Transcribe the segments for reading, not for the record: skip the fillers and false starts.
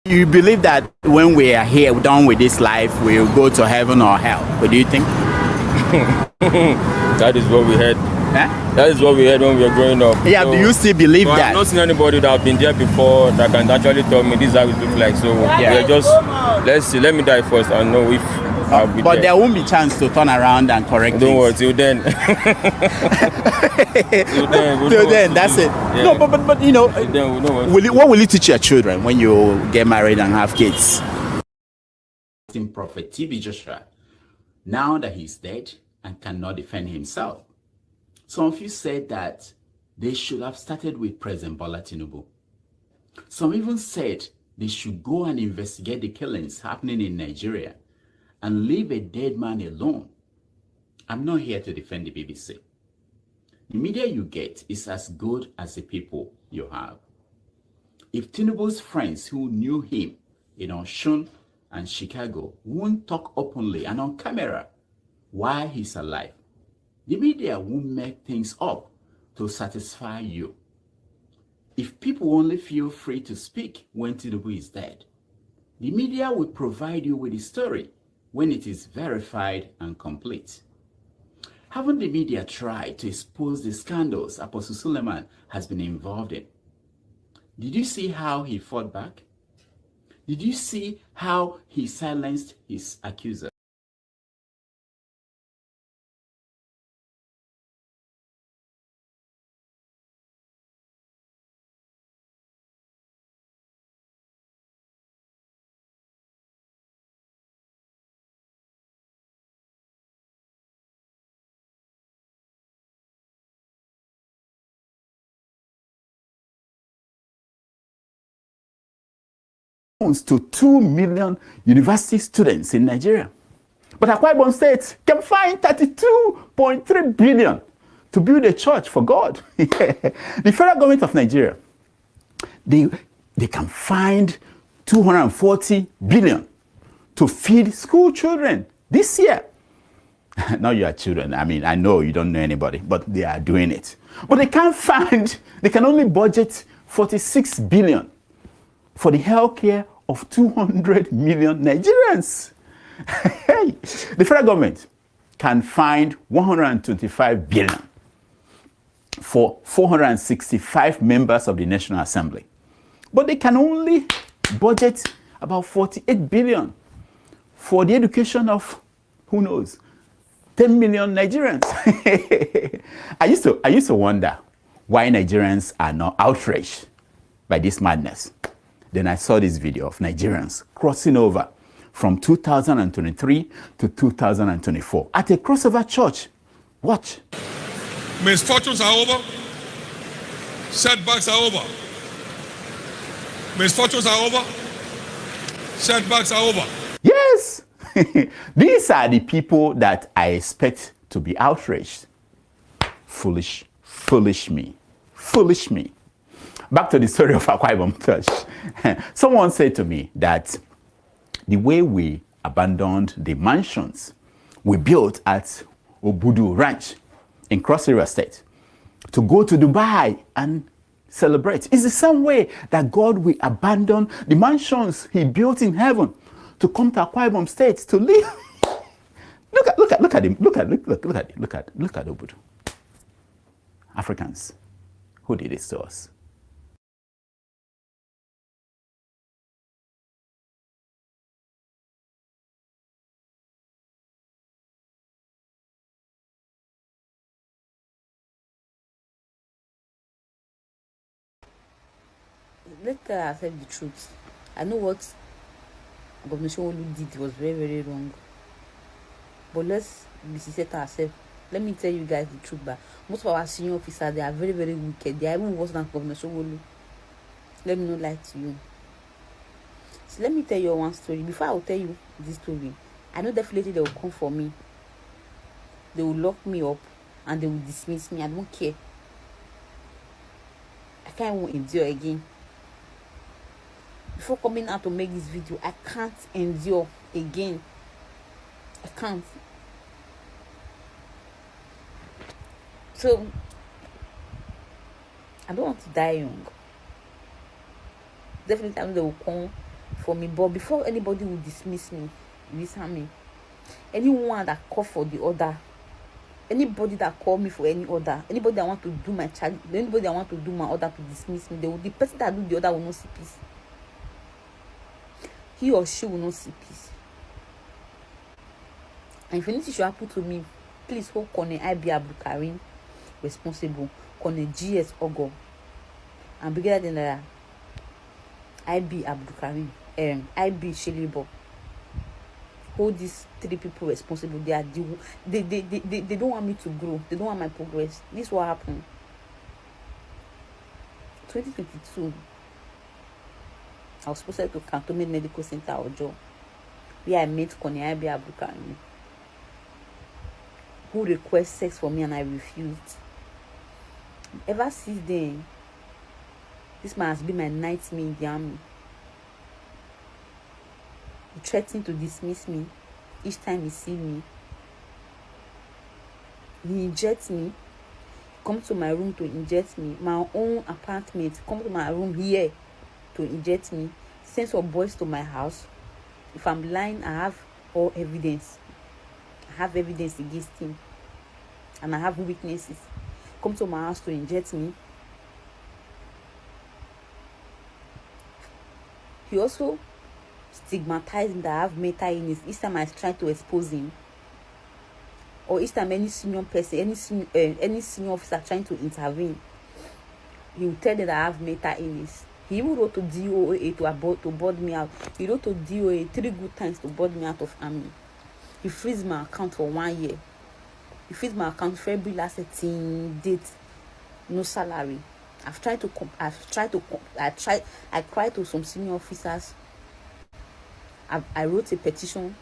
You believe that when we are here, done with this life, we'll go to heaven or hell? What do you think? That is what we heard. Huh? That is what we heard when we were growing up. Yeah, so, do you still believe that? I've not seen anybody that have been there before that can actually tell me this is how it looks like. So we're just, let's see, let me die first and know if I'll be but there won't be chance to turn around and correct Don't things. worry, till then. Till then, that's it. Yeah. No, but you know, what will you teach your children when you get married and have kids? Prophet T.B. Joshua, now that he's dead and cannot defend himself. Some of you said that they should have started with President Bola Tinubu. Some even said they should go and investigate the killings happening in Nigeria and leave a dead man alone. I'm not here to defend the BBC. The media you get is as good as the people you have. If Tinubu's friends who knew him in Osun and Chicago won't talk openly and on camera why he's alive, the media won't make things up to satisfy you. If people only feel free to speak when Tinubu is dead, the media will provide you with the story when it is verified and complete. Haven't the media tried to expose the scandals Apostle Suleiman has been involved in? Did you see how he fought back? Did you see how he silenced his accuser? To 2 million university students in Nigeria. But Akwa Ibom State can find 32.3 billion to build a church for God. The federal government of Nigeria, they can find 240 billion to feed school children this year. Now you are children. I mean, I know you don't know anybody, but they are doing it. But they can only budget 46 billion for the health care of 200 million Nigerians. The federal government can find 125 billion for 465 members of the National Assembly. But they can only budget about 48 billion for the education of, who knows, 10 million Nigerians. I used to wonder why Nigerians are not outraged by this madness. Then I saw this video of Nigerians crossing over from 2023 to 2024 at a crossover church. Watch. Misfortunes are over. Setbacks are over. Misfortunes are over. Setbacks are over. Yes. These are the people that I expect to be outraged. Foolish me. Foolish me. Back to the story of Akwa Ibom Church. Someone said to me that the way we abandoned the mansions we built at Obudu Ranch in Cross River State to go to Dubai and celebrate is the same way that God will abandon the mansions he built in heaven to come to Akwa Ibom State to live. Look at him. Look at Obudu. Africans, who did this to us? Let's tell ourselves the truth. I know what Governor Sanwo-Olu did was very, very wrong. But let's be sincere to ourselves. Let me tell you guys the truth, but most of our senior officers, they are very, very wicked. They are even worse than Governor Sanwo-Olu. Let me not lie to you. So let me tell you one story. Before I will tell you this story, I know definitely they will come for me. They will lock me up and they will dismiss me. I don't care. I can't even endure again. Before coming out to make this video, I can't endure again. I can't. So I don't want to die young. Definitely they will come for me. But before anybody will dismiss me, listen me. Anyone that call for the order, anybody that call me for any order, anybody that want to do my charge, anybody that want to do my order to dismiss me, the person that do the order will not see peace. He or she will not see peace. And if anything should happen to me, please hold Kone IB Abdul Karim responsible. Kone GS Ogo. And bigger than that, IB Abdul Karim, IB Shelibo. Hold these 3 people responsible. They don't want me to grow. They don't want my progress. This is what happened. 2022. I was supposed to Cantonment Medical Center or job where I met Kone IB Abdul Karim, who request sex for me and I refused. Ever since then, this man has been my nightmare in the army. He threatened to dismiss me each time he see me. He injects me, come to my room to inject me. My own apartment, come to my room here to inject me. Send some boys to my house. If I'm lying, I have all evidence. I have evidence against him. And I have witnesses. Come to my house to inject me. He also stigmatized me that I have mental illness. Each time I try to expose him, or each time any senior person, any senior officer trying to intervene, he will tell them that I have mental illness. He even wrote to DOA to board me out. He wrote to DOA 3 good times to board me out of army. He freezed my account for 1 year. He freezed my account February last 13 date, no salary. I cried to some senior officers. I wrote a petition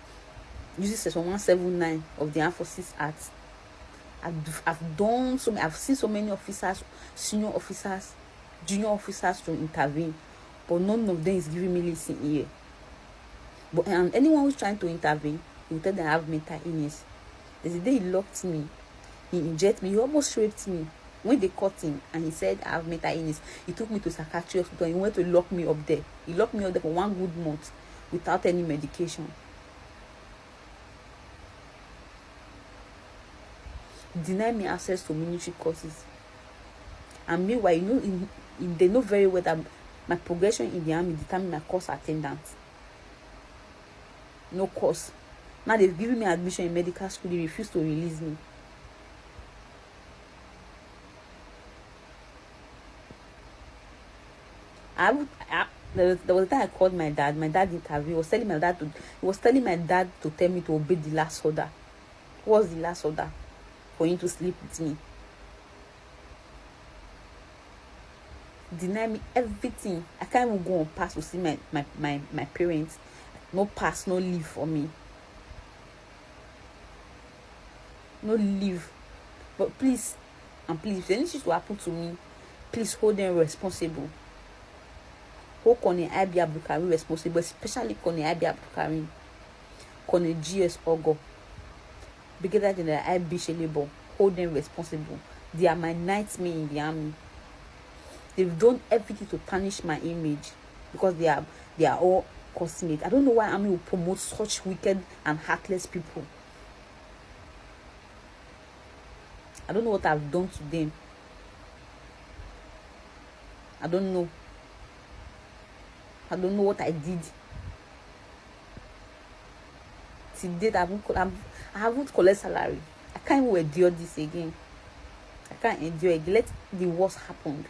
using section 179 of the Armed Forces Act. I've seen so many officers, senior officers, junior officers to intervene, but none of them is giving me listen here. But and anyone who's trying to intervene, he will tell them I have mental illness. There's a day he locked me, he injected me, he almost raped me. When they caught him and he said I have mental illness, he took me to psychiatry hospital and he went to lock me up there. He locked me up there for 1 good month without any medication. He denied me access to military courses. And meanwhile, they know very well that my progression in the army determined my course attendance. No course. Now they've given me admission in medical school. They refuse to release me. There was a time I called my dad. My dad interviewed. He was telling my dad to tell me to obey the last order. What was the last order? For him to sleep with me. Deny me everything. I can't even go on pass to see my parents. No pass, no leave for me. No leave. But please, and please, if anything will happen to me, please hold them responsible. Hold Kone IB Abdul Karim responsible, especially Kone IB Abdul Karim. Kone GS Ogo. Bigger than the IB Shelebo. Hold them responsible. They are my nightmare in the army. They've done everything to tarnish my image because they are all consummate. I don't know why army will promote such wicked and heartless people. I don't know what I've done to them. I don't know. I don't know what I did. Till date, I haven't collected salary. I can't even endure this again. I can't endure it. Let the worst happen.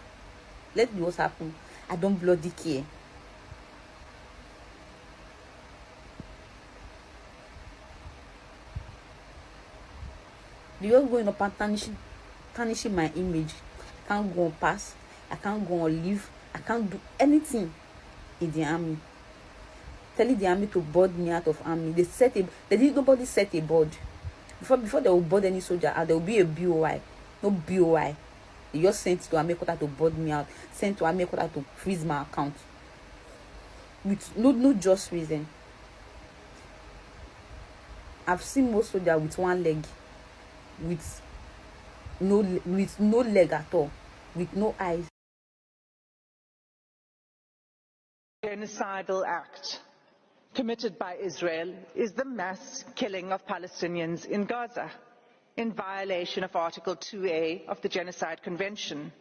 Let the worst happen. I don't bloody care. You're going up and tarnishing my image. I can't go on pass. I can't go on leave. I can't do anything in the army. Telling the army to board me out of army. Nobody set a board. Before they will board any soldier out, there will be a BOI. No BOI. They just sent to army quarter to board me out. Sent to army quarter to freeze my account. With no just reason. I've seen most soldiers with 1 leg. With no leg at all. With no eyes. genocidal act committed by Israel is the mass killing of Palestinians in Gaza, in violation of Article 2A of the Genocide Convention.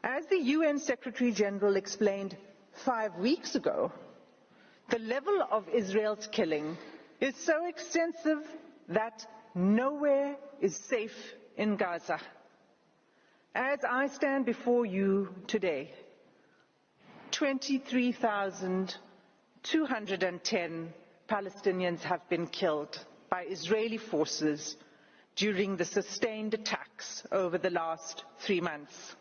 As the UN Secretary General explained 5 weeks ago, the level of Israel's killing is so extensive that nowhere is safe in Gaza. As I stand before you today, 23,210 Palestinians have been killed by Israeli forces during the sustained attacks over the last 3 months.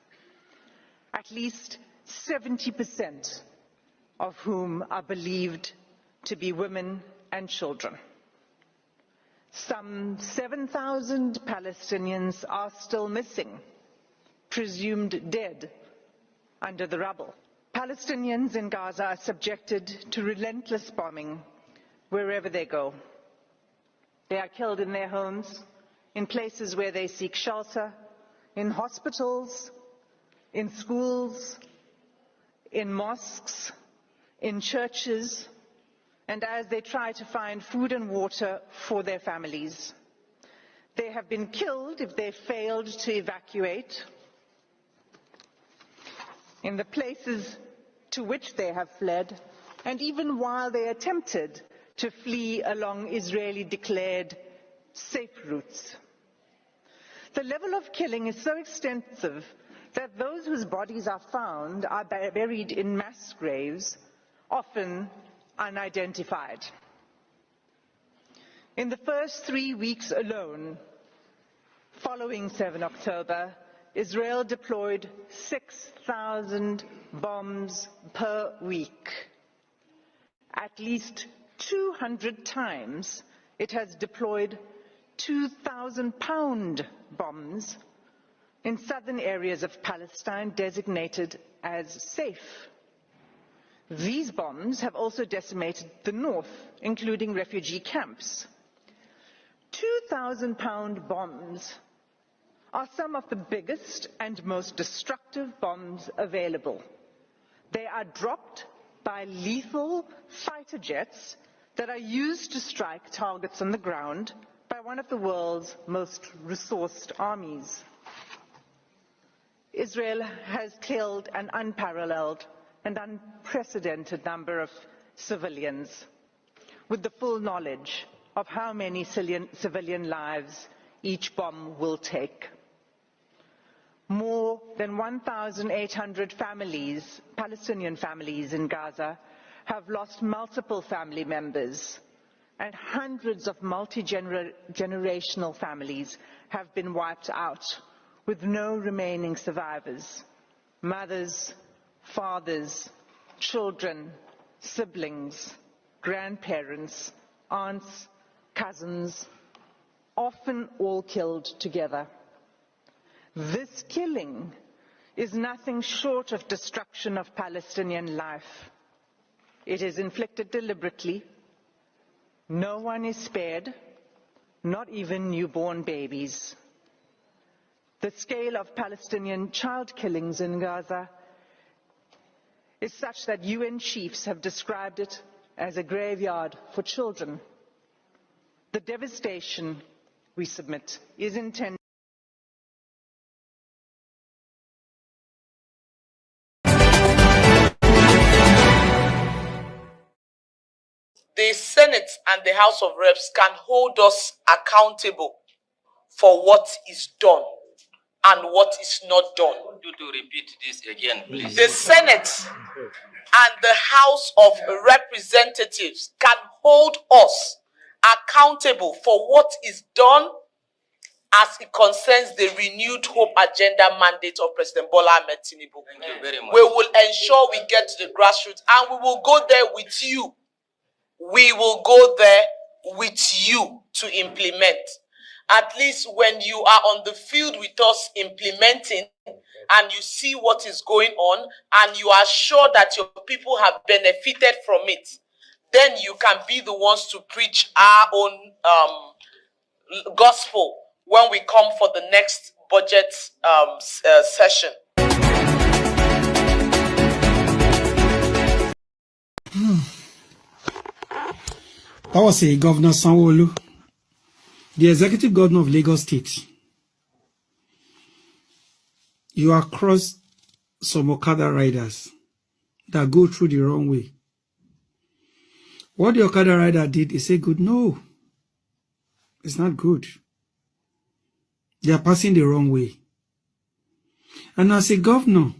At least 70% of whom are believed to be women and children. Some 7,000 Palestinians are still missing, presumed dead under the rubble. Palestinians in Gaza are subjected to relentless bombing wherever they go. They are killed in their homes, in places where they seek shelter, in hospitals, in schools, in mosques, in churches, and as they try to find food and water for their families. They have been killed if they failed to evacuate. In the places to which they have fled, and even while they attempted to flee along Israeli-declared safe routes. The level of killing is so extensive that those whose bodies are found are buried in mass graves, often unidentified. In the first 3 weeks alone, following 7 October, Israel deployed 6,000 bombs per week. At least 200 times it has deployed 2,000-pound bombs in southern areas of Palestine designated as safe. These bombs have also decimated the north, including refugee camps. 2,000-pound bombs are some of the biggest and most destructive bombs available. They are dropped by lethal fighter jets that are used to strike targets on the ground by one of the world's most resourced armies. Israel has killed an unparalleled and unprecedented number of civilians, with the full knowledge of how many civilian lives each bomb will take. More than 1,800 families, Palestinian families in Gaza, have lost multiple family members, and hundreds of multi-generational families have been wiped out, with no remaining survivors. Mothers, fathers, children, siblings, grandparents, aunts, cousins, often all killed together. This killing is nothing short of destruction of Palestinian life. It is inflicted deliberately. No one is spared, not even newborn babies. The scale of Palestinian child killings in Gaza is such that UN chiefs have described it as a graveyard for children. The devastation, we submit, is intended. The Senate and the House of Reps can hold us accountable for what is done and what is not done. You to repeat this again, please. The Senate and the House of Representatives can hold us accountable for what is done as it concerns the renewed hope agenda mandate of President Bola Ahmed Tinubu. Thank you very much. We will ensure we get to the grassroots, and we will go there with you. We will go there with you to implement. At least when you are on the field with us implementing and you see what is going on and you are sure that your people have benefited from it, then you can be the ones to preach our own gospel when we come for the next budget session. That was a Governor Sanwo-Olu, the executive governor of Lagos State. You are across some Okada riders that go through the wrong way. What the Okada rider did is say, good, no, it's not good. They are passing the wrong way. And as a governor,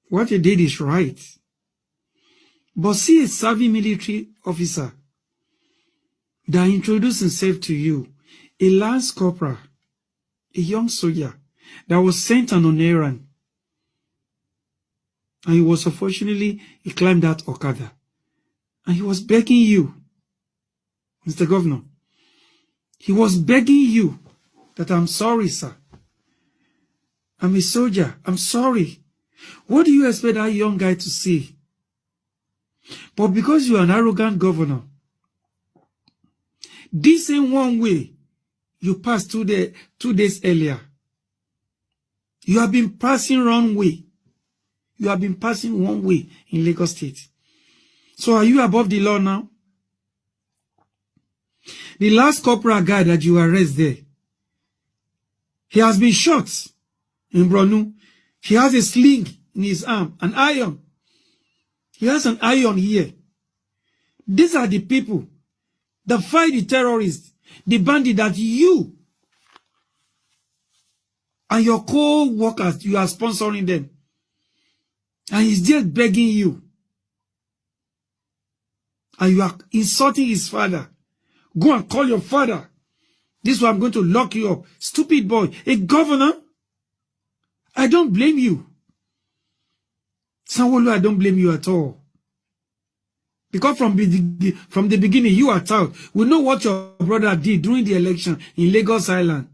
what he did is right. But see a serving military officer that introduced himself to you, a lance corporal, a young soldier that was sent on an errand. And he was unfortunately, he climbed that Okada. And he was begging you, Mr. Governor. He was begging you that I'm sorry, sir. I'm a soldier. I'm sorry. What do you expect that young guy to say? But because you're an arrogant governor, this ain't one way you passed 2 days earlier. You have been passing wrong way. You have been passing one way in Lagos State. So are you above the law now? The last corporal guy that you arrest there, he has been shot in Borno. He has a sling in his arm, an iron. He has an iron here. These are the people that fight the terrorists, the bandit that you and your co-workers, you are sponsoring them. And he's just begging you. And you are insulting his father. Go and call your father. This is why I'm going to lock you up. Stupid boy. A governor? I don't blame you. Sanwo-Olu, I don't blame you at all. Because from the beginning, you are out. We know what your brother did during the election in Lagos Island.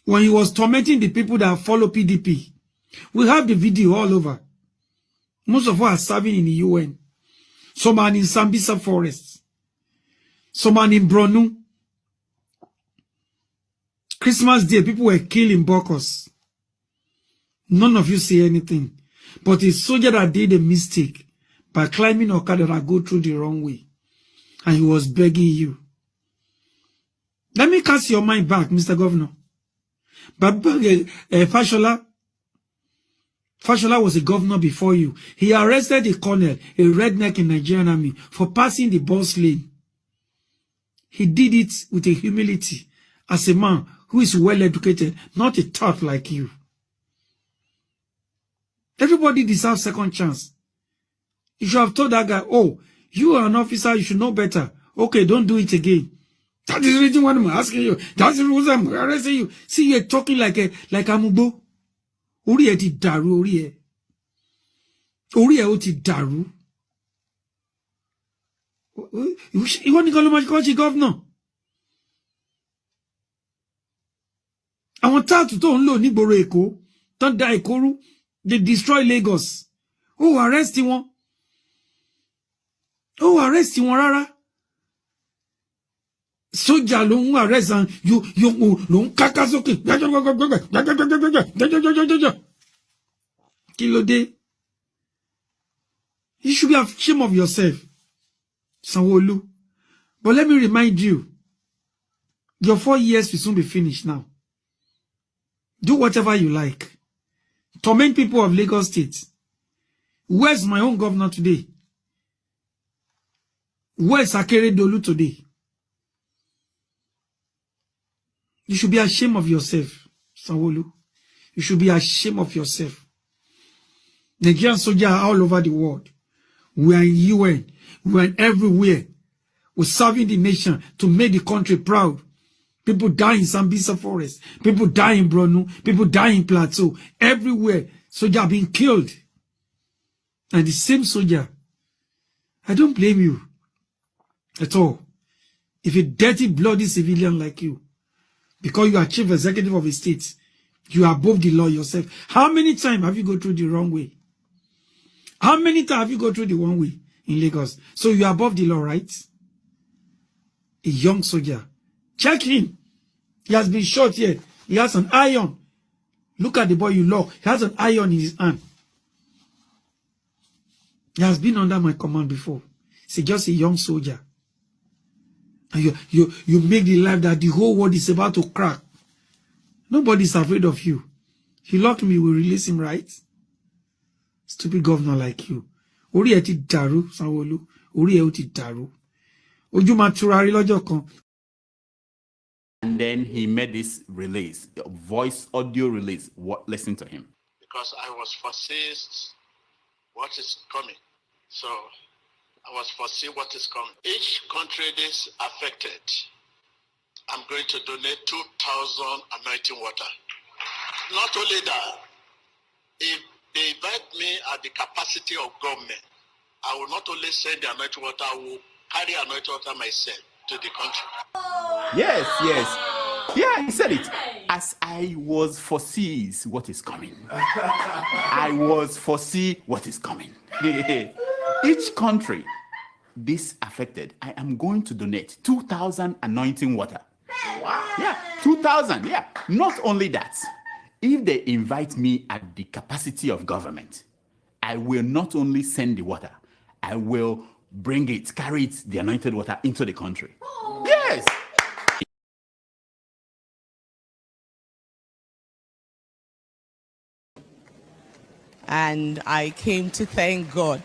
When he was tormenting the people that follow PDP. We have the video all over. Most of us are serving in the UN. Some are in Sambisa Forest. Some are in Borno. Christmas Day, people were killed in Bokos. None of you say anything. But a soldier that did a mistake by climbing Okada that go through the wrong way. And he was begging you. Let me cast your mind back, Mr. Governor. But Fashola was a governor before you. He arrested a colonel, a redneck in Nigerian army, for passing the bus lane. He did it with a humility as a man who is well educated, not a tot like you. Everybody deserves second chance. You should have told that guy, oh, you are an officer, you should know better. Okay, don't do it again. That is the reason why I'm asking you. That's the reason I'm arresting you. See, you're talking like a Amubo. Ori e ti daru, ori e. Ori e o ti daru. You want to call him governor? Àwọn táàtù tó ń lò nígboro Èkó, tó ń da Èkó rú, they destroy Lagos. Oh, arrest wọn. Oh, arrest wọn rárá. Sójà ló ń arrest and you ló ń káká sókè. Kí ló dé? You should be ashamed of yourself, Sanwo-Olu. But let me remind you, your 4 years will soon be finished now. Do whatever you like. Torment people of Lagos State. Where's my own governor today? Where's Akeredolu today? You should be ashamed of yourself, Sanwo-Olu. You should be ashamed of yourself. Nigerian soldiers are all over the world. We are in UN. We are everywhere. We're serving the nation to make the country proud. People die in Sambisa Forest. People die in Borno. People die in Plateau. Everywhere, soldiers are being killed. And the same soldier, I don't blame you at all. If a dirty, bloody civilian like you, because you are chief executive of a state, you are above the law yourself. How many times have you gone through the wrong way? How many times have you gone through the wrong way in Lagos? So you are above the law, right? A young soldier. Check him. He has been shot here. He has an iron. Look at the boy you love. He has an iron in his hand. He has been under my command before. He's just a young soldier. And you make the life that the whole world is about to crack. Nobody's afraid of you. He locked me, we release him, right? Stupid governor like you. Orí ẹ ti dàrú, Sanwo-Olu. Orí ẹ ó ti dàrú. Ojú máa tura rí lọ́jọ́ kan. And then he made this release, a voice audio release. Listen to him. Because I was foreseeing what is coming. So I was foreseeing what is coming. Each country is affected. I'm going to donate 2,000 anointing water. Not only that, if they invite me at the capacity of government, I will not only send the anointing water, I will carry anointing water myself to the country. Yes. Yeah, he said it. As I was foresees what is coming. I was foresee what is coming. Each country this affected, I am going to donate 2,000 anointing water. Wow. Yeah, 2,000. Yeah. Not only that, if they invite me at the capacity of government, I will not only send the water, I will bring it, carry it, the anointed water into the country. Oh. Yes. And I came to thank God.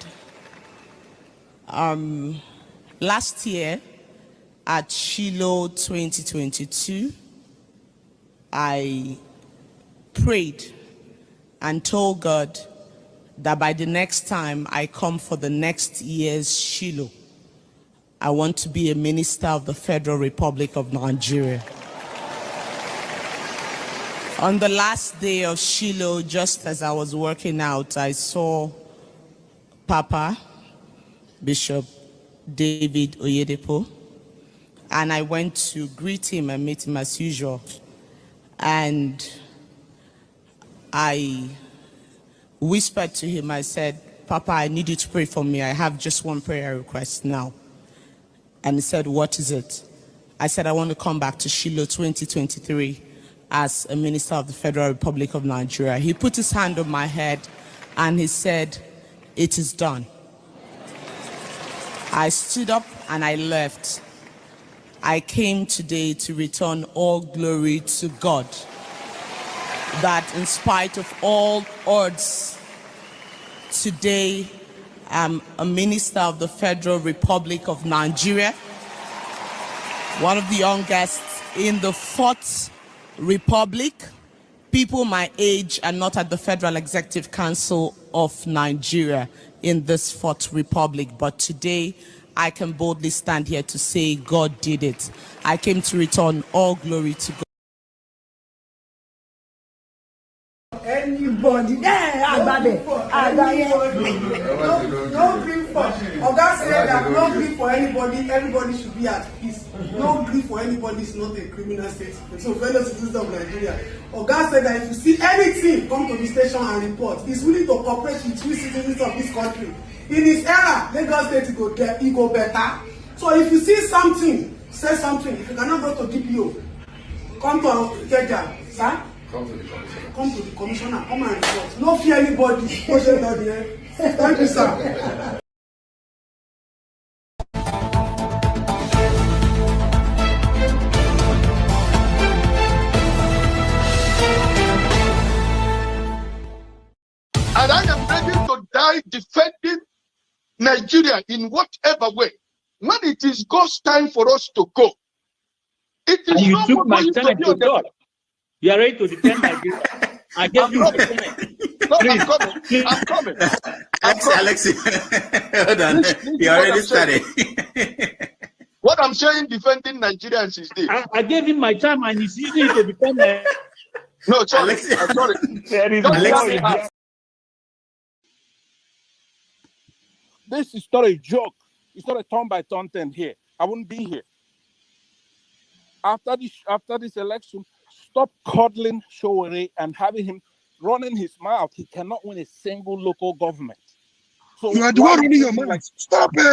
Last year at Shiloh 2022, I prayed and told God that by the next time I come for the next year's Shiloh, I want to be a minister of the Federal Republic of Nigeria. On the last day of Shiloh, just as I was working out, I saw Papa, Bishop David Oyedepo, and I went to greet him and meet him as usual. And I whispered to him, I said, Papa, I need you to pray for me. I have just one prayer request now. And he said, what is it? I said, I want to come back to Shiloh 2023 as a minister of the Federal Republic of Nigeria. He put his hand on my head and he said, it is done. I stood up and I left. I came today to return all glory to God, that in spite of all odds, today I'm a minister of the Federal Republic of Nigeria, one of the youngest in the Fourth Republic. People my age are not at the Federal Executive Council of Nigeria in this Fourth Republic, but today I can boldly stand here to say God did it. I came to return all glory to God. Anybody, no grief for. Oga said that no grief for anybody. Everybody should be at peace. No grief for anybody is not a criminal state. So, fellow citizens of Nigeria, Oga said that if you see anything, come to the station and report. He's willing to cooperate with you citizens of this country. In his era, Lagos State go better. So if you see something, say something. If you cannot go to DPO, come to Keja, sir. Come to the commissioner. Come to the commissioner. Come and report. No fear anybody. Thank you, sir. And I am ready to die defending Nigeria in whatever way. When it is God's time for us to go, it is and you not took my going time to God. You are ready to defend Nigeria. I gave you my time. No, I'm coming. Alexi, hold on. You already started. What I'm saying, defending Nigerians is this. I gave him my time and he's using it to defend me. No, sorry. I'm sorry. Alexi. This is not a joke. It's not a turn-by-turn thing here. I wouldn't be here. After this election, stop coddling Showore and having him running his mouth. He cannot win a single local government. So you are the one running your mouth. Stop. Be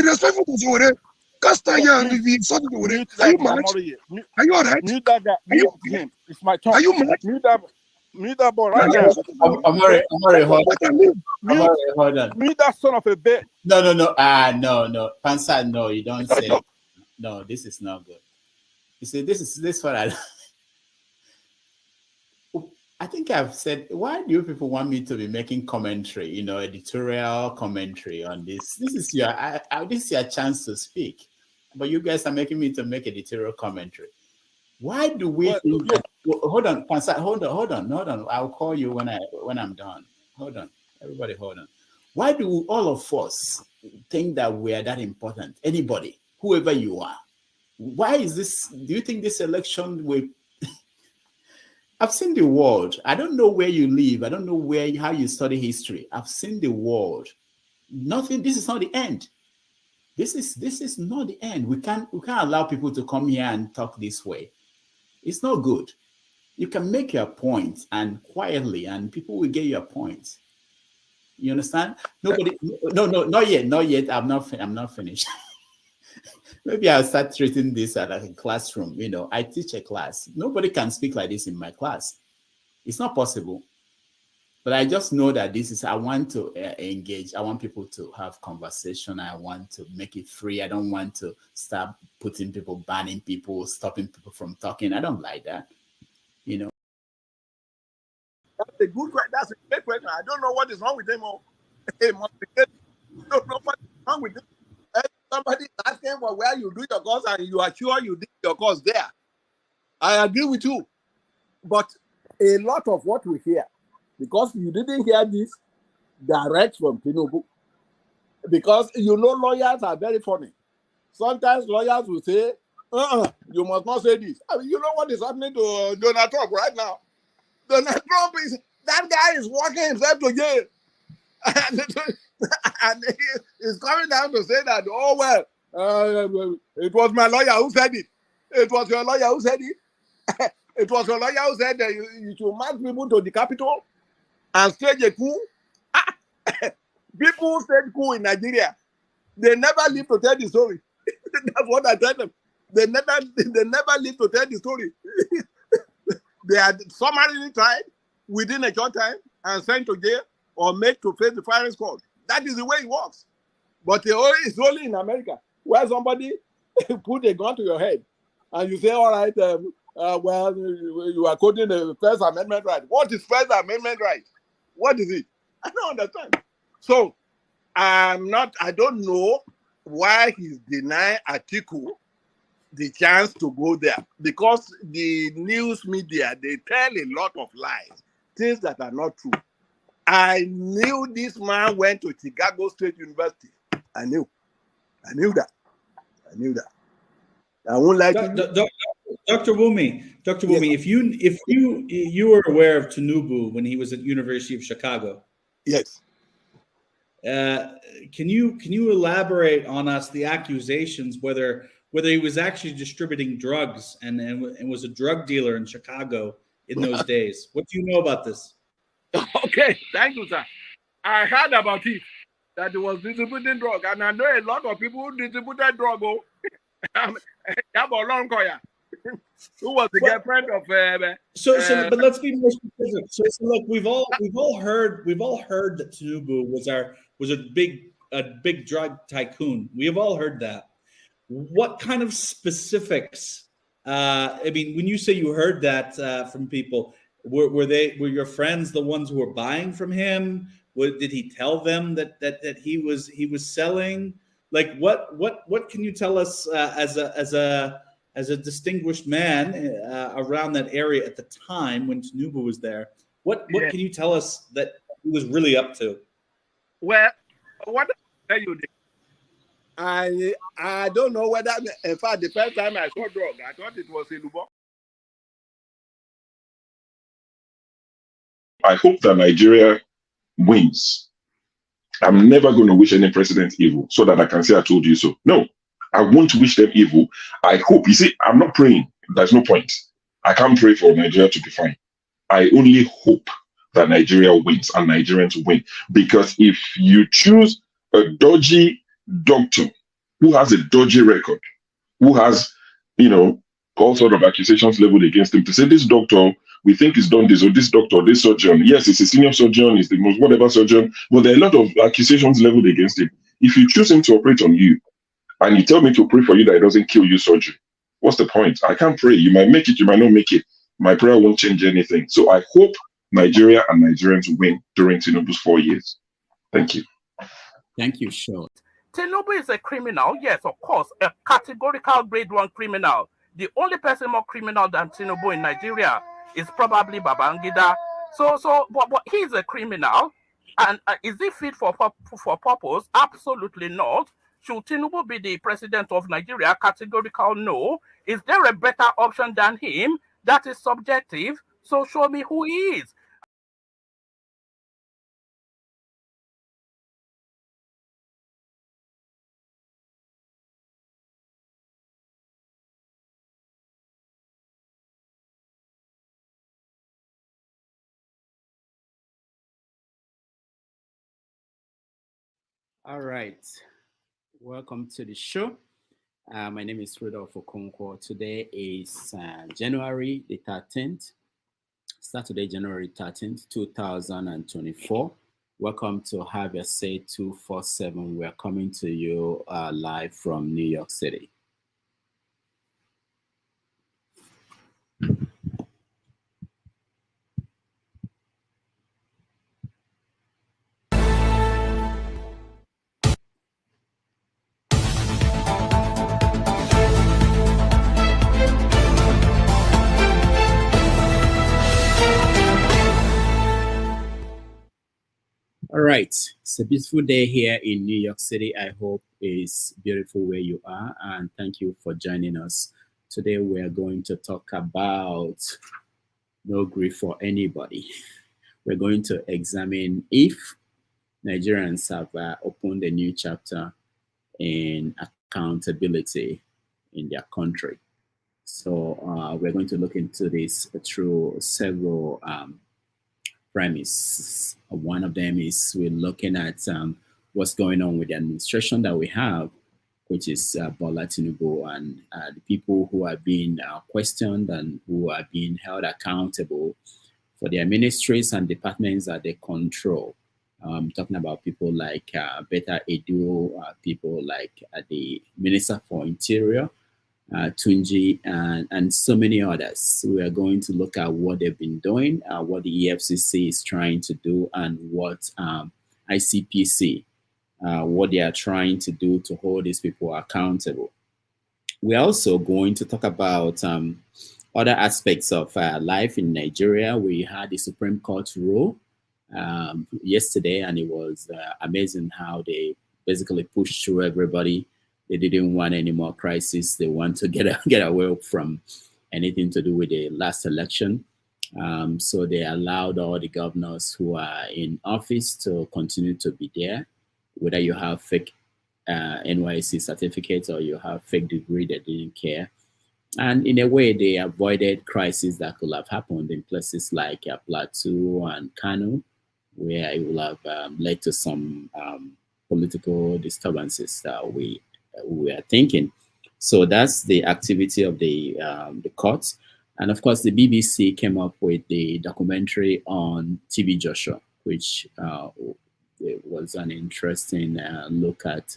respectful to Showore. Are you mad? Are you alright? Mute that guy. Mute him. It's my turn. Are you mad? Mute that boy right now. Amari, hold on. Mute that son of a bitch. No. No. Pansa, no, you don't say. no, this is not good. You see, this is what I think I've said, why do you people want me to be making commentary, you know, editorial commentary on this? This is your chance to speak, but you guys are making me to make editorial commentary. Why do we think that, hold on, hold on. I'll call you when I'm done. Hold on, everybody, hold on. Why do all of us think that we are that important? Anybody, whoever you are. Why is this? Do you think this election will? I've seen the world. I don't know where you live. I don't know how you study history. I've seen the world. Nothing. This is not the end. This is not the end. We can't allow people to come here and talk this way. It's not good. You can make your point and quietly, and people will get your point. You understand? Nobody. No, not yet. I'm not finished. Maybe I'll start treating this as like a classroom. You know, I teach a class. Nobody can speak like this in my class. It's not possible. But I just know that I want to engage. I want people to have conversation. I want to make it free. I don't want to start putting people, banning people, stopping people from talking. I don't like that. You know. That's a good question. That's a great question. I don't know what is wrong with them all. I don't know what is wrong with them. Somebody is asking for where you do your course and you are sure you did your course there. I agree with you. But a lot of what we hear, because you didn't hear this direct from Tinubu, because you know lawyers are very funny. Sometimes lawyers will say, you must not say this. I mean, you know what is happening to Donald Trump right now? Donald Trump that guy is walking himself to jail. And he's coming down to say that, oh, well, it was my lawyer who said it. It was your lawyer who said it. It was your lawyer who said that you should march people to the Capitol and stage a coup. People who stage coup in Nigeria, they never live to tell the story. That's what I tell them. They never live to tell the story. They are summarily tried within a short time and sent to jail or made to face the firing squad. That is the way it works. But it's only in America where somebody put a gun to your head and you say, all right, well, you are quoting the First Amendment right. What is First Amendment right? What is it? I don't understand. So I don't know why he's denying Atiku the chance to go there, because the news media, they tell a lot of lies, things that are not true. I knew this man went to Chicago State University. I knew that. I won't like Dr. Wumi, yes. if you were aware of Tinubu when he was at University of Chicago. Yes. Can you elaborate on us the accusations whether he was actually distributing drugs and was a drug dealer in Chicago in those days? What do you know about this? Okay, thank you, sir. I heard about it, that he was distributing drug, and I know a lot of people who distributed drug. Who was the girlfriend of? But let's be more specific. So look, we've all heard that Tinubu was a big drug tycoon. We have all heard that. What kind of specifics? I mean, when you say you heard that from people, were your friends the ones who were buying from him? Did he tell them that he was selling? Like what can you tell us as a distinguished man around that area at the time when Tinubu was there? What can you tell us that he was really up to? Well, what I tell you, I don't know whether, in fact, the first time I saw drug, I thought it was in Lubo. I hope that Nigeria wins. I'm never going to wish any president evil so that I can say I told you so. No, I won't wish them evil. I hope. You see, I'm not praying. There's no point. I can't pray for Nigeria to be fine. I only hope that Nigeria wins and Nigerians win. Because if you choose a dodgy doctor who has a dodgy record, who has, all sort of accusations leveled against him, to say this doctor, we think he's done this, or this doctor, this surgeon, yes, he's a senior surgeon, he's the most whatever surgeon, but there are a lot of accusations leveled against him. If you choose him to operate on you, and you tell me to pray for you that it doesn't kill you surgery. What's the point? I can't pray. You might make it, you might not make it. My prayer won't change anything. So I hope Nigeria and Nigerians win during Tinubu's 4 years. Thank you. Thank you, Short. Tinubu is a criminal, yes, of course, a categorical grade 1 criminal. The only person more criminal than Tinubu in Nigeria is probably Babangida. But he's a criminal, and is he fit for purpose? Absolutely not. Should Tinubu be the president of Nigeria? Categorical no. Is there a better option than him? That is subjective. So show me who he is. All right. Welcome to the show. My name is Rudolph Okonkwo. Today is January the 13th. Saturday, January 13th, 2024. Welcome to Have Your Say 247. We're coming to you live from New York City. All right, it's a beautiful day here in New York City. I hope it's beautiful where you are, and thank you for joining us. Today we are going to talk about no grief for anybody. We're going to examine if Nigerians have opened a new chapter in accountability in their country. So we're going to look into this through several premise. One of them is we're looking at what's going on with the administration that we have, which is Bola Tinubu, and the people who are being questioned and who are being held accountable for their ministries and departments that they control. Talking about people like Beta Edu, people like the Minister for Interior, Tunji, and so many others. We are going to look at what they've been doing, what the EFCC is trying to do, and what ICPC, what they are trying to do to hold these people accountable. We're also going to talk about other aspects of life in Nigeria. We had the Supreme Court rule yesterday, and it was amazing how they basically pushed through everybody. They didn't want any more crisis. They want to get away from anything to do with the last election. So they allowed all the governors who are in office to continue to be there, whether you have fake NYSC certificates or you have fake degree, they didn't care. And in a way, they avoided crises that could have happened in places like Plateau and Kano, where it will have led to some political disturbances that we are thinking. So that's the activity of the courts. And of course, the BBC came up with the documentary on TB Joshua, which was an interesting look at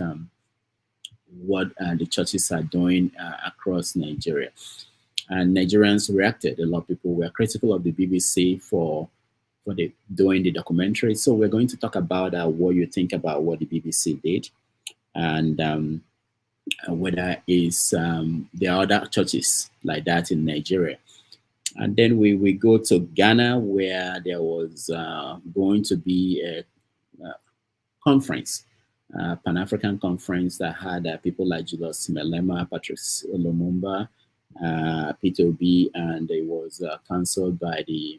what the churches are doing across Nigeria. And Nigerians reacted. A lot of people were critical of the BBC for doing the documentary. So we're going to talk about what you think about what the BBC did, and whether it's there are other churches like that in Nigeria. And then we go to Ghana, where there was going to be a conference, Pan-African conference that had people like Julius Melama, Patrice Lumumba, P.T.B, and it was cancelled by the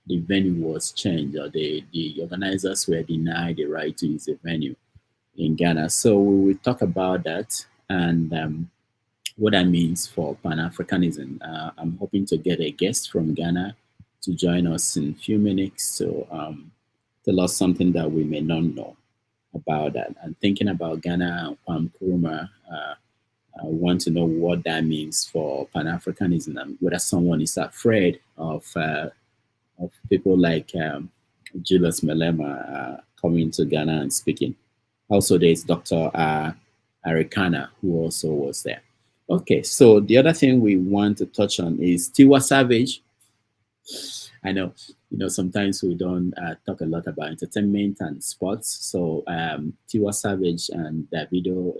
venue was changed, or the organizers were denied the right to use the venue in Ghana. So we will talk about that and what that means for Pan-Africanism. I'm hoping to get a guest from Ghana to join us in a few minutes to tell us something that we may not know about that. And thinking about Ghana and Nkrumah, I want to know what that means for Pan-Africanism, and whether someone is afraid of people like Julius Melama coming to Ghana and speaking. Also, there's Dr. Arikana, who also was there. Okay, so the other thing we want to touch on is Tiwa Savage. I know, sometimes we don't talk a lot about entertainment and sports. So Tiwa Savage and Davido,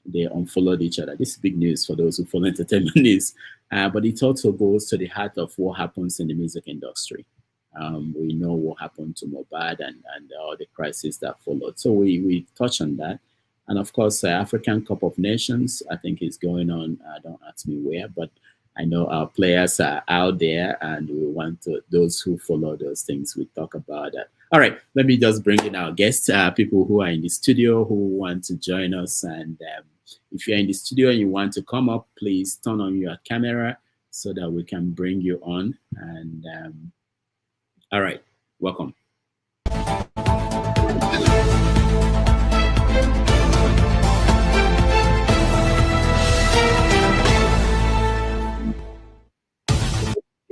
they unfollowed each other. This is big news for those who follow entertainment news. But it also goes to the heart of what happens in the music industry. We know what happened to Mobad and all the crisis that followed. So we touch on that. And of course, African Cup of Nations, I think is going on. Don't ask me where, but I know our players are out there, and we want to, those who follow those things, we talk about that. All right, let me just bring in our guests, people who are in the studio who want to join us. And if you're in the studio and you want to come up, please turn on your camera so that we can bring you on. And all right, welcome.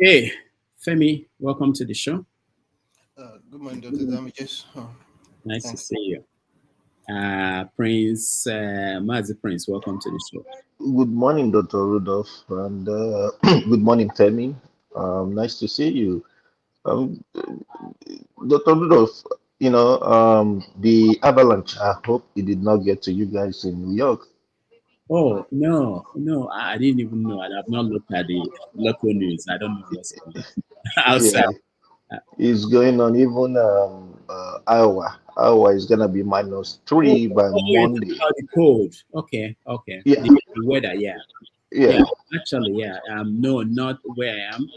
Hey, Femi, welcome to the show. Good morning, Dr. Damages. Nice to see you. Prince, Mazi Prince, welcome to the show. Good morning, Dr. Rudolph, and good morning, Femi. Nice to see you. Dr. Rudolph, the avalanche, I hope it did not get to you guys in New York. Oh, no, I didn't even know. I have not looked at the local news. I don't know what's going on outside. Yeah, it's going on. Even Iowa is going to be -3 by Monday. The cold. Okay. Yeah. The weather, yeah. Yeah. Actually, yeah. No, not where I am.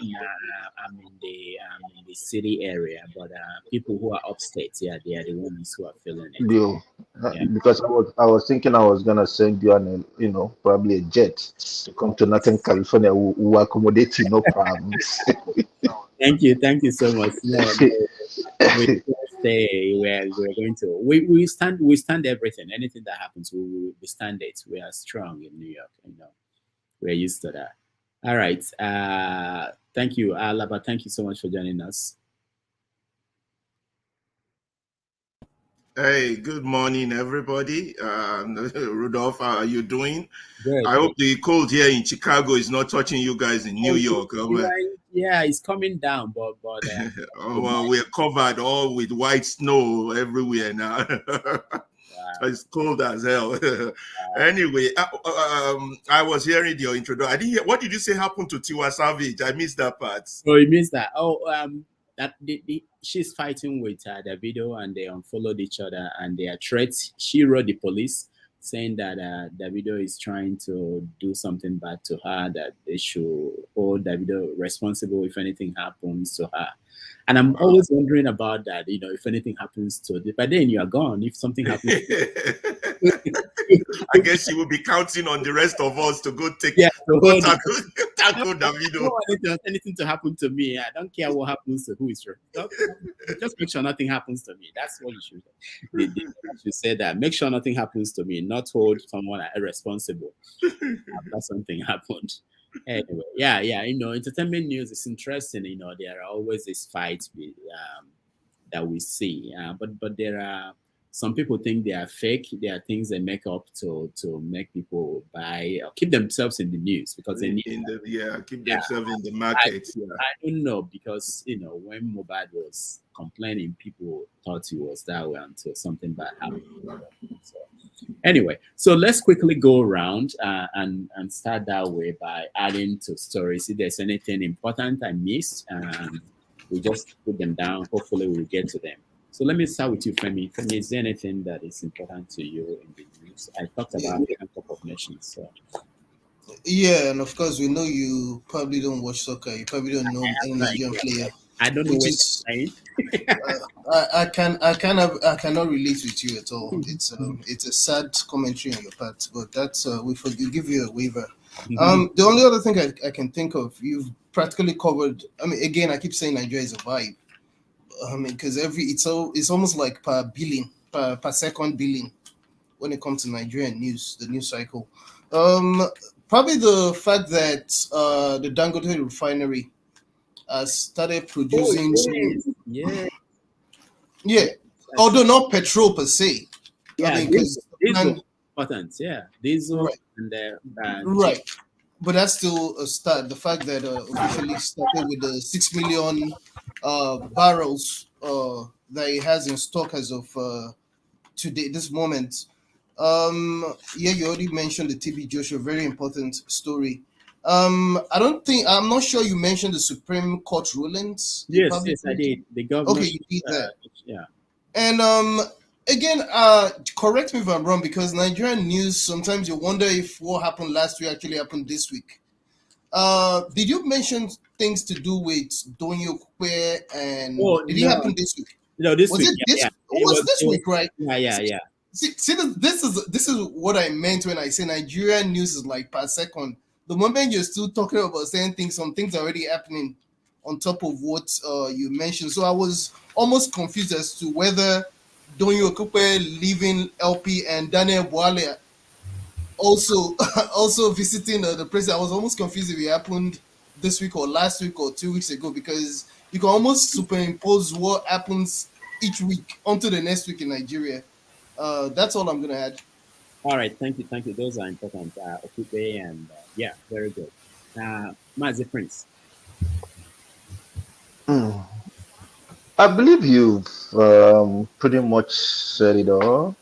I'm in the city area, but people who are upstate, yeah, they are the ones who are feeling it. Because I was thinking I was gonna send you an probably a jet to come to Northern California. Who accommodate you, no problems. Thank you so much. No, we stay. We're going to. We stand everything. Anything that happens, we stand it. We are strong in New York. We're used to that. All right. Thank you, Alaba. Thank you so much for joining us. Hey, good morning, everybody. Rudolph, how are you doing? Good. I hope the cold here in Chicago is not touching you guys in New York. Yeah, it's coming down, but well, we're covered all with white snow everywhere now. It's cold as hell. Anyway, I was hearing your introduction. I didn't hear. What did you say happened to Tiwa Savage? I missed that part. Oh, you missed that. Oh, that she's fighting with Davido, and they unfollowed each other, and they are threats. She wrote the police saying that Davido is trying to do something bad to her, that they should hold Davido responsible if anything happens to her. And I'm always wondering about that, if anything happens to it. But then you are gone. If something happens I guess she will be counting on the rest of us to go tackle Davido. I don't want anything to happen to me. I don't care what happens to who is wrong. Just make sure nothing happens to me. That's what you should do. You say that. Make sure nothing happens to me, not hold someone irresponsible after something happened. Anyway, yeah, entertainment news is interesting. There are always these fights that we see, but there are some people think they are fake. There are things they make up to make people buy or keep themselves in the news because they need keep themselves in the market. I don't know because when Mobad was complaining, people thought he was that way until something bad happened. Anyway, so let's quickly go around and start that way by adding to stories. If there's anything important I missed, we just put them down. Hopefully, we'll get to them. So let me start with you, Femi. Femi, is there anything that is important to you in the news? I talked about African Cup of Nations. So. Yeah, and of course, we know you probably don't watch soccer. You probably don't know any Nigerian player. I don't know what you're saying. I cannot relate with you at all. It's a sad commentary on your part, but that's we give you a waiver. The only other thing I can think of, you've practically covered. I mean, again, I keep saying Nigeria is a vibe. Because it's almost like per second billing when it comes to Nigerian news, the news cycle. Probably the fact that the Dangote refinery has started producing. Yeah. Although not petrol per se. Yeah, important. Yeah, diesel Right. and Right. But that's still a start. The fact that officially started with the 6 million barrels that it has in stock as of today, this moment. Yeah, you already mentioned the TB Joshua, very important story. I'm not sure you mentioned the Supreme Court rulings. You Yes, probably yes, I did. The Okay, governorship. you did that. Yeah. And again, correct me if I'm wrong, because Nigerian news sometimes you wonder if what happened last week actually happened this week. Did you mention things to do with Donyo Kwe and Oh did it no, happen this week? no, this Was week. it Yeah, this? yeah. It was this It was, week, right? yeah. See, this is what I meant when I say Nigerian news is like per second. The moment you're still talking about saying things, some things are already happening on top of what you mentioned. So I was almost confused as to whether Donyo Okupe leaving LP and Daniel Boale also also visiting the president. I was almost confused if it happened this week or last week or 2 weeks ago, because you can almost superimpose what happens each week onto the next week in Nigeria. That's all I'm gonna add. All right, thank you. Those are important. Okupe and yeah, very good. Mazi Prince. I believe you've pretty much said it all.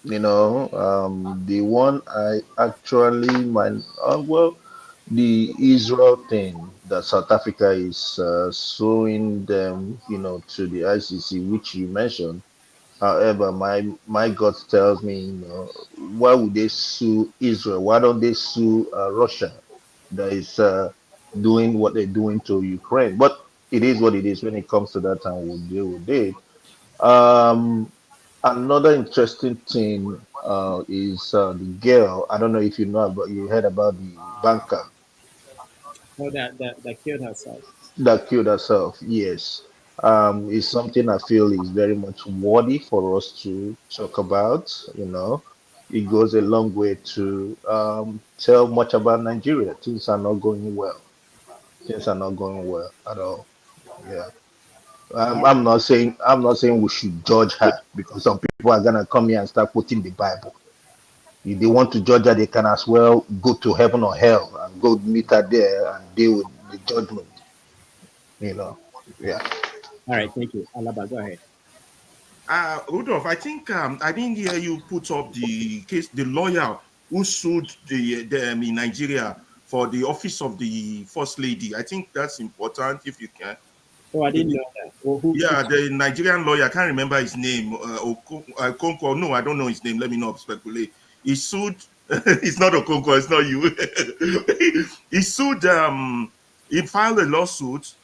The one I actually might, well, the Israel thing that South Africa is suing them, to the ICC, which you mentioned. However, my gut tells me, why would they sue Israel? Why don't they sue Russia that is doing what they're doing to Ukraine? But it is what it is. When it comes to that, and we'll deal with it. Um, Another interesting thing is the girl. I don't know if you know about, you heard about the banker Oh, that killed herself. that killed herself. Yes, is something I feel is very much worthy for us to talk about. It goes a long way to tell much about Nigeria. Things are not going well. Things are not going well at all. Yeah. I'm not saying we should judge her, because some people are gonna come here and start quoting the Bible. If they want to judge her, they can as well go to heaven or hell and go meet her there and deal with the judgment. Yeah. All right, thank you. Alaba, go ahead. Rudolph, I think I didn't hear you put up the case, the lawyer who sued them in Nigeria for the office of the first lady. I think that's important if you can. Oh, I didn't know that. Well, who The Nigerian lawyer, I can't remember his name. Okonkwo. No, I don't know his name. Let me not speculate. He sued. It's not Okonkwo. It's not you. He sued. He filed a lawsuit.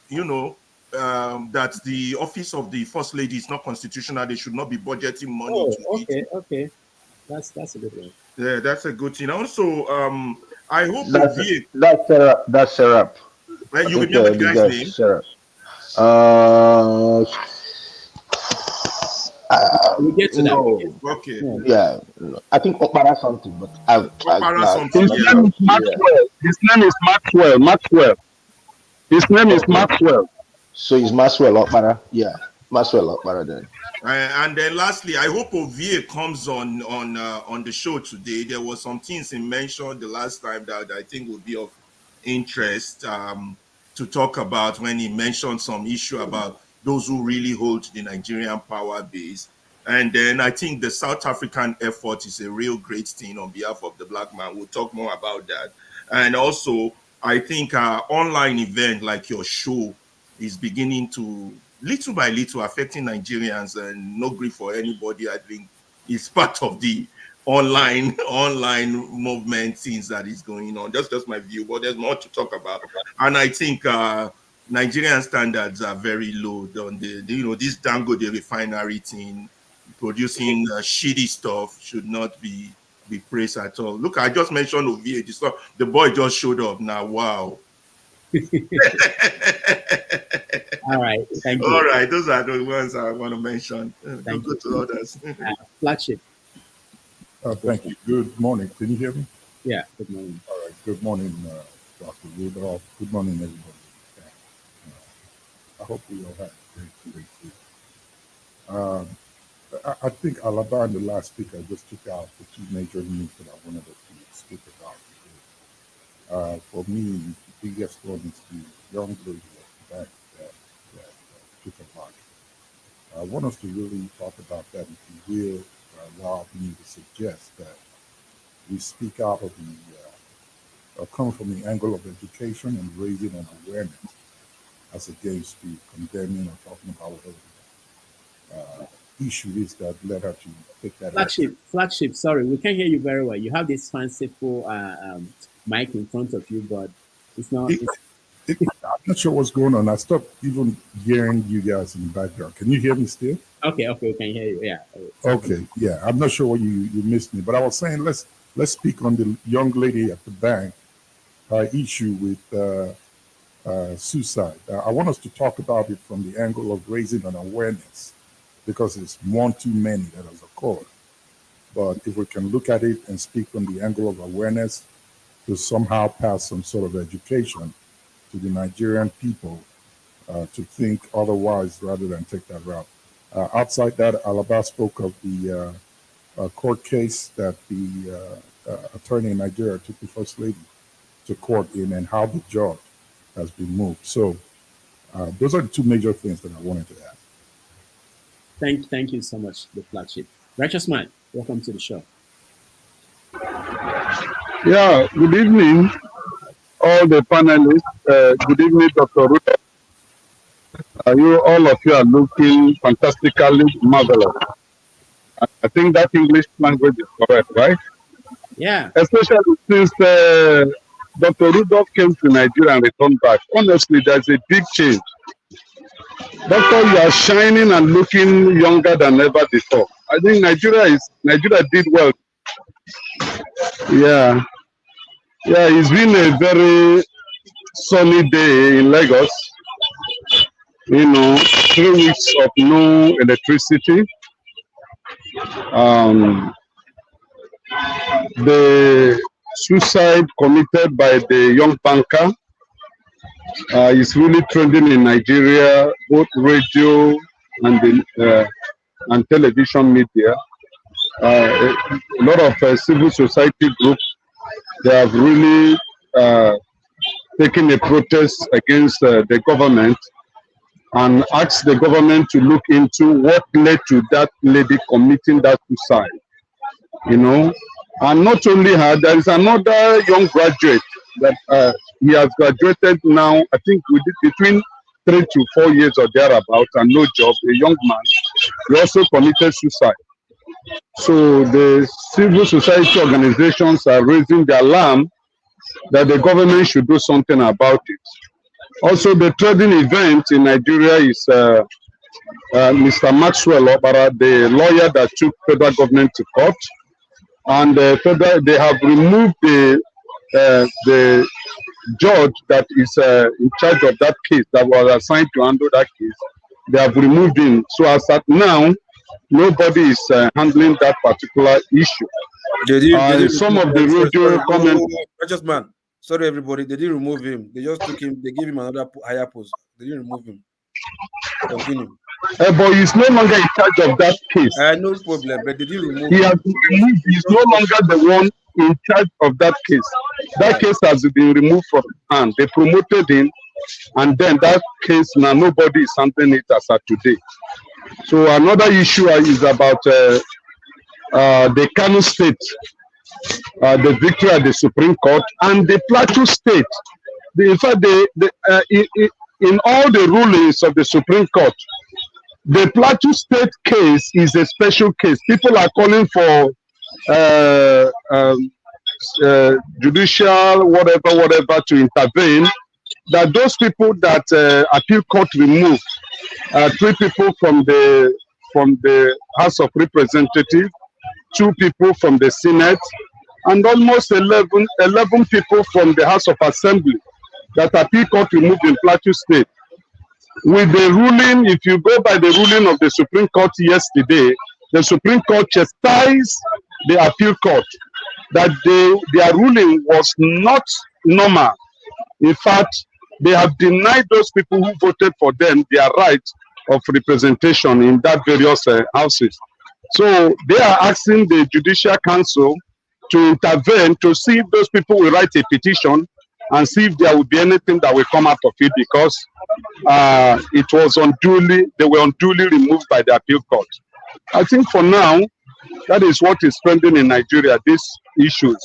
That the office of the first lady is not constitutional. They should not be budgeting money to it. Okay. That's a good one. Yeah, that's a good thing. Also, I hope That's Serap. Well, I you think remember the the guy's guy name? Serap. We get to that. No. Okay. Yeah. I think Opara something, but Opara something. His name is Maxwell. His name is Maxwell. Maxwell. His name is Maxwell. So it's Maxwell Opara. Yeah. Maxwell Opara then. And then lastly, I hope Ovie comes on the show today. There was some things he mentioned the last time that I think would be of interest to talk about, when he mentioned some issue about those who really hold the Nigerian power base. And then I think the South African effort is a real great thing on behalf of the black man. We'll talk more about that. And also, I think online event like your show is beginning to, little by little, affecting Nigerians, and no Gree For Anybody, I think, is part of the online movement things that is going on. That's just my view, but there's more to talk about. And I think Nigerian standards are very low on this Dangote refinery thing, producing shitty stuff should not be praised at all. Look, I just mentioned Ovie, the boy just showed up now. Wow. All right, thank you. All right, those are the ones I want to mention. Don't go to others. Flagship. Thank you. Good morning. Can you hear me? Yeah, good morning. All right, good morning, Dr. Rudolph. Good morning, everybody. I hope we all have a great week. I think Alaba and the last speaker just took out the two major news that I wanted to speak about today. For me, the biggest one is the young lady at the back that took a body. I want us to really talk about that, if you will allow me to suggest that we speak out of the, come from the angle of education and raising an awareness as against the condemning or talking about whatever issue is that led her to take that action. Flagship, sorry, we can't hear you very well. You have this fanciful mic in front of you, but it's not. I'm not sure what's going on. I stopped even hearing you guys in the background. Can you hear me still? Okay, we can hear you. Yeah. Okay, yeah. I'm not sure what you missed me, but I was saying let's speak on the young lady at the bank issue with suicide. I want us to talk about it from the angle of raising an awareness, because it's one too many that has occurred. But if we can look at it and speak from the angle of awareness to somehow pass some sort of education to the Nigerian people to think otherwise rather than take that route. Outside that, Alaba spoke of the court case that the attorney in Nigeria took the First Lady to court in, and how the judge has been moved. So those are the two major things that I wanted to add. Thank you so much, the flagship. Righteous Man, welcome to the show. Yeah, good evening, all the panelists. Good evening, Dr. Ruth. All of you are looking fantastically marvelous. I think that English language is correct, right? Yeah. Especially since Dr. Rudolph came to Nigeria and returned back. Honestly, there's a big change. Doctor, you are shining and looking younger than ever before. I think Nigeria did well. Yeah. Yeah, it's been a very sunny day in Lagos. 3 weeks of no electricity. The suicide committed by the young banker is really trending in Nigeria, both radio and television media. A lot of civil society groups, they have really taken a protest against the government and asked the government to look into what led to that lady committing that suicide. And not only her, there is another young graduate that he has graduated now, I think between 3 to 4 years or thereabouts, and no job, a young man. He also committed suicide. So the civil society organizations are raising the alarm that the government should do something about it. Also, the trading event in Nigeria is Mr. Maxwell Obara, the lawyer that took federal government to court, and they have removed the judge that is in charge of that case, that was assigned to handle that case. They have removed him. So as at now, nobody is handling that particular issue. Some of the radio comments. Just man, sorry everybody, they didn't remove him. They just took him. They gave him another higher post. They didn't remove him. Continue. But he's no longer in charge of that case. No problem, but they didn't remove him. He has removed. He's no longer the one in charge of that case. That case has been removed from his hand. They promoted him, and then that case now nobody is handling it as of today. So another issue is about the Kano state, the victory at the Supreme Court, and the Plateau state. In fact, in all the rulings of the Supreme Court, the Plateau state case is a special case. People are calling for judicial whatever to intervene. That those people that appeal court removed, 3 people from the House of Representatives, 2 people from the Senate, and almost 11 people from the House of Assembly that appeal court removed in Plateau State. With the ruling, if you go by the ruling of the Supreme Court yesterday, the Supreme Court chastised the appeal court that their ruling was not normal. In fact, they have denied those people who voted for them their right of representation in that various houses. So they are asking the Judicial Council to intervene to see if those people will write a petition and see if there will be anything that will come out of it, because it was they were unduly removed by the appeal court. I think for now, that is what is trending in Nigeria, these issues.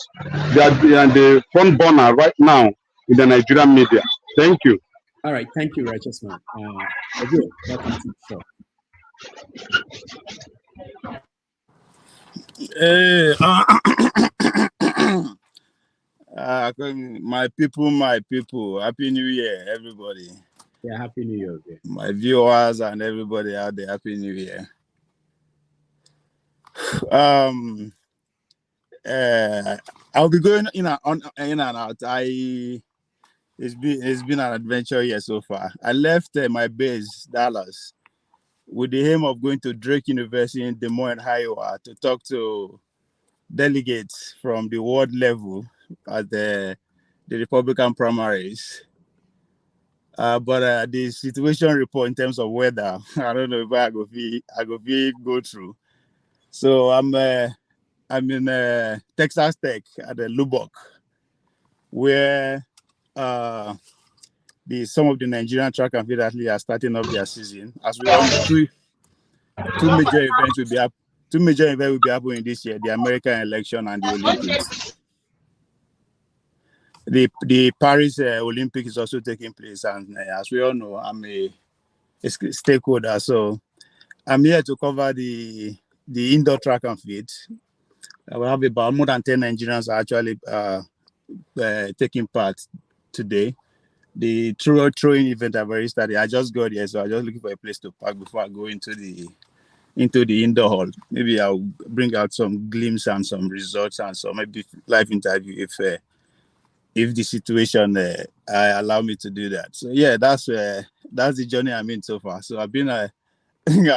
They are the front burner right now in the Nigerian media. Thank you. All right, thank you, Righteous Man. Again, welcome to the show. My people, Happy New Year, everybody. Yeah, Happy New Year. Okay. My viewers and everybody out there, Happy New Year. I'll be going in and out. It's been an adventure here so far. I left my base, Dallas, with the aim of going to Drake University in Des Moines, Iowa, to talk to delegates from the world level at the Republican primaries. But the situation report in terms of weather, I don't know if I go through. So I'm in Texas Tech at the Lubbock, where some of the Nigerian track and field athletes are starting up their season. As we all know, two major events will be happening this year: the American election and the Olympics. The Paris Olympics is also taking place, and as we all know, I'm a stakeholder, so I'm here to cover the indoor track and field. I will have about more than 10 Nigerians actually taking part today. The throwing event I've already started. I just got here, so I'm just looking for a place to park before I go into the indoor hall. Maybe I'll bring out some glimpse and some results and some maybe live interview if the situation allow me to do that. So yeah, that's the journey I'm in so far. So I've been I've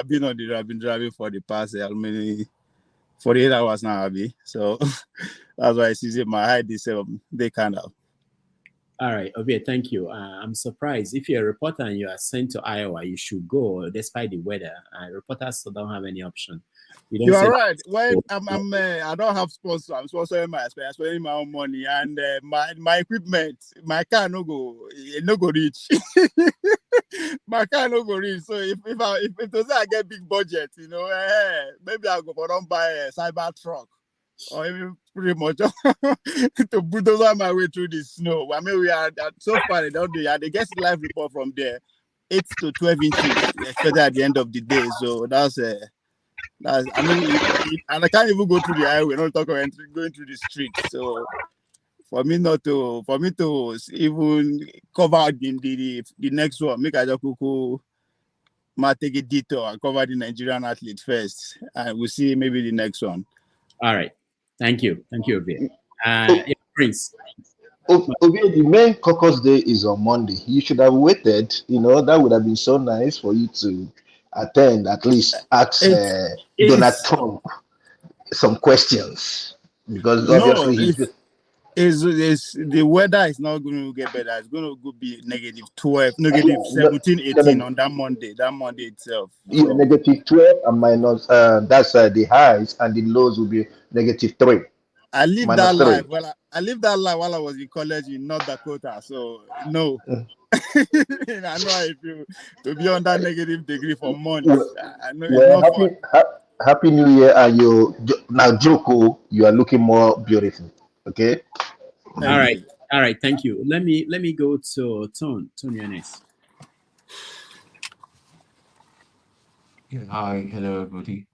been driving for the past 48 hours now, Abby. So that's why I see my height this day kind of. All right, Obie, thank you. I'm surprised. If you're a reporter and you are sent to Iowa, you should go despite the weather. Reporters don't have any option. You are right. When I don't have sponsor, I'm sponsoring my expense, spending my own money, and my equipment, my car no go reach. My car no go reach. So if I get big budget, maybe I'll go for buy a cyber truck. Or even pretty much to bulldoze my way through the snow. I mean, we are so far they don't do that. They get live report from there, 8 to 12 inches, especially at the end of the day. So that's I mean, and I can't even go through the highway. Not talk about going through the street. So for me to even cover the next one, make I just take a detour and cover the Nigerian athlete first, and we'll see maybe the next one. All right. Thank you, Obie. Prince. Obie, the main caucus day is on Monday. You should have waited. That would have been so nice for you to attend. At least ask Donald Trump some questions, because obviously the weather is not going to get better. It's going to be negative 12, negative 17, 18 on that Monday itself. Yeah, negative 12 and minus, that's the highs, and the lows will be negative 3. I lived that life. Well, I lived that life while I was in college in North Dakota. So no, I know how it feels to be on that negative degree for months. I know it's not happy New Year, and now Joko, you are looking more beautiful. Okay. All right. Thank you. Let me go to Tony Ernest. Yeah, hi, hello everybody.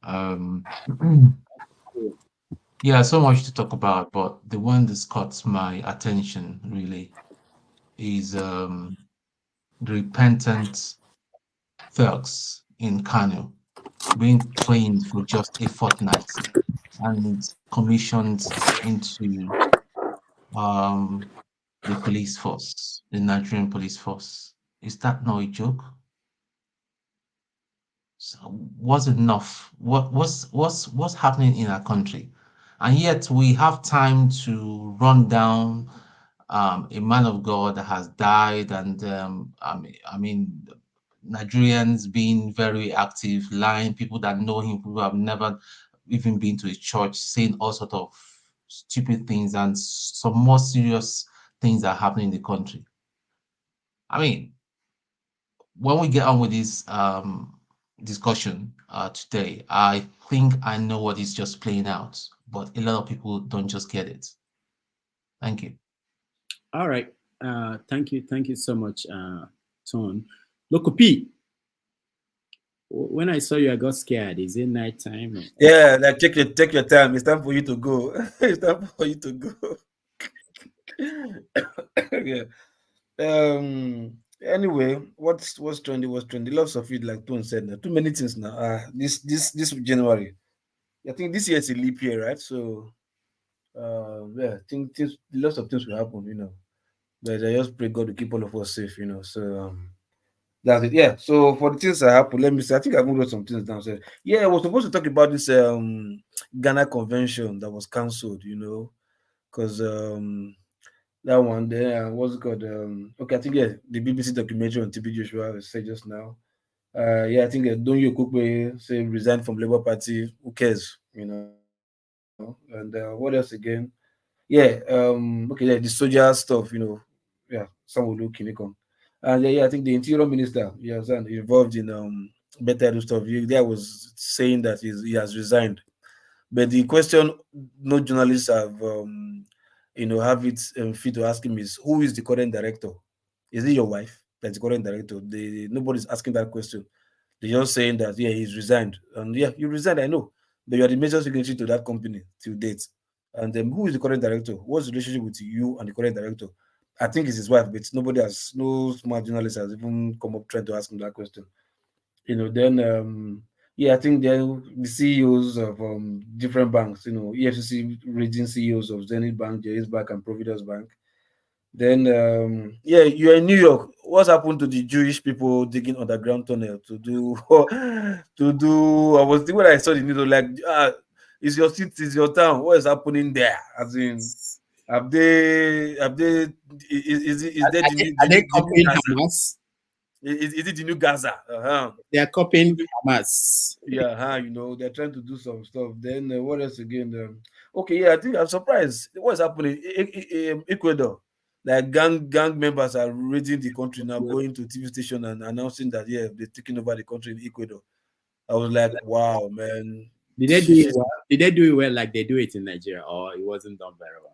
Yeah, so much to talk about, but the one that caught my attention really is the repentant thugs in Kano being trained for just a fortnight and commissioned into the police force, the Nigerian police force. Is that not a joke? So what's enough? What's happening in our country? And yet we have time to run down a man of God that has died, and I mean Nigerians being very active, lying, people that know him, people who have never even been to a church, saying all sort of stupid things, and some more serious things are happening in the country. I mean, when we get on with this discussion today, I think I know what is just playing out, but a lot of people don't just get it. Thank you. All right. Thank you so much, Tone. Loco P, when I saw you, I got scared. Is it night time? Yeah, like take your time. It's time for you to go. It's time for you to go. Yeah. Anyway, what's trendy? What's trendy? Lots of it, like Tone said. Too many things now. This January. I think this year is a leap year, right? So, yeah, I think lots of things will happen, But I just pray God to keep all of us safe, So, that's it. Yeah. So for the things that happened, let me see. I think I wrote some things down. So, yeah, I was supposed to talk about this Ghana convention that was cancelled, because that one there, what's it called? Okay, I think yeah, the BBC documentary on TB Joshua said just now. Yeah, I think Don Yokukwe say resigned from Labour Party. Who cares, And what else again? Yeah, okay, yeah, the soldier stuff, yeah, some will look Kinikom. And yeah, I think the interior minister, yes, and involved in better stuff. There was saying that he has resigned. But the question no journalists have it fit to ask him is, who is the current director? Is it your wife that's the current director? Nobody's asking that question. They're just saying that yeah, he's resigned. And yeah, you resigned, I know. But you are the major signatory to that company till date. And who is the current director? What's the relationship with you and the current director? I think it's his wife, but no smart journalist has even come up trying to ask him that question. Then yeah, I think then the CEOs of different banks, EFCC region CEOs of Zenith Bank, JS Bank, and Providence Bank. Then yeah, you're in New York. What's happened to the Jewish people digging underground tunnel to do to do? I was thinking when I saw the news, like, it's your city, it's your town. What is happening there? As in, have they is there Are they copying Hamas? Is it the new Gaza? They are copying Hamas. Yeah, they're trying to do some stuff. Then what else again? Okay, yeah, I think I'm surprised. What's happening? Ecuador, like gang members are raiding the country now, going to TV station and announcing that yeah, they're taking over the country in Ecuador. I was like, wow, man. Did they do it well? Did they do it well like they do it in Nigeria, or it wasn't done very well?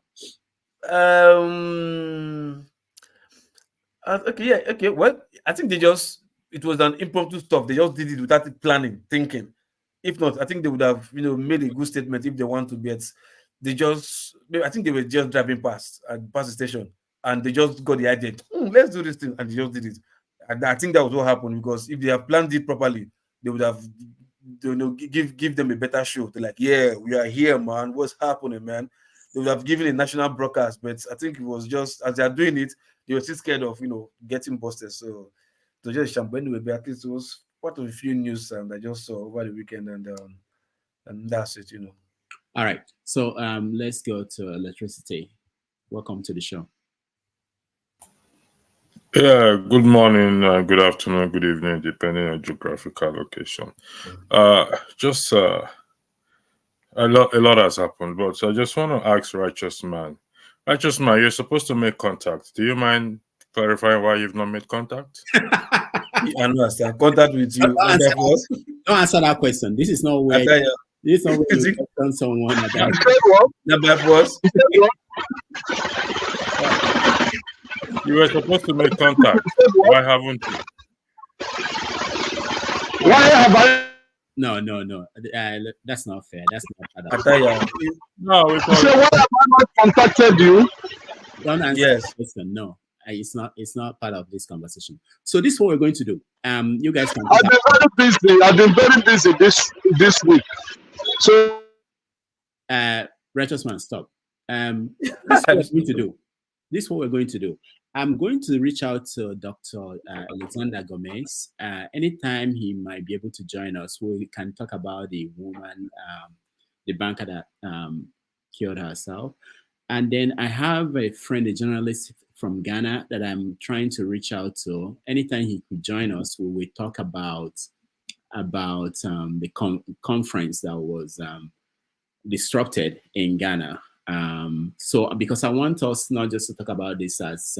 Okay, yeah, okay. Well, I think it was an impromptu stuff. They just did it without planning, thinking. If not, I think they would have, made a good statement if they want to. But I think they were just driving past the station, and they just got the idea. Let's do this thing, and they just did it. And I think that was what happened, because if they have planned it properly, they would have, give them a better show. They're like, yeah, we are here, man. What's happening, man? They would have given a national broadcast, but I think it was just as they are doing it, they were still scared of getting busted. So just shampoo anyway. But at least it was part of a few news that I just saw over the weekend, and that's it. All right. So let's go to electricity. Welcome to the show. Yeah, good morning, good afternoon, good evening, depending on geographical location. Just a lot has happened, but I just want to ask Righteous Man. Righteous Man, you're supposed to make contact. Do you mind clarifying why you've not made contact? I understand. Contact with you. Don't answer that question. This is not where. This is not where you question someone about. You were supposed to make contact. Why haven't you? Why have I? No. That's not fair. That's not fair. No, so why have I not contacted you? Don't answer the question. No, it's not part of this conversation. So this is what we're going to do. You guys can. I've been very busy this week. So, Righteous Man, stop. This is what we're going to do. This is what we're going to do. I'm going to reach out to Dr. Alexander Gomez. Anytime he might be able to join us, we can talk about the woman, the banker that killed herself. And then I have a friend, a journalist from Ghana that I'm trying to reach out to. Anytime he could join us, we will talk about the conference that was disrupted in Ghana. So because I want us not just to talk about this as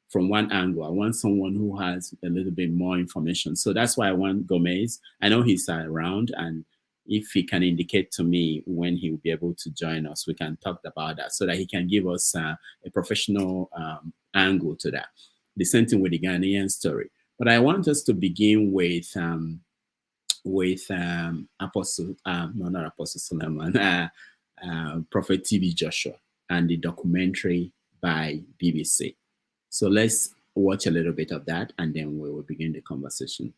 from one angle, I want someone who has a little bit more information. So that's why I want Gomez. I know he's around, and if he can indicate to me when he will be able to join us, we can talk about that so that he can give us a professional angle to that. The same thing with the Ghanaian story. But I want us to begin with Apostle, no, not Apostle Solomon, Prophet T.B. Joshua and the documentary by BBC. So let's watch a little bit of that, and then we will begin the conversation.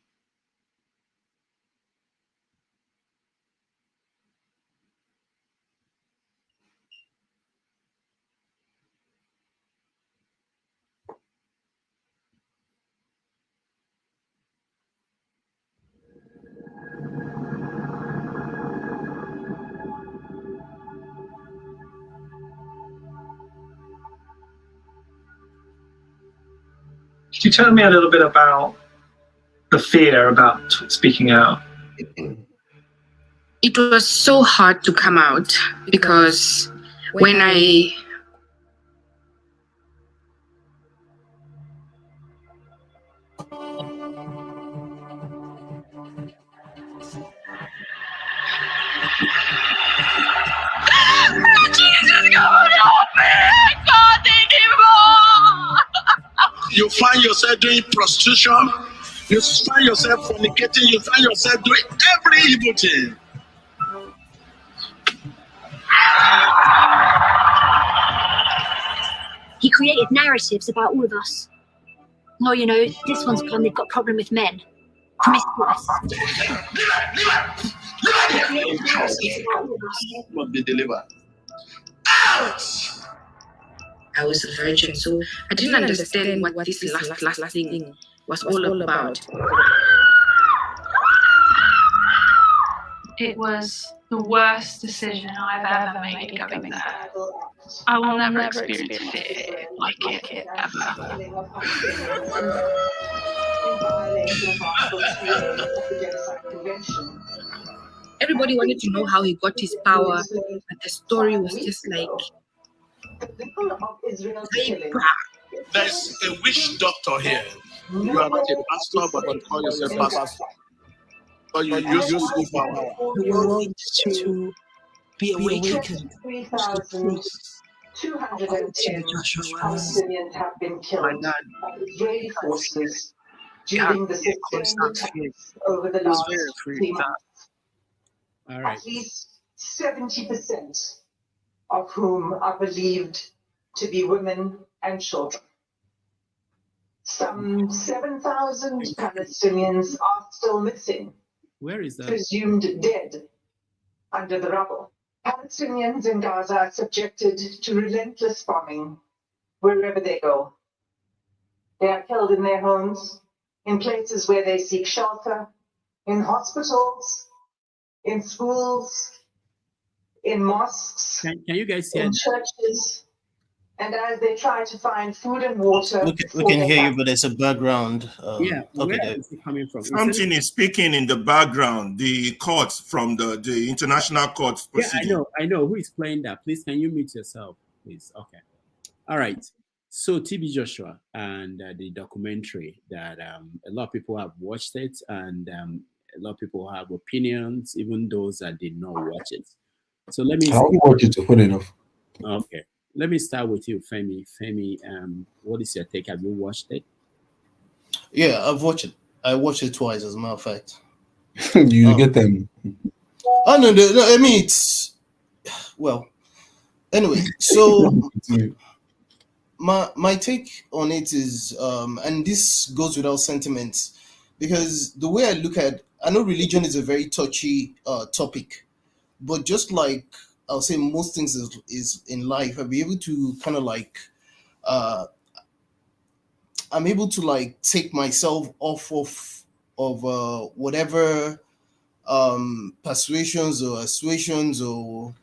Could you tell me a little bit about the fear about speaking out? It was so hard to come out because when I You find yourself doing prostitution, you find yourself fornicating, you find yourself doing every evil thing. He created narratives about all of us. Oh, you know, this one's gone, they've got a problem with men. Promiscuous. Must be delivered. I was a virgin, so I didn't understand what this last thing was all about. It was the worst decision I've ever made going there. I will never experience it like it ever. Everybody wanted to know how he got his power, but the story was just like, There's a witch doctor here. You are not a pastor, but you call yourself pastor. But you use your power. the world to be awakened. 210 Palestinians have been killed by Israeli forces during the sustained attacks over the last 3 months. At least 70% of whom are believed to be women and children. Some 7,000 Palestinians are still missing. Where is that? Presumed dead under the rubble. Palestinians in Gaza are subjected to relentless bombing wherever they go. They are killed in their homes, in places where they seek shelter, in hospitals, in schools, in mosques, Can you guys hear in that? churches, and as they try to find food and water. We can hear you, but there's a background. Yeah, okay, where is it coming from? Something is speaking in the background. The courts from the international courts Yeah, proceeding. I know. Who is playing that? Please, can you mute yourself, please? Okay. All right. So TB Joshua and the documentary that a lot of people have watched it, and a lot of people have opinions, even those that did not watch it. So let me. I only watch it funny enough. Okay. Let me start with you, Femi. Femi, what is your take? Have you watched it? Yeah, I've watched it. I watched it twice, as a matter of fact. You get them. Oh no, I mean it's well. Anyway, so my take on it is, and this goes without sentiments, because the way I look at, I know religion is a very touchy topic, but just like I'll say most things is in life, I'll be able to kind of like, I'm able to like take myself off of whatever persuasions or assuasions or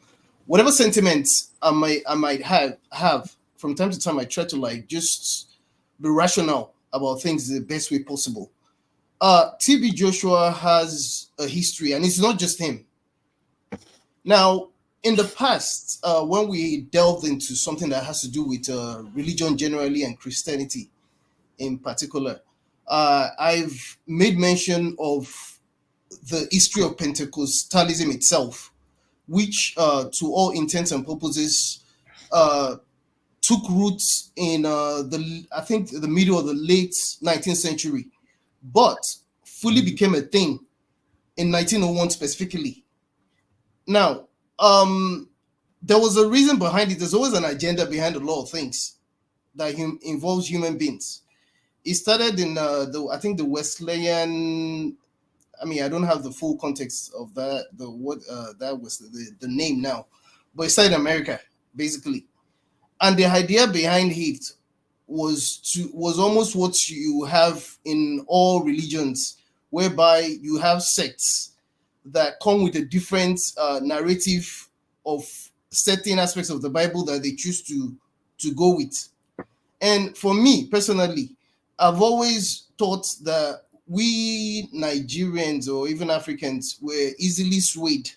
whatever sentiments I might have from time to time I try to like just be rational about things the best way possible. TB Joshua has a history, and it's not just him. Now, in the past, when we delved into something that has to do with religion generally and Christianity in particular, I've made mention of the history of Pentecostalism itself, which, to all intents and purposes, took roots in I think the middle of the late 19th century, but fully became a thing in 1901 specifically. Now, there was a reason behind it. There's always an agenda behind a lot of things that involves human beings. It started in I think the Wesleyan. I mean, I don't have the full context of that. That was the name now, but it started in America basically, and the idea behind it was almost what you have in all religions, whereby you have sects that come with a different narrative of certain aspects of the Bible that they choose to go with. And for me personally, I've always thought that we Nigerians or even Africans were easily swayed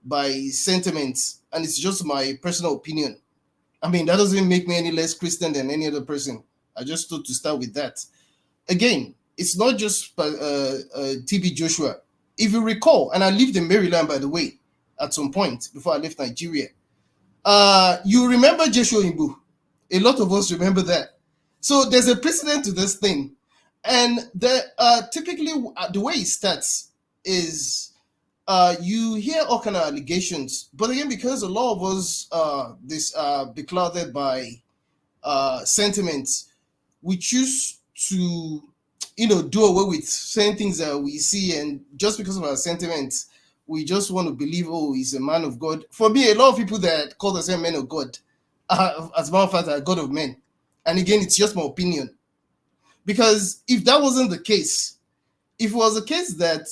by sentiments, and it's just my personal opinion. I mean, that doesn't make me any less Christian than any other person. I just thought to start with that. Again, it's not just TB Joshua. If you recall, and I lived in Maryland, by the way, at some point before I left Nigeria. You remember Joshua Imbu? A lot of us remember that. So there's a precedent to this thing. And typically the way it starts is you hear all kind of allegations, but again, because a lot of us beclouded by sentiments, we choose to do away with certain things that we see, and just because of our sentiments, we just want to believe, oh, he's a man of God. For me, a lot of people that call themselves men of God, as a matter of fact, are God of men. And again, it's just my opinion, because if that wasn't the case, if it was the case that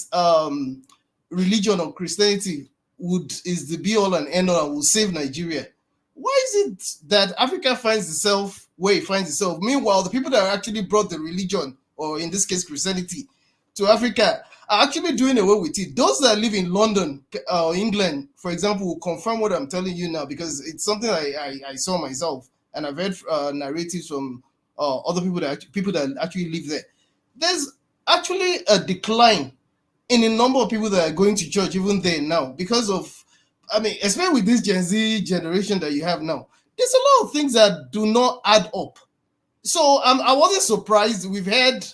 religion or Christianity is the be all and end all and will save Nigeria, why is it that Africa finds itself where it finds itself? Meanwhile, the people that actually brought the religion, or in this case Christianity, to Africa are actually doing away with it. Those that live in London or England, for example, will confirm what I'm telling you now, because it's something I saw myself, and I've heard narratives from other people that actually live there. There's actually a decline in the number of people that are going to church even there now, because of, I mean, especially with this Gen Z generation that you have now, there's a lot of things that do not add up. So I wasn't surprised. We've had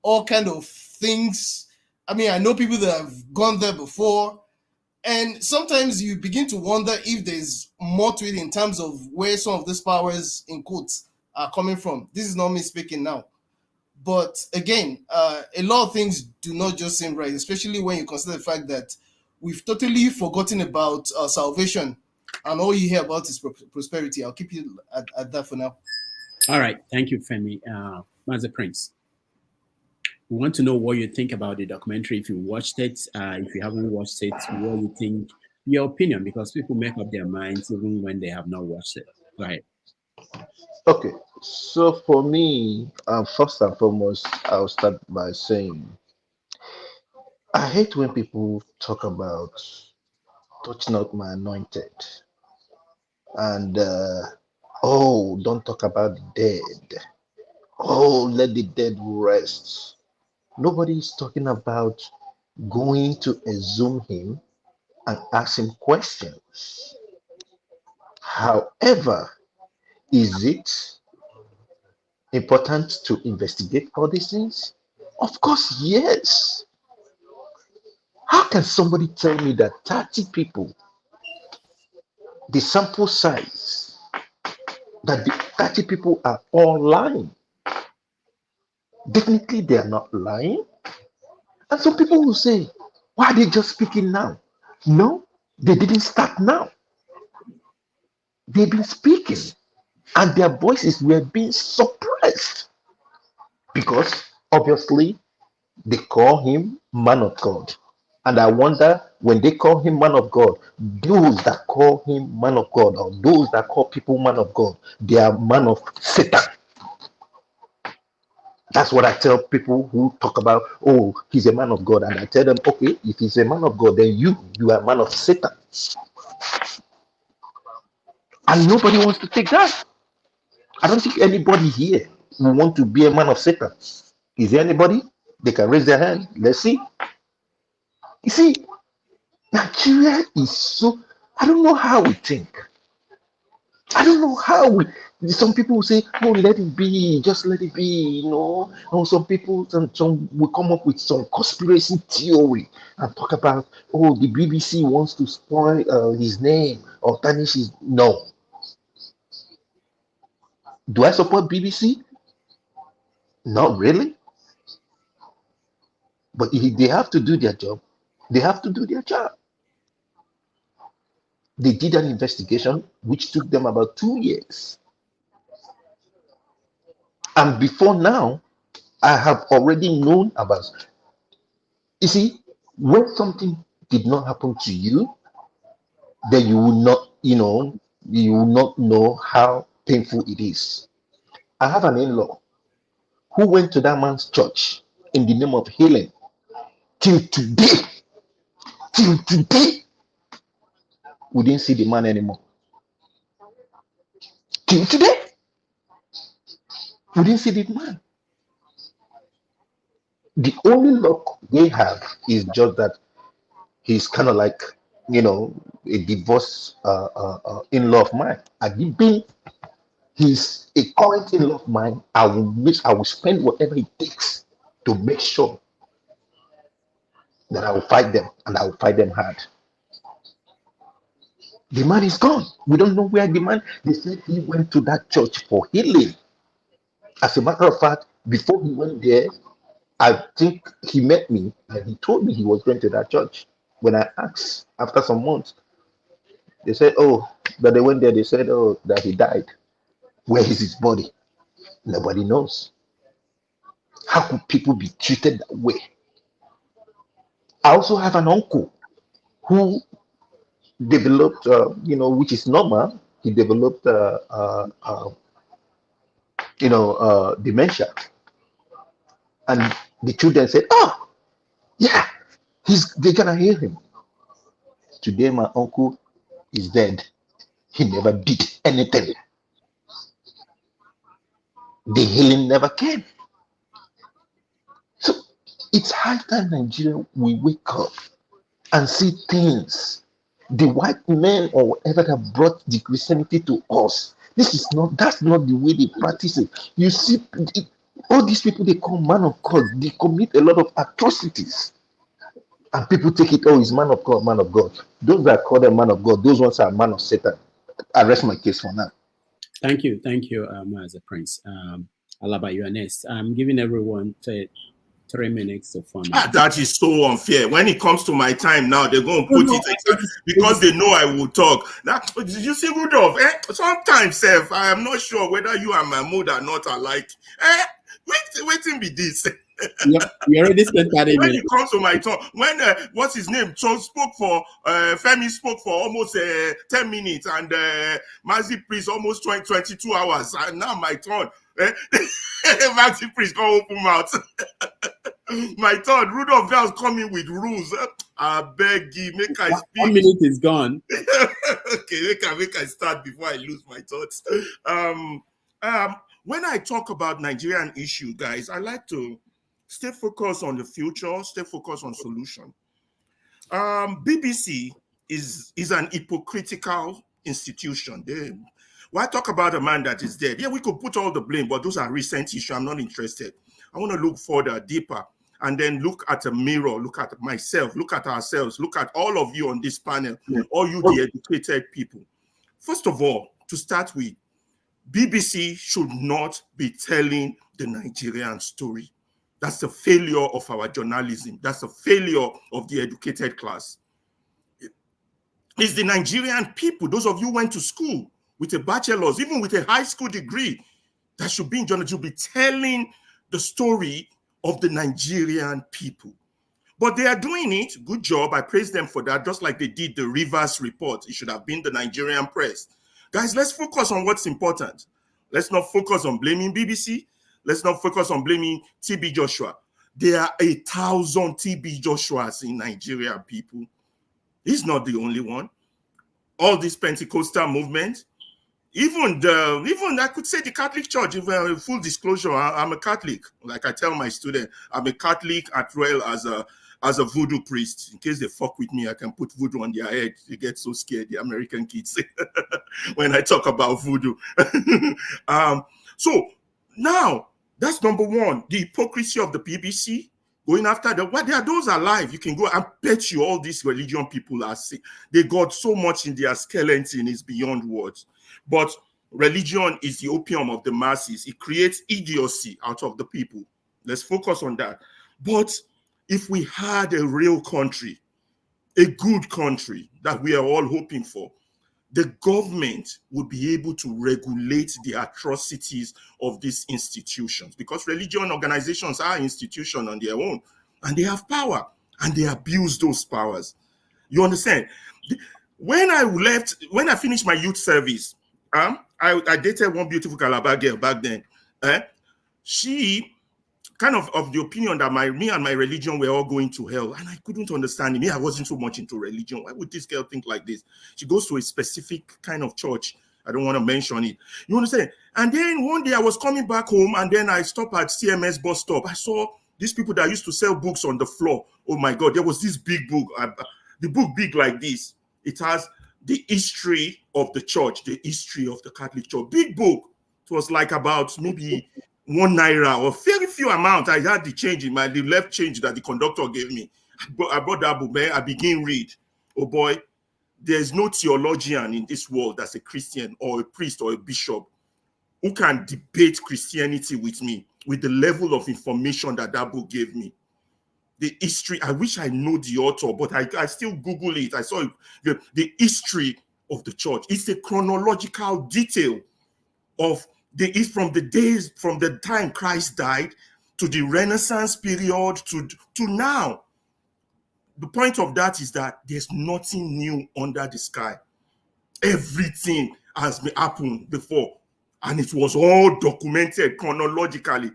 all kind of things. I mean, I know people that have gone there before, and sometimes you begin to wonder if there's more to it in terms of where some of these powers, in quotes, are coming from. This is not me speaking now. But again, a lot of things do not just seem right, especially when you consider the fact that we've totally forgotten about salvation, and all you hear about is prosperity. I'll keep you at that for now. All right. Thank you, Femi. Master Prince, we want to know what you think about the documentary. If you watched it, if you haven't watched it, what you think, your opinion, because people make up their minds even when they have not watched it. Go ahead. Okay, so for me, first and foremost, I'll start by saying I hate when people talk about touch not my anointed, and oh, don't talk about the dead. Oh, let the dead rest. Nobody is talking about going to exhume him and ask him questions. However, is it important to investigate all these things? Of course, yes. How can somebody tell me that 30 people, the sample size, that the 30 people are all lying? Definitely they are not lying. And some people will say, why are they just speaking now? No, they didn't start now. They've been speaking, and their voices were being suppressed because obviously they call him man of God. And I wonder, when they call him man of God, those that call him man of God, or those that call people man of God, they are man of Satan. That's what I tell people who talk about, oh, he's a man of God. And I tell them, okay, if he's a man of God, then you are a man of Satan. And nobody wants to take that. I don't think anybody here will want to be a man of Satan. Is there anybody? They can raise their hand. Let's see. You see, Nigeria is so, I don't know how we think. I don't know how we, some people will say, oh, let it be, just let it be, you know. Or some people, some will come up with some conspiracy theory and talk about, oh, the BBC wants to spoil his name or tarnish his, no. Do I support BBC? Not really. But if they have to do their job, they have to do their job. They did an investigation which took them about 2 years. And before now, I have already known about. You see, when something did not happen to you, then you will not, you will not know how painful it is. I have an in-law who went to that man's church in the name of healing. Till today, we didn't see the man anymore. Till today, we didn't see the man. The only luck they have is just that he's kind of like, a divorced in-law of mine. Had he been, he's a current in-law of mine, I will spend whatever it takes to make sure that I will fight them, and I will fight them hard. The man is gone. We don't know where the man, they said he went to that church for healing. As a matter of fact, before he went there, I think he met me and he told me he was going to that church. When I asked after some months, they said, oh, that they went there, they said, oh, that he died. Where is his body? Nobody knows. How could people be treated that way? I also have an uncle who developed, which is normal. He developed, dementia. And the children said, oh, yeah, they're gonna hear him. Today, my uncle is dead. He never did anything. The healing never came. So it's high time Nigeria we wake up and see things. The white men or whatever that brought the Christianity to us. That's not the way they practice it. You see, all these people they call man of God, they commit a lot of atrocities. And people take it, oh, he's man of God, man of God. Those that call them man of God, those ones are man of Satan. I rest my case for now. Thank you, Master Prince. Alaba, you are next. I'm giving everyone 3 minutes to form. That is so unfair. When it comes to my time now, they're going to put it because they know I will talk. You see, Rudolph, sometimes, Seth, I am not sure whether you and Mahmoud are not alike. Waiting be this. You already spent 30 minutes. When it comes to my turn, when what's his name? Femi spoke for almost 10 minutes, and Mazi Priest almost 22 hours. And now my turn. Mazi Priest can't open mouth. My turn. Rudolph Vels coming with rules. I beg you, make I speak. 1 minute is gone. Okay, make I start before I lose my thoughts. When I talk about Nigerian issue, guys, I like to stay focused on the future, stay focused on solution. BBC is an hypocritical institution. Why talk about a man that is dead? Yeah, we could put all the blame, but those are recent issues. I'm not interested. I want to look further, deeper, and then look at a mirror, look at myself, look at ourselves, look at all of you on this panel, all you the educated people. First of all, to start with, BBC should not be telling the Nigerian story. That's the failure of our journalism. That's the failure of the educated class. It's the Nigerian people, those of you who went to school with a bachelor's, even with a high school degree, that should be in journalism, should be telling the story of the Nigerian people. But they are doing it. Good job. I praise them for that, just like they did the Rivers report. It should have been the Nigerian press. Guys, let's focus on what's important. Let's not focus on blaming BBC. Let's not focus on blaming T.B. Joshua. There are 1,000 T.B. Joshuas in Nigeria, people. He's not the only one. All this Pentecostal movement, even I could say the Catholic Church, even full disclosure, I'm a Catholic. Like I tell my students, I'm a Catholic as well as a voodoo priest. In case they fuck with me, I can put voodoo on their head. They get so scared, the American kids, when I talk about voodoo. So now, that's number one, the hypocrisy of the BBC, going after the, well, there are those alive. You can go and bet you all these religion people are sick. They got so much in their skeleton, it's beyond words. But religion is the opium of the masses. It creates idiocy out of the people. Let's focus on that. But if we had a real country, a good country that we are all hoping for, the government would be able to regulate the atrocities of these institutions, because religion organizations are institutions on their own, and they have power, and they abuse those powers. You understand? When I finished my youth service, I dated one beautiful Calabar girl back then. She kind of the opinion that me and my religion were all going to hell, and I couldn't understand it. Me, I wasn't so much into religion. Why would this girl think like this? She goes to a specific kind of church. I don't want to mention it. You understand? And then one day I was coming back home, and then I stopped at CMS bus stop. I saw these people that used to sell books on the floor. Oh my God, there was this big book. The book big like this. It has the history of the church, the history of the Catholic Church. Big book. It was like about maybe 1 naira or very few amount. I had the change in the left change that the conductor gave me. I bought that book, man. I begin read. Oh boy, there's no theologian in this world that's a Christian or a priest or a bishop who can debate Christianity with me with the level of information that book gave me. The history, I wish I know the author, but I still Google it. I saw the history of the church. It's a chronological detail of from the time Christ died to the Renaissance period to now. The point of that is that there's nothing new under the sky. Everything has been happened before, and it was all documented chronologically.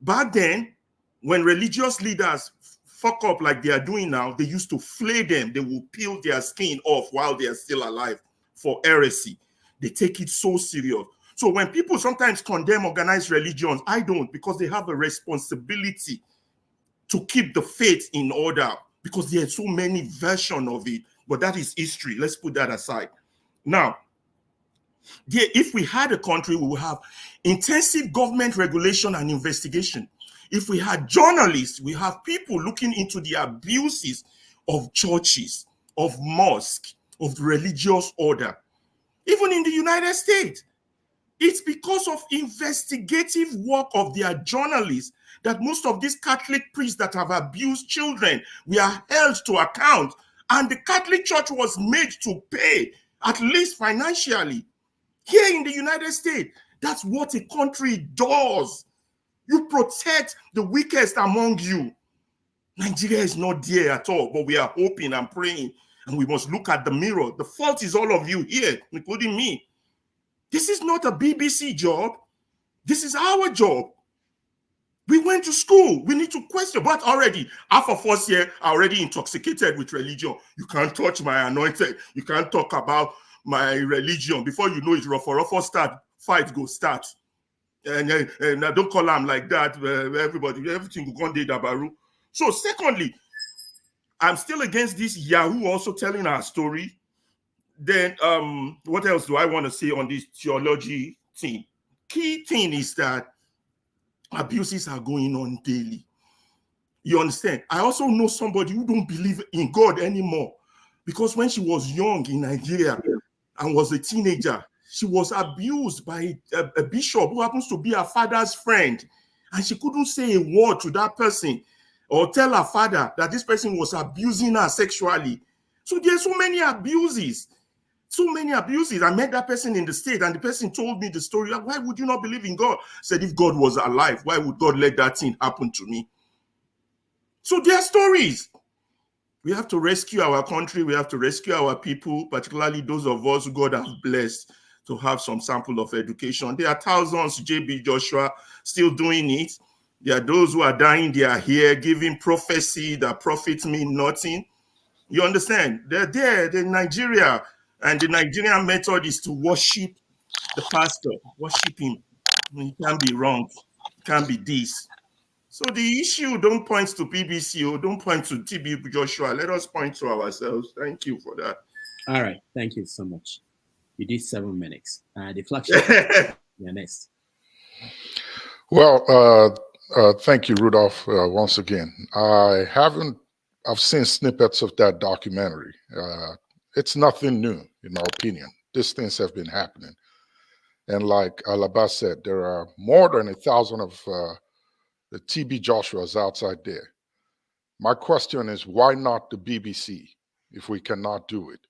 Back then, when religious leaders fuck up like they are doing now, they used to flay them. They will peel their skin off while they are still alive for heresy. They take it so serious. So when people sometimes condemn organized religions, I don't, because they have a responsibility to keep the faith in order, because there are so many versions of it. But that is history. Let's put that aside. Now, if we had a country, we would have intensive government regulation and investigation. If we had journalists, we have people looking into the abuses of churches, of mosques, of the religious order. Even in the United States, it's because of investigative work of their journalists that most of these Catholic priests that have abused children were held to account, and the Catholic Church was made to pay, at least financially. Here in the United States, that's what a country does. You protect the weakest among you. Nigeria is not there at all, but we are hoping and praying, and we must look at the mirror. The fault is all of you here, including me. This is not a BBC job. This is our job. We went to school. We need to question. But already, half of us here are already intoxicated with religion. You can't touch my anointed. You can't talk about my religion. Before you know it, rough start, fight go start. And I don't call them like that. Everything will go on Dabaru. So secondly, I'm still against this Yahoo also telling our story. Then what else do I want to say on this theology thing? Key thing is that abuses are going on daily. You understand? I also know somebody who don't believe in God anymore, because when she was young in Nigeria and was a teenager, she was abused by a bishop who happens to be her father's friend, and she couldn't say a word to that person or tell her father that this person was abusing her sexually. So there's so many abuses. So many abuses. I met that person in the state, and the person told me the story. Why would you not believe in God? I said, if God was alive, why would God let that thing happen to me? So there are stories. We have to rescue our country. We have to rescue our people, particularly those of us who God have blessed to have some sample of education. There are thousands, JB Joshua, still doing it. There are those who are dying. They are here giving prophecy that profits mean nothing. You understand? They're there. They're in Nigeria. And the Nigerian method is to worship the pastor, worship him. It can't be wrong. It can't be this. So the issue don't point to BBC or don't point to TB Joshua. Let us point to ourselves. Thank you for that. All right. Thank you so much. You did 7 minutes. The flagship. Yeah, next. Well, thank you, Rudolph, once again. I've seen snippets of that documentary. It's nothing new, in my opinion. These things have been happening. And like Alaba said, there are more than 1,000 of the TB Joshuas outside there. My question is, why not the BBC if we cannot do it?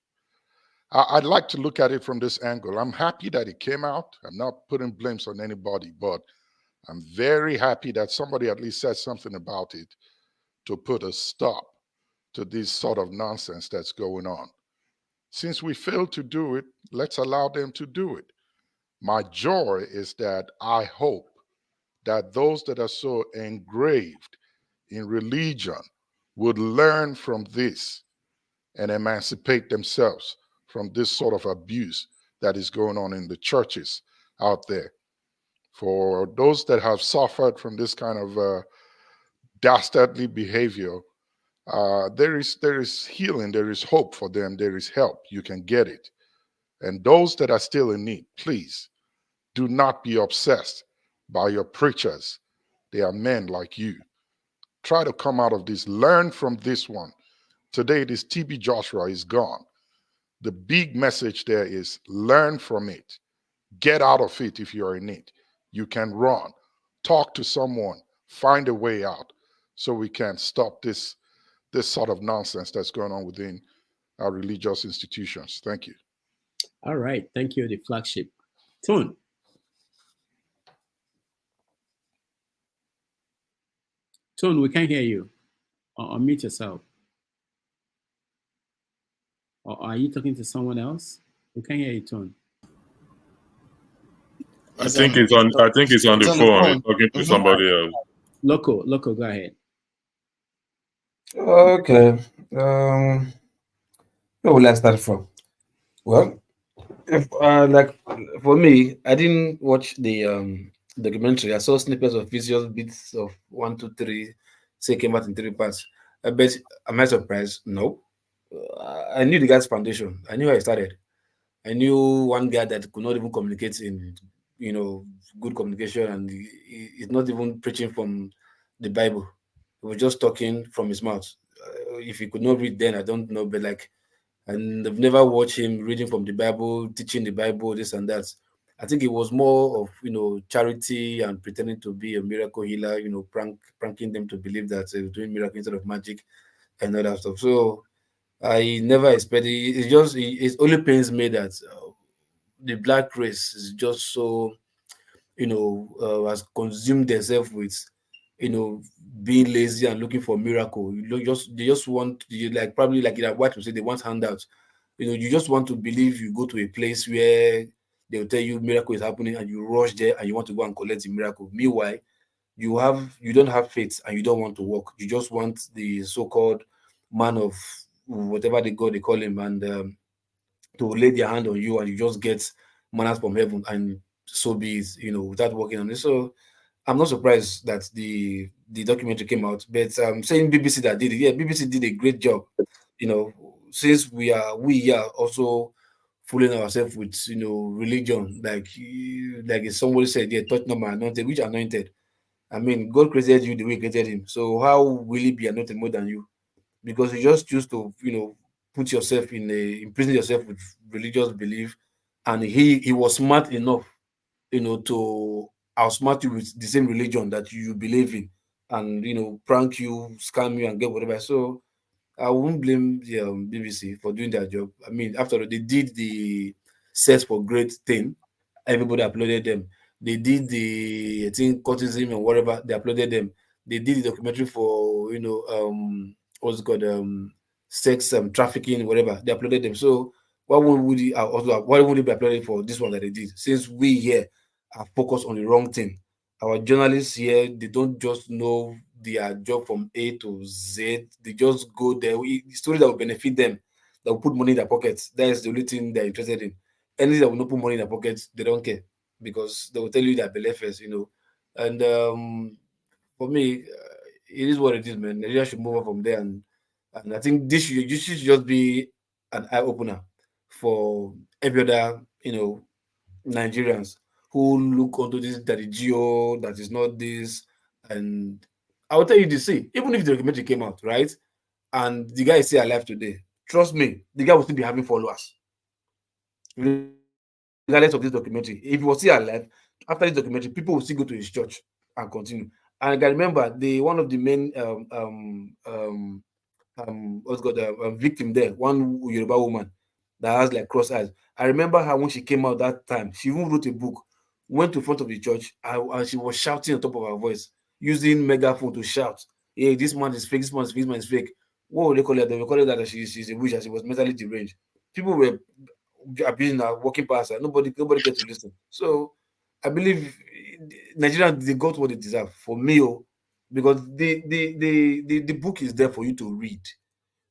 I'd like to look at it from this angle. I'm happy that it came out. I'm not putting blames on anybody, but I'm very happy that somebody at least said something about it to put a stop to this sort of nonsense that's going on. Since we failed to do it, let's allow them to do it. My joy is that I hope that those that are so engraved in religion would learn from this and emancipate themselves from this sort of abuse that is going on in the churches out there. For those that have suffered from this kind of dastardly behavior, there is healing, there is hope for them, there is help. You can get it. And those that are still in need, please do not be obsessed by your preachers. They are men like you. Try to come out of this. Learn from this one. Today, this TB Joshua is gone. The big message there is learn from it. Get out of it if you're in it. You can run. Talk to someone. Find a way out so we can stop this sort of nonsense that's going on within our religious institutions. Thank you. All right. Thank you, the flagship. Tone. Tone, we can't hear you. Unmute yourself. Or are you talking to someone else? We can't hear you, Tone. I think it's on the phone. He's talking to somebody else. Loco, go ahead. Okay. Where will I start from? Well, if like for me, I didn't watch the documentary. I saw snippets of visual bits of 1, 2, 3. Say it came out in 3 parts. But am I surprised? No. I knew the guy's foundation. I knew how he started. I knew one guy that could not even communicate in, good communication, and he's not even preaching from the Bible. He was just talking from his mouth. If he could not read then, I don't know, but and I've never watched him reading from the Bible, teaching the Bible, this and that. I think it was more of, charity and pretending to be a miracle healer, pranking them to believe that he was doing miracle instead of magic and all that stuff. So I never expected it only pains me that the black race is just so, has consumed themselves with, being lazy and looking for miracle. They just want, probably like what we say, they want handouts. You just want to believe. You go to a place where they'll tell you miracle is happening and you rush there and you want to go and collect the miracle. Meanwhile, you don't have faith and you don't want to walk. You just want the so-called man of whatever they call him, and to lay their hand on you and you just get manners from heaven, and so be it, without working on it. So I'm not surprised that the documentary came out, but saying BBC that did it, yeah, BBC did a great job. Since we are also fooling ourselves with religion, like somebody said, yeah, touch not my anointed, which anointed? I mean, God created you the way He created him. So how will He be anointed more than you? Because you just choose to put yourself imprison yourself with religious belief, and he was smart enough to outsmart you with the same religion that you believe in, and prank you, scam you, and get whatever. So I won't blame the BBC for doing their job. I mean, after all, they did the search for great thing. Everybody uploaded them. They did the, I think, cultism and whatever. They uploaded them. They did the documentary for what's it called, sex trafficking, whatever. They uploaded them. So why would it be uploaded for this one that they did? Since we here are focused on the wrong thing. Our journalists here, they don't just know their job from A to Z. They just go there. The story that will benefit them, that will put money in their pockets. That is the only thing they're interested in. Anything that will not put money in their pockets, they don't care, because they will tell you that believers, And for me, it is what it is, man. Nigeria should move on from there, and I think this should just be an eye opener for every other, Nigerians who look onto this that is geo, that is not this. And I will tell you this: see, even if the documentary came out, right, and the guy is still alive today, trust me, the guy will still be having followers, regardless of this documentary. If he was still alive after this documentary, people will still go to his church and continue. And I can remember one of the main what's called a victim there, one Yoruba woman that has like cross eyes. I remember her when she came out that time. She even wrote a book, went to front of the church, and she was shouting on top of her voice, using megaphone to shout, "Hey, this man is fake, this man is fake, this man is fake." What would they call it? They will call it that she's a witch, and she was mentally deranged. People were abusing her, walking past her. Nobody cared to listen. So I believe Nigerians, they got what they deserve for me, because the book is there for you to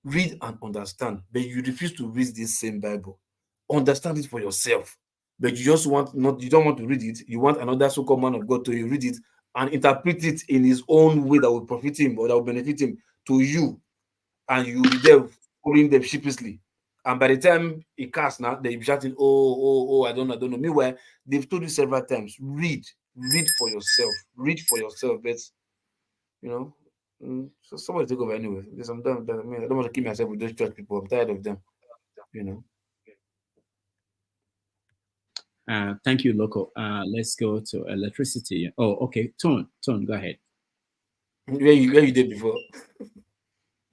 read and understand, but you refuse to read this same Bible. Understand it for yourself, but you don't want to read it. You want another so-called man of God to read it and interpret it in his own way that will profit him or that will benefit him to you, and you will be there following them sheepishly. And by the time it casts now, they'll be shouting, oh, I don't know. Meanwhile, they've told you several times, read for yourself, but so somebody take over anyway. Because I'm done. I mean, I don't want to keep myself with those church people. I'm tired of them. Thank you, Loco. Let's go to electricity. Oh, okay. Tone, go ahead. Where you did before?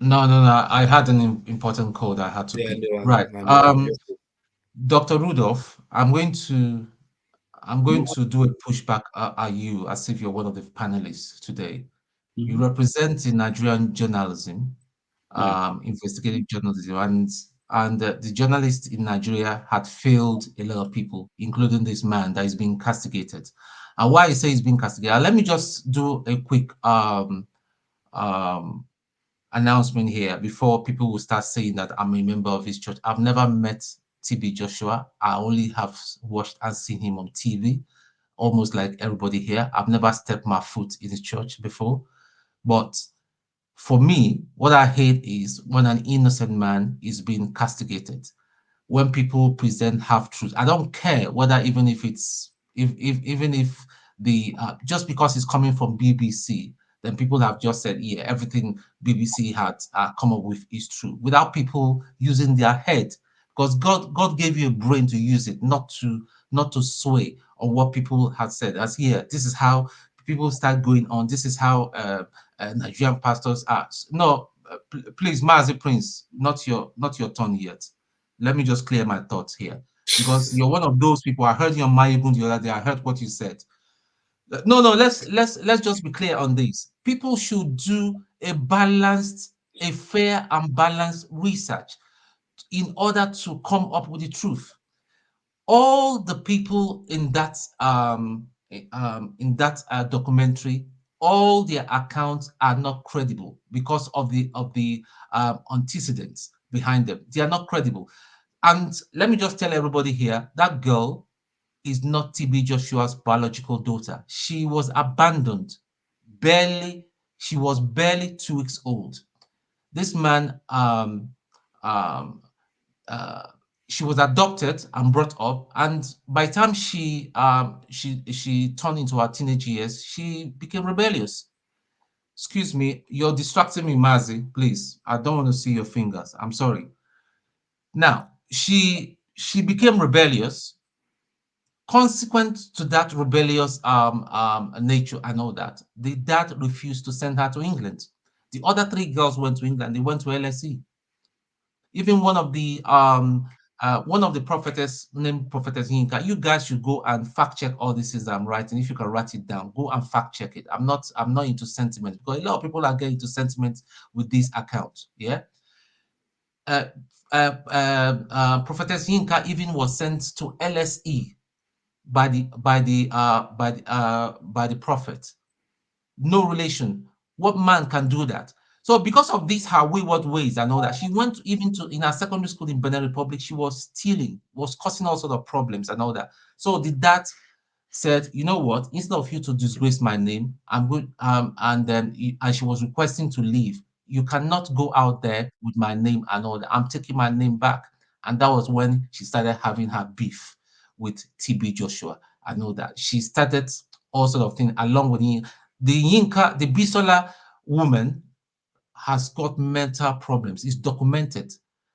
No. I had an important call that I had to pick. Right. Dr. Rudolph, I'm going to do a pushback at you as if you're one of the panelists today. You represent the Nigerian journalism, investigative journalism, and the journalists in Nigeria had failed a lot of people, including this man that is being castigated. And why I say he's being castigated, let me just do a quick announcement here before people will start saying that I'm a member of his church. I've never met T.B. Joshua. I only have watched and seen him on TV, almost like everybody here. I've never stepped my foot in his church before. But for me, what I hate is when an innocent man is being castigated. When people present half truths, I don't care whether even if the just because it's coming from BBC, then people have just said, yeah, everything BBC had come up with is true, without people using their head, because God gave you a brain to use it, not to sway on what people had said. As here, this is how people start going on. This is how Nigerian pastors are. No, please, Mazi Prince, not your turn yet. Let me just clear my thoughts here, because you're one of those people. I heard you on Mayibun the other day. I heard what you said. No, let's just be clear on this. People should do a fair and balanced research in order to come up with the truth. All the people in that documentary, all their accounts are not credible because of the antecedents behind them. They are not credible. And let me just tell everybody here, that girl is not TB Joshua's biological daughter. She was abandoned. She was barely 2 weeks old. This man, she was adopted and brought up, and by the time she turned into her teenage years, she became rebellious. Excuse me, you're distracting me, Mazi. Please, I don't want to see your fingers. I'm sorry. Now, she became rebellious. Consequent to that rebellious nature and all that, the dad refused to send her to England. The other 3 girls went to England. They went to LSE. Even one of the one of the prophetess named Prophetess Yinka. You guys should go and fact check all these things I'm writing. If you can write it down, go and fact check it. I'm not into sentiment, because a lot of people are getting into sentiment with this account. Yeah. Prophetess Yinka even was sent to LSE by the prophet. No relation. What man can do that? So because of this, her wayward ways and all that, she went even to, in her secondary school in Benin Republic, she was stealing, was causing all sorts of problems and all that. So the dad said, you know what, instead of you to disgrace my name, I'm good, and she was requesting to leave. You cannot go out there with my name and all that. I'm taking my name back. And that was when she started having her beef with TB Joshua. I know that she started all sort of things along with him. The Yinka, the Bisola woman, has got mental problems. It's documented.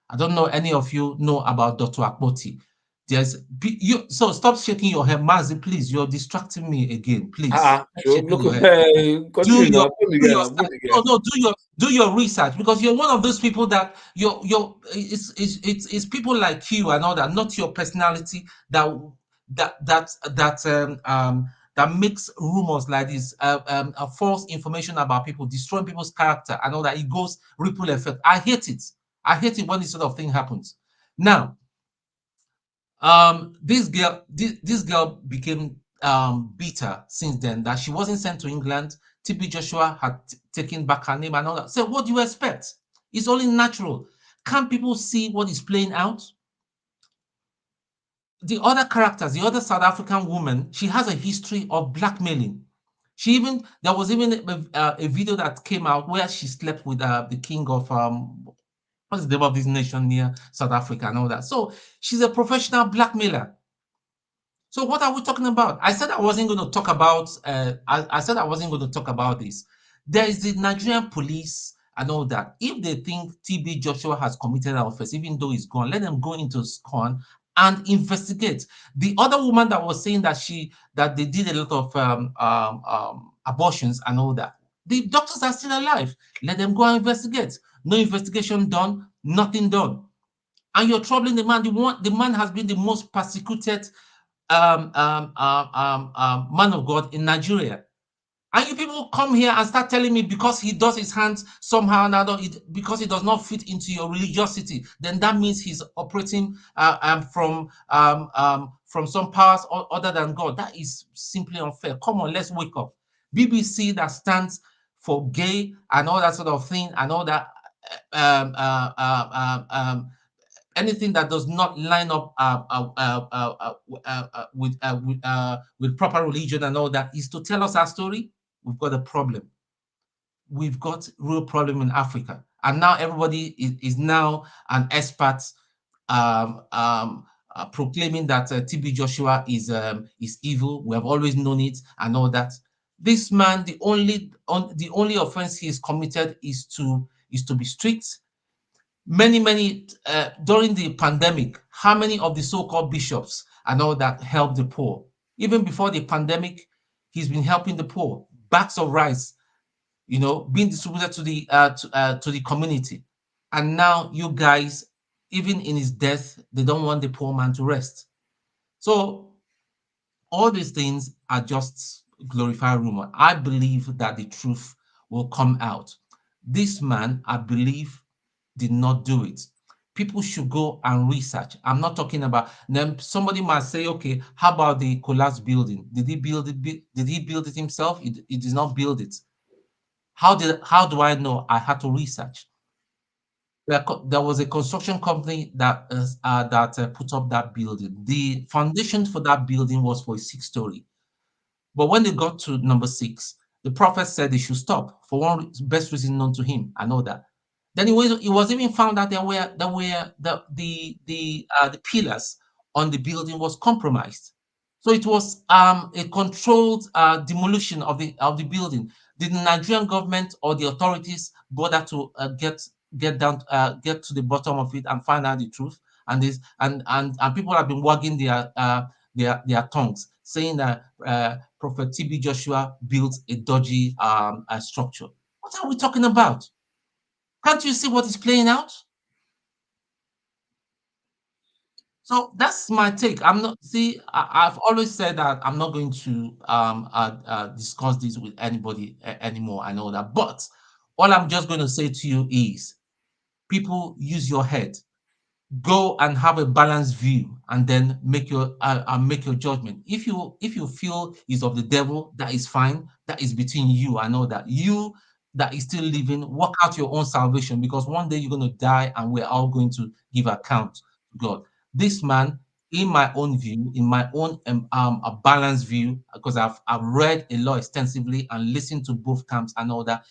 I don't know any of you know about Dr. Akpoti. So stop shaking your head, Mazi, please. You're distracting me again. Please. Look, Do continue your now. do your research, because you're one of those people that it's people like you and all that, not your personality that makes rumors like this, false information about people, destroying people's character and all that. It goes ripple effect. I hate it. I hate it when this sort of thing happens. Now, this girl became bitter since then, that she wasn't sent to England. TB Joshua had taken back her name and all that. So what do you expect? It's only natural. Can't people see what is playing out? The other characters, the other South African woman, she has a history of blackmailing. There was even a video that came out where she slept with the king of what's the name of this nation near South Africa and all that. So she's a professional blackmailer. So what are we talking about? I said I wasn't going to talk about. I said I wasn't going to talk about this. There is the Nigerian police and all that. If they think TB Joshua has committed an offense, even though he's gone, let them go into SCON and investigate. The other woman that was saying that they did a lot of abortions and all that, the doctors are still alive. Let them go and investigate. No investigation done, nothing done. And you're troubling the man. The man has been the most persecuted man of God in Nigeria. And you people come here and start telling me because he does his hands somehow or another, because he does not fit into your religiosity, then that means he's operating from some powers other than God. That is simply unfair. Come on, let's wake up. BBC that stands for gay and all that sort of thing and all that, anything that does not line up with proper religion and all that, is to tell us our story. We've got a problem. We've got real problem in Africa, and now everybody is now an expert, proclaiming that TB Joshua is evil. We have always known it and all that. This man, the only offense he is committed is to be strict. Many during the pandemic, how many of the so-called bishops and all that helped the poor? Even before the pandemic, he's been helping the poor. Bags of rice, being distributed to the community. And now you guys, even in his death, they don't want the poor man to rest. So all these things are just glorified rumor. I believe that the truth will come out. This man, I believe, did not do it. People should go and research. I'm not talking about then. Somebody might say, okay, how about the collapsed building? Did he build it? Did he build it himself? He did not build it. How do I know? I had to research. There was a construction company that put up that building. The foundation for that building was for a 6-story. But when they got to number 6, the prophet said they should stop for one best reason known to him. I know that. Then it was even found out the pillars on the building was compromised. So it was a controlled demolition of the building. Did the Nigerian government or the authorities bother to get to the bottom of it and find out the truth? And people have been wagging their tongues, saying that Prophet T.B. Joshua built a dodgy structure. What are we talking about? Can't you see what is playing out? So that's my take. I'm not I've always said that I'm not going to discuss this with anybody anymore. I know that, but all I'm just going to say to you is, people, use your head. Go and have a balanced view, and then make your judgment. If you feel is of the devil, that is fine. That is between you. I know that you that is still living, work out your own salvation, because one day you're going to die, and we're all going to give account to God. This man, in my own view, in my own a balanced view, because I've read a lot extensively and listened to both camps and all that.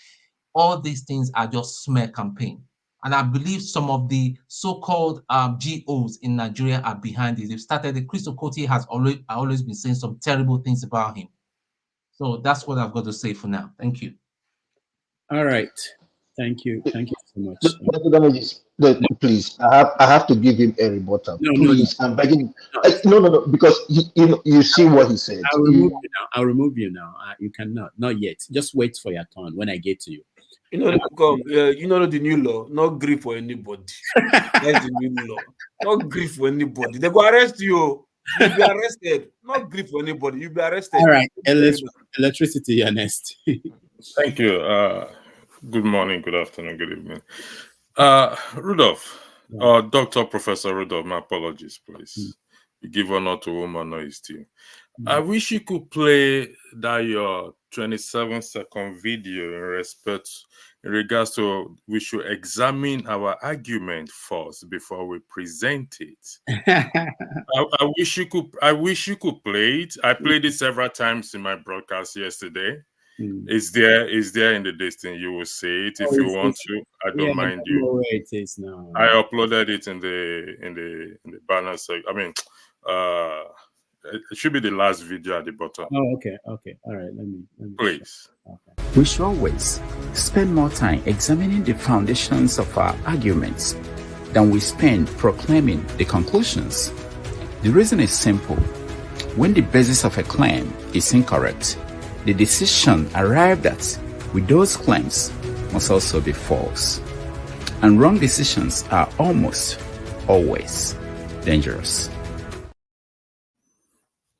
All these things are just smear campaign. And I believe some of the so-called GOs in Nigeria are behind it. They've started it. Crystal Cote has always been saying some terrible things about him. So that's what I've got to say for now. Thank you. All right. Thank you. Thank you so much. Please, I have to give him a rebuttal. No, Please, I'm begging. No, because you see what he said. I'll remove you now. I'll remove you now. You cannot. Not yet. Just wait for your turn when I get to you. You know, you know the new law, not Gree For Anybody. That's the new law. Not Gree For Anybody. They go arrest you. You'll be arrested. Not Gree For Anybody. You'll be arrested. All right. Electricity, you're next. Thank you. Good morning, good afternoon, good evening. Rudolph, Dr. Professor Rudolph, my apologies, please. You give honor to whom honor is due. I wish you could play that your 27-second video in regards to we should examine our argument first before we present it. I wish you could play it. I played it several times in my broadcast yesterday. It's there in the distance. You will see it if you want to. I don't mind you. Where it is now. I uploaded it in the banner section. I mean, it should be the last video at the bottom. Oh, okay. All right. Let me please. Okay. We should always spend more time examining the foundations of our arguments than we spend proclaiming the conclusions. The reason is simple. When the basis of a claim is incorrect, the decision arrived at with those claims must also be false. And wrong decisions are almost always dangerous.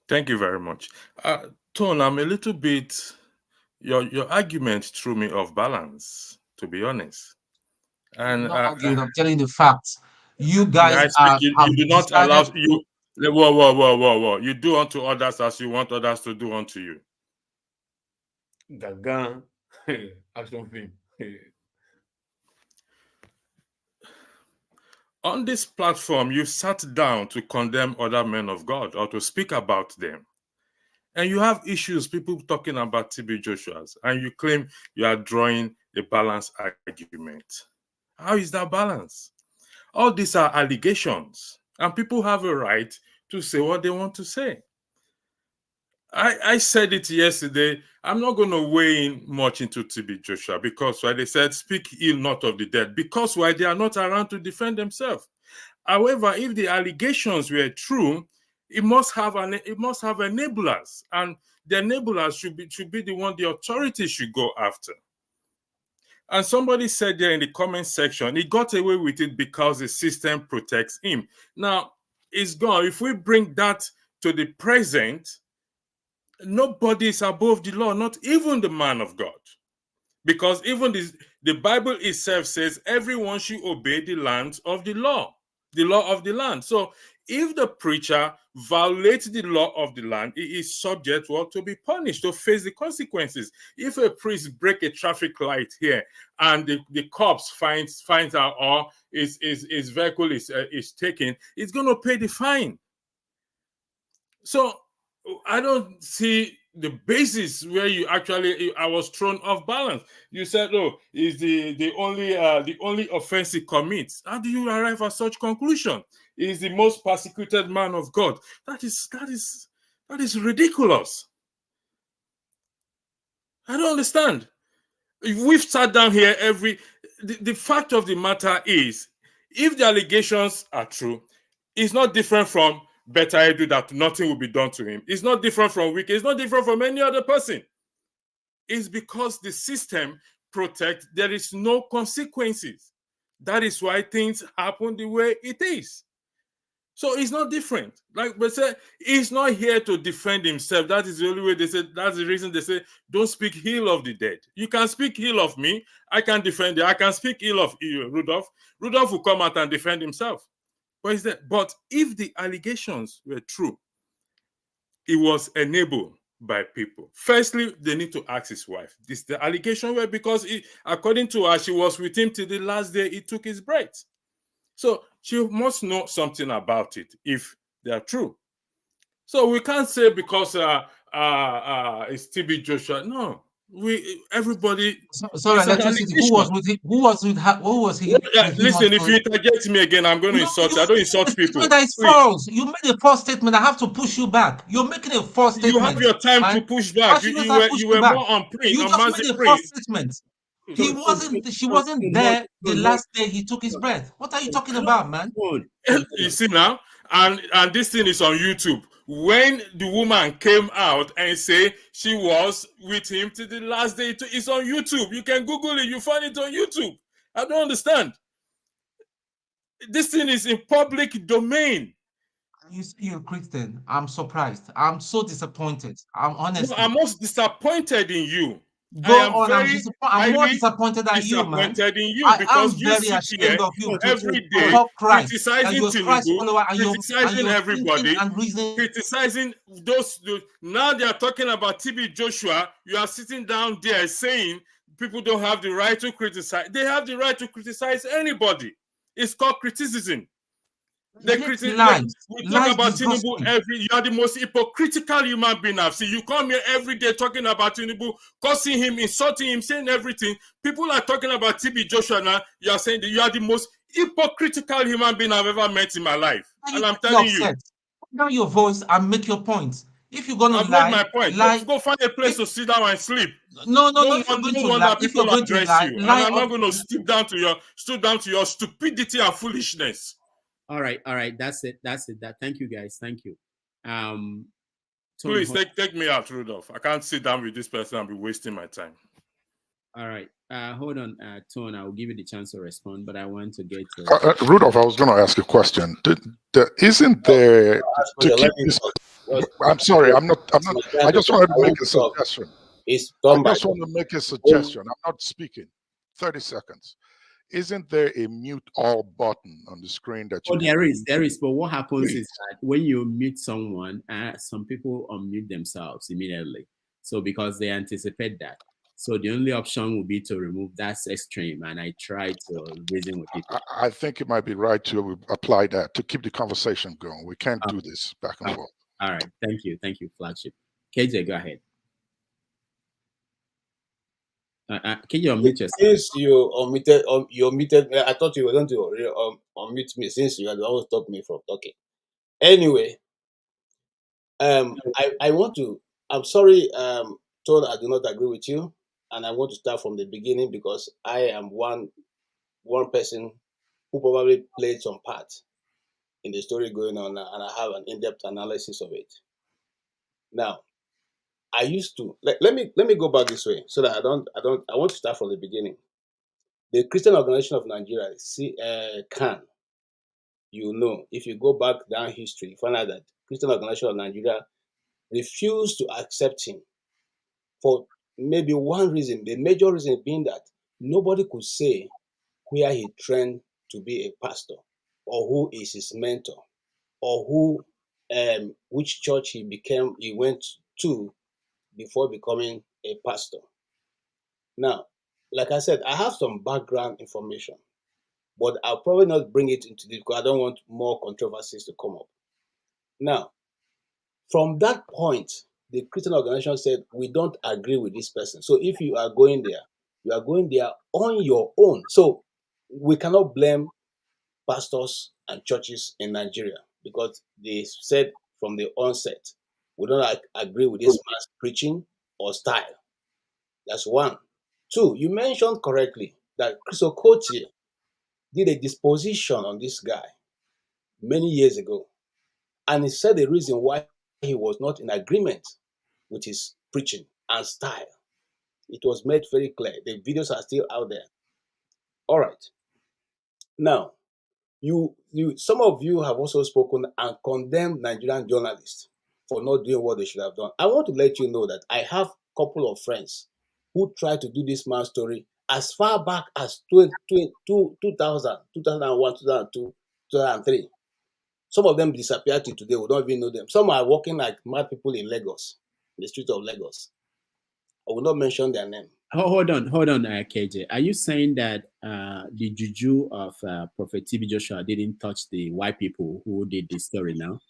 Thank you very much. Tone, I'm a little bit, your argument threw me off balance, to be honest. And I'm telling you the facts. You guys you do not allow you. Whoa. You do unto others as you want others to do unto you. Gaga. Action film. On this platform, you sat down to condemn other men of God or to speak about them. And you have issues, people talking about TB Joshua's, and you claim you are drawing a balanced argument. How is that balance? All these are allegations, and people have a right to say what they want to say. I said it yesterday. I'm not going to weigh in much into TB Joshua because why they said, speak ill not of the dead, because why they are not around to defend themselves. However, if the allegations were true, it must have enablers, and the enablers should be the one the authorities should go after. And somebody said there in the comment section, he got away with it because the system protects him. Now, it's gone. If we bring that to the present, nobody is above the law, not even the man of God. Because even the Bible itself says everyone should obey the land of the law of the land. So if the preacher violates the law of the land, he is subject to be punished, to face the consequences. If a priest breaks a traffic light here and the cops finds out or his vehicle is taken, he's going to pay the fine. So I don't see the basis where I was thrown off balance. You said, "Oh, is the only offense he commits." How do you arrive at such conclusion? He's the most persecuted man of God. That is ridiculous. I don't understand. We've sat down here the fact of the matter is, if the allegations are true, it's not different from Better Edu that nothing will be done to him. It's not different from Wike. It's not different from any other person. It's because the system protects, there is no consequences. That is why things happen the way it is. So it's not different. Like we said, he's not here to defend himself. That is the only way they say. That's the reason they say, don't speak ill of the dead. You can speak ill of me. I can defend you. I can speak ill of you, Rudolph. Rudolph will come out and defend himself. But if the allegations were true, it was enabled by people. Firstly, they need to ask his wife. The allegation were because according to her, she was with him till the last day he took his breath. So she must know something about it if they are true. So we can't say because it's TB Joshua. No, everybody. Sorry, electricity. Who was with him? Who was with her? Who was he? Listen, if you interject me again, I'm going to insult you. I don't insult people. That is false. You made a false statement. I have to push you back. You're making a false statement. You have your time to push back. You were more on print. You just made a false statement. He wasn't. She wasn't there the last day he took his breath. What are you talking about, man? You see now, and this thing is on YouTube. When the woman came out and say she was with him till the last day, it's on YouTube. You can Google it. You find it on YouTube. I don't understand. This thing is in public domain. You say you're a Christian. I'm surprised. I'm so disappointed. I'm honest. No, I'm most disappointed in you. I'm more disappointed than you, man. In you because you sit here every day criticizing Tinubu, criticizing everybody, criticizing those. Now they are talking about TB Joshua. You are sitting down there saying people don't have the right to criticize. They have the right to criticize anybody. It's called criticism. We talk about Tinubu you are the most hypocritical human being I've seen. You come here every day talking about Tinubu, cursing him, insulting him, saying everything. People are talking about TB Joshua now. You are saying that you are the most hypocritical human being I've ever met in my life. And I'm telling you. Put down your voice and make your point. If you're gonna I've made my point. Go find a place to sit down and sleep. No. If you're going to lie, people address you, and I'm not going to stoop down to your stupidity and foolishness. All right. That's it. Thank you, guys. Thank you. Please take me out, Rudolph. I can't sit down with this person and be wasting my time. All right. Hold on, Tone. I'll give you the chance to respond, but I want to get Rudolph, I was going to ask you a question. Isn't there to keep this? I'm sorry. I'm not. I just wanted to make a suggestion. I just want to make a suggestion. I'm not speaking. 30 seconds. Isn't there a mute all button on the screen that you? There is. But what happens is that when you mute someone, some people unmute themselves immediately. So because they anticipate that. So the only option would be to remove that extreme. And I try to reason with people. I think it might be right to apply that to keep the conversation going. We can't do this back and forth. All right. Thank you, flagship. KJ, go ahead. Can you unmute yourself? Since you omitted, I thought you were going to unmute me since you had always stopped me from talking. Anyway, I want to. I'm sorry, Todd, I do not agree with you, and I want to start from the beginning because I am one person who probably played some part in the story going on, and I have an in-depth analysis of it. Now, I used to let me go back this way so that I want to start from the beginning. The Christian Organization of Nigeria, CAN, if you go back down history, you find out that Christian Organization of Nigeria refused to accept him for maybe one reason, the major reason being that nobody could say where he trained to be a pastor or who is his mentor or which church he went to before becoming a pastor. Now, like I said, I have some background information, but I'll probably not bring it into this because I don't want more controversies to come up. Now, from that point, the Christian organization said, we don't agree with this person. So if you are going there, you are going there on your own. So we cannot blame pastors and churches in Nigeria because they said from the onset, we don't agree with this man's preaching or style. That's one. Two, you mentioned correctly that Chris Okotie did a disposition on this guy many years ago. And he said the reason why he was not in agreement with his preaching and style. It was made very clear. The videos are still out there. All right. Now, Some of you have also spoken and condemned Nigerian journalists for not doing what they should have done. I want to let you know that I have a couple of friends who tried to do this man's story as far back as 2000, 2001, 2002, 2003. Some of them disappeared till today. We don't even know them. Some are working like mad people in Lagos, in the streets of Lagos. I will not mention their name. Hold on, KJ. Are you saying that the juju of Prophet T.B. Joshua didn't touch the white people who did this story now?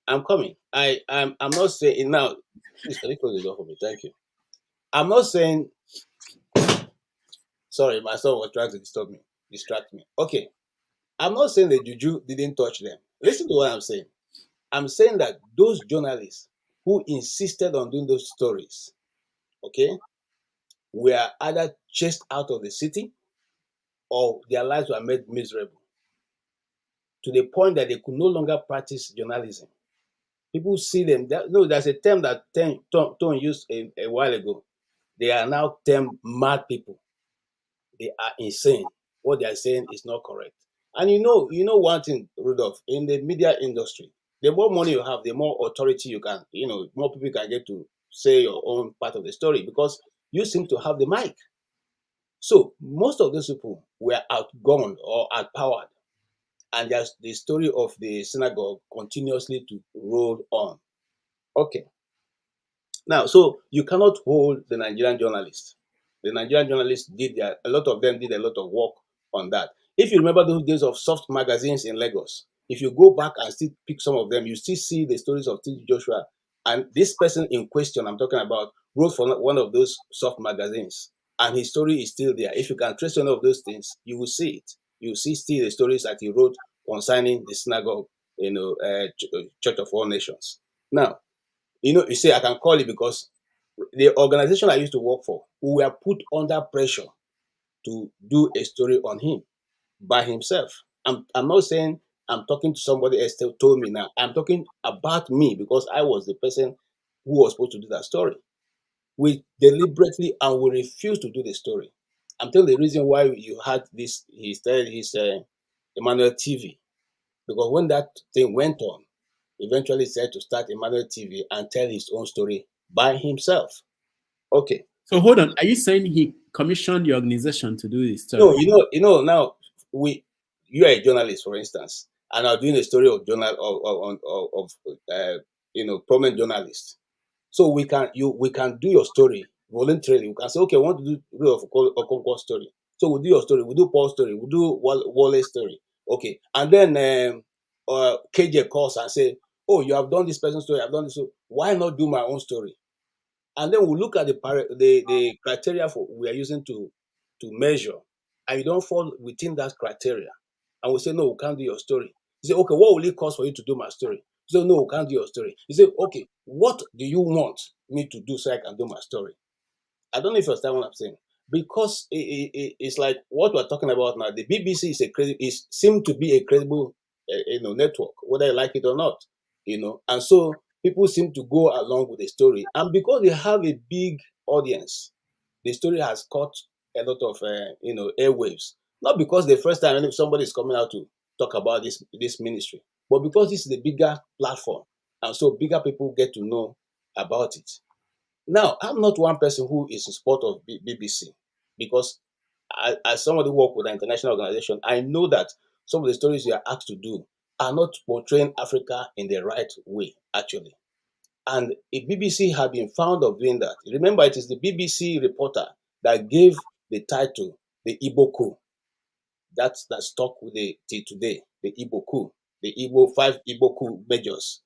I'm coming. I'm not saying now. Please, can you close the door for me? Thank you. I'm not saying. Sorry, my son was trying to distract me. Okay, I'm not saying the juju didn't touch them. Listen to what I'm saying. I'm saying that those journalists who insisted on doing those stories, okay, were either chased out of the city or their lives were made miserable to the point that they could no longer practice journalism. People see them. There's a term that Tom used a while ago. They are now termed mad people. They are insane. What they are saying is not correct. And you know one thing, Rudolph, in the media industry, the more money you have, the more authority you can, more people can get to say your own part of the story because you seem to have the mic. So most of those people were outgunned or outpowered. And there's the story of the synagogue continuously to roll on. Okay. Now, so you cannot hold the Nigerian journalists. The Nigerian journalists a lot of them did a lot of work on that. If you remember those days of soft magazines in Lagos, if you go back and still pick some of them, you still see the stories of T.B. Joshua. And this person in question I'm talking about wrote for one of those soft magazines. And his story is still there. If you can trace one of those things, you will see it. You will see still the stories that he wrote concerning the synagogue, Church of All Nations. Now, you say I can call it because the organization I used to work for, we were put under pressure to do a story on him by himself. I'm not saying I'm talking to somebody else told me now. I'm talking about me because I was the person who was supposed to do that story. We deliberately and we refused to do the story. I'm telling the reason why you had this, he started his Emmanuel TV. Because when that thing went on, eventually said to start Emmanuel TV and tell his own story by himself. Okay. So hold on. Are you saying he commissioned the organization to do this story? No, now you are a journalist, for instance, and I'm doing a story of prominent journalists. So we can do your story voluntarily. We can say, okay, I want to do Okonkwo's story. So we'll do your story, we'll do Paul's story, we'll do Walle's story. Okay. And then KJ calls and say, oh, you have done this person's story, I've done this, so why not do my own story? And then we'll look at the criteria we are using to measure, and you don't fall within that criteria. And we say, no, we can't do your story. You say, okay, what will it cost for you to do my story? You say, no, we can't do your story. You say, okay, what do you want me to do so I can do my story? I don't know if you understand what I'm saying. Because it's like what we're talking about now. The BBC seemed to be a credible network, whether you like it or not. And so people seem to go along with the story. And because they have a big audience, the story has caught a lot of airwaves. Not because the first time somebody is coming out to talk about this ministry, but because this is the bigger platform. And so bigger people get to know about it. Now, I'm not one person who is in support of BBC because as somebody who works with an international organization, I know that some of the stories you are asked to do are not portraying Africa in the right way, actually. And a BBC had been found of doing that. Remember, it is the BBC reporter that gave the title, the Igbo coup. That's stuck with till today, the Igbo coup, the 5 Igbo coup majors,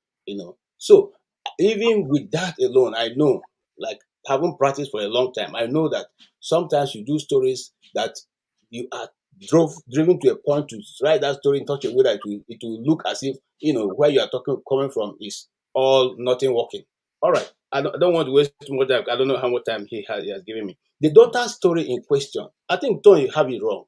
So even with that alone, I know, like having practiced for a long time, I know that sometimes you do stories that you are driven to a point to write that story in such a way that it will look as if, where you are coming from is all nothing working. All right. I don't want to waste too much time. I don't know how much time he has given me. The daughter's story in question, I think, Tony, you have it wrong.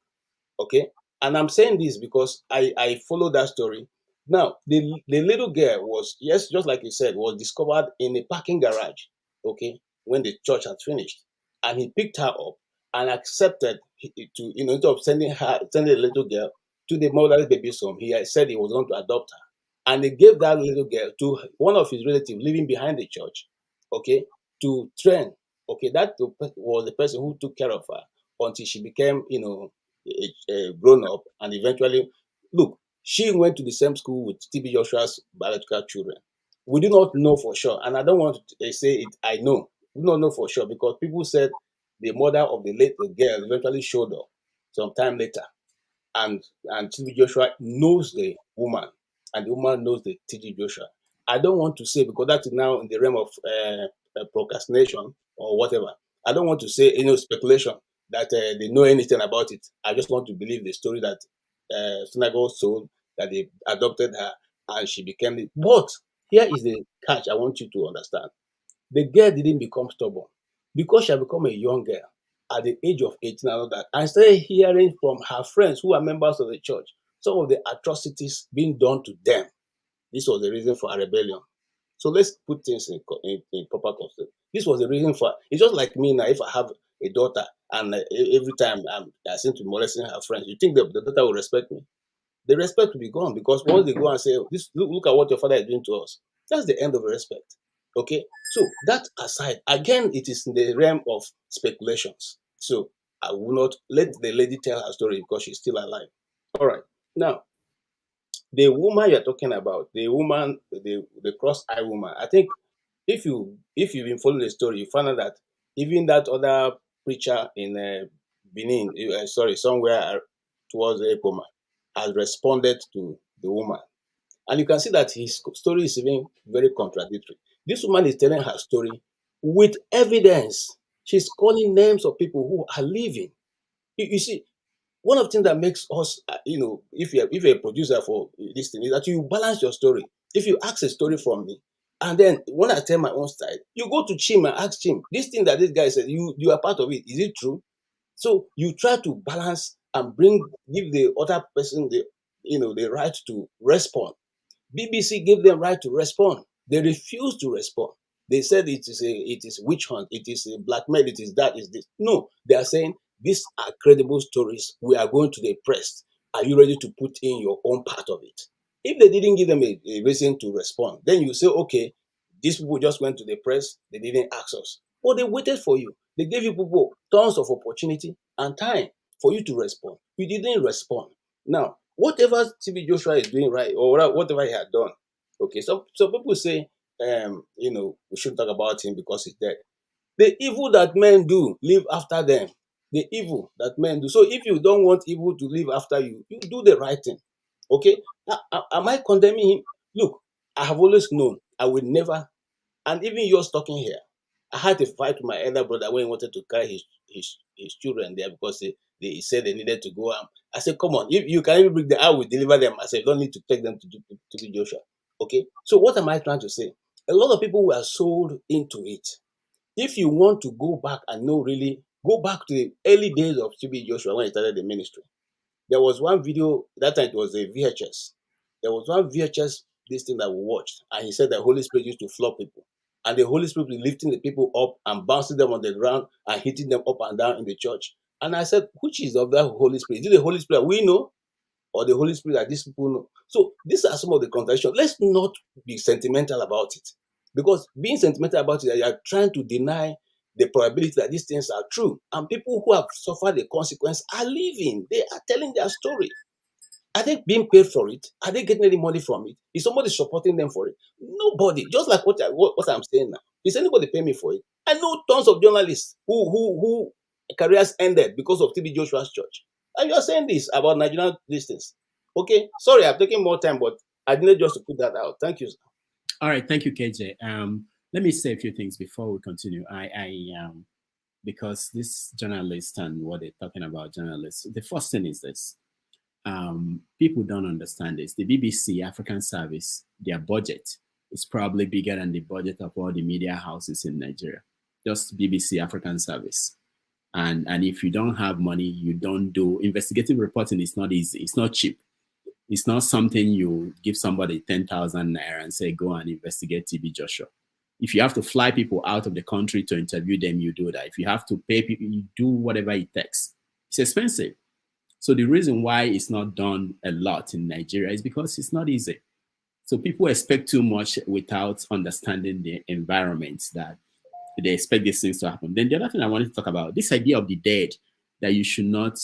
Okay. And I'm saying this because I follow that story. Now, the little girl was, yes, just like you said, was discovered in a parking garage, okay, when the church had finished. And he picked her up and accepted to, instead of sending the little girl to the motherless baby's home. He had said he was going to adopt her. And they gave that little girl to one of his relatives living behind the church, okay, to train. Okay, that was the person who took care of her until she became, you know, a grown up. And eventually, look, she went to the same school with T.B. Joshua's biological children. We do not know for sure. And I don't want to say it, I know. We don't know for sure because people said the mother of the late girl eventually showed up some time later. And T.B. Joshua knows the woman, and the woman knows the T.B. Joshua. I don't want to say, because that is now in the realm of procrastination or whatever. I don't want to say, you know, speculation that they know anything about it. I just want to believe the story that Synagogue told, that they adopted her and she became it. But here is the catch I want you to understand. The girl didn't become stubborn because she had become a young girl at the age of 18 and all that. I started hearing from her friends who are members of the church some of the atrocities being done to them. This was the reason for a rebellion. So let's put things in proper context. This was the reason for, it's just like me now, if I have a daughter and every time I seem to be molesting her friends, you think the daughter will respect me? The respect will be gone because once they go and say, this, look at what your father is doing to us, that's the end of the respect. Okay, so that aside, again, it is in the realm of speculations. So I will not let the lady tell her story because she's still alive. All right, now the woman you're talking about, the woman, the cross-eye woman. I think if you've been following the story, you find out that even that other preacher in Benin, somewhere towards Ekoma, has responded to the woman. And you can see that his story is even very contradictory. This woman is telling her story with evidence. She's calling names of people who are living. You see, one of the things that makes us, if you're a producer for this thing, is that you balance your story. If you ask a story from me, and then when I tell my own side, you go to Chim and ask Chim, this thing that this guy said, you are part of it. Is it true? So you try to balance and give the other person the right to respond. BBC gave them right to respond. They refused to respond. They said it is witch hunt, it is a blackmail, it is that, is this. No, they are saying these are credible stories. We are going to the press. Are you ready to put in your own part of it? If they didn't give them a reason to respond, then you say, okay, these people just went to the press, they didn't ask us. But they waited for you. They gave you people tons of opportunity and time for you to respond. You didn't respond. Now, whatever T.B. Joshua is doing right, or whatever he had done, okay, so people say, we shouldn't talk about him because he's dead. The evil that men do, live after them. The evil that men do. So if you don't want evil to live after you, you do the right thing. Okay? Am I condemning him? Look, I have always known I will never, and even yours talking here, I had a fight with my elder brother when he wanted to carry his children there because they said they needed to go. I said, come on, if you can even bring them, I will deliver them. I said, don't need to take them to the Joshua. Okay? So what am I trying to say? A lot of people were sold into it. If you want to go back and go back to the early days of T.B. Joshua when he started the ministry. There was one video, that time it was a VHS. There was one VHS, this thing that we watched, and he said the Holy Spirit used to flog people. And the Holy Spirit was lifting the people up and bouncing them on the ground and hitting them up and down in the church. And I said, which is of that Holy Spirit? Is it the Holy Spirit we know, or the Holy Spirit that these people know? So these are some of the contradictions. Let's not be sentimental about it. Because being sentimental about it, you are trying to deny the probability that these things are true. And people who have suffered the consequence are living. They are telling their story. Are they being paid for it? Are they getting any money from it? Is somebody supporting them for it? Nobody. Just like what I'm saying now. Is anybody paying me for it? I know tons of journalists who careers ended because of T.B. Joshua's church. And you are saying this about Nigerian distance. Okay, sorry, I'm taking more time, but I didn't just to put that out. Thank you, sir. All right, thank you, KJ. Let me say a few things before we continue. Because this journalist and what they're talking about journalists, the first thing is this. People don't understand this. The BBC African Service, their budget is probably bigger than the budget of all the media houses in Nigeria. Just BBC African Service. And if you don't have money, you don't do investigative reporting. It's not easy. It's not cheap. It's not something you give somebody 10,000 naira and say, go and investigate T.B. Joshua. If you have to fly people out of the country to interview them, you do that. If you have to pay people, you do whatever it takes. It's expensive. So the reason why it's not done a lot in Nigeria is because it's not easy. So people expect too much without understanding the environment that they expect these things to happen. Then the other thing I wanted to talk about, this idea of the dead, that you should not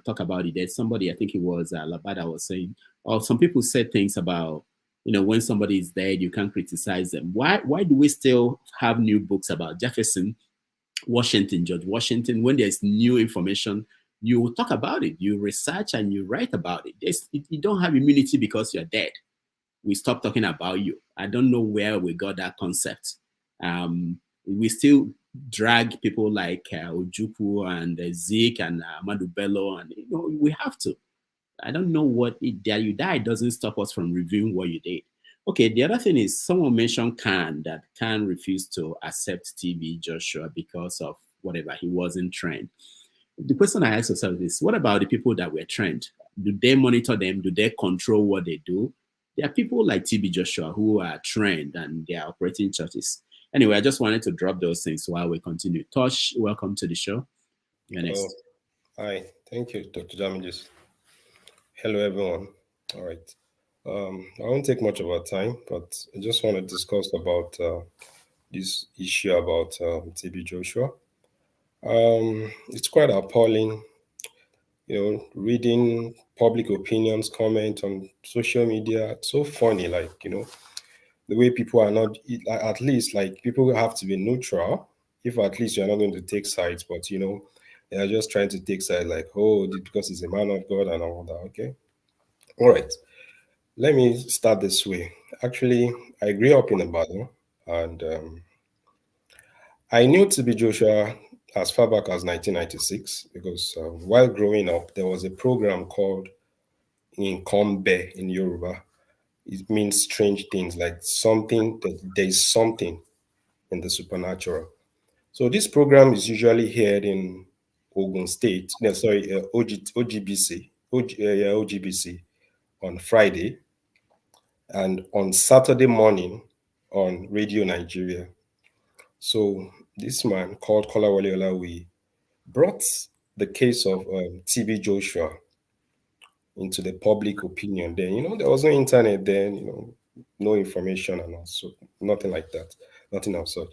talk about the dead. Somebody, I think it was Labada was saying, or some people said things about, when somebody is dead, you can't criticize them. Why do we still have new books about Jefferson, Washington, George Washington? When there's new information, you talk about it, you research and you write about it. You don't have immunity because you're dead. We stop talking about you. I don't know where we got that concept. We still drag people like Ojukwu and Zeke and Amadu Bello, and we have to. I don't know what that you die doesn't stop us from reviewing what you did. Okay, the other thing is someone mentioned that Khan refused to accept TB Joshua because of whatever, he wasn't trained. The question I ask myself is, what about the people that were trained? Do they monitor them? Do they control what they do? There are people like TB Joshua who are trained and they are operating churches. Anyway, I just wanted to drop those things while we continue. Tosh, welcome to the show. You're next. Hi, thank you, Dr. Damages. Hello, everyone. All right. I won't take much of our time, but I just want to discuss about this issue about TB Joshua. It's quite appalling, reading public opinions, comment on social media. It's so funny, the way people are not, at least, people have to be neutral, if at least you're not going to take sides, but, they are just trying to take sides because he's a man of God and all that, okay? All right. Let me start this way. Actually, I grew up in Ibadan, and I knew TB Joshua as far back as 1996 because while growing up, there was a program called Nkombe in Yoruba. It means strange things, like something that there's something in the supernatural. So this program is usually heard in Ogun State, OGBC on Friday, and on Saturday morning on Radio Nigeria. So this man called Kolawole Olawi brought the case of TB Joshua into the public opinion. Then, there was no internet then, no information and also nothing like that, nothing of such.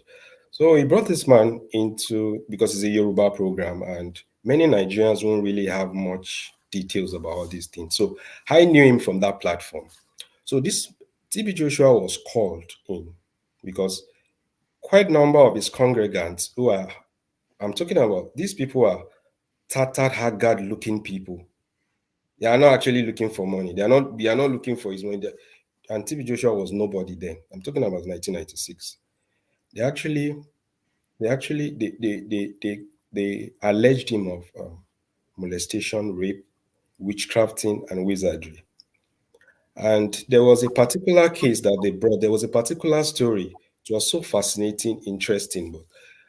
So he brought this man into, because it's a Yoruba program and many Nigerians won't really have much details about all these things. So I knew him from that platform. So this TB Joshua was called in because quite a number of his congregants I'm talking about, these people are tattered, haggard looking people. They are not actually looking for money. They are not looking for his money. And TB Joshua was nobody then. I'm talking about 1996. They alleged him of molestation, rape, witchcrafting, and wizardry. And there was a particular case that they brought. There was a particular story. It was so fascinating, interesting.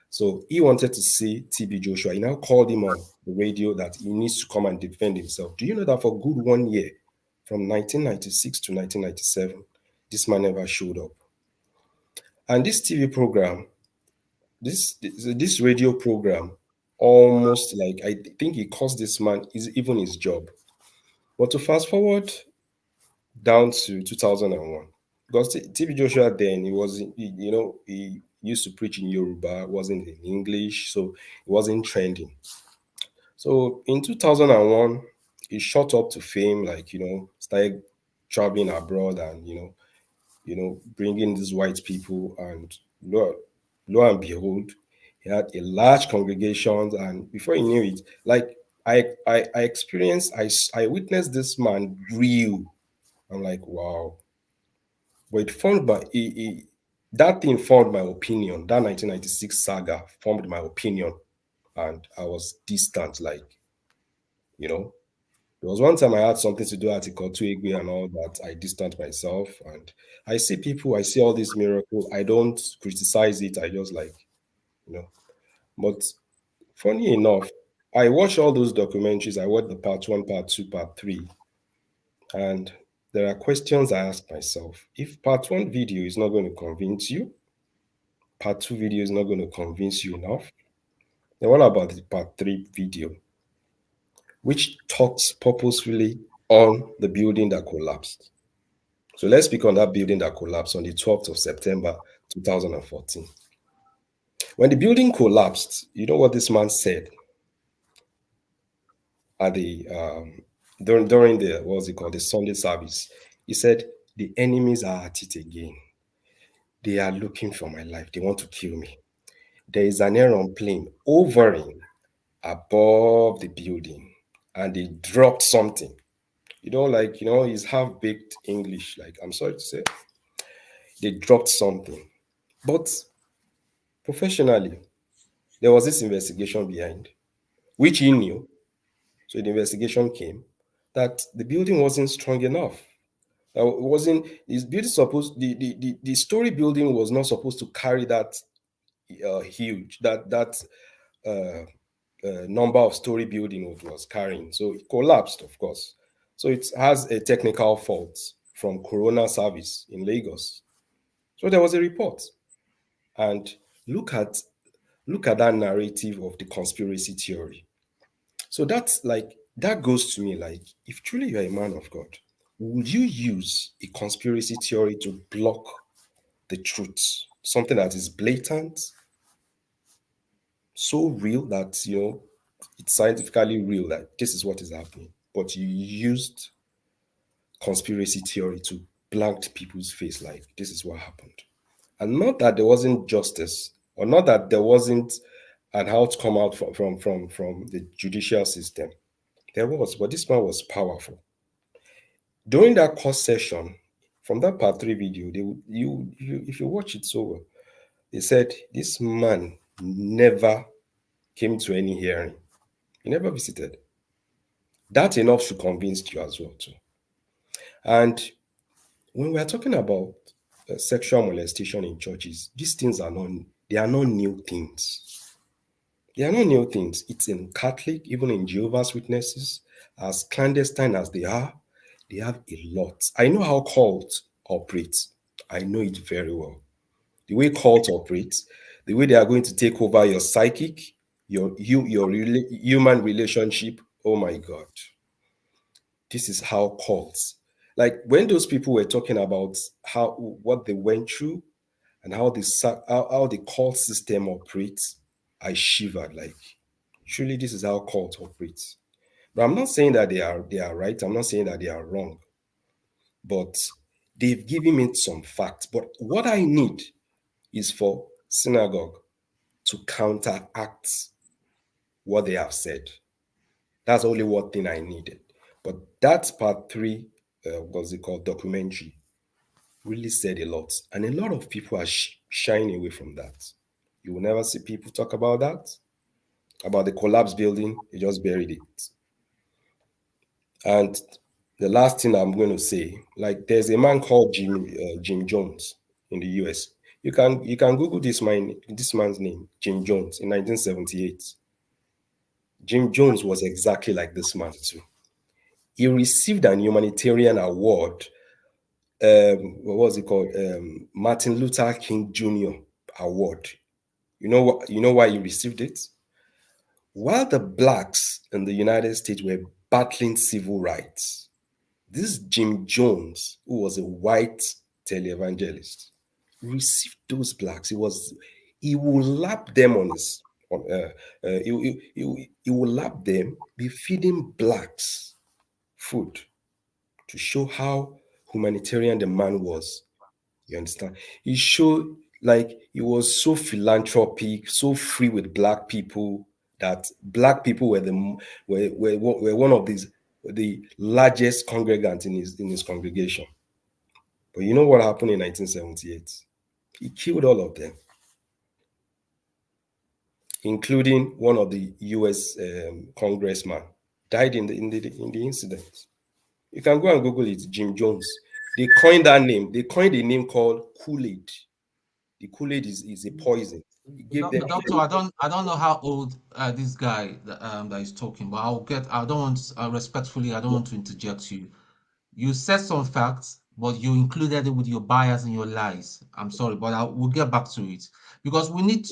So he wanted to see TB Joshua. He now called him on the radio that he needs to come and defend himself. Do you know that for good 1 year, from 1996 to 1997, this man never showed up? And this TV program, this radio program, almost I think it cost this man even his job. But to fast forward down to 2001, because TB Joshua then, he used to preach in Yoruba, wasn't in English, so it wasn't trending. So in 2001, he shot up to fame, started traveling abroad and, bringing these white people, and lo and behold, he had a large congregation, and before he knew it, I experienced, I witnessed this man grew. I'm like, wow. But it formed that thing formed my opinion. That 1996 saga formed my opinion, and I was distant. There was one time I had something to do at Ikotu and all that. I distanced myself, and I see people, I see all these miracles. I don't criticize it. I just But funny enough, I watched all those documentaries. I watched the part 1, part 2, part 3, and there are questions I ask myself. If part 1 video is not going to convince you, part 2 video is not going to convince you enough, then what about the part 3 video? which talks purposefully on the building that collapsed. So let's speak on that building that collapsed on the 12th of September 2014. When the building collapsed, you know what this man said at the during the what's it called, the Sunday service? He said, "The enemies are at it again. They are looking for my life. They want to kill me. There is an aeroplane hovering above the building, and they dropped something." He's half-baked English. Like, I'm sorry to say, they dropped something. But professionally, there was this investigation behind, which he knew. So the investigation came that the building wasn't strong enough. It wasn't. This building supposed the story building was not supposed to carry that huge number of story building it was carrying. So it collapsed, of course. So it has a technical fault from Corona Service in Lagos. So there was a report, and look at that narrative of the conspiracy theory. So that goes to me like, if truly you're a man of God, would you use a conspiracy theory to block the truth? Something that is blatant, so real that it's scientifically real that this is what is happening, but you used conspiracy theory to blank people's face like this is what happened. And not that there wasn't justice, or not that there wasn't an outcome out from the judicial system. There was, but this man was powerful. During that court session, from that part 3 video, if you watch it so well, they said this man never came to any hearing. He never visited. That enough should convince you as well too. And when we are talking about sexual molestation in churches, these things are not new things. They are not new things. It's in Catholic, even in Jehovah's Witnesses, as clandestine as they have a lot. I know how cults operate. I know it very well. The way cults operate, the way they are going to take over your psychic, your human relationship. Oh my God. This is how cults, like when those people were talking about what they went through and how the cult system operates, I shivered. Like, truly, this is how cult operates. But I'm not saying that they are right. I'm not saying that they are wrong. But they've given me some facts. But what I need is for synagogue to counteract what they have said. That's only one thing I needed. But that part 3, what's it called, documentary, really said a lot. And a lot of people are shying away from that. You will never see people talk about that. About the collapsed building, they just buried it. And the last thing I'm going to say, like, there's a man called Jim Jones in the US. You can Google this man's name, Jim Jones, in 1978. Jim Jones was exactly like this man too. He received an humanitarian award. What was it called? Martin Luther King Jr. Award. You know why he received it? While the blacks in the United States were battling civil rights, this Jim Jones, who was a white televangelist, received those blacks. He will lap them on his. He will lap them, be feeding blacks food to show how humanitarian the man was. You understand? He showed like he was so philanthropic, so free with black people, that black people were one of the largest congregants in his congregation. But you know what happened in 1978? He killed all of them, including one of the U.S. congressman died in the incident. You can go and Google it, Jim Jones. They coined that name. They coined a name called Kool-Aid. The Kool-Aid is a poison. Doctor, I don't know how old this guy that is talking, but I don't want respectfully, I don't want to interject you. You said some facts, but you included it with your bias and your lies. I'm sorry, but we'll get back to it, because we need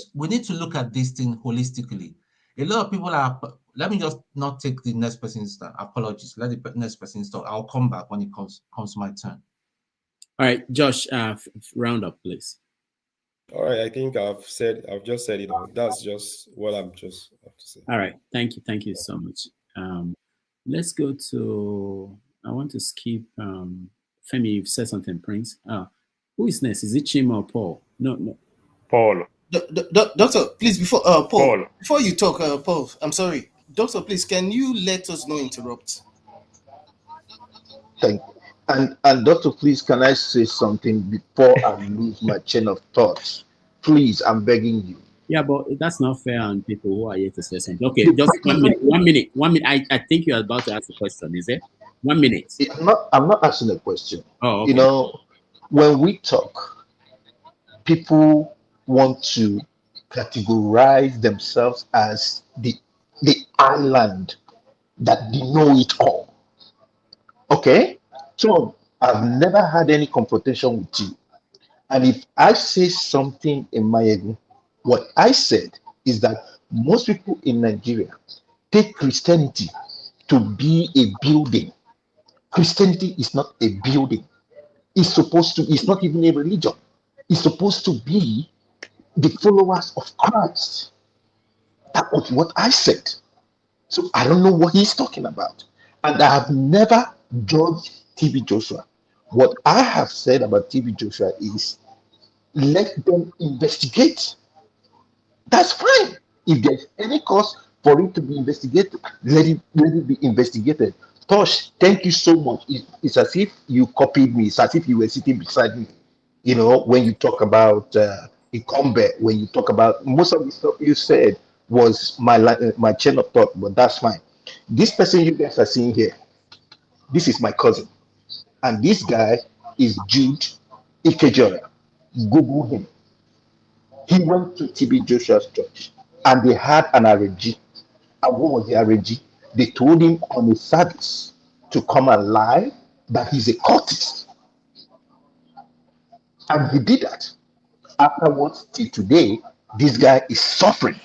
to look at this thing holistically. A lot of people are. Let me just not take the next person's turn. Apologies. Let the next person talk. I'll come back when it comes my turn. All right, Josh, round up, please. All right, I think I've just said it all. That's just what I'm just have to say. All right, thank you so much. Let's go to. I want to skip. Femi, you've said something, Prince. Who is next? Is it Chima or Paul? No. Paul. Doctor, please, before Paul. Before you talk, Paul, I'm sorry. Doctor, please, can you let us know interrupt? Thank you. And Doctor, please, can I say something before I lose my chain of thoughts? Please, I'm begging you. Yeah, but that's not fair on people who are here to say something. Okay, just 1 minute. 1 minute. 1 minute. I think you're about to ask a question, is it? 1 minute. I'm not asking a question. Oh, okay. You know, when we talk, people want to categorize themselves as the island that they know it all. Okay? So I've never had any confrontation with you. And if I say something in my what I said is that most people in Nigeria take Christianity to be a building. Christianity is not a building. It's not even a religion. It's supposed to be the followers of Christ. That was what I said. So I don't know what he's talking about. And I have never judged TB Joshua. What I have said about TB Joshua is let them investigate. That's fine. If there's any cause for it to be investigated, let it be investigated. Tosh, thank you so much. It's as if you copied me. It's as if you were sitting beside me. You know, when you talk about Ikombe, when you talk about most of the stuff you said was my chain of thought, but that's fine. This person you guys are seeing here, this is my cousin. And this guy is Jude Ikejora. Google him. He went to TB Joshua's church and they had an RG. And what was the RG? They told him on a service to come and lie that he's a cultist. And he did that. Afterwards, till today, this guy is suffering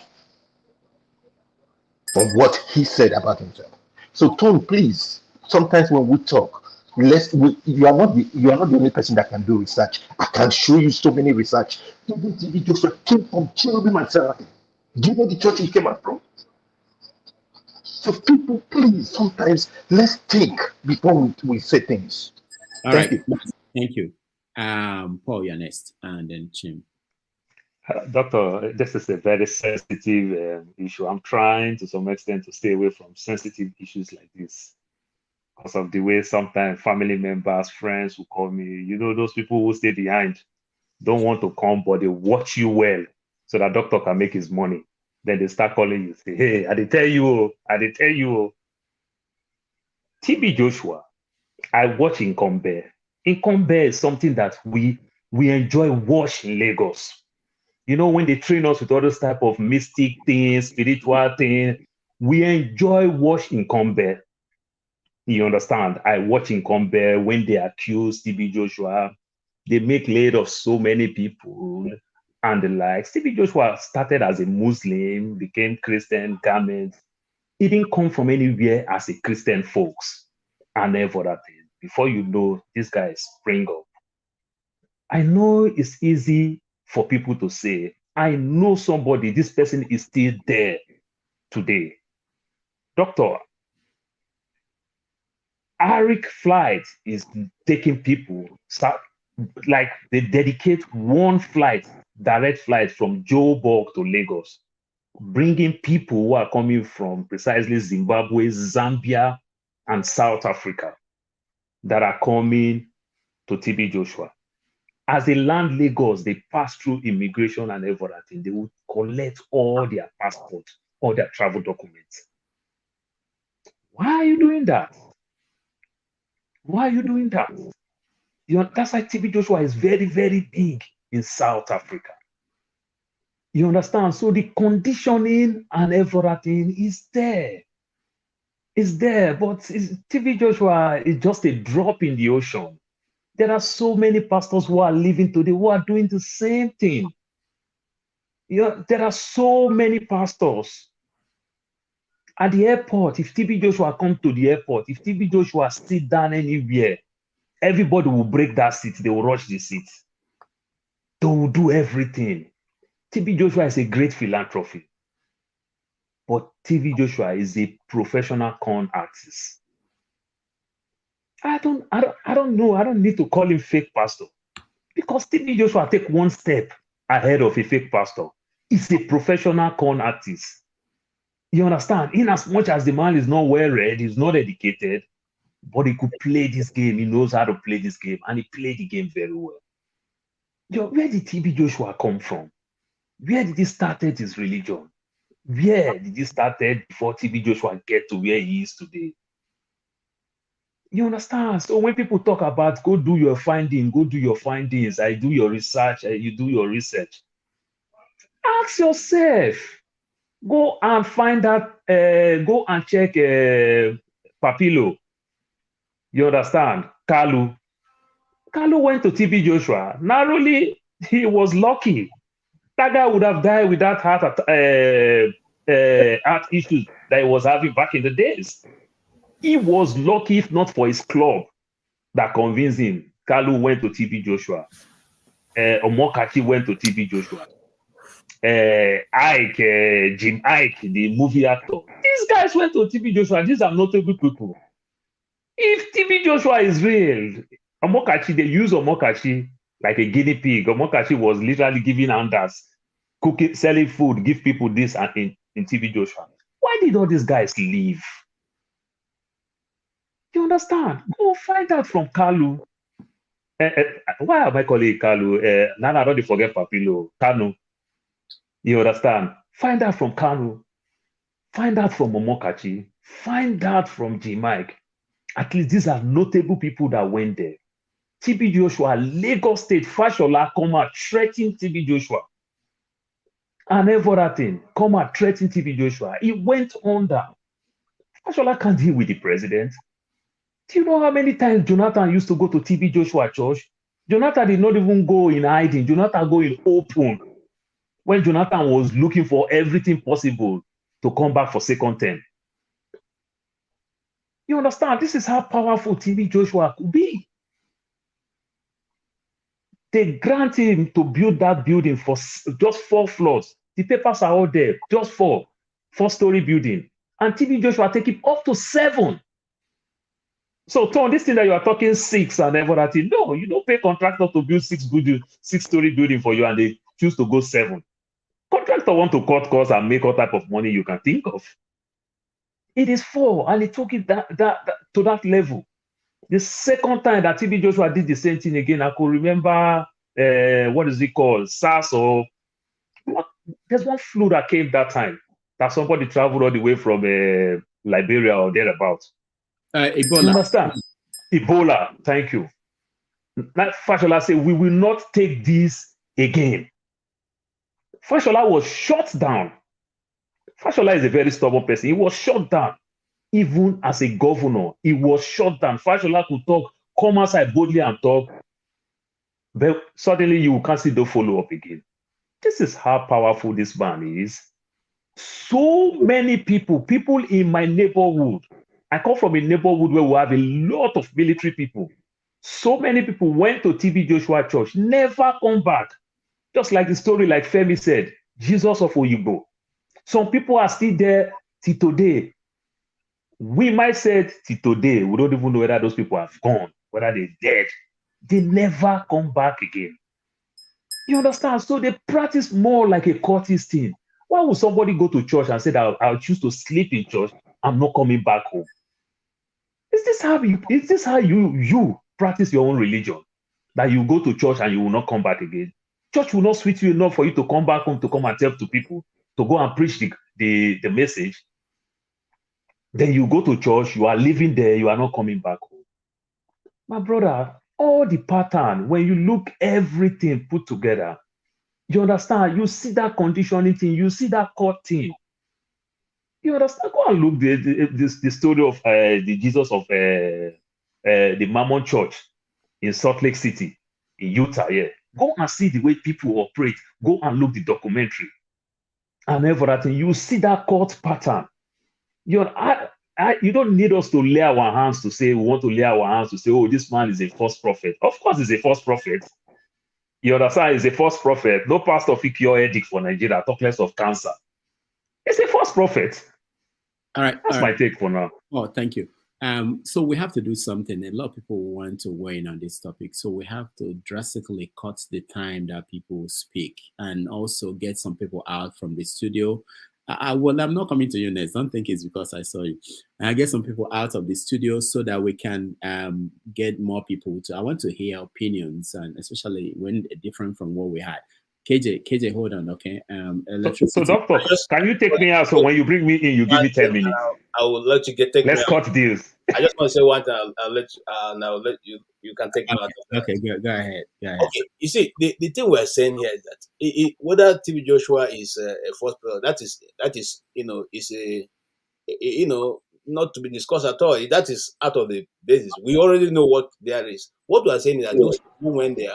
from what he said about himself. So, Tone, please, sometimes when we talk, you are not the only person that can do research. I can show you so many research. Even TB Joshua came from Cherubim and Seraphim. Do you know the church he came out from? So people, please, sometimes let's think before we say things. Thank you. Thank you. Paul, you're next, and then Chim. Doctor, this is a very sensitive issue. I'm trying to some extent to stay away from sensitive issues like this because of the way sometimes family members, friends will call me. You know, those people who stay behind don't want to come, but they watch you well so that doctor can make his money. Then they start calling you, say, hey, I did tell you. TB Joshua, I watch Nkrumah. Nkrumah is something that we enjoy watching in Lagos. You know, when they train us with all those type of mystic things, spiritual things, we enjoy watching Nkrumah. You understand? I watch Nkrumah when they accuse TB Joshua. They make laid of so many people and the likes. TB Joshua started as a Muslim, became Christian, garments. He didn't come from anywhere as a Christian folks and every other thing. Before you know, this guy spring up. I know it's easy for people to say, I know somebody, this person is still there today. Doctor, Arik flight is taking people, like they dedicate one flight, direct flight from Joburg to Lagos, bringing people who are coming from precisely Zimbabwe, Zambia, and South Africa that are coming to TB Joshua. As they land Lagos, they pass through immigration and everything. They will collect all their passports, all their travel documents. Why are you doing that? Why are you doing that? You know, that's why TB Joshua is very, very big in South Africa. You understand? So the conditioning and everything is there. It's there, but TB Joshua is just a drop in the ocean. There are so many pastors who are living today who are doing the same thing. You know, there are so many pastors At the airport, if TB Joshua come to the airport, if TB Joshua sit down anywhere, everybody will break that seat. They will rush the seat. They will do everything. TB Joshua is a great philanthropist, but TB Joshua is a professional con artist. I don't know. I don't need to call him fake pastor because TB Joshua take one step ahead of a fake pastor. He's a professional con artist. You understand? In as much as the man is not well read, he's not educated, but he could play this game. He knows how to play this game, and he played the game very well. Where did TB Joshua come from? Where did he started his religion? Where did he started before TB Joshua get to where he is today? You understand? So when people talk about go do your findings, I do your research, you do your research. Ask yourself. Go and find that, go and check Papilo. You understand? Kalu went to TB Joshua. Narrowly, he was lucky. That guy would have died with that heart issues that he was having back in the days. He was lucky, if not for his club that convinced him. Kalu went to TB Joshua. Omokachi went to TB Joshua. Jim Ike, the movie actor. These guys went to TB Joshua. These are notable people. If TB Joshua is real, Omokachi, they use Omokachi like a guinea pig. Omokachi was literally giving handouts, cooking, selling food, give people this and in TB Joshua. Why did all these guys leave? You understand? Go find out from Kalu. Why am I calling it Kalu? Now I don't forget Papilo. Kano. You understand? Find out from Kano. Find out from Omokachi. Find out from G. Mike. At least these are notable people that went there. TB Joshua, Lagos State, Fashola, come out, threatening TB Joshua. And everything, come out, threatening TB Joshua. He went under. Fashola can't deal with the president. Do you know how many times Jonathan used to go to TB Joshua church? Jonathan did not even go in hiding. Jonathan go in open. When Jonathan was looking for everything possible to come back for second term. You understand? This is how powerful TB Joshua could be. They grant him to build that building for just 4 floors. The papers are all there, just 4-story building. And TB Joshua take it up to 7. So, Tom, this thing that you are talking 6 and everything, no, you don't pay contractor to build 6-story building for you and they choose to go 7. Contractor want to cut costs and make all type of money you can think of. It is 4, and it took it to that level. The second time that TB Joshua did the same thing again, I could remember, what is it called? SARS or what? There's one flu that came that time that somebody traveled all the way from Liberia or thereabouts. Ebola. You understand? Ebola, thank you. That Fashola said, we will not take this again. Fashola was shut down. Fashola is a very stubborn person. He was shut down. Even as a governor, he was shut down. Fashola could talk, come outside boldly and talk. But suddenly you can't see the follow-up again. This is how powerful this man is. So many people in my neighborhood. I come from a neighborhood where we have a lot of military people. So many people went to TB Joshua Church, never come back. Just like the story, like Femi said, Jesus of Oyibo. Some people are still there till today. We might say till today, we don't even know whether those people have gone, whether they're dead. They never come back again. You understand? So they practice more like a cultist thing. Why would somebody go to church and say that I'll choose to sleep in church? I'm not coming back home. Is this how you practice your own religion? That you go to church and you will not come back again? Church will not sweet you enough for you to come back home, to come and tell to people, to go and preach the message. Then you go to church, you are living there, you are not coming back home. My brother, all the pattern, when you look everything put together, you understand, you see that conditioning thing, you see that court thing. You understand? Go and look the story of the Jesus of the Mormon Church in Salt Lake City, in Utah. Yeah, go and see the way people operate. Go and look the documentary and everything. You see that court pattern. You don't need us to lay our hands to say, we want to lay our hands to say, oh, this man is a false prophet. Of course, he's a false prophet. You understand? He's a false prophet. No pastor fit cure headache for Nigeria, talk less of cancer. It's a false prophet. All right. That's my take for now. Oh, thank you. So we have to do something. A lot of people want to weigh in on this topic. So we have to drastically cut the time that people speak and also get some people out from the studio. Well, I'm not coming to you next. Don't think it's because I saw you. I get some people out of the studio so that we can get more people to. I want to hear opinions, and especially when different from what we had. KJ, hold on, okay? So doctor, can you take me out? So when you bring me in, you give me 10 minutes. I will let you take Let's me cut out. deals. I just want to say one thing. I'll let you. I'll let you. You can take me out. Okay, go ahead. Okay, you see, the thing we're saying here is that whether TB Joshua is a false prophet, that is is a not to be discussed at all. That is out of the basis. We already know what there is. What we are saying is that those people went there,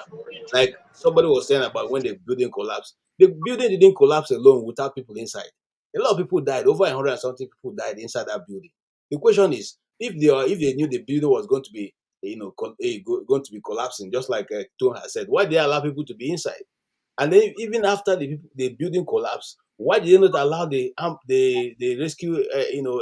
like somebody was saying about when the building collapsed. The building didn't collapse alone without people inside. A lot of people died. Over 100 and something people died inside that building. The question is, if they knew the building was going to be going to be collapsing, just like Tone has said, why did they allow people to be inside? And then even after the building collapsed, why did they not allow the rescue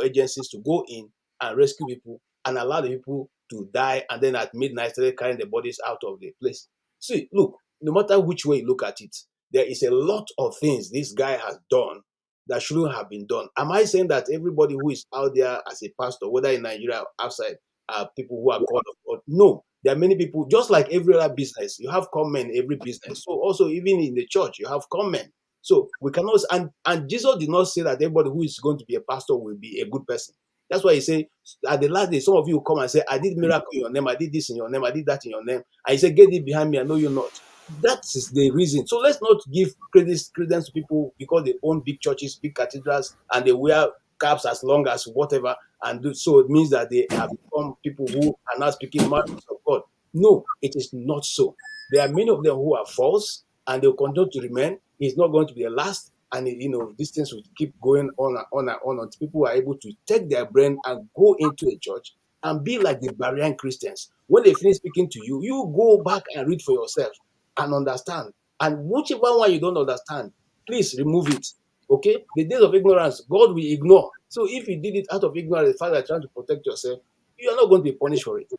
agencies to go in and rescue people and allow the people to die, and then at midnight started carrying the bodies out of the place? See, look, no matter which way you look at it, there is a lot of things this guy has done that shouldn't have been done. Am I saying that everybody who is out there as a pastor, whether in Nigeria or outside, are people who are called of God? No. There are many people, just like every other business, you have con men in every business. So also even in the church, you have con men. So we cannot, and Jesus did not say that everybody who is going to be a pastor will be a good person. That's why he said, at the last day, some of you will come and say, I did miracle in your name, I did this in your name, I did that in your name. And he said, get it behind me, I know you're not. That is the reason. So let's not give credence to people because they own big churches, big cathedrals, and they wear caps as long as whatever, and so it means that they have become people who are not speaking matters of God. No, it is not so. There are many of them who are false, and they'll continue to remain. It's not going to be the last, and these things will keep going on and on and on until people are able to take their brain and go into a church and be like the Berean Christians. When they finish speaking to you, you go back and read for yourself and understand. And whichever one you don't understand, please remove it. Okay? The days of ignorance, God will ignore. So if you did it out of ignorance, the fact that you're trying to protect yourself, you are not going to be punished for it.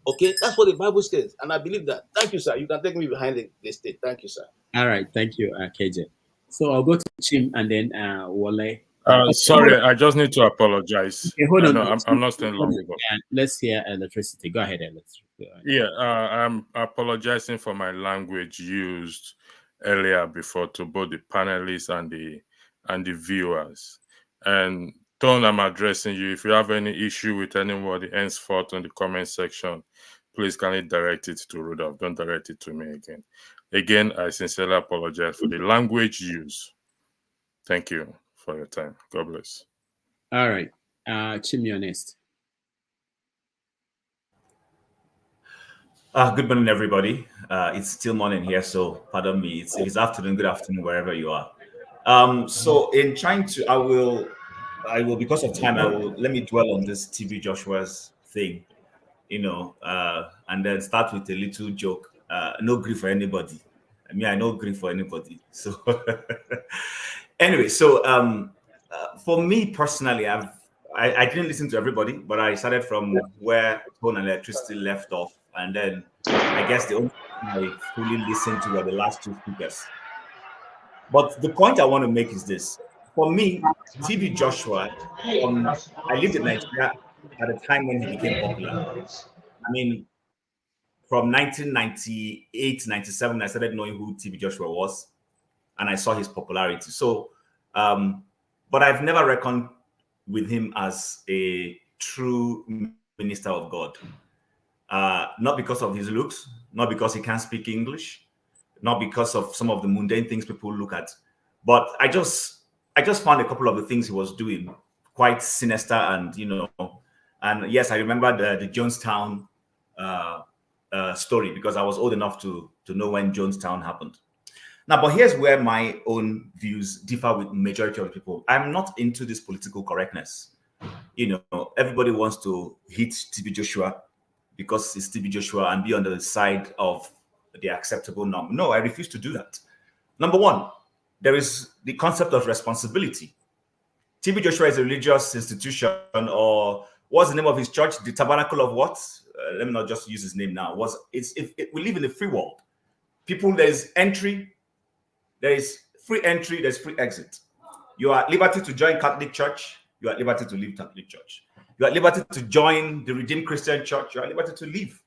Okay? That's what the Bible says. And I believe that. Thank you, sir. You can take me behind the stage. Thank you, sir. All right. Thank you, KJ. So I'll go to Chim and then Wale. Sorry, I just need to apologize. Okay, hold on. No, I'm not staying long ago. Let's hear electricity. Go ahead, electricity. Yeah, I'm apologizing for my language used earlier before to both the panelists and the viewers. And Tone, I'm addressing you. If you have any issue with anybody henceforth in the comment section, please kindly direct it to Rudolph. Don't direct it to me again. Again, I sincerely apologize for the language used. Thank you for your time. God bless. All right. Chim, you're next. Good morning, everybody. It's still morning here, so pardon me. It's afternoon. Good afternoon, wherever you are. So in trying to, I will because of time, let me dwell on this TB Joshua's thing, and then start with a little joke. No grief for anybody. I know grief for anybody. So anyway, so for me personally, I didn't listen to everybody, but I started from where Tone and Electricity left off. And then I guess the only thing I fully listened to were the last two speakers. But the point I want to make is this. For me, TB Joshua, I lived in Nigeria at a time when he became popular. I mean, from 1998, 97, I started knowing who TB Joshua was, and I saw his popularity. So, but I've never reckoned with him as a true minister of God. Not because of his looks, not because he can't speak English, not because of some of the mundane things people look at, but I just found a couple of the things he was doing quite sinister, and and yes, I remember the Jonestown story because I was old enough to know when Jonestown happened. Now, but here's where my own views differ with majority of people. I'm not into this political correctness. You know, everybody wants to hit TB Joshua because it's TB Joshua and be on the side of the acceptable norm. No, I refuse to do that. Number one, there is the concept of responsibility. TB Joshua is a religious institution, or what's the name of his church? The Tabernacle of what? Let me not just use his name now. We live in a free world. People, there is entry, there is free entry, there's free exit. You are at liberty to join Catholic Church. You are at liberty to leave Catholic Church. You are at liberty to join the Redeemed Christian Church. You are at liberty to leave.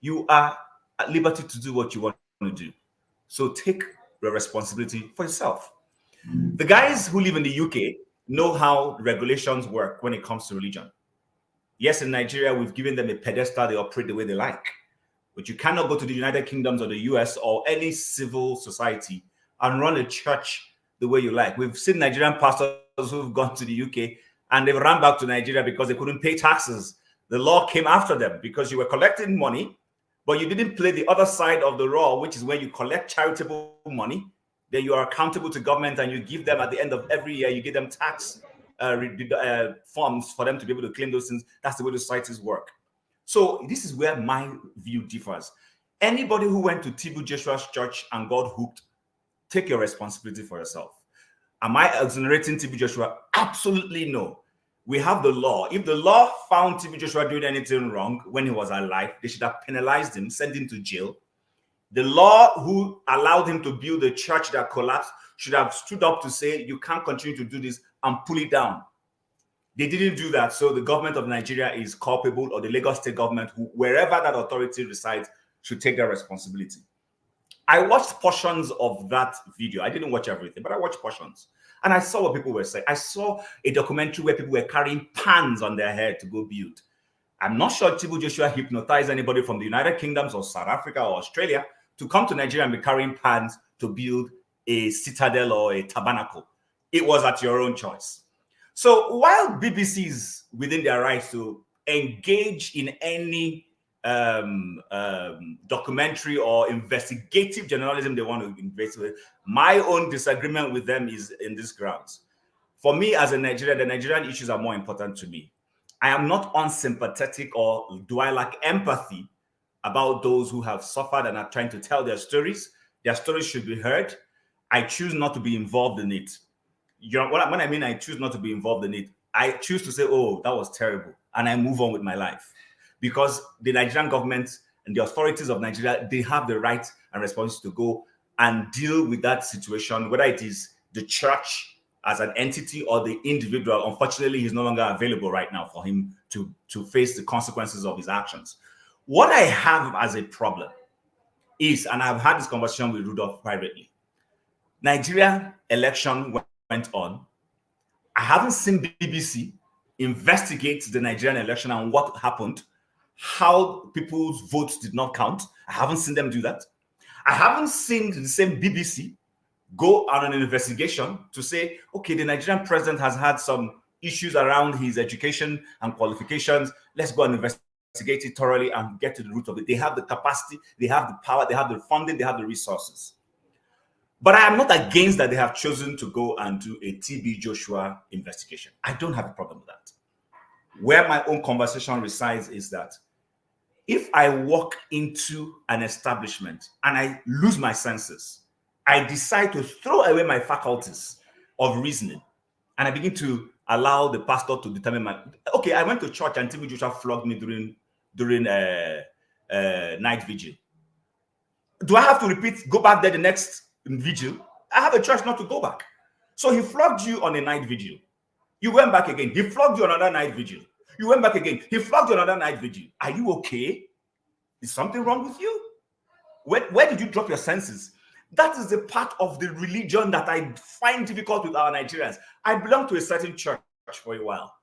You are at liberty to do what you want to do. So take the responsibility for yourself. The guys who live in the UK know how regulations work when it comes to religion. Yes, in Nigeria, we've given them a pedestal. They operate the way they like. But you cannot go to the United Kingdoms or the US or any civil society and run a church the way you like. We've seen Nigerian pastors who've gone to the UK and they've ran back to Nigeria because they couldn't pay taxes. The law came after them because you were collecting money, but you didn't play the other side of the law, which is when you collect charitable money, then you are accountable to government and you give them at the end of every year, you give them tax forms for them to be able to claim those things. That's the way the societies work. So this is where my view differs. Anybody who went to TB Joshua's church and got hooked, take your responsibility for yourself. Am I exonerating TB Joshua? Absolutely no. We have the law. If the law found TB Joshua doing anything wrong when he was alive, they should have penalized him, sent him to jail. The law who allowed him to build a church that collapsed should have stood up to say, you can't continue to do this and pull it down. They didn't do that. So the government of Nigeria is culpable, or the Lagos state government, wherever that authority resides, should take their responsibility. I watched portions of that video. I didn't watch everything, but I watched portions. And I saw what people were saying. I saw a documentary where people were carrying pans on their head to go build. I'm not sure TB Joshua hypnotized anybody from the United Kingdoms or South Africa or Australia to come to Nigeria and be carrying pans to build a citadel or a tabernacle. It was at your own choice. So while BBC is within their rights to engage in any documentary or investigative journalism they want to investigate, my own disagreement with them is in these grounds. For me as a Nigerian, the Nigerian issues are more important to me. I am not unsympathetic, or do I lack empathy about those who have suffered and are trying to tell their stories. Their stories should be heard. I choose not to be involved in it. When I mean I choose not to be involved in it, I choose to say, oh, that was terrible, and I move on with my life. Because the Nigerian government and the authorities of Nigeria, they have the right and responsibility to go and deal with that situation, whether it is the church as an entity or the individual. Unfortunately, he's no longer available right now for him to face the consequences of his actions. What I have as a problem is, and I've had this conversation with Rudolph privately, Nigeria election went on. I haven't seen BBC investigate the Nigerian election and what happened, how people's votes did not count. I haven't seen them do that. I haven't seen the same BBC go on an investigation to say, okay, the Nigerian president has had some issues around his education and qualifications. Let's go and investigate it thoroughly and get to the root of it. They have the capacity, they have the power, they have the funding, they have the resources. But I am not against that they have chosen to go and do a TB Joshua investigation. I don't have a problem with that. Where my own conversation resides is that if I walk into an establishment and I lose my senses, I decide to throw away my faculties of reasoning, and I begin to allow the pastor to determine my... Okay, I went to church and TB Joshua flogged me during night vigil. Do I have to go back there the next vigil? I have a choice not to go back. So he flogged you on a night vigil. You went back again. He flogged you on another night vigil. You went back again. He flogged you on another night vigil. Are you okay? Is something wrong with you? Where did you drop your senses? That is the part of the religion that I find difficult with our Nigerians. I belonged to a certain church for a while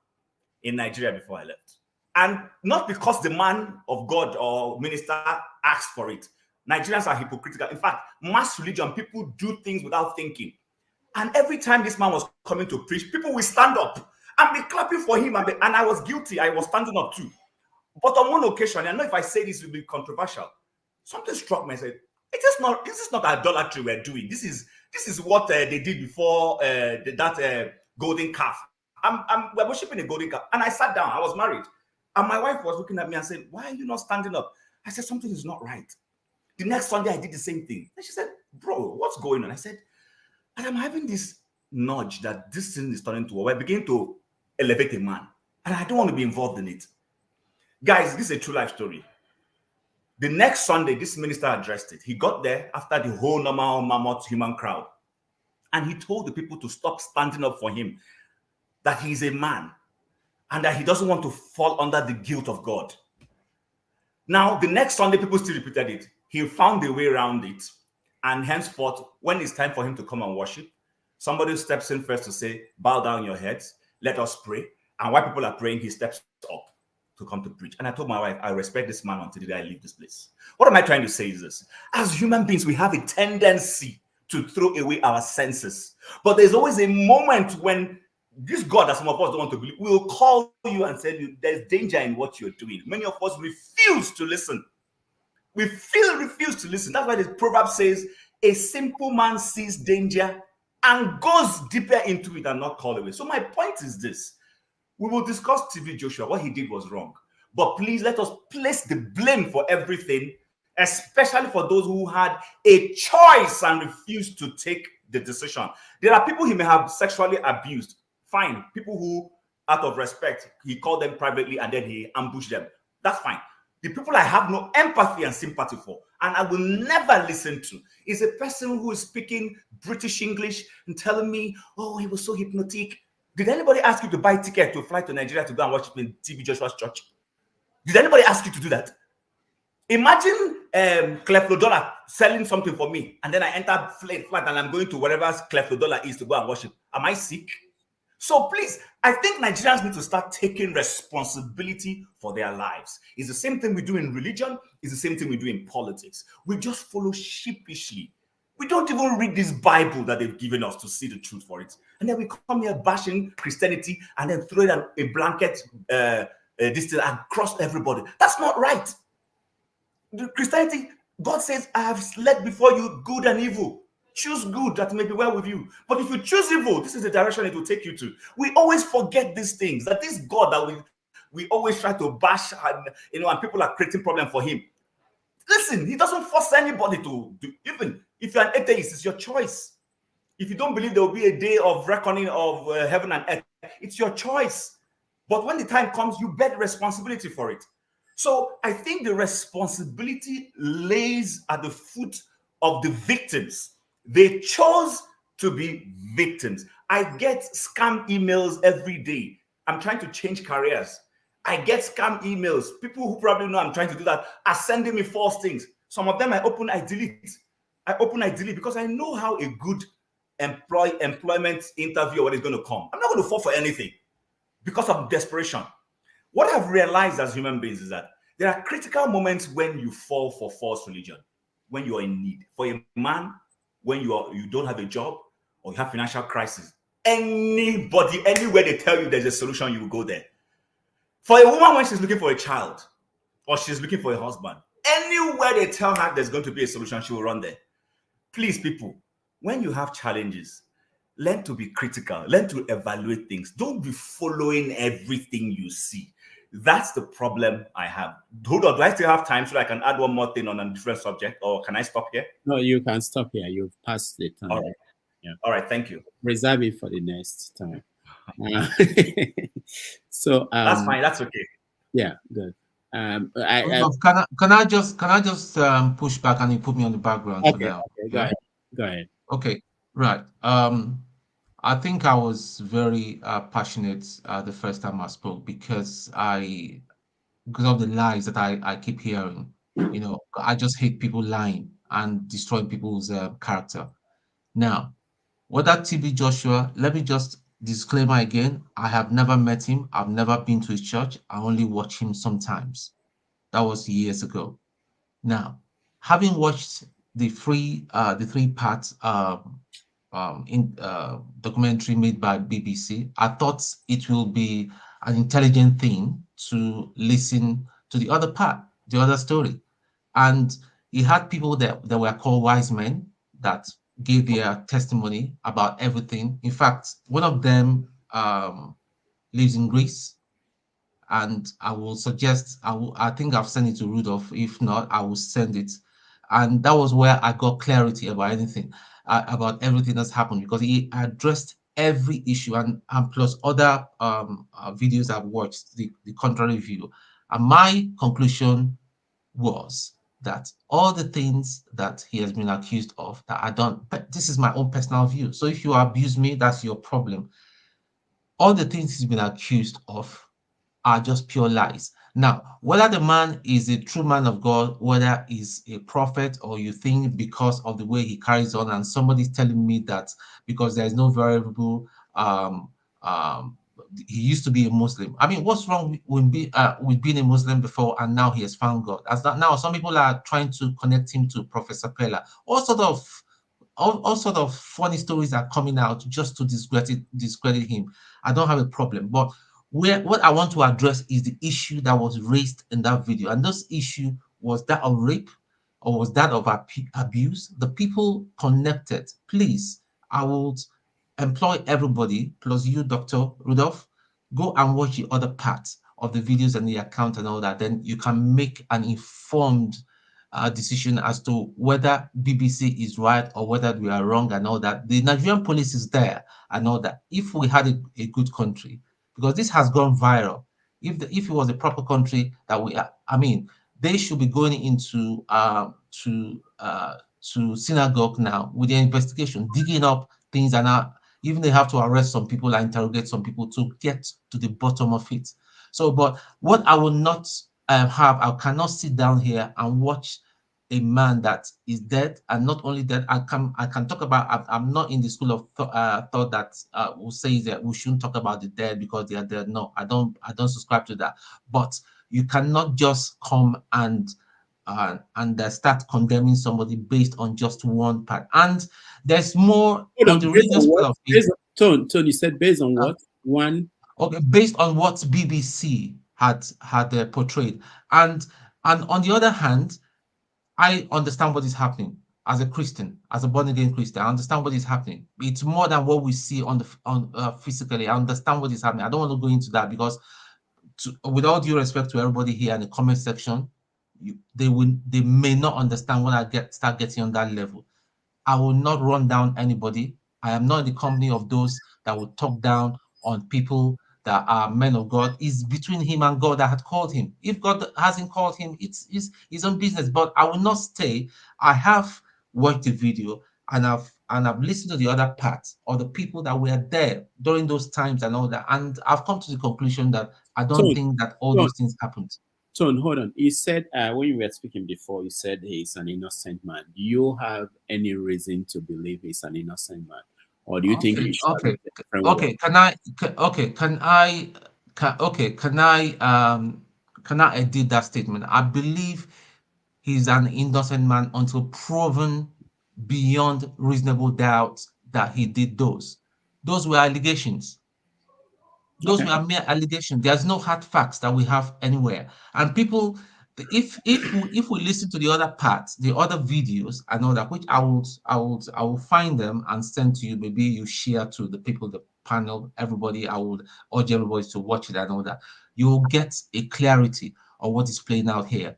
in Nigeria before I left. And not because the man of God or minister asked for it. Nigerians are hypocritical. In fact, mass religion, people do things without thinking. And every time this man was coming to preach, people will stand up and be clapping for him. And I was guilty. I was standing up too. But on one occasion, I know if I say this, it will be controversial. Something struck me. I said, This is not idolatry we're doing. This is what they did before that golden calf. We're worshiping a golden calf. And I sat down. I was married. And my wife was looking at me and said, why are you not standing up? I said, something is not right. The next Sunday, I did the same thing. And she said, bro, what's going on? I said, and I'm having this nudge that this thing is turning to war. We're beginning to elevate a man. And I don't want to be involved in it. Guys, this is a true life story. The next Sunday, this minister addressed it. He got there after the whole normal mammoth human crowd. And he told the people to stop standing up for him, that he is a man, and that he doesn't want to fall under the guilt of God. Now, the next Sunday, people still repeated it. He found a way around it. And henceforth, when it's time for him to come and worship, somebody steps in first to say, bow down your heads, let us pray. And while people are praying, he steps up to come to preach. And I told my wife, I respect this man until the day I leave this place. What am I trying to say is this? As human beings, we have a tendency to throw away our senses. But there's always a moment when this God that some of us don't want to believe will call you and say, there's danger in what you're doing. Many of us refuse to listen. We refuse to listen. That's why the proverb says, a simple man sees danger and goes deeper into it and not call away. So my point is this. We will discuss TB Joshua. What he did was wrong. But please let us place the blame for everything, especially for those who had a choice and refused to take the decision. There are people he may have sexually abused. Fine. People who, out of respect, he called them privately and then he ambushed them. That's fine. The people I have no empathy and sympathy for, and I will never listen to, is a person who is speaking British English and telling me, oh, he was so hypnotic. Did anybody ask you to buy a ticket to fly to Nigeria to go and watch it in TB Joshua's church? Did anybody ask you to do that? Imagine Cleflo selling something for me, and then I enter flight and I'm going to wherever Cleflo is to go and worship. Am I sick? So please, I think Nigerians need to start taking responsibility for their lives. It's the same thing we do in religion. It's the same thing we do in politics. We just follow sheepishly. We don't even read this Bible that they've given us to see the truth for it. And then we come here bashing Christianity and then throw it a blanket this thing across everybody. That's not right. The Christianity, God says, I have led before you good and evil. Choose good that may be well with you. But if you choose evil, this is the direction it will take you to. We always forget these things, that this God that we always try to bash, and people are creating problem for him. Listen, he doesn't force anybody to do. Even if you're an atheist, it's your choice. If you don't believe there will be a day of reckoning of heaven and earth, it's your choice. But when the time comes, you bear responsibility for it. So I think the responsibility lays at the foot of the victims. They chose to be victims. I get scam emails every day. I'm trying to change careers. I get scam emails. People who probably know I'm trying to do that are sending me false things. Some of them I open, I delete. Because I know how a good employment interview or what is going to come. I'm not going to fall for anything because of desperation. What I've realized as human beings is that there are critical moments when you fall for false religion, when you are in need. For a man, when you don't have a job or you have financial crisis, anybody, anywhere they tell you there's a solution, you will go there. For a woman, when she's looking for a child or she's looking for a husband, anywhere they tell her there's going to be a solution, she will run there. Please, people, when you have challenges, learn to be critical, learn to evaluate things. Don't be following everything you see. That's the problem I have. Hold on, do I still have time so I can add one more thing on a different subject, or can I stop here? No, you can stop here. You've passed the time. All right. Yeah. All right, thank you. Reserve it for the next time. So that's fine. That's okay. Yeah, good. Can I just push back and you put me on the background for now? Okay, go ahead. Okay, right. I think I was very passionate the first time I spoke because of the lies that I keep hearing. I just hate people lying and destroying people's character. Now, what that TB Joshua, let me just disclaimer again, I have never met him. I've never been to his church. I only watch him sometimes. That was years ago. Now, having watched the three-part documentary made by BBC, I thought it will be an intelligent thing to listen to the other part, the other story. And he had people that were called wise men that gave their testimony about everything. In fact, one of them lives in Greece, and I will suggest I think I've sent it to Rudolph. If not, I will send it. And that was where I got clarity about anything, about everything that's happened, because he addressed every issue, and plus other videos I've watched, the contrary view. And my conclusion was that all the things that he has been accused of that I don't, but this is my own personal view. So if you abuse me, that's your problem. All the things he's been accused of are just pure lies. Now, whether the man is a true man of God, whether he's a prophet, or you think because of the way he carries on, and somebody's telling me that because there is no variable, he used to be a Muslim. I mean, what's wrong with being a Muslim before and now he has found God? As that now, some people are trying to connect him to Professor Pella. All sort of funny stories are coming out just to discredit him. I don't have a problem, but what I want to address is the issue that was raised in that video, and this issue was that of rape or was that of abuse. The people connected, please, I would employ everybody, plus you, Dr. Rudolph, go and watch the other parts of the videos and the account and all that. Then you can make an informed decision as to whether BBC is right or whether we are wrong and all that. The Nigerian police is there and all that. If we had a good country, because this has gone viral, if it was a proper country that we are, I mean, they should be going into to synagogue now with the investigation, digging up things, and even they have to arrest some people and interrogate some people to get to the bottom of it. So, but what I will not I cannot sit down here and watch a man that is dead, and not only that, I can talk about. I'm not in the school of thought that will say that we shouldn't talk about the dead because they are dead. No, I don't subscribe to that. But you cannot just come and start condemning somebody based on just one part. And there's more on the religious part of it. Tone, you said based on what? One. Okay, based on what BBC had portrayed, and on the other hand, I understand what is happening as a Christian, as a born again Christian. I understand what is happening. It's more than what we see on physically. I understand what is happening. I don't want to go into that because, with all due respect to everybody here in the comment section, they may not understand when I start getting on that level. I will not run down anybody. I am not in the company of those that will talk down on people that are men of God. It's between him and God that had called him. If God hasn't called him, it's his own business. But I will not stay. I have watched the video and I've listened to the other parts of the people that were there during those times and all that. And I've come to the conclusion that I don't think that all those things happened. Tone, hold on. You said when you were speaking before, you said he's an innocent man. Do you have any reason to believe he's an innocent man, or do you think he should have a different okay? Can I edit that statement? I believe he's an innocent man until proven beyond reasonable doubt that he did those. Those were allegations. Those were mere allegations. There's no hard facts that we have anywhere. And people, if we listen to the other parts, the other videos and all that, which I will find them and send to you. Maybe you share to the people, the panel, everybody. I would urge everybody to watch it and all that. You'll get a clarity of what is playing out here.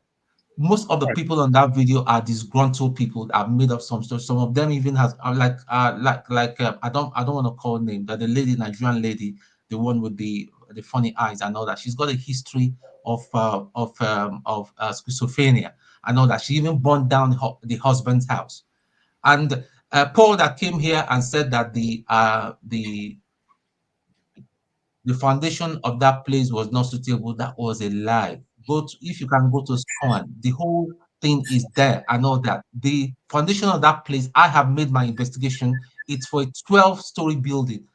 Most of the people on that video are disgruntled people that have made up some stories. Some of them even has I don't want to call name, but the lady, Nigerian lady, the one with the funny eyes and all that. She's got a history of schizophrenia and all that. She even burned down the husband's house. And Paul that came here and said that the foundation of that place was not suitable, that was a lie. If you can go to Scorn, the whole thing is there and all that. The foundation of that place, I have made my investigation. It's for a 12-story building.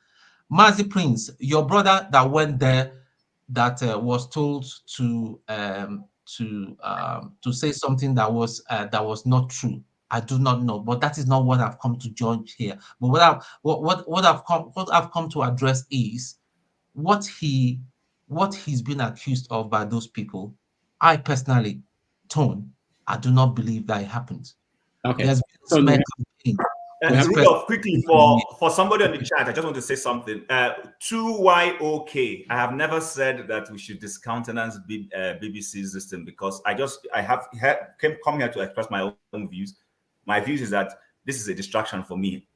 Mazi Prince, your brother that went there, that was told to say something that was not true. I do not know, but that is not what I've come to judge here. But what I've come to address is what he's been accused of by those people. I personally, Tone, I do not believe that it happened. Okay. There's been a smear campaign. Rudolph, quickly for somebody on the chat, I just want to say something. 2YOK. I have never said that we should discountenance BBC's system because I have come here to express my own views. My views is that this is a distraction for me.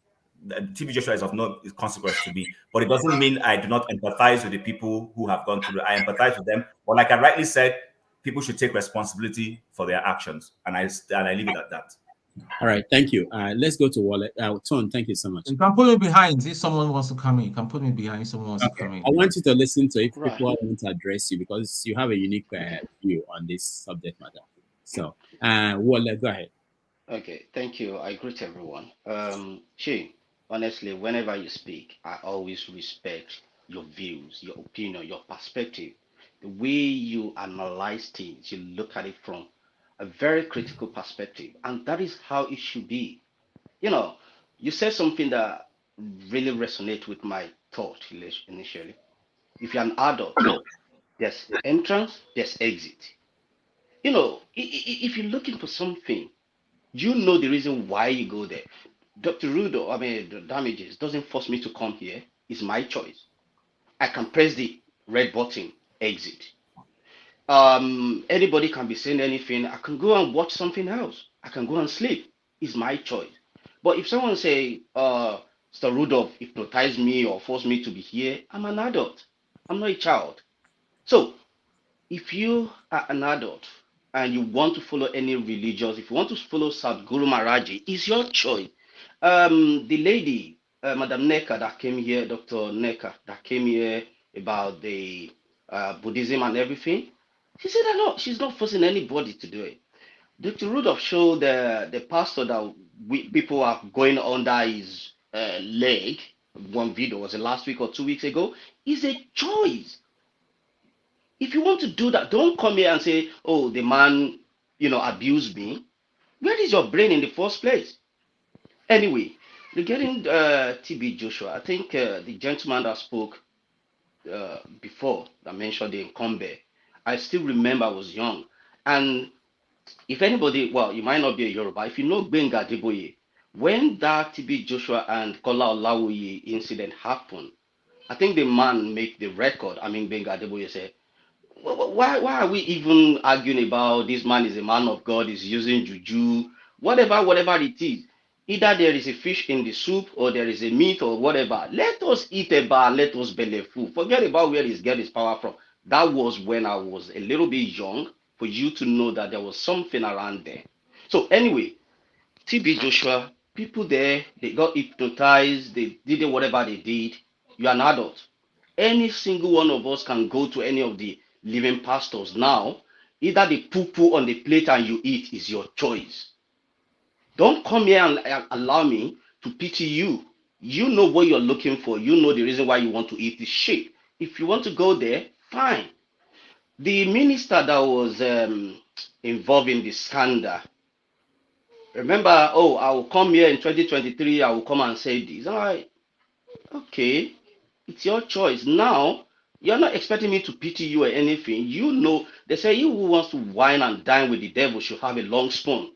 TB Joshua is of no consequence to me, but it doesn't mean I do not empathize with the people who have gone through it. I empathize with them, but like I rightly said, people should take responsibility for their actions, and I leave it at that. All right, thank you. Let's go to Wallet. Ton, thank you so much. You can put me behind if someone wants to come in. You can put me behind if someone wants to come in. I want you to listen to if people want to address you because you have a unique view on this subject matter. So, Wallet, go ahead. Okay, thank you. I greet everyone. Chi, honestly, whenever you speak, I always respect your views, your opinion, your perspective, the way you analyze things, you look at it from a very critical perspective, and that is how it should be. You know, you said something that really resonates with my thought initially. If you're an adult, there's entrance, there's exit. You know, if you're looking for something, you know the reason why you go there. Dr. Rudo, the damages doesn't force me to come here. It's my choice. I can press the red button, exit. Anybody can be saying anything. I can go and watch something else. I can go and sleep. It's my choice. But if someone say, Mr. Rudolph hypnotized me or forced me to be here, I'm an adult. I'm not a child. So if you are an adult and you want to follow any religious, if you want to follow Sadhguru Maharaji, it's your choice. The lady, Madam Neka that came here, Dr. Neka that came here about the Buddhism and everything, she said that no, she's not forcing anybody to do it. Dr. Rudolph showed the pastor that people are going under his leg. One video was it last week or 2 weeks ago. It's a choice. If you want to do that, don't come here and say, oh, the man, abused me. Where is your brain in the first place? Anyway, regarding TB Joshua, I think the gentleman that spoke before that mentioned the incumbent, I still remember I was young. And if anybody, well, you might not be a Yoruba, if you know Benga Deboye, when that TB Joshua and Kola Olawoye incident happened, I think the man make the record. Benga Deboye said, why are we even arguing about this man is a man of God, is using juju, whatever it is. Either there is a fish in the soup or there is a meat or whatever. Let us eat a bar, let us belly full. Forget about where he's getting his power from. That was when I was a little bit young for you to know that there was something around there. So anyway, TB Joshua, people there, they got hypnotized, they did whatever they did. You're an adult. Any single one of us can go to any of the living pastors now. Either they poo on the plate and you eat is your choice. Don't come here and allow me to pity you. You know what you're looking for. You know the reason why you want to eat this shit. If you want to go there, fine. The minister that was involved in the scandal, remember, I will come here in 2023, I will come and say this. I'm like, okay, it's your choice. Now, you're not expecting me to pity you or anything. You know, they say he who wants to wine and dine with the devil should have a long spoon.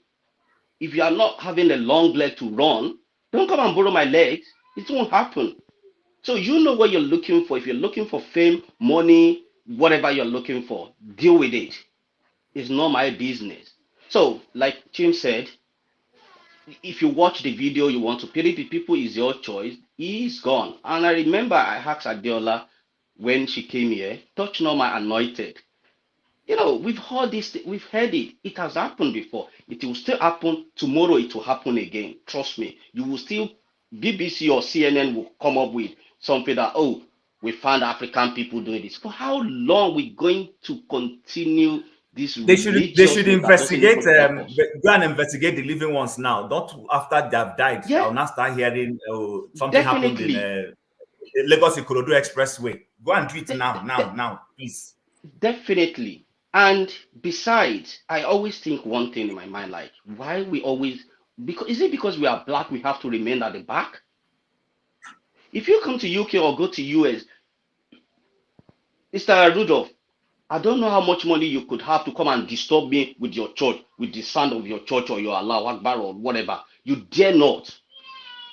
If you are not having a long leg to run, don't come and borrow my legs. It won't happen. So you know what you're looking for. If you're looking for fame, money, whatever you're looking for, deal with it. It's not my business. So, like Tim said, if you watch the video, you want to pity the people, is your choice. He's gone. And I remember I asked Adiola when she came here, touch not my anointed. We've heard this, we've heard it. It has happened before. It will still happen. Tomorrow it will happen again. Trust me. You will still, BBC or CNN will come up with something that, we found African people doing this. For how long are we going to continue this? They should investigate, go and investigate the living ones now. Not after they have died. Yeah. I'll now start hearing something happened in Lagos Ikorodu Expressway. Go and do it now, please. Definitely. And besides, I always think one thing in my mind, like, why we always, is it because we are black, we have to remain at the back? If you come to UK or go to US, Mr. Rudolph, I don't know how much money you could have to come and disturb me with your church, with the sound of your church or your Allah Akbar or whatever. You dare not.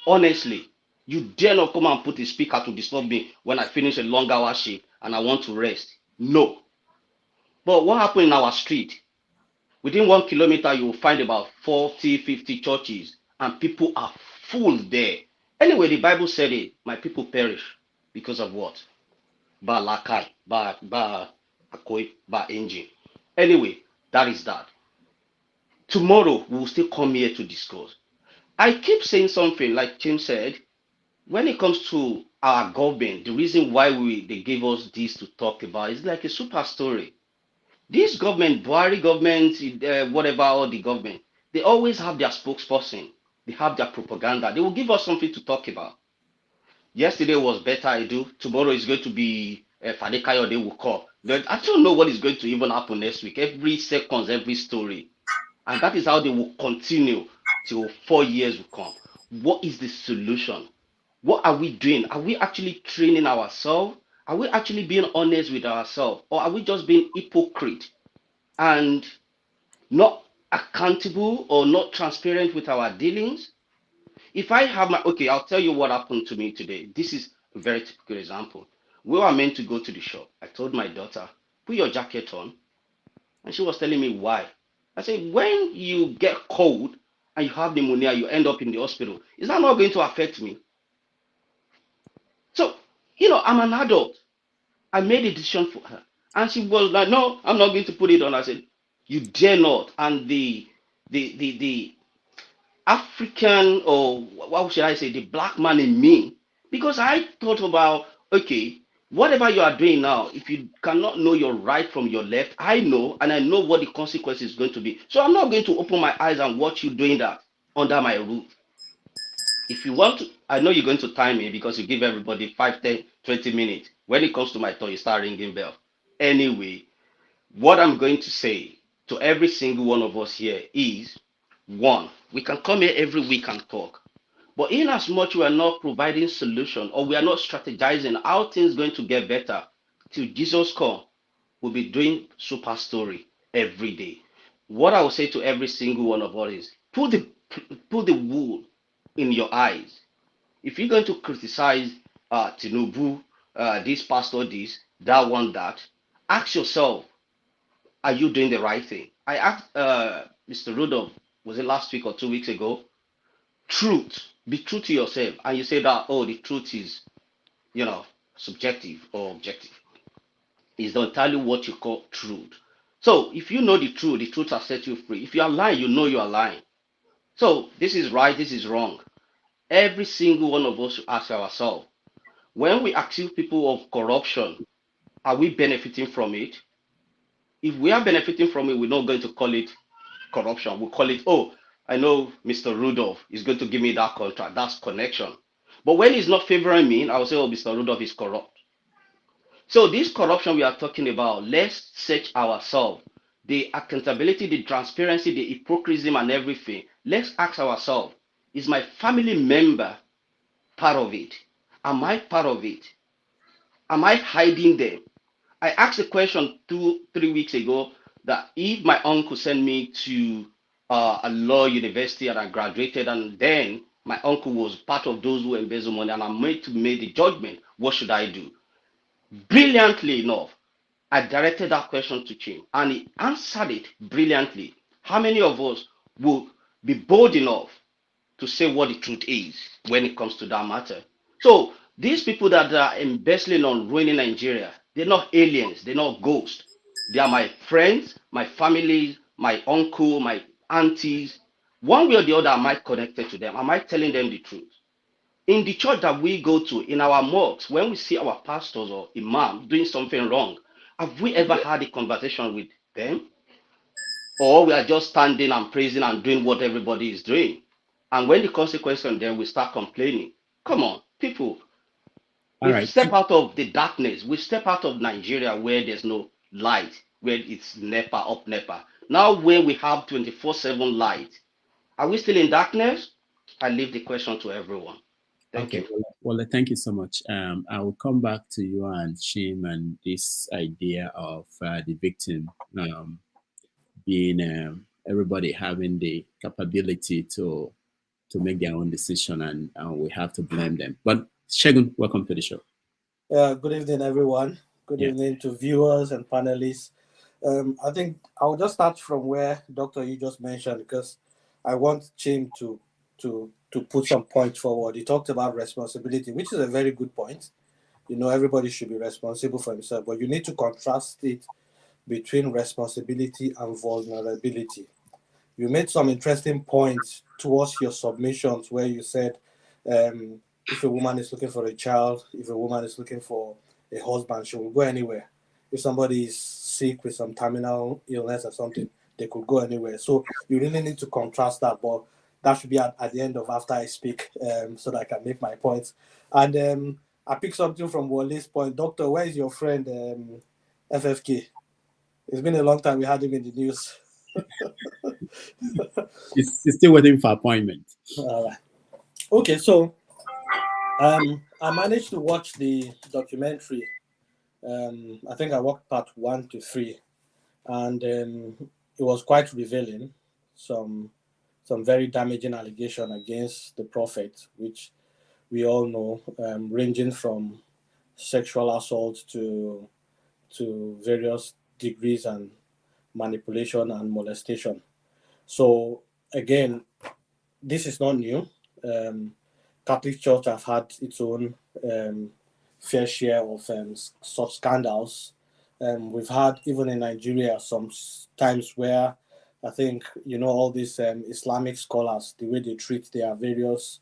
Honestly, you dare not come and put a speaker to disturb me when I finish a long hour shift and I want to rest. No. But what happened in our street? Within 1 kilometer, you will find about 40, 50 churches, and people are full there. Anyway, the Bible said it, my people perish because of what? Ba lakai, ba akoi, ba engine. Anyway, that is that. Tomorrow, we will still come here to discuss. I keep saying something, like Tim said, when it comes to our government, the reason why they gave us this to talk about is like a super story. This government, Buhari government, whatever, all the government, they always have their spokesperson. They have their propaganda. They will give us something to talk about. Yesterday was Better I Do. Tomorrow is going to be Fadekayo, they will call. I don't know what is going to even happen next week. Every second, every story. And that is how they will continue till 4 years will come. What is the solution? What are we doing? Are we actually training ourselves? Are we actually being honest with ourselves? Or are we just being hypocrite and not accountable or not transparent with our dealings? If I have okay, I'll tell you what happened to me today. This is a very typical example. We were meant to go to the shop. I told my daughter, put your jacket on. And she was telling me why. I said, when you get cold and you have pneumonia, you end up in the hospital, is that not going to affect me? So, I'm an adult. I made a decision for her. And she was like, no, I'm not going to put it on. I said, you dare not. And the African, or what should I say, the black man in me, because I thought about, okay, whatever you are doing now, if you cannot know your right from your left, I know, and I know what the consequence is going to be. So I'm not going to open my eyes and watch you doing that under my roof. If you want to, I know you're going to time me because you give everybody 5, 10, 20 minutes. When it comes to my turn, you start ringing bell. Anyway, what I'm going to say to every single one of us here is, one, we can come here every week and talk. But in as much we are not providing solution, or we are not strategizing how things going to get better till Jesus come, we'll be doing super story every day. What I will say to every single one of us is, put the wool in your eyes. If you're going to criticize Tinubu, this pastor, this, that one, that, ask yourself, are you doing the right thing? I asked Mr. Rudolph, was it last week or 2 weeks ago? Truth. Be true to yourself. And you say that, oh, the truth is, subjective or objective. It's not entirely what you call truth. So if you know the truth has set you free. If you are lying, you know you are lying. So this is right, this is wrong. Every single one of us should ask ourselves, when we accuse people of corruption, are we benefiting from it? If we are benefiting from it, we're not going to call it corruption. We'll call it, oh, I know Mr. Rudolph is going to give me that contract. That's connection. But when he's not favoring me, I will say, oh, Mr. Rudolph is corrupt. So this corruption we are talking about, let's search ourselves. The accountability, the transparency, the hypocrisy and everything. Let's ask ourselves, is my family member part of it? Am I part of it? Am I hiding them? I asked a question 2-3 weeks ago that if my uncle sent me to a law university and I graduated, and then my uncle was part of those who embezzle money and I'm made to make the judgment, what should I do? Brilliantly enough, I directed that question to him and he answered it brilliantly. How many of us will be bold enough to say what the truth is when it comes to that matter? So these people that are embezzling on ruining Nigeria, they're not aliens, they're not ghosts. They are my friends, my family, my uncle, my aunties. One way or the other, am I connected to them? Am I telling them the truth? In the church that we go to, in our mosques, when we see our pastors or imams doing something wrong, have we ever had a conversation with them? Or we are just standing and praising and doing what everybody is doing? And when the consequence on them, we start complaining. Come on, people. We step out of the darkness. We step out of Nigeria where there's no light, where it's NEPA, up NEPA. Now where we have 24/7 light, are we still in darkness? I leave the question to everyone. Thank you. Well, thank you so much. I will come back to you and Shim and this idea of the victim being everybody having the capability to make their own decision, and we have to blame them. But Shegun, welcome to the show. Good evening, everyone. Good evening to viewers and panelists. I think I'll just start from where Dr. you just mentioned, because I want Chim to put some points forward. He talked about responsibility, which is a very good point. You know, everybody should be responsible for himself, but you need to contrast it between responsibility and vulnerability. You made some interesting points towards your submissions where you said, if a woman is looking for a child, if a woman is looking for a husband, she will go anywhere. If somebody is sick with some terminal illness or something, they could go anywhere. So you really need to contrast that, but that should be at the end of after I speak, so that I can make my points. And I picked something from Wale's point. Doctor, where is your friend FFK? It's been a long time we had him in the news. He's still waiting for appointment. All right. Okay, so I managed to watch the documentary. I think I watched part 1 to 3, and it was quite revealing. Some very damaging allegation against the prophet, which we all know, ranging from sexual assault to various degrees and manipulation and molestation. So again, this is not new. Catholic Church have had its own fair share of such scandals. We've had, even in Nigeria, some times where I think, you know, all these Islamic scholars, the way they treat their various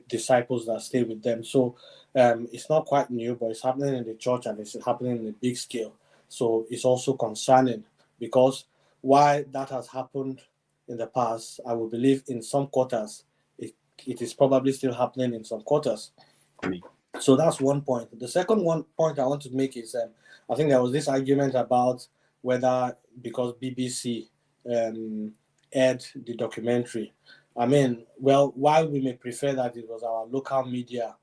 disciples that stay with them. So it's not quite new, but it's happening in the church and it's happening in a big scale. So it's also concerning, because why that has happened in the past, I will believe in some quarters, it is probably still happening in some quarters. So that's one point. The second point I want to make is, I think there was this argument about whether because BBC aired the documentary. I mean, well, while we may prefer that it was our local media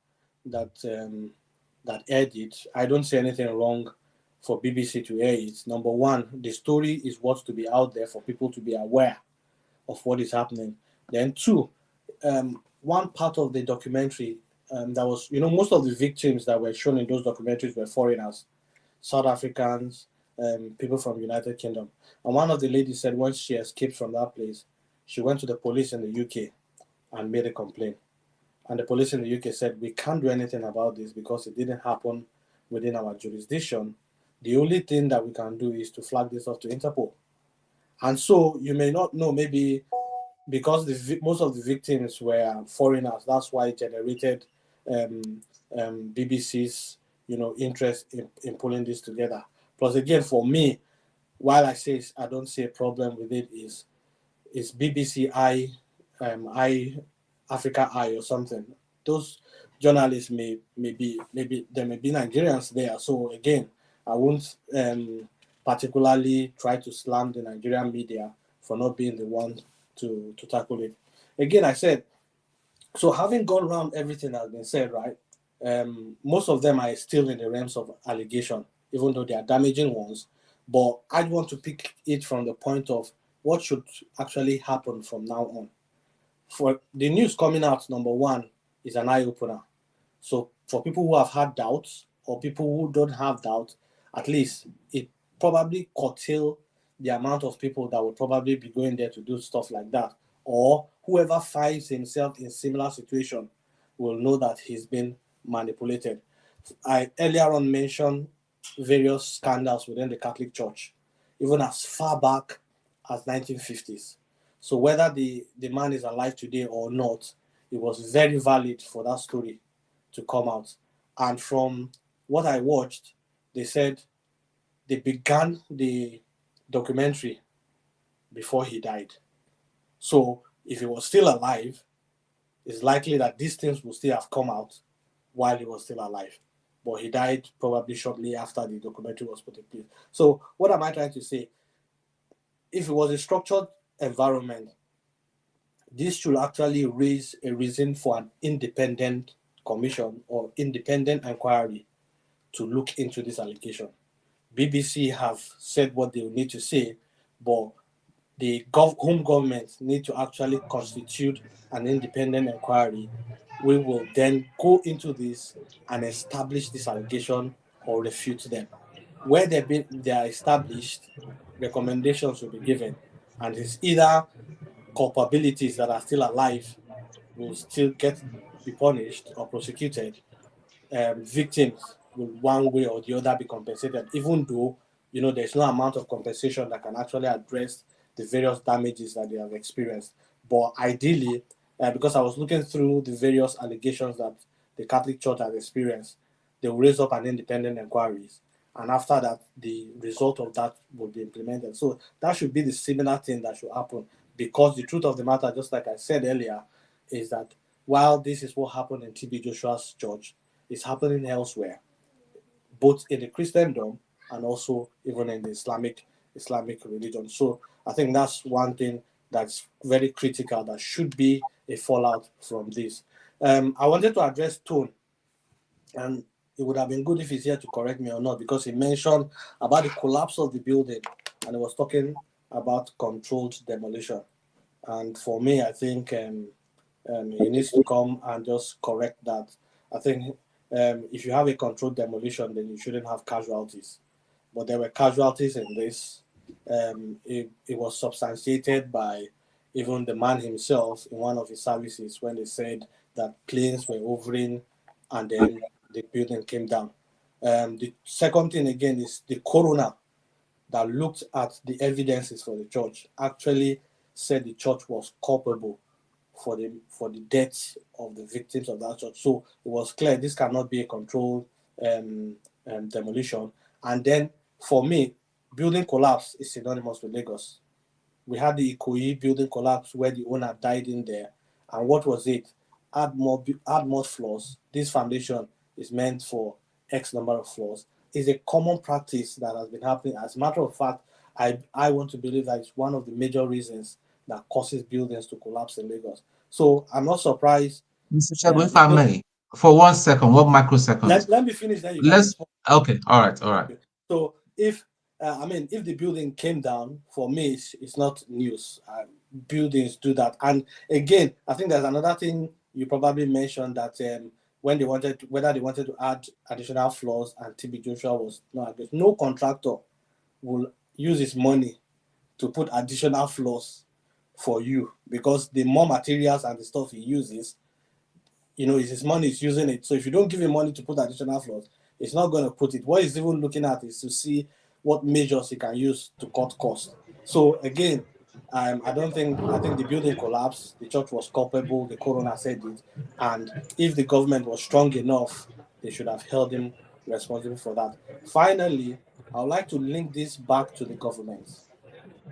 that aired it, I don't see anything wrong for BBC to air it. Number one, the story is what's to be out there for people to be aware of what is happening. Then two, one part of the documentary that was, you know, most of the victims that were shown in those documentaries were foreigners, South Africans, people from United Kingdom. And one of the ladies said once she escaped from that place, she went to the police in the UK and made a complaint. And the police in the UK said, we can't do anything about this because it didn't happen within our jurisdiction. The only thing that we can do is to flag this off to Interpol. And so you may not know, maybe because most of the victims were foreigners, that's why it generated BBC's, you know, interest in pulling this together. Plus, again, for me, while I say I don't see a problem with it, is BBC Africa Eye or something. Those journalists may be there may be Nigerians there. So again, I won't particularly try to slam the Nigerian media for not being the one to tackle it. Again, I said, so having gone around everything that has been said, right? Most of them are still in the realms of allegation, even though they are damaging ones. But I want to pick it from the point of what should actually happen from now on. For the news coming out, number one, is an eye-opener. So for people who have had doubts or people who don't have doubts, at least it probably curtail the amount of people that would probably be going there to do stuff like that. Or whoever finds himself in similar situation will know that he's been manipulated. I earlier on mentioned various scandals within the Catholic Church, even as far back as 1950s. So whether the man is alive today or not, it was very valid for that story to come out. And from what I watched, they said they began the documentary before he died. So if he was still alive, it's likely that these things would still have come out while he was still alive. But he died probably shortly after the documentary was put in place. So what am I trying to say? If it was a structured environment, this should actually raise a reason for an independent commission or independent inquiry to look into this allegation. BBC have said what they need to say, but the home government need to actually constitute an independent inquiry. We will then go into this and establish this allegation or refute them. Where they are established, recommendations will be given, and it's either culpabilities that are still alive will still be punished or prosecuted. Victims will one way or the other be compensated, even though there's no amount of compensation that can actually address the various damages that they have experienced. But ideally, because I was looking through the various allegations that the Catholic Church has experienced, they will raise up an independent inquiries, and after that, the result of that will be implemented. So that should be the similar thing that should happen, because the truth of the matter, just like I said earlier, is that while this is what happened in TB Joshua's church, it's happening elsewhere, both in the Christendom and also even in the Islamic religion. So I think that's one thing that's very critical that should be a fallout from this. I wanted to address Tone, and it would have been good if he's here to correct me or not, because he mentioned about the collapse of the building and he was talking about controlled demolition. And for me, I think he needs to come and just correct that. I think if you have a controlled demolition, then you shouldn't have casualties. But there were casualties in this. It was substantiated by even the man himself in one of his services when they said that planes were hovering and then the building came down. The second thing again is the coroner that looked at the evidences for the church actually said the church was culpable for the deaths of the victims of that church. So it was clear this cannot be a controlled demolition. And then for me, building collapse is synonymous with Lagos. We had the Ikoyi building collapse where the owner died in there. And what was it? Add more floors. This foundation is meant for X number of floors. It's a common practice that has been happening. As a matter of fact, I want to believe that it's one of the major reasons that causes buildings to collapse in Lagos. So I'm not surprised. Mr. Shago, if I may, for 1 second, 1 microsecond. Let me finish then. Okay, all right. So if the building came down, for me, it's not news. Buildings do that. And again, I think there's another thing you probably mentioned that when whether they wanted to add additional floors and TB Joshua was not against. No contractor will use his money to put additional floors for you, because the more materials and the stuff he uses, it's his money, is using it. So if you don't give him money to put additional floors, it's not going to put it. What he's even looking at is to see what measures he can use to cut costs. So again, I think the building collapsed. The church was culpable. The coroner said it, and if the government was strong enough, they should have held him responsible for that. Finally, I would like to link this back to the government.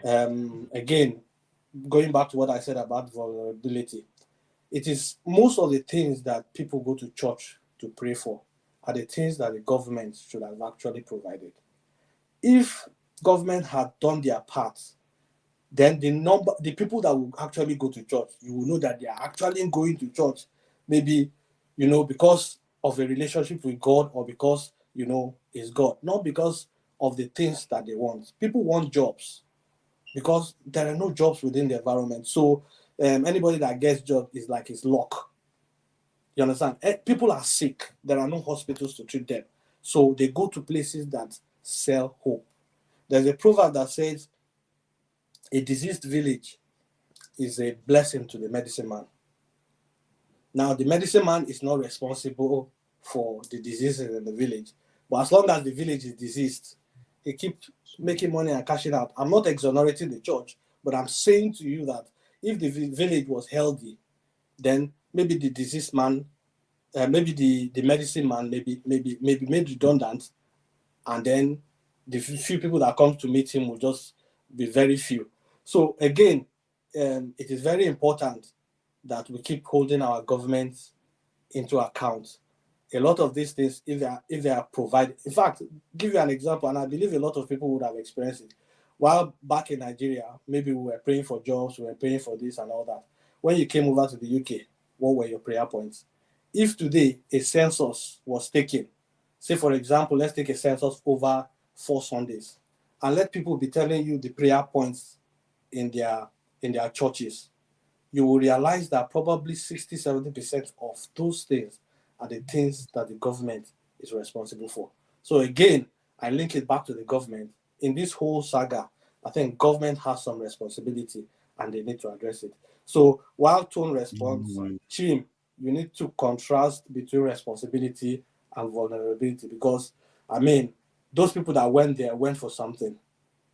Again, going back to what I said about vulnerability, it is most of the things that people go to church to pray for are the things that the government should have actually provided. If government had done their part, then the people that will actually go to church, you will know that they are actually going to church, maybe, because of a relationship with God, or because, it's God, not because of the things that they want. People want jobs because there are no jobs within the environment. So anybody that gets job is like his luck. You understand? People are sick. There are no hospitals to treat them. So they go to places that sell hope. There's a proverb that says, a diseased village is a blessing to the medicine man. Now, the medicine man is not responsible for the diseases in the village. But as long as the village is diseased, he keeps making money and cashing out. I'm not exonerating the church, but I'm saying to you that if the village was healthy, then maybe the diseased man, maybe the medicine man maybe made redundant, and then the few people that come to meet him will just be very few. So again, it is very important that we keep holding our government into account. A lot of these things, if they are provided, in fact, give you an example, and I believe a lot of people would have experienced it. While back in Nigeria, maybe we were praying for jobs, we were praying for this and all that. when you came over to the UK, what were your prayer points? If today a census was taken, say for example, let's take a census over 4 Sundays, and let people be telling you the prayer points in their churches, you will realize that probably 60-70% of those things are the things that the government is responsible for. So again, I link it back to the government. In this whole saga, I think government has some responsibility and they need to address it. So while Tone responds, Chim, you need to contrast between responsibility and vulnerability, because, I mean, those people that went there went for something,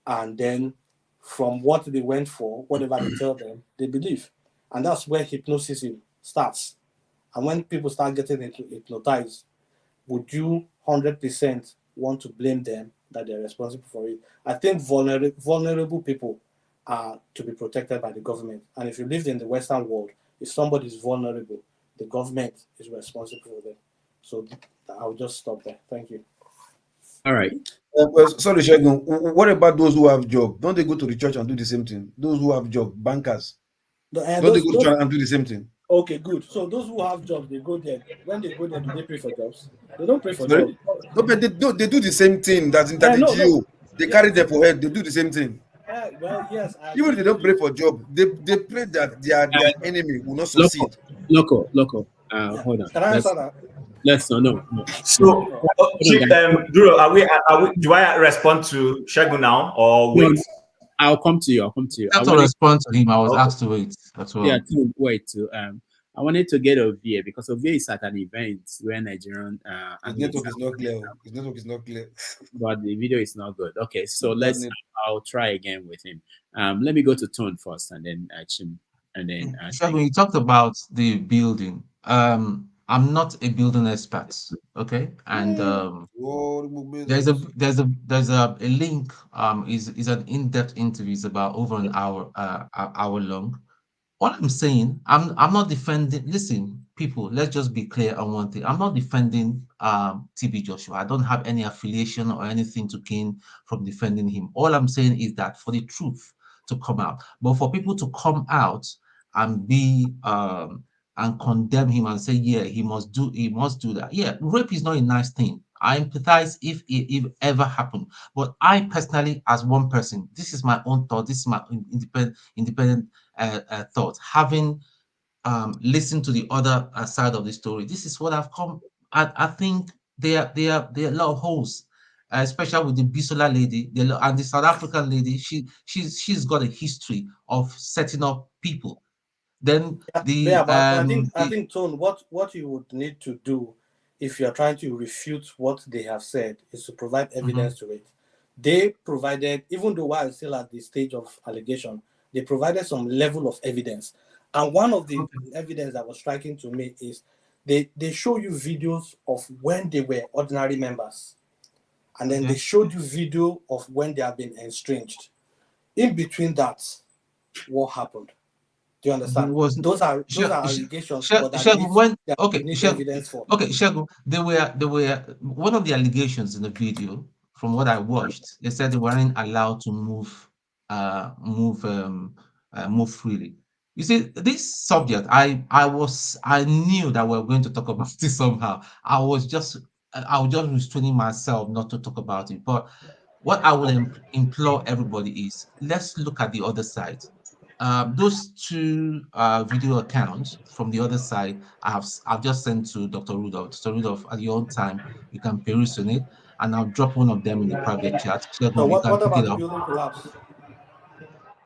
and then from what they went for, whatever they tell them, they believe. And that's where hypnosis starts. And when people start getting hypnotized, would you 100% want to blame them that they're responsible for it? I think vulnerable people are to be protected by the government. And if you live in the Western world, if somebody is vulnerable, the government is responsible for them. So I'll just stop there. Thank you. All right. Sorry, Shegun. What about those who have job? Don't they go to the church and do the same thing? Those who have job, bankers, don't they go to church and do the same thing? Okay, good. So those who have jobs, they go there. When they go there, do they pray for jobs? They don't pray for jobs. No, but they do the same thing. That's in the GO. They carry them for head. They do the same thing. Well, yes. Even if they don't pray for job, they pray that their enemy will not succeed. Loco. Hold on. Can I answer that? Let's no. So, Chief, Duro, are we? Do I respond to Shegun now or wait? No, I'll come to you. I have to respond to him. I was asked to wait. That's well. Yeah, to wait to I wanted to get Ovie because Ovie is at an event where Nigerian his network is not clear. His network is not clear. But the video is not good. Okay, so I'll try again with him. Let me go to Tone first and then Chim and then Shagun, you talked about the building. I'm not a building expert, okay? And there's a link. Is an in-depth interview. It's about over an hour long. What I'm saying, I'm not defending. Listen, people, let's just be clear on one thing. I'm not defending TB Joshua. I don't have any affiliation or anything to gain from defending him. All I'm saying is that for the truth to come out, but for people to come out and be and condemn him and say, yeah, he must do that. Yeah, rape is not a nice thing. I empathize if it ever happened. But I personally, as one person, this is my own thought. This is my independent thought. Having listened to the other side of the story, this is what I've come. I think there are a lot of holes, especially with the Bisola lady and the South African lady. She's got a history of setting up people. Then I think Tone, what you would need to do if you're trying to refute what they have said is to provide evidence to it. They provided, even though while still at the stage of allegation, they provided some level of evidence. And one of the evidence that was striking to me is they show you videos of when they were ordinary members. And then they showed you video of when they have been estranged. In between that, what happened? Do you understand? Those are allegations. Shagun, they were one of the allegations in the video. From what I watched, they said they weren't allowed to move freely. You see, this subject, I knew that we were going to talk about this somehow. I was just restraining myself not to talk about it. But what I will implore everybody is, let's look at the other side. Those two video accounts from the other side, I've just sent to Dr. Rudolph. Dr. Rudolph, at your own time, you can peruse on it, and I'll drop one of them in the private chat. So what about the building collapse?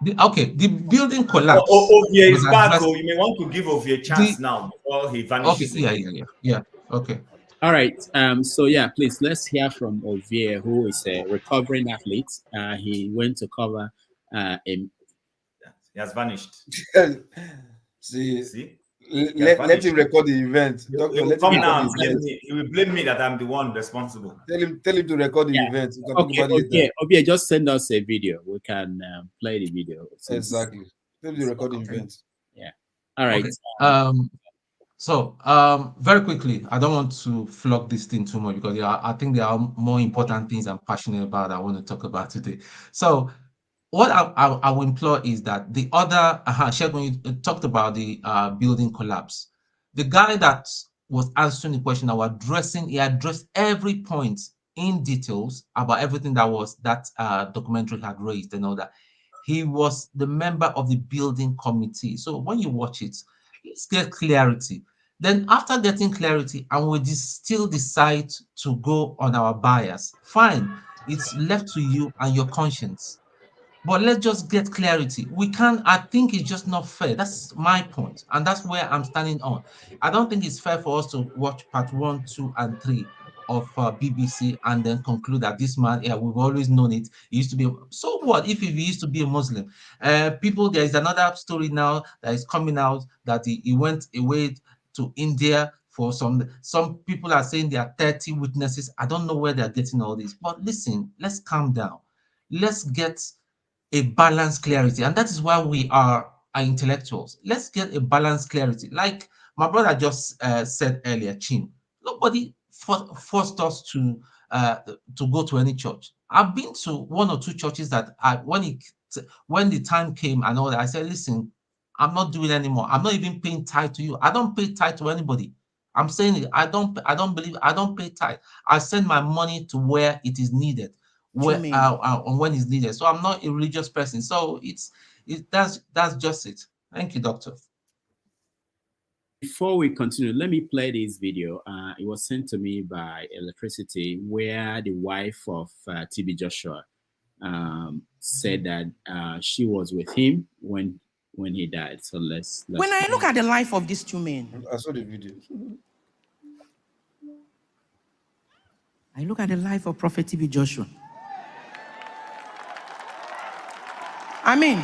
The building collapse. Ovie is back. You may want to give Ovie a chance now before he vanishes. Okay, yeah. Okay. All right. So yeah, please let's hear from Ovie, who is a recovering athlete. He went to cover He has vanished. See? Let him record the event. Doctor, let him now. He will blame me that I'm the one responsible. Tell him to record the event. Okay, just send us a video. We can play the video. Exactly. Tell him to record the event. Yeah. All right. Okay. So very quickly, I don't want to flog this thing too much because I think there are more important things I'm passionate about I want to talk about today. So what I will implore is that the other, Shegun, you talked about the building collapse. The guy that was answering the question, he addressed every point in details about everything that documentary had raised and all that. He was the member of the building committee. So when you watch it, let's get clarity. Then after getting clarity, and we still decide to go on our bias, fine. It's left to you and your conscience. But let's just get clarity. We can't, I think it's just not fair. That's my point, and that's where I'm standing on. I don't think it's fair for us to watch part 1, 2, and 3 of BBC and then conclude that this man, yeah, we've always known it. He used to be. So what if he used to be a Muslim? There is another story now that is coming out that he went away to India for some people are saying there are 30 witnesses. I don't know where they're getting all this. But listen, let's calm down. Let's get a balanced clarity, and that is why we are intellectuals. Let's get a balanced clarity. Like my brother just said earlier, Chin, nobody forced us to go to any church. I've been to 1 or 2 churches that when the time came and all that, I said, listen, I'm not doing anymore. I'm not even paying tithe to you. I don't pay tithe to anybody. I'm saying it. I don't pay tithe. I send my money to where it is needed, when it's needed. So I'm not a religious person. So that's just it. Thank you, Doctor. Before we continue, let me play this video. It was sent to me by Electricity, where the wife of T.B. Joshua said that she was with him when he died. So let's when I look at the life of these 2 men, I saw the video. I look at the life of Prophet T.B. Joshua. I mean,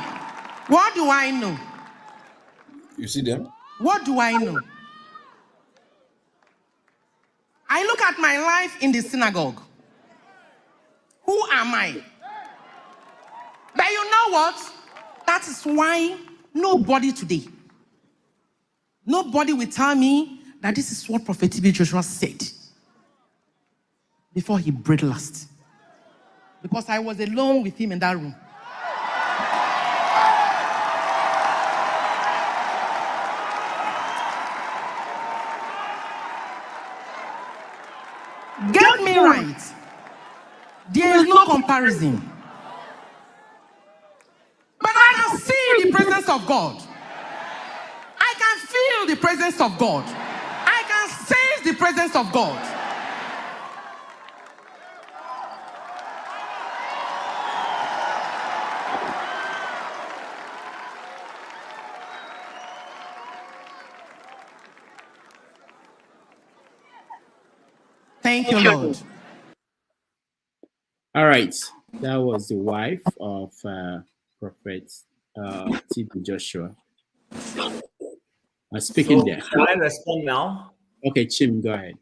what do I know? You see them? What do I know? I look at my life in the synagogue. Who am I? But you know what? That is why nobody today, nobody will tell me that this is what Prophet T.B. Joshua said before he breathed last. Because I was alone with him in that room. Get me right. There is no comparison. But I can see the presence of God. I can feel the presence of God. I can sense the presence of God. Thank you, Lord. All right, that was the wife of Prophet T.B. Joshua. Speaking there. Can I respond now? Okay, Chim, go ahead.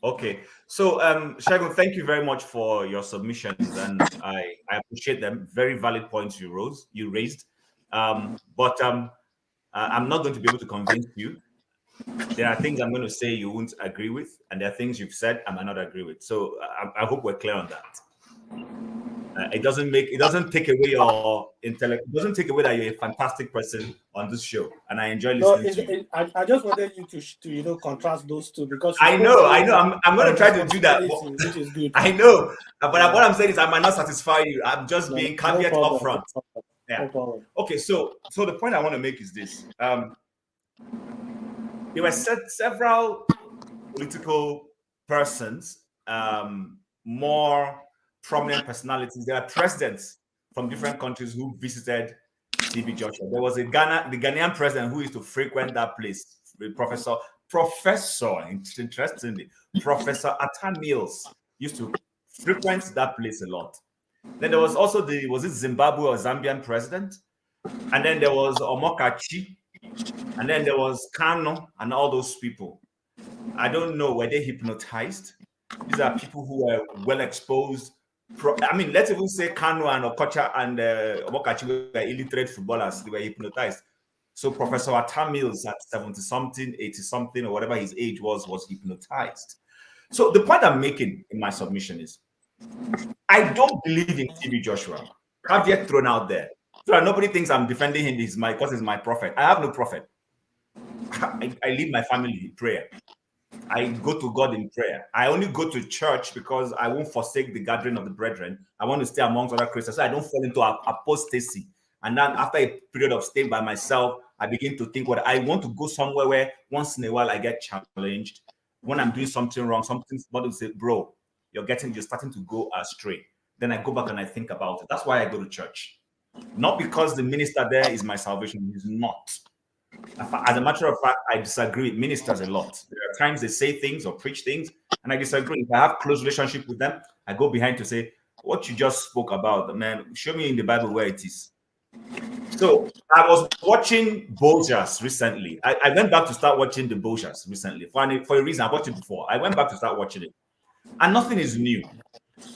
Okay, so Shegun, thank you very much for your submissions, and I appreciate them. Very valid points you raised. But I'm not going to be able to convince you. There are things I'm going to say you won't agree with, and there are things you've said I might not agree with. So I hope we're clear on that. It doesn't take away your intellect. It doesn't take away that you're a fantastic person on this show, and I enjoy listening to you. I just wanted you to contrast those two, because I know. I'm going to try to do that, which is good. I know, but what I'm saying is I might not satisfy you. I'm just being caveat up front. Yeah. Okay. So the point I want to make is this: there were several political persons, more prominent personalities. There are presidents from different countries who visited T.B. Joshua. There was the Ghanaian president who used to frequent that place, Professor, interestingly, Professor Atta Mills used to frequent that place a lot. Then there was also was it Zimbabwe or Zambian president? And then there was Omokachi, and then there was Kano and all those people. I don't know, were they hypnotized? These are people who were well exposed. I mean, let's even say Kano and Okocha and Omokachi were illiterate footballers. They were hypnotized. So Professor Atta Mills at 70-something, 80-something, or whatever his age was hypnotized. So the point I'm making in my submission is, I don't believe in T.B. Joshua. Caveat thrown out there. So that nobody thinks I'm defending him because he's my prophet. I have no prophet. I lead my family in prayer. I go to God in prayer. I only go to church because I won't forsake the gathering of the brethren. I want to stay amongst other Christians so I don't fall into apostasy. And then after a period of staying by myself, I begin to think what I want to go somewhere where once in a while I get challenged. When I'm doing something wrong, somebody will say, bro, you're starting to go astray. Then I go back and I think about it. That's why I go to church. Not because the minister there is my salvation. He's not. As a matter of fact, I disagree with ministers a lot. There are times they say things or preach things, and I disagree. If I have close relationship with them, I go behind to say, what you just spoke about, man, show me in the Bible where it is. So I was watching Bojas recently. I went back to start watching the Bojas recently. For a reason, I watched it before. I went back to start watching it. And nothing is new.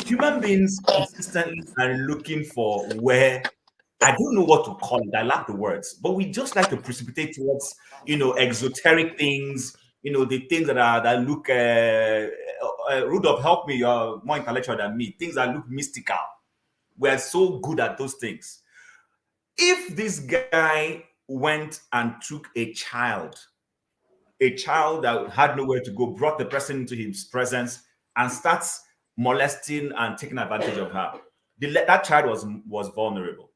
Human beings consistently are looking for where, I don't know what to call it. I lack the words, but we just like to precipitate towards, exoteric things, the things that look, Rudolph, help me, you're more intellectual than me. Things that look mystical. We're so good at those things. If this guy went and took a child that had nowhere to go, brought the person into his presence and starts molesting and taking advantage of her, that child was vulnerable.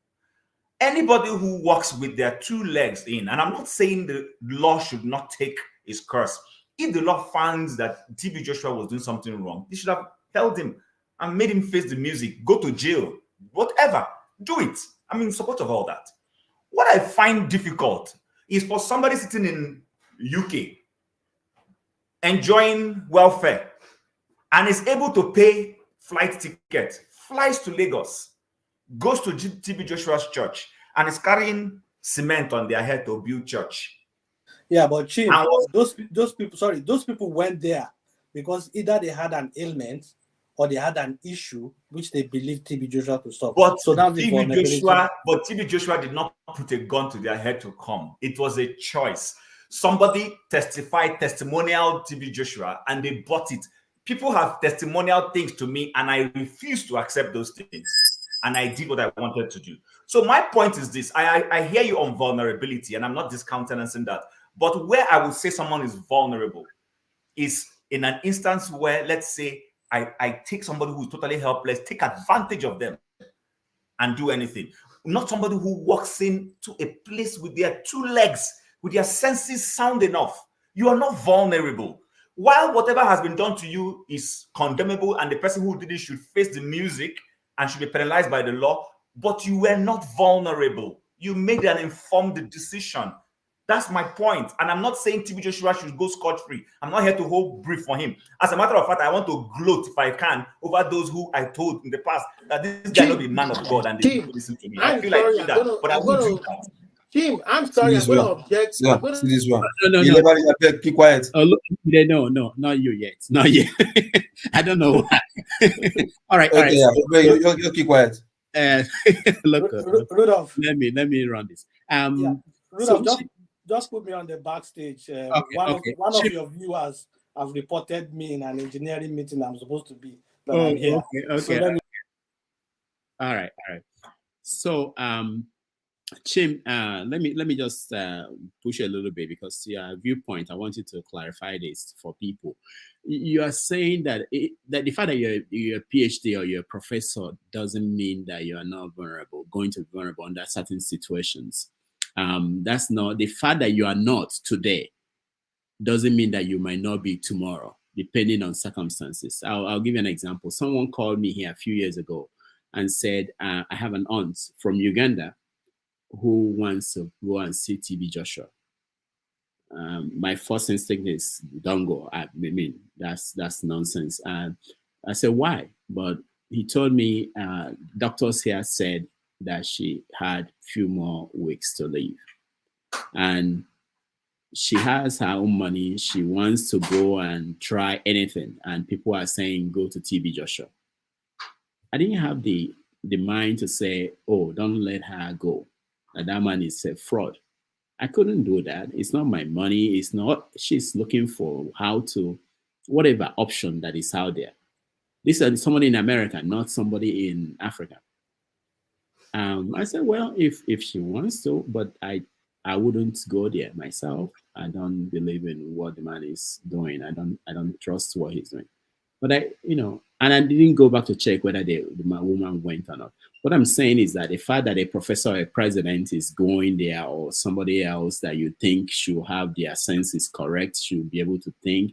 Anybody who walks with their two legs in, and I'm not saying the law should not take its course. If the law finds that TB Joshua was doing something wrong, they should have held him and made him face the music, go to jail, whatever. Do it. I'm in support of all that. What I find difficult is for somebody sitting in UK enjoying welfare and is able to pay flight ticket, flies to Lagos, goes to TB Joshua's church, and is carrying cement on their head to build church. Yeah, but Chief, those people went there because either they had an ailment or they had an issue which they believed TB Joshua could solve. But so now TB Joshua did not put a gun to their head to come. It was a choice. Somebody testified testimonial TB Joshua and they bought it. People have testimonial things to me and I refuse to accept those things. And I did what I wanted to do. So my point is this. I hear you on vulnerability and I'm not discountenancing that. But where I would say someone is vulnerable is in an instance where, let's say, I take somebody who's totally helpless, take advantage of them and do anything. Not somebody who walks into a place with their two legs, with their senses sound enough. You are not vulnerable. While whatever has been done to you is condemnable and the person who did it should face the music and should be penalized by the law, but you were not vulnerable. You made an informed decision. That's my point. And I'm not saying TB Joshua should go scot-free. I'm not here to hold brief for him. As a matter of fact, I want to gloat, if I can, over those who I told in the past that this guy not be man of God and they don't listen to me. I feel like doing that, but I won't do that. Tim, I'm sorry, I'm going to object. See this one. No. Keep quiet. Oh, look, no, not you yet. Not yet. I don't know why. all right. Yeah. You keep quiet. Look, Rudolph. Let me run this. Rudolph, just put me on the backstage. One of your viewers have reported me in an engineering meeting I'm supposed to be. I'm here. Okay. So All right. So, Chim, let me just push a little bit because your viewpoint. I want you to clarify this for people. You are saying that that the fact that you're a PhD or you're a professor doesn't mean that you are not vulnerable, going to be vulnerable under certain situations. That's not the fact that you are not today doesn't mean that you might not be tomorrow, depending on circumstances. I'll give you an example. Someone called me here a few years ago and said, I have an aunt from Uganda who wants to go and see TB Joshua. My first instinct is don't go. I mean, that's nonsense. I said, why? But he told me doctors here said that she had few more weeks to live. And she has her own money. She wants to go and try anything. And people are saying, go to TB Joshua. I didn't have the mind to say, oh, don't let her go. That man is a fraud. I couldn't do that. It's not my money. It's not, she's looking for how to, whatever option that is out there. This is somebody in America, not somebody in Africa. I said, well, if she wants to, but I wouldn't go there myself. I don't believe in what the man is doing. I don't trust what he's doing. But and I didn't go back to check whether the woman went or not. What I'm saying is that the fact that a professor or a president is going there, or somebody else that you think should have their senses correct, should be able to think,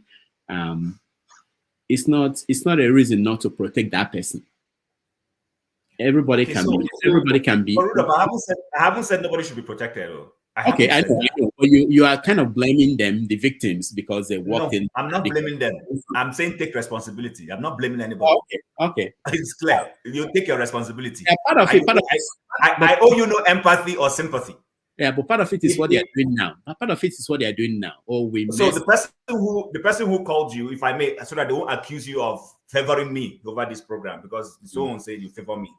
it's not a reason not to protect that person. Everybody can be. I haven't said nobody should be protected. Though. I know. But you are kind of blaming them, the victims, because they walked in. I'm not blaming them. I'm saying take responsibility. I'm not blaming anybody. Okay. It's clear. You take your responsibility. Yeah, part of it. I owe you no empathy or sympathy. Yeah, but part of it is what they are doing now. Part of it is what they are doing now. So the person who called you, if I may, so that they won't accuse you of favoring me over this program, because someone said you favor me.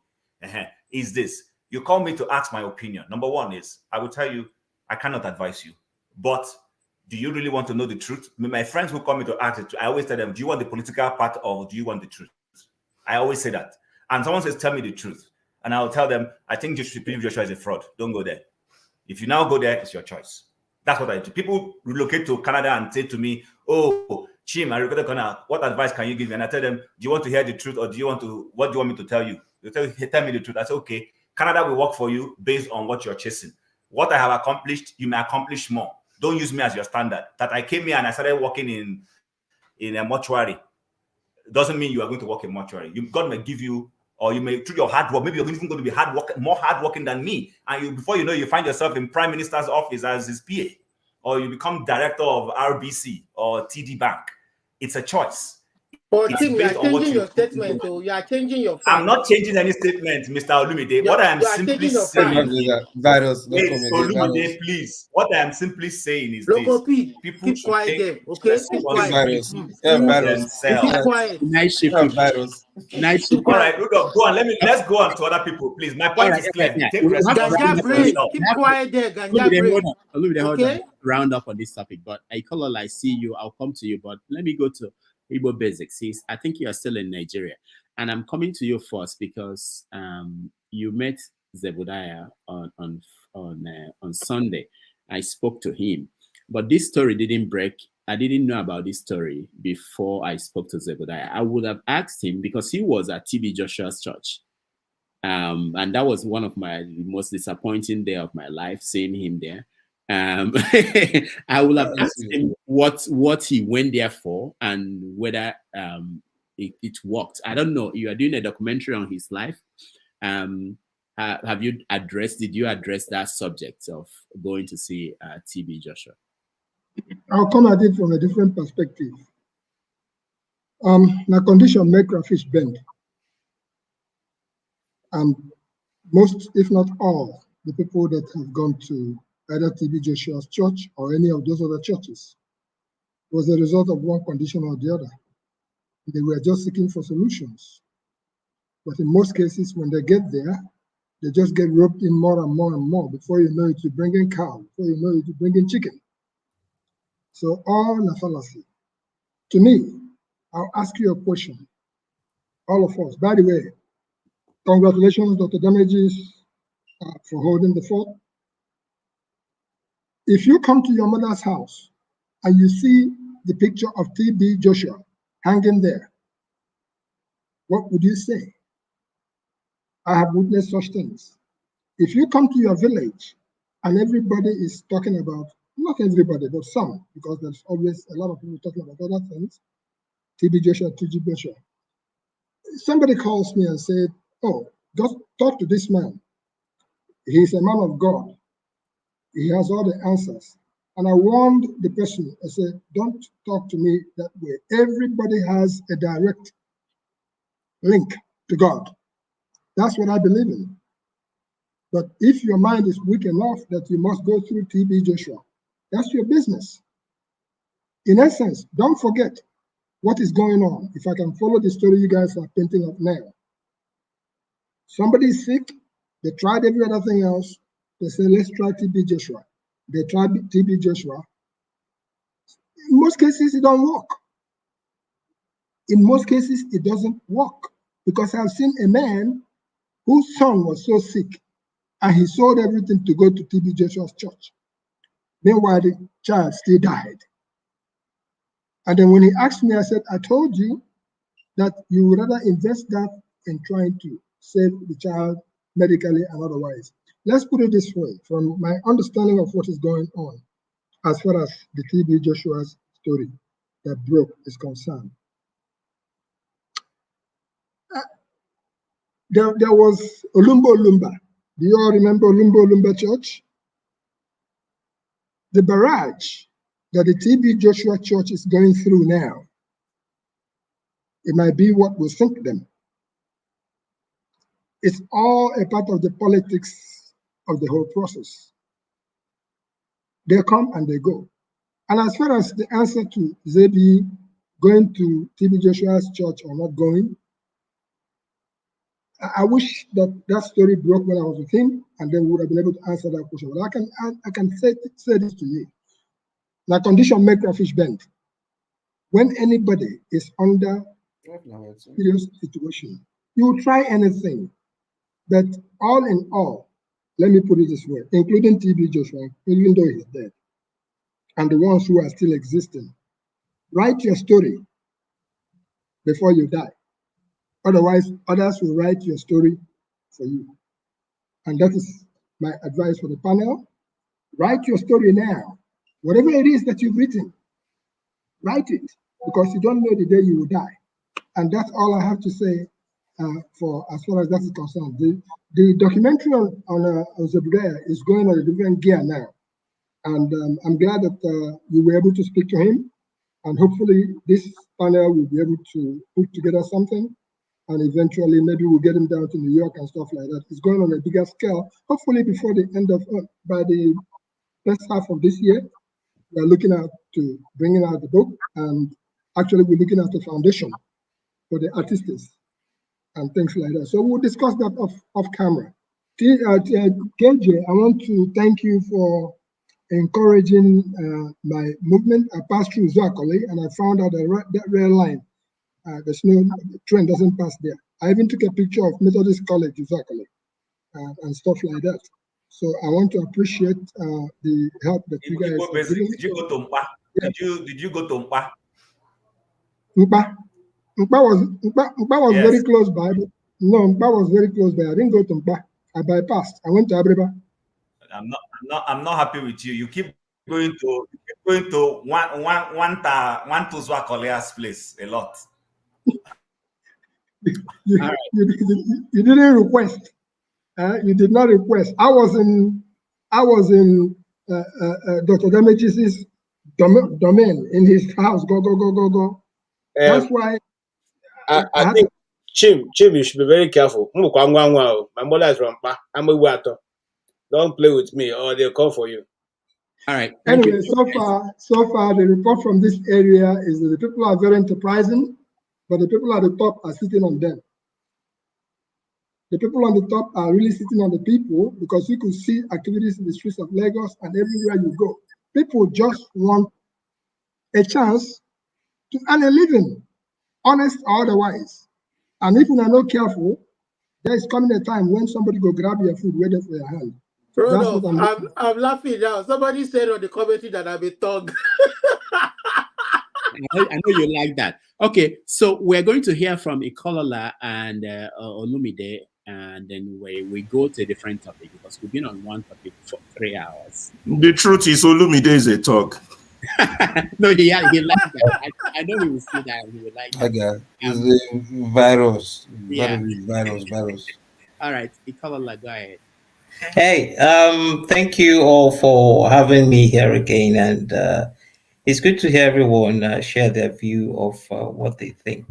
Is this? You call me to ask my opinion. Number one is, I will tell you, I cannot advise you. But do you really want to know the truth? My friends who call me to ask it, I always tell them, do you want the political part or do you want the truth? I always say that. And someone says, tell me the truth. And I'll tell them, I think Joshua is a fraud. Don't go there. If you now go there, it's your choice. That's what I do. People relocate to Canada and say to me, oh, Chim, I relocated to Canada. What advice can you give me? And I tell them, do you want to hear the truth or what do you want me to tell you? They tell me the truth. I say, okay, Canada will work for you based on what you're chasing. What I have accomplished, you may accomplish more. Don't use me as your standard. That I came here and I started working in a mortuary doesn't mean you are going to work in mortuary. God may give you, or you may, through your hard work, maybe you're even going to be more hardworking than me. And before you know, you find yourself in Prime Minister's office as his PA, or you become director of RBC or TD Bank. It's a choice. But Tim, you are changing your statement, so you are changing your facts. I'm not changing any statement, Mr. Olumide. What I am simply saying Olumide, please. What I am simply saying is this. People keep quiet there, okay? Keep quiet. Keep quiet. Nice shift. All right, Rudolph, go on. Let's go on to other people, please. My point is clear. Take responsibility. Keep quiet there, okay? Round up on this topic, but I see you. I'll come to you, but let me go to Igbo basics. I think you are still in Nigeria, and I'm coming to you first because you met Zebediah on Sunday. I spoke to him, but this story didn't break. I didn't know about this story before I spoke to Zebediah. I would have asked him because he was at T.B. Joshua's church, and that was one of my most disappointing day of my life, seeing him there. I will have asked him what he went there for and whether it worked. I don't know. You are doing a documentary on his life. Did you address that subject of going to see T.B. Joshua? I'll come at it from a different perspective. My condition make fish bend. And most, if not all, the people that have gone to either T.B. Joshua's church or any of those other churches was a result of one condition or the other. They were just seeking for solutions. But in most cases, when they get there, they just get roped in more and more and more. Before you know it, you bring in cow. Before you know it, you bring in chicken. So all a fallacy. To me, I'll ask you a question. All of us. By the way, congratulations, Dr. Damages, for holding the fort. If you come to your mother's house and you see the picture of T.B. Joshua hanging there, what would you say? I have witnessed such things. If you come to your village and everybody is talking about, not everybody, but some, because there's always a lot of people talking about other things, T.B. Joshua, T.G. Joshua. Somebody calls me and said, oh, just talk to this man. He's a man of God. He has all the answers. And I warned the person, I said, don't talk to me that way. Everybody has a direct link to God. That's what I believe in. But if your mind is weak enough that you must go through T.B. Joshua, that's your business. In essence, don't forget what is going on. If I can follow the story you guys are painting up now. Somebody is sick, they tried every other thing else. They say, let's try T.B. Joshua. They tried T.B. Joshua. In most cases, it don't work. In most cases, it doesn't work. Because I've seen a man whose son was so sick, and he sold everything to go to TB Joshua's church. Meanwhile, the child still died. And then when he asked me, I said, I told you that you would rather invest that in trying to save the child medically and otherwise. Let's put it this way, from my understanding of what is going on, as far as the TB Joshua's story that broke is concerned. There was Olumba. Do you all remember Olumba Church? The barrage that the TB Joshua Church is going through now, it might be what will sink them. It's all a part of the politics of the whole process. They come and they go. And as far as the answer to Zebi going to TB Joshua's church or not going, I wish that that story broke when I was with him, and then we would have been able to answer that question. But I can say this to you. The condition make a fish bend. When anybody is under serious situation, you will try anything. But all in all, let me put it this way, including TB Joshua, even though he's dead, and the ones who are still existing, write your story before you die. Otherwise, others will write your story for you. And that is my advice for the panel. Write your story now. Whatever it is that you've written, write it, because you don't know the day you will die. And that's all I have to say for as far as that is concerned. The documentary on Zebedee is going on a different gear now. And I'm glad that you were able to speak to him. And hopefully this panel will be able to put together something. And eventually maybe we'll get him down to New York and stuff like that. It's going on a bigger scale. Hopefully before the end of, by the first half of this year, we're looking at to bringing out the book. And actually we're looking at the foundation for the artists and things like that. So we'll discuss that off camera. KJ, I want to thank you for encouraging my movement. I passed through Zuakole and I found out that rail line, there's no train doesn't pass there. I even took a picture of Methodist College Zuakole and stuff like that. So I want to appreciate the help that you guys are giving. Did you go to Mpa? Yeah. Did you go to Mpa? Mpa was very close by. But no, Mpa was very close by. I didn't go to Mpa. I bypassed. I went to Abreba. I'm not happy with you. You keep going to one to Zwakolea's place a lot. You didn't request. You did not request. I was in Dr. Damages' domain in his house. Go. That's why I think Chim, you should be very careful. My mother is from Pa. I'm a water. Don't play with me or they'll call for you. All right. Anyway, so far, the report from this area is that the people are very enterprising, but the people at the top are sitting on them. The people on the top are really sitting on the people because you could see activities in the streets of Lagos and everywhere you go. People just want a chance to earn a living, honest or otherwise. And if you are not careful, there is coming a time when somebody go grab your food, waiting for your hand. That's what I'm laughing now. Somebody said on the commentary that I'm a thug. I know you like that. Okay, so we're going to hear from Ikolola and Olumide, and then we go to a different topic because we've been on one topic for 3 hours. The truth is, Olumide is a talk. No, he liked that. I know he will see that. He will like that. Okay, it's the virus. Yeah. Virus. All right, Ikolola, go ahead. Hey, thank you all for having me here again, and it's good to hear everyone share their view of what they think.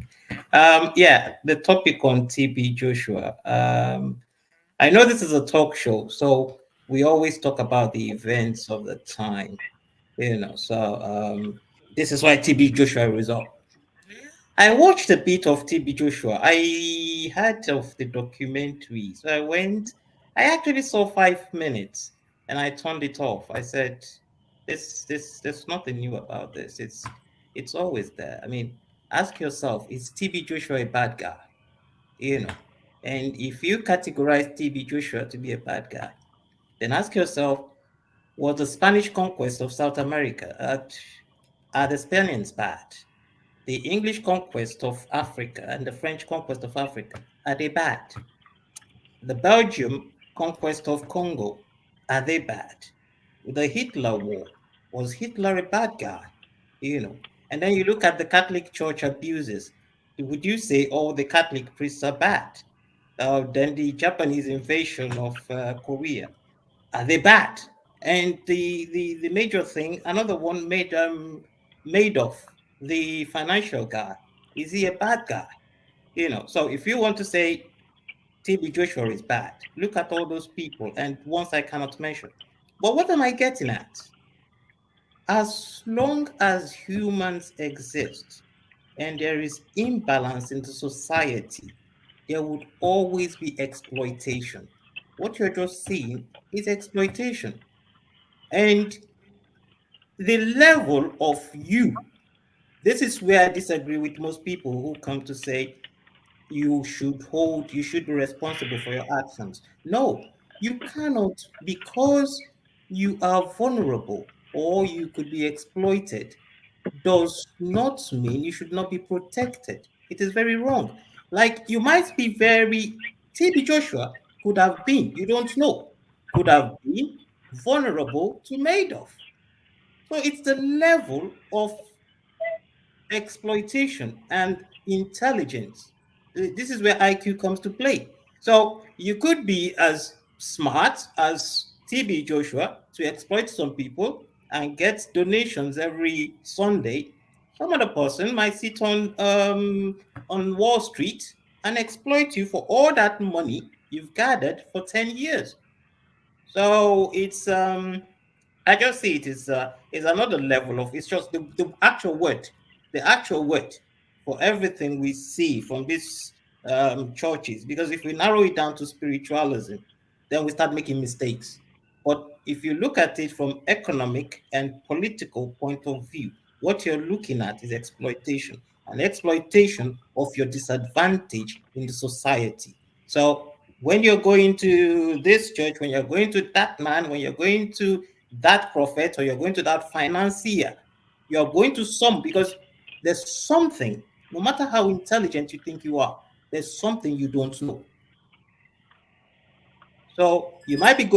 Yeah, the topic on TB Joshua. I know this is a talk show, so we always talk about the events of the time, so this is why TB Joshua result. I watched a bit of TB Joshua. I heard of the documentary, so I actually saw 5 minutes and I turned it off. I said, there's nothing new about this. It's always there. I mean, ask yourself, is TB Joshua a bad guy? And if you categorize TB Joshua to be a bad guy, Then ask yourself, was the Spanish conquest of South America, are the Spaniards bad? The English conquest of Africa and the French conquest of Africa, are they bad? The Belgium conquest of Congo, are they bad? The Hitler war, was Hitler a bad guy? You know, and then you look at the Catholic Church abuses. Would you say all the Catholic priests are bad? Then the Japanese invasion of Korea, are they bad? And the major thing, another one, Madoff, the financial guy, is he a bad guy? You know, so if you want to say TB Joshua is bad, look at all those people and ones I cannot mention. But what am I getting at? As long as humans exist and there is imbalance in the society, there would always be exploitation. What you're just seeing is exploitation. And the level of you, this is where I disagree with most people who come to say you should be responsible for your actions. No, you cannot, because you are vulnerable or you could be exploited, does not mean you should not be protected. It is very wrong. Like, you might be TB Joshua could have been, you don't know, could have been vulnerable to Madoff. So it's the level of exploitation and intelligence. This is where IQ comes to play. So you could be as smart as TB Joshua to exploit some people and get donations every Sunday. Some other person might sit on Wall Street and exploit you for all that money you've gathered for 10 years. So it's I just see it is another level of, it's just the actual word for everything we see from these churches. Because if we narrow it down to spiritualism, then we start making mistakes. But if you look at it from economic and political point of view, what you're looking at is exploitation, and exploitation of your disadvantage in the society. So when you're going to this church, when you're going to that man, when you're going to that prophet, or you're going to that financier, you're going to some, because there's something, no matter how intelligent you think you are, there's something you don't know. So you might think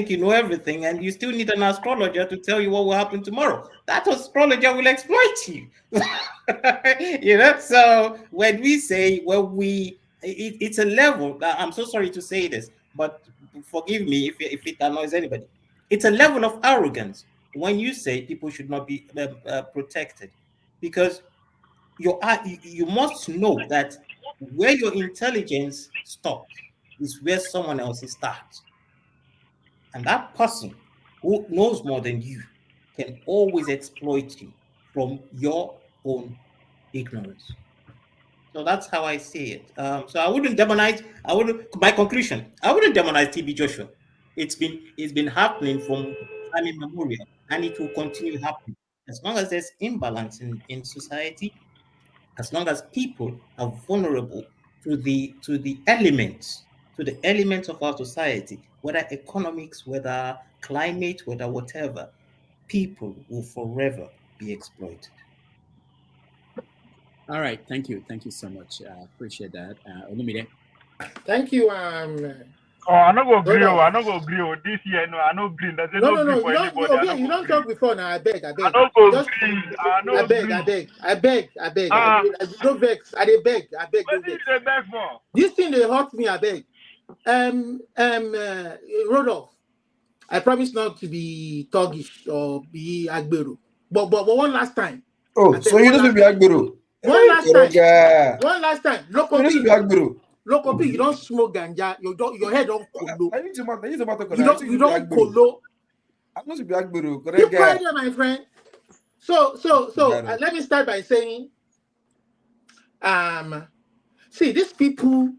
you know everything, and you still need an astrologer to tell you what will happen tomorrow. That astrologer will exploit you. You know, so when we say, it's a level, I'm so sorry to say this, but forgive me if it annoys anybody. It's a level of arrogance when you say people should not be protected, because you must know that where your intelligence stops is where someone else's starts. And that person who knows more than you can always exploit you from your own ignorance. So that's how I see it. So I wouldn't demonize. My conclusion, I wouldn't demonize TB Joshua. It's been happening from time immemorial, and it will continue happening as long as there's imbalance in society. As long as people are vulnerable to the elements of our society, whether economics, whether climate, whether whatever, people will forever be exploited. All right, thank you so much. Appreciate that. Olumide. Thank you. I no go agree. This year, no, I no green. There's no green for anybody. Okay, you don't talk before now. I beg. I no go green. I beg. Don't vex. I beg. What did you beg for? This thing they hurt me. I beg. Rodolph, I promise not to be thuggish or be Agbero. But one last time. Oh, so you don't be Agbero. One last time. Local people, you don't smoke ganja. Your head don't colo. You don't colo. I'm not to be Agbero. Keep quiet, my friend. So let me start by saying, see, these people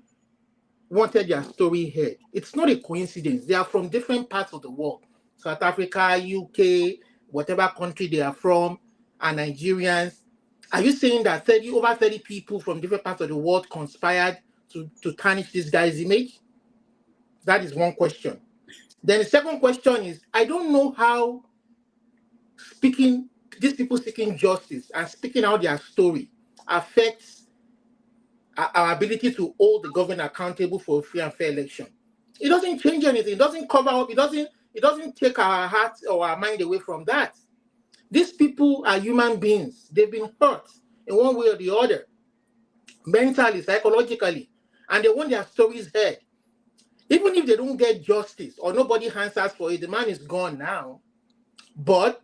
wanted their story heard. It's not a coincidence. They are from different parts of the world. South Africa, UK, whatever country they are from, are Nigerians. Are you saying that over 30 people from different parts of the world conspired to tarnish this guy's image? That is one question. Then the second question is, I don't know how these people seeking justice and speaking out their story affects our ability to hold the government accountable for a free and fair election. It doesn't change anything. It doesn't cover up. It doesn't take our heart or our mind away from that. These people are human beings. They've been hurt in one way or the other, mentally, psychologically, and they want their stories heard. Even if they don't get justice or nobody answers for it, the man is gone now. But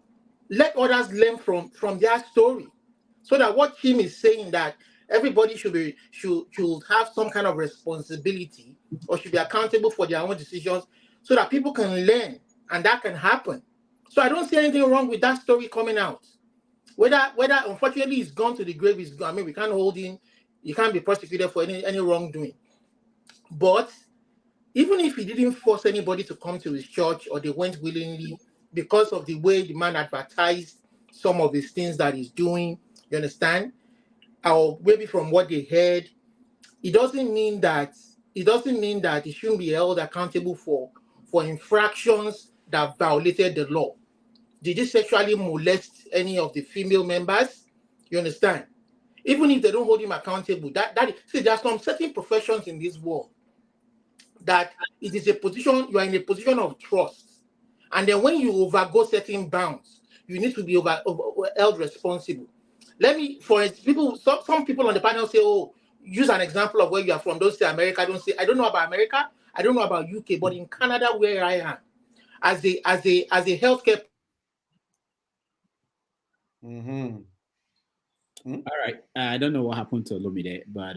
let others learn from their story, so that what Tim is saying, that everybody should have some kind of responsibility or should be accountable for their own decisions, so that people can learn and that can happen. So I don't see anything wrong with that story coming out. Whether unfortunately he's gone to the grave, he's gone. I mean, we can't hold him. You can't be prosecuted for any wrongdoing. But even if he didn't force anybody to come to his church, or they went willingly because of the way the man advertised some of these things that he's doing, you understand? Or maybe from what they heard, it doesn't mean that he shouldn't be held accountable for infractions that violated the law. Did he sexually molest any of the female members? You understand? Even if they don't hold him accountable, see, there are some certain professions in this world that it is a position, you are in a position of trust. And then when you overgo certain bounds, you need to be held responsible. Some people on the panel say, oh, use an example of where you are from. Don't say America. Don't say, I don't know about America. I don't know about UK, but in Canada, where I am, as a healthcare. All right. I don't know what happened to Olumide, but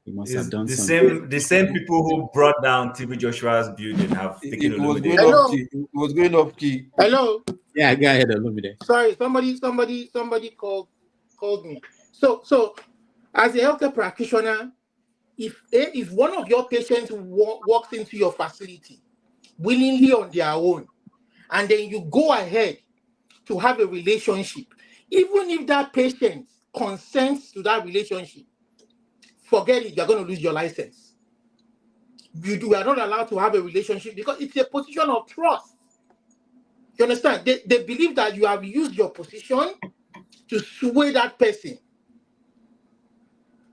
he must have done the something. The same people who brought down TB Joshua's building have taken Olumide. It was going up key. Hello. Yeah, go ahead, Olumide. Sorry, somebody called me. So as a healthcare practitioner, if one of your patients walks into your facility willingly on their own, and then you go ahead to have a relationship, even if that patient consents to that relationship, forget it, you're going to lose your license. You are not allowed to have a relationship because it's a position of trust. You understand? They believe that you have used your position to sway that person.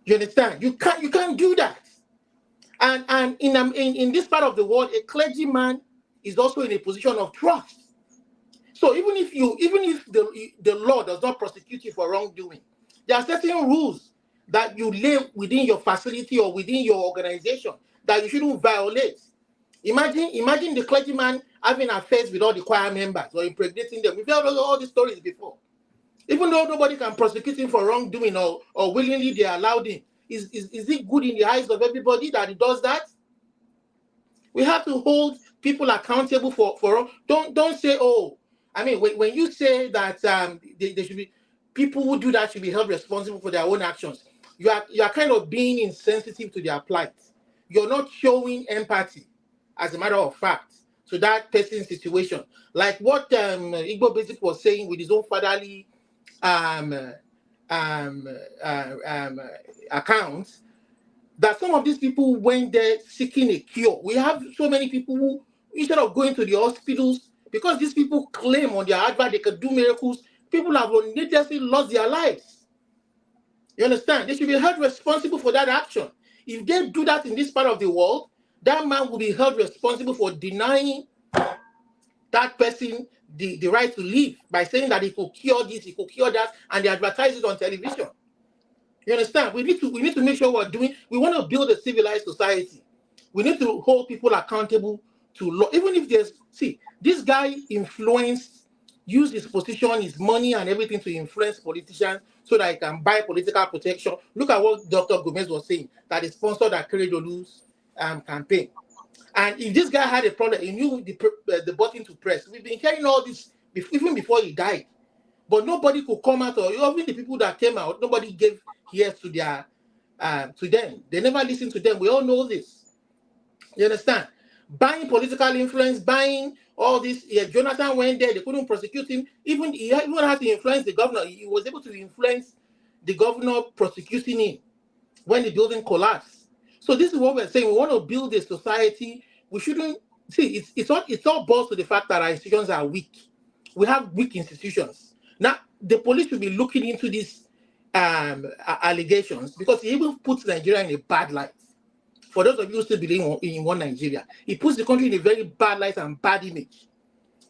You understand? You can't do that. And in this part of the world, a clergyman is also in a position of trust. So even if the law does not prosecute you for wrongdoing, there are certain rules that you lay within your facility or within your organization that you shouldn't violate. Imagine the clergyman having affairs with all the choir members or impregnating them. We've heard all these stories before. Even though nobody can prosecute him for wrongdoing or willingly they allowed him, is it good in the eyes of everybody that he does that? We have to hold people accountable for don't say, oh, I mean, when you say that they should be, people who do that should be held responsible for their own actions, you are kind of being insensitive to their plight. You're not showing empathy, as a matter of fact, to that person's situation. Like what Igbo Basic was saying with his own fatherly accounts, that some of these people went there seeking a cure. We have so many people who, instead of going to the hospitals, because these people claim on their advert they can do miracles, people have needlessly lost their lives. You understand? They should be held responsible for that action. If they do that in this part of the world, that man will be held responsible for denying that person the right to live by saying that he could cure this, he could cure that, and they advertise it on television. You understand? We need to make sure we want to build a civilized society. We need to hold people accountable to law. Even if this guy used his position, his money, and everything to influence politicians so that he can buy political protection. Look at what Dr. Gomez was saying, that he sponsored Akeredolu's campaign. And if this guy had a problem, he knew the button to press. We've been hearing all this even before he died. But nobody could come out, or even the people that came out, nobody gave ears to them. They never listened to them. We all know this. You understand? Buying political influence, buying all this. Yeah, Jonathan went there, they couldn't prosecute him. He even had to influence the governor. He was able to influence the governor prosecuting him when the building collapsed. So this is what we're saying. We want to build a society. We shouldn't see, it's all boils to the fact that our institutions are weak. We have weak institutions. Now, the police should be looking into these allegations because it even puts Nigeria in a bad light. For those of you who still believe in one Nigeria, it puts the country in a very bad light and bad image.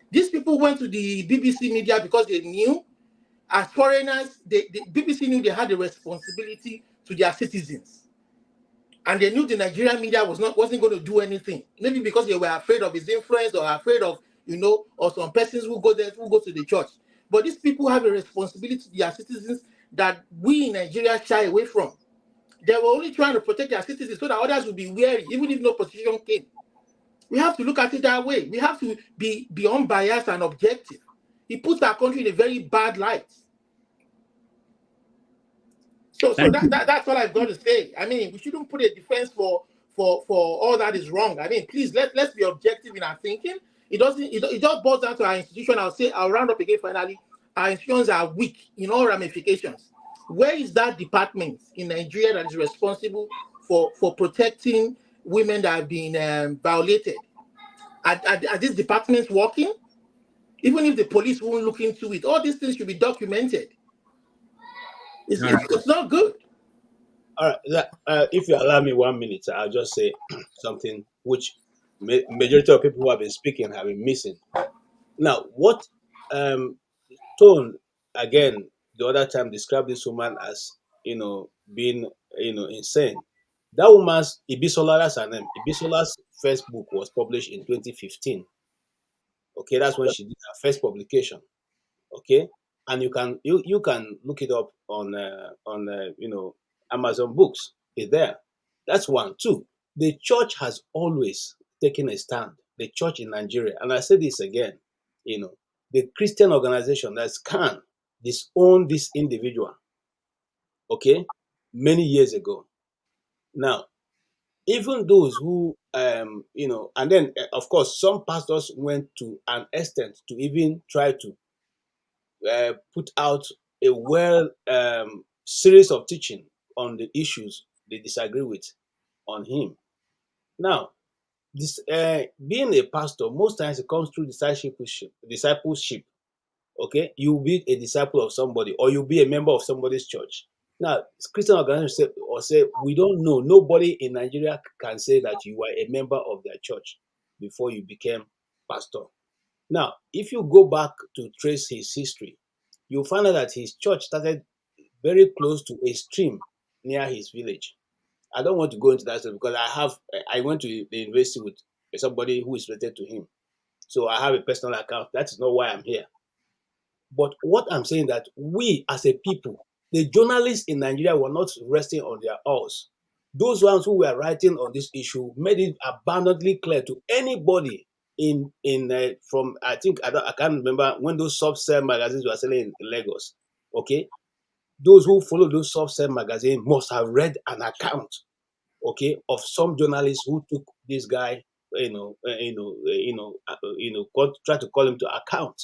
These people went to the BBC media because they knew, as foreigners, the BBC knew they had a responsibility to their citizens. And they knew the Nigerian media wasn't going to do anything. Maybe because they were afraid of his influence or afraid of, or some persons who go to the church. But these people have a responsibility to their citizens that we in Nigeria shy away from. They were only trying to protect their citizens so that others would be wary, even if no opposition came. We have to look at it that way. We have to be unbiased and objective. It puts our country in a very bad light. So that's all I've got to say. I mean, we shouldn't put a defense for all that is wrong. I mean, please let's be objective in our thinking. It just boils down to our institution. I'll round up again finally. Our institutions are weak in all ramifications. Where is that department in Nigeria that is responsible for protecting women that have been violated? Are these departments working? Even if the police won't look into it, all these things should be documented. It's not good. All right. If you allow me 1 minute, I'll just say something which majority of people who have been speaking have been missing. Now, what Tone again the other time described this woman as being insane. That woman's Ibisola, that's her name. Ibisola's first book was published in 2015. Okay, that's when she did her first publication. Okay, and you can look it up on Amazon Books. It's there. That's one. Two, the church has always taken a stand. The church in Nigeria, and I say this again, the Christian organization that's can disown this individual. Okay, many years ago. Now, even those who and then of course some pastors went to an extent to even try to put out a series of teaching on the issues they disagree with on him. Now, this being a pastor, most times it comes through discipleship. Okay, you'll be a disciple of somebody, or you'll be a member of somebody's church. Now, Christian organizations say we don't know. Nobody in Nigeria can say that you were a member of their church before you became pastor. Now, if you go back to trace his history, you'll find out that his church started very close to a stream near his village. I don't want to go into that story because I went to the university with somebody who is related to him. So I have a personal account. That is not why I'm here. But what I'm saying that we as a people, the journalists in Nigeria were not resting on their oars. Those ones who were writing on this issue made it abundantly clear to anybody from I can't remember when those soft sell magazines were selling in Lagos. Okay, those who follow those soft sell magazines must have read an account, okay, of some journalists who took this guy, try to call him to account.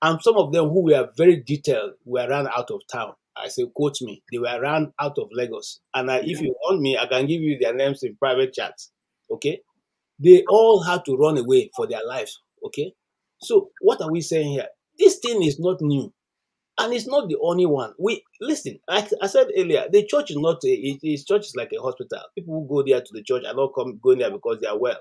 And some of them who were very detailed were run out of town. I say, quote me, they were run out of Lagos. And if you want me, I can give you their names in private chats. Okay? They all had to run away for their lives. Okay? So what are we saying here? This thing is not new. And it's not the only one. Listen, like I said earlier, the church is not church is like a hospital. People who go there to the church are not going there because they are well.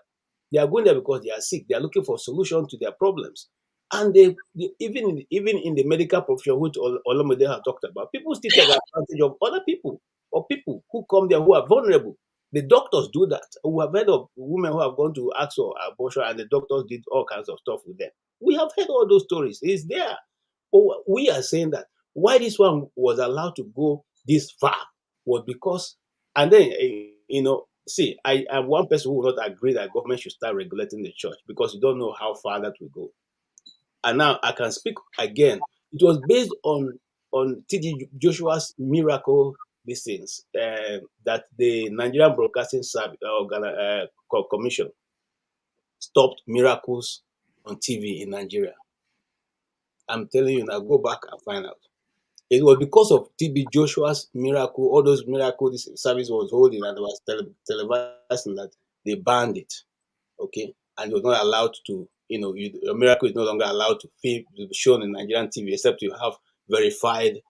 They are going there because they are sick. They are looking for solution to their problems. And even in the medical profession, which Olamide have talked about, people still take advantage of other people or people who come there who are vulnerable. The doctors do that. We have heard of women who have gone to ask for abortion and the doctors did all kinds of stuff with them. We have heard all those stories. It's there. But we are saying that why this one was allowed to go this far was because, and then, see, I am one person who will not agree that government should start regulating the church because you don't know how far that will go. And now I can speak again. It was based on T.D. Joshua's miracle listings that the Nigerian Broadcasting Commission stopped miracles on TV in Nigeria. I'm telling you now, go back and find out. It was because of T.B. Joshua's miracle, all those miracles this service was holding and was televising that they banned it. Okay. and you're not allowed to, your miracle is no longer allowed to be shown in Nigerian TV except you have verified,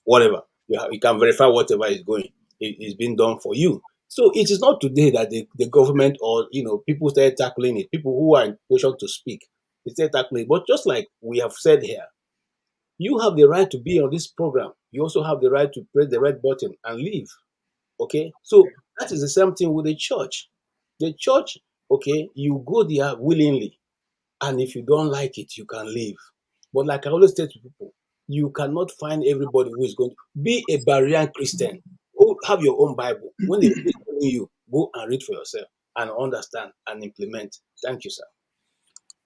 whatever. You can verify whatever is going, is being done for you. So it is not today that the government or people started tackling it. People who are in position to speak, they started tackling it. But just like we have said here, you have the right to be on this program. You also have the right to press the red button and leave. Okay, so that is the same thing with the church. The church, okay, you go there willingly, and if you don't like it, you can leave. But like I always say to people, you cannot find everybody who is going to be a Berean Christian. Go have your own Bible. When they read you, go and read for yourself and understand and implement. Thank you, sir.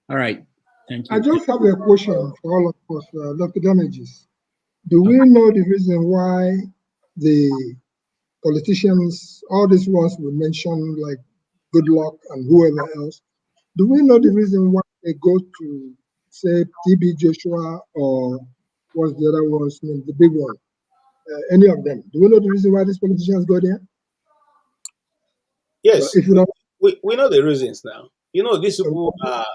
All right. Thank you. I just have a question for all of us, Dr. Damages. Do we know the reason why the politicians, all these ones we mentioned, like Good Luck and whoever else, do we know the reason why they go to, say, T.B. Joshua or what's the other one's name, the big one? Any of them? Do we know the reason why these politicians go there? Yes, if you don't, we know the reasons now. These people are,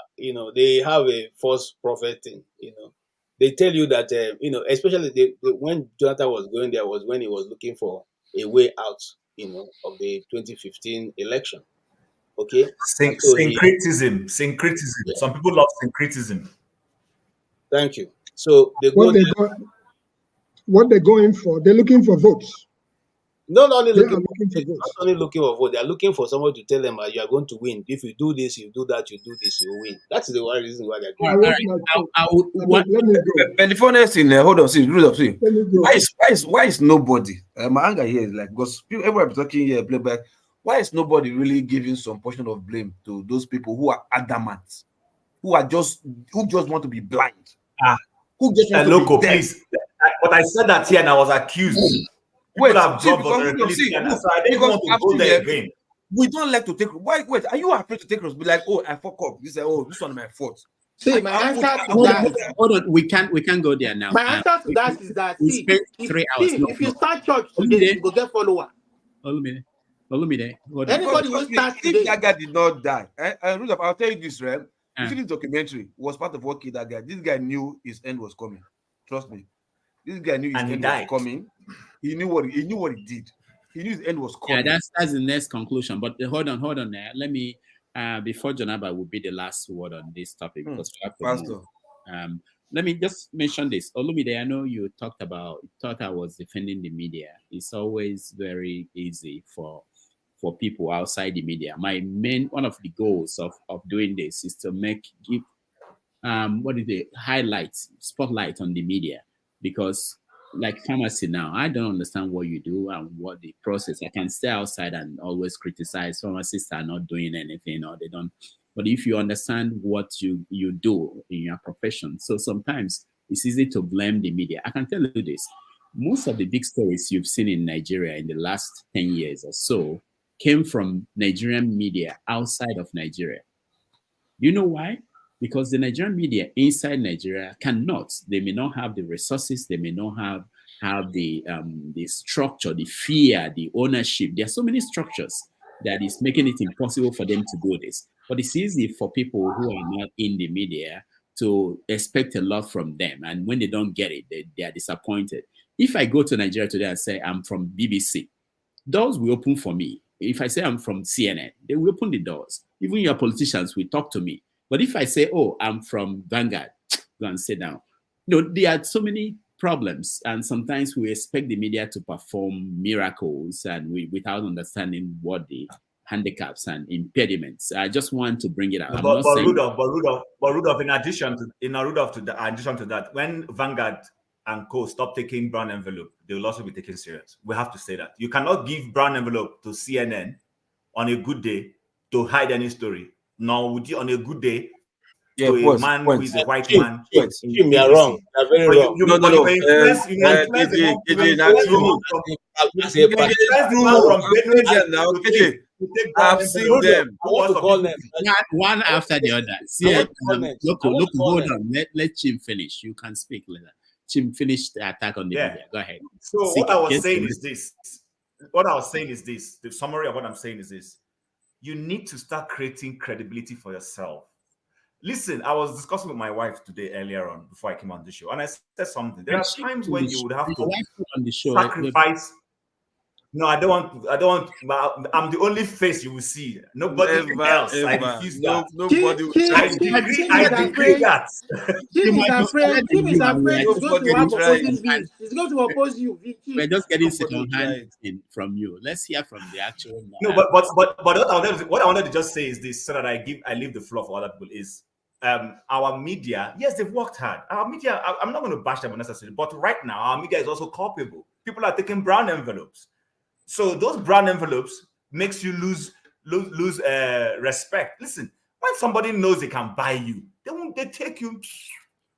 they have a false prophet thing. They tell you that, especially when Jonathan was going there was when he was looking for a way out, of the 2015 election. Okay. Syncretism. Yeah. Some people love syncretism. Thank you. So they go what they're going for, they're looking for votes. Not only looking for votes, they are looking for someone to tell them you are going to win. If you do this, you do that, you do this, you win. That's the one reason why they're going. Let me go. And the funniest thing, hold on, see, why is nobody? My anger here is like, because everybody talking here, playback. Why is nobody really giving some portion of blame to those people who are adamant, who just want to be blind, who just want to be dead? Please. But I said that here and I was accused. People have dropped vulnerability, and so I didn't want to go there again. We don't like to take. Wait, are you afraid to take us? Be like, oh, I fuck up. You say, oh, this one is my fault. See, my answer to that. Hold on, we can't go there now. My answer to that is that see, if you start church today, you go get follower. Olumide. Anybody who starts today, if that guy did not die, I'll tell you this, right? You see, this documentary was part of what killed that guy. This guy knew his end was coming. Trust me. This guy knew his end was coming. He knew what he did. He knew his end was coming. Yeah, that's the next conclusion. But hold on there. Let me before Jonaba will be the last word on this topic because we have to move. Let me just mention this. Olumide, I know you thought I was defending the media. It's always very easy for people outside the media. One of the goals of doing this is to give spotlight on the media, because like pharmacy now, I don't understand what you do and what the process. I can stay outside and always criticize pharmacists are not doing anything or they don't. But if you understand what you do in your profession, so sometimes it's easy to blame the media. I can tell you this. Most of the big stories you've seen in Nigeria in the last 10 years or so came from Nigerian media outside of Nigeria. You know why? Because the Nigerian media inside Nigeria cannot. They may not have the resources. They may not have the structure, the fear, the ownership. There are so many structures that is making it impossible for them to do this. But it's easy for people who are not in the media to expect a lot from them. And when they don't get it, they are disappointed. If I go to Nigeria today and say I'm from BBC, doors will open for me. If I say I'm from CNN, they will open the doors. Even your politicians will talk to me. But if I say, oh, I'm from Vanguard, go and sit down. There are so many problems. And sometimes we expect the media to perform miracles and without understanding what the handicaps and impediments. I just want to bring it up. Rudolph, in addition to that, when Vanguard and Co stop taking brown envelope, they will also be taken serious. We have to say that. You cannot give brown envelope to CNN on a good day to hide any story. Nor would you on a good day to a man who is a white man. You are wrong. You are very wrong. I've seen them. One after the other. See, look, hold on. Let Chim finish. You can speak later. Chim, finish the attack on the media. Go ahead. So what I was saying is this. what I was saying is this. The summary of what I'm saying is this. You need to start creating credibility for yourself. Listen, I was discussing with my wife today earlier on before I came on the show, and I said something. There are times when you would have to sacrifice. No, I don't want. I'm the only face you will see. Nobody else. I refuse that. Nobody will try. I decree that. Jim is afraid. Jim is afraid he's going to have opposing try. views. He's going to oppose you. We're just getting second-hand from you. Let's hear from the actual. No, but what I wanted to just say is this, so that I leave the floor for other people. Is our media? Yes, they've worked hard. Our media. I'm not going to bash them unnecessarily, but right now our media is also culpable. People are taking brown envelopes. So those brown envelopes makes you lose respect. Listen, when somebody knows they can buy you, they take you.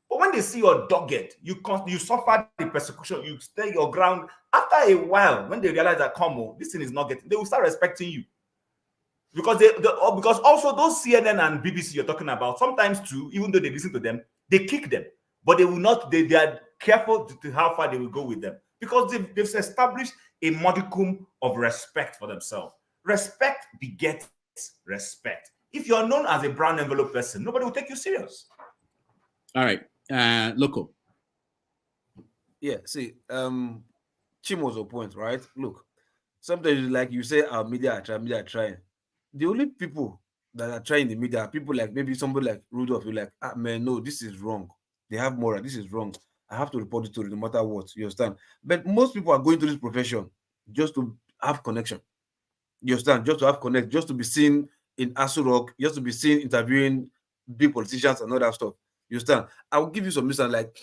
But when they see you're dogged, you suffer the persecution, you stay your ground. After a while, when they realize that this thing is not getting, they will start respecting you. Because because also those CNN and BBC you're talking about, sometimes too, even though they listen to them, they kick them. But they will not, they are careful to how far they will go with them. Because they've established a modicum of respect for themselves. Respect begets respect. If you're known as a brown envelope person, nobody will take you serious. All right. Loco. Yeah, see, Chim was a point, right? Look, sometimes like you say our media are trying. The only people that are trying the media are people like maybe somebody like Rudolph, you're like, man, no, this is wrong. They have moral, this is wrong. I have to report it to you no matter what. You understand? But most people are going to this profession just to have connection. You understand? Just to have connect, just to be seen in Asu Rock, just to be seen interviewing big politicians and all that stuff. You understand? I will give you some instance, like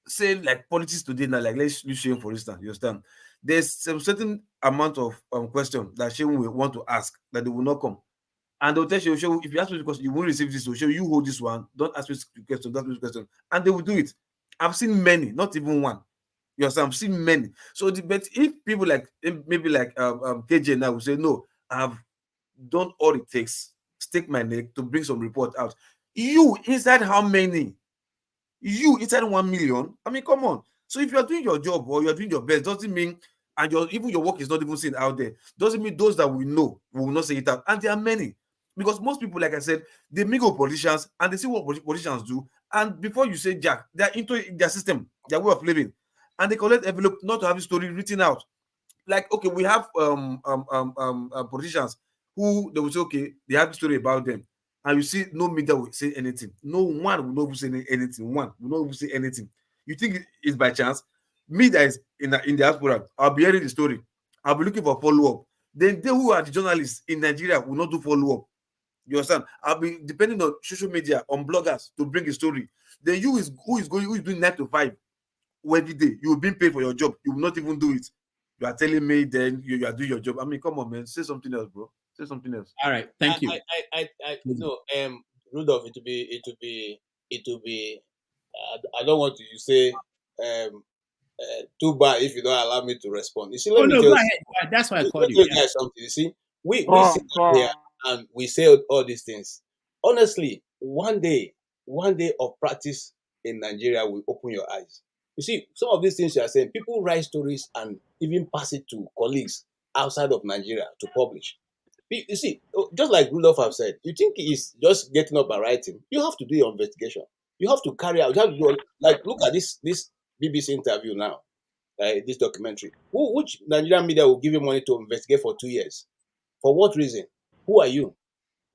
say like politics today now, like let's use Shane for instance. You understand? There's some certain amount of question that Shane will want to ask that they will not come. And they'll tell you, if you ask me the question, you won't receive this. So show you hold this one. Don't ask me the question. Don't ask me the question. And they will do it. I've seen many, not even one. You understand? I've seen many. So, but if people like maybe like KJ now will say, no, I've done all it takes, stake my neck to bring some report out. You inside how many? You inside 1 million? I mean, come on. So if you are doing your job or you are doing your best, doesn't mean, and even your work is not even seen out there, doesn't mean those that we know will not say it out. And there are many. Because most people, like I said, they mingle politicians and they see what politicians do. And before you say Jack, they're into their system, their way of living. And they collect envelope not to have a story written out. Like, okay, we have politicians who they will say, okay, they have a story about them. And you see no media will say anything. No one will not say anything. One will not say anything. You think it's by chance? Me that is in the diaspora, I'll be hearing the story. I'll be looking for follow-up. Then they who are the journalists in Nigeria will not do follow-up. You understand? I'll be depending on social media, on bloggers to bring a story. Then who is doing 9 to 5 every day? You will be paid for your job. You will not even do it. You are telling me then you are doing your job. I mean, come on, man. Say something else, bro. Say something else. All right. Thank you. Rudolph, it will be. I don't want to say too bad if you don't allow me to respond. You see, let me tell go you. ahead. That's why I called Let you. me tell you something. You see, we sit here and we say all these things. Honestly, one day of practice in Nigeria will open your eyes. You see, some of these things you are saying, people write stories and even pass it to colleagues outside of Nigeria to publish. You see, just like Rudolph have said, you think he's just getting up and writing. You have to do your investigation. You have to carry out. You have to do, like, look at this BBC interview now, this documentary. Which Nigerian media will give you money to investigate for 2 years? For what reason? Who are you?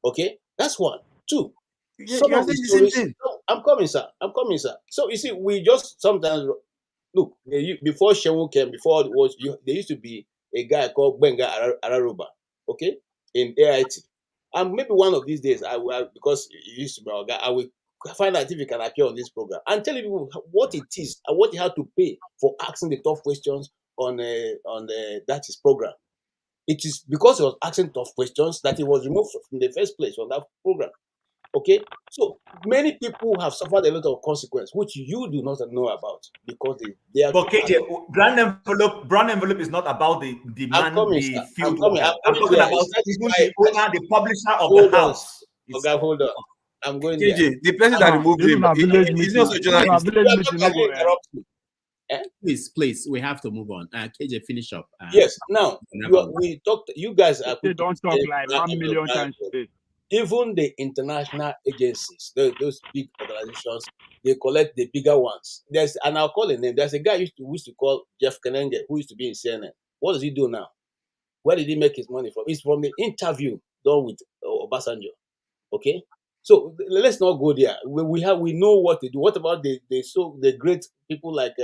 Okay, that's one. Two. Some of the stories. No, I'm coming, sir. So you see, we just sometimes look before Shehu came. Before it was there used to be a guy called Benga Araruba. Okay, in AIT, and maybe one of these days I will, because he used to be our guy, I will find out if he can appear on this program and tell people what it is and what he had to pay for asking the tough questions on that his program. It is because he was asking tough questions that he was removed from the first place on that program. Okay, so many people have suffered a lot of consequence, which you do not know about because they are. But KJ, brand envelope is not about the man, the field worker. I'm talking about the owner, the publisher of the house. Okay, hold on. I'm going KJ, there. the person that removed him is not a journalist. Please, we have to move on. KJ, finish up. Yes. Now, we talked. You guys are. They don't talk like 1 million times today. Even the international agencies, those big organizations, they collect the bigger ones. And I'll call a name. There's a guy who used to call Jeff Kenenge, who used to be in CNN. What does he do now? Where did he make his money from? It's from the interview done with Obasanjo. Okay, so let's not go there. We know what they do. What about the great people like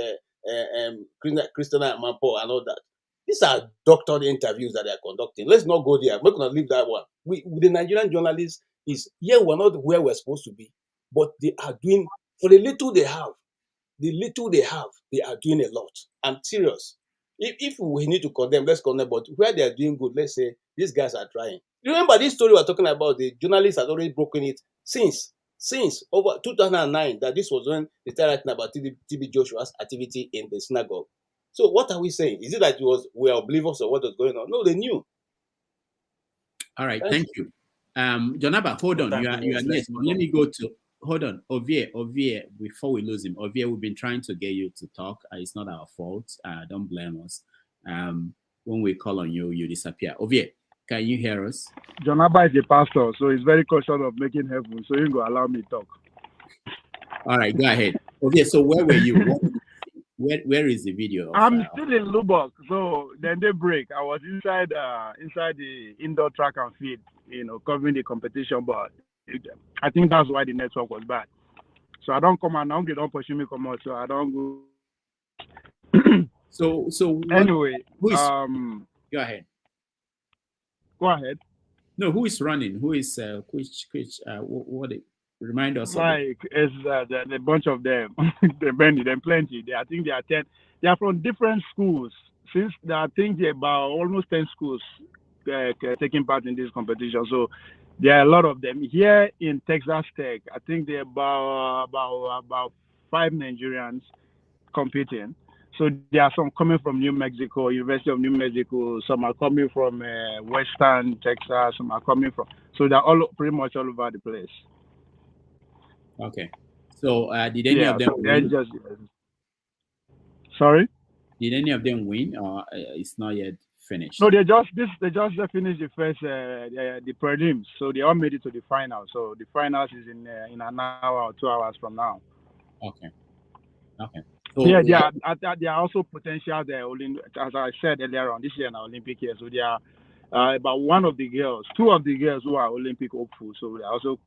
Christina Mampo and all that? These are doctored interviews that they are conducting. Let's not go there. We're gonna leave that one. The Nigerian journalists we're not where we're supposed to be, but they are doing for the little they have. The little they have, they are doing a lot. I'm serious. If we need to condemn, let's condemn. But where they are doing good, let's say these guys are trying. Remember this story we're talking about? The journalists had already broken it since over 2009. That this was when they started writing about T.B. Joshua's activity in the synagogue. So what are we saying? Is it that we are oblivious of what was going on? No, they knew. All right, thank you. Jonaba, hold on. You are next. Let me go to. Hold on, Ovie, before we lose him. Ovie, we've been trying to get you to talk. It's not our fault. Don't blame us. When we call on you, you disappear. Ovie, can you hear us? Jonaba is a pastor, so he's very cautious of making heaven, so he ain't going to allow me to talk. All right, go ahead. Ovie, so where were you? Where is the video? I'm still in Lubbock, so then they break. I was inside the indoor track and field, covering the competition, but I think that's why the network was bad. So I don't come and now they don't push me come out, so I don't go. So anyway, go ahead. Go ahead. No, who is running? Who is which what it remind us? Like it's the bunch of them. They're plenty. I think they are 10. They are from different schools. Since I think they're about almost 10 schools taking part in this competition. So there are a lot of them here in Texas Tech. I think there are about 5 Nigerians competing. So there are some coming from New Mexico, University of New Mexico. Some are coming from Western Texas. Some are coming from. So they're all pretty much all over the place. Okay. So did any of them win? Sorry? Did any of them win, or it's not yet finished? No, they just finished the first the prelims, so they all made it to the final. So the finals is in an hour or 2 hours from now. Okay. So yeah, they are also potential. As I said earlier on, this year in our Olympic year. So they are about two of the girls who are Olympic hopefuls. So they are also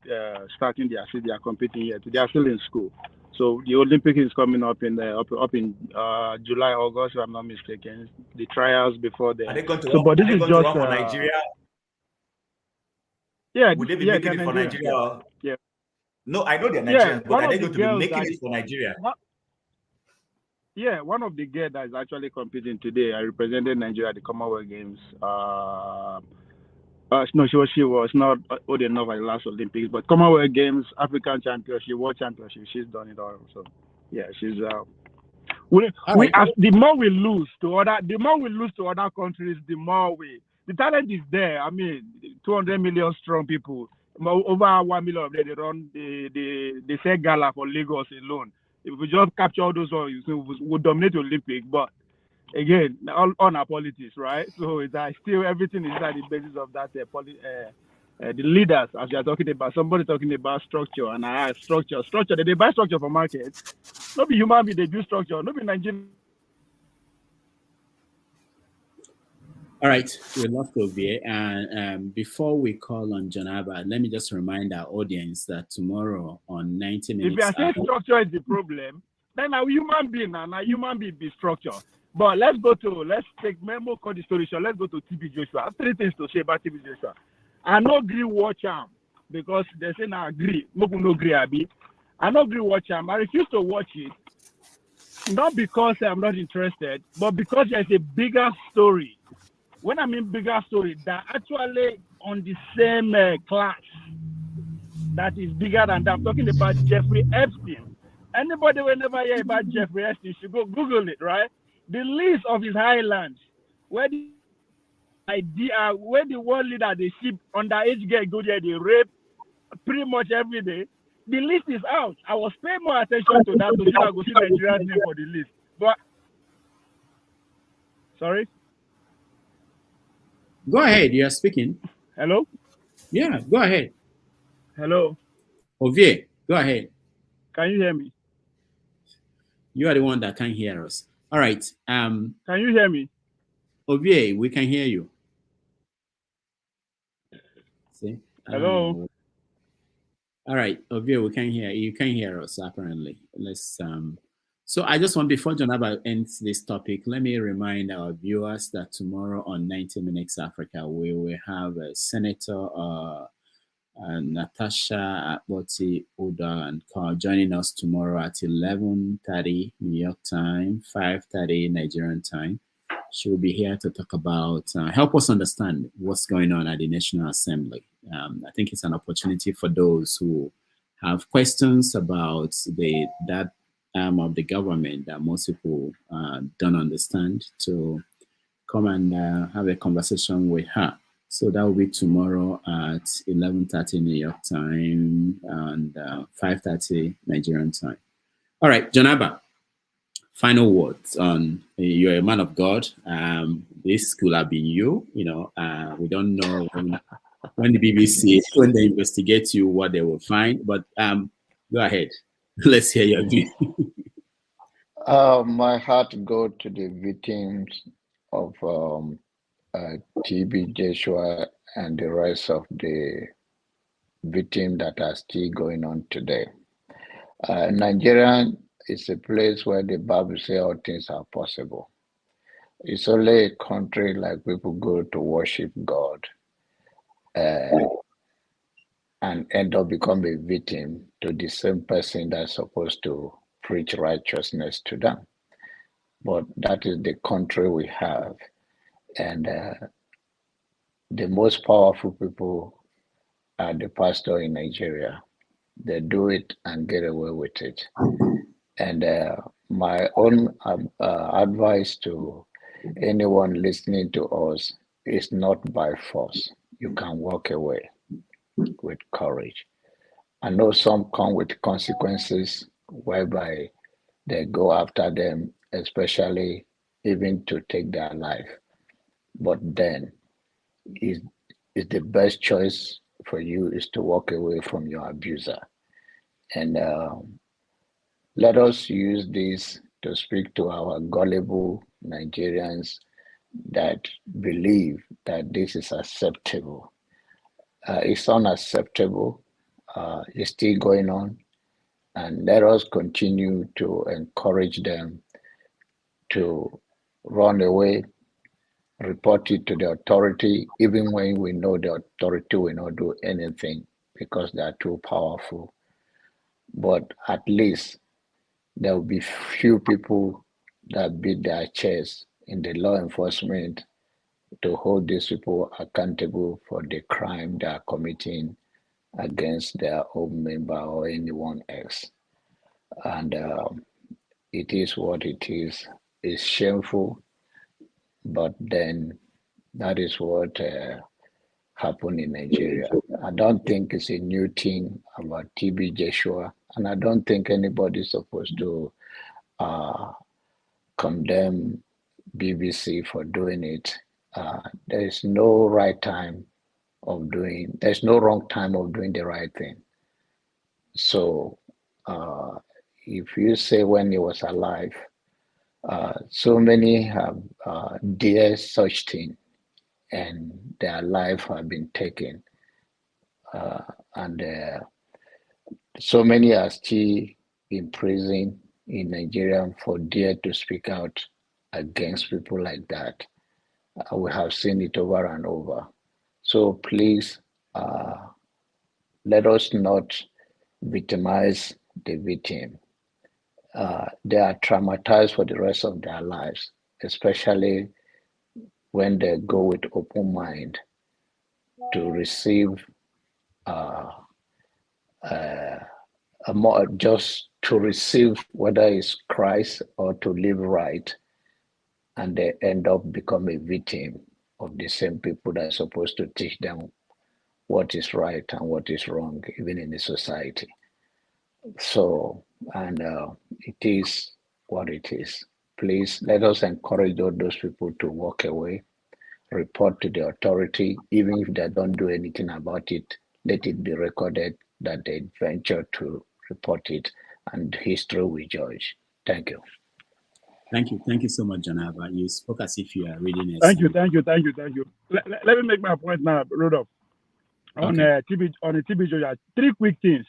starting their season. They are competing here. They are still in school. So the Olympic is coming up in July, August, if I'm not mistaken. The trials before the. Are they going to so, but this is just for Nigeria? Yeah. Would they be making it for Nigeria? Yeah. No, I know they're Nigerians, but are they going to be making it for Nigeria? Yeah, one of the girls that is actually competing today, I represented Nigeria at the Commonwealth Games. No, she was not old enough at the last Olympics, but Commonwealth Games, African Championship, World Championship, she's done it all. So, yeah, she's. The more we lose to other countries, the talent is there. I mean, 200 million strong people, over 1 million of them. They run they say gala for Lagos alone. If we just capture all those ones, we'll dominate the Olympic. But again, all on our politics, right? So it's still everything is at the basis of that. The leaders, as you are talking about, somebody talking about structure, and I ask structure. They buy structure for market. Not be human being, they do structure. Not be Nigerian. All right, we love to be. And before we call on Jonaba, let me just remind our audience that tomorrow on 90 minutes. If you are saying structure is the problem, then a human being and a human being be structure. But let's take Memo call the story. So let's go to T.B. Joshua. I have 3 things to say about T.B. Joshua. I no agree watch him because they say I agree. No agree, Abi. I no agree watch him. I refuse to watch it. Not because I'm not interested, but because there's a bigger story. When I mean bigger story, that actually on the same class that is bigger than that. I'm talking about Jeffrey Epstein. Anybody will never hear about Jeffrey Epstein should go Google it, right? The list of his highlands, where the world leader, they ship underage girl go there, they rape pretty much every day. The list is out. I was paying more attention to that to see if I go see Nigeria's name for the list. But Sorry? Go ahead. You are speaking. Hello? Yeah, go ahead. Hello? Ovie, go ahead. Can you hear me? You are the one that can't hear us. All right. Can you hear me? Ovie, we can hear you. See? Hello? All right, Ovie, we can hear you. Can hear us apparently. Let's So I just want, before Jonaba ends this topic, let me remind our viewers that tomorrow on 90 Minutes Africa, we will have Senator Natasha Akpoti Uda and Carl joining us tomorrow at 11:30 New York time, 5:30 Nigerian time. She will be here to talk about, help us understand what's going on at the National Assembly. I think it's an opportunity for those who have questions about that arm of the government that most people don't understand to come and have a conversation with her. So that will be tomorrow at 11:30 New York time and 5:30 Nigerian time. All right, Jonaba, final words on, you're a man of God. This could have been you. We don't know when the BBC, when they investigate you, what they will find. But go ahead. Let's hear your view. My heart go to the victims of TB Joshua and the rest of the victims that are still going on today. Nigeria is a place where the Bible says all things are possible. It's only a country like people go to worship God and end up becoming a victim to the same person that's supposed to preach righteousness to them. But that is the country we have. And the most powerful people are the pastor in Nigeria. They do it and get away with it. And my own advice to anyone listening to us is not by force. You can walk away with courage. I know some come with consequences whereby they go after them, especially even to take their life. But then is the best choice for you is to walk away from your abuser. And let us use this to speak to our gullible Nigerians that believe that this is acceptable. It's unacceptable. It's still going on. And let us continue to encourage them to run away, report it to the authority, even when we know the authority will not do anything because they are too powerful. But at least there will be few people that beat their chest in the law enforcement to hold these people accountable for the crime they are committing against their own member or anyone else. And it is what it is. It's shameful, but then that is what happened in Nigeria. I don't think it's a new thing about TB Joshua, and I don't think anybody's supposed to condemn BBC for doing it. There is no right time of doing, there's no wrong time of doing the right thing. So if you say when he was alive, so many have dared such thing and their life have been taken. And so many are still in prison in Nigeria for dare to speak out against people like that. We have seen it over and over. So please, let us not victimize the victim. They are traumatized for the rest of their lives, especially when they go with open mind to receive just to receive whether it's Christ or to live right, and they end up becoming a victim of the same people that are supposed to teach them what is right and what is wrong, even in the society. So, and it is what it is. Please let us encourage all those people to walk away, report to the authority, even if they don't do anything about it. Let it be recorded that they venture to report it, and history will judge. Thank you. Thank you so much, Janaba. You spoke as if you are reading a Thank you. Let me make my point now, Rudolph. On Okay. TB Joshua, 3 quick things.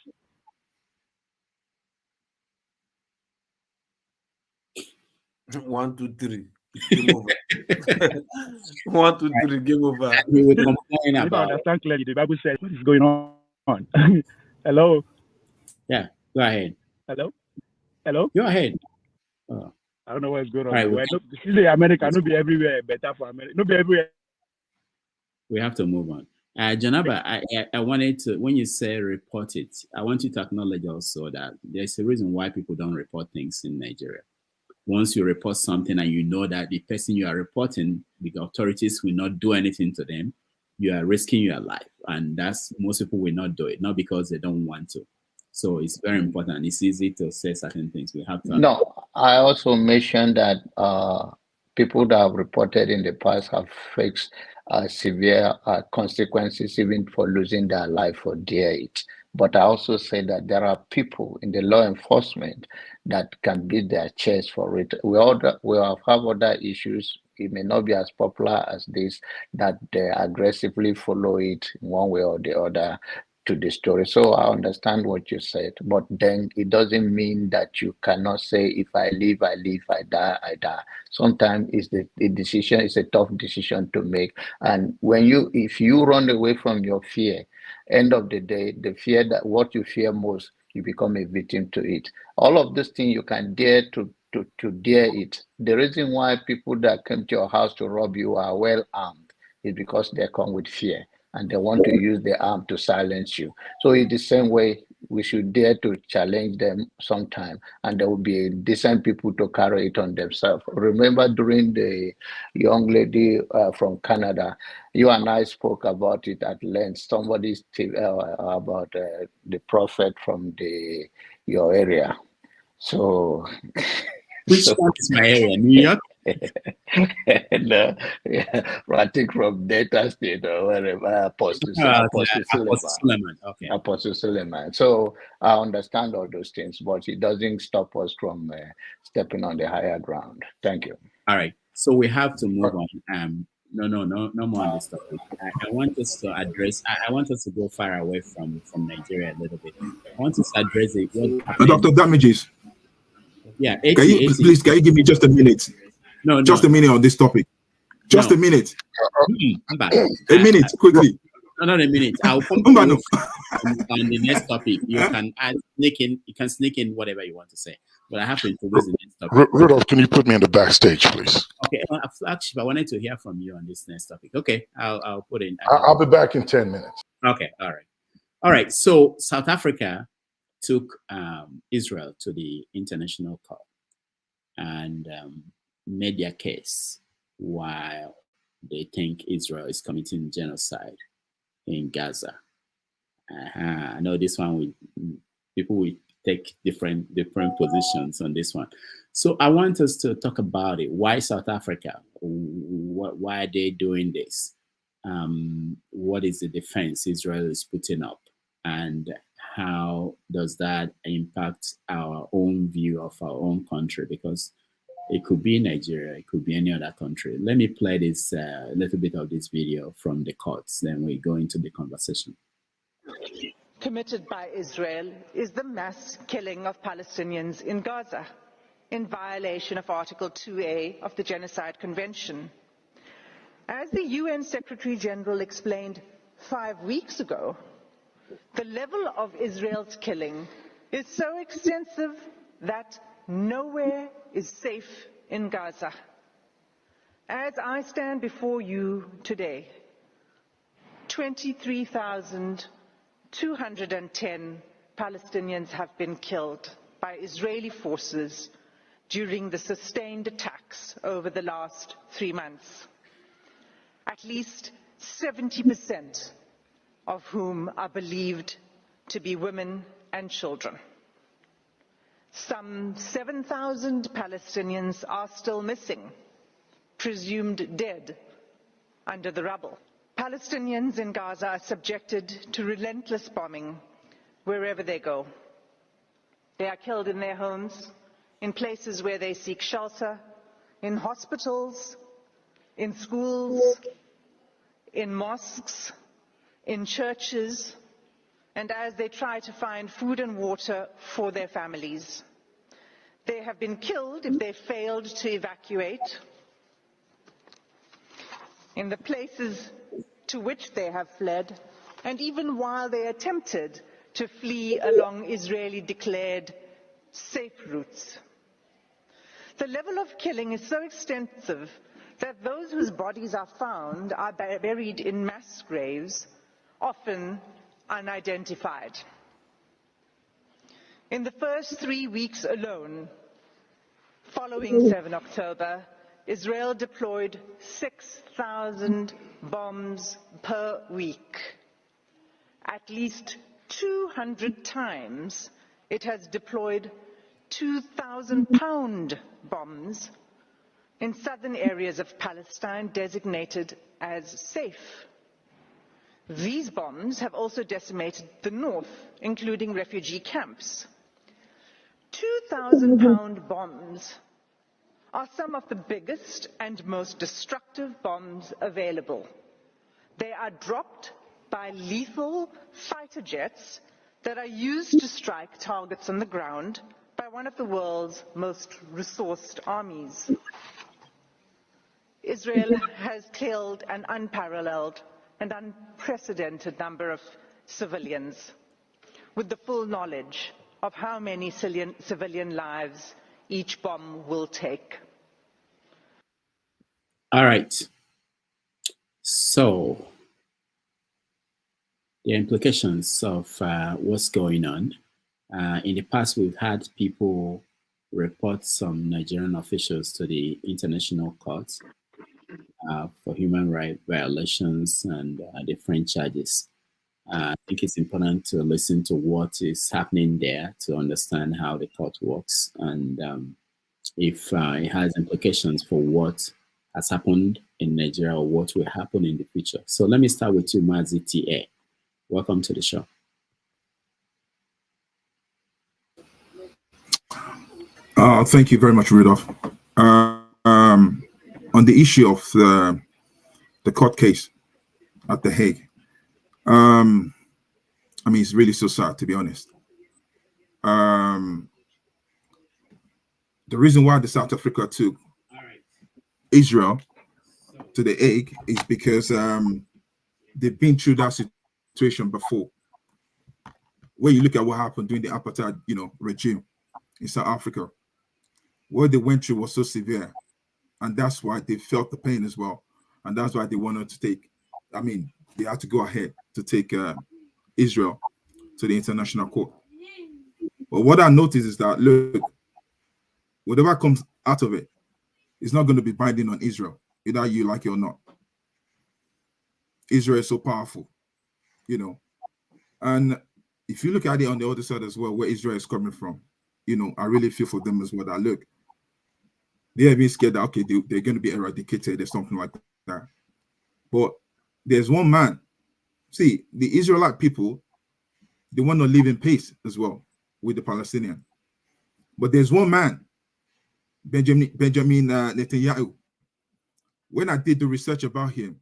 One, two, three. Game over. 1, 2, 3. Game over. We will complain If I about. understand clearly, the Bible says what is going on. Hello. Yeah. Go ahead. Hello. Go ahead. Oh. I don't know what's going on. All right, Well, this is America. No be everywhere better for America. No be everywhere. We have to move on. Janaba, I wanted to, when you say report it, I want you to acknowledge also that there's a reason why people don't report things in Nigeria. Once you report something and you know that the person you are reporting, the authorities will not do anything to them, you are risking your life. And that's, most people will not do it, not because they don't want to. So it's very important. It's easy to say certain things. We have to. No, I also mentioned that people that have reported in the past have faced severe consequences, even for losing their life or dear it. But I also say that there are people in the law enforcement that can beat their chest for it. We have other issues. It may not be as popular as this, that they aggressively follow it in one way or the other to the story. So I understand what you said, but then it doesn't mean that you cannot say, if I live, I live, I die, I die. Sometimes it's the decision, it's a tough decision to make. And if you run away from your fear, end of the day, the fear that what you fear most, you become a victim to it. All of these things you can dare to dare it. The reason why people that come to your house to rob you are well armed is because they come with fear, and they want to use the arm to silence you. So in the same way, we should dare to challenge them sometime, and there will be decent people to carry it on themselves. Remember, during the young lady from Canada, you and I spoke about it at length. Somebody about the prophet from your area. So, which one is my area? New York? No, writing from Delta State or wherever, Apostle Suleiman. Okay. Apostle Suleiman. So I understand all those things, but it doesn't stop us from stepping on the higher ground. Thank you. All right. So we have to move on. No more on this topic. I want us to address. I want us to go far away from Nigeria a little bit. I want us to address it. Dr. Damages. Yeah. Can you give me just a minute? No. Just a minute on this topic. Just a minute. A minute, quickly. No, not a minute. I'll come to you on the next topic. You can sneak in whatever you want to say. But I have to introduce the next topic. Rudolph, can you put me in the backstage, please? Okay. Flagship, I wanted to hear from you on this next topic. Okay. I'll put in. I'll be back in 10 minutes. Okay. All right. So South Africa took Israel to the international court and made their case while they think Israel is committing genocide in Gaza. I know this one, people will take different positions on this one. So I want us to talk about it. Why South Africa? Why are they doing this? What is the defense Israel is putting up? And how does that impact our own view of our own country? Because it could be Nigeria, it could be any other country. Let me play this little bit of this video from the courts, then we go into the conversation. Committed by Israel is the mass killing of Palestinians in Gaza, in violation of Article 2A of the Genocide Convention. As the UN Secretary General explained 5 weeks ago, the level of Israel's killing is so extensive that nowhere is safe in Gaza. As I stand before you today, 23,210 Palestinians have been killed by Israeli forces during the sustained attacks over the last 3 months. At least 70% of whom are believed to be women and children. Some 7,000 Palestinians are still missing, presumed dead under the rubble. Palestinians in Gaza are subjected to relentless bombing wherever they go. They are killed in their homes, in places where they seek shelter, in hospitals, in schools, in mosques, in churches, and as they try to find food and water for their families. They have been killed if they failed to evacuate. In the places to which they have fled, and even while they attempted to flee along Israeli-declared safe routes. The level of killing is so extensive that those whose bodies are found are buried in mass graves, often unidentified. In the first 3 weeks alone, following 7 October, Israel deployed 6,000 bombs per week. At least 200 times it has deployed 2,000-pound bombs in southern areas of Palestine designated as safe. These bombs have also decimated the north, including refugee camps. 2,000-pound bombs are some of the biggest and most destructive bombs available. They are dropped by lethal fighter jets that are used to strike targets on the ground by one of the world's most resourced armies. Israel has killed an unparalleled and unprecedented number of civilians, with the full knowledge of how many civilian lives each bomb will take. All right. So, the implications of what's going on. In the past, we've had people report some Nigerian officials to the International Court for human rights violations and different charges. I think it's important to listen to what is happening there to understand how the court works and if it has implications for what has happened in Nigeria or what will happen in the future. So let me start with you, Mazi T.A. Welcome to the show. Thank you very much, Rudolph. On the issue of the court case at The Hague, I mean, it's really so sad, to be honest. The reason why the South Africa took Israel to The Hague is because they've been through that situation before. When you look at what happened during the apartheid, regime in South Africa, what they went through was so severe, and that's why they felt the pain as well, and that's why they wanted to take. I mean, they had to go ahead to take Israel to the International Court. But what I noticed is that, look, whatever comes out of it, it's not going to be binding on Israel, either you like it or not. Israel is so powerful, and if you look at it on the other side as well, where Israel is coming from, I really feel for them as well. That look, they have been scared that okay, they're going to be eradicated or something like that. But there's one man. See, the Israelite people, they want to live in peace as well with the Palestinians. But there's one man, Benjamin Netanyahu. When I did the research about him,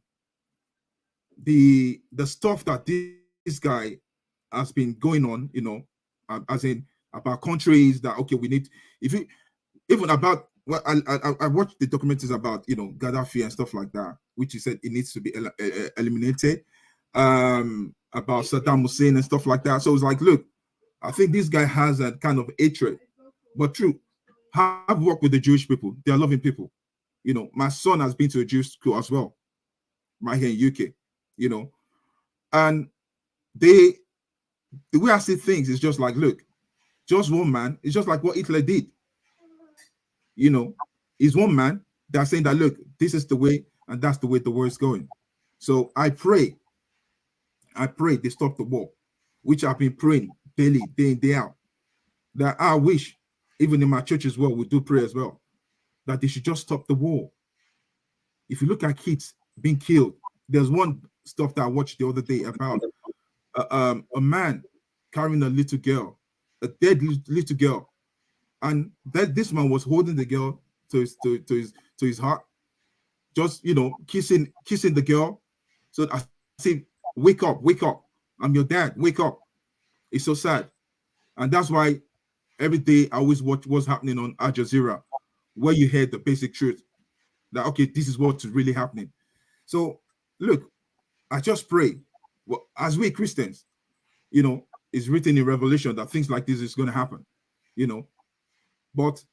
the stuff that this guy has been going on, as in about countries that okay, we need even about well, I watched the documentaries about Gaddafi and stuff like that, which he said it needs to be eliminated. About Saddam Hussein and stuff like that. So it's like, look, I think this guy has a kind of hatred, but true. I've worked with the Jewish people; they are loving people. My son has been to a Jewish school as well, right here in UK. And the way I see things is just like, look, just one man. It's just like what Hitler did. Is one man that's saying that, look, this is the way, and that's the way the world's going. So I pray they stop the war, which I've been praying daily, day in, day out. That I wish even in my church as well, we do pray as well, that they should just stop the war. If you look at kids being killed, there's one stuff that I watched the other day about a man carrying a little girl, a dead little girl, and that this man was holding the girl to his heart, just kissing the girl. So I say, wake up, I'm your dad, wake up. It's so sad. And that's why every day I always watch what's happening on Al Jazeera, where you hear the basic truth that, okay, this is what's really happening. So look, I just pray, well, as we Christians, it's written in Revelation that things like this is going to happen, but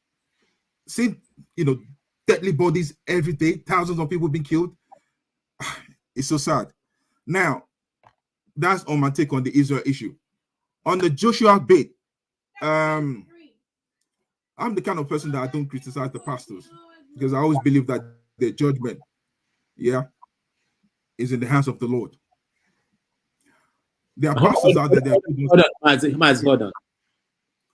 seeing, deadly bodies every day, thousands of people being killed, it's so sad. Now, that's on my take on the Israel issue. On the Joshua bit, I'm the kind of person that I don't criticize the pastors, because I always believe that their judgment, is in the hands of the Lord. There are pastors out there. Hold on.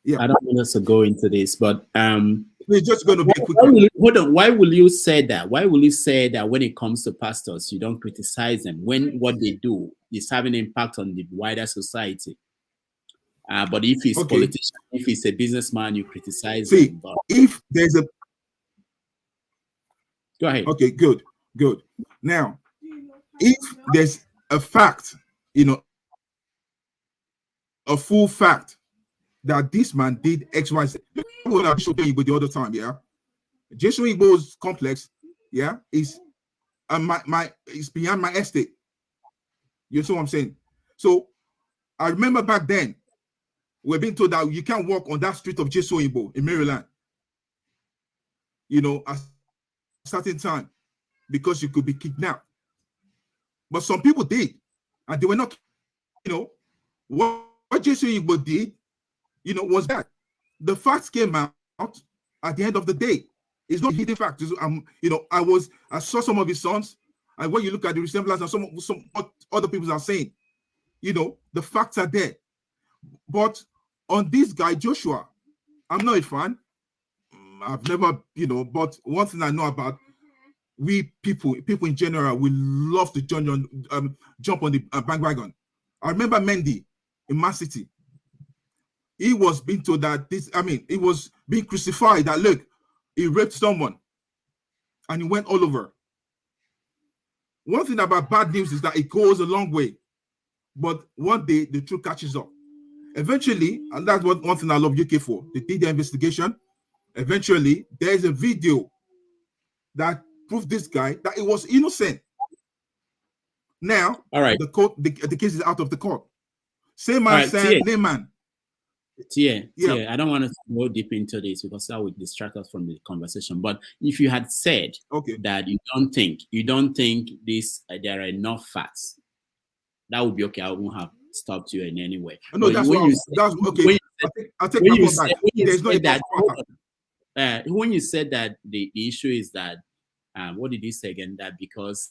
Yeah, I don't want us to go into this, but it's just going to be quick. Hold on. Why will you say that? Why will you say that when it comes to pastors, you don't criticize them when what they do is having an impact on the wider society? But if he's politician, if he's a businessman, you criticize him. But if there's a go ahead. Okay, good. Now, if there's a fact, a full fact that this man did X, Y, Z. What I showed you the other time, Jason Igbo's complex, is it's beyond my estate. You see what I'm saying? So I remember back then, we're being told that you can't walk on that street of Jason Igbo in Maryland, at a certain time, because you could be kidnapped. But some people did, and they were not, what Jason Igbo did, was that the facts came out at the end of the day. It's not hidden facts. I saw some of his sons, and when you look at the resemblance and some what other people are saying, the facts are there. But on this guy Joshua, I'm not a fan. I've never, but one thing I know about we people in general, we love to jump on the bandwagon. I remember Mendy in Man City. He was being told that he was being crucified, that look, he raped someone and he went all over. One thing about bad news is that it goes a long way, but one day the truth catches up. Eventually, and that's one thing I love UK for, they did the investigation. Eventually, there's a video that proved this guy that he was innocent. Now, all right, the case is out of the court. Same man, Sam Lehman. Yeah, I don't want to go deep into this because that would distract us from the conversation. But if you had said that you don't think this there are enough facts, that would be okay. I won't have stopped you in any way. No, that's when you said that the issue is that what did he say again? That because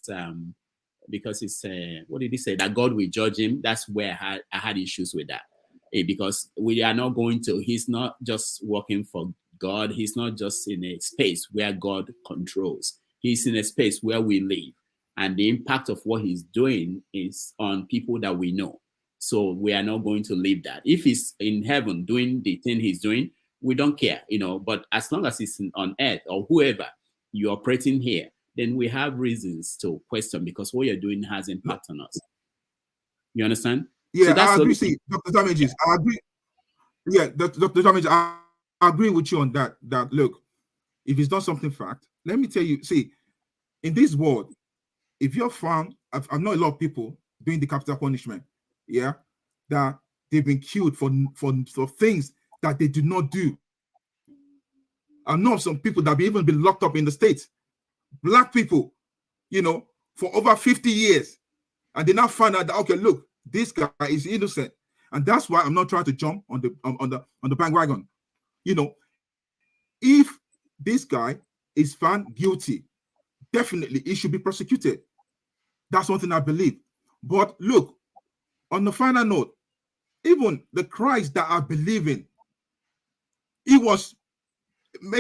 it's what did he say? That God will judge him. That's where I had issues with that. Because we are not going to, he's not just working for God. He's not just in a space where God controls. He's in a space where we live. And the impact of what he's doing is on people that we know. So we are not going to leave that. If he's in heaven doing the thing he's doing, we don't care, but as long as he's on earth or whoever you're operating here, then we have reasons to question because what you're doing has impact on us. You understand? Yeah, so I agree. See, Dr. Damages, I agree. Yeah, Dr. Damages, I agree with you on that. That look, if it's not something fact, let me tell you. See, in this world, if you're found, I know a lot of people doing the capital punishment. Yeah, that they've been killed for things that they did not do. I know some people that have even been locked up in the States, black people, for over 50 years, and they now find out that okay, look. This guy is innocent, and that's why I'm not trying to jump on the bandwagon. If this guy is found guilty, definitely he should be prosecuted. That's one thing I believe. But look, on the final note, even the Christ that I believe in, he was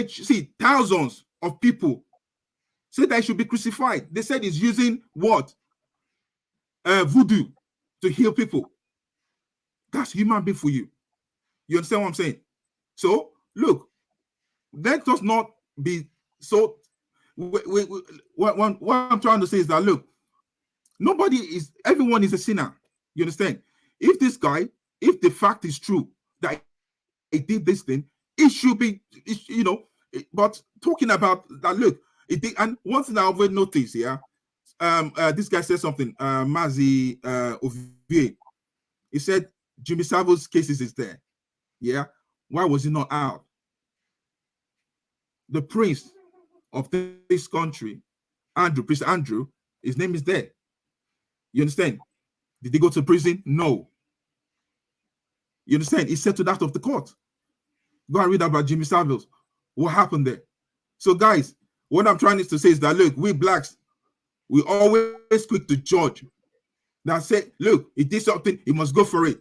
see thousands of people say that he should be crucified. They said he's using what? Voodoo to heal people. That's human being for you. You understand what I'm saying? So look, let us not be so. What I'm trying to say is that look, everyone is a sinner. You understand? If this guy, if the fact is true that he did this thing, it should be, but talking about that, look, and one thing I always notice, this guy said something, Mazi Ovie, he said Jimmy Savage's cases is there. Yeah, why was he not out? The prince of this country, Prince Andrew, his name is there. You understand? Did he go to prison? No. You understand? He settled out of the court. Go and read about Jimmy Savile. What happened there? So, guys, what I'm trying to say is that, look, we blacks, we always quick to judge. That say, look, he did something, he must go for it.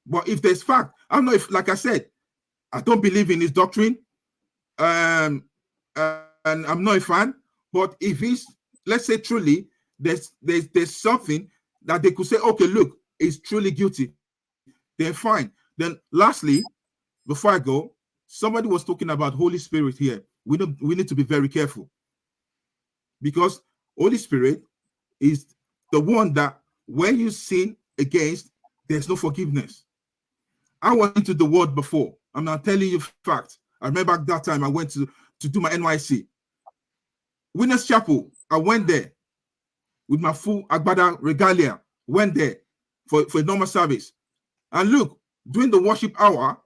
But if there's fact, I don't know if, like I said, I don't believe in his doctrine, and I'm not a fan. But if he's, let's say, truly, there's something that they could say, okay, look, he's truly guilty, then fine. Then, lastly, before I go, somebody was talking about Holy Spirit here. We need to be very careful, because Holy Spirit is the one that when you sin against, there's no forgiveness. I went into the world before. I'm not telling you facts. I remember at that time I went to do my NYSC. Winners Chapel, I went there with my full Agbada regalia, went there for a normal service. And look, during the worship hour,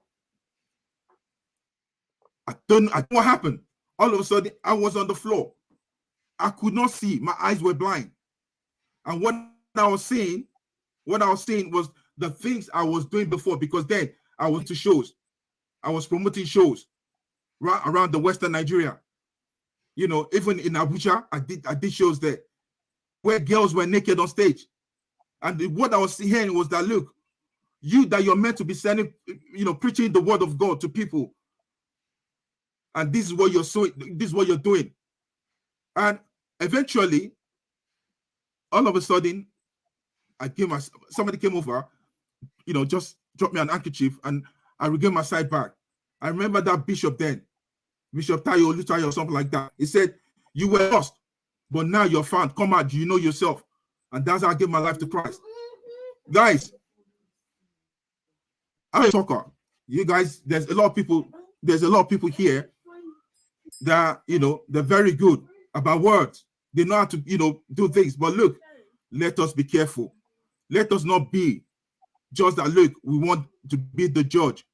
I don't know what happened. All of a sudden, I was on the floor. I could not see. My eyes were blind. And what I was seeing was the things I was doing before, because then I went to shows. I was promoting shows around the Western Nigeria. You know, even in Abuja, I did shows there where girls were naked on stage. And what I was hearing was that, look, you're meant to be sending, preaching the word of God to people. And this is what you're doing. And eventually, all of a sudden, somebody came over, just dropped me an handkerchief, and I regained my sight back. I remember that bishop then, Bishop Tayo Olutayo or something like that. He said, you were lost, but now you're found. Come out, you know yourself. And that's how I gave my life to Christ. Guys, I'm a talker. You guys, there's a lot of people here that, they're very good about words. They know how to, do things. But look, let us be careful. Let us not be just that, look, we want to be the judge.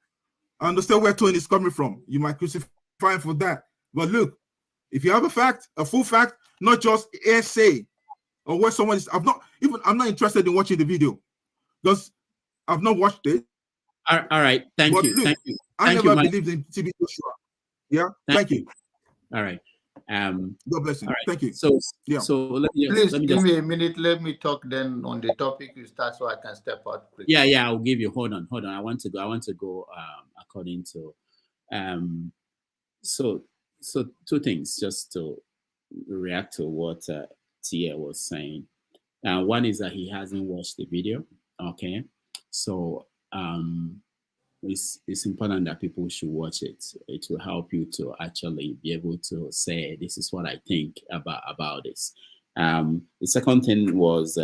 I understand where Tony is coming from. You might crucify him for that. But look, if you have a full fact, not just essay or what someone is, I'm not interested in watching the video because I've not watched it. All right. Thank you. Look, Thank you. I never believed in TB Joshua. Yeah. Thank you. All right. God bless you. All right. Thank you. So Please give me a minute. Let me talk then on the topic you start so I can step out quickly. Yeah. I'll give you. Hold on. I want to go according to So two things just to react to what Tia was saying. One is that he hasn't watched the video. Okay. So it's important that people should watch it. It will help you to actually be able to say, this is what I think about this. The second thing was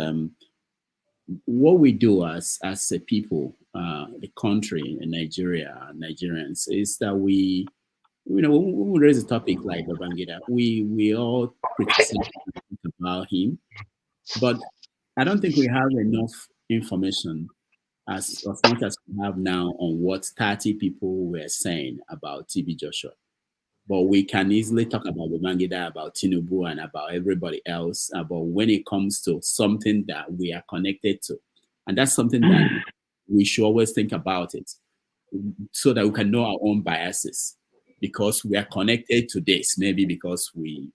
what we do as a people, the country in Nigeria, Nigerians, is that we when we raise a topic like Babangida, we all criticize about him, but I don't think we have enough information as much as we have now on what 30 people were saying about TB Joshua. But we can easily talk about Babangida, about Tinubu, and about everybody else, about when it comes to something that we are connected to. And that's something that we should always think about it, so that we can know our own biases, because we are connected to this, maybe because we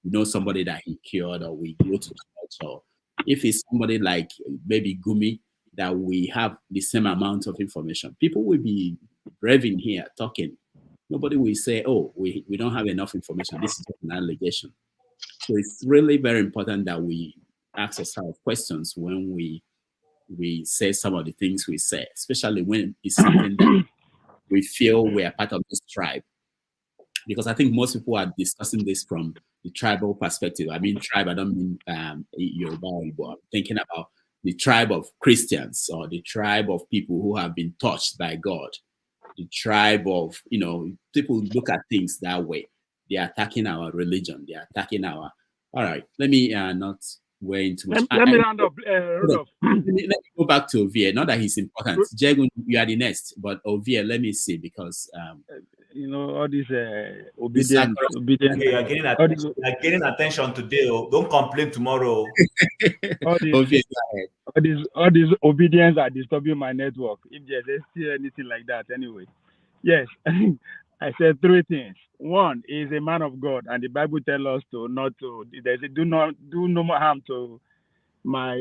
know somebody that he cured, or we go to church, or if it's somebody like maybe Gumi, that we have the same amount of information. People will be brave in here talking, nobody will say, oh, we don't have enough information. This is just an allegation. So it's really very important that we ask ourselves questions when we say some of the things we say, especially when it's something that we feel we are part of this tribe. Because I think most people are discussing this from the tribal perspective. I mean tribe, I don't mean Yoruba or Igbo. I'm thinking about the tribe of Christians or the tribe of people who have been touched by God. The tribe of, people look at things that way. They are attacking our religion. They are attacking our... All right, let me not weigh into much. Let me round up, Rudolph. Let me go back to Ovie. Not that he's important. Jegun, you are the next, but Ovie, let me see, because all these obedience. Okay, you're getting attention today. Don't complain tomorrow. all these obedience are disturbing my network. If there's still anything like that, anyway. Yes, I said three things. One is a man of God, and the Bible tells us to not to. There's a do no more harm to my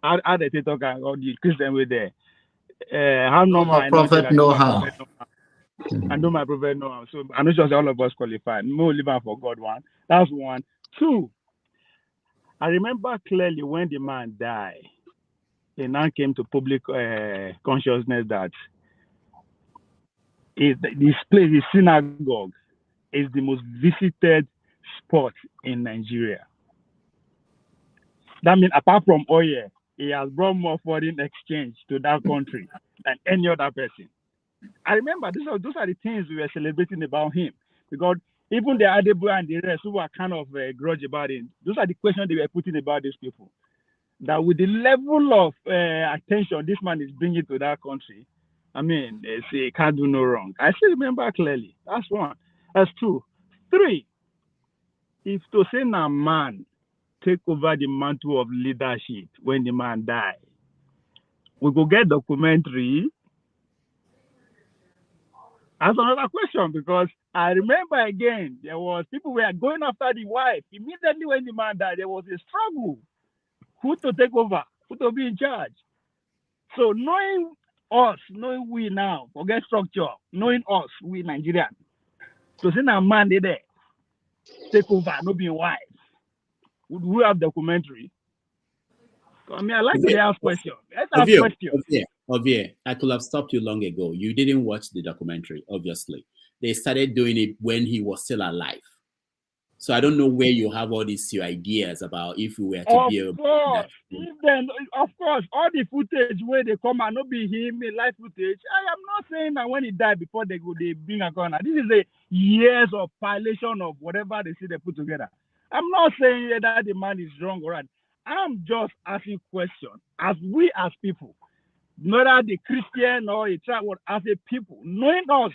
how they talk or the Christian way there. How normal I prophet no harm. And do my prophet no harm. So I'm not sure all of us qualify. No living for God one. That's one. Two. I remember clearly when the man died, it now came to public consciousness that this place, the synagogue, is the most visited spot in Nigeria. That means apart from oil, he has brought more foreign exchange to that country than any other person. I remember those are the things we were celebrating about him, because even the Adebo and the rest who were kind of grudge about him, those are the questions they were putting about these people. That with the level of attention this man is bringing to that country, I mean, they say can't do no wrong. I still remember clearly. That's one. That's two. Three, if to say a man take over the mantle of leadership when the man die, we go get documentary. That's another question, because I remember again, there was people were going after the wife. Immediately when the man died, there was a struggle. Who to take over? Who to be in charge? So knowing us, knowing we now, forget structure, knowing us, we Nigerians, to say a man there, take over, not being wife. Would we have documentary? So, I mean, I like to ask questions. Let's ask questions. Ovie, I could have stopped you long ago. You didn't watch the documentary, obviously. They started doing it when he was still alive. So I don't know where you have all these your ideas about if we were to be able to. Of course, all the footage where they come and not be him, live footage. I am not saying that when he died before they bring a corner. This is a years of violation of whatever they say they put together. I'm not saying that the man is wrong or right. I'm just asking questions as we as people, not the Christian or a tribe, as a people, knowing us.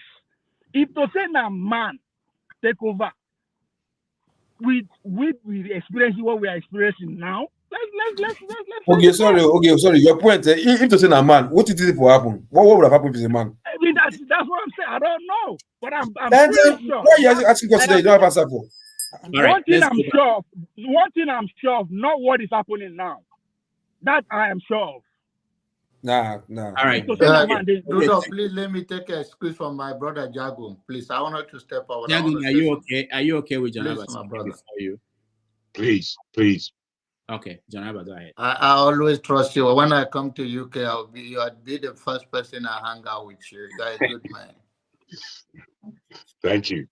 If to say a man take over, we experience what we are experiencing now. Let's Okay, sorry. Your point. If to say a man, what did it happen? What would have happened if it's a man? I mean, that's what I'm saying. I don't know, but I'm pretty sure. Why are you asking questions that you don't have answer for? One thing I'm sure of, not what is happening now. That I am sure of. Nah. All right. Rudolph, please let me take a excuse from my brother Jagun. Please, I wanted to step out. Jagun, are you okay? Are you okay with John Abbas before you? Please. Okay, John Abbas, go ahead. I always trust you. When I come to UK, you'll be the first person I hang out with you. You are a good man. Thank you.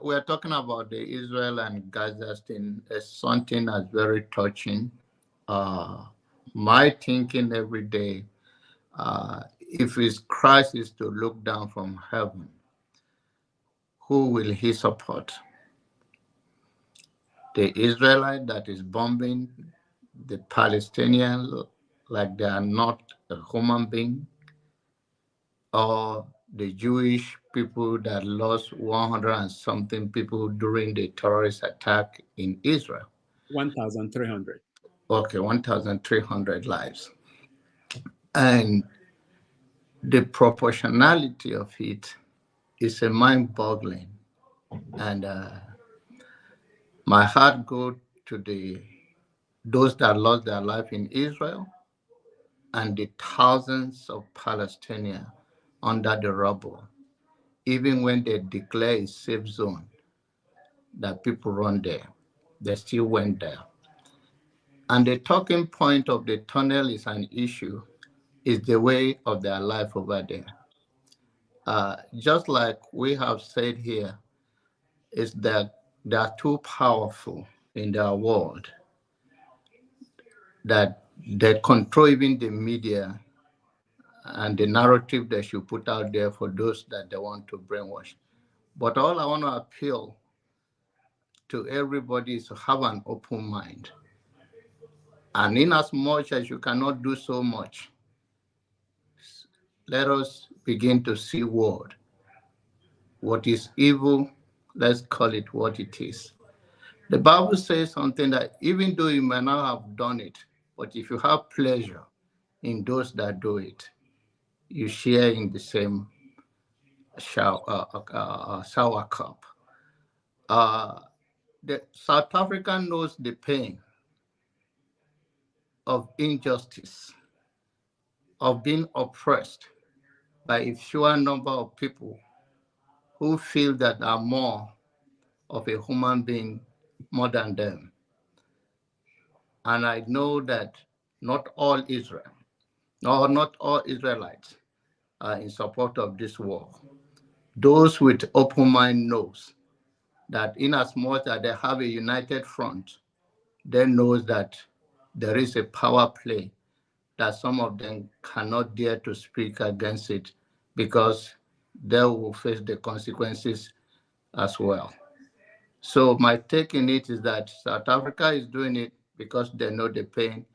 We're talking about the Israel and Gaza thing. It's something that's very touching. My thinking every day, if his Christ is to look down from heaven, who will he support? The Israelite that is bombing the Palestinian like they are not a human being, or the Jewish people that lost 100 and something people during the terrorist attack in Israel? 1,300. Okay, 1,300 lives. And the proportionality of it is a mind-boggling. And my heart goes to those that lost their life in Israel and the thousands of Palestinians under the rubble. even when they declare a safe zone, that people run there. They still went there. And the talking point of the tunnel is an issue, is the way of their life over there. Just like we have said here, is that they are too powerful in their world, that they control even the media and the narrative they should put out there for those that they want to brainwash. But all I want to appeal to everybody is to have an open mind. And in as much as you cannot do so much, let us begin to see what is evil, let's call it what it is. The Bible says something that even though you may not have done it, but if you have pleasure in those that do it, you share in the same sour cup. The South Africa knows the pain of injustice, of being oppressed by a fewer number of people who feel that are more of a human being more than them. And I know that not all Israel, or not all Israelites are in support of this war. Those with open mind knows that in as much as they have a united front, they know that there is a power play that some of them cannot dare to speak against it because they will face the consequences as well. So my take in it is that South Africa is doing it because they know the pain,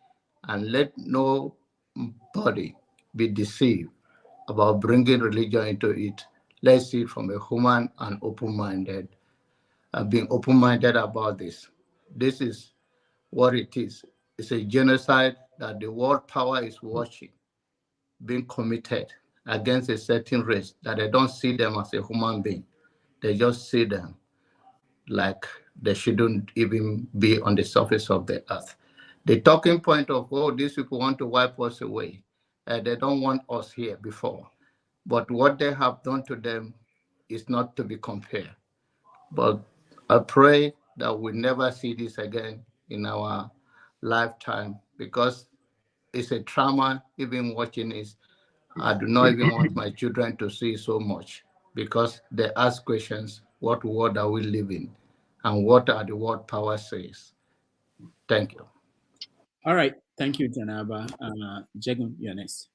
and let nobody be deceived about bringing religion into it. Let's see from a human and open-minded, being open-minded about this. This is what it is. It's a genocide that the world power is watching, being committed against a certain race that they don't see them as a human being. They just see them like they shouldn't even be on the surface of the earth. The talking point of, oh, these people want to wipe us away. They don't want us here before. But what they have done to them is not to be compared. But I pray that we never see this again in our lifetime, because it's a trauma even watching this. I do not even want my children to see so much, because they ask questions, what world are we living? And what are the world power says? Thank you. All right. Thank you, Janaba. Jagun, you're next.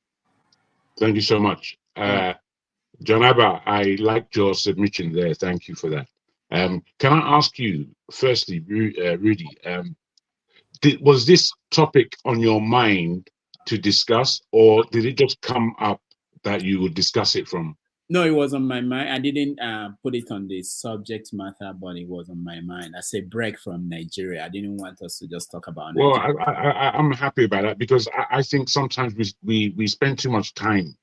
Thank you so much. Janaba, I liked your submission there. Thank you for that. Can I ask you, firstly, Rudy, was this topic on your mind to discuss, or did it just come up that you would discuss it from? No, it was on my mind. I didn't put it on the subject matter, but it was on my mind. I said break from Nigeria. I didn't want us to just talk about Nigeria. Well, I'm happy about that, because I think sometimes we spend too much time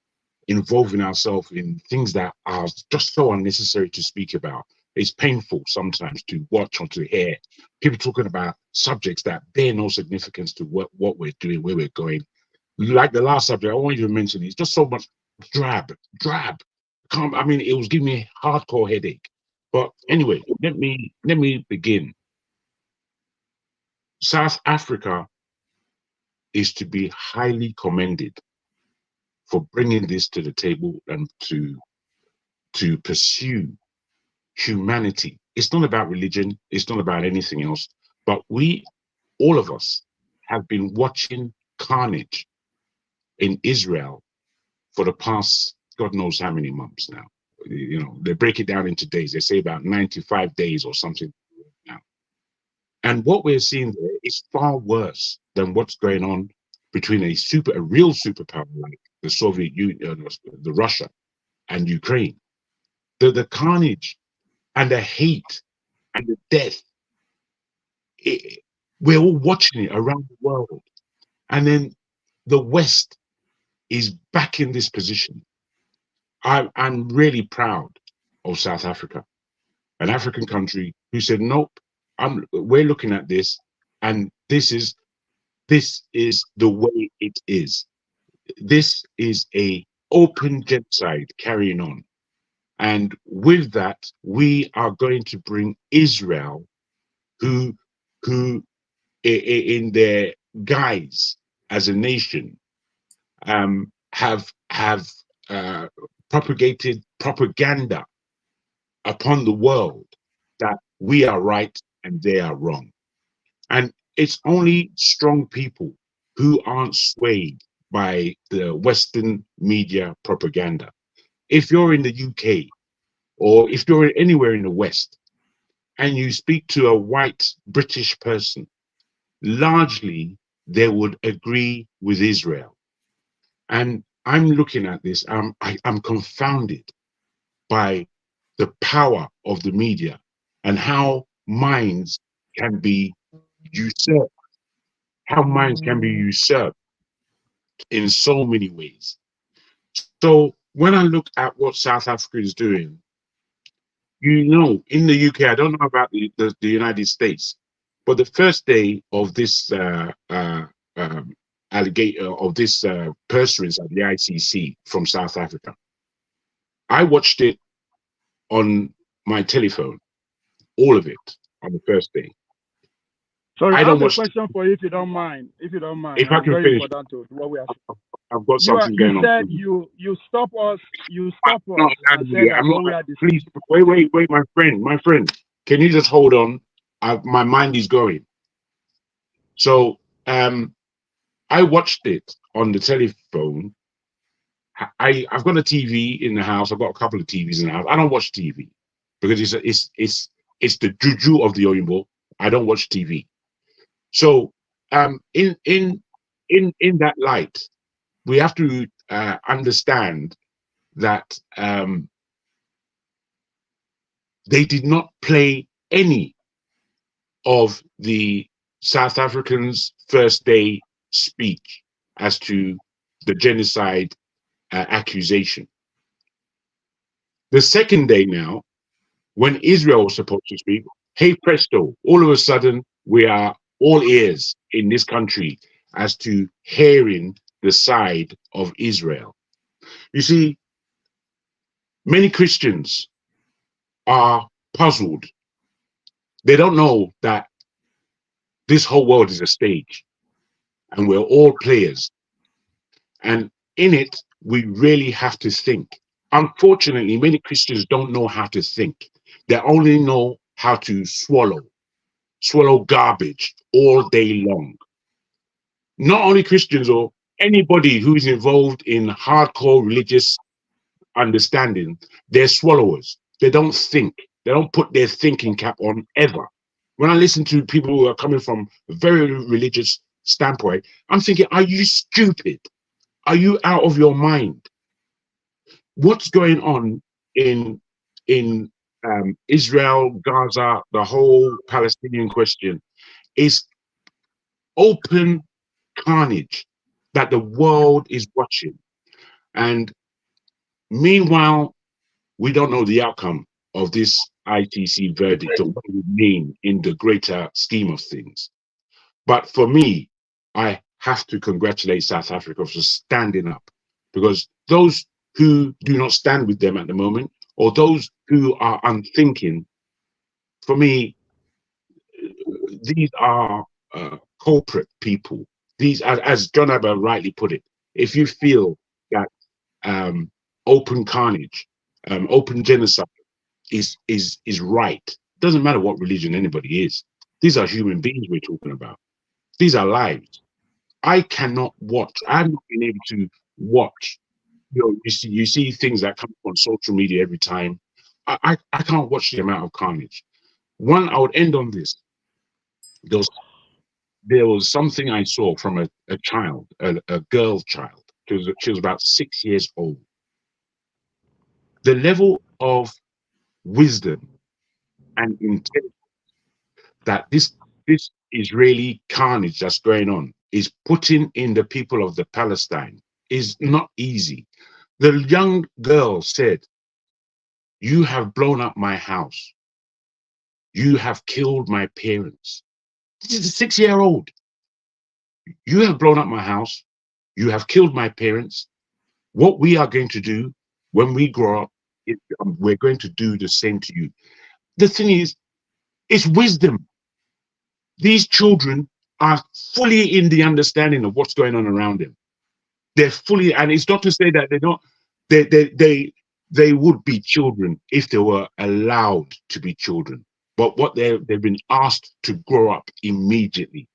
involving ourselves in things that are just so unnecessary to speak about. It's painful sometimes to watch or to hear people talking about subjects that bear no significance to what we're doing, where we're going. Like the last subject, I want you to mention, it's just so much drab. I mean, it was giving me a hardcore headache. But anyway, let me begin. South Africa is to be highly commended for bringing this to the table and to pursue humanity. It's not about religion. It's not about anything else. But all of us, have been watching carnage in Israel for the past, God knows how many months now. You know, they break it down into days. They say about 95 days or something now. And what we're seeing there is far worse than what's going on between a real superpower like the Soviet Union, the Russia, and Ukraine. The carnage and the hate and the death, we're all watching it around the world. And then the West is back in this position. I'm really proud of South Africa, an African country who said, nope, we're looking at this, and this is the way it is. This is a open genocide carrying on. And with that, we are going to bring Israel, who in their guise as a nation, have propagated propaganda upon the world that we are right and they are wrong. And it's only strong people who aren't swayed by the Western media propaganda. If you're in the UK or if you're anywhere in the West and you speak to a white British person, largely they would agree with Israel. And I'm looking at this, I'm confounded by the power of the media and how minds can be usurped, in so many ways. So when I look at what South Africa is doing, you know, in the UK, I don't know about the United States, but the first day of this alligator of this pursuance at the ICC from South Africa, I watched it on my telephone, all of it on the first day. Sorry, I I don't have a watch. question for you if you don't mind. If you don't mind, If I it's can very finish, important to what we are. I've got something You going on. said you stop us. You stop I'm not us allowed and to do said that. that I'm what not. we are Please wait, my friend. Can you just hold on? My mind is going. So I watched it on the telephone. I've got a TV in the house. I've got a couple of TVs in the house. I don't watch TV because it's the juju of the Oyinbo. I don't watch TV. So in that light, we have to understand that they did not play any of the South Africans' first day speech as to the genocide accusation. The second day now, when Israel was supposed to speak, hey presto, all of a sudden we are all ears in this country as to hearing the side of Israel. You see, many Christians are puzzled. They don't know that this whole world is a stage and we're all players. And in it, we really have to think. Unfortunately, many Christians don't know how to think. They only know how to swallow garbage all day long. Not only Christians, or anybody who is involved in hardcore religious understanding, they're swallowers. They don't think. They don't put their thinking cap on ever. When I listen to people who are coming from a very religious standpoint, I'm thinking, are you stupid? Are you out of your mind? What's going on in Israel, Gaza, the whole Palestinian question is open carnage that the world is watching. And meanwhile, we don't know the outcome of this ITC verdict or what it would mean in the greater scheme of things. But for me, I have to congratulate South Africa for standing up, because those who do not stand with them at the moment, or those who are unthinking, for me, these are culprit people. These, as John Abba rightly put it, if you feel that open carnage, open genocide is right, doesn't matter what religion anybody is. These are human beings we're talking about. These are lives. I cannot watch. I've not been able to watch. You see things that come on social media every time. I can't watch the amount of carnage. I would end on this. There was something I saw from a child, a girl child. She was about 6 years old. The level of wisdom and intelligence that this Israeli carnage that's going on is putting in the people of the Palestine is not easy. The young girl said, "You have blown up my house. You have killed my parents." This is a 6-year-old. "You have blown up my house. You have killed my parents. What we are going to do when we grow up we're going to do the same to you. The thing is, it's wisdom. These children are fully in the understanding of what's going on around them. They're fully, and it's not to say that they don't. They would be children if they were allowed to be children. But what they've been asked to grow up immediately.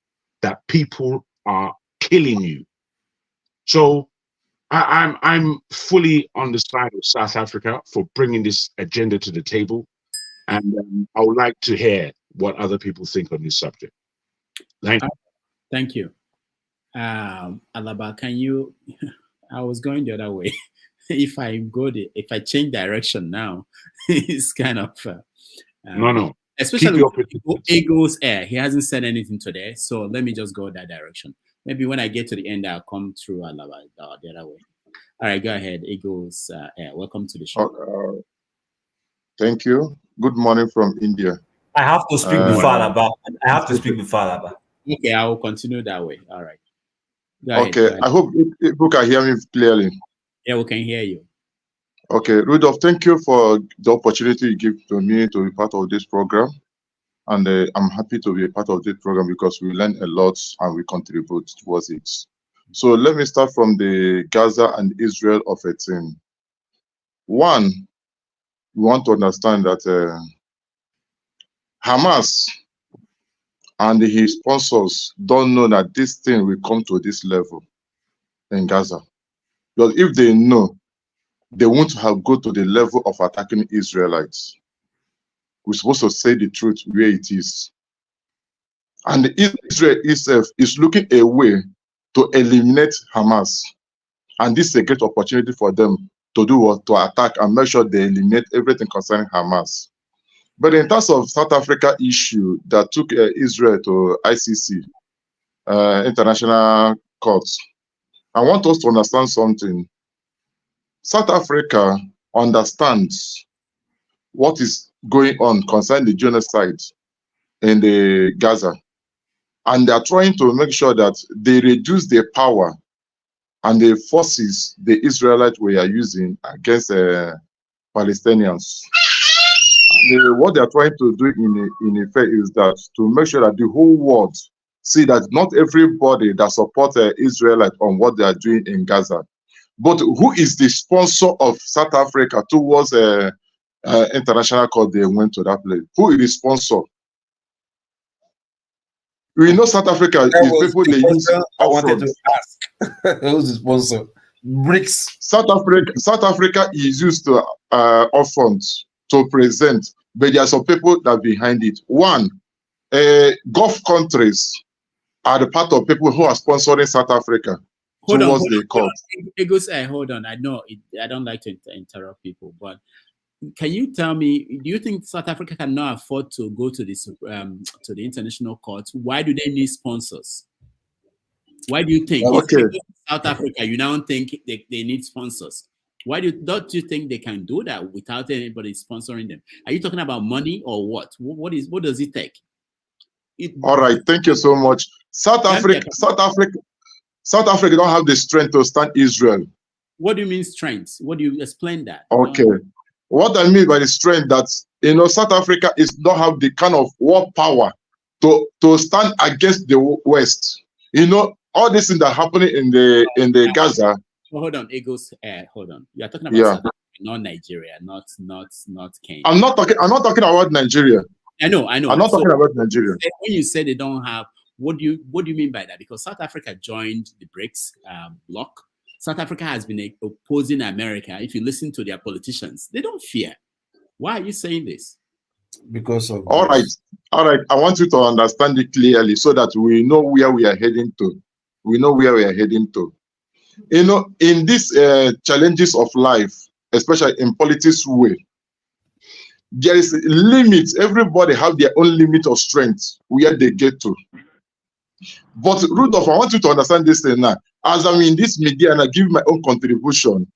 That people are killing you. So I'm fully on the side of South Africa for bringing this agenda to the table, and I would like to hear what other people think on this subject. Thank you. Alaba, can you? I was going the other way. If I change direction now, it's kind of no. Especially Eagles Air. He hasn't said anything today, so let me just go that direction. Maybe when I get to the end, I'll come through Alaba the other way. All right, go ahead, Eagles Air. Welcome to the show. Thank you. Good morning from India. I have to speak before Alaba. I have to speak before Alaba. Okay, I will continue that way. All right. Go ahead. I hope people can hear me clearly. Yeah, we can hear you. Okay, Rudolph, thank you for the opportunity you give to me to be part of this program. And I'm happy to be a part of this program because we learn a lot and we contribute towards it. So let me start from the Gaza and Israel of a thing. One, we want to understand that Hamas and his sponsors don't know that this thing will come to this level in Gaza. Because if they know, they won't have go to the level of attacking Israelites. We're supposed to say the truth where it is. And Israel itself is looking a way to eliminate Hamas. And this is a great opportunity for them to do what? To attack and make sure they eliminate everything concerning Hamas. But in terms of South Africa issue that took Israel to ICC, International Courts, I want us to understand something. South Africa understands what is going on concerning the genocide in the Gaza. And they are trying to make sure that they reduce their power and the forces the Israelites were using against Palestinians. What they are trying to do in effect is that to make sure that the whole world see that not everybody that supports Israelite on what they are doing in Gaza. But who is the sponsor of South Africa towards international court? They went to that place. Who is the sponsor? We know South Africa is people they use. I wanted to ask. Who's the sponsor? BRICS. South Africa is used to upfront to present, but there are some people that are behind it. One, Gulf countries are the part of people who are sponsoring South Africa towards the court. Hold on. I know I don't like to interrupt people, but can you tell me, do you think South Africa cannot afford to go to this to the international court? Why do they need sponsors? Why do you think? Okay. South Africa, you now think they need sponsors? Why don't you think they can do that without anybody sponsoring them? Are you talking about money or what? What does it take? All right, thank you so much. South Africa don't have the strength to stand Israel. What do you mean strength? What do you explain that? Okay. What I mean by the strength that South Africa is not have the kind of war power to stand against the West. All this thing that happening in the Gaza. Hold on, Eagles. Hold on. You are talking about South Africa, not Nigeria, not Kenya. I'm not talking about Nigeria. I know. I'm not talking about Nigeria. When you say they don't have, what do you mean by that? Because South Africa joined the BRICS bloc. South Africa has been opposing America. If you listen to their politicians, they don't fear. Why are you saying this? Because of all right. I want you to understand it clearly so that we know where we are heading to. In these challenges of life, especially in politics way, there is limits. Everybody have their own limit of strength where they get to. But Rudolph, I want you to understand this thing now. As I'm in this media and I give my own contribution,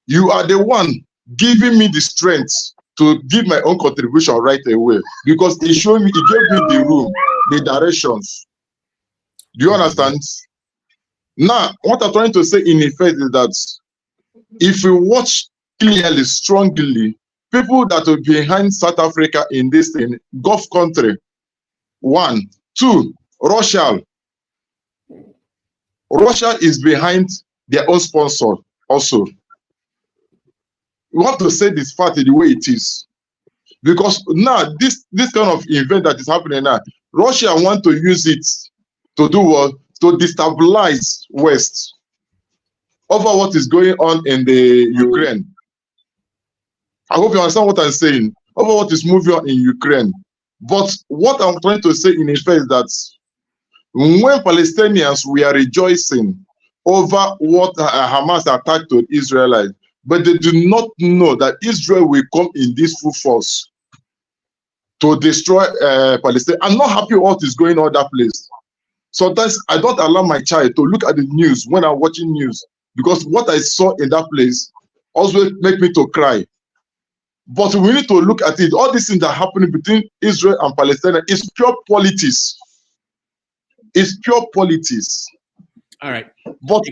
you are the one giving me the strength to give my own contribution right away because it gave me the room, the directions. Do you understand? Now, what I'm trying to say in effect is that if you watch clearly, strongly, people that are behind South Africa in this thing, Gulf country, 1. 2, Russia. Russia is behind their own sponsor also. We have to say this fact the way it is. Because now, this kind of event that is happening now, Russia want to use it to do what? To destabilize West over what is going on in the Ukraine. I hope you understand what I'm saying. Over what is moving on in Ukraine. But what I'm trying to say in effect is that when Palestinians were rejoicing over what Hamas attacked to Israelites, but they do not know that Israel will come in this full force to destroy Palestine. I'm not happy with what is going on that place. Sometimes I don't allow my child to look at the news when I'm watching news, because what I saw in that place also make me to cry. But we need to look at it. All these things that are happening between Israel and Palestine is pure politics. It's pure politics. All right. But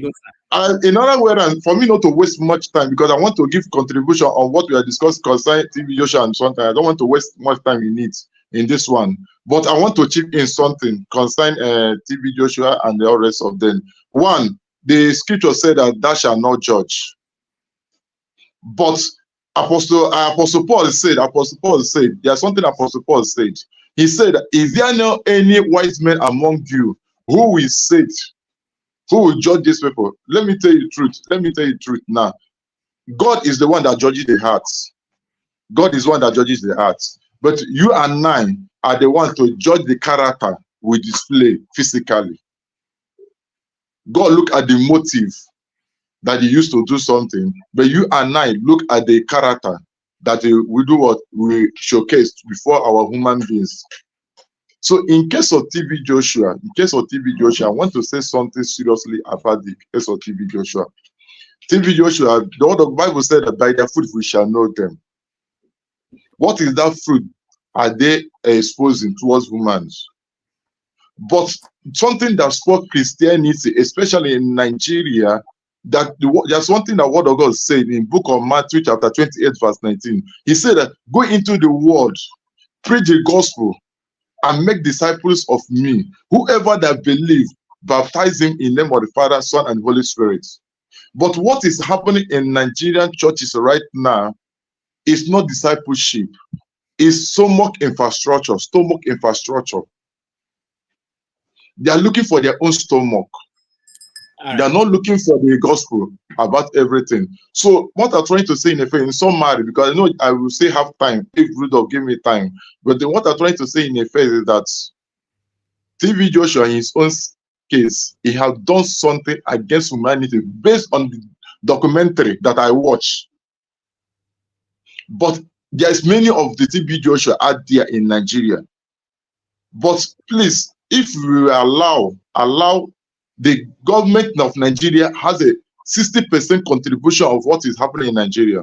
in other words, for me not to waste much time, because I want to give contribution on what we are discussing concerning TB Joshua and something. I don't want to waste much time in it in this one. But I want to chip in something concerning TB Joshua and the rest of them. 1, the scripture said that thou shalt not judge. But Apostle Paul said, there's something Apostle Paul said. He said, is there not any wise man among you who will judge these people? Let me tell you the truth. Let me tell you the truth now. God is the one that judges the hearts. God is the one that judges the hearts. But you and I are the ones to judge the character we display physically. God look at the motive that he used to do something, but you and I look at the character that we do what we showcase before our human beings. So in case of TB Joshua, I want to say something seriously about the case of TB Joshua. TB Joshua, the word of the Bible said that by their fruit we shall know them. What is that fruit are they exposing towards humans? But something that spoke Christianity, especially in Nigeria, that there's one thing that word of God said in book of Matthew chapter 28 verse 19. He said that go into the world, preach the gospel, and make disciples of me. Whoever that believe, baptize him in the name of the Father, Son, and Holy Spirit. But what is happening in Nigerian churches right now is not discipleship. It's stomach infrastructure. They are looking for their own stomach. They are not looking for the gospel about everything. So what I'm trying to say in summary, because I know I will say half time if Rudolph give me time, but what I'm trying to say in effect is that TB Joshua in his own case, he has done something against humanity based on the documentary that I watched. But there's many of the TB Joshua out there in Nigeria. But please, if we allow the government of Nigeria has a 60% contribution of what is happening in Nigeria.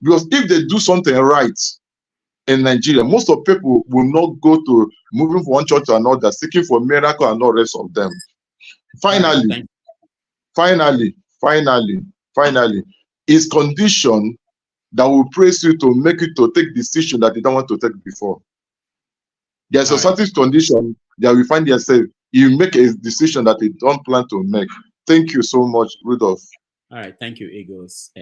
Because if they do something right in Nigeria, most of people will not go to moving from one church to another, seeking for miracle and all the rest of them. Finally, is condition that will praise you to make you to take decision that you don't want to take before. There's a certain condition that we find yourself, you make a decision that you don't plan to make. Thank you so much, Rudolph. All right, thank you, Eagles.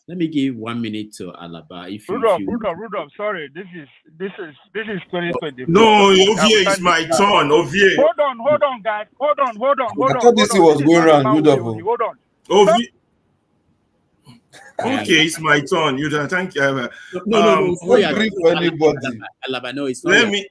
Let me give 1 minute to Alaba. Rudolph, sorry, this is 2024. No, Ovie, it's my turn. Ovie. Hold on, guys. Hold on. I thought this was going around, Rudolph. Hold on. Ovie. Okay, it's my turn. You don't thank you. No. Gree for anybody. Alaba, no, it's not. Let me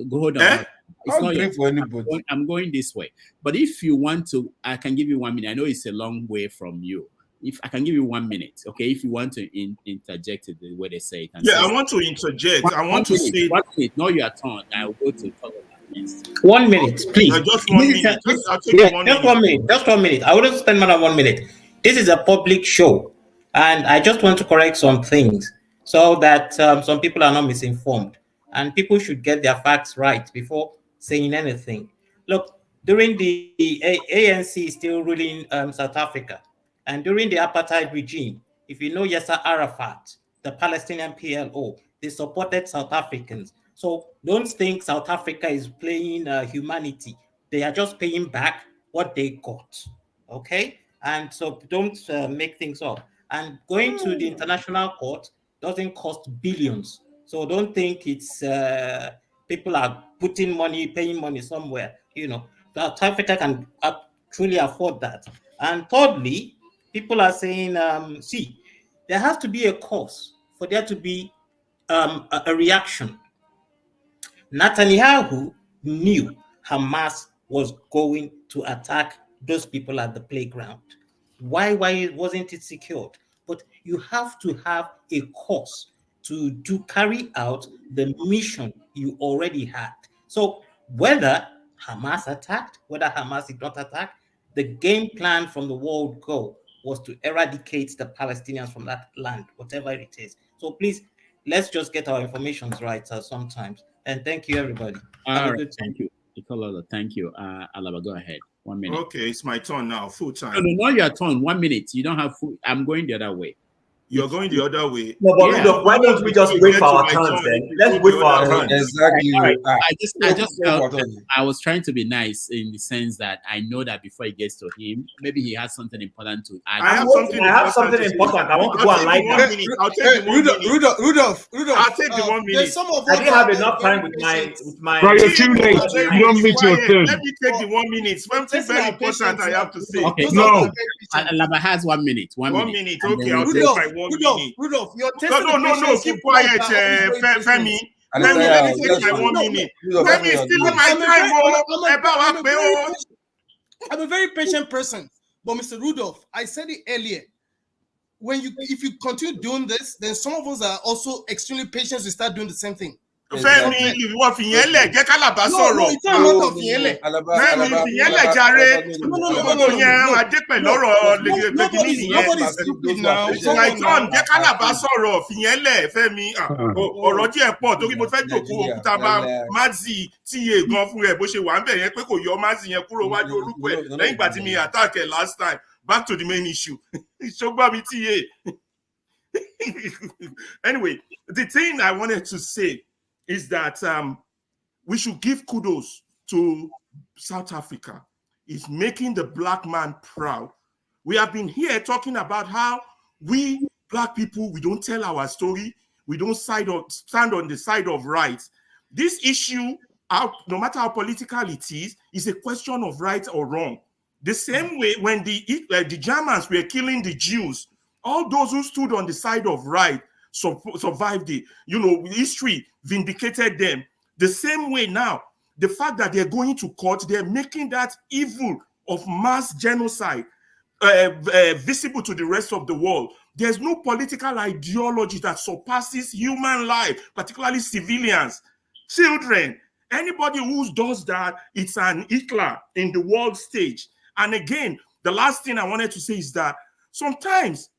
go hold on. It's not Gree for anybody. I'm going this way. But if you want to, I can give you 1 minute. I know it's a long way from you. If I can give you 1 minute, okay? If you want to interject it the way they say it. I want to interject. I want to say 1 minute. No, your turn. I'll go to talk about this. 1 minute, please. Just 1 minute. Just 1 minute. Just 1 minute. I wouldn't spend more than 1 minute. This is a public show, and I just want to correct some things so that some people are not misinformed, and people should get their facts right before saying anything. Look, during the ANC still ruling South Africa, and during the apartheid regime, If you know Yasser Arafat, the Palestinian PLO, they supported South Africans. So don't think South Africa is playing humanity. They are just paying back what they got. Okay? And so don't make things up. And going to the international court doesn't cost billions. So don't think it's people are putting money, paying money somewhere. South Africa can truly afford that. And thirdly, people are saying, see, there has to be a cause for there to be a reaction. Netanyahu knew Hamas was going to attack those people at the playground. Why wasn't it secured? But you have to have a cause to carry out the mission you already had. So whether Hamas attacked, whether Hamas did not attack, the game plan from the world goal was to eradicate the Palestinians from that land, whatever it is. So please, let's just get our information right sometimes. And thank you, everybody. All right, thank you. Thank you. Alaba, go ahead. 1 minute. Okay, it's my turn now. Full time. No, not your turn. 1 minute. You don't have full. I'm going the other way. You're going the other way. No, but yeah. Why don't we just wait for our turns then? Let's wait for our turns. Exactly. Right. I was trying to be nice in the sense that I know that before it gets to him, maybe he has something important to add. I have something important. I want to go and like that. I'll take the 1 minute. Rudolph. I'll take the 1 minute. I didn't have enough time with my. Bro, you're too late. You don't meet your turn. Let me take the 1 minute. Something very important I have to say. Okay, no. Alaba has 1 minute. 1 minute. Okay, I'll take my 1 minute. Rudolph, you're no, keep quiet, Femi. Let me take my 1 minute. Femi is stealing my time. I'm a very patient person, but Mr. Rudolph, I said it earlier. If you continue doing this, then some of us are also extremely patient to start doing the same thing. Fẹ́mi ìwọ fìyẹn lẹ̀ jẹ́ kálàbà sọ̀rọ̀. No, it's not a matter of fìyẹn lẹ̀. Fẹ́mi fìyẹn lẹ̀ jàre. Gbogbo yẹn adépẹ̀ lọ́rọ̀ lẹ́gbẹ̀ẹ́ nìyẹn. Nobody's stupid now. My turn jẹ́ kálàbà sọ̀rọ̀ fìyẹn lẹ̀ Fẹ́mi. Ọ̀rọ̀ díẹ̀ pọ̀ torí mo fẹ́ jòkó òkúta bá Mazi tíye gan fún ẹ̀ bó ṣe wà ń bẹ̀ yẹn pé kò yọ Mazi yẹn kúrò wájú orúkọ ẹ̀ lẹ́yìn ìgbà tí mi attack ẹ̀ last time. Back to the main issue. Ṣọgbọ́n mi tíye. Anyway, the thing I wanted to say is that we should give kudos to South Africa. It's making the black man proud. We have been here talking about how we black people, we don't tell our story. We don't stand on the side of rights. This issue, no matter how political it is a question of right or wrong. The same way when the Germans were killing the Jews, all those who stood on the side of right survived it. History vindicated them. The same way now, the fact that they're going to court, they're making that evil of mass genocide visible to the rest of the world. There's no political ideology that surpasses human life, particularly civilians, children. Anybody who does that, it's an Hitler in the world stage. And again, the last thing I wanted to say is that sometimes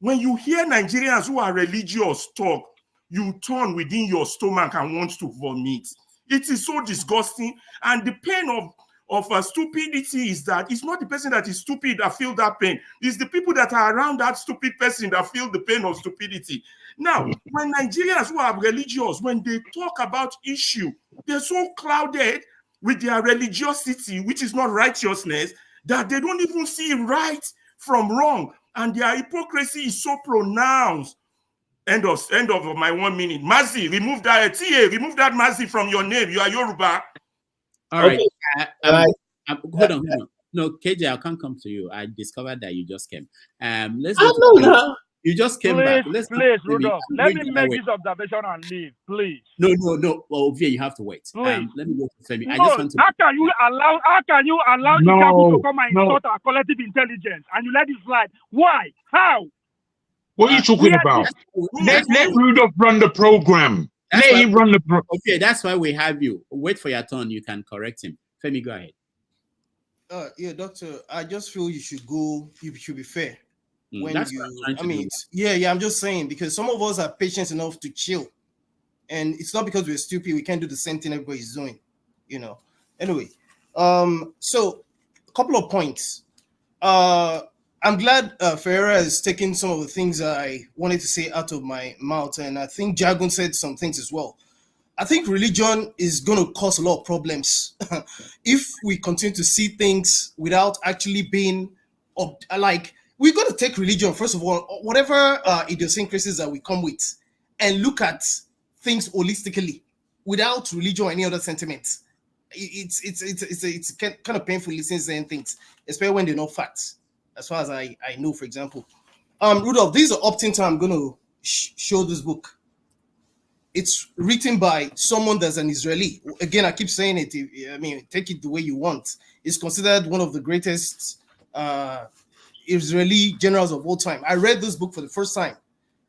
when you hear Nigerians who are religious talk, you turn within your stomach and want to vomit. It is so disgusting. And the pain of stupidity is that it's not the person that is stupid that feel that pain. It's the people that are around that stupid person that feel the pain of stupidity. Now, when Nigerians who are religious, when they talk about issue, they're so clouded with their religiosity, which is not righteousness, that they don't even see right from wrong. And their hypocrisy is so pronounced. End of my 1 minute. Mazi, remove that. TA, remove that Mazi from your name. You are Yoruba. All right. Hold on. No, KJ, I can't come to you. I discovered that you just came. Let's go to you just came back. Please, Rudolph. Let me make this observation and leave, please. No. Well, Via, you have to wait. Let me go to Femi. No, I just want to. How can you allow Ikabu to come and insult our collective intelligence and you let it slide? Why? How? What are you talking about? Let Rudolph run the program. Let him run the program. Okay, that's why we have you. Wait for your turn. You can correct him. Femi, go ahead. Yeah, Doctor, I just feel you should be fair. When That's I'm just saying, because some of us are patient enough to chill, and it's not because we're stupid we can't do the same thing everybody's doing, Anyway, so a couple of points. I'm glad Ferreira is taking some of the things I wanted to say out of my mouth, and I think Jagun said some things as well. I think religion is going to cause a lot of problems if we continue to see things without actually being like, we're going to take religion first of all, whatever idiosyncrasies that we come with, and look at things holistically without religion or any other sentiments. It's kind of painful listening to certain things, especially when they're not facts. As far as I know, for example, Rudolph, this is the opt-in time. I'm going to show this book. It's written by someone that's an Israeli. Again, I keep saying it. I mean, take it the way you want. It's considered one of the greatest Israeli generals of all time. I read this book for the first time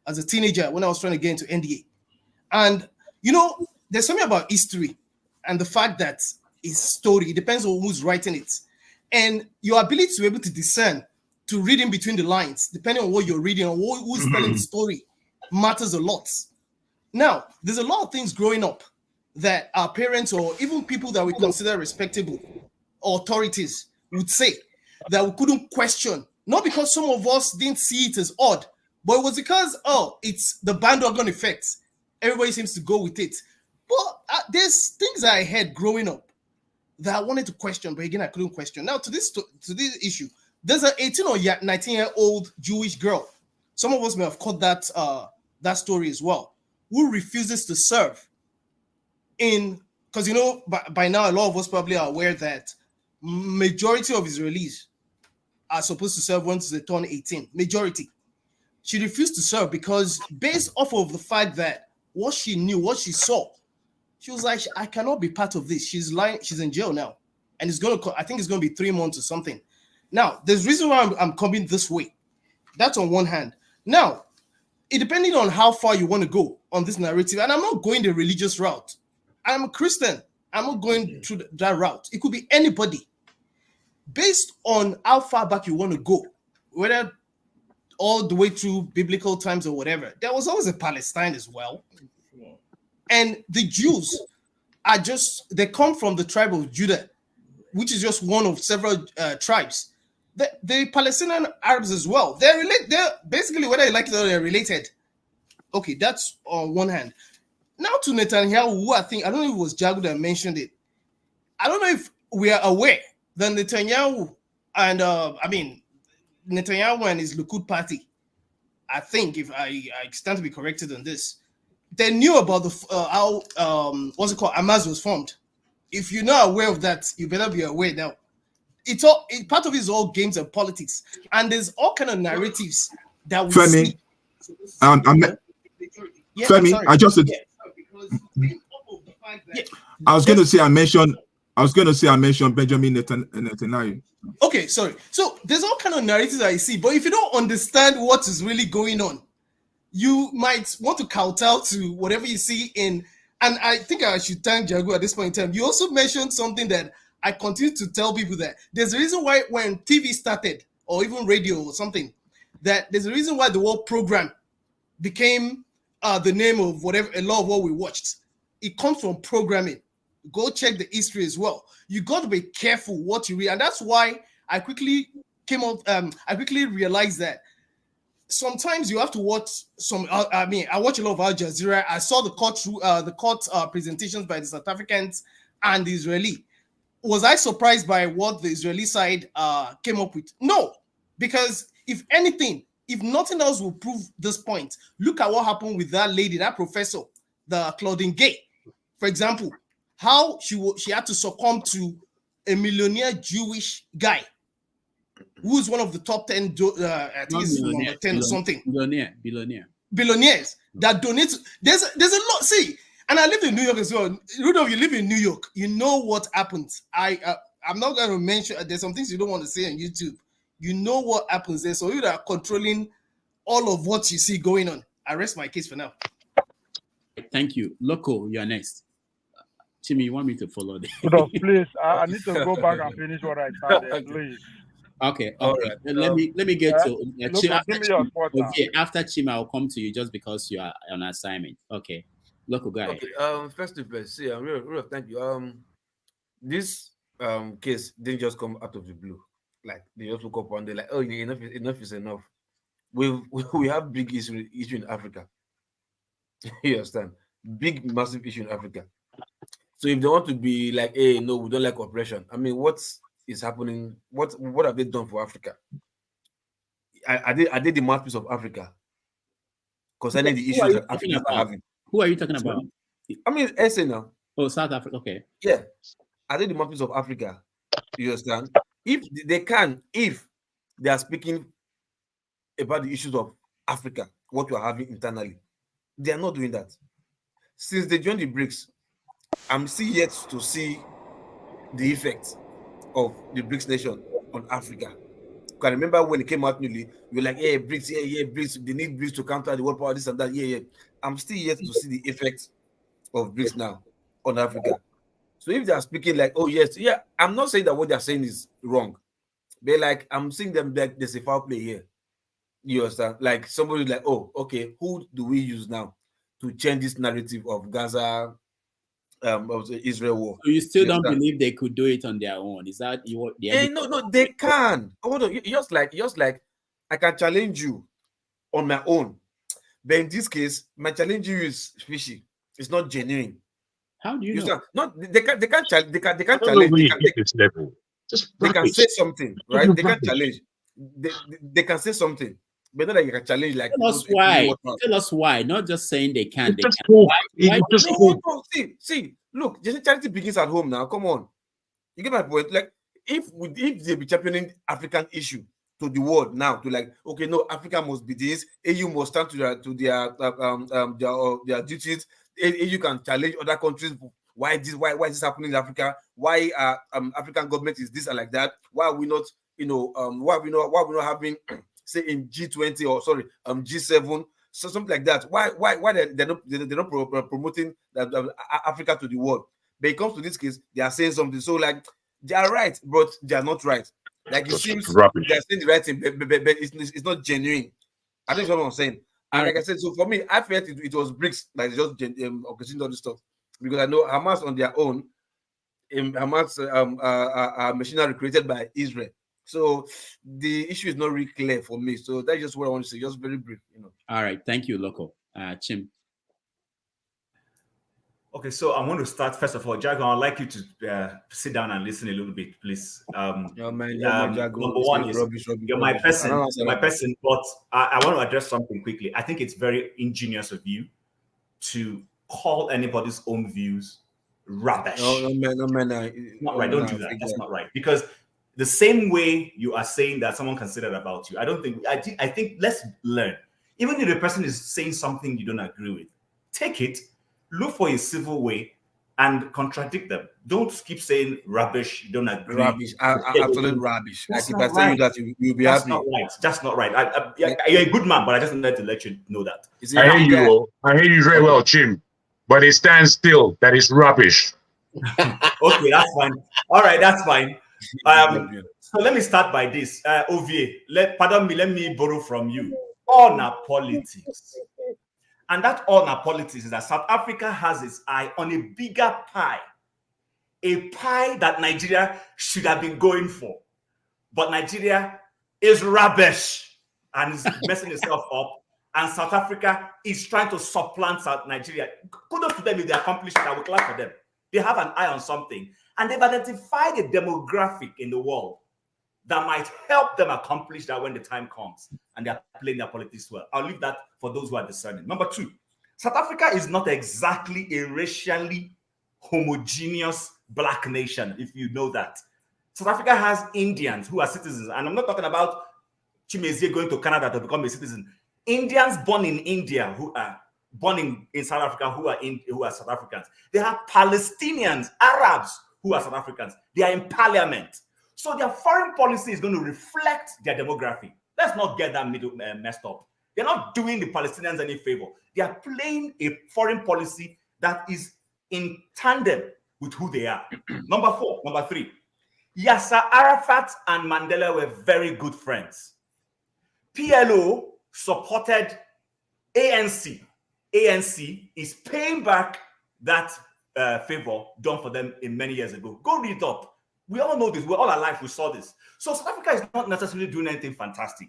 as a teenager when I was trying to get into NDA. And, you know, there's something about history and the fact that it's story. It depends on who's writing it. And your ability to be able to discern, to read in between the lines, depending on what you're reading or who's telling the story, matters a lot. Now, there's a lot of things growing up that our parents or even people that we consider respectable authorities would say that we couldn't question. Not because some of us didn't see it as odd, but it was because, it's the bandwagon effect. Everybody seems to go with it. But there's things I heard growing up that I wanted to question, but again, I couldn't question. Now, to this issue, there's an 18 or 19-year-old Jewish girl. Some of us may have caught that story as well, who refuses to serve because, you know, by now, a lot of us probably are aware that majority of Israelis are supposed to serve once they turn 18. Majority. She refused to serve because based off of the fact that what she knew, what she saw, she was like, I cannot be part of this. She's lying. She's in jail now. And I think it's going to be 3 months or something. Now, there's reason why I'm coming this way. That's on one hand. Now, it depending on how far you want to go on this narrative, and I'm not going the religious route. I'm a Christian. I'm not going through that route. It could be anybody. Based on how far back you want to go, whether all the way through biblical times or whatever, there was always a Palestine as well. And the Jews they come from the tribe of Judah, which is just one of several tribes. The Palestinian Arabs as well. They're basically, whether you like it or they're related. Okay, that's on one hand. Now to Netanyahu, who I don't know if it was Jago that mentioned it. I don't know if we are aware that Netanyahu and Netanyahu and his Likud party, I think, if I stand to be corrected on this, they knew about how Hamas was formed. If you're not aware of that, you better be aware now. Part of it is all games and politics, and there's all kind of narratives that we see. Femi, I just said. I was going to say I mentioned Benjamin Netanyahu. Okay, sorry. So there's all kind of narratives I see, but if you don't understand what is really going on, you might want to kowtow to whatever you see in. And I think I should thank Jago at this point in time. You also mentioned something that I continue to tell people, that there's a reason why when TV started, or even radio or something, that there's a reason why the word program became the name of whatever, a lot of what we watched. It comes from programming. Go check the history as well. You got to be careful what you read, and that's why I quickly realized that sometimes you have to watch some. I watch a lot of Al Jazeera. I saw the court presentations by the South Africans and the Israeli. Was I surprised by what the Israeli side came up with? No, because if anything, if nothing else will prove this point, look at what happened with that lady, that professor, the Claudine Gay, for example, how she had to succumb to a millionaire Jewish guy who's one of the top 10, I think it's number 10 or something. Billionaires that donate. There's a lot. See, and I live in New York as well. Rudolph, you live in New York. You know what happens. I'm not going to mention. There's some things you don't want to say on YouTube. You know what happens there. So you are controlling all of what you see going on. I rest my case for now. Thank you. Loco, you're next. Timmy, you want me to follow this? Please, I need to go back and finish what I started, please. Okay. Right. Let me get to after Chima, I'll come to you just because you are on assignment. Okay. Local guy. Okay. First of all, see, real, thank you. This case didn't just come out of the blue. Like they just look up one day like, oh, enough is enough. We have big issue in Africa. You understand? Big massive issue in Africa. So if they want to be like, hey, no, we don't like oppression. I mean, what is happening? What have they done for Africa? Are they the mouthpiece of Africa concerning the Who are issues you that talking Africans are about? having? Who are you talking about? I mean, SA now. Oh, South Africa. Okay. Yeah. Are they the mouthpiece of Africa? You understand? If they are speaking about the issues of Africa, what we are having internally, they are not doing that. Since they joined the BRICS, I'm still yet to see the effects of the BRICS nation on Africa. Can remember when it came out newly, we were like, yeah, BRICS, yeah, BRICS, they need BRICS to counter the world power, this and that. Yeah. I'm still yet to see the effects of BRICS now on Africa. So if they are speaking like, oh yes, yeah, I'm not saying that what they're saying is wrong. But like I'm seeing them like there's a foul play here. You understand? Like somebody's like, oh, okay, who do we use now to change this narrative of Gaza, of the Israel war? So you still don't believe they could do it on their own? Is that what the Hey, no, they can. Hold on, just like I can challenge you on my own, but in this case, my challenge you is fishy. It's not genuine. How do you know? Not they can't challenge. They can't I don't know challenge. where you get this level. Just They can rubbish. say something, right? Talking They can rubbish. challenge. They can say something, but not that you can challenge. Like Tell us why. Tell us why. Not just saying they can. They Just can. hope. Why Just No, hope. no. See. Look, charity begins at home. Now, come on. You get my point. Like, if they be championing African issue to the world now, to like, okay, no, Africa must be this. AU must stand to their duties. AU can challenge other countries. Why is this happening in Africa? Why African government is this and like that? Why are we not, why are we not having say in G20 or G7, so something like that? Why they're not promoting Africa to the world? But it comes to this case, they are saying something. So like they are right, but they are not right. Like it seems rubbish. they're saying the right thing, but it's not genuine. I think that's what I'm saying. And like I said, so for me, I felt it was BRICS like just orchestrating all this stuff, because I know Hamas on their own, Hamas machinery created by Israel. So the issue is not really clear for me. So that's just what I want to say, just very brief. All right, thank you, Loco. Chim. Okay, so I want to start first of all, Jago. I'd like you to sit down and listen a little bit, please. Jago, Number one is you're my person, but I want to address something quickly. I think it's very ingenious of you to call anybody's own views rubbish. No, man. Not right. Don't do that. That's not right. Because the same way you are saying that someone can say that about you, I think let's learn. Even if the person is saying something you don't agree with, take it, look for a civil way, and contradict them. Don't keep saying rubbish. You don't agree. Rubbish, absolute rubbish. Like if I tell you that, you'll be That's happy. not right. That's not right. You're a good man, but I just wanted to let you know that. I hear you very well, Jim. But it stands still. That is rubbish. Okay, that's fine. All right, that's fine. So let me start by this. Ovie, let me borrow from you. Honor politics. And that honor politics is that South Africa has its eye on a bigger pie. A pie that Nigeria should have been going for. But Nigeria is rubbish and is messing itself up. And South Africa is trying to supplant Nigeria. Kudos to them if they accomplish it. I will clap for them. They have an eye on something. And they've identified a demographic in the world that might help them accomplish that when the time comes. And they're playing their politics well. I'll leave that for those who are discerning. Number two, South Africa is not exactly a racially homogeneous black nation, if you know that. South Africa has Indians who are citizens. And I'm not talking about Chimezie going to Canada to become a citizen. Indians born in India who are born in South Africa who are South Africans. They have Palestinians, Arabs who are South Africans. They are in parliament. So their foreign policy is going to reflect their demography. Let's not get that middle messed up. They're not doing the Palestinians any favor. They are playing a foreign policy that is in tandem with who they are. Number three, Yasser Arafat and Mandela were very good friends. PLO supported ANC. ANC is paying back that favor done for them in many years ago. Go read it up. We all know this. We're all alive. We saw this. So South Africa is not necessarily doing anything fantastic.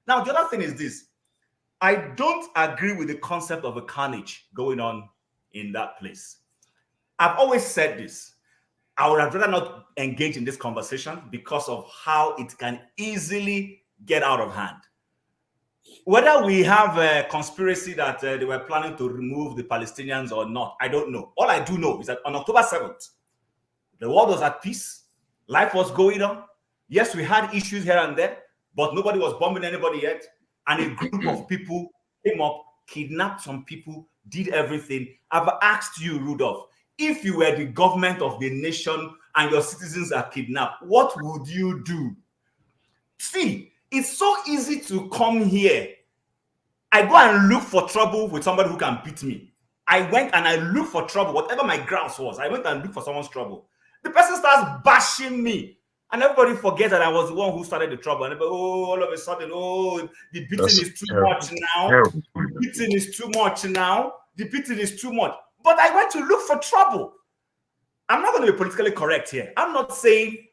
Now, the other thing is this. I don't agree with the concept of a carnage going on in that place. I've always said this. I would have rather not engage in this conversation because of how it can easily get out of hand. Whether we have a conspiracy that they were planning to remove the Palestinians or not, I don't know. All I do know is that on October 7th, the world was at peace. Life was going on. Yes, we had issues here and there, but nobody was bombing anybody yet. And a group of people came up, kidnapped some people, did everything. I've asked you, Rudolph, if you were the government of the nation and your citizens are kidnapped, what would you do? See, it's so easy to come here. I go and look for trouble with somebody who can beat me. I went and I looked for trouble, whatever my grounds was. I went and looked for someone's trouble. The person starts bashing me. And everybody forgets that I was the one who started the trouble. And all of a sudden, the beating is too much now. The beating is too much now. The beating is too much. But I went to look for trouble. I'm not going to be politically correct here. I'm not saying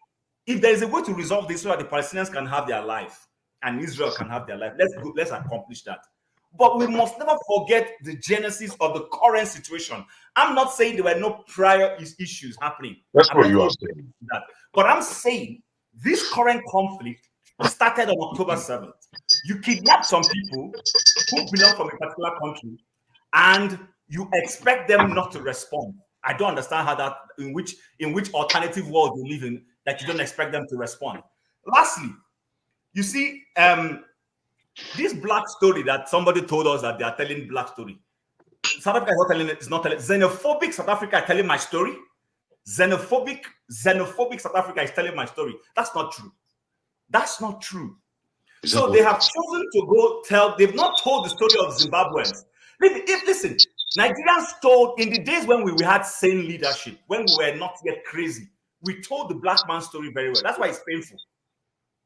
if there is a way to resolve this so that the Palestinians can have their life and Israel can have their life, let's accomplish that. But we must never forget the genesis of the current situation. I'm not saying there were no prior issues happening. That's what you are saying. But I'm saying this current conflict started on October 7th. You kidnap some people who belong from a particular country and you expect them not to respond. I don't understand how that, in which alternative world you live in, that you don't expect them to respond. Lastly, you see, this black story that somebody told us that they are telling black story. South Africa is not telling it, it's not telling. Xenophobic South Africa is telling my story. Xenophobic South Africa is telling my story. That's not true. That's not true. So they have chosen to go tell, they've not told the story of Zimbabweans. Listen, Nigerians told, in the days when we had sane leadership, when we were not yet crazy, we told the black man's story very well. That's why it's painful.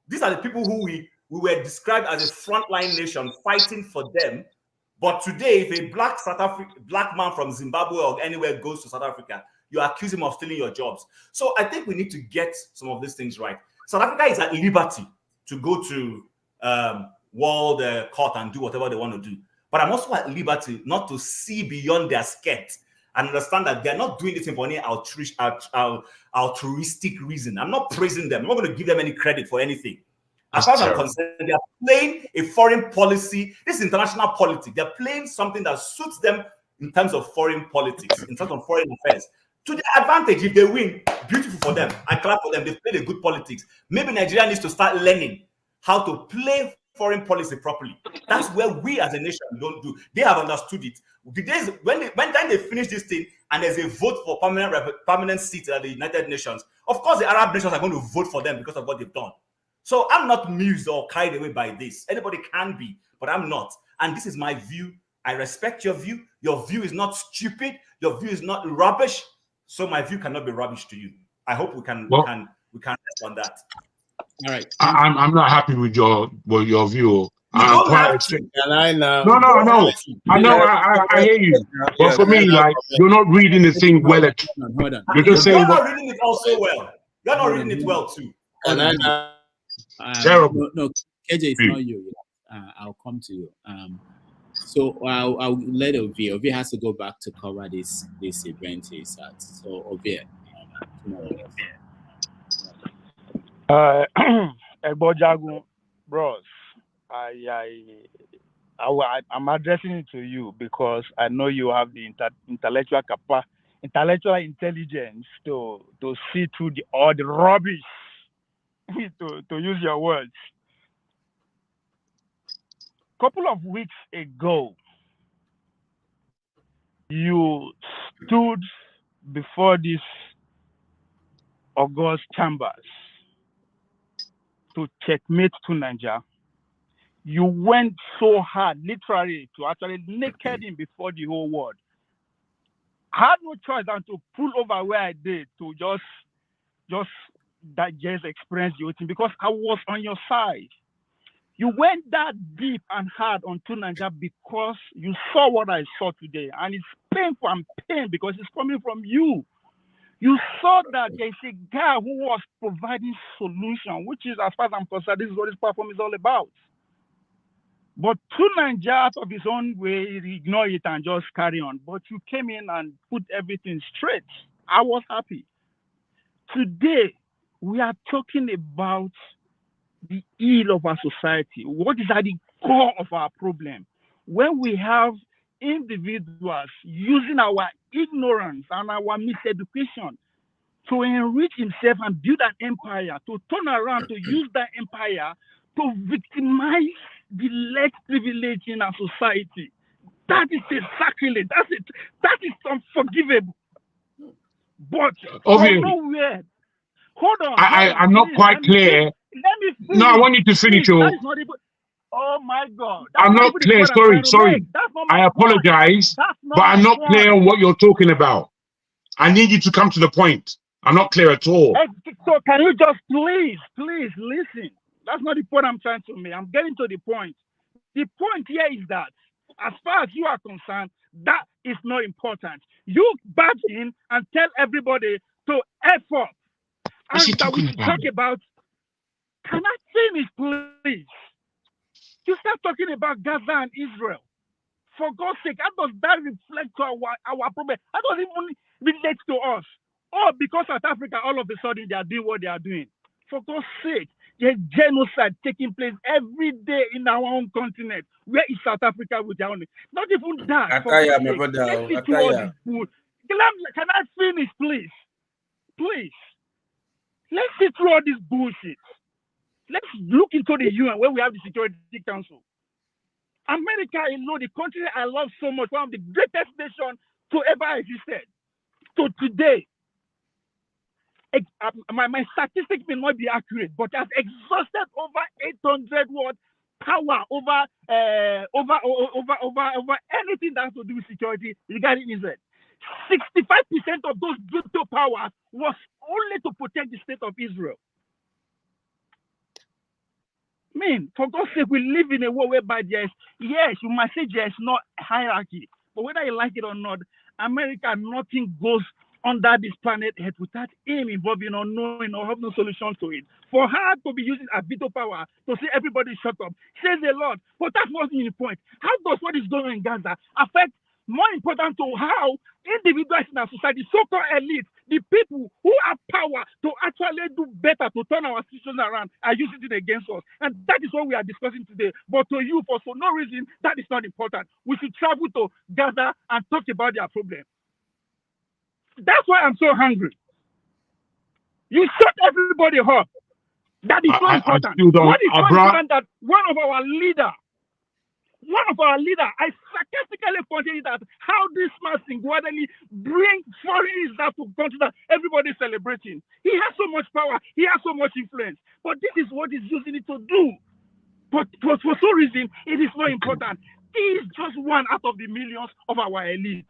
These are the people who we were described as a frontline nation fighting for them. But today, if a black man from Zimbabwe or anywhere goes to South Africa, you accuse him of stealing your jobs. So I think we need to get some of these things right. South Africa is at liberty to go to world court and do whatever they want to do. But I'm also at liberty not to see beyond their skirt and understand that they're not doing this for any altruistic reason. I'm not praising them. I'm not going to give them any credit for anything. As far as I'm concerned, they are playing a foreign policy. This is international politics. They're playing something that suits them in terms of foreign politics, in terms of foreign affairs. To their advantage, if they win, beautiful for them. I clap for them. They've played a good politics. Maybe Nigeria needs to start learning how to play foreign policy properly. That's where we as a nation don't do. They have understood it. The days when they finish this thing and there's a vote for permanent seats at the United Nations, of course the Arab nations are going to vote for them because of what they've done. So I'm not mused or carried away by this. Anybody can be, but I'm not. And this is my view. I respect your view. Your view is not stupid. Your view is not rubbish. So my view cannot be rubbish to you. I hope we can rest on that. All right. I'm not happy with your view. I'm quite upset. Can I now? No. I hear you. But for me, like, you're not reading the thing well. Hold on. You're just saying You're not reading it also well. You're not reading it well too. Can I now? Terrible. No, KJ, it's not you. I'll come to you. So I'll let Ovie. Ovie has to go back to cover this event he's at. So Ovie. Egbojagun, bros, I'm addressing it to you because I know you have the intellectual intelligence to see through all the rubbish, to use your words. Couple of weeks ago, you stood before this august chambers to checkmate to Nigeria. You went so hard, literally, to actually naked him before the whole world. I had no choice than to pull over where I did to just digest, experience the whole thing because I was on your side. You went that deep and hard onto Nigeria because you saw what I saw today. And it's painful and pain because it's coming from you. you saw that there's a guy who was providing solution, which is, as far as I'm concerned, this is what this platform is all about. But to Nigeria, out of his own way, he ignored it and just carry on. But you came in and put everything straight. I was happy. Today, we are talking about the ill of our society. What is at the core of our problem? When we have individuals using our ignorance and our miseducation to enrich himself and build an empire, to turn around to use that empire to victimize the less privileged in our society. That is a sacrilege. That is unforgivable. But from nowhere, hold on. I'm not quite clear. Let me finish. No, I want you to finish. Oh my God. I'm not clear. Sorry. I apologize, but I'm not clear on what you're talking about. I need you to come to the point. I'm not clear at all. So can you just please listen? That's not the point I'm trying to make. I'm getting to the point. The point here is that as far as you are concerned, that is not important. You badge in and tell everybody to F up. And that we should talk about. Can I finish, please? You start talking about Gaza and Israel. For God's sake, how does that reflect to our problem? How does it even relate to us? Oh, because South Africa, all of a sudden, they are doing what they are doing. For God's sake, there's genocide taking place every day in our own continent. Where is South Africa with their own? Not even that. Ataya, my brother. Ataya. Can I finish, please? Please. Let's see through all this bullshit. Let's look into the UN where we have the Security Council. America alone, the country I love so much, one of the greatest nations to ever existed. So today, my statistics may not be accurate, but has exhausted over 800 watt power over anything that has to do with security regarding Israel. 65% of those veto powers was only to protect the state of Israel. Man, for God's sake, we live in a world whereby yes, you might say there's not hierarchy, but whether you like it or not, America, nothing goes under this planet Earth without him involving or knowing or have no solution to it. For her to be using a veto power to say everybody shut up says a lot, but that's not the point. How does what is going on in Gaza affect, more important to how individuals in our society, so-called elite, the people who have power to actually do better to turn our situation around are using it against us? And that is what we are discussing today. But to you, for no reason, that is not important. We should travel to Gaza and talk about their problem. That's why I'm so hungry. You shut everybody up. That is so important. What is so important that one of our leaders, I sarcastically pointed out how this man singularly brings foreigners that to country that everybody is celebrating. He has so much power. He has so much influence. But this is what he's using it to do. But for some reason, it is not important. He is just one out of the millions of our elites.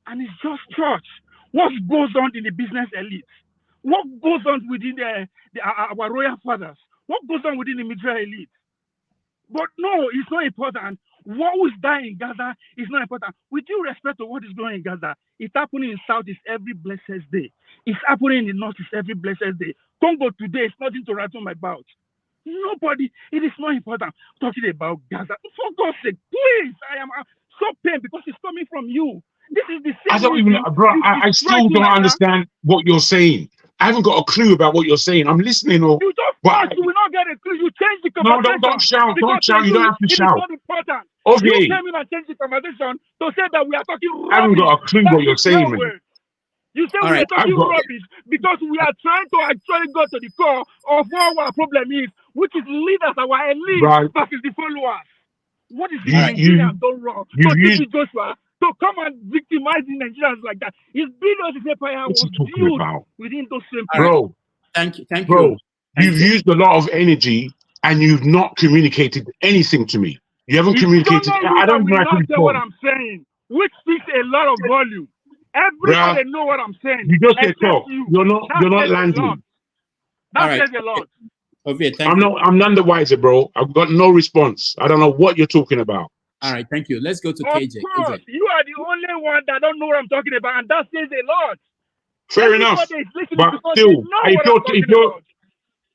And it's just church. What goes on in the business elite? What goes on within our royal fathers? What goes on within the military elite? But no, it's not important. What is dying in Gaza is not important. With due respect to what is going on in Gaza, it's happening in South is every blessed day. It's happening in the North is every blessed day. Congo today is nothing to write home about. Nobody, it is not important talking about Gaza. For God's sake, please, I am so pained because it's coming from you. This is the same. I don't even, bro. I still don't understand what you're saying. I haven't got a clue about what you're saying. I'm listening, you will not get a clue. You change the conversation. No, don't shout. Don't shout. You don't have to shout. It is not important. Okay. You came in and changed the conversation to say that we are talking rubbish. I haven't got a clue what you're saying, man. You say we are talking rubbish because we are trying to actually go to the core of what our problem is, which is leaders, our elite versus the followers. What is the Nigerians done wrong? So this is Joshua. To come and victimize the Nigerians like that. His billions of empire was built within those same people. Thank you. Bro, you've used a lot of energy and you've not communicated anything to me. You haven't communicated. I don't know what I'm saying, which speaks a lot of volume. Everybody know what I'm saying. You just get talk. You're not landing. That says a lot. Okay, thank you. I'm none the wiser, bro. I've got no response. I don't know what you're talking about. All right, thank you. Let's go to KJ. You are the only one that don't know what I'm talking about, and that says a lot. Fair enough. Everybody is listening But because still, they know what I'm talking about.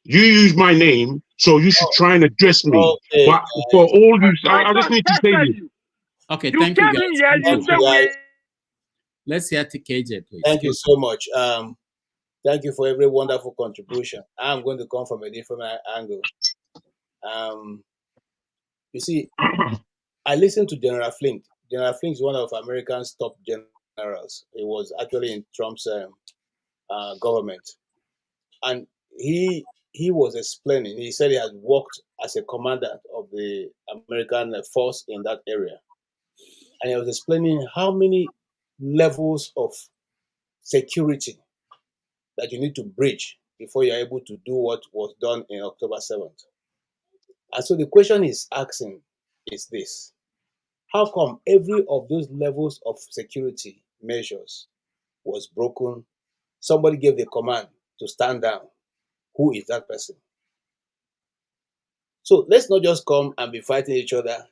you use my name, so you should try and address me. Okay, But for all you, I I just just need to say tested this. you. Okay, You thank you, came guys. in here, you thank say you, we. guys. Let's hear to KJ, please. Thank you so much. Thank you for every wonderful contribution. I'm going to come from a different angle. You see, I listened to General Flint. General Flint is one of America's top generals. He was actually in Trump's government, and he was explaining. He said he had worked as a commander of the American force in that area, and he was explaining how many levels of security that you need to bridge before you're able to do what was done in October 7th. And so the question is asking is this: how come every of those levels of security measures was broken? Somebody gave the command to stand down. Who is that person? So let's not just come and be fighting each other,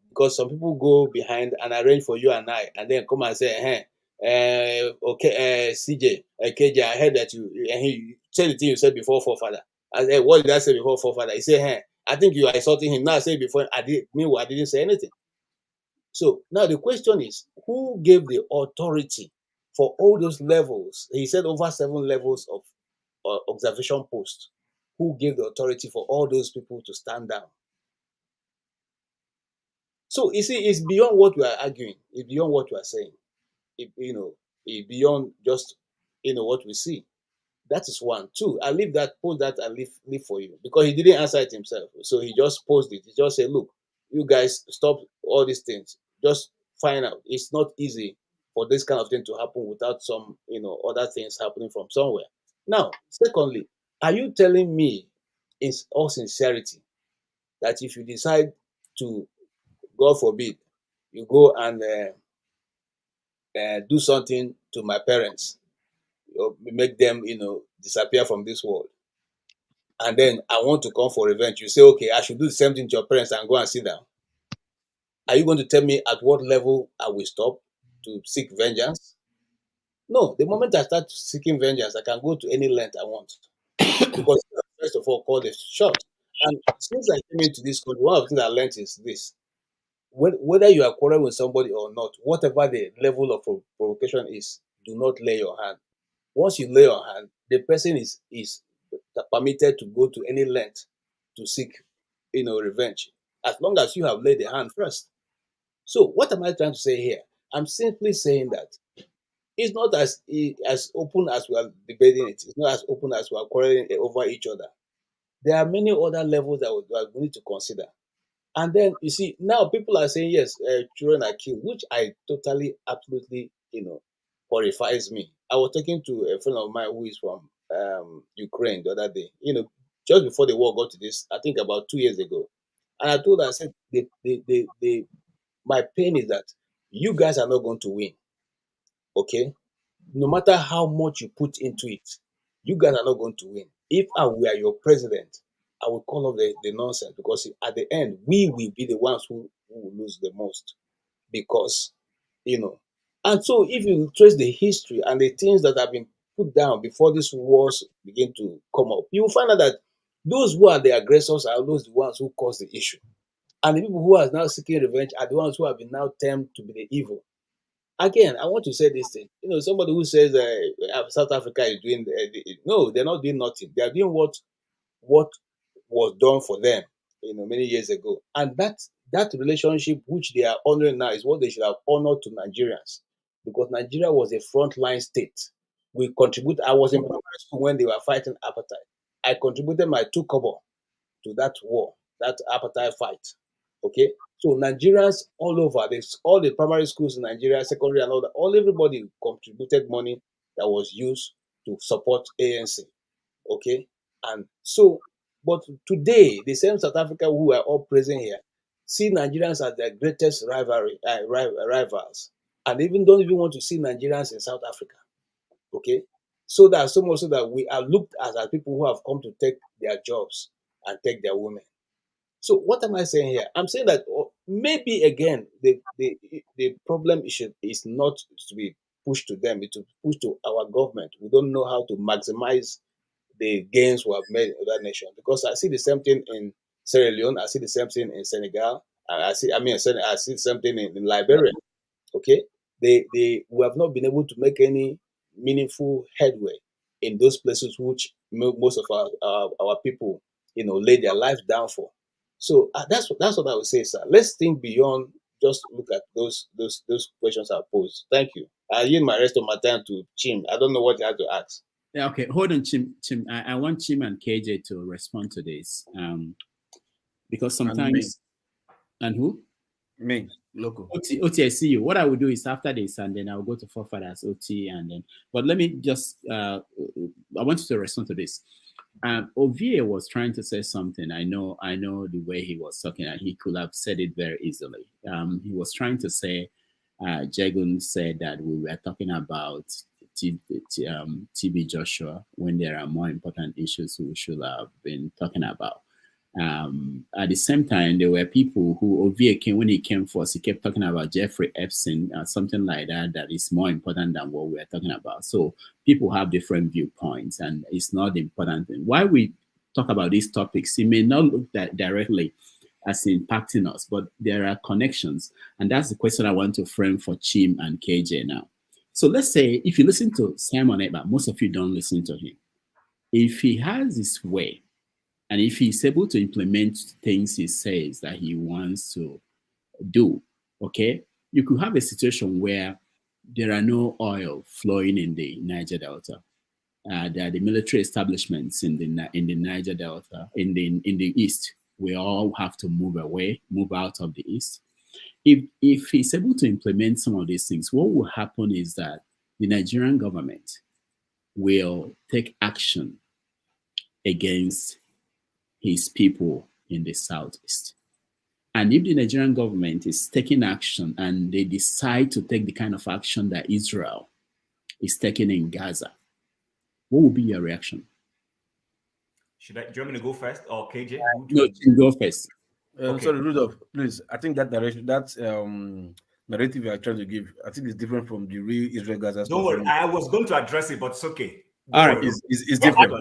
because some people go behind and arrange for you and I, and then come and say, hey, okay, CJ, KJ, I heard that you said the thing you said before forefather. I said, what did I say before forefather? He said, hey, I think you are insulting him. Now I said before, meanwhile, I didn't say anything. So now the question is, who gave the authority for all those levels? He said over 7 levels of observation posts. Who gave the authority for all those people to stand down? So you see, it's beyond what we are arguing. It's beyond what we are saying. It's beyond just what we see. That is one. Two, I leave that, post that, and leave for you, because he didn't answer it himself. So he just posted it. He just said, "Look, you guys, stop all these things. Just find out. It's not easy for this kind of thing to happen without some, other things happening from somewhere." Now, secondly, are you telling me, in all sincerity, that if you decide to, God forbid, you go and do something to my parents, or make them, disappear from this world, and then I want to come for revenge, you say, okay, I should do the same thing to your parents and go and sit down? Are you going to tell me at what level I will stop to seek vengeance? No, the moment I start seeking vengeance, I can go to any length I want. Because first of all, call the shot. And since I came into this country, one of the things I learned is this: whether you are quarreling with somebody or not, whatever the level of provocation is, do not lay your hand. Once you lay your hand, the person is permitted to go to any length to seek, revenge, as long as you have laid the hand first. So what am I trying to say here? I'm simply saying that it's not as open as we are debating it. It's not as open as we are quarreling over each other. There are many other levels that we need to consider. And then you see, now people are saying, yes, children are killed, which I totally, absolutely, horrifies me. I was talking to a friend of mine who is from Ukraine the other day, just before the war got to this, I think about 2 years ago. And I told her, I said, my pain is that you guys are not going to win, okay? No matter how much you put into it, you guys are not going to win. If I were your president, I would call off the nonsense, because at the end, we will be the ones who will lose the most. Because, and so if you trace the history and the things that have been put down before these wars begin to come up, you will find out that those who are the aggressors are those the ones who cause the issue. And the people who are now seeking revenge are the ones who have been now termed to be the evil. Again, I want to say this thing. Somebody who says South Africa is doing no, they're not doing nothing. They are doing what was done for them, many years ago. And that relationship which they are honoring now is what they should have honored to Nigerians, because Nigeria was a frontline state. We contribute. I was in primary school when they were fighting apartheid. I contributed my 2 kobo to that war, that apartheid fight. Okay, so Nigerians all over, all the primary schools in Nigeria, secondary and all that, everybody contributed money that was used to support ANC. Okay, and so, but today, the same South Africa who are all present here see Nigerians as their greatest rivals, and even don't even want to see Nigerians in South Africa. Okay, so much so that we are looked at as people who have come to take their jobs and take their women. So what am I saying here? I'm saying that maybe again the problem is not to be push to them, it will push to our government. We don't know how to maximize the gains we have made in other nations. Because I see the same thing in Sierra Leone, I see the same thing in Senegal, I see the same thing in Liberia. Okay, we have not been able to make any meaningful headway in those places which most of our people, lay their lives down for. So that's what I would say, sir. Let's think beyond just look at those questions I posed. Thank you. I yield my rest of my time to Chim. I don't know what you have to ask. Yeah, okay, hold on, Chim. I want Chim and KJ to respond to this, because sometimes, and who? Me, local. OT, I see you. What I will do is after this, and then I'll go to forefathers, OT, and then. But let me just. I want you to respond to this. Ovie was trying to say something. I know the way he was talking, and he could have said it very easily. He was trying to say, Jegun said that we were talking about TB Joshua when there are more important issues we should have been talking about. At the same time, there were people who Ovie came when he came first. He kept talking about Jeffrey Epstein, something like that. That is more important than what we are talking about. So people have different viewpoints, and it's not the important thing. Why we talk about these topics, it may not look that directly as impacting us, but there are connections, and that's the question I want to frame for Chim and KJ now. So let's say if you listen to Simon Ekpa, most of you don't listen to him. If he has his way, and if he's able to implement things he says that he wants to do, okay, you could have a situation where there are no oil flowing in the Niger Delta. There are the military establishments in the Niger Delta, in the east. We all have to move out of the east. If he's able to implement some of these things, what will happen is that the Nigerian government will take action against his people in the southeast. And if the Nigerian government is taking action and they decide to take the kind of action that Israel is taking in Gaza, what will be your reaction? Do you want me to go first or KJ? No, you go first. Okay. Sorry, Rudolph, please. I think that direction, that narrative you are trying to give, I think it's different from the real Israel-Gaza stuff. Don't worry, I was going to address it, but it's okay. All right, it's different.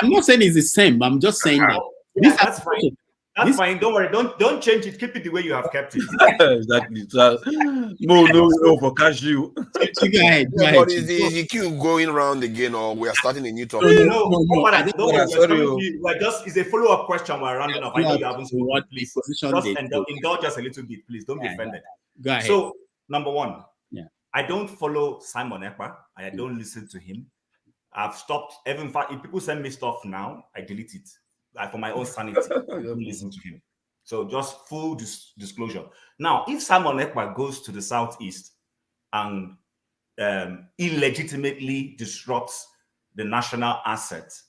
I'm not saying it's the same, but I'm just saying that. Yeah, that's fine. That's fine. Don't worry. Don't change it. Keep it the way you have kept it. Exactly. So, no for cashew. Go ahead. But is the queue going round again, or we are starting a new topic? No. It's a follow-up question. We're rounding up. I know you haven't spoken. Please just indulge us a little bit, please. Don't be offended. Go ahead. So, number one, yeah, I don't follow Simon Ekpa. I don't listen to him. I've stopped. Even in fact, if people send me stuff now, I delete it. For my own sanity, I don't listen to him. So just full disclosure. Now, if Simon Ekpa goes to the southeast and illegitimately disrupts the national assets,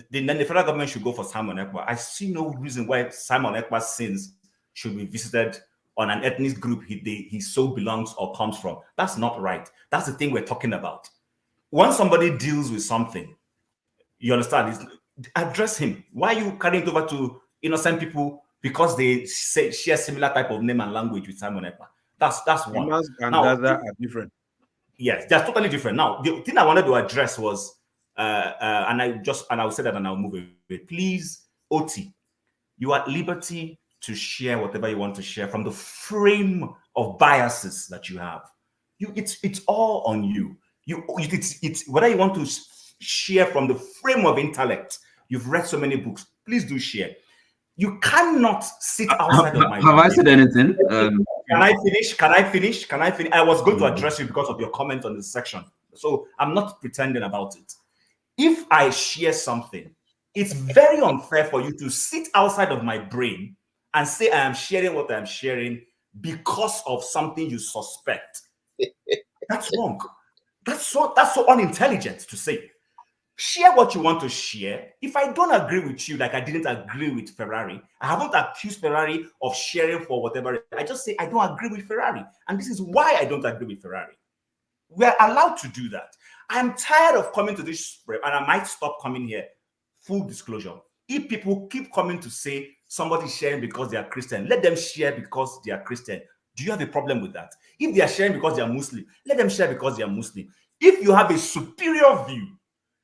then the federal government should go for Simon Ekpa. I see no reason why Simon Ekpa's sins should be visited on an ethnic group he so belongs or comes from. That's not right. That's the thing we're talking about. When somebody deals with something, you understand, address him. Why are you carrying it over to innocent people because they share similar type of name and language with Simon Ekpa? That's one. And Gaza are different. Yes, they're totally different. Now, the thing I wanted to address was, and I will say that and I'll move away. Please, OT, you are at liberty to share whatever you want to share from the frame of biases that you have. It's all on you. It's whether you want to share from the frame of intellect. You've read so many books. Please do share. You cannot sit outside of my. Have I said anything? Can I finish? I was going to address you because of your comment on this section. So I'm not pretending about it. If I share something, it's very unfair for you to sit outside of my brain and say I am sharing what I'm sharing because of something you suspect. That's wrong. That's so unintelligent to say. Share what you want to share. If I don't agree with you, like I didn't agree with Ferrari, I haven't accused Ferrari of sharing for whatever. I just say I don't agree with Ferrari. And this is why I don't agree with Ferrari. We're allowed to do that. I'm tired of coming to this spread, and I might stop coming here. Full disclosure. If people keep coming to say somebody's sharing because they are Christian, let them share because they are Christian. Do you have a problem with that? If they are sharing because they are Muslim, let them share because they are Muslim. If you have a superior view,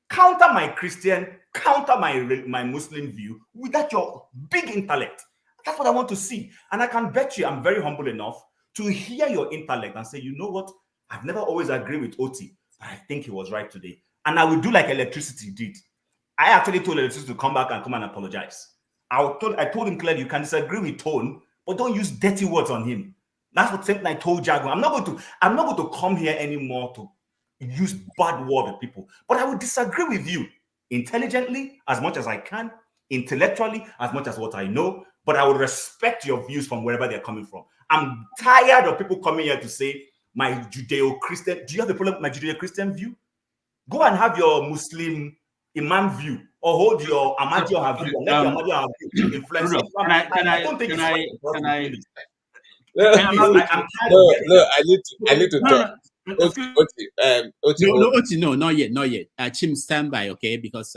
counter my Christian, counter my Muslim view with that your big intellect. That's what I want to see. And I can bet you I'm very humble enough to hear your intellect and say, you know what? I've never always agreed with Oti, but I think he was right today. And I will do like electricity did. I actually told electricity to come back and come and apologize. I told him clearly, you can disagree with Tone, but don't use dirty words on him. That's what same thing I told Jago. I'm not going to come here anymore to use bad word with people, but I will disagree with you intelligently as much as I can, intellectually as much as what I know, but I will respect your views from wherever they're coming from. I'm tired of people coming here to say my Judeo-Christian. Do you have a problem with my Judeo-Christian view? Go and have your Muslim Imam view, or hold your Ahmadiyya view, and let your Ahmadiyya view influence you. I don't think No, I need to talk. No, not yet. Chim, stand by, okay? Because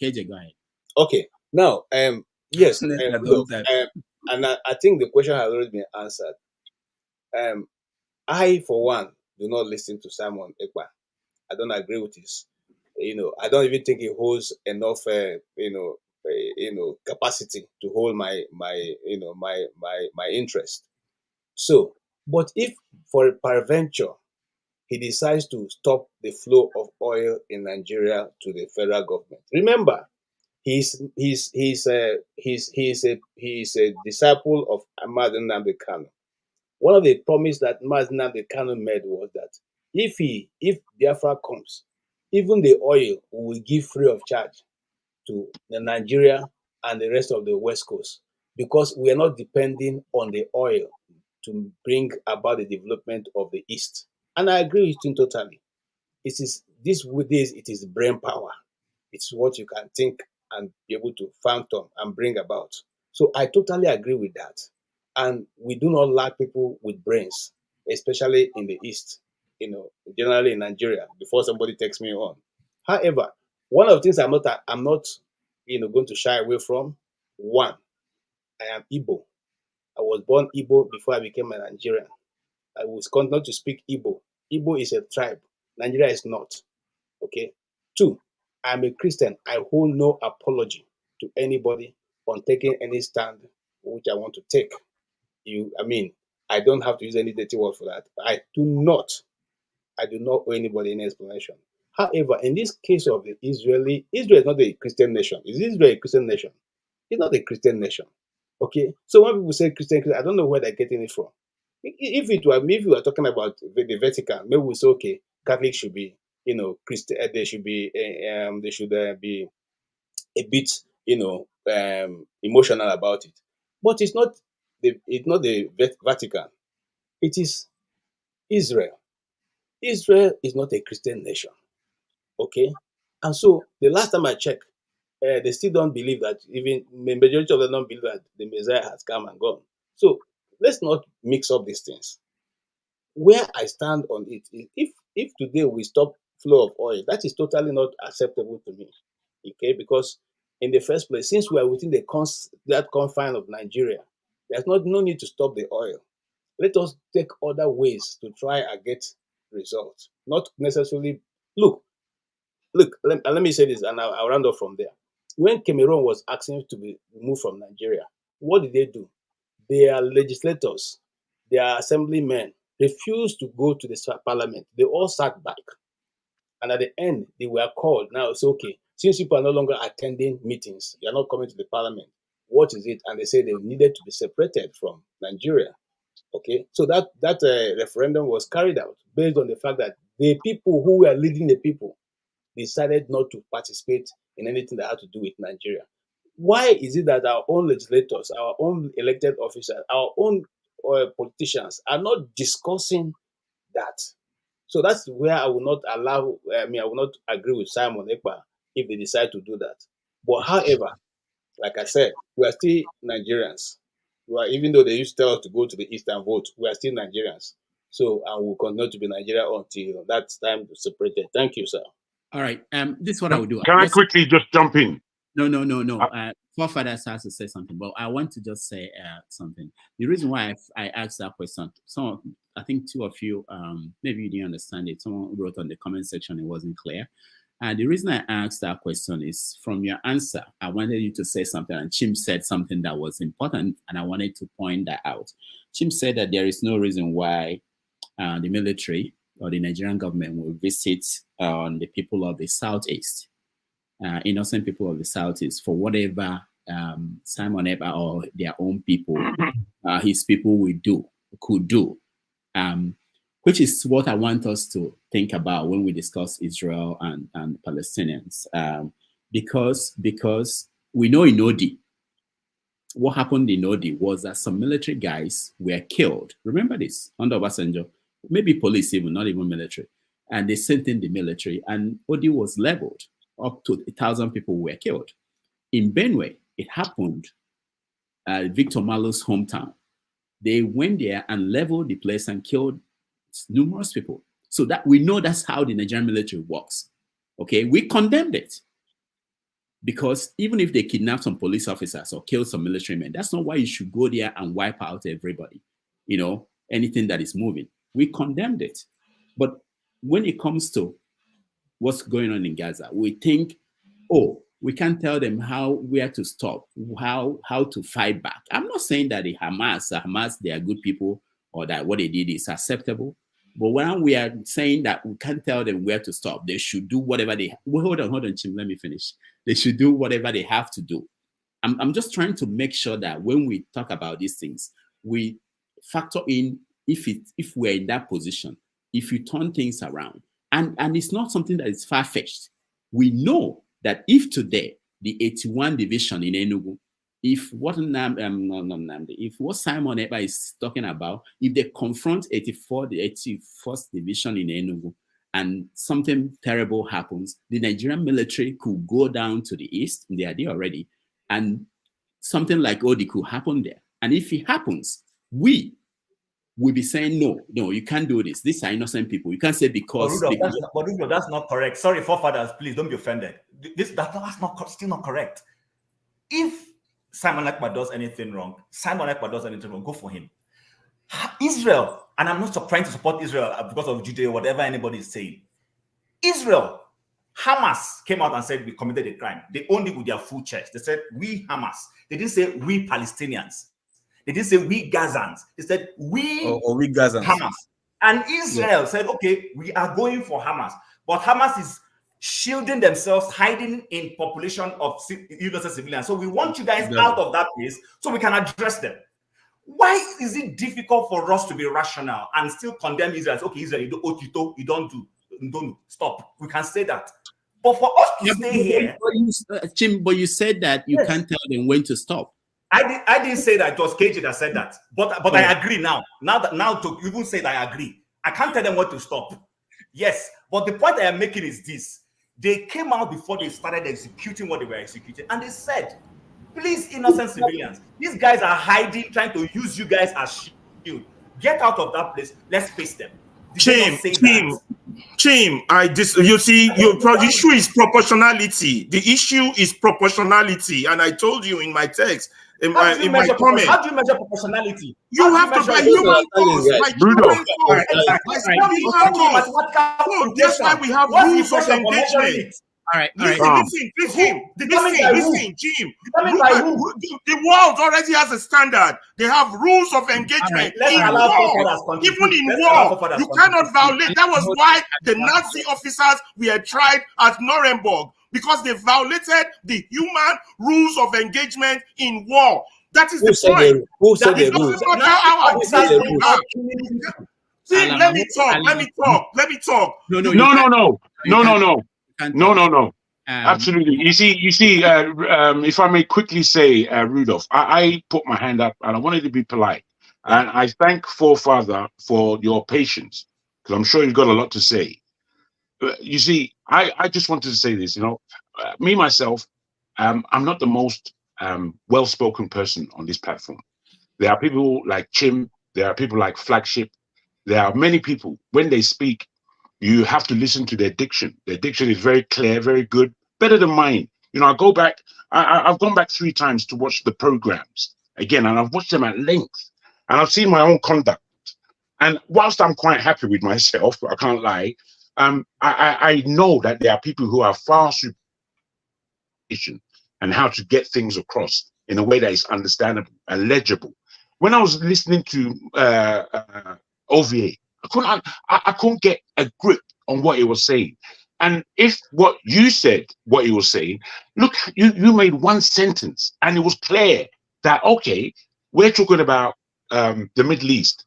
KJ, go ahead. Okay, now, yes, look, and I think the question has already been answered. I, for one, do not listen to Simon Ekpa. I don't agree with his. I don't even think he holds enough, capacity to hold my interest. So, but if for peradventure he decides to stop the flow of oil in Nigeria to the federal government, remember he's a disciple of Ahmad Nnamdi Kano. One of the promises that Ahmad Nnamdi Kano made was that if Biafra comes, even the oil will give free of charge to Nigeria and the rest of the West Coast, because we are not depending on the oil to bring about the development of the East. And I agree with him totally. It is it is brain power. It's what you can think and be able to phantom and bring about. So I totally agree with that. And we do not lack people with brains, especially in the East, generally in Nigeria, before somebody takes me on. However, one of the things I'm not going to shy away from, one, I am Igbo. I was born Igbo before I became a Nigerian. I will continue to speak Igbo. Igbo is a tribe. Nigeria is not. Okay. Two, I'm a Christian. I hold no apology to anybody on taking any stand which I want to take. I don't have to use any dirty word for that. I do not owe anybody any explanation. However, in this case of the Israel is not a Christian nation. Is Israel a Christian nation? It's not a Christian nation. Okay. So when people say Christian, I don't know where they're getting it from. If you are talking about the Vatican, maybe we say, okay, Catholics should be, Christian. They should be be a bit, emotional about it. But it's not the Vatican. It is Israel. Israel is not a Christian nation. Okay, and so the last time I checked, they still don't believe that. Even the majority of them don't believe that the Messiah has come and gone. So let's not mix up these things. Where I stand on it is, if today we stop flow of oil, that is totally not acceptable to me. Okay, because in the first place, since we are within that confine of Nigeria, there's no need to stop the oil. Let us take other ways to try and get results. Not necessarily look. Let me say this, and I'll round off from there. When Cameroon was asking to be removed from Nigeria, what did they do? Their legislators, their assemblymen refused to go to the parliament. They all sat back. And at the end, they were called. Now it's okay. Since people are no longer attending meetings, you're not coming to the parliament. What is it? And they said they needed to be separated from Nigeria. Okay, so that referendum was carried out based on the fact that the people who were leading the people decided not to participate in anything that had to do with Nigeria. Why is it that our own legislators, our own elected officers, our own politicians are not discussing that? So that's where I will not I will not agree with Simon Ekpa if they decide to do that. But however, like I said, we are still Nigerians. Even though they used to tell us to go to the East and vote, we are still Nigerians. So, and we'll continue to be Nigeria until that's time to separate it. Thank you, sir. All right. This is what I will do. Can I quickly just jump in? No. forefathers has to say something, but I want to just say something. The reason why I asked that question, I think two of you, maybe you didn't understand it. Someone wrote on the comment section, it wasn't clear. The reason I asked that question is from your answer, I wanted you to say something, and Chim said something that was important, and I wanted to point that out. Chim said that there is no reason why the military or the Nigerian government will visit the people of the Southeast, innocent people of the Southeast, for whatever Simon Ekpa or their own people, his people could do. Which is what I want us to think about when we discuss Israel and Palestinians. Because we know in Odi, what happened in Odi was that some military guys were killed. Remember this, under Obasanjo, maybe police even, not even military. And they sent in the military, and Odi was leveled. Up to 1,000 people were killed. In Benue, it happened at Victor Malo's hometown. They went there and leveled the place and killed numerous people. So that we know that's how the Nigerian military works. Okay, we condemned it. Because even if they kidnap some police officers or kill some military men, that's not why you should go there and wipe out everybody, anything that is moving. We condemned it. But when it comes to what's going on in Gaza, we think, we can't tell them where to stop, how to fight back. I'm not saying that the Hamas, they are good people, or that what they did is acceptable. But when we are saying that we can't tell them where to stop, they should do whatever they... Well, hold on, Chim, let me finish. They should do whatever they have to do. I'm just trying to make sure that when we talk about these things, we factor in if we're in that position, if you turn things around. And it's not something that is far-fetched. We know that if today, the 81 division in Enugu, if what Simon Ekpa is talking about, if they confront the 81st division in Enugu and something terrible happens, the Nigerian military could go down to the east, they are there already, and something like Odi could happen there. And if it happens, we will be saying, no, you can't do this. These are innocent people. You can't say because... Rudolph, that's not correct. Sorry, forefathers, please don't be offended. That's still not correct. If Simon Ekpa does anything wrong, go for him. Israel, and I'm not trying to support Israel because of Judea or whatever anybody is saying. Israel, Hamas came out and said we committed a crime. They owned it with their full chest. They said, we Hamas. They didn't say we Palestinians. They didn't say we Gazans. They said we Gazans. Hamas. And Israel said, okay, we are going for Hamas. But Hamas is shielding themselves, hiding in population of innocent civilians. So we want you guys out of that place so we can address them. Why is it difficult for us to be rational and still condemn Israel? Okay, Israel, you don't stop. We can say that. But for us to stay here... Jim, but you said that you can't tell them when to stop. I didn't say that. It was KJ that said that. But I agree now. Now to even say that I agree. I can't tell them what to stop. Yes. But the point I am making is this. They came out before they started executing what they were executing. And they said, please, innocent civilians, these guys are hiding, trying to use you guys as shield. Get out of that place. Let's face them. Chim, you see, the issue is proportionality. The issue is proportionality. And I told you in my text, in my comment. How do you measure proportionality? You have to buy human force. That's why we have rules of engagement. All right. Listen, Jim. The world already has a standard. They have rules of engagement. Even in war, you cannot violate. That was why the Nazi officers were tried at Nuremberg, because they violated the human rules of engagement in war. That is the point. Who said the rules? See, let me talk. No. Absolutely. You see. If I may quickly say, Rudolph, I put my hand up and I wanted to be polite, and I thank Forefather for your patience, because I'm sure you've got a lot to say. You see, I just wanted to say this. Me myself, I'm not the most well-spoken person on this platform. There are people like Chim. There are people like Flagship. There are many people, when they speak, you have to listen to their diction. Their diction is very clear, very good, better than mine. I go back I've gone back 3 times to watch the programs again, and I've watched them at length, and I've seen my own conduct. And whilst I'm quite happy with myself, I can't lie, I know that there are people who are far superior and how to get things across in a way that is understandable and legible. When I was listening to OVA, I couldn't get a grip on what he was saying. And if what you said, what he was saying, look, you made one sentence and it was clear that, okay, we're talking about the Middle East.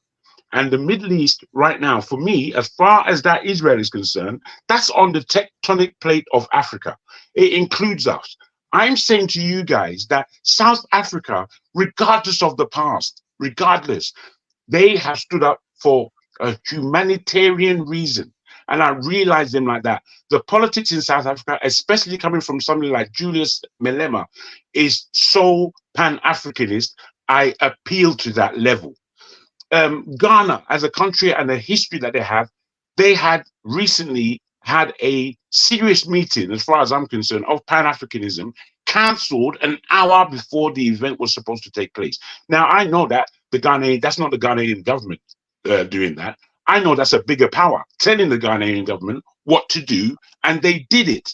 And the Middle East right now, for me, as far as that Israel is concerned, that's on the tectonic plate of Africa. It includes us. I'm saying to you guys that South Africa, regardless of the past, regardless, they have stood up for a humanitarian reason. And I realize them like that. The politics in South Africa, especially coming from somebody like Julius Melama, is so Pan-Africanist. I appeal to that level. Ghana, as a country and the history that they had recently had a serious meeting, as far as I'm concerned, of Pan-Africanism, cancelled an hour before the event was supposed to take place. Now, I know that that's not the Ghanaian government doing that. I know that's a bigger power, telling the Ghanaian government what to do, and they did it.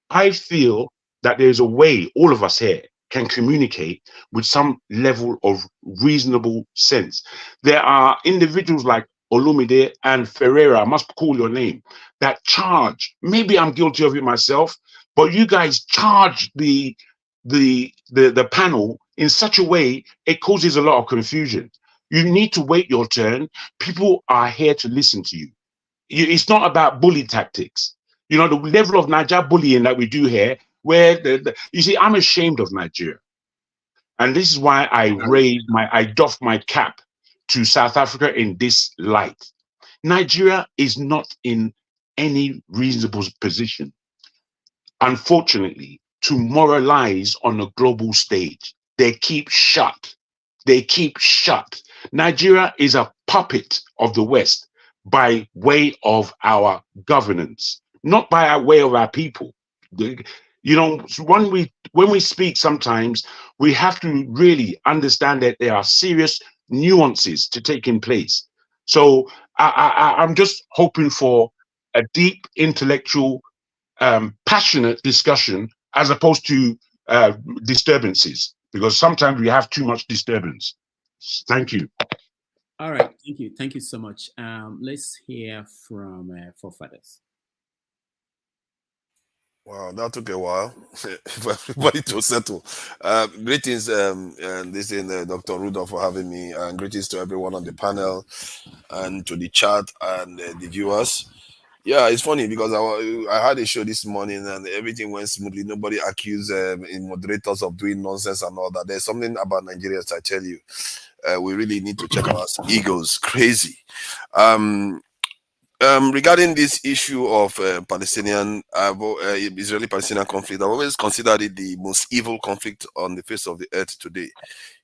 I feel that there's a way all of us here can communicate with some level of reasonable sense. There are individuals like Olumide and Ferreira, I must call your name, that charge. Maybe I'm guilty of it myself, but you guys charge the panel in such a way it causes a lot of confusion. You need to wait your turn. People are here to listen to you. It's not about bully tactics. You know, the level of Niger bullying that we do here, where you see, I'm ashamed of Nigeria. And this is why I doff my cap to South Africa in this light. Nigeria is not in any reasonable position, unfortunately, to moralize on a global stage. They keep shut. They keep shut. Nigeria is a puppet of the West by way of our governance, not by our way of our people. You know, when we speak, sometimes we have to really understand that there are serious nuances to taking place. So I'm just hoping for a deep intellectual, passionate discussion as opposed to disturbances, because sometimes we have too much disturbance. Thank you. All right, thank you so much. Let's hear from forefathers. Wow, that took a while for everybody to settle. Greetings, and this is Dr. Rudolph for having me, and greetings to everyone on the panel and to the chat and the viewers. Yeah, it's funny because I had a show this morning and everything went smoothly. Nobody accused moderators of doing nonsense and all that. There's something about Nigerians, I tell you. We really need to check our egos. Crazy. Regarding this issue of Israeli-Palestinian conflict, I've always considered it the most evil conflict on the face of the earth today.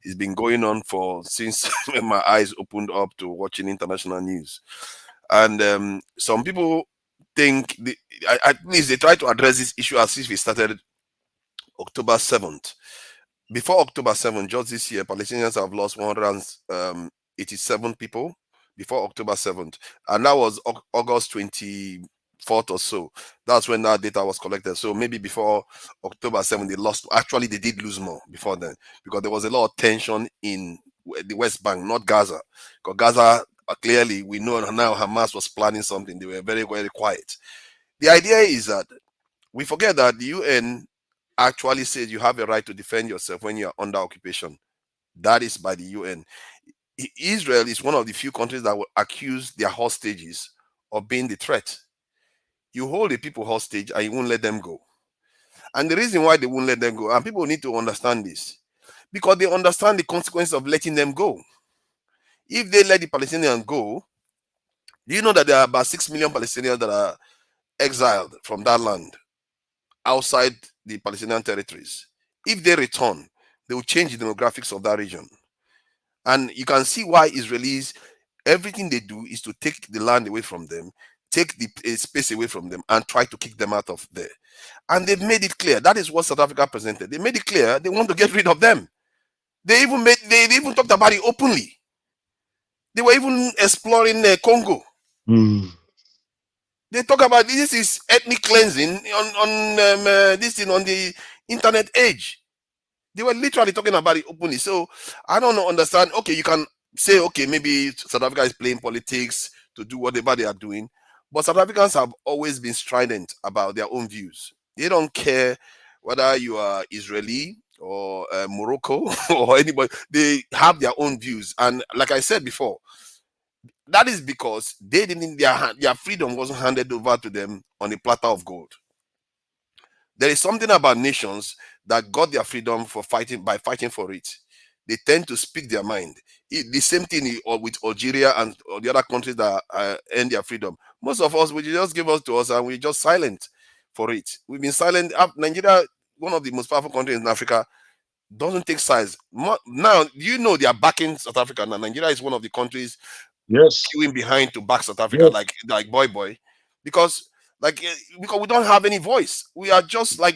It's been going on since my eyes opened up to watching international news. And some people think, at least they try to address this issue as if it started October 7th. Before October 7th, just this year, Palestinians have lost 187 people before October 7th. And that was August 24th or so. That's when that data was collected. So maybe before October 7th, they lost. Actually, they did lose more before then, because there was a lot of tension in the West Bank, not Gaza. Because Gaza, clearly, we know now Hamas was planning something. They were very, very quiet. The idea is that we forget that the UN actually says you have a right to defend yourself when you are under occupation. That is by the UN. Israel is one of the few countries that will accuse their hostages of being the threat. You hold the people hostage and you won't let them go. And the reason why they won't let them go, and people need to understand this, because they understand the consequences of letting them go. If they let the Palestinians go, do you know that there are about 6 million Palestinians that are exiled from that land outside the Palestinian territories? If they return, they will change the demographics of that region. And you can see why Israelis, everything they do is to take the land away from them. take the space away from them and try to kick them out of there. And they've made it clear. That is what South Africa presented. They made it clear they want to get rid of them. They even talked about it openly. They were even exploring Congo. They talk about this is ethnic cleansing on this thing on the internet age. They were literally talking about it openly. So I don't understand. Okay, you can say, okay, maybe South Africa is playing politics to do whatever they are doing. But South Africans have always been strident about their own views. They don't care whether you are Israeli or Morocco or anybody. They have their own views. And like I said before, that is because they didn't. Their freedom wasn't handed over to them on a platter of gold. There is something about nations that got their freedom by fighting for it. They tend to speak their mind. The same thing with Algeria and the other countries that earn their freedom. Most of us, we just give us to us and we're just silent for it. We've been silent. Nigeria, one of the most powerful countries in Africa, doesn't take sides. Now, you know they are backing South Africa. Now, Nigeria is one of the countries queuing behind to back South Africa, like boy, because we don't have any voice. We are just like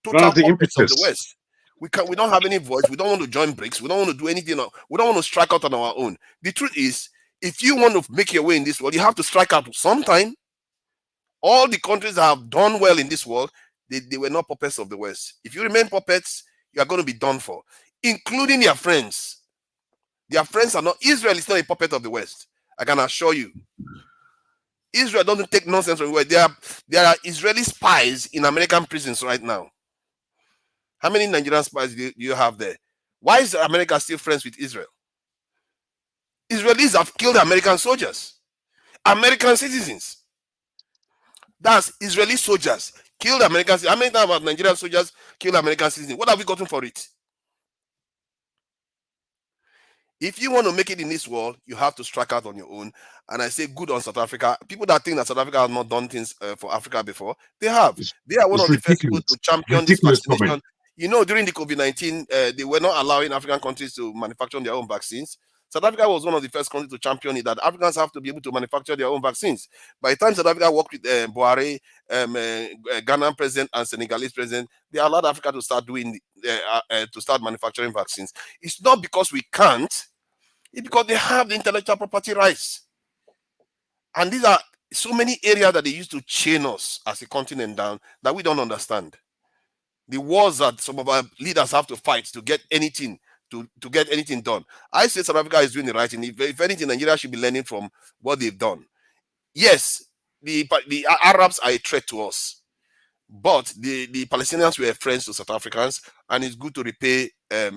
total puppets of the West. We don't have any voice. We don't want to join BRICS. We don't want to do anything. We don't want to strike out on our own. The truth is, if you want to make your way in this world, you have to strike out sometime. All the countries that have done well in this world, they were not puppets of the West. If you remain puppets, you are going to be done for, including your friends. Their friends are not. Israel is not a puppet of the West. I can assure you. Israel doesn't take nonsense from where there are Israeli spies in American prisons right now. How many Nigerian spies do you have there? Why is America still friends with Israel? Israelis have killed American soldiers, American citizens. That's Israeli soldiers killed American citizens. How many times have Nigerian soldiers killed American citizens? What have we gotten for it? If you want to make it in this world, you have to strike out on your own. And I say good on South Africa. People that think that South Africa has not done things for Africa before, they have. They are one of the first people to champion this vaccination. You know, during the COVID-19, they were not allowing African countries to manufacture their own vaccines. South Africa was one of the first countries to champion it, that Africans have to be able to manufacture their own vaccines. By the time South Africa worked with Buhari, Ghanaian president and Senegalese president, they allowed Africa to start manufacturing vaccines. It's not because we can't, it's because they have the intellectual property rights. And these are so many areas that they used to chain us as a continent down that we don't understand. The wars that some of our leaders have to fight to get anything to get anything done. I say South Africa is doing the right thing. If anything, Nigeria should be learning from what they've done. Yes, the Arabs are a threat to us, but the Palestinians were friends to South Africans, and it's good to repay a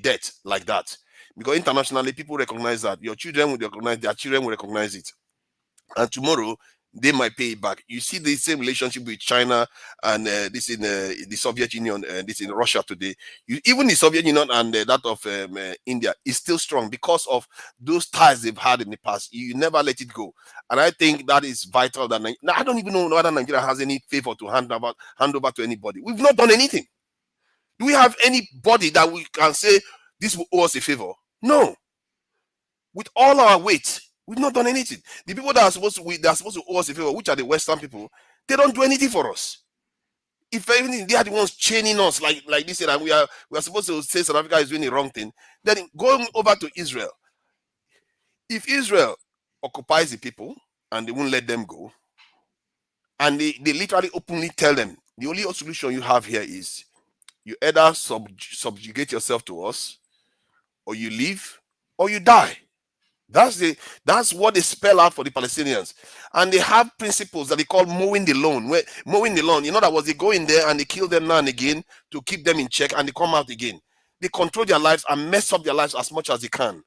debt like that, because internationally people recognize that. Your children will recognize, their children will recognize it, and tomorrow they might pay it back. You see the same relationship with China and this in the Soviet Union, this in Russia today. Even the Soviet Union and that of India is still strong because of those ties they've had in the past. You never let it go. And I think that is vital. That I don't even know whether Nigeria has any favor to hand over to anybody. We've not done anything. Do we have anybody that we can say this will owe us a favor? No. With all our weight, we've not done anything. The people that are supposed to owe us a favor, which are the Western people, they don't do anything for us. If anything, they are the ones chaining us like this, and we are supposed to say South Africa is doing the wrong thing. Then going over to Israel. If Israel occupies the people and they won't let them go, and they literally openly tell them the only solution you have here is you either subjugate yourself to us, or you leave, or you die. That's what they spell out for the Palestinians. And they have principles that they call mowing the lawn. Mowing the lawn, in other words, they go in there and they kill them now and again to keep them in check, and they come out again. They control their lives and mess up their lives as much as they can.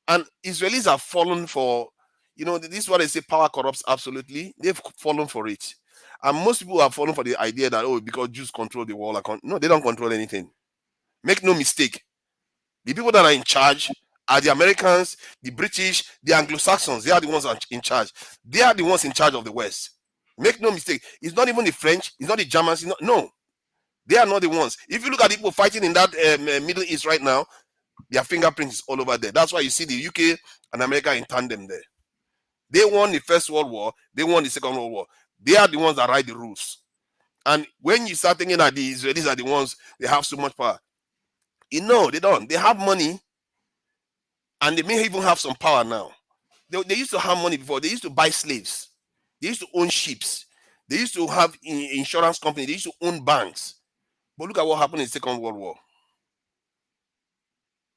And Israelis have fallen for, this is what they say, power corrupts absolutely. They've fallen for it. And most people have fallen for the idea that, because Jews control the world. No, they don't control anything. Make no mistake. The people that are in charge are the Americans, the British, the Anglo-Saxons. They are the ones in charge. They are the ones in charge of the West. Make no mistake. It's not even the French. It's not the Germans. No. They are not the ones. If you look at the people fighting in that Middle East right now, their fingerprint is all over there. That's why you see the UK and America in tandem there. They won the First World War. They won the Second World War. They are the ones that write the rules. And when you start thinking that the Israelis are the ones, they have so much power. No, they don't. They have money, and they may even have some power now. They used to have money before. They used to buy slaves. They used to own ships. They used to have insurance companies. They used to own banks. But look at what happened in the Second World War.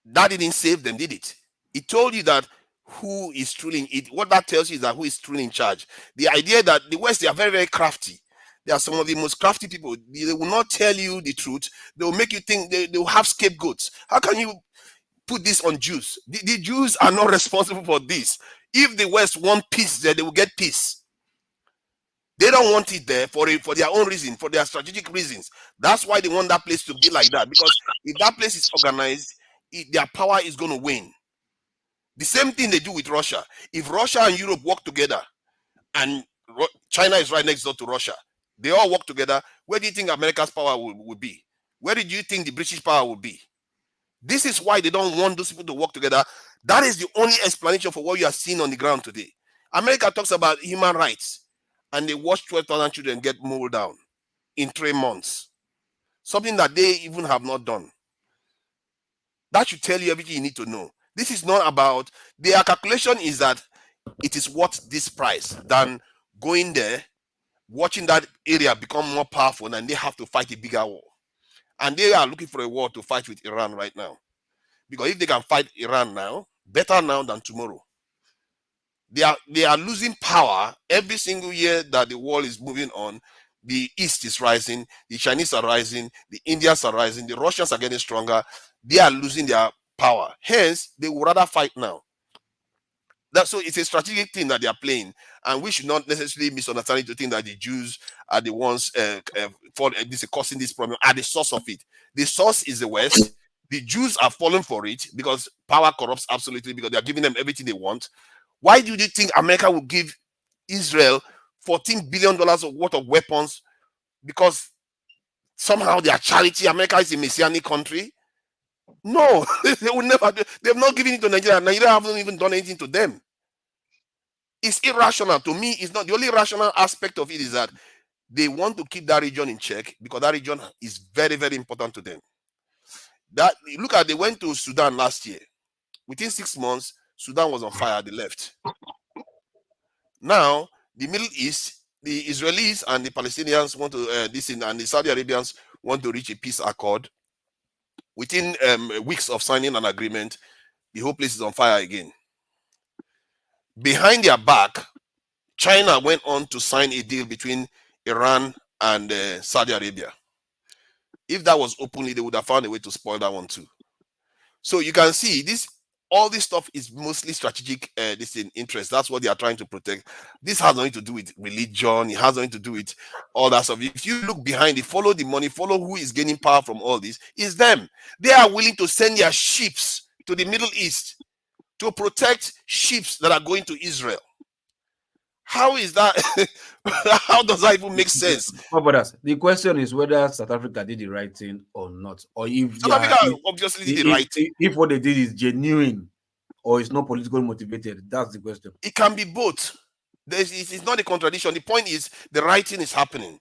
That didn't save them, did it? It told you that who is truly in it. What that tells you is that who is truly in charge. The idea that the West, they are very, very crafty. They are some of the most crafty people. They will not tell you the truth. They will make you think they will have scapegoats. How can you put this on Jews? The Jews are not responsible for this. If the West want peace there, they will get peace. They don't want it there for their own reason, for their strategic reasons. That's why they want that place to be like that. Because if that place is organized, their power is going to win. The same thing they do with Russia. If Russia and Europe work together, and China is right next door to Russia, they all work together, where do you think America's power would be? Where do you think the British power would be? This is why they don't want those people to work together. That is the only explanation for what you are seeing on the ground today. America talks about human rights, and they watch 12,000 children get mowed down in 3 months. Something that they even have not done. That should tell you everything you need to know. This is not about, their calculation is that it is worth this price than going there, watching that area become more powerful, and they have to fight a bigger war. And they are looking for a war to fight with Iran right now. Because if they can fight Iran now, better now than tomorrow. They are losing power every single year that the world is moving on. The East is rising, the Chinese are rising, the Indians are rising, the Russians are getting stronger. They are losing their power. Hence, they would rather fight now. So it's a strategic thing that they are playing, and we should not necessarily misunderstand it to think that the Jews are the ones causing this problem, are the source of it. The source is the West. The Jews are falling for it because power corrupts absolutely, because they are giving them everything they want. Why do you think America will give Israel $14 billion worth of weapons? Because somehow they are charity. America is a messianic country. No, they will never do. They have not given it to Nigeria. Nigeria haven't even done anything to them. It's irrational. To me, it's not. The only rational aspect of it is that they want to keep that region in check, because that region is very, very important to them. Look at, they went to Sudan last year. Within 6 months, Sudan was on fire. They left. Now, the Middle East, the Israelis and the Palestinians want to and the Saudi Arabians want to reach a peace accord. Within weeks of signing an agreement, the whole place is on fire again. Behind their back, China went on to sign a deal between Iran and Saudi Arabia. If that was openly, they would have found a way to spoil that one too. So you can see this. All this stuff is mostly strategic interest. That's what they are trying to protect. This has nothing to do with religion. It has nothing to do with all that stuff. If you look behind it, follow the money, follow who is gaining power from all this, is them. They are willing to send their ships to the Middle East to protect ships that are going to Israel. How is that? How does that even make sense? The question is whether South Africa did the right thing or not, or if South Africa obviously did the right thing. If what they did is genuine or it's not politically motivated, that's the question. It can be both. It's not a contradiction. The point is the right thing is happening,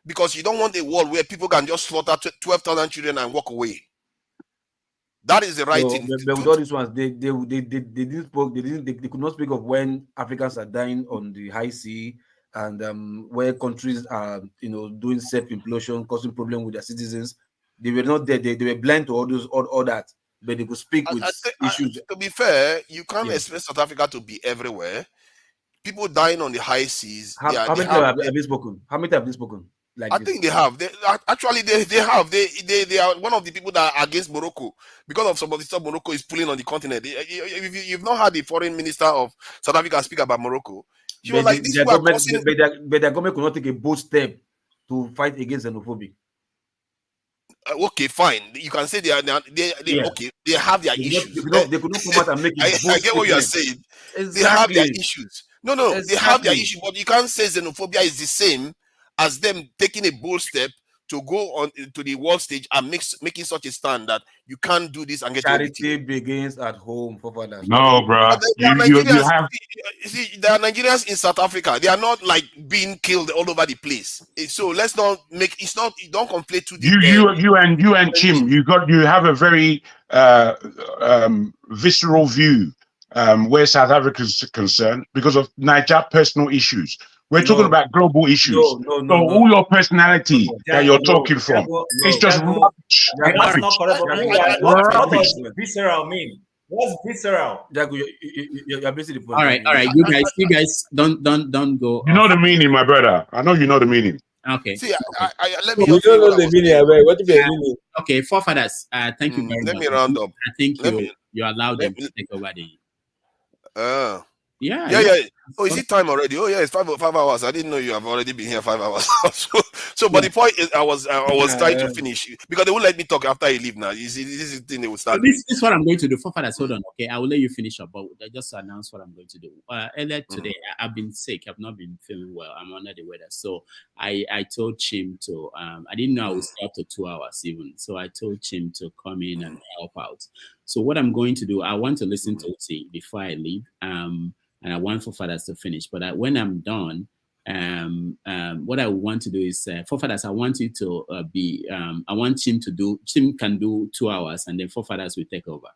because you don't want a world where people can just slaughter 12,000 children and walk away. That is the right thing. But with all these ones, they could not speak of when Africans are dying on the high sea, and where countries are doing self-implosion, causing problems with their citizens. They were not there. They were blind to all that, but they could speak with issues. To be fair, you can't expect South Africa to be everywhere. People dying on the high seas. How many have they spoken? How many have they spoken? I think they have. They have. They are one of the people that are against Morocco because of some of the stuff Morocco is pulling on the continent. You've not had the foreign minister of South Africa speak about Morocco. She was like, their government could not take a bold step to fight against xenophobia. Okay, fine. You can say they okay. They have their issues. They could not come out and make it. I get what you are saying. Exactly. They have their issues. No, exactly. They have their issue, but you can't say xenophobia is the same as them taking a bold step to go on to the world stage and making such a stand that you can't do this and get away with it. Charity begins at home, forefathers. No, bro. There are Nigerians. You have. See, there are Nigerians in South Africa. They are not like being killed all over the place. So let's not make it's not. Don't conflate to the. You and Chim. You have a very visceral view where South Africa is concerned because of Niger personal issues. We're talking about global issues. So all your personality that you're talking from, it's just rubbish. That's not correct. What visceral mean? What's visceral? You're basically the point. All right. You guys, don't go. You know the meaning, my brother. I know you know the meaning. Okay. See, let me. We don't know the meaning. What do you mean? Okay, forefathers. Thank you very much. Let me round up. I think you allowed them to take over the. Yeah. Oh, is it time already? Oh, yeah, it's 5 hours. I didn't know you have already been here 5 hours. But the point is, I was trying to finish because they won't let me talk after I leave now. This is the thing they will start. So this is what I'm going to do. Forefathers, hold on. Okay, I will let you finish up, but I just announce what I'm going to do. Earlier today, I've been sick. I've not been feeling well. I'm under the weather, so I told Chim to. I didn't know I would stay up to 2 hours even, so I told Chim to come in and help out. So what I'm going to do, I want to listen to it before I leave. And I want forefathers to finish. But when I'm done, what I want to do is, forefathers, I want you to I want Chim can do 2 hours, and then forefathers will take over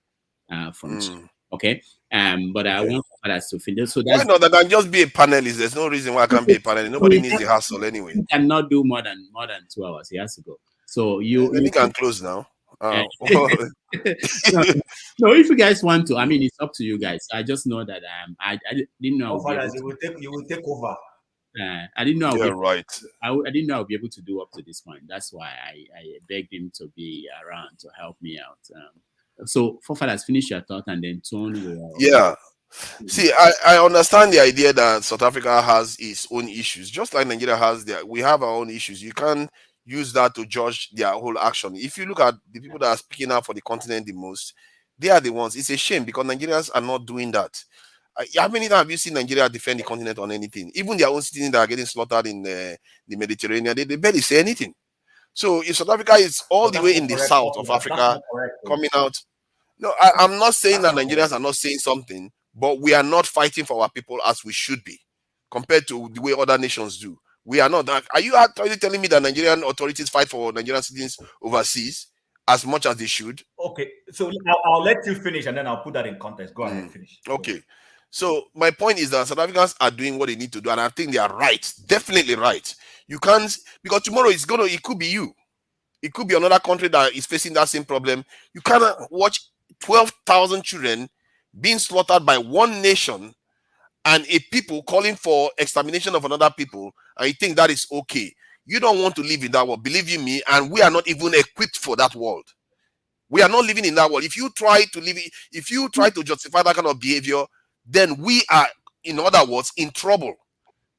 from Chim. Okay? But I want forefathers to finish. So that's why not? That can just be a panelist. There's no reason why I can't be a panelist. Nobody needs the hassle anyway. He cannot do more than 2 hours. He has to go. So you can close now. No, if you guys want to, I mean, it's up to you guys. I just know that I didn't know. You will take over. I didn't know. Right. I didn't know I'll be able to do up to this point. That's why I begged him to be around to help me out. So, forefathers, finish your thought, and then Tone will. Yeah. See, I understand the idea that South Africa has its own issues, just like Nigeria has we have our own issues. You can't use that to judge their whole action. If you look at the people that are speaking out for the continent the most, they are the ones. It's a shame because Nigerians are not doing that. How many times have you seen Nigeria defend the continent on anything? Even their own citizens that are getting slaughtered in the Mediterranean, they barely say anything. So if South Africa is all the way in the south of Africa coming out, no, I'm not saying that Nigerians are not saying something, but we are not fighting for our people as we should be compared to the way other nations do. We are not. Are you actually telling me that Nigerian authorities fight for Nigerian citizens overseas as much as they should? Okay, so I'll let you finish and then I'll put that in context. Go ahead and finish. Okay. So my point is that South Africans are doing what they need to do, and I think they are right, definitely right. You can't, because tomorrow it could be you. It could be another country that is facing that same problem. You cannot watch 12,000 children being slaughtered by one nation and a people calling for extermination of another people, and you think that is okay. You don't want to live in that world, believe you me, and we are not even equipped for that world. We are not living in that world. If you try to justify that kind of behavior, then we are, in other words, in trouble.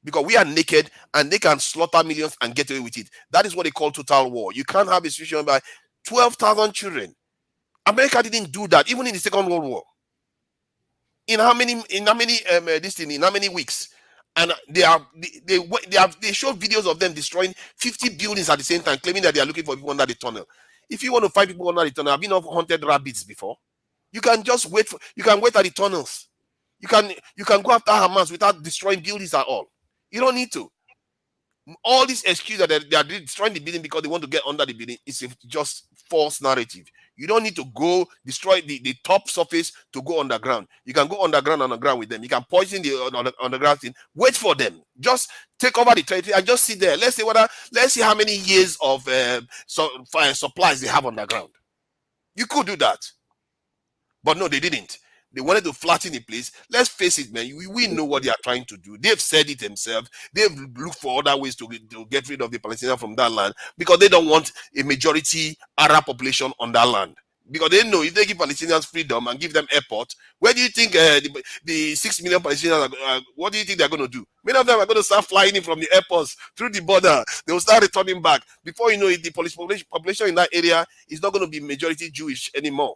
Because we are naked and they can slaughter millions and get away with it. That is what they call total war. You can't have a situation by 12,000 children. America didn't do that, even in the Second World War. In how many weeks? And they show videos of them destroying 50 buildings at the same time, claiming that they are looking for people under the tunnel. If you want to find people under the tunnel, have you not hunted rabbits before? You can just wait at the tunnels. You can go after Hamas without destroying buildings at all. You don't need to. All this excuse that they are destroying the building because they want to get under the building is just false narrative. You don't need to go destroy the top surface to go underground. You can go underground with them. You can poison the underground thing. Wait for them. Just take over the territory and just sit there. Let's see how many years of supplies they have underground. You could do that. But no, they didn't. They wanted to flatten the place. Let's face it, man. We know what they are trying to do. They've said it themselves. They've looked for other ways to get rid of the Palestinians from that land because they don't want a majority Arab population on that land. Because they know if they give Palestinians freedom and give them airport, where do you think the 6 million Palestinians what do you think they're going to do? Many of them are going to start flying in from the airports through the border. They will start returning back. Before you know it, the population in that area is not going to be majority Jewish anymore.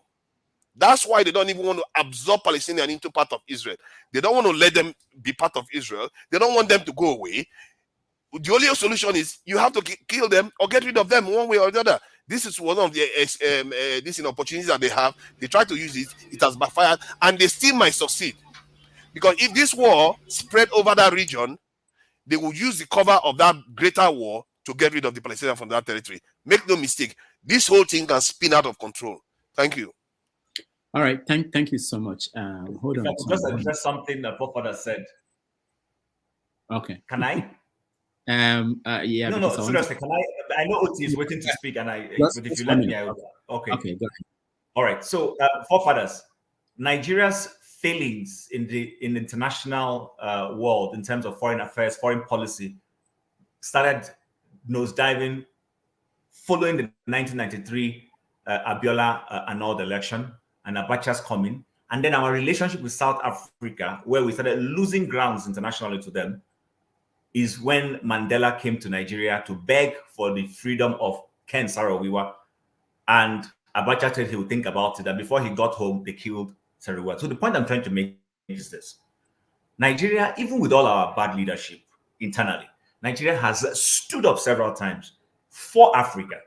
That's why they don't even want to absorb Palestinians into part of Israel. They don't want to let them be part of Israel. They don't want them to go away. the only solution is you have to kill them or get rid of them one way or the other. This is one of the opportunities that they have. They try to use it. It has backfired, and they still might succeed. Because if this war spread over that region, they will use the cover of that greater war to get rid of the Palestinians from that territory. Make no mistake, this whole thing can spin out of control. Thank you. All right, thank you so much. Hold on. Just address something that Papa said. Okay. Can I? Yeah. No, seriously. Can I know Oti is waiting to speak, and but if you let me, I will. Okay. Okay, go ahead. All right. So, forefathers, Nigeria's failings in the international world in terms of foreign affairs, foreign policy, started nosediving following the 1993 Abiola annulled election and Abacha's coming, and then our relationship with South Africa, where we started losing grounds internationally to them, is when Mandela came to Nigeria to beg for the freedom of Ken Saro-Wiwa, and Abacha said he would think about it, and before he got home, they killed Saro-Wiwa. So the point I'm trying to make is this. Nigeria, even with all our bad leadership internally, Nigeria has stood up several times for Africa.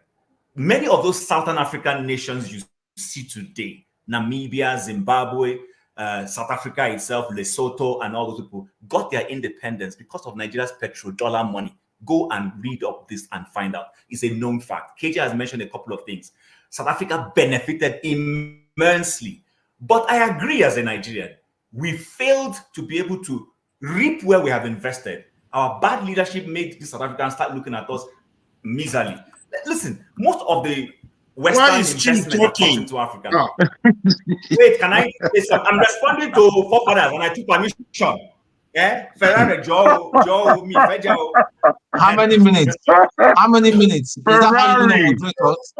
Many of those Southern African nations you see today, Namibia, Zimbabwe, South Africa itself, Lesotho, and all those people got their independence because of Nigeria's petrodollar money. Go and read up this and find out. It's a known fact. KJ has mentioned a couple of things. South Africa benefited immensely. But I agree as a Nigerian, we failed to be able to reap where we have invested. Our bad leadership made the South Africans start looking at us miserly. Listen, most of the Western investment that comes into Africa. Oh. Wait, can I say something? I'm responding to forefathers and I took permission. Yeah, Ferrari, Joe, me, How many minutes? How many minutes? Is that how you're going to moderate us?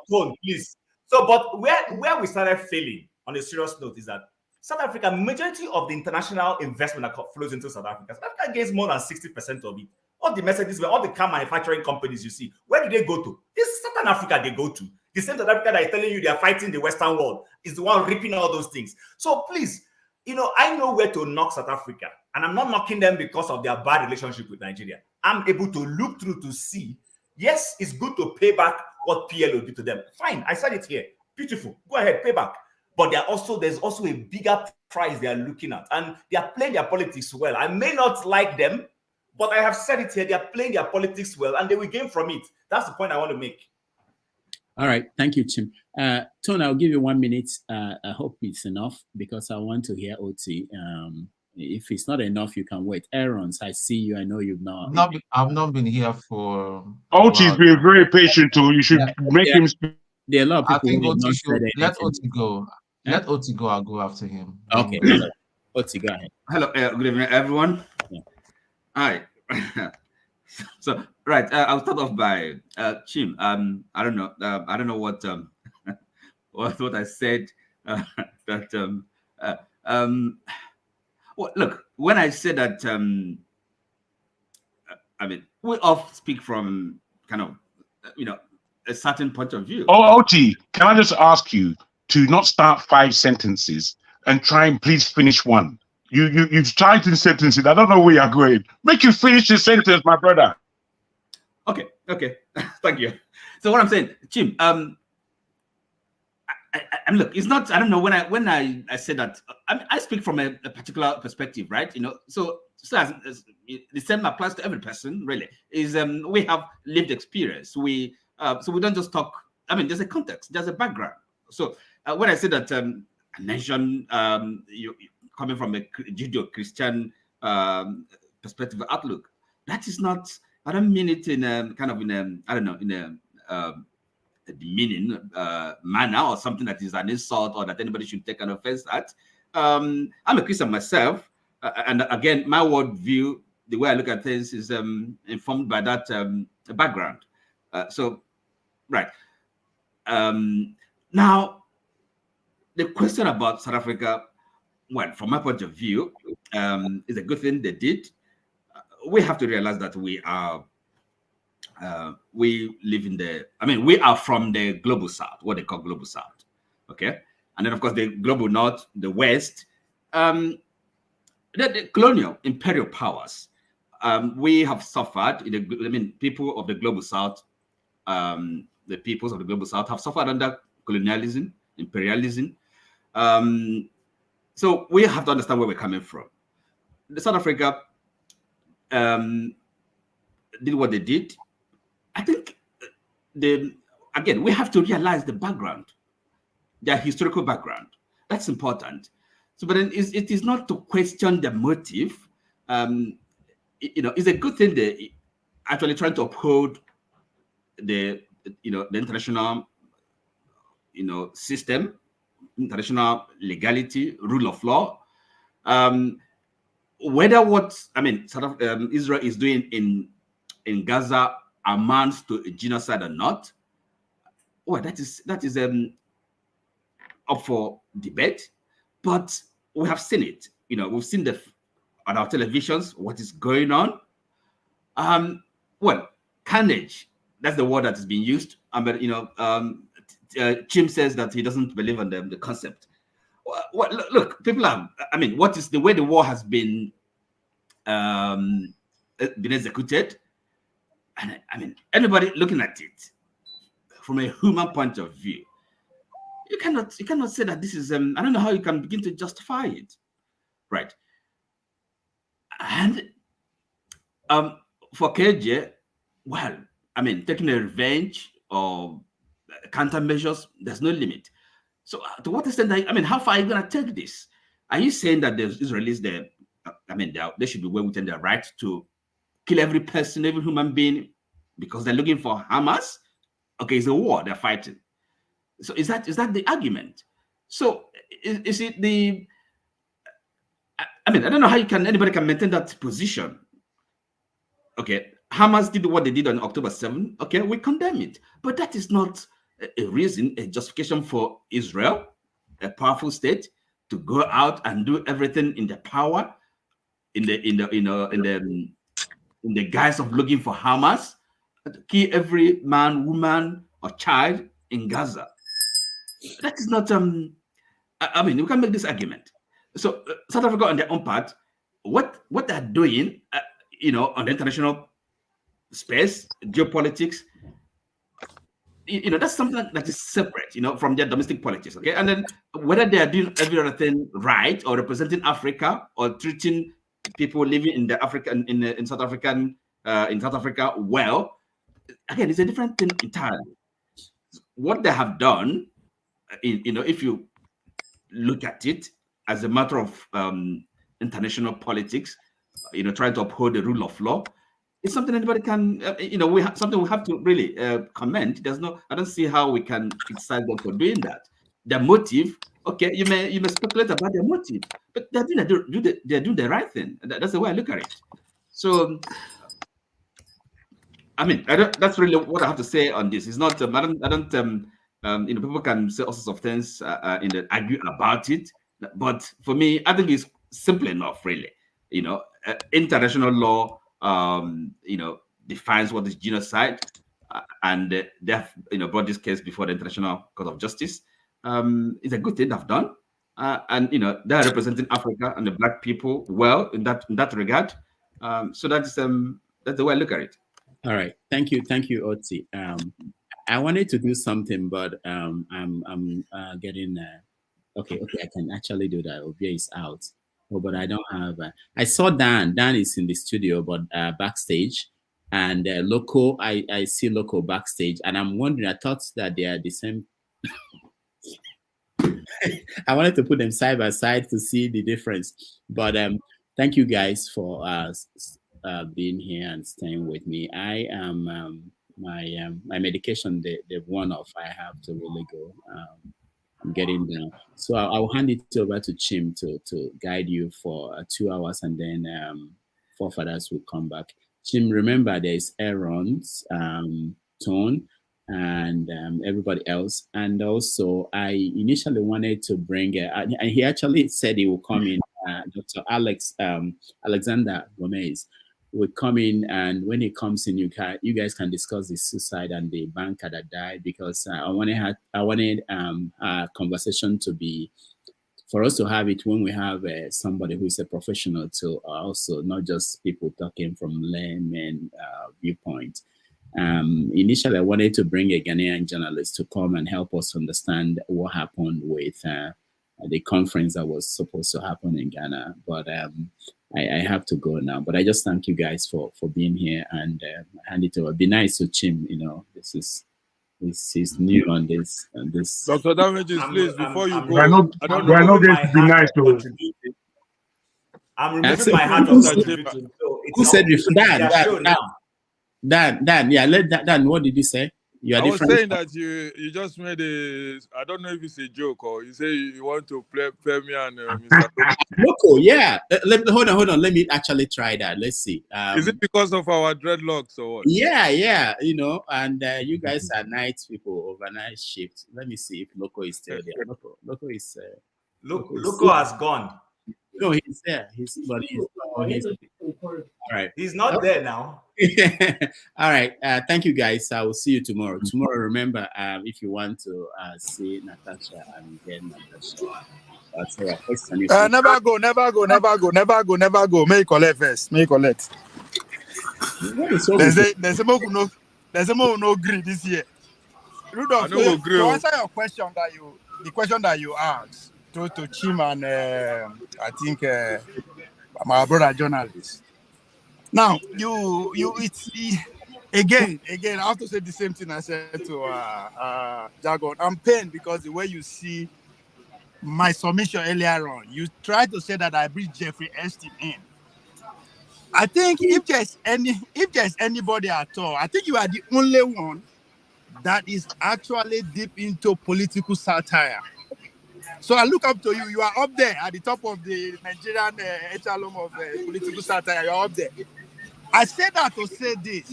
Don't, please. So, but where we started failing on a serious note is that South Africa, majority of the international investment that flows into South Africa, South Africa gets more than 60% of it. All the Mercedes, all the car manufacturing companies you see, where do they go to? This is Southern Africa they go to. The same South Africa that is telling you they are fighting the Western world is the one reaping all those things. So please, I know where to knock South Africa, and I'm not knocking them because of their bad relationship with Nigeria. I'm able to look through to see, yes, it's good to pay back what PLO did to them. Fine, I said it here. Beautiful. Go ahead, pay back. But there's also a bigger prize they are looking at, and they are playing their politics well. I may not like them, but I have said it here, they are playing their politics well, and they will gain from it. That's the point I want to make. All right, thank you, Tim. Tone, I'll give you 1 minute. I hope it's enough because I want to hear OT. If it's not enough, you can wait. Aarons, I see you. I know you've not. I've not been here for. OT's been very patient too. You should make him speak. There are a lot of people. I think OT should let OT go. Let OT go. I'll go after him. Okay. OT, go ahead. Hello. Good evening, everyone. Yeah. Hi. So right, I'll start off by Chim. I don't know. I don't know what what I said. Well, look, when I said that, I mean, we all speak from kind of, a certain point of view. Oh, OT, can I just ask you to not start 5 sentences and try and please finish one? You've started sentences. I don't know where you're going. Make you finish the sentence, my brother. Okay. Thank you. So what I'm saying, Chim, look, it's not. I don't know when I said that. I speak from a particular perspective, right? So as the same applies to every person. Really, is we have lived experience. So we don't just talk. I mean, there's a context, there's a background. So when I say that a nation, you coming from a Judeo-Christian perspective outlook, that is not. I don't mean it in a kind of demeaning manner or something that is an insult or that anybody should take an offense at. I'm a Christian myself, and again, my worldview, the way I look at things, is informed by that background. So, right. Now, the question about South Africa, well, from my point of view, is a good thing they did. We have to realize that we live in we are from the global south, what they call global south, okay? And then, of course, the global north, the west. The the colonial imperial powers, we have suffered. People of the global south, the peoples of the global south have suffered under colonialism, imperialism. So we have to understand where we're coming from. The South Africa did what they did. I think again, we have to realize the background, their historical background. That's important. So, but then it is not to question the motive. It's a good thing they actually trying to uphold the international system, international legality, rule of law. Whether Israel is doing in Gaza amounts to a genocide or not, well, that is up for debate. But we have seen it. We've seen on our televisions what is going on. Well, carnage. That's the word that is being used. But Chim says that he doesn't believe in the concept. Well, look, people are. What is the way the war has been executed? And anybody looking at it from a human point of view, you cannot say that this is. I don't know how you can begin to justify it, right? And for KJ, well, taking a revenge or countermeasures, there's no limit. So to what extent, how far are you going to take this? Are you saying that the Israelis, they should be well within their right to kill every person, every human being, because they're looking for Hamas? Okay, it's a war they're fighting. So is that the argument? So is it the? I don't know how anybody can maintain that position. Okay, Hamas did what they did on October 7. Okay, we condemn it, but that is not a reason, a justification for Israel, a powerful state, to go out and do everything in their power, in the guise of looking for Hamas, to kill every man, woman, or child in Gaza. That is not. We can make this argument. So South Africa, on their own part, what they're doing, on the international space, geopolitics, that's something that is separate, from their domestic politics. Okay, and then whether they are doing every other thing right, or representing Africa, or treating people living in the African in South Africa well, again, it's a different thing entirely. What they have done, if you look at it as a matter of international politics, trying to uphold the rule of law, it's something anybody can, something we have to really comment. I don't see how we can criticize them for doing that. Their motive, okay, you may speculate about their motive, but they're doing the right thing. That's the way I look at it. So, that's really what I have to say on this. It's not. People can say all sorts of things, argue about it, but for me, I think it's simple enough, really. International law, defines what is genocide, and they have, brought this case before the International Court of Justice. It's a good thing they've done, and they're representing Africa and the Black people well in that regard. So that's the way I look at it. All right, thank you, Oti. I wanted to do something, but I'm getting okay. I can actually do that. Obia is out. Oh, but I don't have. I saw Dan. Dan is in the studio, but backstage, and Loco. I see Loco backstage, and I'm wondering. I thought that they are the same. I wanted to put them side by side to see the difference. But thank you guys for being here and staying with me. I am my medication. They've worn off. I have to really go. I'm getting down. So I'll hand it over to Chim to guide you for 2 hours, and then forefathers will come back. Chim, remember there's Aaron's, Tone, and everybody else. And also, I initially wanted to bring, and he actually said he will come in, Dr. Alexander Gomez would come in, and when he comes in, you guys can discuss the suicide and the banker that died, because I wanted a conversation to be for us to have it when we have somebody who is a professional to also, not just people talking from layman viewpoint. Initially, I wanted to bring a Ghanaian journalist to come and help us understand what happened with the conference that was supposed to happen in Ghana. But I have to go now. But I just thank you guys for being here, and hand it over. Be nice to Chim. You know, he's new on this. Dr. Damages, please, before you go, we're not going to be nice to. I'm removing my hat of contributing. Who said before? Dan, yeah, let Dan. What did you say? I was saying that you just made a, I don't know if it's a joke or you say you want to play me and Mr. Loco, yeah. Hold on. Let me actually try that. Let's see. Is it because of our dreadlocks or what? Yeah. You know, and you guys are night people, overnight shift. Let me see if Loco is still there. Loco is. Loco has gone. No, he's there. All right. He's not there now. All right. Thank you, guys. I will see you tomorrow. Tomorrow, remember, if you want to see Natasha and get Natasha. That's all right. Never go. May collect first. May collect. There's a more who no agree this year. Rudolph, to answer your question the question that you asked to Chim and I think my brother journalist. Now it's again I have to say the same thing I said to Jagon. I'm pained because the way you see my submission earlier on, you tried to say that I bring Jeffrey Epstein in. I think if there's anybody at all, I think you are the only one that is actually deep into political satire. So I look up to you. You are up there at the top of the Nigerian echelon of political satire. You're up there. I said that to say this.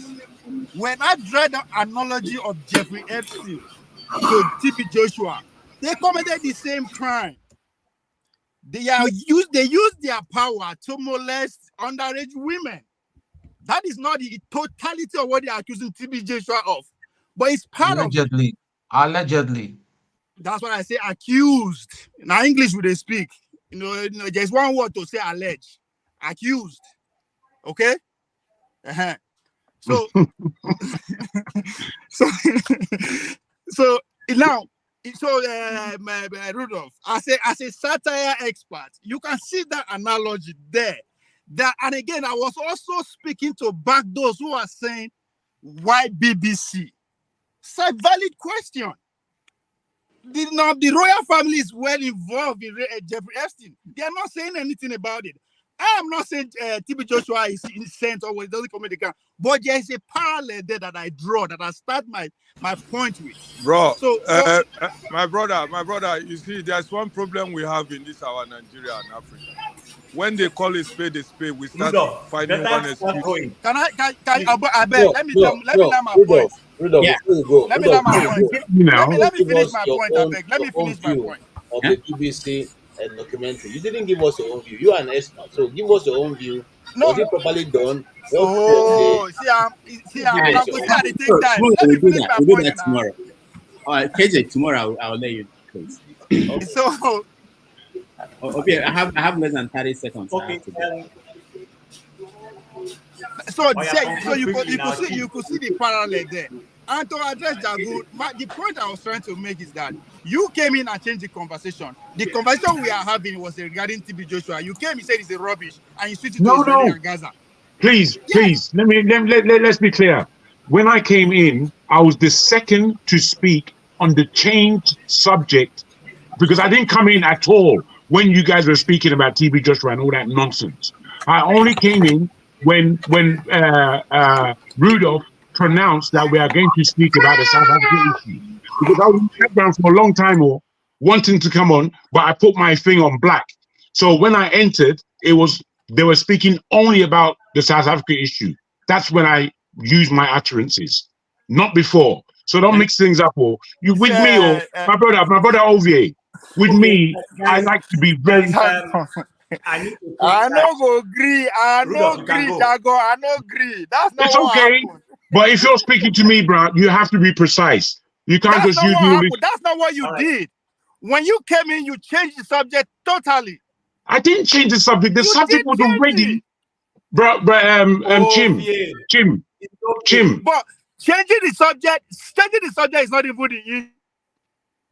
When I drew the analogy of Jeffrey Epstein to T.B. Joshua, they committed the same crime. They use their power to molest underage women. That is not the totality of what they are accusing T.B. Joshua of. But it's part of it. Allegedly. That's what I say, accused. Now, English would they speak. You know, there's one word to say allege. Accused. Okay? So, Rudolph, as a satire expert, you can see that analogy there. And again, I was also speaking to back those who are saying, why BBC? It's a valid question. The royal family is well involved in Jeffrey Epstein. They are not saying anything about it. I am not saying T.B. Joshua is innocent or it doesn't commit the crime, but there is a parallel there that I draw, that I start my point with. Bro, my brother, you see, there's one problem we have in this our Nigeria and Africa. When they call a spade, we start finding one excuse. I beg, let me learn my point. Rudolph, before you go, let me learn my point. Let me finish my point, I beg. Let me finish my point. Of the BBC documentary. You didn't give us your own view. You are an expert, so give us your own view. No. Was it properly done? See, I'm going to take time. Let me finish my point. We'll do that tomorrow. All right, KJ, tomorrow I'll let you close. Okay. So, okay, I have less than 30 seconds. Okay. You could see the parallel there. And to address Jagu, the point I was trying to make is that you came in and changed the conversation. The conversation we are having was regarding T.B. Joshua. You came, you said it's a rubbish, and you switched it to Israel and Gaza. Please, let's be clear. When I came in, I was the second to speak on the changed subject because I didn't come in at all when you guys were speaking about T.B. Joshua and all that nonsense. I only came in when Rudolph pronounced that we are going to speak about the South African issue. Because I was in the background for a long time wanting to come on, but I put my thing on black. So when I entered, they were speaking only about the South African issue. That's when I used my utterances, not before. So don't mix things up. Or you with me or my brother Ovier. With me, I like to be very. I no go agree. I no agree, Jago. I no agree. That's not it's what okay. happened. But if you're speaking to me, bro, you have to be precise. You can't just use me. That's not what you did. when you came in, you changed the subject totally. I didn't change the subject. The subject was already, Chim. But changing the subject is not even the issue.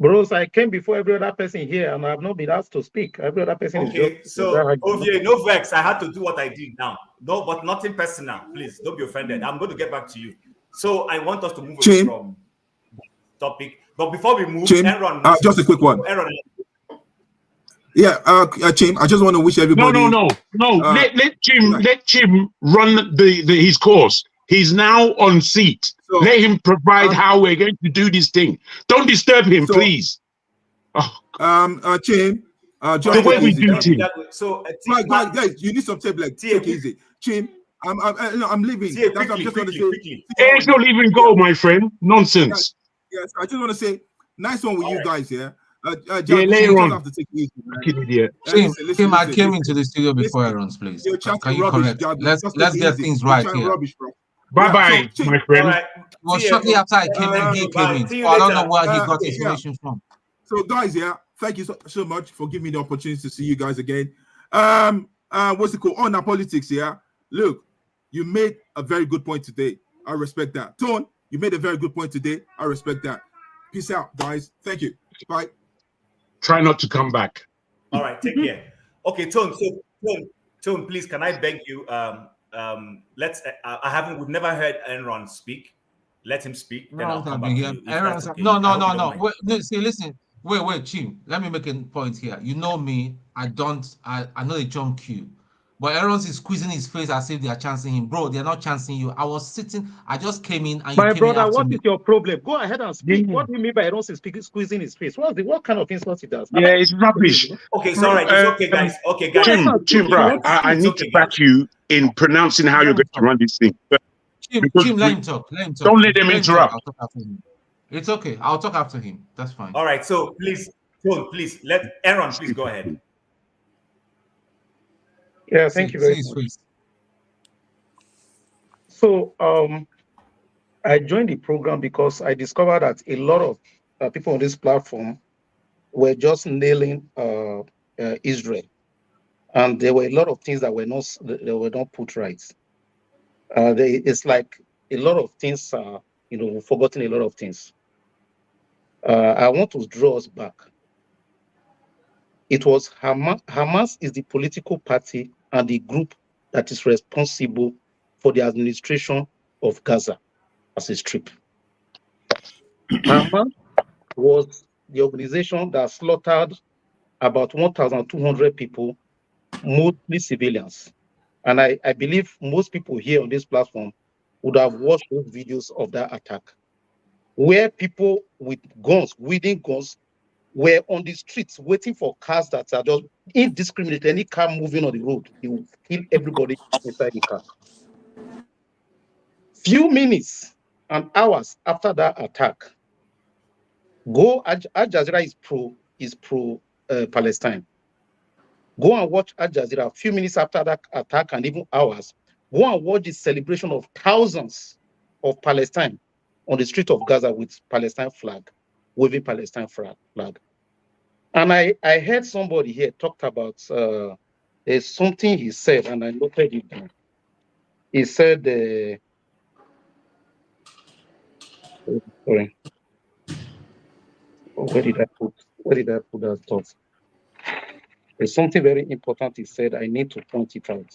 Bros, I came before every other person here, and I've not been asked to speak. Every other person is just. So Ovie, no vex. I had to do what I did now. No, but nothing personal. Please don't be offended. I'm going to get back to you. So I want us to move away from topic. But before we move, Aaron, just a quick one. Aaron. Yeah, Chim, I just want to wish everybody. No. Let Chim run his course. He's now on seat. So, let him provide how we're going to do this thing. Don't disturb him, please. Chim, the way we do things. So, guys, you need some tape. Like, take easy. Chim, I'm leaving. That's what I'm just going to say. It's not even go, my friend. Nonsense. Yes, I just want to say, nice one with you guys here. Later on. Have to take it easy, Idiot. Tim, I came into the studio before Aaron's place. Can you correct? Let's get things right here. Bye-bye, my friend. It was shortly after I came in, he came in. So I don't know where he got information from. So, guys, thank you so much for giving me the opportunity to see you guys again. What's it called? On our politics, Look, you made a very good point today. I respect that. Tone, you made a very good point today. I respect that. Peace out, guys. Thank you. Bye. Try not to come back. All right, take care. Okay, Tone. So, Tone, please, can I beg you? We've never heard Enron speak. Let him speak. Then I'll come back to you. No. Listen. Wait, Chim. Let me make a point here. You know me. I know the jump queue. But Aaron's is squeezing his face as if they are chancing him. Bro, they're not chancing you. I was sitting, I just came in and my brother, what is your problem? Go ahead and speak. What do you mean by Aaron's is squeezing his face? What kind of insult he does? Yeah, it's rubbish. Okay, it's all right. It's okay, guys. Okay, guys. Chim, bro, I need to back you in pronouncing how you're going to run this thing. Chim, let him talk. Don't let them interrupt. It's okay. I'll talk after him. That's fine. All right. So please, let Aaron please go ahead. Yeah, thank you very much. So, I joined the program because I discovered that a lot of people on this platform were just nailing Israel, and there were a lot of things that were not put right. It's like a lot of things are, forgotten a lot of things. I want to draw us back. It was Hamas. Hamas is the political party and the group that is responsible for the administration of Gaza as a strip. Hamas was the organization that slaughtered about 1,200 people, mostly civilians. And I believe most people here on this platform would have watched those videos of that attack, where people with guns, wielding guns, were on the streets waiting for cars that are just indiscriminate. Any car moving on the road, they will kill everybody inside the car. Few minutes and hours after that attack, Al Jazeera is pro Palestine. Go and watch Al Jazeera. A few minutes after that attack and even hours, go and watch the celebration of thousands of Palestine on the street of Gaza with Palestine flag, waving Palestine flag. And I heard somebody here talked about there's something he said, and I noted it down. He said, sorry, where did I put that thought? There's something very important he said. I need to point it out.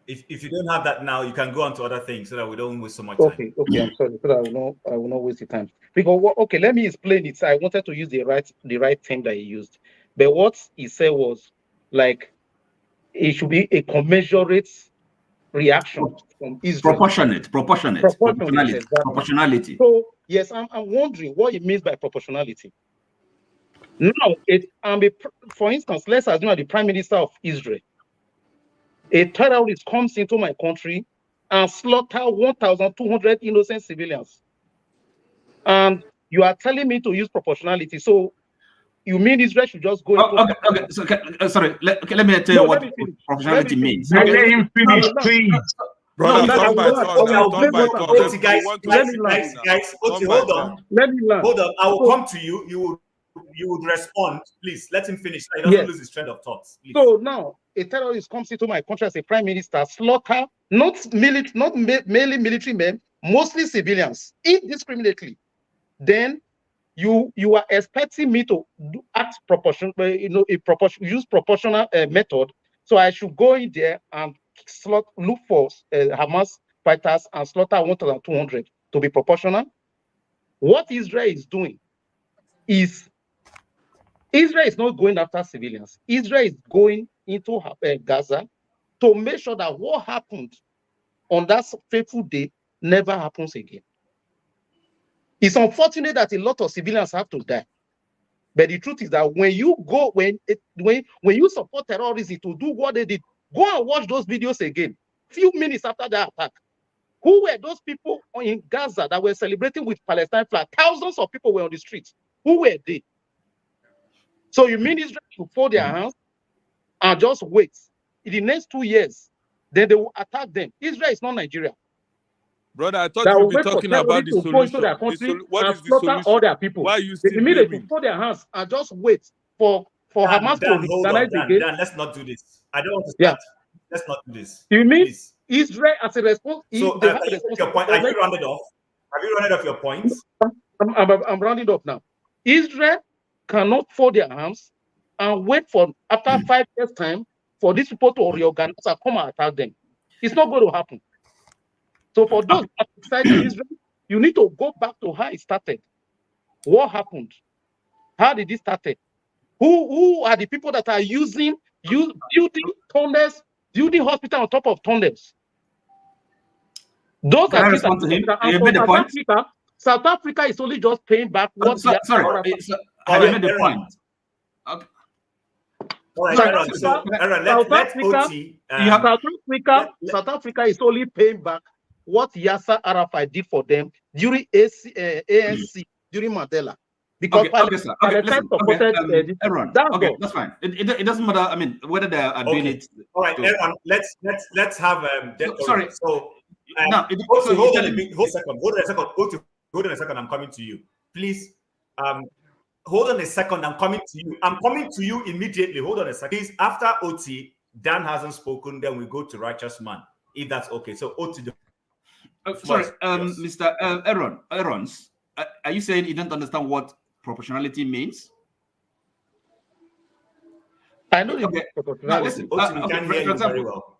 If you don't have that now, you can go on to other things so that we don't waste so much time. Okay, I'm sorry, so that I will not waste the time. Because let me explain it. I wanted to use the right term that he used, but what he said was like it should be a commensurate reaction from Israel. Proportionality. So yes, I'm wondering what he means by proportionality. Now, for instance, let's assume that the Prime Minister of Israel, a terrorist comes into my country and slaughter 1,200 innocent civilians. And you are telling me to use proportionality. So you mean Israel should just go into... Okay. So, sorry, let me tell you what proportionality means. Let him finish, please. Brother, No, turn by turn now. Turn by turn. Oti, guys, let me land. Oti, Turn by hold turn. on. Let me land. Hold on. I will So, come to you. You would respond. Please let him finish. So he doesn't yes. lose his train of thought. Please. So now a terrorist comes into my country as a prime minister, slaughter mainly military men, mostly civilians, indiscriminately. Then you are expecting me to act proportional, use proportional method. So I should go in there and look for Hamas fighters and slaughter 1,200 to be proportional. What Israel is doing is Israel is not going after civilians. Israel is going into Gaza to make sure that what happened on that fateful day never happens again. It's unfortunate that a lot of civilians have to die. But the truth is that when you go, when you support terrorism to do what they did, go and watch those videos again. Few minutes after the attack, who were those people in Gaza that were celebrating with Palestine flag? Thousands of people were on the streets. Who were they? So you mean Israel should fold their hands and just wait? In the next 2 years, then they will attack them. Israel is not Nigeria. Brother, I thought That you will would be wait for talking about the terrorists to go into solution. their country What and is the slaughter solution? all their people. Why are you They still immediately blaming? fold their hands and just wait for Hamas to Hold on, reorganize again. Dan, let's not do this. I don't want to Yeah. start. Let's not do this. You mean Please. Israel as a response? So They have can a you make your point? Are you rounded off? Have you rounded off your points? I'm rounding up now. Israel cannot fold their arms and wait for after 5 years' time for these people to reorganize and come and attack them. It's not going to happen. So for those criticizing Israel, you need to go back to how it started. What happened? How did it start? Who are the people that are building tunnels, building hospital on top of tunnels? Those Can I are things that respond to him? and You for made the point. South Africa is only just paying back what sorry, have you made the point? Okay. All right, Aaron, so Aaron, let's OT. South Africa is only paying back what Yasser Arafat did for them during ANC, during Mandela. Because Listen, Aaron, okay, that's fine. It doesn't matter. I mean, whether they are doing it. All right, Aaron, let's have sorry. So now, hold on a second. I'm coming to you. Please, hold on a second. I'm coming to you. I'm coming to you immediately. Hold on a second. Please, after OT, Dan hasn't spoken. Then we go to Righteous Man, if that's okay. So OT. Sorry, yes. Mr. Aarons, are you saying you don't understand what proportionality means? I know proportionality. Now listen, we can hear you very well.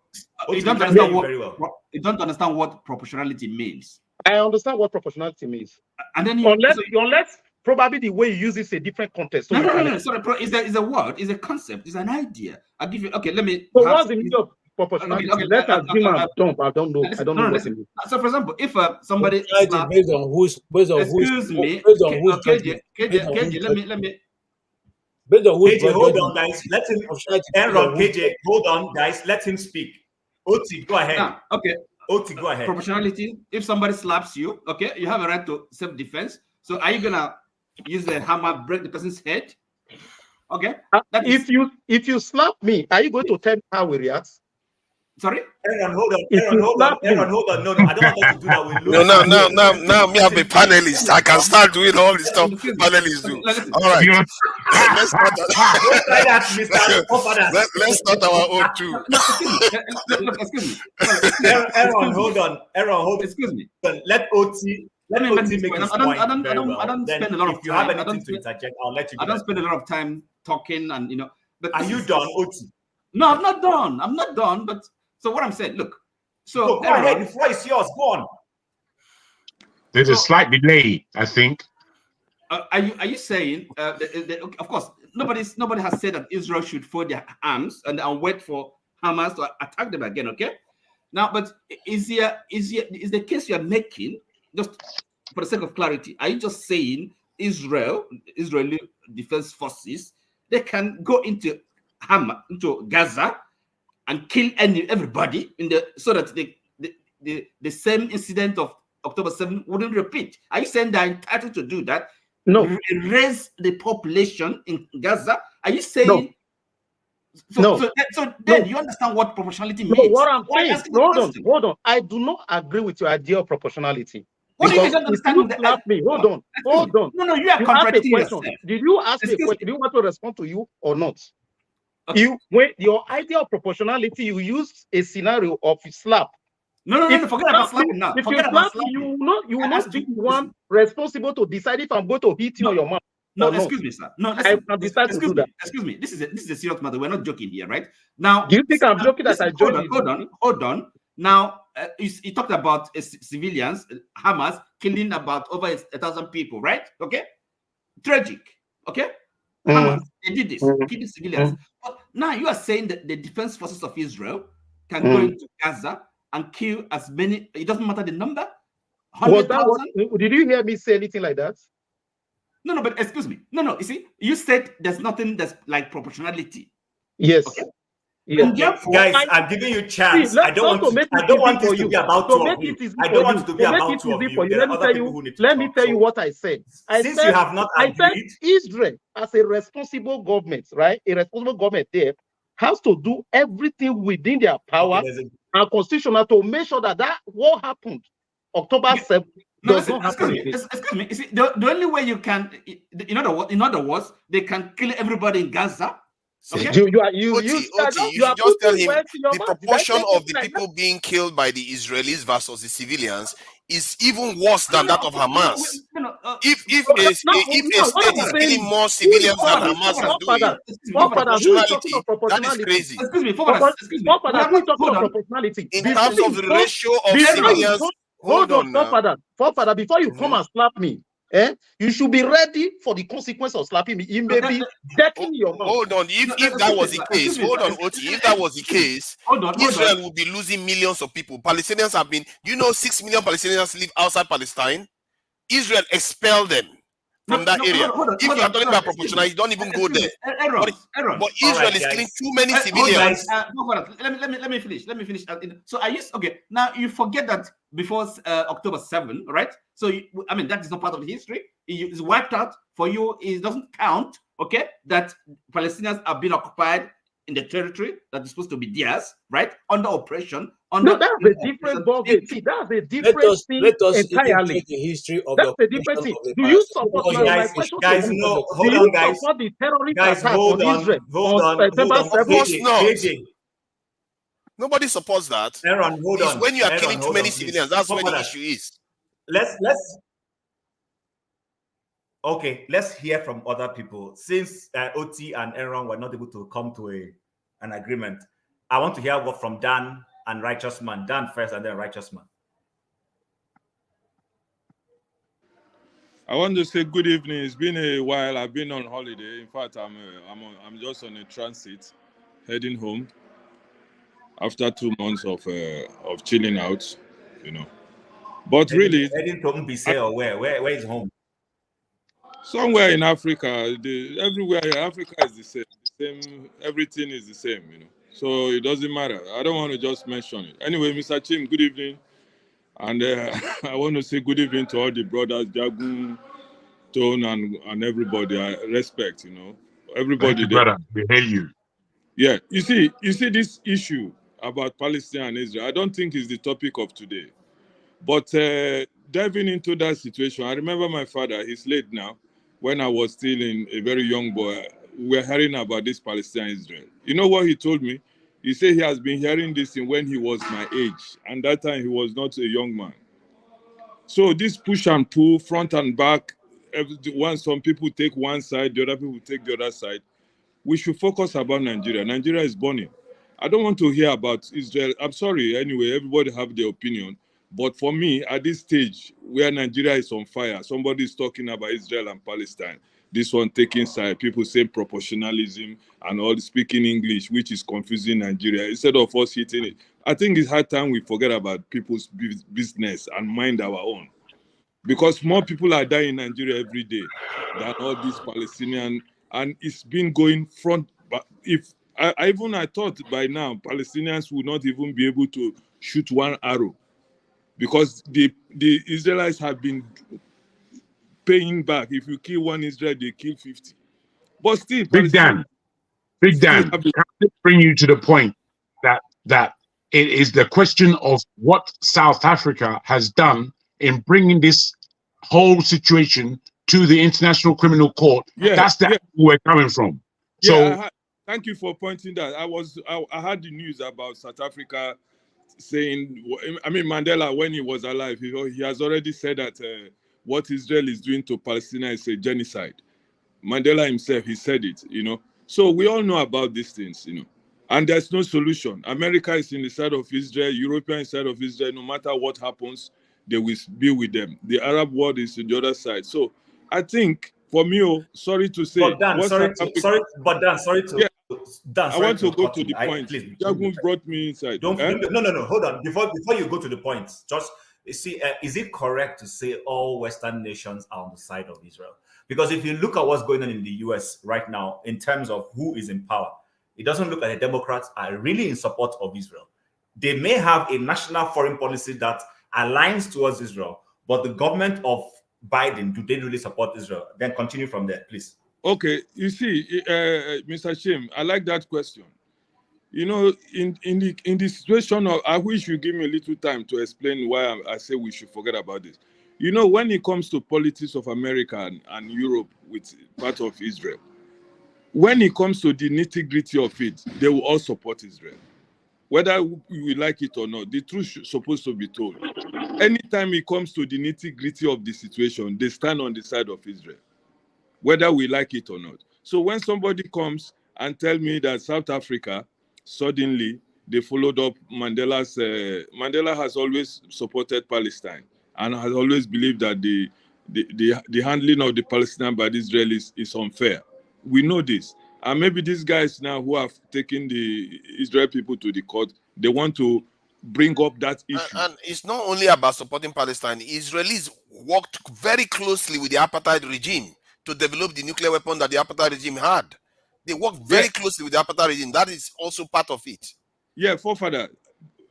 You don't understand what proportionality means. I understand what proportionality means. And then unless probably the way you use it is a different context. So no. Sorry, it's a word, it's a concept, it's an idea. I'll give you. Okay, let me. So what's the meaning of proportionality? Let's assume I don't know. I don't know what it means. So, for example, if somebody based on who's KJ, let me. Based on who's KJ, hold on, guys. Let him. Aaron, KJ, hold on, guys. Let him speak. Oti, go ahead. Okay. Oti, go ahead. Proportionality. If somebody slaps you, okay, you have a right to self-defense. So, are you gonna use the hammer, break the person's head? Okay. If you slap me, are you going to tell me how we react? Sorry? Aaron, hold on. Aaron, hold on. No, I don't want us to do that. We lose. Now, me, I'm a panelist. I can start doing all the stuff panelists do. All right. Let's start. Let's start our own too. Excuse me. Aaron, hold on. Excuse me. Let OT. Let me make this point. I don't spend a lot of time. If you have anything to interject, I'll let you. I don't spend a lot of time talking and. But are you done, OT? No, I'm not done. I'm not done. But so what I'm saying, look. So go ahead. The floor is yours. Go on. There's a slight delay, I think. Are you saying? Of course, nobody has said that Israel should fold their arms and wait for Hamas to attack them again. Okay. Now, but is the case you are making, just for the sake of clarity, are you just saying Israeli defense forces, they can go into Gaza and kill everybody so that the same incident of October 7 wouldn't repeat? Are you saying they're entitled to do that? No. Raise the population in Gaza? Are you saying No. So then you understand what proportionality means. No, what I'm Why saying, asking the hold question? on, hold on. I do not agree with your idea of proportionality. What do you mean Because you don't if understand you the slap me, hold on. No, you are You asked a contradicting question. yourself. Did you ask me a Excuse question? me. Do you want to respond to you or not? Okay. When your idea of proportionality, you use a scenario of slap. No, forget about slapping now. If Forget you about slap me, slapping. you will I not asked be you, the one responsible to decide if I'm going to hit you on your mouth. No, or excuse not. me, sir. No, I listen. can decide to do that. Excuse me. This is a serious matter. We're not joking here, right? Now, Do you think I'm joking that I joined hold on. Now, you talked about civilians, Hamas killing about over 1,000 people, right? Okay, tragic. Okay, Hamas they did this, killing civilians. But now you are saying that the defense forces of Israel can go into Gaza and kill as many. It doesn't matter the number. 100,000. Did you hear me say anything like that? No, but excuse me. No. You see, you said there's nothing that's like proportionality. Yes. Okay. Yes. And therefore, Guys, I'm giving you chance. I don't want this to be about two of you. I don't want it to be about two of you. There are other people who need to talk. Let me tell you what I said. Since you have not agreed, I said Israel, as a responsible government, right? A responsible government there has to do everything within their power and constitutional to make sure that what happened October 7th does not happen again. Excuse me. You see, the only way you can, in other words, they can kill everybody in Gaza. Okay? You should just tell him the proportion of the people being killed by the Israelis versus the civilians is even worse than that of Hamas. If a state is killing more civilians than Hamas is doing, that is crazy. Excuse me, in terms of the ratio of civilians. Hold on, forefather, before you come and slap me, you should be ready for the consequence of slapping me. It may be decking your mouth. Hold on, if that was the case, if that was the case, Israel would be losing millions of people. Palestinians have been, 6 million Palestinians live outside Palestine. Israel expelled them from that area. If you are talking about proportionality, you don't even go there. But Israel is killing too many civilians. Let me finish. So okay. Now you forget that before October 7, right? So that is not part of the history. It's wiped out for you. It doesn't count. Okay, that Palestinians are being occupied in the territory that is supposed to be theirs, right? Under oppression. That's a different ballgame. See, that's a different thing entirely. The history of that's a different thing. Do you support my question? Guys, no, hold on, guys. Support the terrorist guys, attack hold on Israel on, September 7th? Of course not. Nobody supports that. Aaron, hold on. When you are killing too many civilians, that's where the issue is. Okay, let's hear from other people. Since OT and Aaron were not able to come to an agreement, I want to hear what from Dan and Righteous Man. Dan first and then Righteous Man. I want to say good evening. It's been a while. I've been on holiday. In fact, I'm just on a transit heading home after 2 months of chilling out, But really, heading to Mbise or where is home? Somewhere in Africa. Everywhere in Africa is the same. Everything is the same, So it doesn't matter. I don't want to just mention it. Anyway, Mr. Chim, good evening. And I want to say good evening to all the brothers, Jagun, Tone, and everybody. I respect, everybody. Thank you, brother. We hear you. Yeah, you see this issue about Palestine and Israel. I don't think is the topic of today. But diving into that situation, I remember my father. He's late now. When I was still a very young boy, we were hearing about this Palestine-Israel. You know what he told me? He said he has been hearing this when he was my age. And that time he was not a young man. So this push and pull, front and back, once some people take one side, the other people take the other side. We should focus about Nigeria. Nigeria is burning. I don't want to hear about Israel. I'm sorry, anyway, everybody have their opinion. But for me, at this stage, where Nigeria is on fire, somebody is talking about Israel and Palestine. This one taking side, people say proportionalism and all speaking English, which is confusing Nigeria. Instead of us hitting it, I think it's high time we forget about people's business and mind our own. Because more people are dying in Nigeria every day than all these Palestinian, and it's been going front. But if I thought by now Palestinians would not even be able to shoot one arrow, because the Israelites have been paying back. If you kill one Israel, they kill 50. But still, Big Dan, Big Dan, can I bring you to the point that it is the question of what South Africa has done in bringing this whole situation to the International Criminal Court. Yeah, that's the angle we're coming from. Yeah, thank you for pointing that. I had the news about South Africa saying, I mean, Mandela, when he was alive, he has already said that what Israel is doing to Palestine is a genocide. Mandela himself, he said it, So we all know about these things, And there's no solution. America is in the side of Israel, European side of Israel. No matter what happens, they will be with them. The Arab world is on the other side. So I think, for me, sorry to say, but Dan, sorry to yeah. Dan, I want to go to the point. Please, Jagun brought me inside. No, hold on. Before you go to the point, just see, is it correct to say all Western nations are on the side of Israel? Because if you look at what's going on in the US right now, in terms of who is in power, it doesn't look like the Democrats are really in support of Israel. They may have a national foreign policy that aligns towards Israel, but the government of Biden, do they really support Israel? Then continue from there, please. Okay, you see, Mr. Shim, I like that question. In the situation of, I wish you give me a little time to explain why I say we should forget about this. When it comes to politics of America and Europe with part of Israel, when it comes to the nitty-gritty of it, they will all support Israel. Whether we like it or not, the truth is supposed to be told. Anytime it comes to the nitty-gritty of the situation, they stand on the side of Israel, whether we like it or not. So when somebody comes and tell me that South Africa, suddenly they followed up Mandela's, Mandela has always supported Palestine and has always believed that the handling of the Palestinians by the Israelis is unfair. We know this. And maybe these guys now who have taken the Israel people to the court, they want to bring up that issue. And it's not only about supporting Palestine. Israelis worked very closely with the apartheid regime to develop the nuclear weapon that the apartheid regime had. They worked very closely with the apartheid regime. That is also part of it. Yeah, forefather.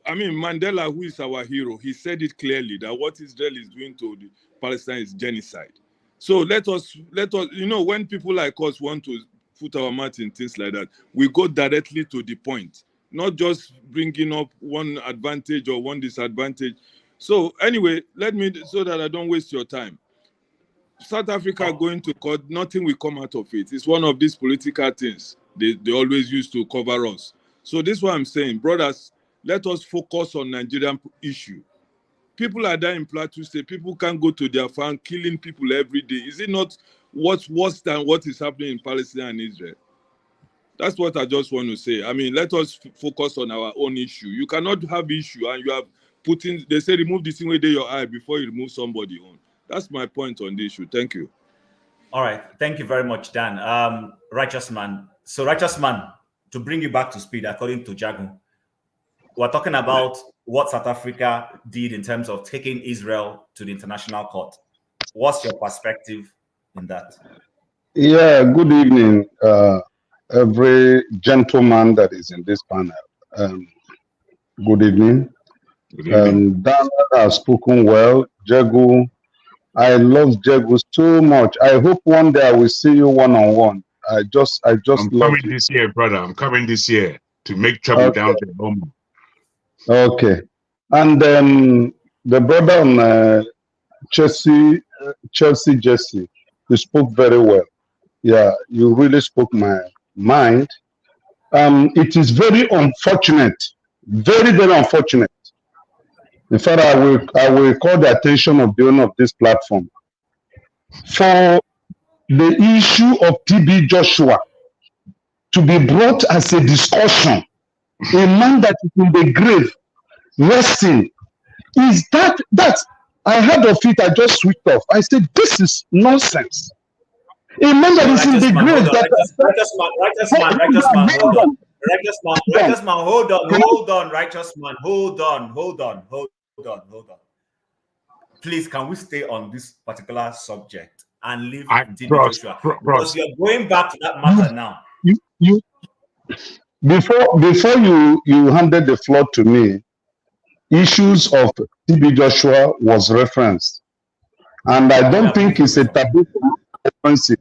I mean, Mandela, who is our hero, he said it clearly that what Israel is doing to the Palestine is genocide. So let us, when people like us want to put our mouth in things like that, we go directly to the point, not just bringing up one advantage or one disadvantage. So anyway, so that I don't waste your time. South Africa going to court, nothing will come out of it. It's one of these political things they always use to cover us. So this is what I'm saying, brothers, let us focus on Nigerian issue. People are there in Plateau State. People can't go to their farm killing people every day. Is it not what's worse than what is happening in Palestine and Israel? That's what I just want to say. I mean, let us focus on our own issue. You cannot have issue and you have they say remove the thing where your eye before you remove somebody on. That's my point on the issue. Thank you. All right. Thank you very much, Dan. Righteous Man. So, Righteous Man, to bring you back to speed, according to Jagun, we're talking about what South Africa did in terms of taking Israel to the international court. What's your perspective in that? Yeah, good evening, every gentleman that is in this panel. Good evening. Dan has spoken well. Jegu, I love Jegu so much. I hope one day I will see you one-on-one. I'm coming this year, brother. I'm coming this year to make trouble down to home. Okay. And the brother on Chelsea Jesse, you spoke very well. Yeah, you really spoke my mind. It is very unfortunate, very, very unfortunate. In fact, I will call the attention of the owner of this platform for the issue of TB Joshua to be brought as a discussion. A man that is in the grave, resting, is that I heard of it, I just switched off. I said, this is nonsense. A man that is in the grave. Righteous man, hold on. Please, can we stay on this particular subject and leave Joshua? Because you're going back to that matter now. Before you handed the floor to me, issues of TB Joshua was referenced. And I don't think it's a taboo to reference it.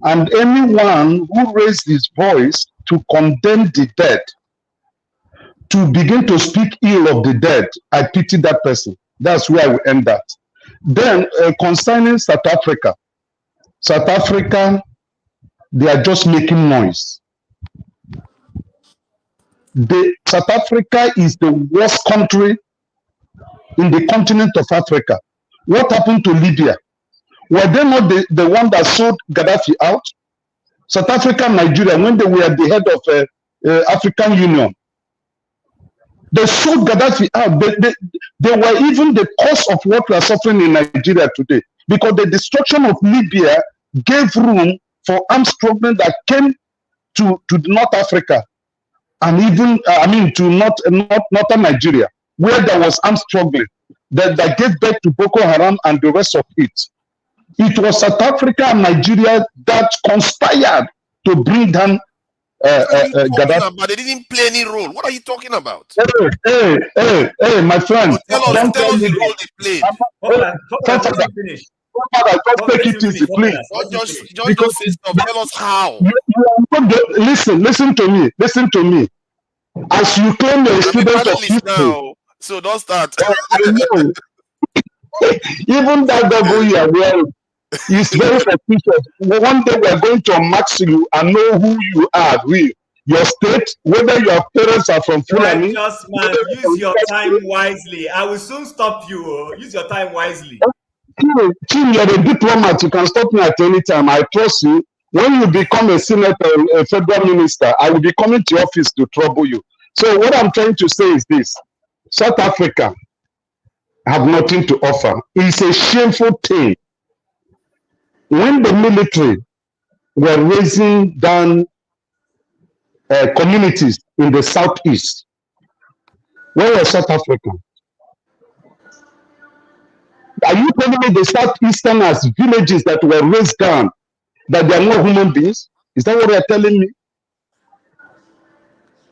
And anyone who raised his voice to condemn the dead, to begin to speak ill of the dead, I pity that person. That's where I will end that. Then concerning South Africa, they are just making noise. South Africa is the worst country in the continent of Africa. What happened to Libya? Were they not the one that sold Gaddafi out? South Africa and Nigeria, when they were at the head of African Union, they sold Gaddafi out. They were even the cause of what we are suffering in Nigeria today, because the destruction of Libya gave room for armed struggle that came to North Africa, and even to northern Nigeria, where there was armed struggling that gave birth to Boko Haram and the rest of it. It was South Africa and Nigeria that conspired to bring down Gaddafi. But they didn't play any role. What are you talking about? Hey, my friend. Tell us the role they played. Just take it easy, please. Just say stuff. Tell us how. Listen to me. As you claim you're a student of history now, so don't start. I know. Even that double you are wearing is very suspicious. One day we are going to unmax you and know who you are, your state, whether your parents are from Fulani. Just man, use your time wisely. I will soon stop you. Use your time wisely. Tim, you're a diplomat. You can stop me at any time. I trust you. When you become a senator, a federal minister, I will be coming to your office to trouble you. So what I'm trying to say is this: South Africa have nothing to offer. It's a shameful thing. When the military were raising down communities in the southeast, where was South Africa? Are you telling me the southeasterners, villages that were raised down, that they are not human beings? Is that what you are telling me?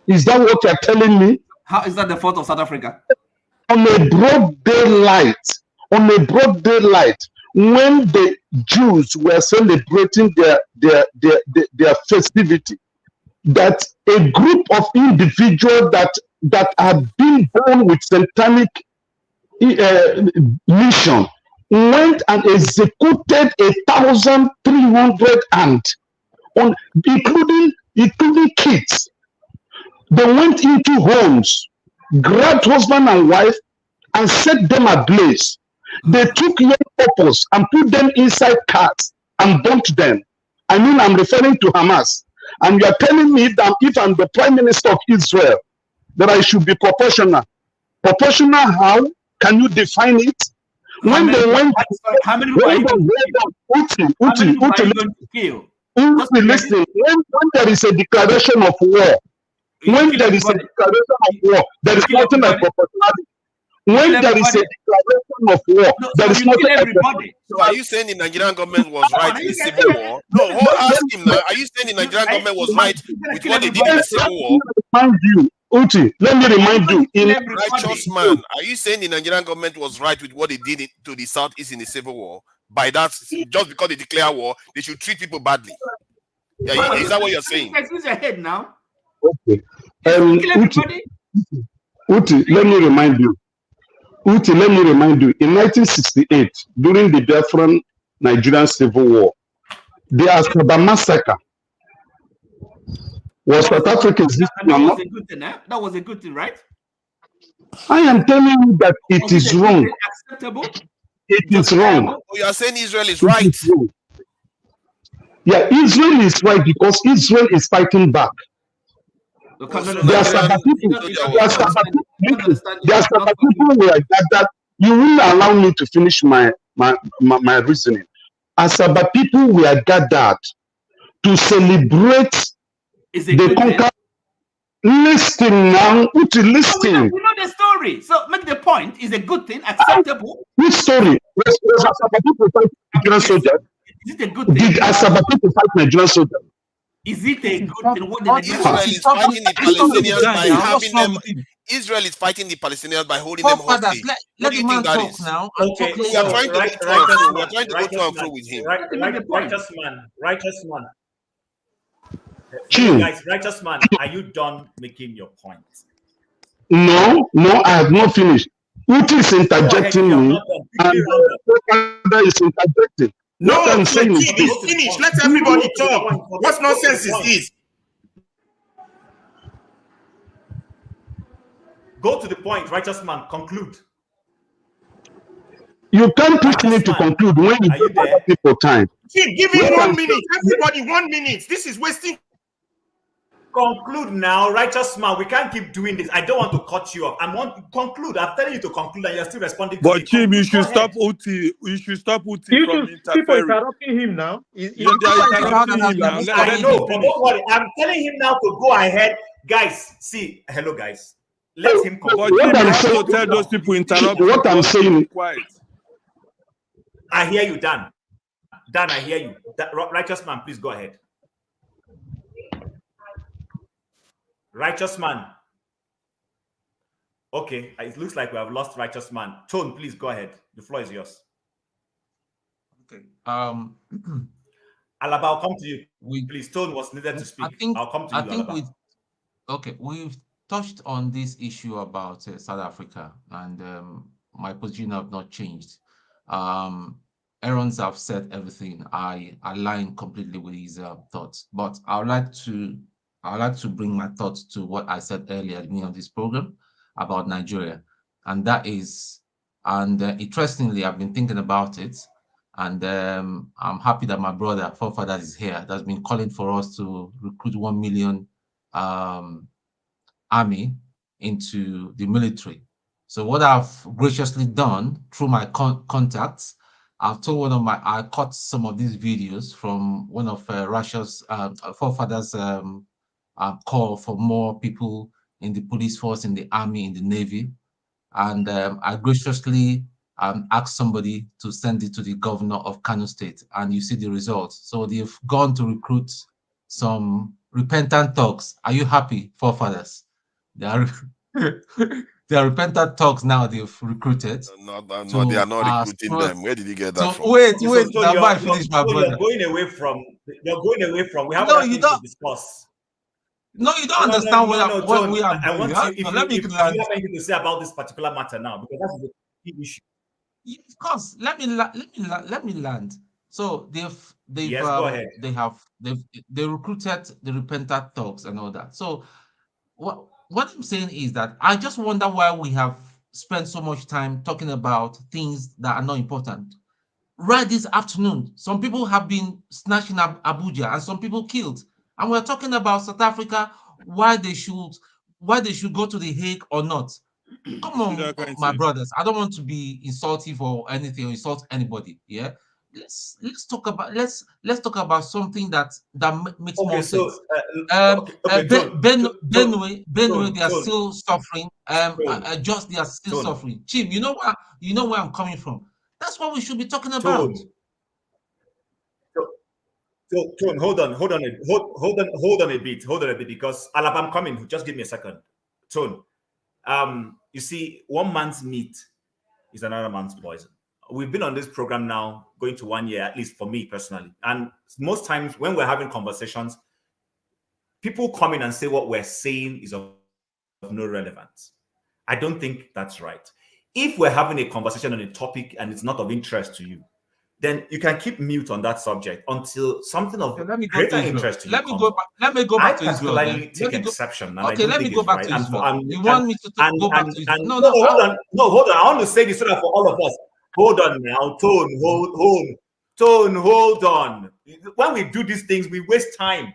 Is that what you are telling me? How is that the fault of South Africa? On a broad daylight, when the Jews were celebrating their festivity, that a group of individuals that had been born with satanic mission went and executed 1,300 including kids. They went into homes, grabbed husband and wife, and set them ablaze. They took young couples and put them inside cars and burnt them. I'm referring to Hamas. And you are telling me that if I'm the Prime Minister of Israel, that I should be proportional. Proportional how? Can you define it? When they went, how many people are you going to kill? Listen, when there is a declaration of war, there is nothing like proportionality. When there is a declaration of war, there is nothing like proportionality. So are you saying the Nigerian government was right in the civil war? No, ask him now. Are you saying the Nigerian government was right with what they did in the civil war? Let me remind you. Righteous man, are you saying the Nigerian government was right with what they did to the southeast in the civil war? By that, just because they declare war, they should treat people badly. Yeah, is that what you're saying? Use your head now. Okay. Uti, let me remind you. In 1968, during the Biafran Nigerian Civil War, the Asaba massacre was South Africa existing. That was a good thing, right? I am telling you that it is wrong. Acceptable? It is wrong. Oh, you are saying Israel is right. Yeah, Israel is right because Israel is fighting back. There are some people like that. You will allow me to finish my reasoning. Asaba people were gathered to celebrate the conquer. Listen now, listen. We know the story, so make the point. Is a good thing, acceptable. Which story? Was Asaba people fight Nigerian soldiers? Is it a good thing? Did Asaba people fight Nigerian soldiers? Is it a good thing? What Israel is fighting the Palestinians by having them. Israel is fighting the Palestinians by holding them hostage. What do you think that is? Now. Okay, we are trying to go to and fro with him. Righteous man. Chill. Guys, righteous man, are you done making your point? No, I have not finished. Uti is interjecting me, and Father is interjecting. No, What I'm saying is it's finished. Let everybody talk. What nonsense is this? Go to the point, righteous man. Conclude. You can't push me to conclude when you give other people time. Give him 1 minute. Everybody 1 minute. This is wasting. Conclude now, righteous man. We can't keep doing this. I don't want to cut you off. I want to conclude. I'm telling you to conclude, and you're still responding. But Chim, you should stop Uti. You should stop Uti from interfering. People interrupting him now. They are interrupting him now. I know, but don't worry. I'm telling him now to go ahead, guys. See, hello, guys. Let him conclude. But Chim, you have to tell those people interrupt. What I'm saying. Quiet. I hear you, Dan. Dan, I hear you. Righteous man, please go ahead. Righteous man. Okay, it looks like we have lost righteous man. Tone, please go ahead. The floor is yours. Okay. Alaba, I'll come to you. Please, Tone was needed to speak. I'll come to you, Alaba. We've touched on this issue about South Africa, and my position have not changed. Aaron's have said everything. I align completely with his thoughts, but I would like to bring my thoughts to what I said earlier at the beginning of this program about Nigeria, and that is, and interestingly, I've been thinking about it, and I'm happy that my brother forefathers is here. That's been calling for us to recruit 1 million army into the military. So what I've graciously done through my contacts, I've told I caught some of these videos from one of Russia's forefathers call for more people in the police force, in the army, in the navy. And I graciously asked somebody to send it to the governor of Kano State, and you see the results. So they've gone to recruit some repentant thugs. Are you happy, forefathers? They are they are repentant thugs now. They've recruited. No, they are not recruiting them. Where did you get that from? Wait. So Now I finish my brother. You're going away from. We have no, you don't. To discuss. No, you don't understand what we are doing. I want you, if you have anything to say about this particular matter now, because that's the key issue. Of course, let me land. So they recruited the repentant thugs and all that. So what I'm saying is that I just wonder why we have spent so much time talking about things that are not important. Right this afternoon, some people have been snatched in Abuja and some people killed. And we're talking about South Africa, why they should go to The Hague or not. Come on, my brothers. I don't want to be insultive or anything or insult anybody. Yeah, let's talk about something that makes more sense. Benue, they are still suffering. Just they are still suffering. Chim, you know where I'm coming from. That's what we should be talking about. So, hold on a bit, because Alabama, I'm coming. Just give me a second. Tone, you see, one man's meat is another man's poison. We've been on this program now going to 1 year, at least for me personally. And most times when we're having conversations, people come in and say what we're saying is of no relevance. I don't think that's right. If we're having a conversation on a topic and it's not of interest to you, then you can keep mute on that subject until something of greater interest to you. Let me go back to Israel. I take exception. Okay, let me go back to Israel. You want me to go back to Israel? No, hold on. I want to say this so that for all of us. Hold on now, Tone, hold on. When we do these things, we waste time.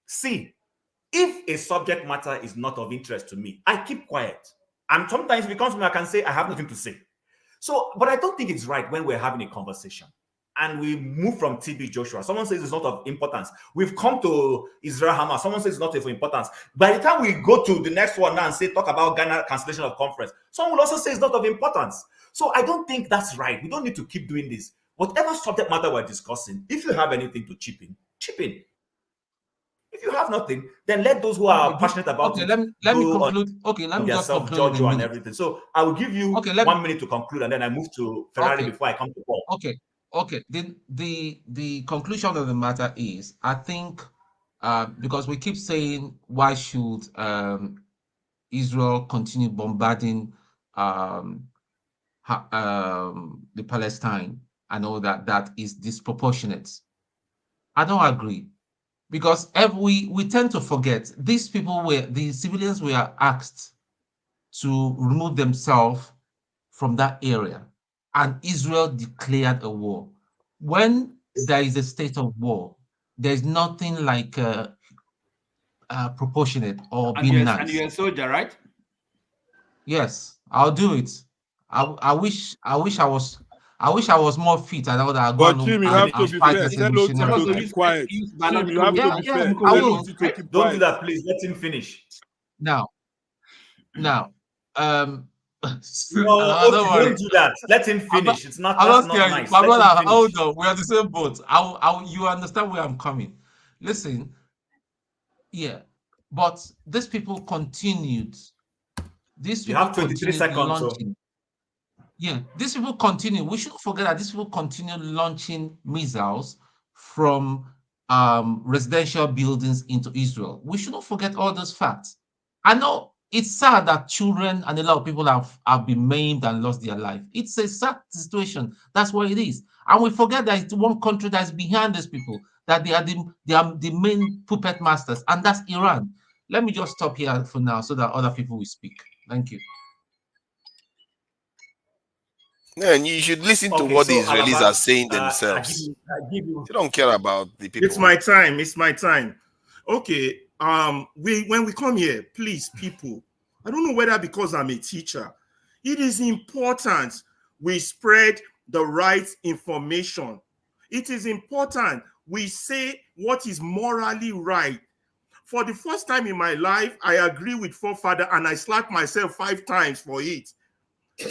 See, if a subject matter is not of interest to me, I keep quiet. And sometimes if it comes to me, I can say I have nothing to say. So, but I don't think it's right when we're having a conversation and we move from TB Joshua. Someone says it's not of importance. We've come to Israel Hamas. Someone says it's not of importance. By the time we go to the next one now and say, talk about Ghana cancellation of conference, someone will also say it's not of importance. So I don't think that's right. We don't need to keep doing this. Whatever subject matter we're discussing, if you have anything to chip in, chip in. If you have nothing, then let those who are passionate about it. Let me conclude. Okay, let me just conclude and everything. So I will give you 1 minute to conclude, and then I move to Ferrari before I come to Paul. Okay. The conclusion of the matter is, I think because we keep saying, why should Israel continue bombarding the Palestine and all that? That is disproportionate. I don't agree, because we tend to forget these people the civilians were asked to remove themselves from that area, and Israel declared a war. When there is a state of war, there's nothing like proportionate or being nice. And you're a soldier, right? Yes, I'll do it. I wish I was more fit and all that. But Tim, you have to be fair. Tell OT to keep quiet. Tim, you have to be fair. Tell OT to keep quiet. Don't do that, please. Let him finish. Now, no, don't do that. Let him finish. It's not. That's not nice. My brother, hold on. We're on the same boat. You understand where I'm coming? Listen, yeah, but these people continued. These people you have 23 seconds. Launching. Yeah, these people continue. We shouldn't forget that these people continue launching missiles from residential buildings into Israel. We shouldn't forget all those facts. I know it's sad that children and a lot of people have been maimed and lost their life. It's a sad situation. That's what it is. And we forget that it's one country that's behind these people, that they are the main puppet masters, and that's Iran. Let me just stop here for now so that other people will speak. Thank you. Yeah, and you should listen to what the Israelis are saying themselves. They don't care about the people. It's my time. It's my time. Okay. When we come here, please, people, I don't know whether because I'm a teacher, it is important we spread the right information. It is important we say what is morally right. For the first time in my life, I agree with forefather and I slapped myself 5 times for it.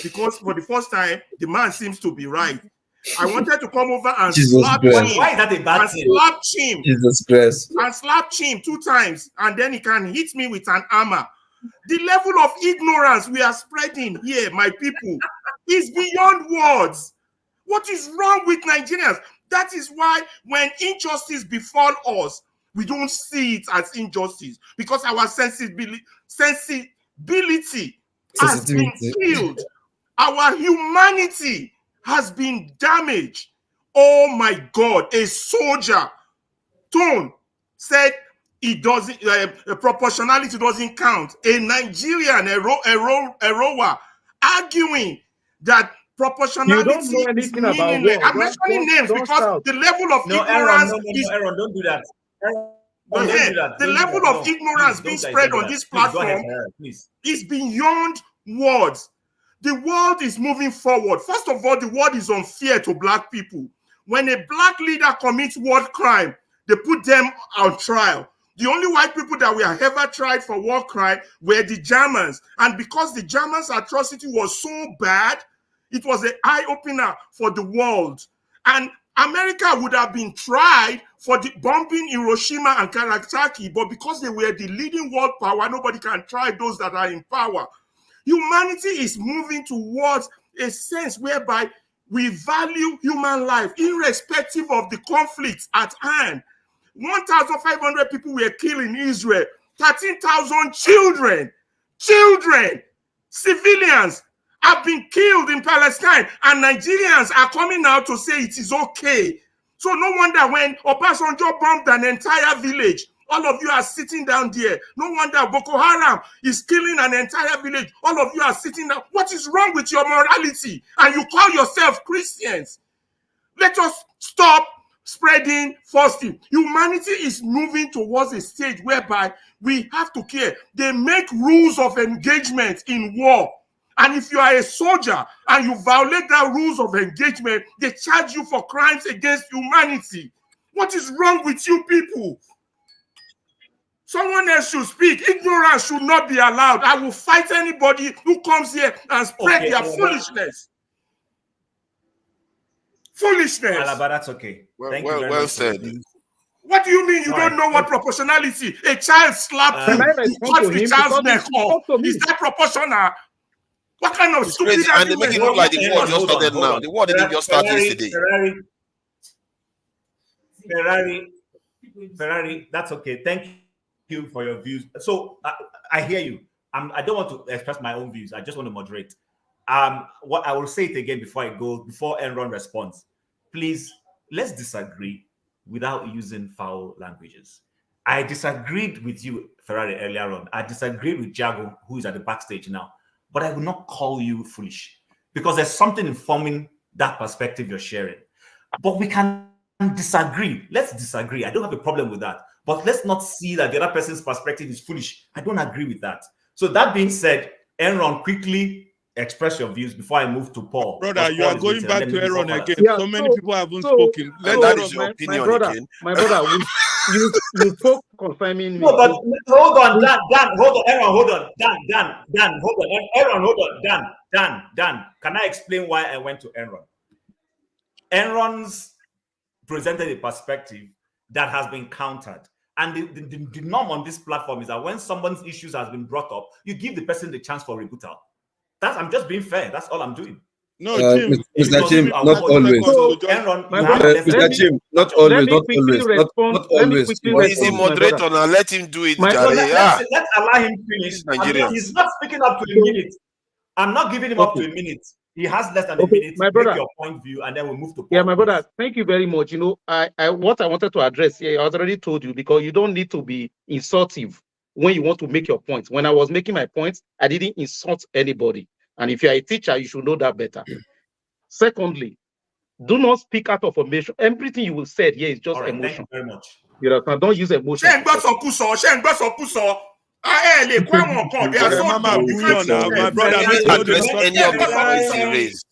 Because for the first time, the man seems to be right. I wanted to come over and slap him. Why is that a bad thing? Slap him. Jesus Christ. And slap him 2 times, and then he can hit me with an hammer. The level of ignorance we are spreading here, my people, is beyond words. What is wrong with Nigerians? That is why when injustice befall us, we don't see it as injustice, because our sensibility has been killed. Our humanity has been damaged. Oh my God, a soldier, Tone, said it doesn't, proportionality doesn't count. A Nigerian, a rower, arguing that proportionality is meaningless. I'm mentioning names because the level of ignorance is... Aaron, don't do that. The level of ignorance being spread on this platform is beyond words. The world is moving forward. First of all, the world is unfair to black people. When a black leader commits war crime, they put them on trial. The only white people that were ever tried for war crime were the Germans. And because the Germans' atrocity was so bad, it was an eye-opener for the world. And America would have been tried for the bombing Hiroshima and Nagasaki, but because they were the leading world power, nobody can try those that are in power. Humanity is moving towards a sense whereby we value human life, irrespective of the conflicts at hand. 1,500 people were killed in Israel, 13,000 children, civilians have been killed in Palestine, and Nigerians are coming out to say it is okay. So no wonder when Obasanjo bombed an entire village, all of you are sitting down there. No wonder Boko Haram is killing an entire village. All of you are sitting down. What is wrong with your morality? And you call yourself Christians. Let us stop spreading fasting. Humanity is moving towards a stage whereby we have to care. They make rules of engagement in war. And if you are a soldier and you violate that rules of engagement, they charge you for crimes against humanity. What is wrong with you people? Someone else should speak. Ignorance should not be allowed. I will fight anybody who comes here and spread their foolishness. Foolishness. Alaba, that's okay. Thank you very well much. said. What do you mean you don't know what proportionality? A child slapped you, cuts the child's neck off. Is that proportional? What kind of stupid and they make it look like the war just started now. The war didn't just start yesterday. Ferrari, Ferrari, that's okay. Thank you for your views. So I hear you. I don't want to express my own views. I just want to moderate. What I will say it again before I go, before Enron responds. Please, let's disagree without using foul languages. I disagreed with you, Ferrari, earlier on. I disagreed with Jago, who is at the backstage now. But I will not call you foolish because there's something informing that perspective you're sharing. But we can disagree. Let's disagree. I don't have a problem with that. But let's not see that the other person's perspective is foolish. I don't agree with that. So that being said, Enron, quickly express your views before I move to Paul. Brother, you are going back to Aaron again. Yeah, so many people haven't spoken. That is your opinion, again. My brother, you spoke confirming me. No, but hold on, Dan, hold on, Aaron, hold on, Dan, hold on, Aaron, hold on, Dan. Can I explain why I went to Aaron? Aaron's presented a perspective that has been countered. And the norm on this platform is that when someone's issues has been brought up, you give the person the chance for rebuttal. I'm just being fair. That's all I'm doing. No, Jim. Mr. Jim, not always. Mr. Jim, not always, not always. He's the moderator now. Let him do it. Let's allow him finish. He's not speaking up to a minute. I'm not giving him up to a minute. He has less than a minute to make your point of view, and then we'll move to Paul. Yeah, my brother, thank you very much. You know, what I wanted to address here, I already told you, because you don't need to be insultive when you want to make your point. When I was making my points, I didn't insult anybody. And if you're a teacher, you should know that better. Secondly, do not speak out of emotion. Everything you will say here is just emotion. Thank you very much. You know, don't use emotion. My brother, address any of the points he raised.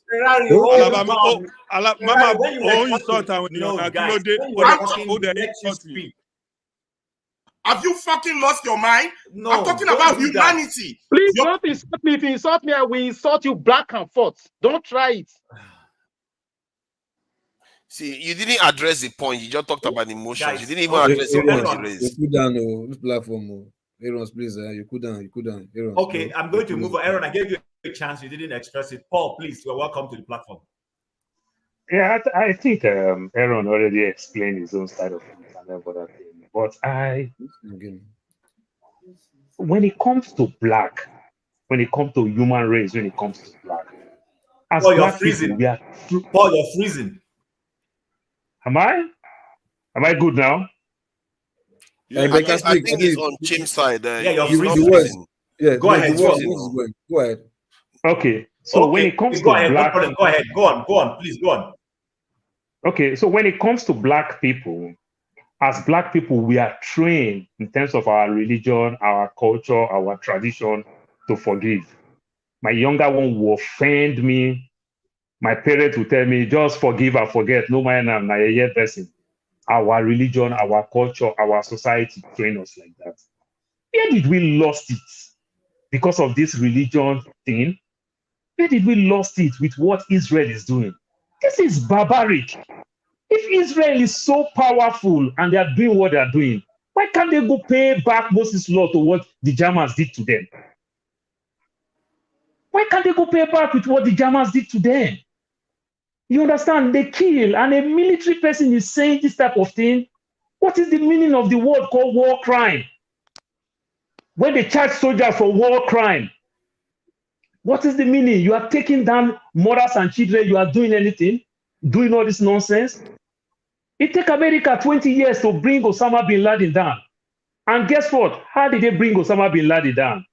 Have you fucking lost your mind? No, I'm talking about humanity. Please don't insult me. If you insult me, I will insult you back and forth. Don't try it. See, you didn't address the point. You just talked about emotions. Guys, you didn't even address the point you raised. You could down this platform. Aaron, please, you could down. Aaron. Okay, I'm going to move on. Aaron, I gave you a chance. You didn't express it. Paul, please, you're welcome to the platform. Yeah, I think Aaron already explained his own side of things and everything. But when it comes to black, when it comes to human race, when it comes to black, as Paul, black you're freezing. People, Paul, you're freezing. Am I good now? Yeah, I think it's on Chim's side. Yeah, you're freezing. Yeah, go ahead. Go ahead. Okay. So when it comes to black, go ahead. Go on. Please go on. Okay. So when it comes to black people, as black people, we are trained in terms of our religion, our culture, our tradition to forgive. My younger one will offend me. My parents will tell me, just forgive and forget. No man, I'm not a yet person. Our religion, our culture, our society train us like that. Where did we lost it? Because of this religion thing? Where did we lost it with what Israel is doing? This is barbaric. If Israel is so powerful and they are doing what they are doing, why can't they go pay back Moses' law to what the Germans did to them? Why can't they go pay back with what the Germans did to them? You understand? They kill, and a military person is saying this type of thing. What is the meaning of the word called war crime? When they charge soldiers for war crime, what is the meaning? You are taking down mothers and children. You are doing anything? Doing all this nonsense? It took America 20 years to bring Osama bin Laden down. And guess what? How did they bring Osama bin Laden down?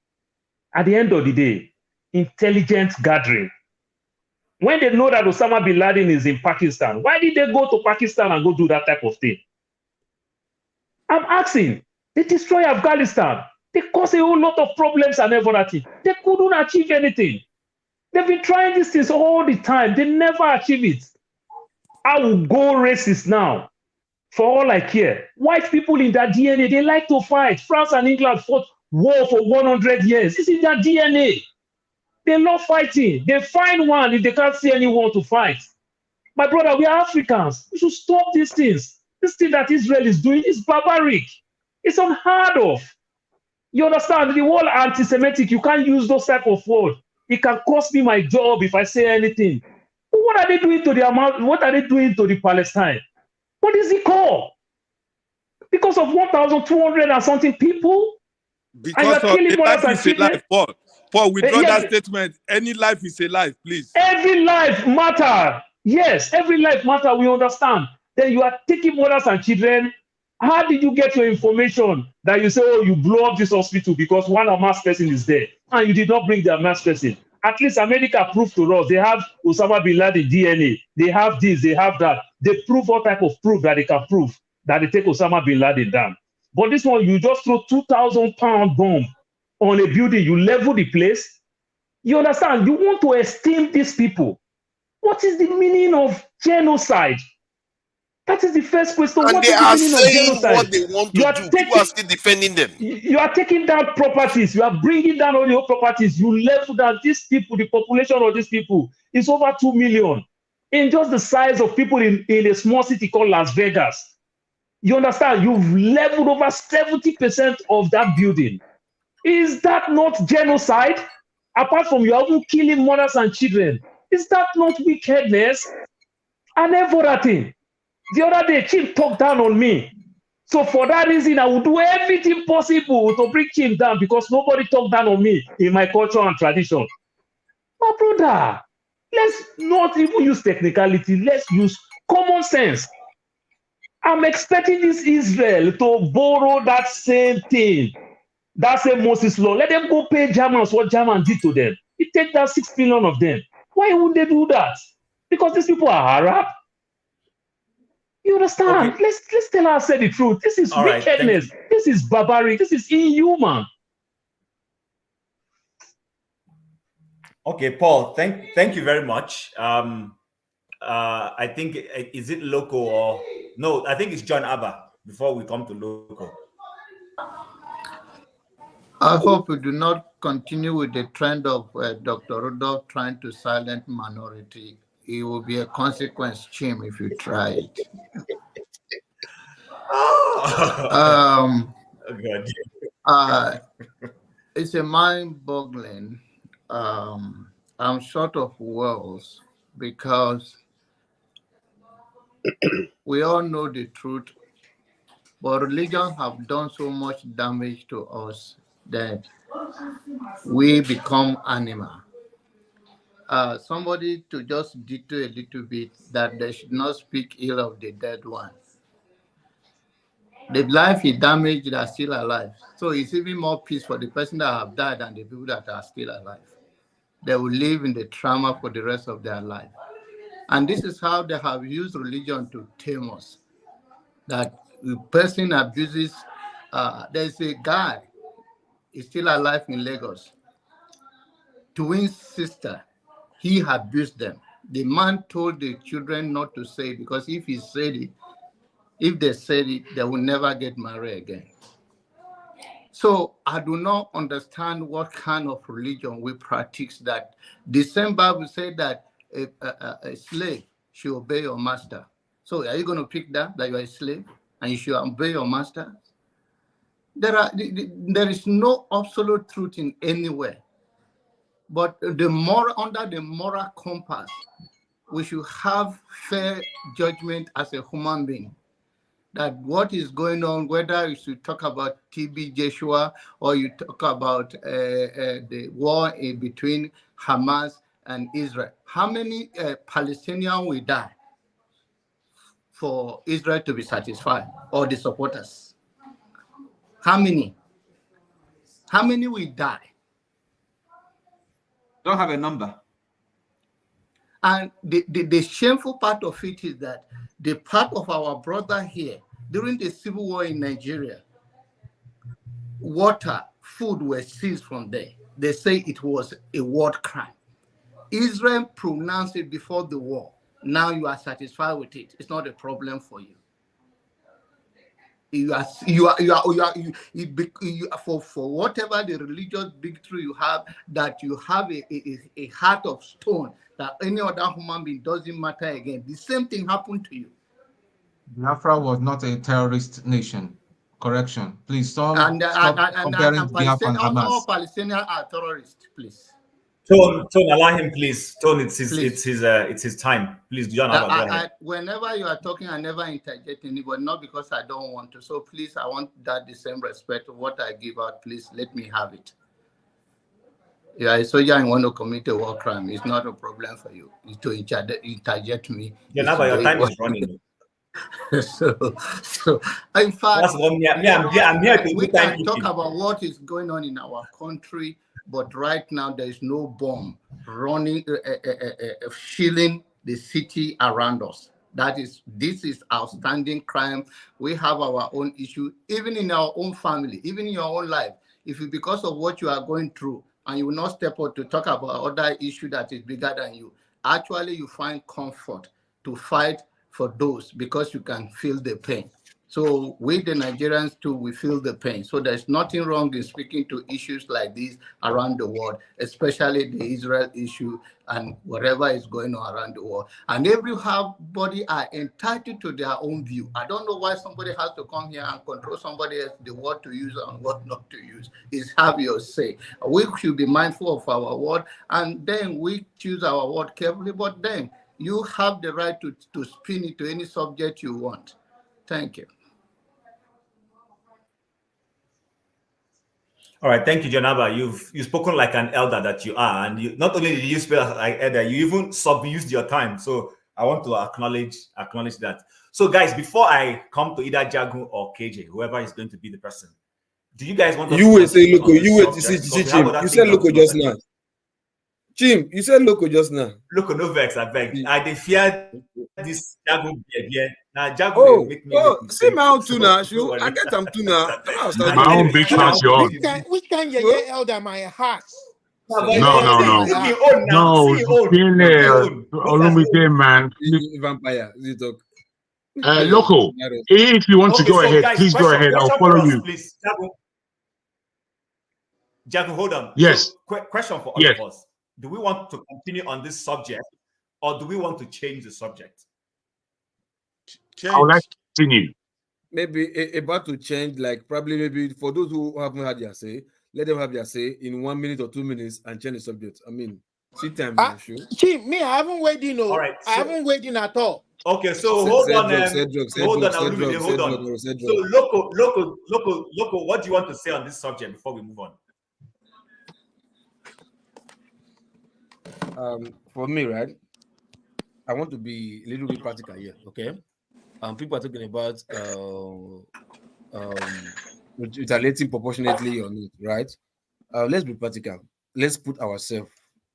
At the end of the day, intelligence gathering. When they know that Osama bin Laden is in Pakistan, why did they go to Pakistan and go do that type of thing? I'm asking. They destroy Afghanistan. They cause a whole lot of problems and everything. They couldn't achieve anything. They've been trying these things all the time. They never achieve it. I will go racist now. For all I care. White people in their DNA, they like to fight. France and England fought war for 100 years. It's in their DNA. They love fighting. They find one if they can't see anyone to fight. My brother, we are Africans. We should stop these things. This thing that Israel is doing is barbaric. It's unheard of. You understand? The word anti-Semitic, you can't use those type of words. It can cost me my job if I say anything. But what are they doing to the Palestine? What is it called? because of 1,200 and something people. Because of a life is a life, Paul. Paul, withdraw that statement. Any life is a life, please. Every life matter. Yes, every life matter. We understand. Then you are taking mothers and children. How did you get your information that you say, oh, you blow up this hospital because one Hamas person is there and you did not bring the Hamas person? At least America proved to us they have Osama bin Laden DNA. They have this, they have that. They prove all type of proof that they can prove that they take Osama bin Laden down. But this one, you just throw 2,000-pound bomb on a building, you level the place. You understand? You want to esteem these people. What is the meaning of genocide? That is the first question. And what they is the are meaning saying of genocide? what they want to do. People are still defending them. You are taking down properties. You are bringing down all your properties. You level down these people. The population of these people is over 2 million. In just the size of people in a small city called Las Vegas. You understand? You've leveled over 70% of that building. Is that not genocide? Apart from you are even killing mothers and children. Is that not wickedness? And everything. The other day, Chief talked down on me. So for that reason, I will do everything possible to bring Chief down because nobody talked down on me in my culture and tradition. My brother, let's not even use technicality. Let's use common sense. I'm expecting this Israel to borrow that same thing, that same Moses law. Let them go pay Germans what Germans did to them. It takes that 6 billion of them. Why would they do that? Because these people are Arab. You understand? Okay. Let's tell ourselves the truth. This is wickedness. This is barbaric. This is inhuman. Okay, Paul. Thank you very much. I think is it local or no? I think it's John Abba. Before we come to local. I hope we do not continue with the trend of Dr. Rudolph trying to silence minority. It will be a consequence, Chim, if you try it. It's a mind-boggling. I'm short of words because we all know the truth, but religion have done so much damage to us that we become animal. Somebody to just detail a little bit that they should not speak ill of the dead one. The life is damaged that are still alive. So it's even more peace for the person that have died than the people that are still alive. They will live in the trauma for the rest of their life. And this is how they have used religion to tame us. That the person abuses, there's a guy, he's still alive in Lagos. Twin sister, he abused them. The man told the children not to say it because if he said it, if they said it, they will never get married again. So I do not understand what kind of religion we practice that. The same Bible said that a slave should obey your master. So are you going to pick that you are a slave and you should obey your master? There is no absolute truth in anywhere. But under the moral compass, we should have fair judgment as a human being. That what is going on, whether you should talk about T.B. Joshua or you talk about the war between Hamas and Israel, how many Palestinians will die for Israel to be satisfied, or the supporters? How many? How many will die? Don't have a number. And the shameful part of it is that the part of our brother here, during the civil war in Nigeria, water, food were seized from there. They say it was a war crime. Israel pronounced it before the war. Now you are satisfied with it. It's not a problem for you. For whatever the religious victory you have, that you have a heart of stone, that any other human being doesn't matter again. The same thing happened to you. Biafra was not a terrorist nation. Correction. Please stop comparing Biafra and Hamas. All Palestinians are terrorists, please. Tone, allow him, please. Tone, it's his time. Please, John, go ahead. Whenever you are talking, I never interject anybody, not because I don't want to. So please, I want that the same respect of what I give out. Please let me have it. Yeah, so you want to commit a war crime. It's not a problem for you to interject me. Yeah, now your time is running. so in fact, I'm here to we can talk about what is going on in our country, but right now there is no bomb running, shielding the city around us. This is outstanding crime. We have our own issue, even in our own family, even in your own life. If you, because of what you are going through, and you will not step out to talk about other issue that is bigger than you, actually you find comfort to fight for those because you can feel the pain. So we, the Nigerians too, we feel the pain. So there's nothing wrong in speaking to issues like this around the world, especially the Israel issue and whatever is going on around the world. And everybody are entitled to their own view. I don't know why somebody has to come here and control somebody else, the word to use and what not to use. Is have your say. We should be mindful of our word, and then we choose our word carefully, but then you have the right to spin it to any subject you want. Thank you. All right, thank you, Janaba. You've spoken like an elder that you are, and you not only did you speak like elder, you even subused your time. So I want to acknowledge that. So guys, before I come to either Jagu or KJ, whoever is going to be the person, do you guys want to? You will say loco. You wait. See, Chim. You said loco just now. Chim, you said loco just now. Loco, no vex, I beg. I fear this Jagu behavior. Now Jagu make me. See my own tuna. I get them tuna. My own big chance, your own. Which kind you elder my heart? No. Olumide, man. Vampire. Loco, if you want to go ahead, guys, please go ahead. I'll follow you. Please, Jagu, hold on. Yes. So, question for all of us. Do we want to continue on this subject or do we want to change the subject? I would like to continue. Maybe about to change, like probably maybe for those who haven't had their say, let them have their say in 1 minute or 2 minutes and change the subject. I mean, see time now, sure. Chief, me, I haven't waited. No, right, I haven't waited at all. Okay, so hold on. Hold on. So, Loco, what do you want to say on this subject before we move on? For me, right, I want to be a little bit practical here, okay? People are talking about retaliating proportionately or not, right? Let's be practical. Let's put ourselves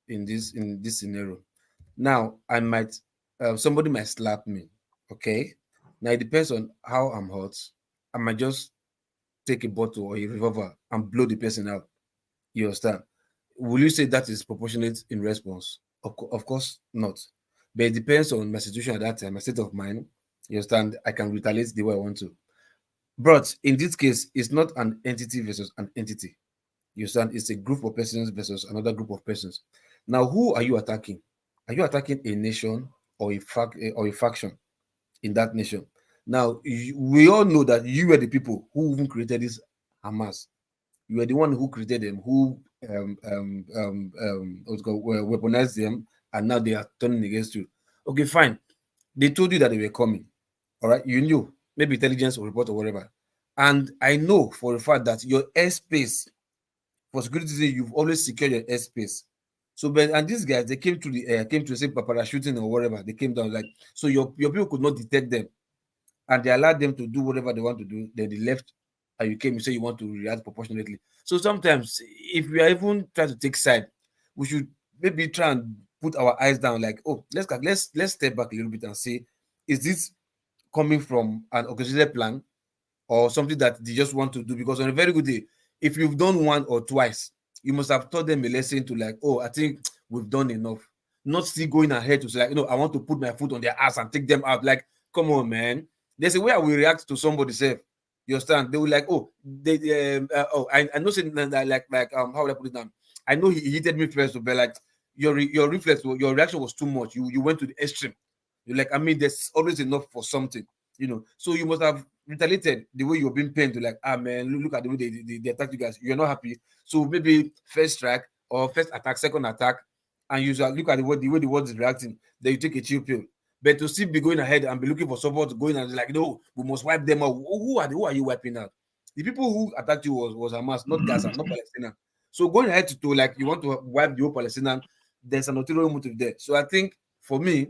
in this scenario. Now, somebody might slap me, okay? Now it depends on how I'm hot. I might just take a bottle or a revolver and blow the person out. You understand? Will you say that is proportionate in response? Of course not. But it depends on my situation at that time, my state of mind. You understand? I can retaliate the way I want to. But in this case, it's not an entity versus an entity. You understand? It's a group of persons versus another group of persons. Now, who are you attacking? Are you attacking a nation or a faction in that nation? Now, we all know that you were the people who even created this Hamas. You were the one who created them, who weaponized them, and now they are turning against you. Okay, fine. They told you that they were coming. All right, you knew, maybe intelligence or report or whatever. And I know for a fact that your airspace, for security reasons, you've always secured your airspace. So, and these guys, they came to the air, came to say parachuting or whatever. They came down like, so your people could not detect them, and they allowed them to do whatever they want to do. Then they left, and you came. You say you want to react proportionately. So sometimes, if we are even trying to take side, we should maybe try and put our eyes down. Like, oh, let's step back a little bit and say, is this coming from an orchestrated plan or something that they just want to do? Because on a very good day, if you've done one or twice, you must have taught them a lesson to like, oh, I think we've done enough. Not still going ahead to say, like, I want to put my foot on their ass and take them out. Like, come on, man. There's a way I will react to somebody say, you understand? They will like, oh, I know saying that like how would I put it down? I know he hit me first, but like your reflex, your reaction was too much. You went to the extreme. You're like, I mean, there's always enough for something, So you must have retaliated the way you're being pained to like, man, look at the way they attack you guys. You're not happy. So maybe first strike, or first attack, second attack, and you look at the way the world is reacting, then you take a chill pill. But to still be going ahead and be looking for support, going and like, no, we must wipe them out. Who are you wiping out? The people who attacked you was Hamas, not Gaza, not Palestinian. So going ahead to like you want to wipe the whole Palestinian, there's an ulterior motive there. So I think for me,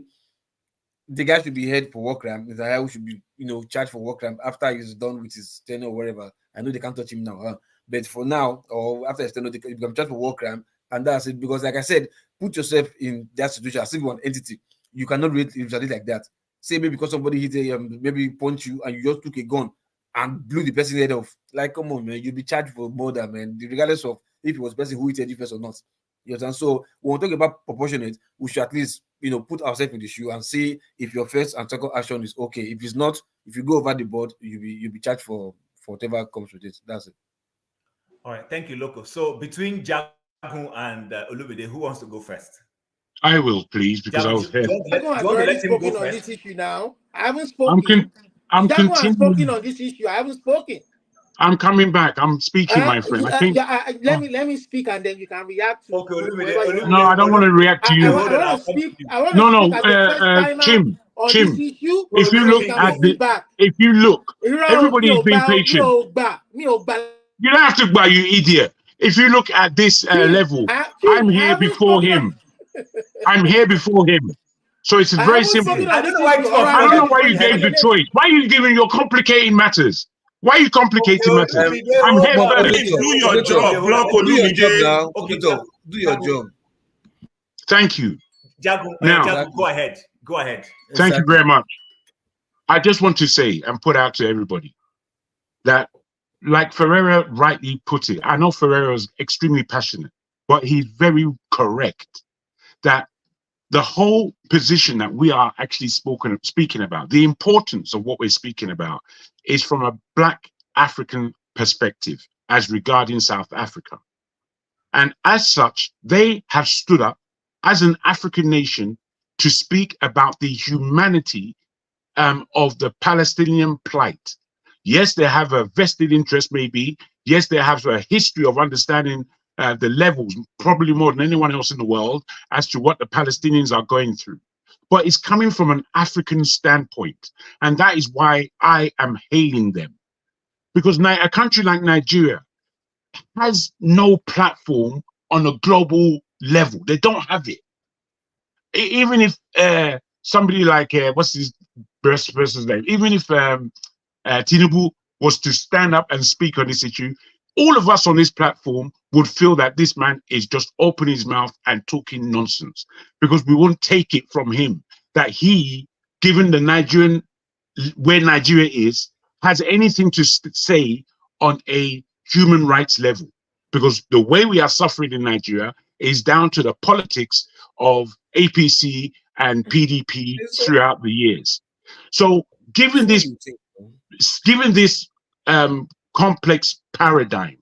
the guy should be held for war crime. The guy who should be, charged for war crime after he's done with his tenure or whatever. I know they can't touch him now, but for now or after his tenure, they become charged for war crime, and that's it. Because like I said, put yourself in that situation as if you're an entity. You cannot retaliate like that. Say maybe because somebody hit maybe punch you and you just took a gun and blew the person's head off. Like, come on, man, you'll be charged for murder, man, regardless of if it was the person who hit you first or not. You understand? So when we talk about proportionate, we should at least put ourselves in the shoe and see if your first and second action is okay. If it's not, if you go over the board, you'll be charged for whatever comes with it. That's it. All right, thank you, Loco. So between Jagun and Olubide, who wants to go first? I will, please, because I was here. Jagun has already spoken on this issue now. I haven't spoken. Jagun has spoken on this issue. I haven't spoken. I'm coming back. I'm speaking, my friend. Let me speak, and then you can react to. Okay, no, I don't want to react to you. I want to speak. Chim. If you look, everybody is being patient. You don't have to buy, you idiot. If you look at this level, I'm here before him. I'm here before him. So it's very simple. I don't know why you gave the choice. Why are you giving your complicating matters? Why are you complicating matters? I'm here first. Do your job. Do your job now. Okay, do your job. Thank you. Jagun, go ahead. Go ahead. Thank you very much. I just want to say and put out to everybody that, like Ferreira rightly put it, I know Ferreira is extremely passionate, but he's very correct that the whole position that we are actually speaking about, the importance of what we're speaking about, is from a Black African perspective as regarding South Africa. And as such, they have stood up as an African nation to speak about the humanity of the Palestinian plight. Yes, they have a vested interest, maybe. Yes, they have a history of understanding the levels, probably more than anyone else in the world, as to what the Palestinians are going through. But it's coming from an African standpoint. And that is why I am hailing them. Because a country like Nigeria has no platform on a global level. They don't have it. Even if somebody like, what's his person's name? Even if Tinubu was to stand up and speak on this issue, all of us on this platform would feel that this man is just opening his mouth and talking nonsense, because we won't take it from him that he, given the Nigerian, where Nigeria is, has anything to say on a human rights level. Because the way we are suffering in Nigeria is down to the politics of APC and PDP throughout the years. So given this complex paradigm,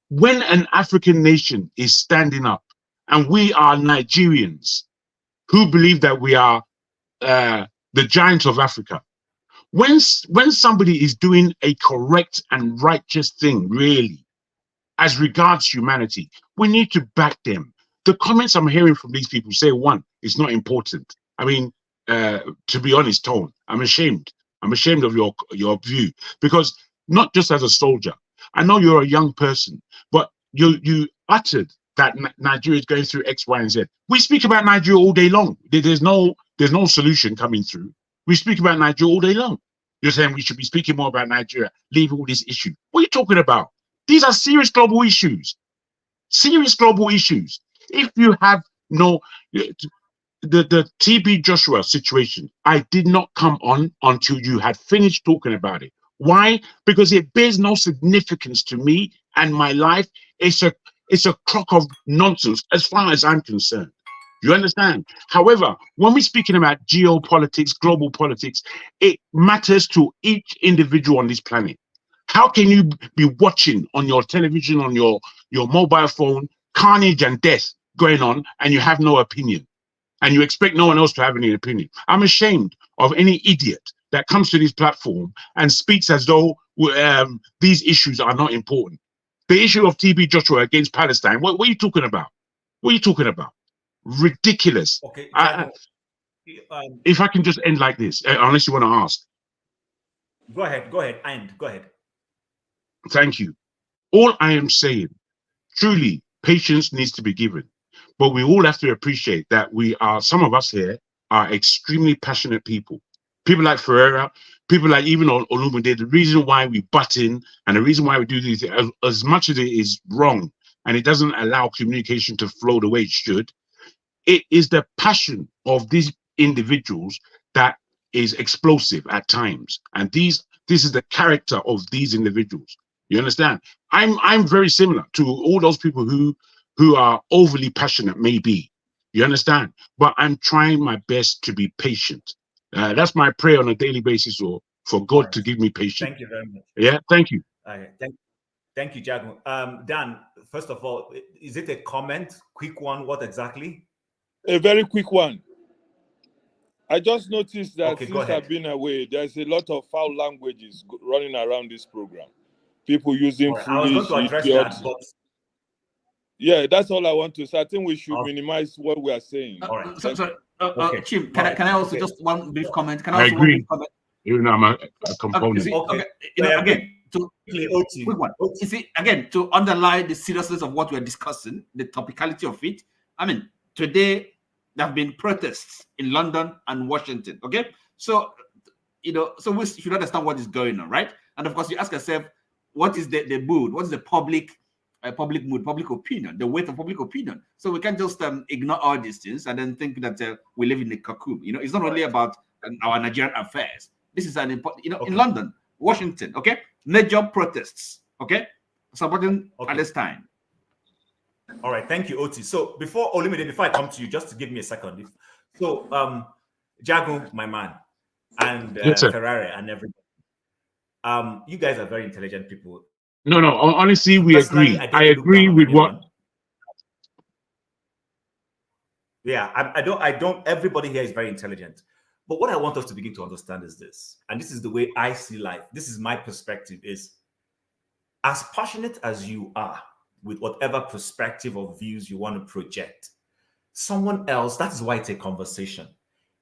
when an African nation is standing up, and we are Nigerians who believe that we are the giants of Africa, when somebody is doing a correct and righteous thing, really, as regards humanity, we need to back them. The comments I'm hearing from these people say, one, it's not important. I mean, to be honest, Tone, I'm ashamed. I'm ashamed of your view, because not just as a soldier, I know you're a young person, but you uttered that Nigeria is going through X, Y, and Z. We speak about Nigeria all day long. There's no solution coming through. We speak about Nigeria all day long. You're saying we should be speaking more about Nigeria, leave all this issue. What are you talking about? These are serious global issues. Serious global issues. If you have no, the TB Joshua situation, I did not come on until you had finished talking about it. Why? Because it bears no significance to me and my life. It's a crock of nonsense as far as I'm concerned. You understand? However, when we're speaking about geopolitics, global politics, it matters to each individual on this planet. How can you be watching on your television, on your mobile phone, carnage and death going on, and you have no opinion, and you expect no one else to have any opinion? I'm ashamed of any idiot that comes to this platform and speaks as though these issues are not important. The issue of TB Joshua against Palestine, what are you talking about? What are you talking about? Ridiculous. Okay, If I can just end like this, unless you want to ask. Go ahead, and go ahead. Thank you. All I am saying, truly, patience needs to be given. But we all have to appreciate that some of us here are extremely passionate people. People like Ferreira, people like even Olumide, the reason why we butt in and the reason why we do these, as much as it is wrong and it doesn't allow communication to flow the way it should, it is the passion of these individuals that is explosive at times. And this is the character of these individuals. You understand? I'm very similar to all those people who are overly passionate, maybe. You understand? But I'm trying my best to be patient. That's my prayer on a daily basis, or for God to give me patience. Thank you very much. Yeah, thank you. Thank you, Jagun. Dan, first of all, is it a comment? Quick one, what exactly? A very quick one. I just noticed that okay, since I've been away, there's a lot of foul languages running around this program. People using right, foolish, I was going to address idiots. that, but... Yeah, that's all I want to say. I think we should minimize what we are saying. All right. Sorry. Okay. Chim, can I also just one brief comment? Can I I also agree. one brief comment? Even though I'm a component. Okay. Again, quick one. You see, again, to underline the seriousness of what we're discussing, the topicality of it. I mean, today there have been protests in London and Washington. Okay, so so we should understand what is going on, right? And of course, you ask yourself, what is the mood? What is the public mood, public opinion, the weight of public opinion? So we can't just ignore all these things and then think that we live in a cocoon. It's not only about our Nigerian affairs. This is an important, in London, Washington, okay, major protests, okay, supporting Palestine. All right, thank you, Oti. So before I come to you, just to give me a second. So Jagun, my man, and Ferrari and everybody, you guys are very intelligent people. No, honestly, we agree. I agree with what. Yeah, I don't. Everybody here is very intelligent. But what I want us to begin to understand is this, and this is the way I see life. This is my perspective, is as passionate as you are with whatever perspective or views you want to project, someone else, that is why it's a conversation.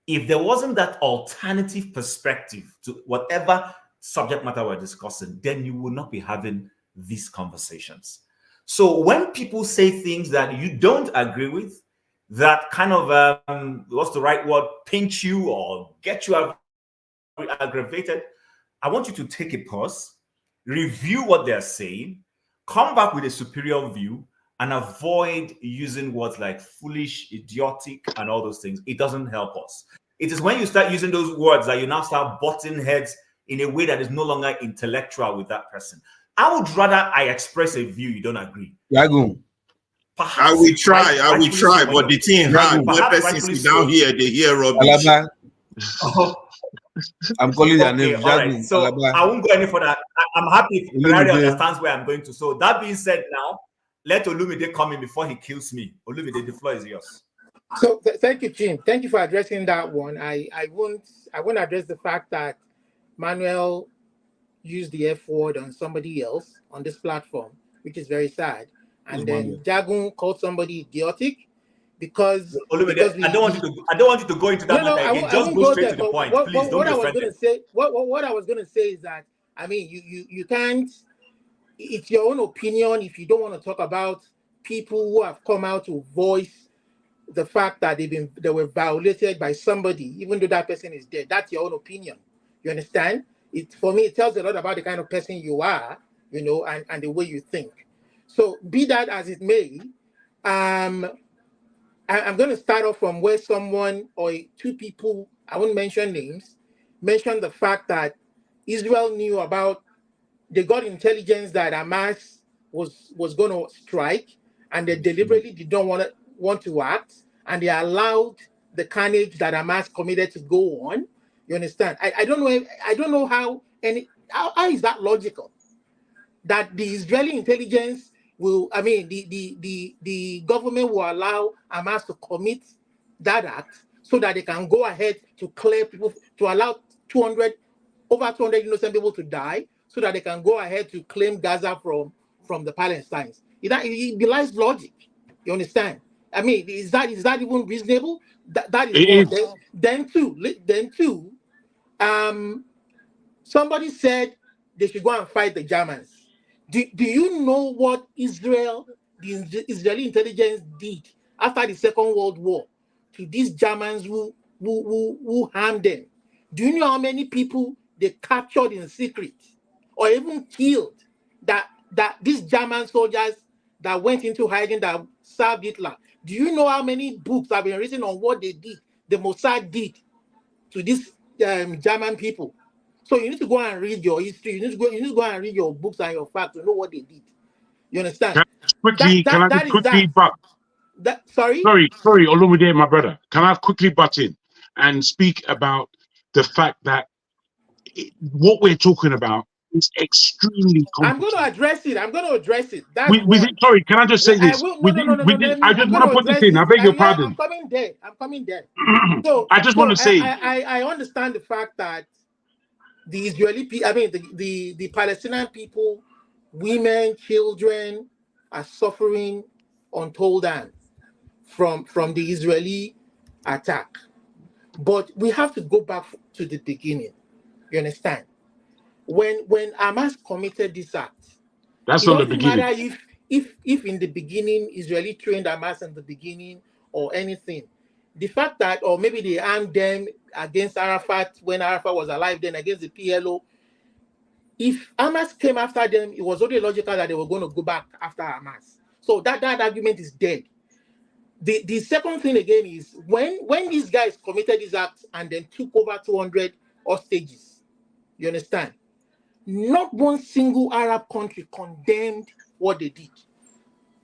If there wasn't that alternative perspective to whatever subject matter we're discussing, then you will not be having these conversations. So when people say things that you don't agree with, that kind of, what's the right word, pinch you or get you aggravated, I want you to take a pause, review what they're saying, come back with a superior view, and avoid using words like foolish, idiotic, and all those things. It doesn't help us. It is when you start using those words that you now start butting heads in a way that is no longer intellectual with that person. I would rather I express a view you don't agree. Yagun. I will try, but the thing hard. One person sit down here, they hear rubbish. I'm calling your name. All right. So I won't go any further. I'm happy if Ferrari understands where I'm going to. So that being said, now let Olumide come in before he kills me. Olumide, the floor is yours. So thank you, Jim. Thank you for addressing that one. I won't address the fact that Manuel used the F word on somebody else on this platform, which is very sad. And then Jagun called somebody idiotic because I don't want you to go into that matter again. Just go straight to the point. Please don't be offended. What I was going to say is that, I mean, you can't, it's your own opinion if you don't want to talk about people who have come out to voice the fact that they were violated by somebody, even though that person is dead. That's your own opinion. You understand? For me, it tells a lot about the kind of person you are, and the way you think. So be that as it may, I'm going to start off from where someone or two people, I won't mention names, mentioned the fact that Israel knew about, they got intelligence that Hamas was going to strike, and they deliberately did not want to act, and they allowed the carnage that Hamas committed to go on. You understand? I don't know how is that logical? That the Israeli intelligence will, I mean, the government will allow Hamas to commit that act so that they can go ahead to clear people, to allow over 200 innocent people to die, so that they can go ahead to claim Gaza from the Palestinians. It belies logic. You understand? I mean, is that even reasonable? That is one. Then two. Somebody said they should go and fight the Germans. Do you know what the Israeli intelligence did after the Second World War to these Germans who harmed them? Do you know how many people they captured in secret or even killed that these German soldiers that went into hiding that served Hitler? Do you know how many books have been written on what they did, the Mossad did to these German people? So you need to go and read your history. You need to go and read your books and your facts to know what they did. You understand? Sorry, Olumide, my brother. Can I quickly butt in and speak about the fact that what we're talking about is extremely complicated. I'm going to address it. Sorry, can I just say this? I just want to put this in. I beg your pardon. I'm coming there. So I just want to say, I understand the fact that the Israeli people, I mean the Palestinian people, women, children are suffering untold harm from the Israeli attack. But we have to go back to the beginning. You understand? When Hamas committed this act, that's not the beginning. It doesn't matter if in the beginning Israeli trained Hamas in the beginning or anything. The fact that, or maybe they armed them against Arafat when Arafat was alive, then against the PLO. If Hamas came after them, it was only logical that they were going to go back after Hamas. So that argument is dead. The second thing again is when these guys committed these acts and then took over 200 hostages, you understand? Not one single Arab country condemned what they did.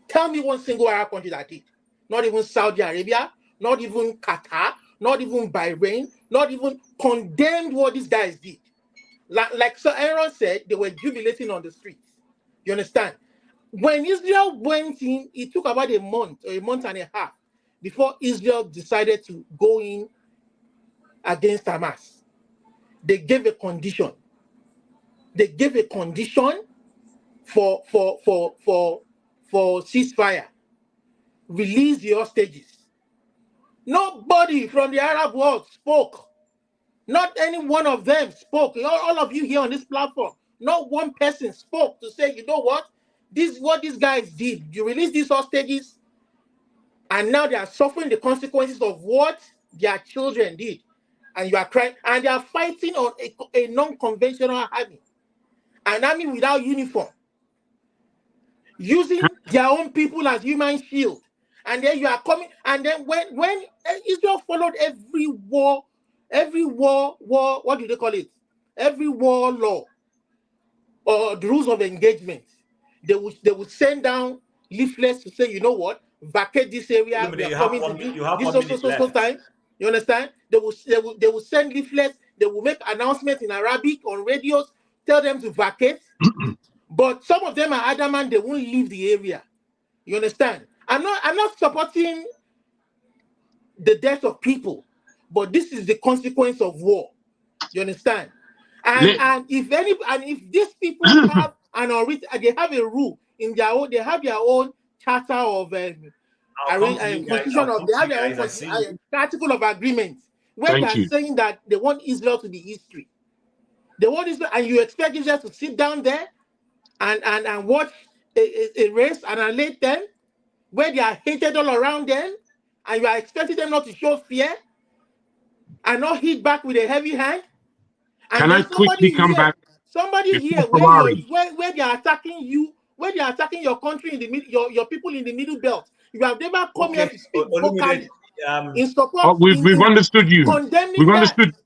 Tell me one single Arab country that did. Not even Saudi Arabia, not even Qatar, not even Bahrain, not even condemned what these guys did. Like Sir Aaron said, they were jubilating on the streets. You understand? When Israel went in, it took about a month or a month and a half before Israel decided to go in against Hamas. They gave a condition. They gave a condition for ceasefire. Release the hostages. Nobody from the Arab world spoke. Not any one of them spoke. All of you here on this platform, not one person spoke to say, you know what? This is what these guys did. You release these hostages, and now they are suffering the consequences of what their children did. And you are crying, and they are fighting on a non-conventional army. An army without uniform. Using their own people as human shield. And then you are coming, and then when Israel followed every war, what do they call it? Every war law or the rules of engagement, they would send down leaflets to say, you know what, vacate this area. We are coming to this time. You understand? They will send leaflets. They will make announcements in Arabic on radios, tell them to vacate. But some of them are adamant they won't leave the area. You understand? I'm not supporting the death of people, but this is the consequence of war. You understand? And if these people have they have a rule in their own, they have their own charter of constitution of, they have their own article of agreement where they are saying that they want Israel to be history. They want Israel, and you expect Israel to sit down there and watch a race and annihilate them where they are hated all around them, and you are expecting them not to show fear and not hit back with a heavy hand. And can I quickly come back? Somebody here where they are attacking you, where they are attacking your country in the middle, your people in the middle belt. You have never come here to speak vocally in support. We've understood you. Condemning we've understood.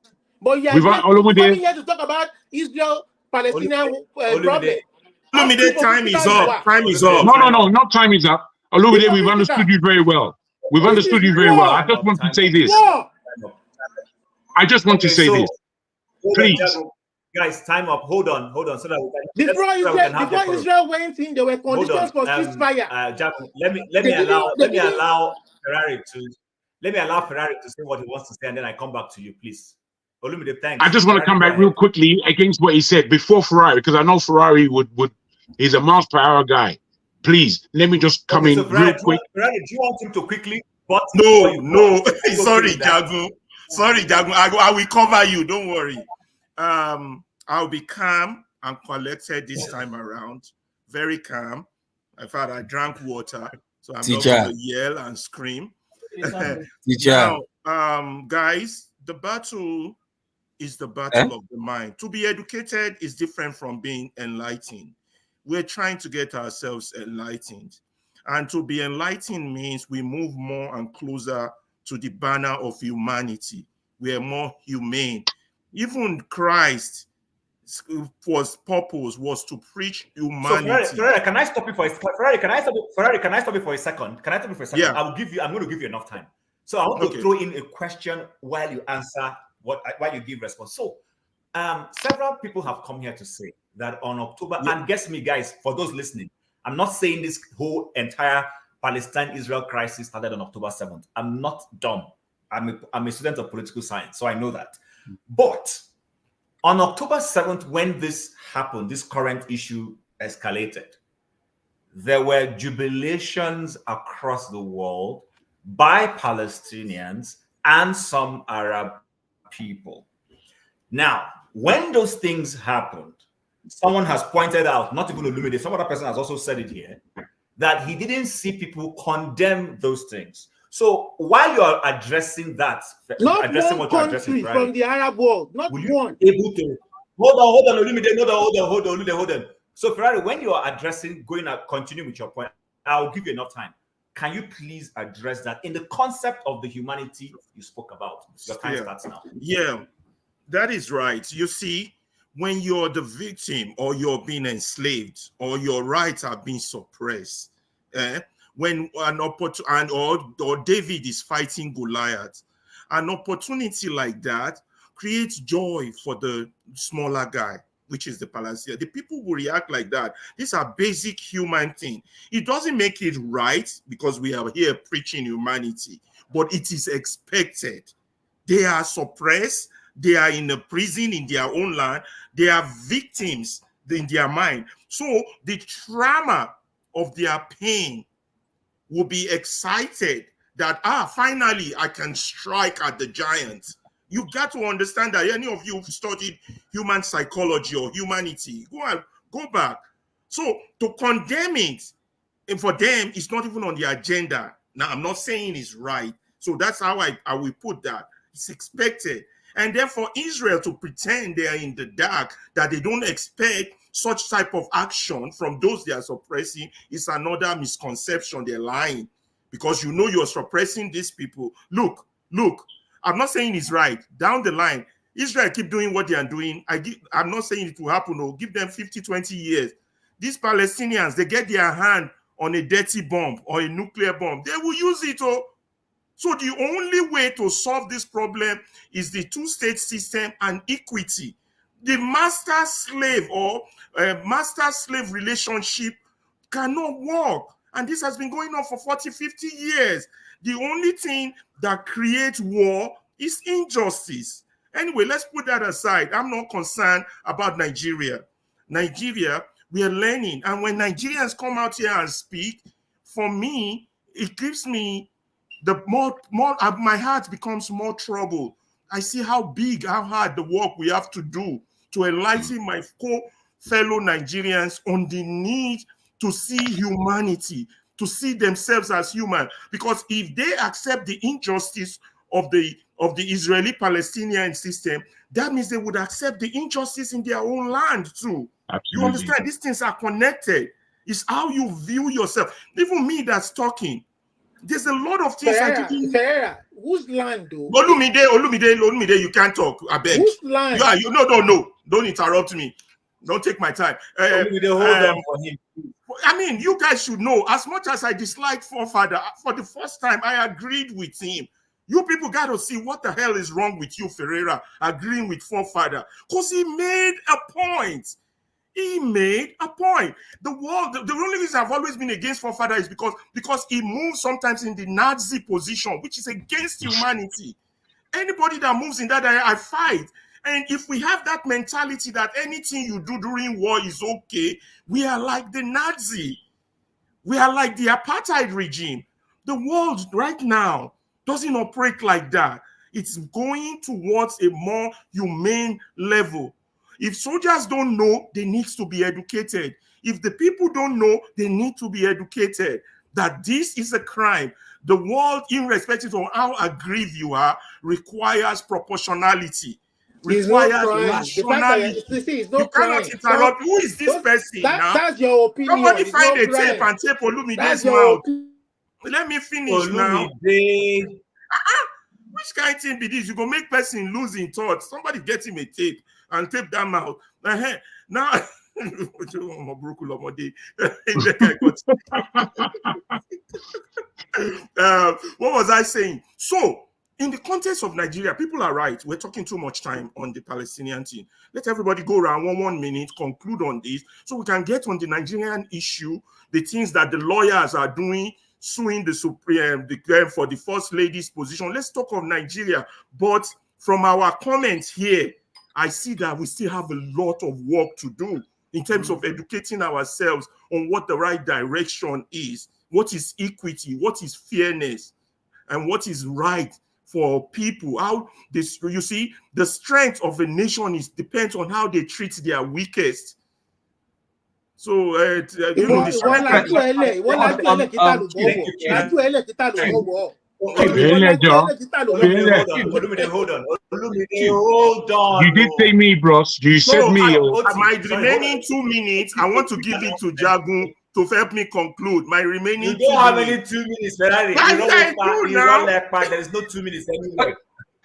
But you are coming here to talk about Israel Palestinian problem. Time is up. Time is up. No, not time is up. Olumide, we've understood you very well. We've understood you very well. I just want to say this. I just want to say this. Please. Guys, time up. Hold on. So that we can. Before Israel went in, there were conditions for ceasefire. Let me allow Ferrari to say what he wants to say, and then I come back to you, please. Olumide, thanks. I just want to come back real quickly against what he said before Ferrari, because I know Ferrari would he's a miles per hour guy. Please, let me just come in real quick. Do you want him to quickly? But No. Sorry, Jagun. Sorry, Jagun. I will cover you. Don't worry. I'll be calm and collected this time around. Very calm. In fact, I drank water, so I'm not going to yell and scream. Now, guys, the battle is the battle of the mind. To be educated is different from being enlightened. We're trying to get ourselves enlightened. And to be enlightened means we move more and closer to the banner of humanity. We are more humane. Even Christ purpose was to preach humanity. So Ferrari, can I stop you for a Ferrari? Can I stop you for a second? Yeah. I'm going to give you enough time. So I want to throw in a question while you answer while you give response. So several people have come here to say that on October, and guess me, guys, for those listening, I'm not saying this whole entire Palestine-Israel crisis started on October 7th. I'm not dumb. I'm a student of political science, so I know that. But on October 7th, when this happened, this current issue escalated, there were jubilations across the world by Palestinians and some Arab people. Now, when those things happened, someone has pointed out, not even Olumide, some other person has also said it here, that he didn't see people condemn those things. So while you are addressing that, not addressing one what you're addressing, country from the Arab world, not one. Able to hold on, Olumide, hold on. So Ferrari, when you are addressing, continue with your point, I'll give you enough time. Can you please address that in the concept of the humanity you spoke about? Your time starts now. Yeah, that is right. You see, when you're the victim or you're being enslaved or your rights are being suppressed, when an opportunity or David is fighting Goliath, an opportunity like that creates joy for the smaller guy, which is the Palestinian. The people will react like that. These are basic human things. It doesn't make it right because we are here preaching humanity, but it is expected. They are suppressed. They are in a prison in their own land. They are victims in their mind. So the trauma of their pain will be excited that, finally I can strike at the giant. You got to understand that. Any of you who've studied human psychology or humanity, go back. So to condemn it, and for them, it's not even on the agenda. Now, I'm not saying it's right. So that's how I will put that. It's expected. And therefore, Israel to pretend they are in the dark, that they don't expect such type of action from those they are suppressing, is another misconception. They're lying because you're suppressing these people. Look, I'm not saying it's right. Down the line, Israel keep doing what they are doing. I'm not saying it will happen. Or give them 50, 20 years. These Palestinians, they get their hand on a dirty bomb or a nuclear bomb. They will use it. So the only way to solve this problem is the two-state system and equity. The master-slave or master-slave relationship cannot work. And this has been going on for 40, 50 years. The only thing that creates war is injustice. Anyway, let's put that aside. I'm not concerned about Nigeria. Nigeria, we are learning. And when Nigerians come out here and speak, for me, it gives me my heart becomes more troubled. I see how hard the work we have to do to enlighten my fellow Nigerians on the need to see humanity, to see themselves as human. Because if they accept the injustice of the Israeli-Palestinian system, that means they would accept the injustice in their own land too. Absolutely. You understand? These things are connected. It's how you view yourself. Even me that's talking, there's a lot of things I didn't. Ferreira, whose land though? Olumide, you can't talk. I beg. Whose land? Yeah, no. Don't interrupt me. Don't take my time. Olumide, hold on for him. I mean, you guys should know, as much as I dislike Forefather, for the first time, I agreed with him. You people got to see what the hell is wrong with you, Ferreira, agreeing with Forefather. Because he made a point. He made a point. The only reason I've always been against Forefather is because he moves sometimes in the Nazi position, which is against humanity. Anybody that moves in that area, I fight. And if we have that mentality that anything you do during war is okay, we are like the Nazi. We are like the apartheid regime. The world right now doesn't operate like that. It's going towards a more humane level. If soldiers don't know, they need to be educated. If the people don't know, they need to be educated that this is a crime. The world, irrespective of how aggrieved you are, requires proportionality. Requires rationality. It's no You cannot crime. interrupt. Who is this person now? That's your opinion. Somebody It's find no a crime. tape and tape Olumide's That's your mouth. Let me finish now. Which kind of thing be this? You go make person lose in thoughts. Somebody get him a tape and tape that mouth. Now, what was I saying? So, in the context of Nigeria, people are right. We're talking too much time on the Palestinian thing. Let everybody go around 1 minute, conclude on this, so we can get on the Nigerian issue, the things that the lawyers are doing, suing the Supreme for the First Lady's position. Let's talk of Nigeria. But from our comments here, I see that we still have a lot of work to do in terms of educating ourselves on what the right direction is, what is equity, what is fairness, and what is right for people. How this, you see, the strength of a nation depends on how they treat their weakest. So, you know, Hold on. You did say me, bros. You said me. My remaining 2 minutes, I want to give it to Jagun to help me conclude. My remaining you don't have any 2 minutes, Ferrari. There is no 2 minutes anyway.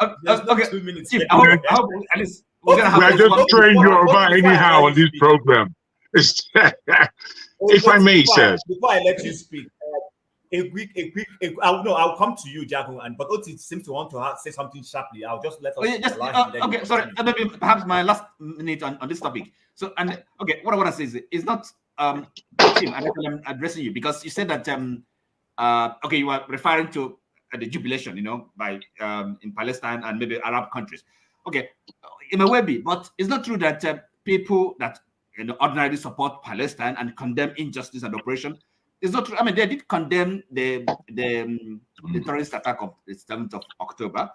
Okay. 2 minutes. We're just throwing you over anyhow on this program. If I may, sir. Before I let you speak, I'll come to you, Jago, but Oti seems to want to say something sharply. I'll just let us. Okay, sorry. Maybe perhaps my last minute on this topic. So, what I want to say is not Tim, I'm addressing you because you said that you are referring to the jubilation, by in Palestine and maybe Arab countries. Okay, it may well be, but it's not true that people that ordinarily support Palestine and condemn injustice and oppression. It's not true. I mean, they did condemn the terrorist attack of the 7th of October.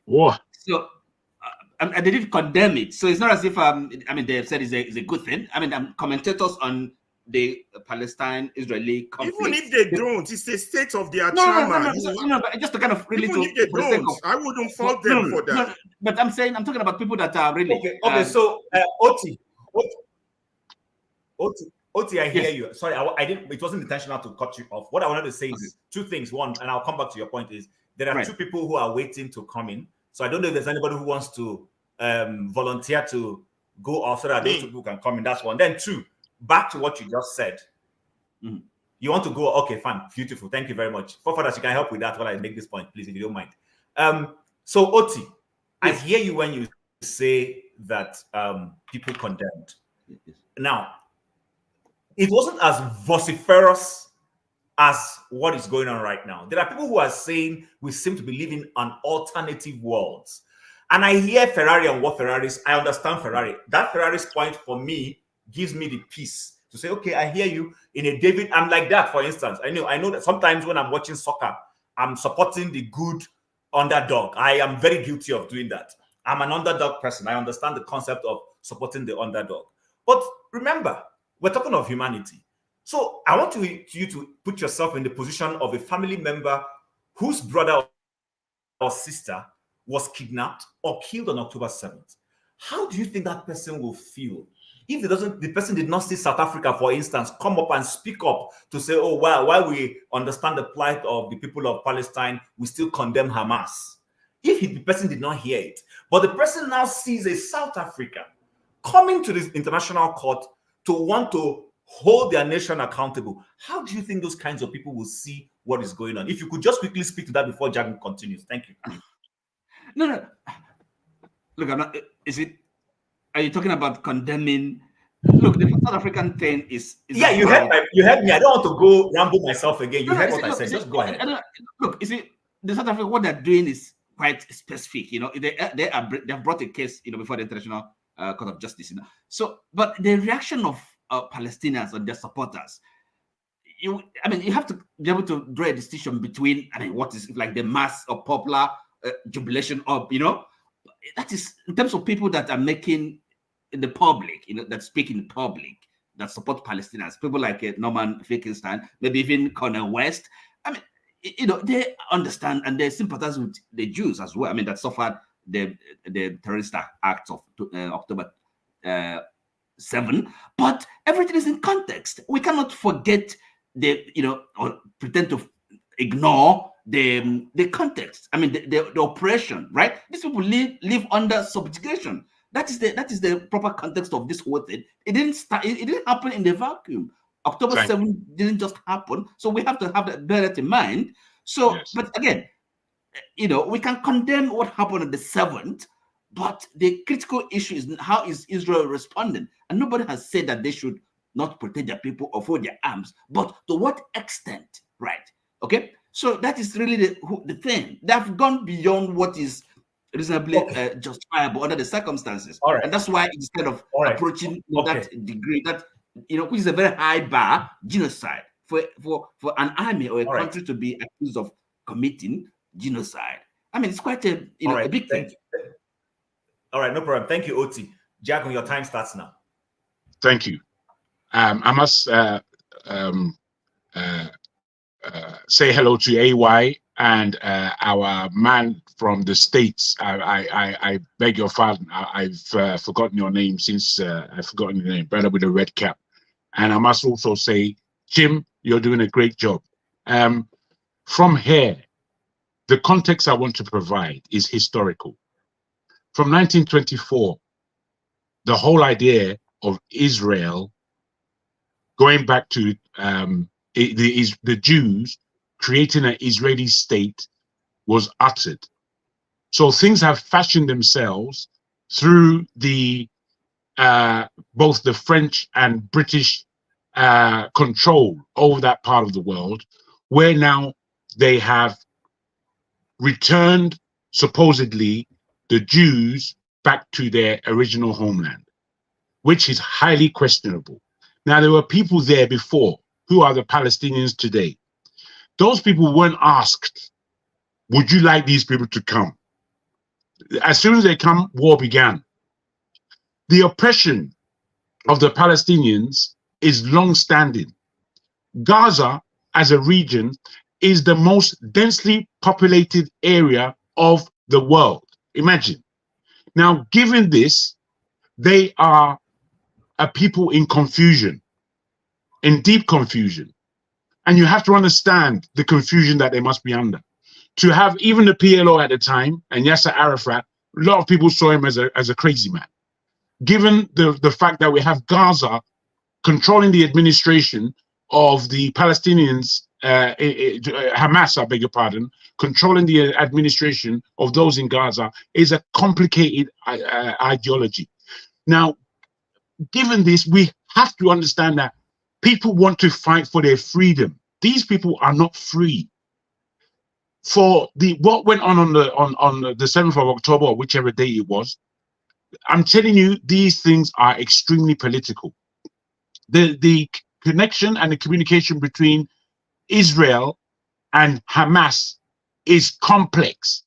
What? So, and they did condemn it. So it's not as if they have said it's a good thing. I mean, commentators on the Palestine-Israeli conflict. Even if they don't, it's a state of their trauma. No, but just to kind of really even if they don't, I wouldn't fault them for that. No, but I'm talking about people that are really okay. So Oti, I hear you. Sorry, I didn't. It wasn't intentional to cut you off. What I wanted to say is two things. One, and I'll come back to your point, is there are two people who are waiting to come in. So I don't know if there's anybody who wants to volunteer to go off so that those people can come in. That's one. Then two, back to what you just said. Mm-hmm. You want to go? Okay, fine, beautiful. Thank you very much. For that, you can help with that while I make this point, please, if you don't mind. So Oti, I hear you when you say that people condemned. Now, it wasn't as vociferous as what is going on right now. There are people who are saying we seem to be living on alternative worlds. And I hear Ferrari and what Ferrari's, I understand Ferrari. That Ferrari's point for me gives me the peace to say, okay, I hear you. In a David, I'm like that, for instance. I know that sometimes when I'm watching soccer, I'm supporting the good underdog. I am very guilty of doing that. I'm an underdog person. I understand the concept of supporting the underdog. But remember, we're talking of humanity. So I want you to put yourself in the position of a family member whose brother or sister was kidnapped or killed on October 7th. How do you think that person will feel if the person did not see South Africa, for instance, come up and speak up to say, oh, well, while we understand the plight of the people of Palestine, we still condemn Hamas? If the person did not hear it, but the person now sees a South African coming to this international court to want to hold their nation accountable, how do you think those kinds of people will see what is going on? If you could just quickly speak to that before Jagan continues. Thank you. No. Look, I'm not. Are you talking about condemning? Look, the South African thing is yeah, you heard me. I don't want to go ramble myself again. You heard what I said. Just go ahead. Look, the South Africa, what they're doing is quite specific. They have brought a case, before the International Court of Justice. So, but the reaction of Palestinians and their supporters, I mean, you have to be able to draw a distinction between, I mean, what is like the mass or popular jubilation of, that is in terms of people that are making in the public, that speak in the public, that support Palestinians, people like Norman Finkelstein, maybe even Cornel West. I mean, they understand and they sympathize with the Jews as well. I mean, that suffered the terrorist acts of October 7. But everything is in context. We cannot forget or pretend to ignore the context. I mean, the oppression, right? These people live under subjugation. That is the proper context of this whole thing. It didn't happen in the vacuum. October 7 didn't just happen. So we have to have that better in mind. So, yes. But again, we can condemn what happened on the 7th, but the critical issue is how is Israel responding? And nobody has said that they should not protect their people or fold their arms, but to what extent, right? Okay, so that is really the thing. They have gone beyond what is reasonably justifiable under the circumstances, and that's why instead of approaching that degree, that which is a very high bar, genocide for an army or a country to be accused of committing genocide. I mean, it's quite a a big thing. All right, no problem. Thank you, Oti. Jack, your time starts now. Thank you. I must say hello to AY and our man from the States. I beg your pardon. I've forgotten your name since I've forgotten your name. Brother with the red cap. And I must also say, Jim, you're doing a great job. From here, the context I want to provide is historical. From 1924, the whole idea of Israel going back to the Jews creating an Israeli state was uttered. So things have fashioned themselves through the both the French and British control over that part of the world, where now they have returned supposedly the Jews back to their original homeland, which is highly questionable. Now, there were people there before who are the Palestinians today. Those people weren't asked, would you like these people to come? As soon as they come, war began. The oppression of the Palestinians is long-standing. Gaza, as a region, is the most densely populated area of the world. Imagine. Now, given this, they are a people in confusion, in deep confusion. And you have to understand the confusion that they must be under. To have even the PLO at the time, and Yasser Arafat, a lot of people saw him as a crazy man. Given the fact that we have Gaza controlling the administration of the Palestinians, Hamas, I beg your pardon, controlling the administration of those in Gaza is a complicated ideology. Now, given this, we have to understand that people want to fight for their freedom. These people are not free. For what went on the 7th of October, or whichever day it was, I'm telling you, these things are extremely political. The connection and the communication between Israel and Hamas is complex.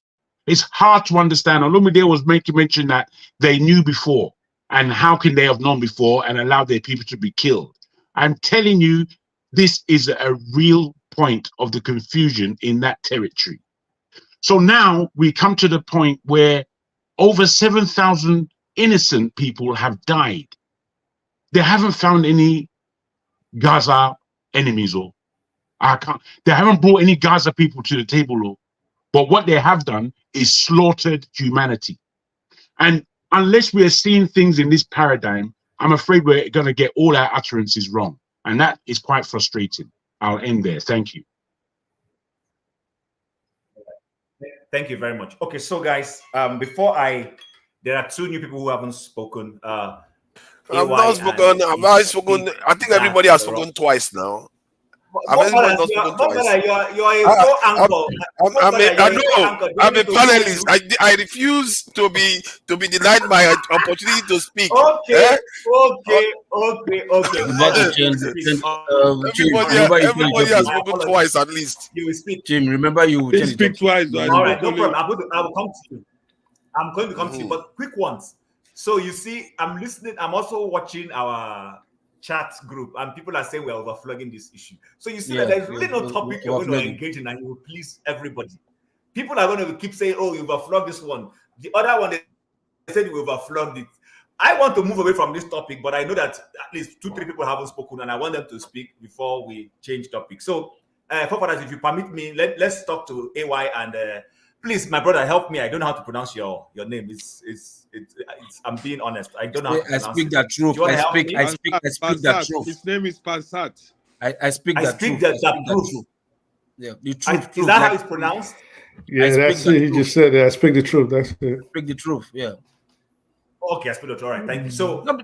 It's hard to understand. Olumide was making mention that they knew before, and how can they have known before and allowed their people to be killed? I'm telling you, this is a real point of the confusion in that territory. So now we come to the point where over 7,000 innocent people have died. They haven't found any Gaza enemies, or they haven't brought any Gaza people to the table, or, but what they have done is slaughtered humanity. And unless we are seeing things in this paradigm, I'm afraid we're going to get all our utterances wrong. And that is quite frustrating. I'll end there. Thank you. Thank you very much. Okay, so guys, there are two new people who haven't spoken. I've not spoken. I think everybody has spoken twice now. I've even not spoken twice. I'm a panelist. I refuse to be denied my opportunity to speak. Okay. Everybody has spoken twice at least. You will speak. Jim, remember you They speak twice. All right, no problem. I will come to you. I'm going to come to you, but quick ones. So you see, I'm listening. I'm also watching our chat group, and people are saying we're overflogging this issue. So you see that there's really no topic you're going to engage in, and you will please everybody. People are going to keep saying, "Oh, you overflog this one." The other one, they said you overflogged it. I want to move away from this topic, but I know that at least 2-3 people haven't spoken, and I want them to speak before we change topic. So, forefathers, if you permit me, let's talk to AY and please, my brother, help me. I don't know how to pronounce your name. It's I'm being honest. I don't know how to pronounce I speak the truth. I speak the truth. His name is Pansat. I speak the truth. The truth. Yeah, the truth. Is that how it's pronounced? Yeah, that's it. He just said that. I speak the truth. That's it. Speak the truth. Yeah. Okay, I speak the truth. All right, thank you. So, not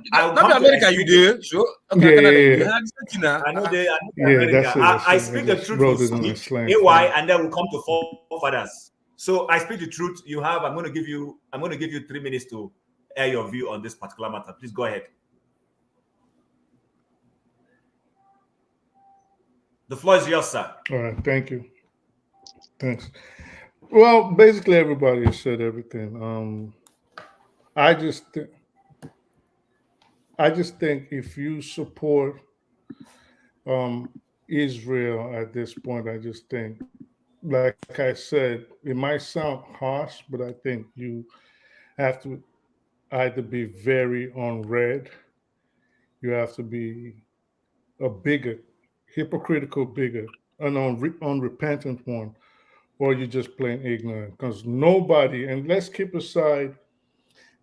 America, you do. Sure. Okay, I know they. That's it. I speak the truth. We'll speak AY, and then we'll come to forefathers. So I speak the truth. I'm going to give you 3 minutes to air your view on this particular matter. Please go ahead. The floor is yours, sir. All right, thank you. Thanks. Well, basically everybody has said everything. I just think if you support Israel at this point, I just think, like I said, it might sound harsh, but I think you have to either be very unread, you have to be a bigot, hypocritical bigot, an unrepentant one, or you're just plain ignorant. Because nobody, and let's keep aside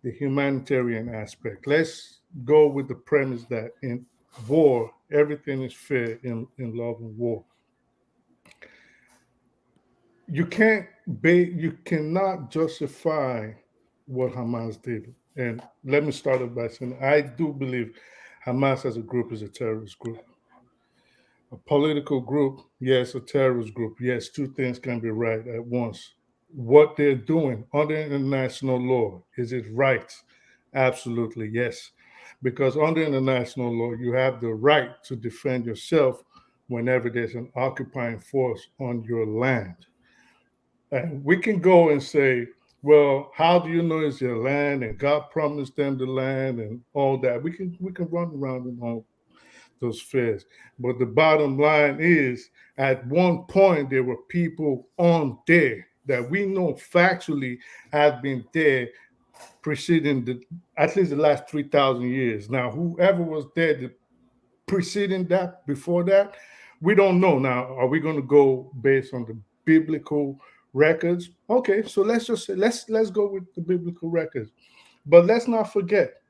the humanitarian aspect. Let's go with the premise that in war, everything is fair in love and war. You cannot justify what Hamas did. And let me start off by saying I do believe Hamas as a group is a terrorist group. A political group, yes, a terrorist group. Yes, two things can be right at once. What they're doing under international law, is it right? Absolutely, yes. Because under international law, you have the right to defend yourself whenever there's an occupying force on your land. And we can go and say, well, how do you know it's your land? And God promised them the land and all that. We can run around in all those fears. But the bottom line is, at one point, there were people on there that we know factually have been there preceding at least the last 3,000 years. Now, whoever was there preceding that, before that, we don't know. Now, are we going to go based on the biblical records? Okay, so let's just say, let's go with the biblical records. But let's not forget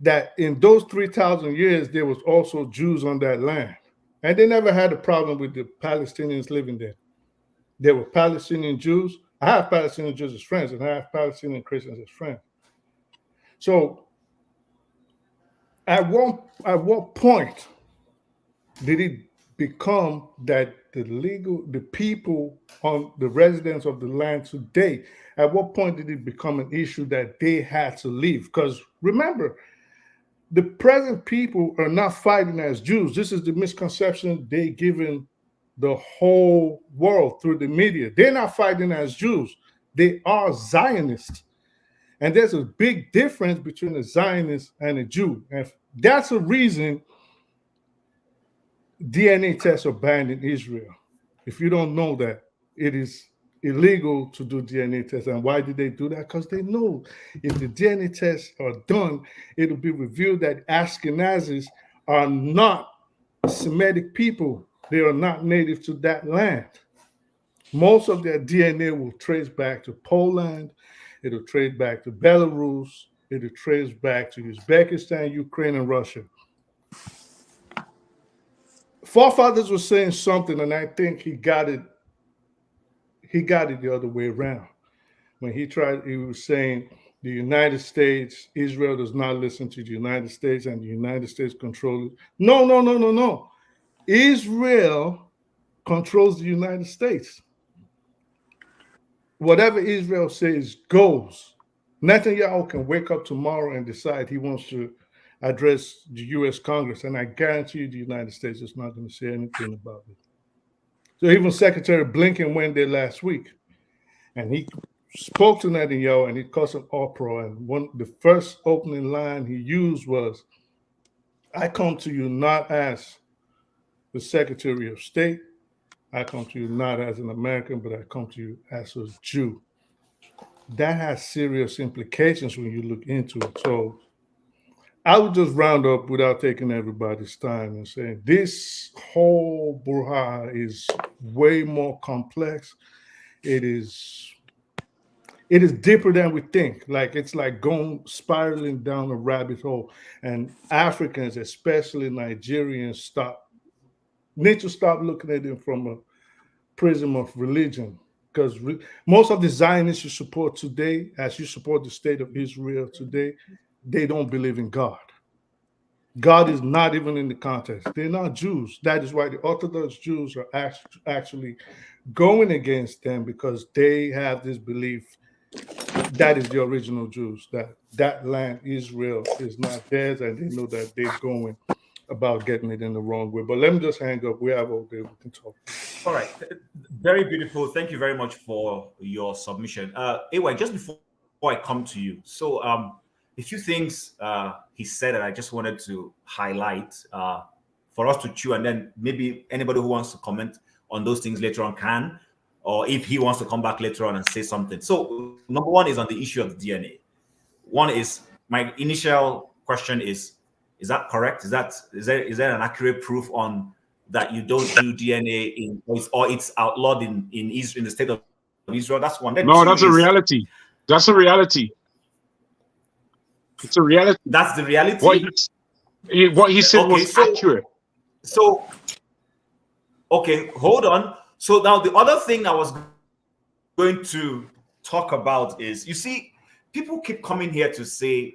that in those 3,000 years, there was also Jews on that land. And they never had a problem with the Palestinians living there. There were Palestinian Jews. I have Palestinian Jews as friends, and I have Palestinian Christians as friends. So at what point did it become that the people on the residents of the land today, at what point did it become an issue that they had to leave? Because remember, the present people are not fighting as Jews. This is the misconception they given the whole world through the media. They're not fighting as Jews. They are Zionists. And there's a big difference between a Zionist and a Jew. And that's a reason DNA tests are banned in Israel. If you don't know that, it is illegal to do DNA tests. And why did they do that? Because they know if the DNA tests are done, it'll be revealed that Ashkenazis are not Semitic people. They are not native to that land. Most of their DNA will trace back to Poland. It'll trace back to Belarus. It'll trace back to Uzbekistan, Ukraine, and Russia. Forefathers were saying something, and I think he got it the other way around. When he was saying the United States, Israel does not listen to the United States, and the United States control it. No. Israel controls the United States. Whatever Israel says goes. Netanyahu can wake up tomorrow and decide he wants to address the U.S. Congress, and I guarantee you the United States is not going to say anything about it. So even Secretary Blinken went there last week, and he spoke to Netanyahu, and he caused an uproar. And the first opening line he used was, "I come to you not as the Secretary of State. I come to you not as an American, but I come to you as a Jew." That has serious implications when you look into it. So I would just round up without taking everybody's time and saying this whole brouhaha is way more complex. It is deeper than we think. Like it's like spiraling down a rabbit hole. And Africans, especially Nigerians, need to stop looking at it from a prism of religion. Because most of the Zionists you support today, as you support the state of Israel today, they don't believe in God. God is not even in the context. They're not Jews. That is why the Orthodox Jews are actually going against them, because they have this belief that is the original Jews, that land, Israel, is not theirs, and they know that they're going about getting it in the wrong way. But let me just hang up. We have all day. We can talk. All right. Very beautiful. Thank you very much for your submission. Anyway, just before I come to you, so a few things he said that I just wanted to highlight for us to chew, and then maybe anybody who wants to comment on those things later on can, or if he wants to come back later on and say something. So number one is on the issue of DNA. One is, my initial question is that correct? Is there an accurate proof on that you don't do DNA or it's outlawed in Israel, in the state of Israel? That's one. Then no, that's a reality. That's a reality. It's a reality. That's the reality. What he said was accurate. So, okay, hold on. So now the other thing I was going to talk about is, you see, people keep coming here to say,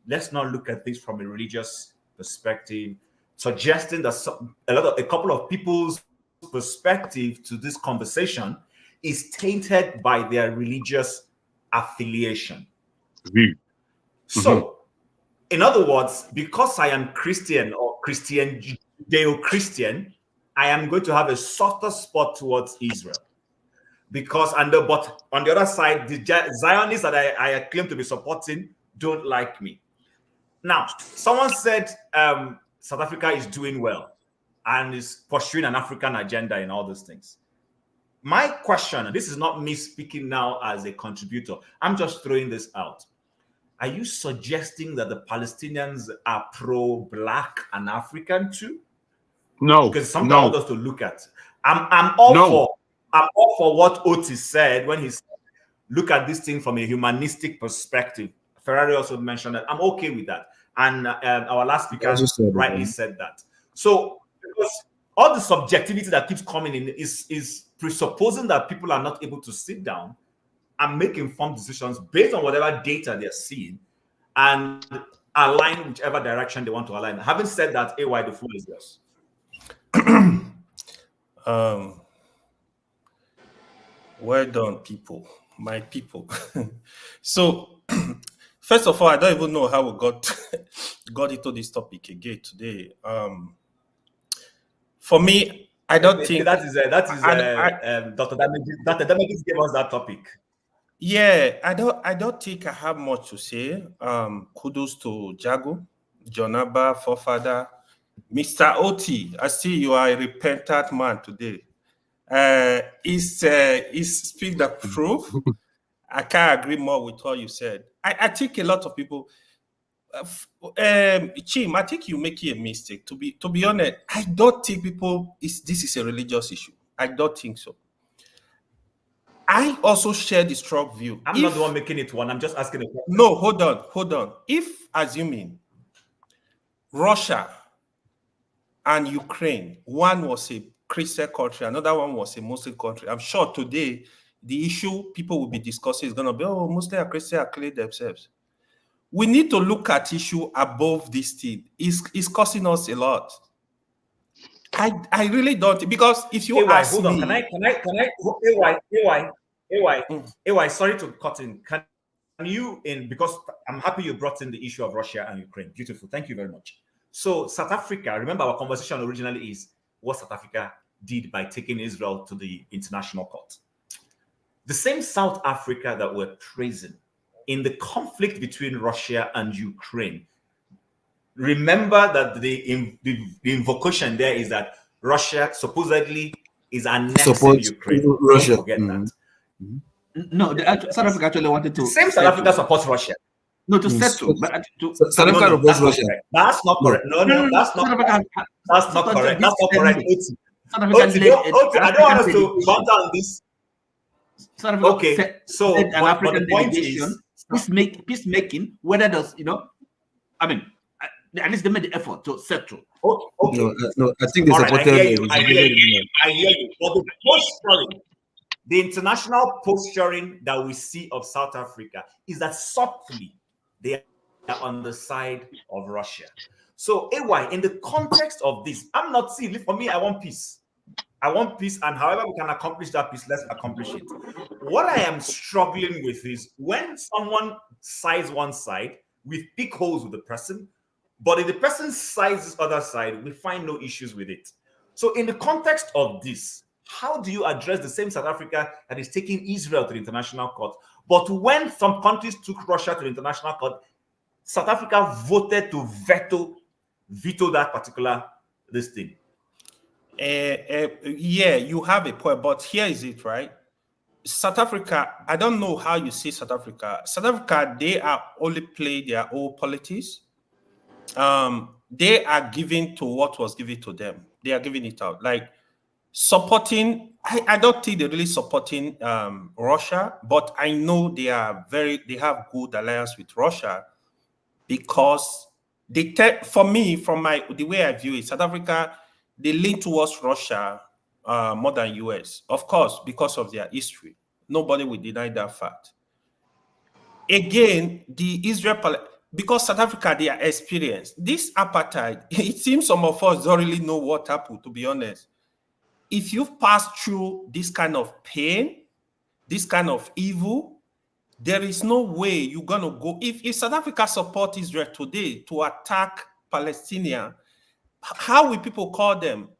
let's not look at this from a religious perspective, suggesting that a couple of people's perspective to this conversation is tainted by their religious affiliation. So, in other words, because I am Christian or Christian, Judeo-Christian, I am going to have a softer spot towards Israel. Because, but on the other side, the Zionists that I claim to be supporting don't like me. Now, someone said South Africa is doing well and is pursuing an African agenda and all those things. My question, and this is not me speaking now as a contributor, I'm just throwing this out. Are you suggesting that the Palestinians are pro-Black and African too? No. Because something I want us to look at. I'm all for what Otis said when he said, look at this thing from a humanistic perspective. Ferrari also mentioned that. I'm okay with that. And our last speaker rightly said that. So, because all the subjectivity that keeps coming in is presupposing that people are not able to sit down and make informed decisions based on whatever data they're seeing and align whichever direction they want to align. Having said that, AY, the floor is yours. Well done, people, my people. So, first of all, I don't even know how we got into this topic again today. For me, I don't think that is Dr. Damages gave us that topic. Yeah, I don't think I have much to say. Kudos to Jago, Jonaba, forefather, Mr. Oti. I see you are a repentant man today. Is speak the proof. I can't agree more with what you said. I think a lot of people, Chim, I think you're making a mistake. To be honest, I don't think this is a religious issue. I don't think so. I also share the strong view. I'm not the one making it one. I'm just asking a question. No, hold on. If, assuming Russia and Ukraine, one was a Christian country, another one was a Muslim country, I'm sure today the issue people will be discussing is going to be, oh, Muslim and Christian are killing themselves. We need to look at issue above this thing. It's costing us a lot. I really don't, because if you AY, ask hold on. me, Can I AY, sorry to cut in. Can you, because I'm happy you brought in the issue of Russia and Ukraine. Beautiful. Thank you very much. So South Africa, remember our conversation originally is what South Africa did by taking Israel to the international court. The same South Africa that we're praising in the conflict between Russia and Ukraine. Remember that the invocation there is that Russia supposedly is annexing Ukraine. Russia. Don't forget that. No, South Africa actually wanted to. The same South Africa supports Russia. No, to settle. But South Africa supports Russia. That's not correct. No, that's not correct. That's not correct. That's not correct. I don't want us to bounce on this. Okay, so an African but the point delegation, is peacemaking. Whether does I mean, at least they made the effort to settle. Okay. No, I think they supported. I hear you. But the posturing, the international posturing that we see of South Africa is that subtly they are on the side of Russia. So, AY, in the context of this, I'm not seeing. For me, I want peace. I want peace, and however we can accomplish that peace, let's accomplish it. What I am struggling with is when someone sides one side, we pick holes with the person, but if the person sides this other side, we find no issues with it. So in the context of this, how do you address the same South Africa that is taking Israel to the international court? But when some countries took Russia to the international court, South Africa voted to veto that particular thing. Yeah, you have a point, but here is it, right? South Africa, I don't know how you see South Africa. South Africa, they are only play their own politics. They are giving to what was given to them. They are giving it out. Like supporting, I don't think they're really supporting Russia, but I know they have good alliance with Russia because for me, the way I view it, South Africa, they lean towards Russia more than US, of course, because of their history. Nobody will deny that fact. Again, because South Africa, they are experienced. This apartheid, it seems some of us don't really know what happened, to be honest. If you've passed through this kind of pain, this kind of evil, there is no way you're going to go. If South Africa supports Israel today to attack Palestinians, how will people call them?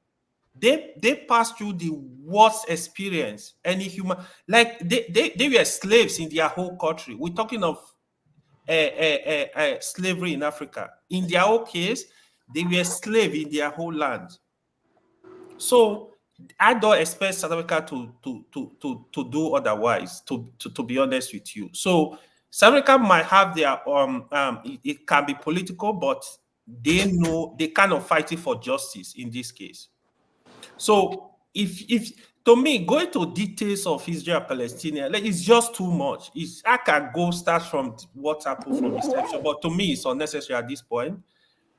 They passed through the worst experience any human, like they were slaves in their whole country. We're talking of slavery in Africa. In their whole case, they were slaves in their whole land. So I don't expect South Africa to do otherwise, to be honest with you. So South Africa might have their it can be political, but they know they kind of fighting for justice in this case. So if to me, going to details of Israel Palestine, like, it's just too much. I can go start from what happened from inception, but to me, it's unnecessary at this point.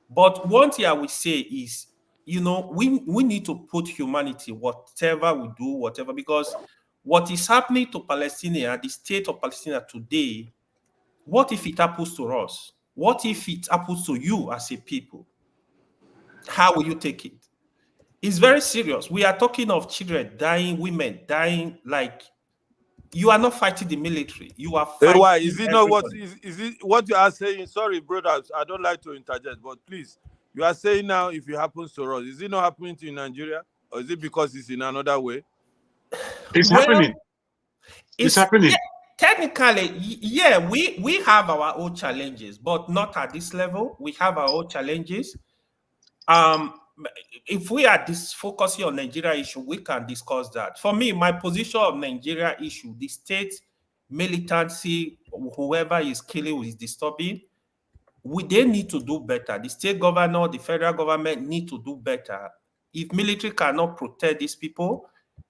But one thing I would say is, we need to put humanity, whatever we do, whatever, because what is happening to Palestine, the state of Palestine today, what if it happens to us? What if it happens to you as a people? How will you take it? It's very serious. We are talking of children dying, women dying. Like, you are not fighting the military. You are fighting. Why is it not what is it what you are saying? Sorry, brothers, I don't like to interject, but please, you are saying now if it happens to us, is it not happening to Nigeria, or is it because it's in another way? It's happening. It's happening. Yeah, technically, yeah, we have our own challenges, but not at this level. We have our own challenges. If we are focusing on Nigeria issue, we can discuss that. For me, my position of Nigeria issue, the state militancy, whoever is killing is disturbing. They need to do better. The state governor, the federal government need to do better. If military cannot protect these people,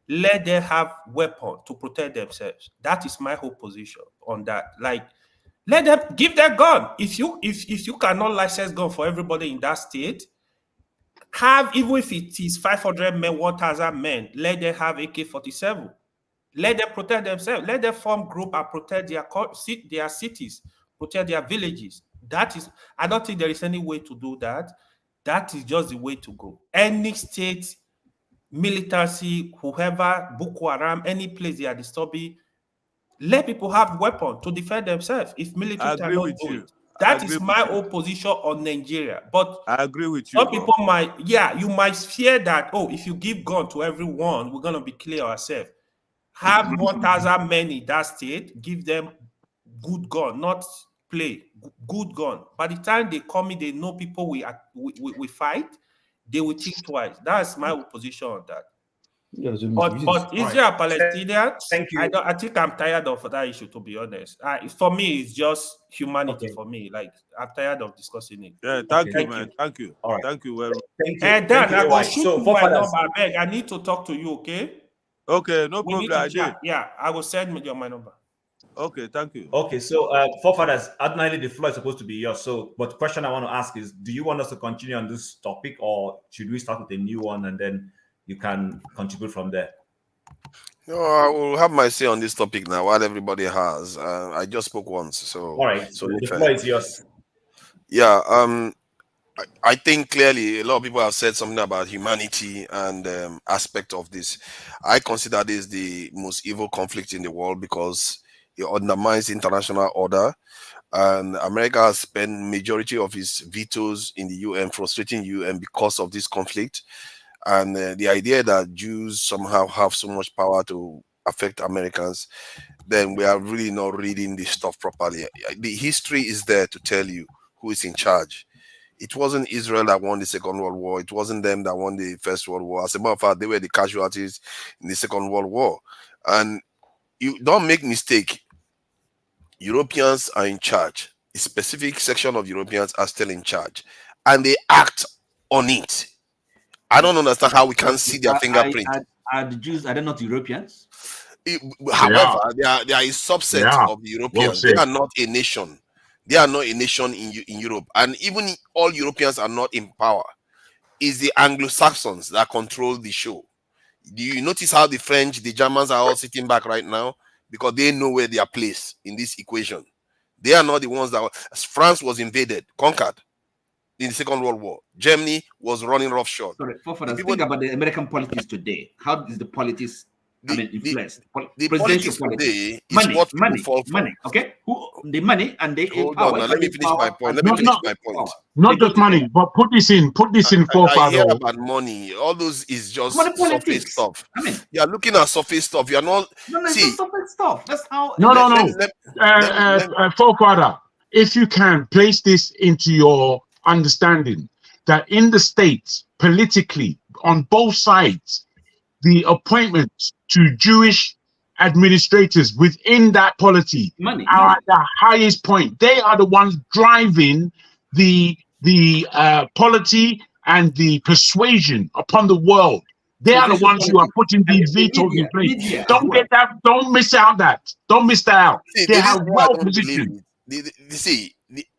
let them have weapons to protect themselves. That is my whole position on that. Like, let them give their gun. If you cannot license gun for everybody in that state, even if it is 500 men, 1,000 men, let them have AK-47. Let them protect themselves. Let them form group and protect their cities, protect their villages. I don't think there is any way to do that. That is just the way to go. Any state, military, whoever, Boko Haram, any place they are disturbing, let people have weapons to defend themselves if military cannot do it. That is my own position on Nigeria. But I agree with you. Some people might, you might fear that, if you give gun to everyone, we're going to be clear ourselves. Have 1,000 men in that state, give them good gun, not play, good gun. By the time they come in, they know people we fight, they will think twice. That's my position on that. But Israel, Palestinians, I think I'm tired of that issue, to be honest. For me, it's just humanity for me. Like, I'm tired of discussing it. Yeah, thank you, man. Thank you. All right. Thank you very much. Thank you. Dan, I will shoot you my number. I beg. I need to talk to you, okay? Okay, no We problem. I did. Yeah, I will send you my number. Okay, thank you. Okay, so forefathers, ordinarily the floor is supposed to be yours. So, but the question I want to ask is, do you want us to continue on this topic, or should we start with a new one and then you can contribute from there? No, I will have my say on this topic now. While everybody has, I just spoke once, so all right. So the floor is yours. Yeah. I think clearly a lot of people have said something about humanity and aspect of this. I consider this the most evil conflict in the world because it undermines international order, and America has spent majority of its vetoes in the UN, frustrating UN because of this conflict. And the idea that Jews somehow have so much power to affect Americans, then we are really not reading this stuff properly. The history is there to tell you who is in charge. It wasn't Israel that won the Second World War. It wasn't them that won the First World War. As a matter of fact, they were the casualties in the Second World War. And you don't make mistake. Europeans are in charge. A specific section of Europeans are still in charge. And they act on it. I don't understand how we can't see their fingerprint. Are the Jews, are they not Europeans? However, they are a subset of the Europeans. They are not a nation. They are not a nation in Europe. And even all Europeans are not in power. It's the Anglo-Saxons that control the show. Do you notice how the French, the Germans are all sitting back right now? Because they know where they are placed in this equation. They are not the ones that... France was invaded, conquered in the Second World War. Germany was running roughshod. Sorry, think about the American politics today. How is the politics influenced? The politics today is money, what people fall for. Money, okay? The money and they hold on, now, let me finish my point. Not just money, but put this in I hear about money. All those is just surface stuff. You are looking at surface stuff. You are not... see, surface stuff. That's how... Forefather, if you can place this into your understanding, that in the States, politically, on both sides, the appointments to Jewish administrators within that polity are at the highest point. They are the ones driving the polity and the persuasion upon the world. They are the ones who are putting these vetoes in place. Don't miss out that. Don't miss that out. They have well positioned.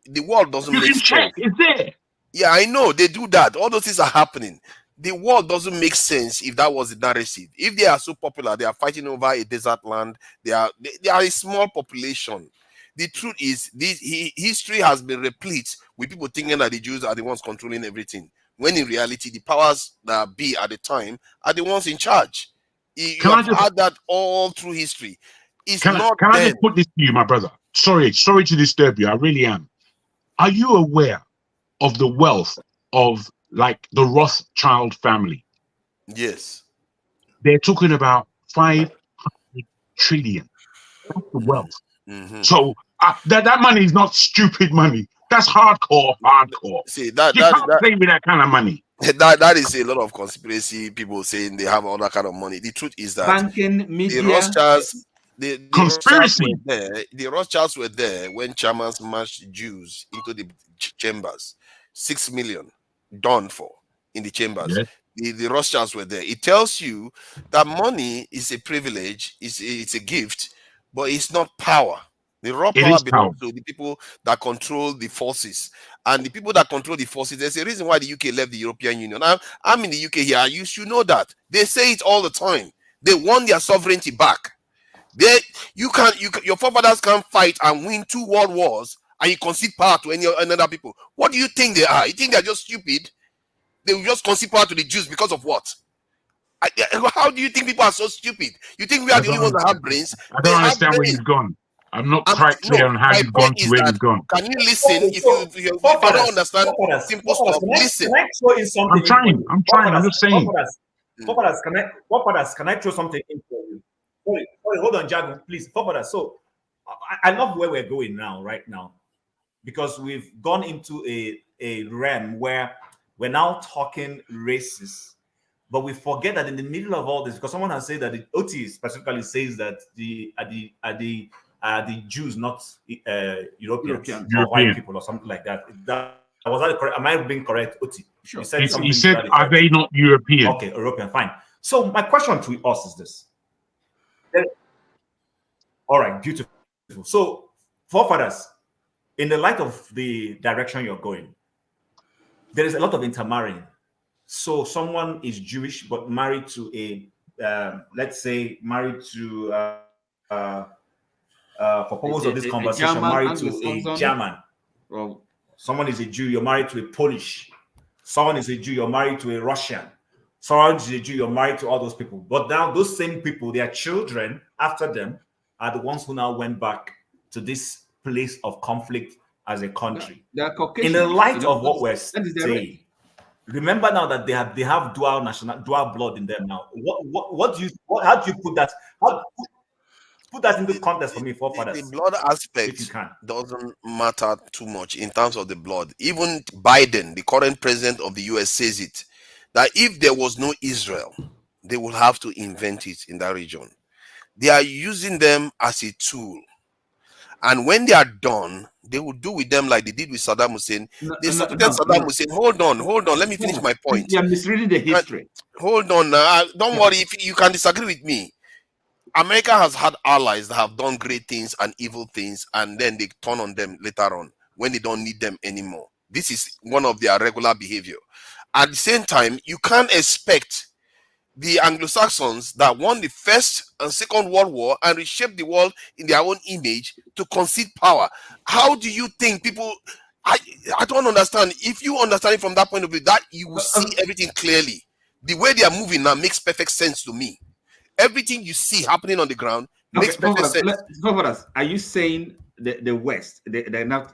The world doesn't make sense. Check. It's there. Yeah, I know they do that. All those things are happening. The world doesn't make sense if that was the narrative. If they are so popular, they are fighting over a desert land. They are a small population. The truth is, history has been replete with people thinking that the Jews are the ones controlling everything, when in reality, the powers that be at the time are the ones in charge. You have had that all through history. Can I just put this to you, my brother? Sorry to disturb you. I really am. Are you aware of the wealth of, like, the Rothschild family? Yes. They're talking about 500 trillion. That's the wealth. So that money is not stupid money. That's hardcore. See, you can't pay me that kind of money. That is a lot of conspiracy people saying they have all that kind of money. The truth is that banking, media, the Rothschilds, the conspiracy. The Rothschilds were there when Germans marched Jews into the chambers. 6 million done for in the chambers. Yes. The Rothschilds were there. It tells you that money is a privilege, it's a gift, but it's not power. The raw power belongs to the people that control the forces. And the people that control the forces, there's a reason why the UK left the European Union. I'm in the UK here. You should know that. They say it all the time. They want their sovereignty back. Your forefathers can't fight and win 2 world wars and you concede power to any other people. What do you think they are? You think they're just stupid? They will just concede power to the Jews because of what? How do you think people are so stupid? You think we are the only ones that have brains? I They don't have understand where brains. you've gone. I'm not quite clear on how My you've gone point to is where that you've gone. can you listen? Okay, If so you don't forefathers, understand simple stuff, listen. can I throw in something? I'm trying. I'm just saying. Forefathers, can I throw something in for you? Sorry, hold on, Jago, please. Forefathers, so I love where we're going now, right now, because we've gone into a realm where we're now talking races, but we forget that in the middle of all this, because someone has said that the OT specifically says that the Jews, not Europeans or white people or something like that. Was that correct? Am I being correct, Oti? Sure. You said something. He said, "Are they not European?" Okay, European, fine. So my question to us is this. All right, beautiful. So, forefathers, in the light of the direction you're going, there is a lot of intermarrying. So someone is Jewish but married to a, let's say, married to, for purpose of this conversation, married to a German. Well, someone is a Jew, you're married to a Polish. Someone is a Jew, you're married to a Russian. Someone is a Jew, you're married to all those people. But now those same people, their children after them are the ones who now went back to this place of conflict as a country. They are Caucasian. In the light of what we're saying, remember now that they have dual blood in them now. How do you put that? Put that into context for me, forefathers. The blood aspect doesn't matter too much in terms of the blood. Even Biden, the current president of the US, says it, that if there was no Israel, they will have to invent it in that region. They are using them as a tool. And when they are done, they will do with them like they did with Saddam Hussein. They supported Saddam Hussein. Hold on. Let me finish my point. You are misreading the history. Hold on now. Don't worry if you can disagree with me. America has had allies that have done great things and evil things, and then they turn on them later on when they don't need them anymore. This is one of their regular behavior. At the same time, you can't expect the Anglo-Saxons that won the First and Second World War and reshaped the world in their own image to concede power. How do you think people... I don't understand. If you understand it from that point of view, that you will see everything clearly. The way they are moving now makes perfect sense to me. Everything you see happening on the ground makes perfect sense. Are you saying the West they're not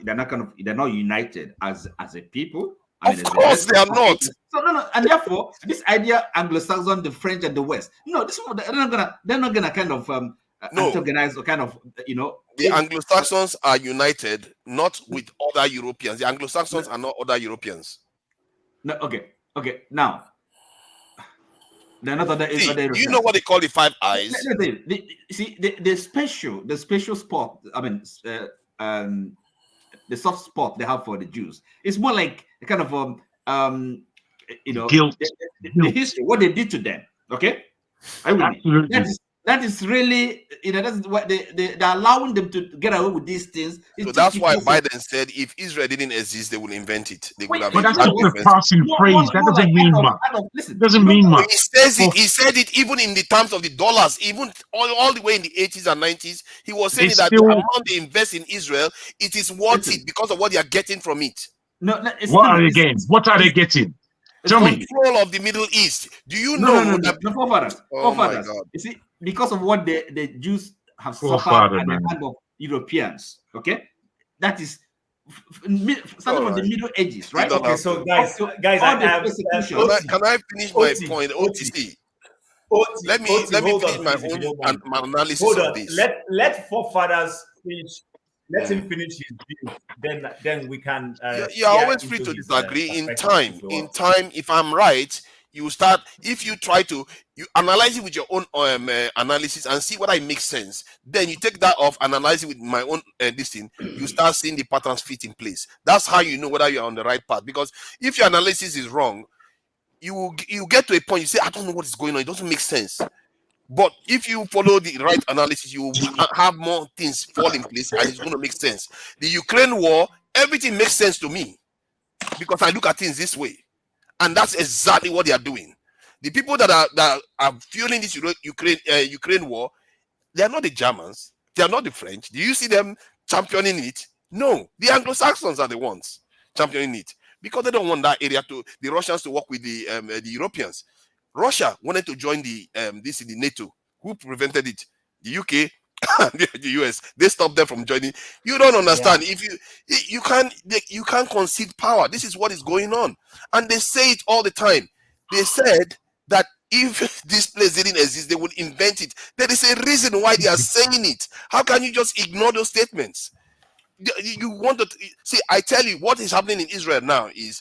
united as a people? Of course they are not. So no, and therefore this idea Anglo-Saxon, the French, and the West. No, they're not gonna kind of antagonize or kind of The Anglo-Saxons are united, not with other Europeans. The Anglo-Saxons are not other Europeans. No, okay. Now. They're not other. Do you know what they call the Five Eyes? The special spot. I mean, the soft spot they have for the Jews. It's more like a kind of guilt. The history, what they did to them. Okay, that is really that's what they're allowing them to get away with these things. So that's why Biden said if Israel didn't exist, they will invent it. They would have. But that's just a passing phrase. That doesn't mean much. It doesn't mean much. He says it. He said it even in the terms of the dollars, even all the way in the 80s and 90s. He was saying that the amount they invest in Israel, it is worth it because of what they are getting from it. What are they getting? What are they getting? Tell me. Control of the Middle East. Do you know that? Oh my God. You see, because of what the Jews have suffered at the hand of Europeans, okay? That is starting from the Middle Ages, right? Okay, so guys, can I finish my point? OTC. Let me finish my analysis of this. Let forefathers finish. Let him finish his view. Then we can. You're always free to disagree. In time, if I'm right, you start. If you try to, you analyze it with your own analysis and see whether it makes sense. Then you take that off, analyze it with my own this thing. You start seeing the patterns fit in place. That's how you know whether you're on the right path. Because if your analysis is wrong, you get to a point you say, I don't know what is going on. It doesn't make sense. But if you follow the right analysis, you have more things fall in place and it's going to make sense. The Ukraine war, everything makes sense to me because I look at things this way. And that's exactly what they are doing. The people that are fueling this Ukraine war, they are not the Germans. They are not the French. Do you see them championing it? No. The Anglo-Saxons are the ones championing it. because they don't want that area to the Russians to work with the Europeans. Russia wanted to join the NATO. Who prevented it? The UK, the US. They stopped them from joining. You don't understand. Yeah. If you can't concede power. This is what is going on, and they say it all the time. They said that if this place didn't exist, they would invent it. There is a reason why they are saying it. How can you just ignore those statements? You want to see? I tell you, what is happening in Israel now is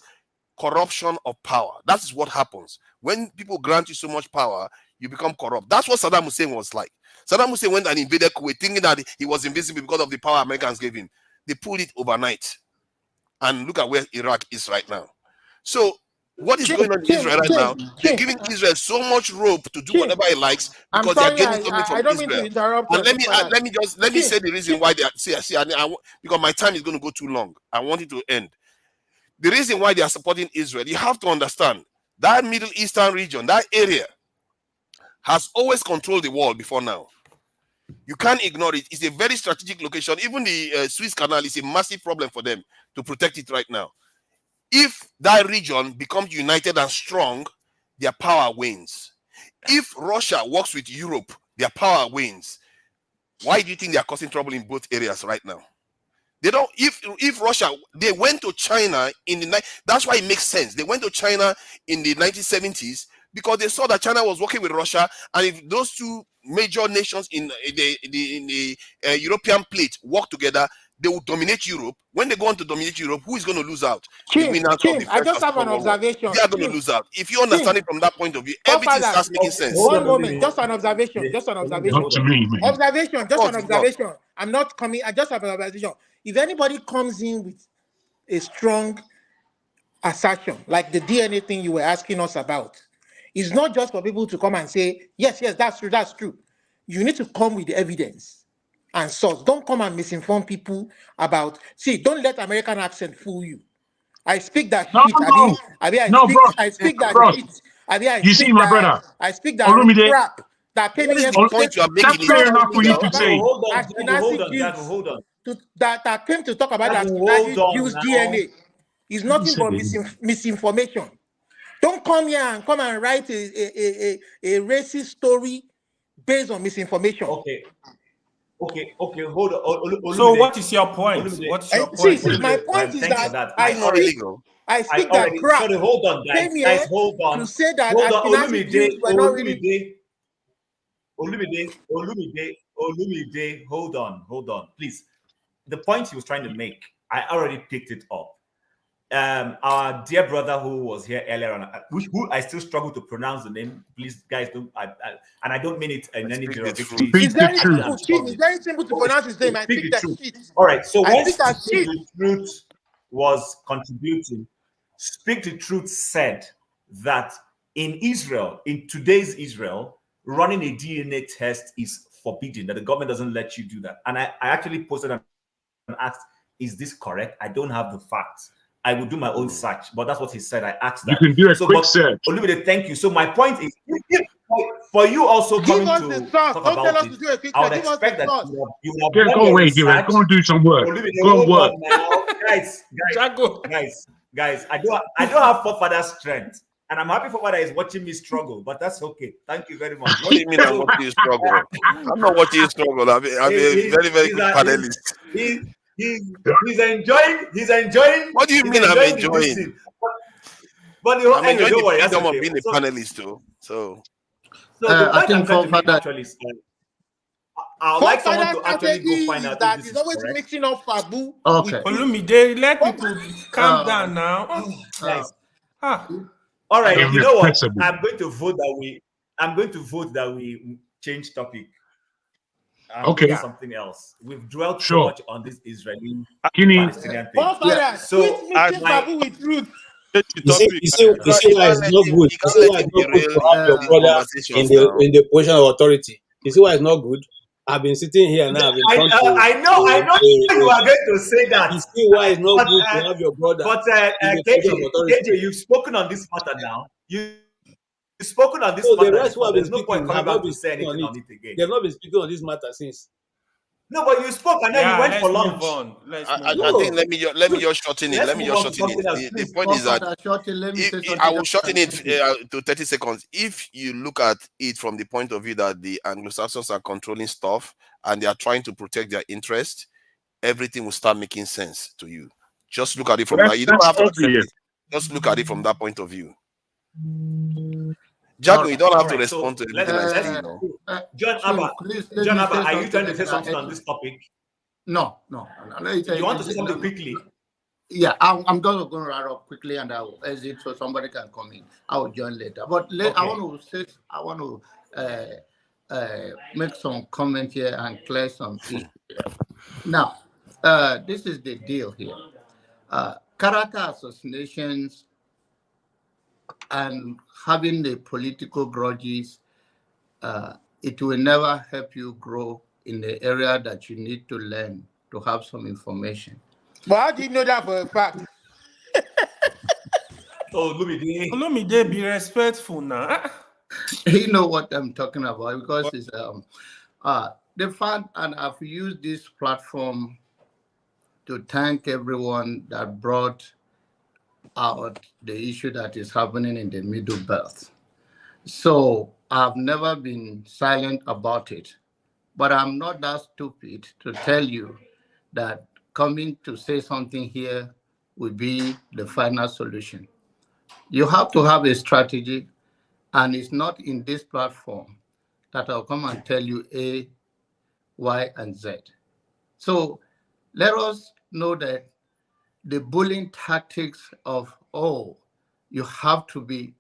corruption of power. That is what happens when people grant you so much power. You become corrupt. That's what Saddam Hussein was like. Saddam Hussein went and invaded Kuwait, thinking that he was invincible because of the power Americans gave him. They pulled it overnight, and look at where Iraq is right now. So what is going on in Israel right now? They're giving Israel so much rope to do whatever it likes because they are getting something from I don't Israel. mean to interrupt. And let me say the reason why they are because my time is going to go too long. I want it to end. The reason why they are supporting Israel, you have to understand that Middle Eastern region, that area, has always controlled the world before now. You can't ignore it. It's a very strategic location. Even the Suez Canal is a massive problem for them to protect it right now. If that region becomes united and strong, their power wanes. If Russia works with Europe, their power wanes. Why do you think they are causing trouble in both areas right now? They don't. If Russia, they went to China in the night. That's why it makes sense. They went to China in the 1970s because they saw that China was working with Russia, and if those two major nations in the European plate work together, they will dominate Europe. When they go on to dominate Europe, who is going to lose out? Kim, I just have an observation. They are going to lose out. If you understand it from that point of view, everything starts making sense. One moment, just an observation. Just an observation. Not to me, man. Observation, just an observation. I'm not coming. I just have an observation. If anybody comes in with a strong assertion, like the DNA thing you were asking us about, it's not just for people to come and say, yes, that's true, that's true. You need to come with the evidence and source. Don't come and misinform people about, don't let American accent fool you. I speak that shit. I speak that shit. You see, my brother. I speak that crap that came here to point you are making. That's fair enough for you to say. Hold on. That came to talk about Ashkenazi Jews' DNA. It's nothing but misinformation. Don't come here and write a racist story based on misinformation. Okay, hold on. So what is your point? What's your point? See, my point is that I speak that crap. Sorry, hold on, guys. Hold on. To say that Ashkenazi Jews were not really... Olumide, hold on, please. The point he was trying to make, I already picked it up. Our dear brother who was here earlier on, who I still struggle to pronounce the name. Please, guys, don't. And I don't mean it in any derogatory. It's very simple. It's very simple to pronounce his name. I speak that shit. All right. So when Speak the Truth was contributing, Speak the Truth said that in Israel, in today's Israel, running a DNA test is forbidden. That the government doesn't let you do that. And I actually posted and asked, "Is this correct?" I don't have the facts. I will do my own search, but that's what he said. I asked that. You can do a quick search. Olumide, thank you. So my point is, for you also coming to talk about it, I would expect that you will have go away, go and do some work. Go and work. Guys, I don't have forefather strength. And I'm happy Forefather is watching me struggle, but that's okay. Thank you very much. What do you mean I'm watching you struggle? I'm not watching you struggle. I'm a very, very good panelist. He's enjoying. What do you mean I'm enjoying? But the whole I'm enjoying don't worry, the freedom of being a panelist too. So I think actually, I would like someone to actually go find out that he's always mixing up Fabu. Okay. Olumide, let people calm down now. Nice. All right, you know what? I'm going to vote that we change topic. Okay. Something else. We've dwelt so much on this Israeli Palestinian thing. So with truth. You see why it's not good. You see why it's not good to have your brother in the position of authority. You see why it's not good. I've been sitting here now. I know you are going to say that. You see why it's not good to have your brother. But KJ, you've spoken on this matter now. You've spoken on this matter. The rest who have been There's no point coming back to say anything on it again. They've not been speaking on this matter since. No, but you spoke and then you went for lunch. I think let me just shorten it. Let me just shorten it. The point is that I will shorten it to 30 seconds. If you look at it from the point of view that the Anglo-Saxons are controlling stuff and they are trying to protect their interest, everything will start making sense to you. Just look at it from that. You don't have to accept it. Just look at it from that point of view. Jago, you don't have to respond to everything I say, you know. John Abba, are you trying to say something on this topic? No. You want to say something quickly? Yeah, I'm going to wrap up quickly and I will exit so somebody can come in. I will join later. But I want to make some comment here and clear some issues. Now, this is the deal here. Character assassinations and having the political grudges, it will never help you grow in the area that you need to learn to have some information. But how do you know that for a fact? Oh, Lumide, be respectful now. You know what I'm talking about because it's the fact, and I've used this platform to thank everyone that brought out the issue that is happening in the Middle Belt. So I've never been silent about it, but I'm not that stupid to tell you that coming to say something here would be the final solution. You have to have a strategy, and it's not in this platform that I'll come and tell you A, Y, and Z. So let us know that the bullying tactics of, oh, you have to be,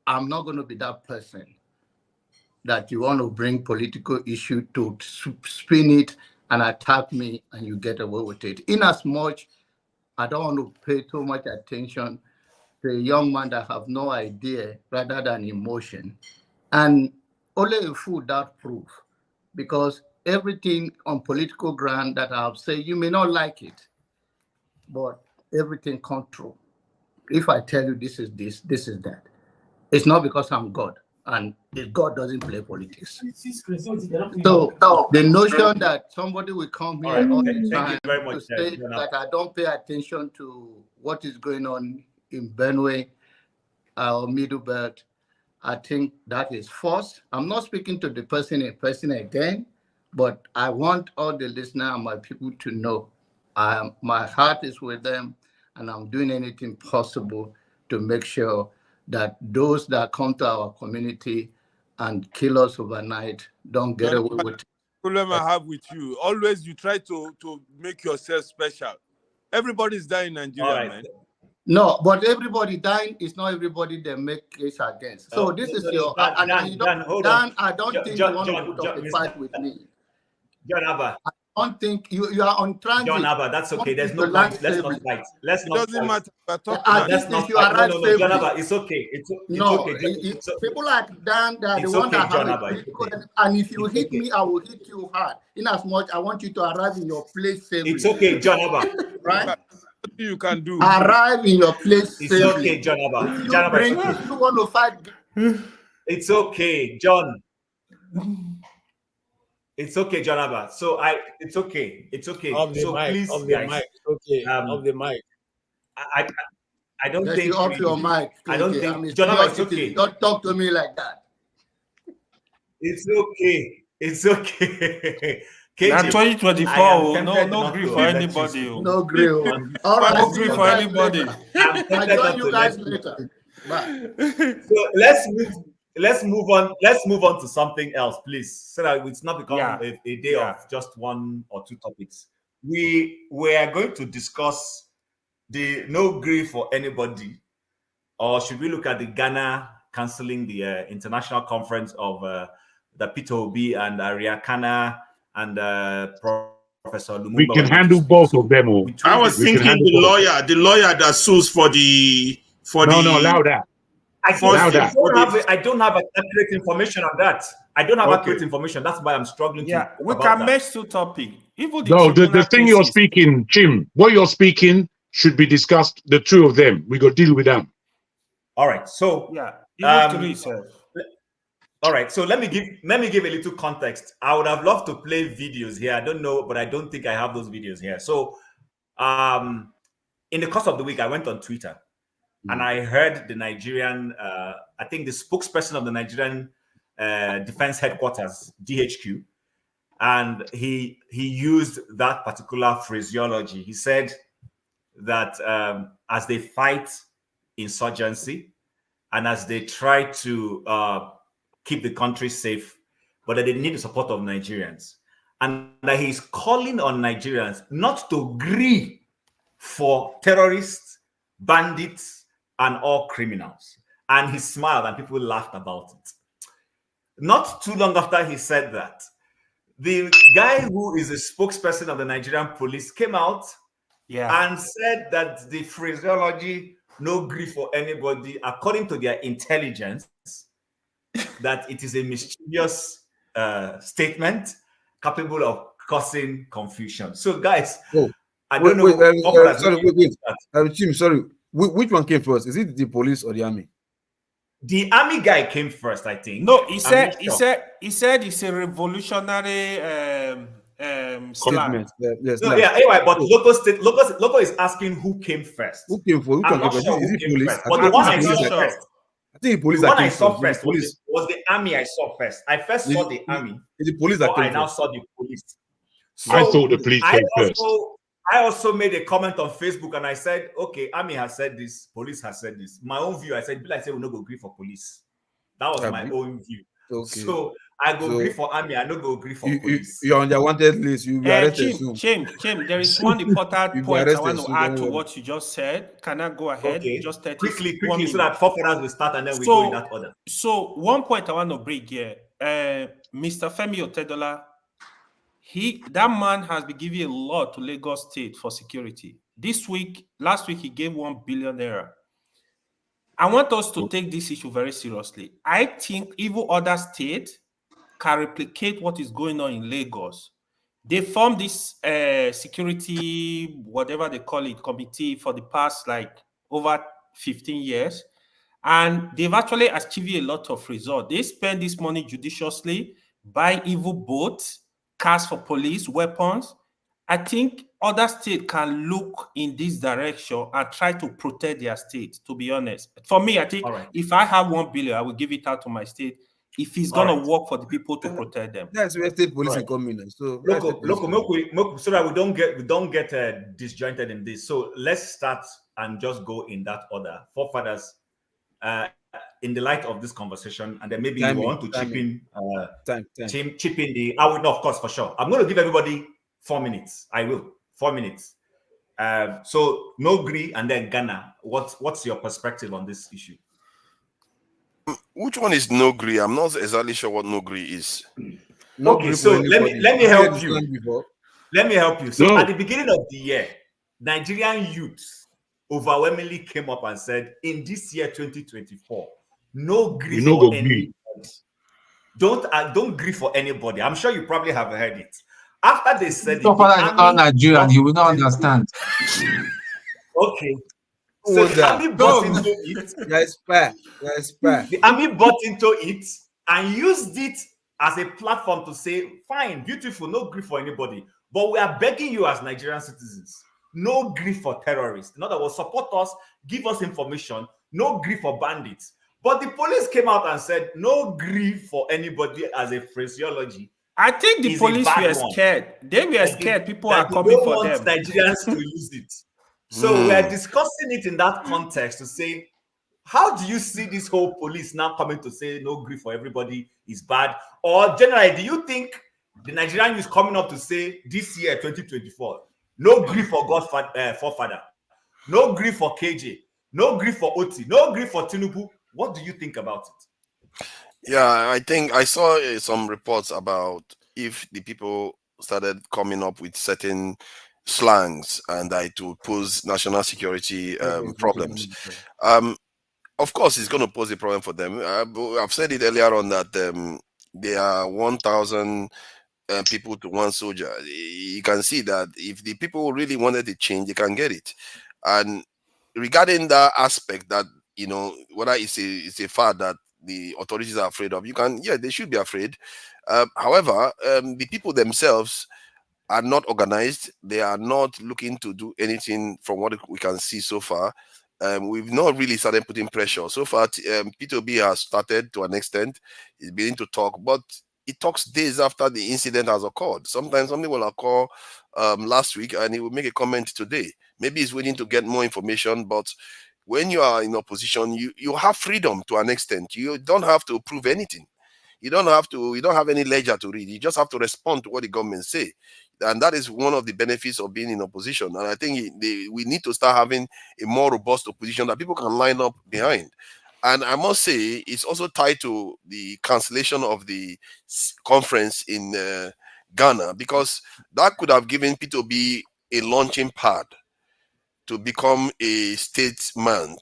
I'm not going to be that person that you want to bring political issue to spin it and attack me and you get away with it. In as much, I don't want to pay too much attention to a young man that have no idea rather than emotion. And only a fool that proof, because everything on political ground that I've said, you may not like it, but everything comes true. If I tell you this is this, this is that, it's not because I'm God, and God doesn't play politics. So the notion that somebody will come here all the time to say that I don't pay attention to what is going on in Benue or Middle Belt, I think that is false. I'm not speaking to the person in person again, but I want all the listeners and my people to know my heart is with them, and I'm doing anything possible to make sure that those that come to our community and kill us overnight don't get away with it. Problem I have with you, always you try to make yourself special. Everybody's dying in Nigeria, man. No, but everybody dying is not everybody they make case against. So this is your Dan, I don't think you want to put up a fight with me. John Abba. I don't think you are on transit. John Abba, that's okay. There's no point. Let's not fight. Let's not. It doesn't matter. Let's not fight. No, John Abba, it's okay. It's okay. People like Dan, they are the one that have a and if you hit me, I will hit you hard. In as much, I want you to arrive in your place safely. It's okay, John Abba. Right? You can do. Arrive in your place it's safely. It's okay, John Abba. John Abba, it's okay. You want to fight? It's okay, John. It's okay, John Abba. So it's okay. It's okay. So mic, please, guys. Mic. Okay. Off the mic. I don't think. Off your mic. I don't think. John Abba, it's okay. Don't talk to me like that. It's okay. It's okay. Now 2024, no grief for anybody. No grief. All right, no grief for anybody. I'll join you guys later. Bye. So let's move on. Let's move on to something else, please, so that it's not become a day of just one or two topics. We are going to discuss the no grief for anybody, or should we look at the Ghana cancelling the international conference of the P2B and Arikana and Professor Lumumba? We can handle both of them. I was thinking the lawyer that sues for the no, allow that. I don't have accurate information on that. I don't have accurate information. That's why I'm struggling. Yeah, we can mesh two topics. The thing you're speaking, Jim, what you're speaking should be discussed. The two of them, we go deal with them. All right. So All right, so let me give a little context. I would have loved to play videos here. I don't know, but I don't think I have those videos here. So, in the course of the week, I went on Twitter and I heard the Nigerian, I think the spokesperson of the Nigerian Defense Headquarters, DHQ, and he used that particular phraseology. He said that as they fight insurgency and as they try to keep the country safe, but that they need the support of Nigerians, and that he's calling on Nigerians not to agree for terrorists, bandits, and all criminals. And he smiled and people laughed about it. Not too long after he said that, the guy who is a spokesperson of the Nigerian police came out and said that the phraseology, no grief for anybody, according to their intelligence, that it is a mischievous statement capable of causing confusion. So, guys, I don't know. Sorry, Jim, sorry. Which one came first? Is it the police or the army? The army guy came first, I think. No, he said it's a revolutionary statement. Yes, no, yeah, anyway, but Loco is asking who came first. Who came first? I'm not sure who came first, but the one I saw first. I think the police. The one I saw first was the army. I saw first. I first saw the army. The police that came I now first. saw the police. So I thought the police came first. I also made a comment on Facebook and I said, okay, army has said this, police has said this. My own view, I said, we'll not go agree for police. That was my own view. Okay. So I go agree for army, I don't go agree for police. You're on their wanted list. You'll be arrested soon. Jim, there is one important point I want to add to what you just said. Can I go ahead? Okay. Just 30 quickly, so that foreigners will start and then we go in that order. So one point I want to bring here, Mr. Femi Otedola, that man has been giving a lot to Lagos State for security. Last week, he gave 1 billion naira. I want us to take this issue very seriously. I think even other states can replicate what is going on in Lagos. They formed this security, whatever they call it, committee for the past over 15 years. And they've actually achieved a lot of results. They spend this money judiciously, buy evil boats, cars for police, weapons. I think other states can look in this direction and try to protect their state, to be honest. For me, I think if I have 1 billion, I will give it out to my state if it's going to work for the people to protect them. That's where state police come in. So, so that we don't get disjointed in this. So let's start and just go in that order. Forefathers, in the light of this conversation, and then maybe you want to chip in the. I would know, of course, for sure. I'm going to give everybody 4 minutes. I will 4 minutes. So no Gree and then Ghana. What's your perspective on this issue? Which one is no Gree? I'm not exactly sure what no Gree is. Okay, so let me help you. Let me help you. So at the beginning of the year, Nigerian youths overwhelmingly came up and said, in this year 2024, no Gree for anybody. Don't Gree for anybody. I'm sure you probably have heard it. After they said so father is not Nigerian, he will not understand. Okay. So the army bought into it. The army bought into it and used it as a platform to say, fine, beautiful, no Gree for anybody. But we are begging you as Nigerian citizens, no Gree for terrorists. In other words, support us, give us information, no Gree for bandits. But the police came out and said, no Gree for anybody as a phraseology. I think the police were scared. They were scared. People are coming for them. Nigerians to use it. So we are discussing it in that context to say, how do you see this whole police now coming to say no Gree for everybody is bad? Or generally, do you think the Nigerian is coming up to say this year, 2024, no Gree for forefather, no Gree for KJ, no Gree for Oti, no Gree for Tinubu? What do you think about it? Yeah, I think I saw some reports about if the people started coming up with certain slangs and it will pose national security problems. Of course, it's going to pose a problem for them. I've said it earlier on that there are 1,000 people to one soldier. You can see that if the people really wanted to change, they can get it. And regarding that aspect, that whether it's a fact that the authorities are afraid of. They should be afraid. However, the people themselves are not organized. They are not looking to do anything from what we can see so far. We've not really started putting pressure. So far, P2B has started to an extent. He's beginning to talk, but it talks days after the incident has occurred. Sometimes something will occur last week and he will make a comment today. Maybe he's waiting to get more information, but when you are in opposition, you have freedom to an extent. You don't have to prove anything. You don't have any ledger to read. You just have to respond to what the government say. And that is one of the benefits of being in opposition. And I think we need to start having a more robust opposition that people can line up behind. And I must say, it's also tied to the cancellation of the conference in Ghana, because that could have given P2B a launching pad to become a statesman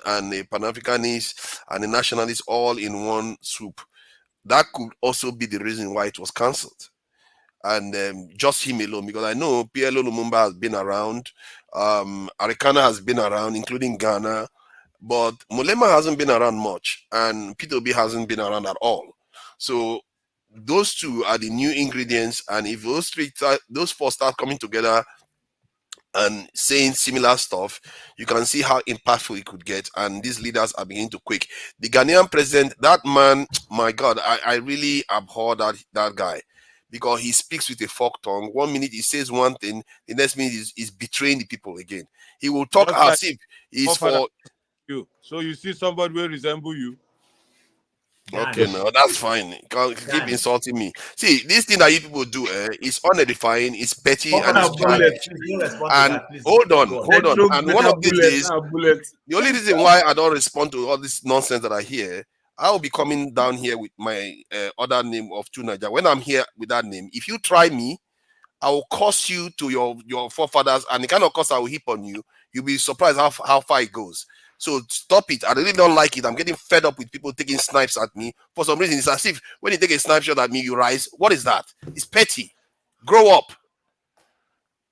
and a Pan-Africanist and a nationalist all in one swoop. That could also be the reason why it was cancelled. And just him alone, because I know PLO Lumumba has been around, Arikana has been around, including Ghana, but Mulema hasn't been around much, and P2B hasn't been around at all. So those two are the new ingredients, and if those four start coming together and saying similar stuff, you can see how impactful it could get, and these leaders are beginning to quake. The Ghanaian president, that man, my God, I really abhor that guy, because he speaks with a forked tongue. 1 minute he says one thing, the next minute he's betraying the people again. He will talk Just as like if he's for you. So you see somebody will resemble you. Okay, no, that's fine. Keep insulting me. See, this thing that you people do is unedifying, it's petty, and it's childish. And hold on. And one of these days, the only reason why I don't respond to all this nonsense that I hear, I will be coming down here with my other name of Tunaja. When I'm here with that name, if you try me, I will curse you to your forefathers, and the kind of curse I will heap on you, you'll be surprised how far it goes. So stop it. I really don't like it. I'm getting fed up with people taking snipes at me. For some reason, it's as if when you take a snipe shot at me, you rise. What is that? It's petty. Grow up.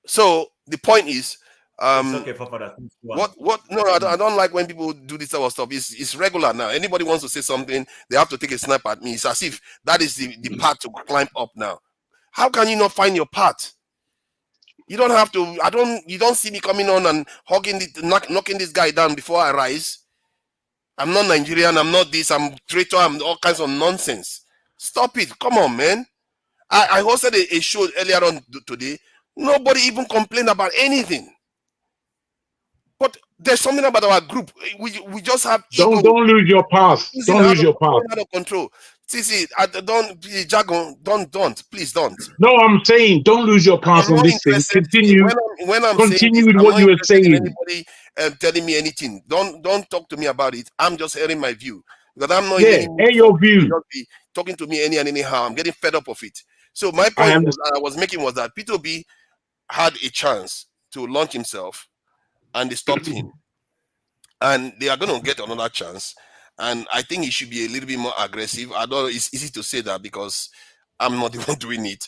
So the point is, it's okay for father. No, I don't like when people do this type of stuff. It's regular now. Anybody wants to say something, they have to take a snipe at me. It's as if that is the path to climb up now. How can you not find your path? You don't have to. You don't see me coming on and knocking this guy down before I rise. I'm not Nigerian. I'm not this. I'm traitor. I'm all kinds of nonsense. Stop it. Come on, man. I hosted a show earlier on today. Nobody even complained about anything. But there's something about our group. We just have ego. Don't lose your path. Don't lose your path. Out of control. See, please don't. No, I'm saying don't lose your path on this thing. Continue. When I'm continue saying with what you were saying. Anybody telling me anything? Don't talk to me about it. I'm just airing my view, because I'm not air your view. Be talking to me anyhow. I'm getting fed up of it. So my point I was making was that P2B had a chance to launch himself, and they stopped him, and they are going to get another chance. And I think he should be a little bit more aggressive. I know it's easy to say that because I'm not the one doing it,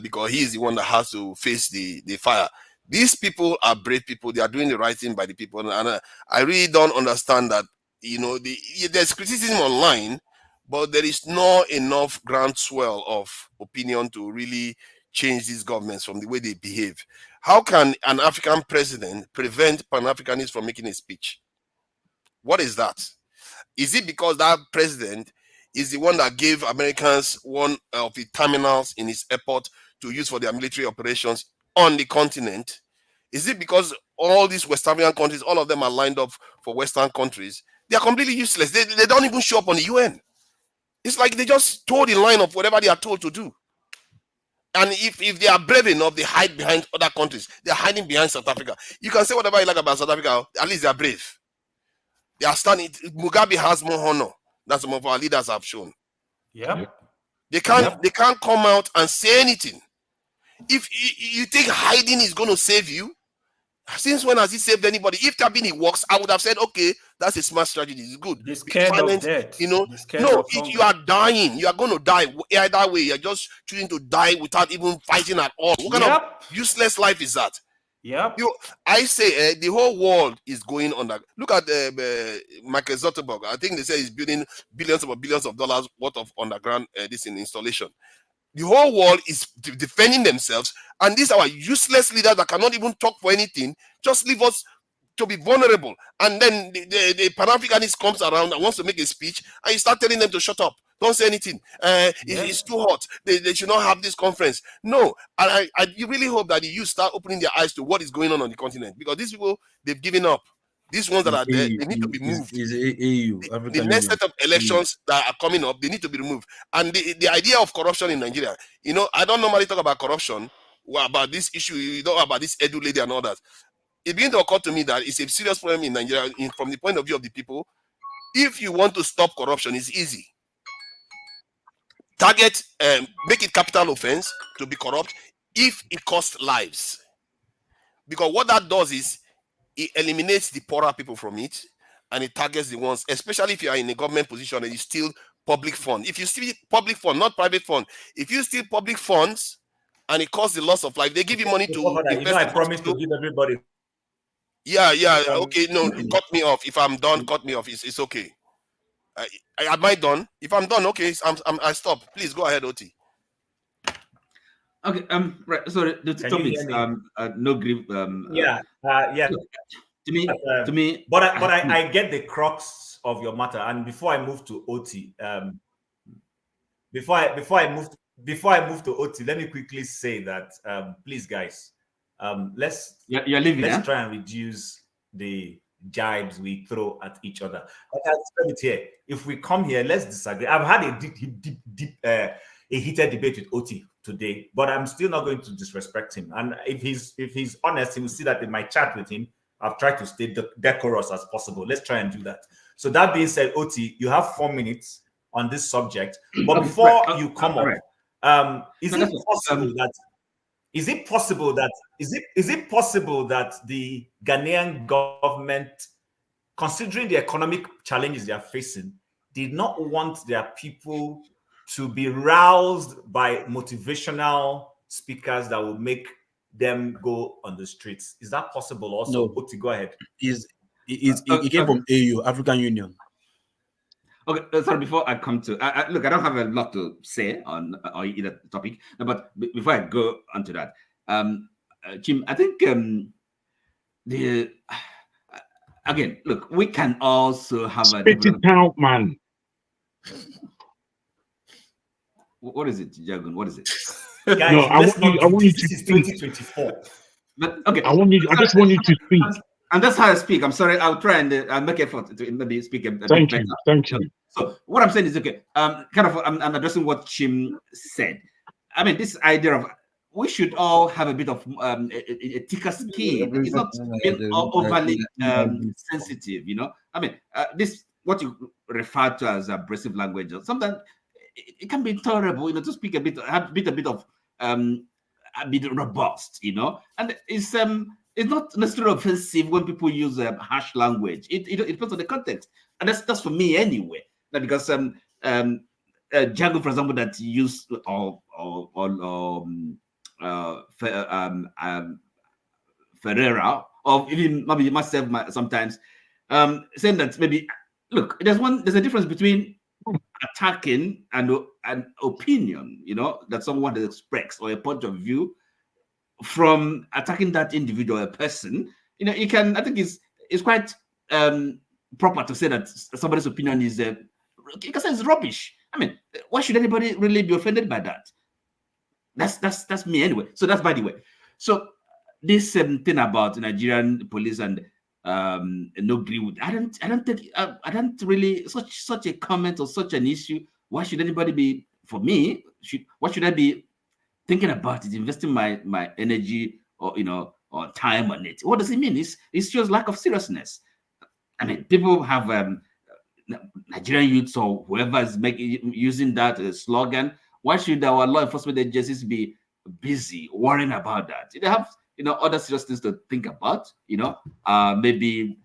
because he is the one that has to face the fire. These people are brave people. They are doing the right thing by the people. And I really don't understand that, there's criticism online, but there is not enough groundswell of opinion to really change these governments from the way they behave. How can an African president prevent Pan-Africanists from making a speech? What is that? Is it because that president is the one that gave Americans one of the terminals in his airport to use for their military operations on the continent? Is it because all these West African countries, all of them are lined up for Western countries? They are completely useless. They don't even show up on the UN. It's like they just toe the line of whatever they are told to do. And if they are brave enough, they hide behind other countries. They are hiding behind South Africa. You can say whatever you like about South Africa, at least they are brave. They are standing. Mugabe has more honor than some of our leaders have shown. Yeah. They can't come out and say anything. If you think hiding is going to save you, since when has he saved anybody? If Tabini works, I would have said, okay, that's a smart strategy. It's good. They're scared of death. No, if you are dying, you are going to die. Either way, you're just choosing to die without even fighting at all. What kind of useless life is that? Yeah. I say the whole world is going on that. Look at Michael Zuckerberg. I think they say he's building billions of dollars worth of underground this in installation. The whole world is defending themselves, and these are our useless leaders that cannot even talk for anything. Just leave us to be vulnerable, and then the Pan-Africanist comes around and wants to make a speech, and you start telling them to shut up, don't say anything. It's too hot. They should not have this conference. No, and I really hope that the youth start opening their eyes to what is going on the continent, because these people, they've given up. These ones that are there, they need to be moved. The next set of elections that are coming up, they need to be removed. And the idea of corruption in Nigeria, I don't normally talk about corruption, about this issue, about this Edu lady and all that. It began to occur to me that it's a serious problem in Nigeria from the point of view of the people. If you want to stop corruption, it's easy. Target, make it capital offense to be corrupt if it costs lives. Because what that does is it eliminates the poorer people from it, and it targets the ones, especially if you are in a government position and you steal public fund. If you steal public fund, not private fund, if you steal public funds and it causes the loss of life, they give you money to invest. I promise to give everybody. Yeah. Okay, no, cut me off. If I'm done, cut me off. It's okay. Am I done? If I'm done, okay, I stop. Please go ahead, Oti. Okay. Right. So the topics. No grief. Yeah. To me. But I get the crux of your matter. And before I move to Oti, before I move to Oti, let me quickly say that please, guys, let's try and reduce the jibes we throw at each other. Like I said it here, if we come here, let's disagree. I've had a heated debate with Oti today, but I'm still not going to disrespect him. And if he's honest, he will see that in my chat with him, I've tried to stay decorous as possible. Let's try and do that. So that being said, Oti, you have 4 minutes on this subject. But before you come up, is it possible that the Ghanaian government, considering the economic challenges they are facing, did not want their people to be roused by motivational speakers that will make them go on the streets? Is that possible also? No. Oti, go ahead. It came from AU, African Union. Okay, sorry, before I come to look, I don't have a lot to say on either topic, but before I go onto that, Jim, I think again, look, we can also have Spit it out, man. What is it, Jagun? What is it? Guys, no, I want you to speak. 2024. But okay, I just want you to speak. And that's how I speak. I'm sorry. I'll try and I'll make effort to maybe speak a bit better. Thank you. So what I'm saying is, okay, I'm addressing what Chim said. I mean, this idea of we should all have a bit of a thicker skin. It's not being overly sensitive, I mean, this what you refer to as abrasive language. Sometimes it can be tolerable, to speak a bit of a bit robust, and it's not necessarily offensive when people use harsh language. It depends on the context, and that's for me anyway. Because Django, for example, that used Ferreira, or even maybe myself sometimes, saying that maybe look, there's a difference between attacking and an opinion, that someone has expressed, or a point of view, from attacking that individual person. You can, I think it's quite proper to say that somebody's opinion is you can say it's rubbish. I mean, why should anybody really be offended by that? That's me anyway. So that's by the way. So this thing about Nigerian police and no Greenwood, I don't really such a comment or such an issue. Why should anybody be? For me, what should I be thinking about it, investing my energy or or time on it? What does it mean? It shows lack of seriousness. I mean, people have Nigerian youths or whoever is using that slogan. Why should our law enforcement agencies be busy worrying about that? They have other serious things to think about. Maybe,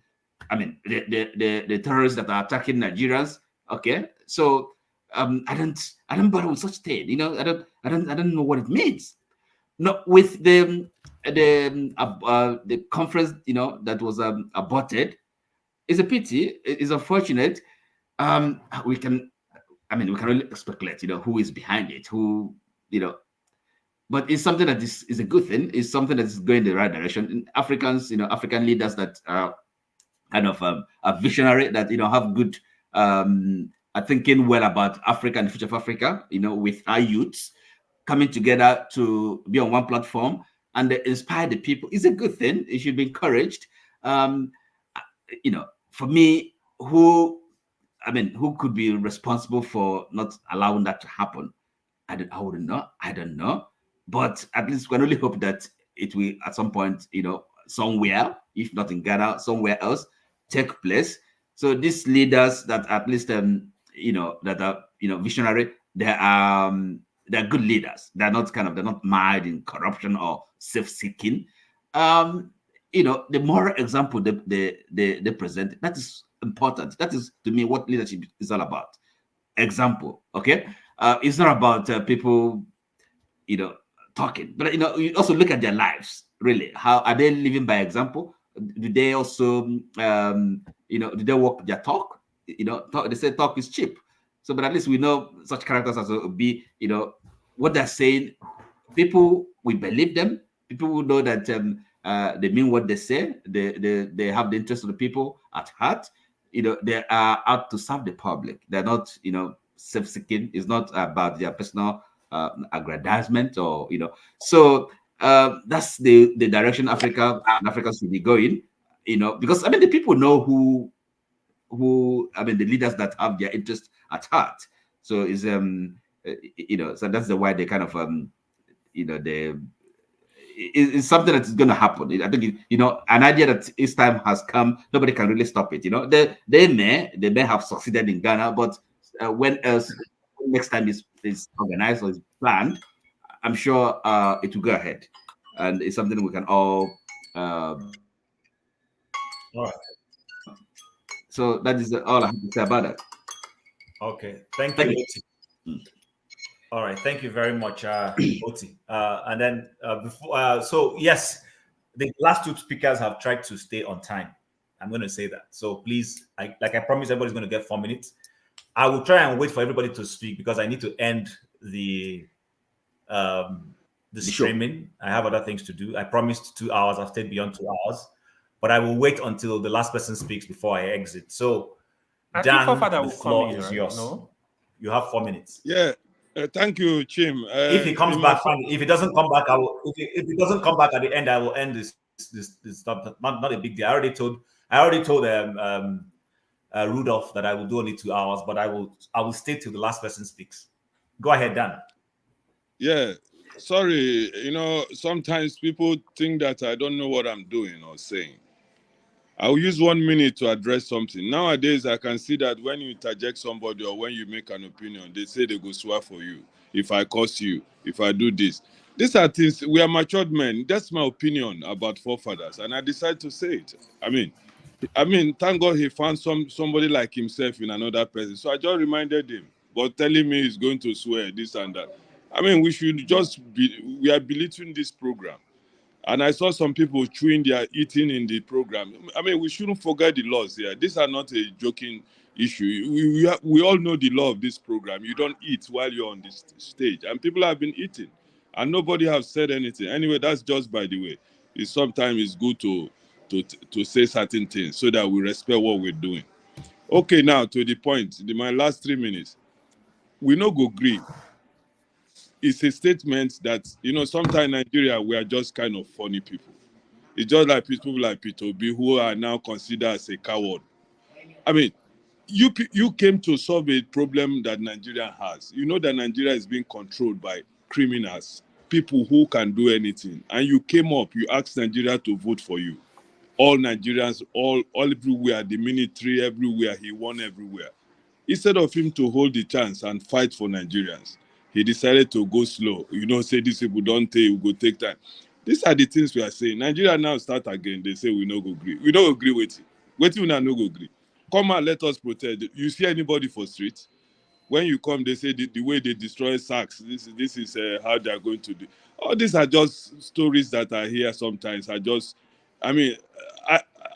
I mean, the terrorists that are attacking Nigerians. Okay, so I don't bother with such thing. I don't know what it means. no, with the conference, that was aborted, it's a pity. It's unfortunate. We can really speculate, who is behind it, who, but it's something that is a good thing. It's something that is going in the right direction. And Africans, African leaders that are kind of a visionary, that have good are thinking well about Africa and the future of Africa, with our youths coming together to be on one platform and they inspire the people. It's a good thing. It should be encouraged. For me, who could be responsible for not allowing that to happen? I wouldn't know. I don't know. But at least we can only hope that it will at some point, somewhere, if not in Ghana, somewhere else, take place. So these leaders that at least that are visionary, they're good leaders. They're not mired in corruption or self-seeking. The moral example they present, that is important. That is, to me, what leadership is all about. Example, okay? It's not about people, talking, but you also look at their lives. Really, how are they living by example? Do they also, do they walk their talk? They say talk is cheap. So, but at least we know such characters as be, what they're saying. People will believe them. People will know that they mean what they say. They have the interest of the people at heart. They are out to serve the public. They're not, self-seeking. It's not about their personal aggrandizement or, So that's the direction Africa and Africans should be going. Because the people know who the leaders that have their interest at heart. So is so that's the why they kind of it's something that is going to happen. I think an idea that its time has come. Nobody can really stop it. They may have succeeded in Ghana, but when else next time is organized or is planned, I'm sure it will go ahead, and it's something we can all. All right. So that is all I have to say about that. Okay, thank you. All right, thank you very much, Oti. And then before, so yes, the last two speakers have tried to stay on time. I'm going to say that. So please, like I promised, everybody's going to get 4 minutes. I will try and wait for everybody to speak because I need to end the streaming. I have other things to do. I promised 2 hours. I've stayed beyond 2 hours, but I will wait until the last person speaks before I exit. So, Dan, the floor is yours. No? You have 4 minutes. Yeah. Thank you, Chim. If he comes back, fine. If he doesn't come back, I will. If he doesn't come back at the end, I will end this stuff. Not a big deal. I already told Rudolph that I will do only 2 hours, but I will stay till the last person speaks. Go ahead, Dan. Yeah. Sorry, sometimes people think that I don't know what I'm doing or saying. I'll use 1 minute to address something. Nowadays, I can see that when you interject somebody or when you make an opinion, they say they go swear for you. If I curse you, if I do this. These are things, we are matured men. That's my opinion about forefathers. And I decided to say it. I mean, thank God he found somebody like himself in another person. So I just reminded him, but telling me he's going to swear this and that. We should we are belittling this program. And I saw some people chewing their eating in the program. We shouldn't forget the laws here. These are not a joking issue. We all know the law of this program. You don't eat while you're on this stage. And people have been eating. And nobody has said anything. Anyway, that's just by the way. Sometimes it's good to say certain things so that we respect what we're doing. Okay, now to the point. My last 3 minutes. We no go gree. It's a statement that, sometimes in Nigeria, we are just kind of funny people. It's just like people like Peter B who are now considered as a coward. You came to solve a problem that Nigeria has. You know that Nigeria is being controlled by criminals, people who can do anything. And you came up, you asked Nigeria to vote for you. All Nigerians, all everywhere, the military everywhere, he won everywhere. Instead of him to hold the chance and fight for Nigerians, he decided to go slow. Say these people don't take, we go take time. These are the things we are saying. Nigeria now start again. They say we no go agree. We don't agree with it. Wait till we no go agree. Come and let us protest. You see anybody for streets? When you come, they say the way they destroy sacks, this is how they are going to do. All these are just stories that I hear sometimes. I mean,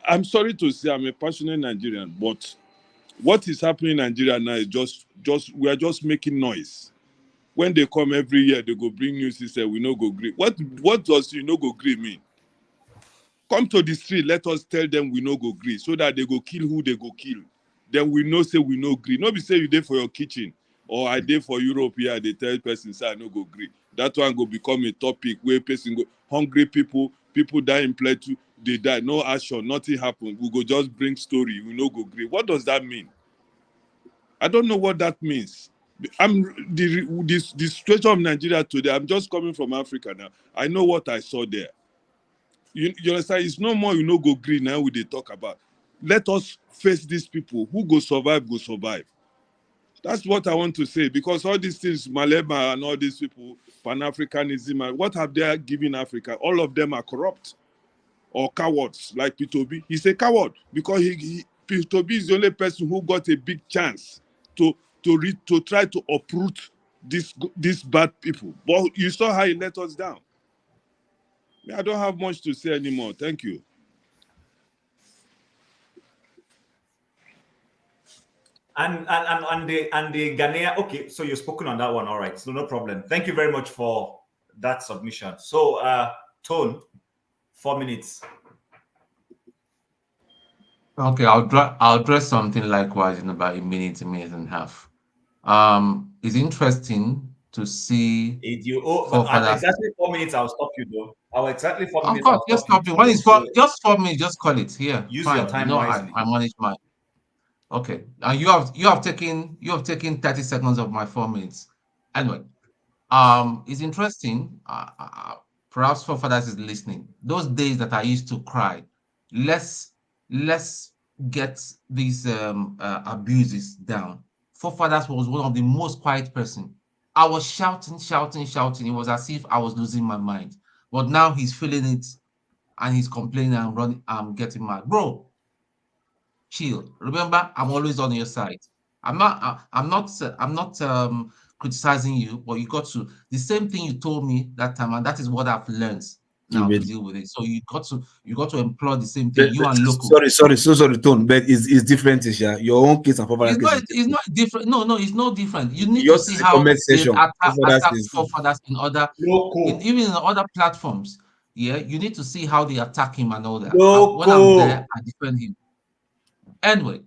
I'm sorry to say I'm a passionate Nigerian, but what is happening in Nigeria now is just we are just making noise. When they come every year, they go bring news. They say we no go gree. What does you no go gree mean? Come to the street, let us tell them we no go gree, so that they go kill who they go kill. Then we know say we no gree. No be say you dey for your kitchen or I dey for Europe here. They tell person say I no go gree. That one go become a topic where person go hungry people die in Plateau, they die, no action, nothing happen. We go just bring story. We no go gree. What does that mean? I don't know what that means. The situation of Nigeria today. I'm just coming from Africa now. I know what I saw there. You understand? It's no more you know go green now we they talk about. Let us face these people. Who go survive, go survive. That's what I want to say, because all these things, Malema and all these people, Pan-Africanism, what have they given Africa? All of them are corrupt or cowards, like P.T.B. He's a coward because P.T.B is the only person who got a big chance to try to uproot these bad people. But you saw how he let us down. I don't have much to say anymore. Thank you. And the Ghanaian, okay, so you've spoken on that one. All right, so no problem. Thank you very much for that submission. So Tone, 4 minutes. Okay, I'll address something likewise in about a minute and a half. It's interesting to see. Exactly 4 minutes. I'll stop you though. Exactly 4 minutes. Of course, just stop you. When it's just 4 minutes, just call it here. Use fine. Your time wisely. I manage my. Okay, and you have taken 30 seconds of my 4 minutes. Anyway, it's interesting. Perhaps forefathers is listening. Those days that I used to cry, let's get these abuses down. Forefathers was one of the most quiet person. I was shouting. It was as if I was losing my mind. But now he's feeling it, and he's complaining and running. I'm getting mad, bro. Chill. Remember, I'm always on your side. I'm not criticizing you, but you got to the same thing you told me that time, and that is what I've learned now to deal with it. So you got to employ the same thing. You and local. Sorry, Tone, but it's different, Isha. Your own case and forefathers case. It's not different. No, it's no different. You need to see how they attack forefathers in other, even in other platforms. Yeah, you need to see how they attack him and all that. When I'm there, I defend him. Anyway,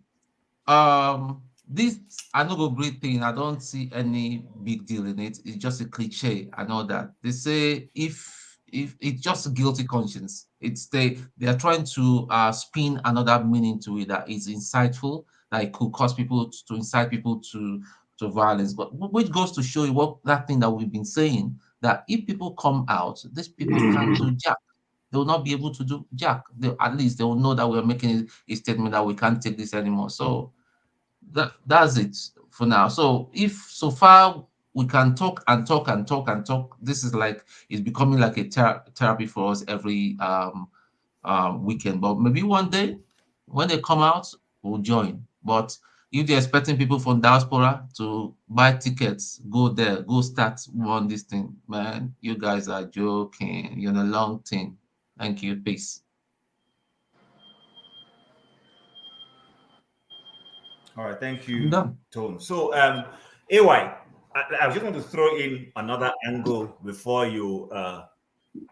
this I no go great thing. I don't see any big deal in it. It's just a cliche. I know that they say if it's just a guilty conscience, it's they are trying to spin another meaning to it that is insightful, that it could cause people to incite people to violence. But which goes to show you what that thing that we've been saying, that if people come out, these people can't do jack. They will not be able to do jack. At least they will know that we are making a statement that we can't take this anymore. So that's it for now. So if so far we can talk and talk, this is like it's becoming like a therapy for us every weekend. But maybe one day when they come out, we'll join. But if they're expecting people from diaspora to buy tickets, go there, go start one this thing, man, you guys are joking. You're in a long thing. Thank you. Peace. All right. Thank you, Tone. So, AY, I just want to throw in another angle before you air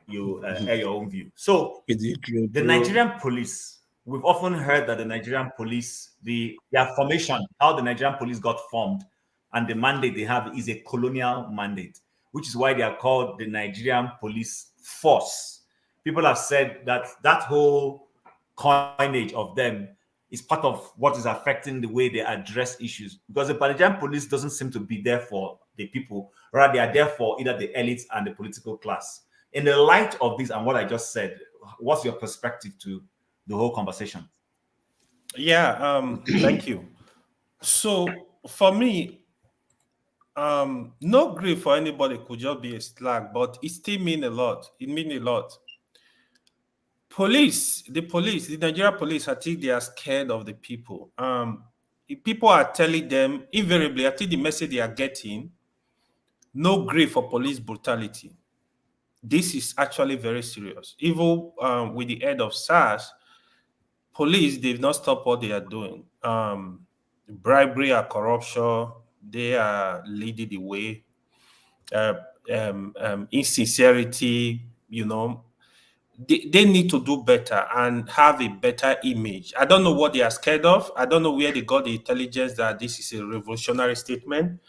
your own view. So, the Nigerian police, we've often heard that the Nigerian police, their formation, how the Nigerian police got formed, and the mandate they have is a colonial mandate, which is why they are called the Nigerian Police Force. People have said that that whole coinage of them is part of what is affecting the way they address issues, because the Nigerian police doesn't seem to be there for the people, rather they are there for either the elites and the political class. In the light of this and what I just said, what's your perspective to the whole conversation? Yeah, thank you. So for me, no grief for anybody could just be a slang, but it still means a lot. It means a lot. The Nigerian police, I think they are scared of the people. people are telling them invariably, I think the message they are getting, no grief for police brutality. This is actually very serious. Even with the head of SARS, police, they've not stopped what they are doing. Bribery and corruption, they are leading the way. Insincerity, you know, they need to do better and have a better image. I don't know what they are scared of. I don't know where they got the intelligence that this is a revolutionary statement.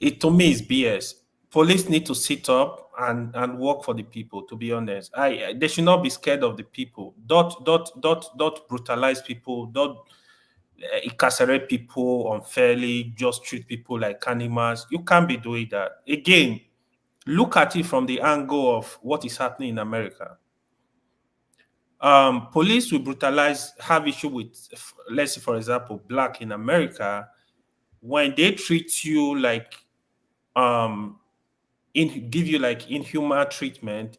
It to me is BS. Police need to sit up and work for the people. To be honest, they should not be scared of the people. Don't brutalize people. Don't incarcerate people unfairly. Just treat people like animals. You can't be doing that. Again, look at it from the angle of what is happening in America. Police will brutalize, have issue with, let's say, for example, black in America, when they treat you like, give you like inhuman treatment,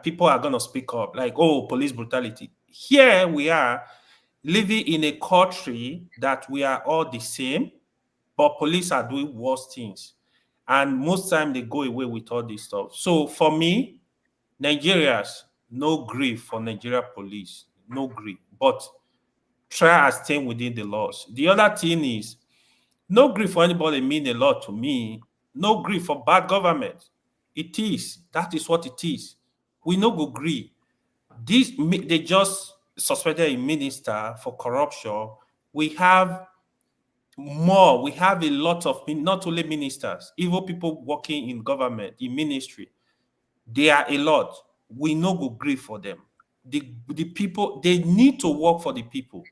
people are gonna speak up, like, oh, police brutality. Here we are living in a country that we are all the same, but police are doing worse things, and most time they go away with all this stuff. So for me, Nigerians, no grief for Nigeria police, no grief, but try and stay within the laws. The other thing is, no grief for anybody mean a lot to me. No grief for bad government. It is. That is what it is. We no go agree. They just suspended a minister for corruption. We have more. We have a lot of, not only ministers, even people working in government, in ministry. They are a lot. We no go grieve for them. The people, they need to work for the people.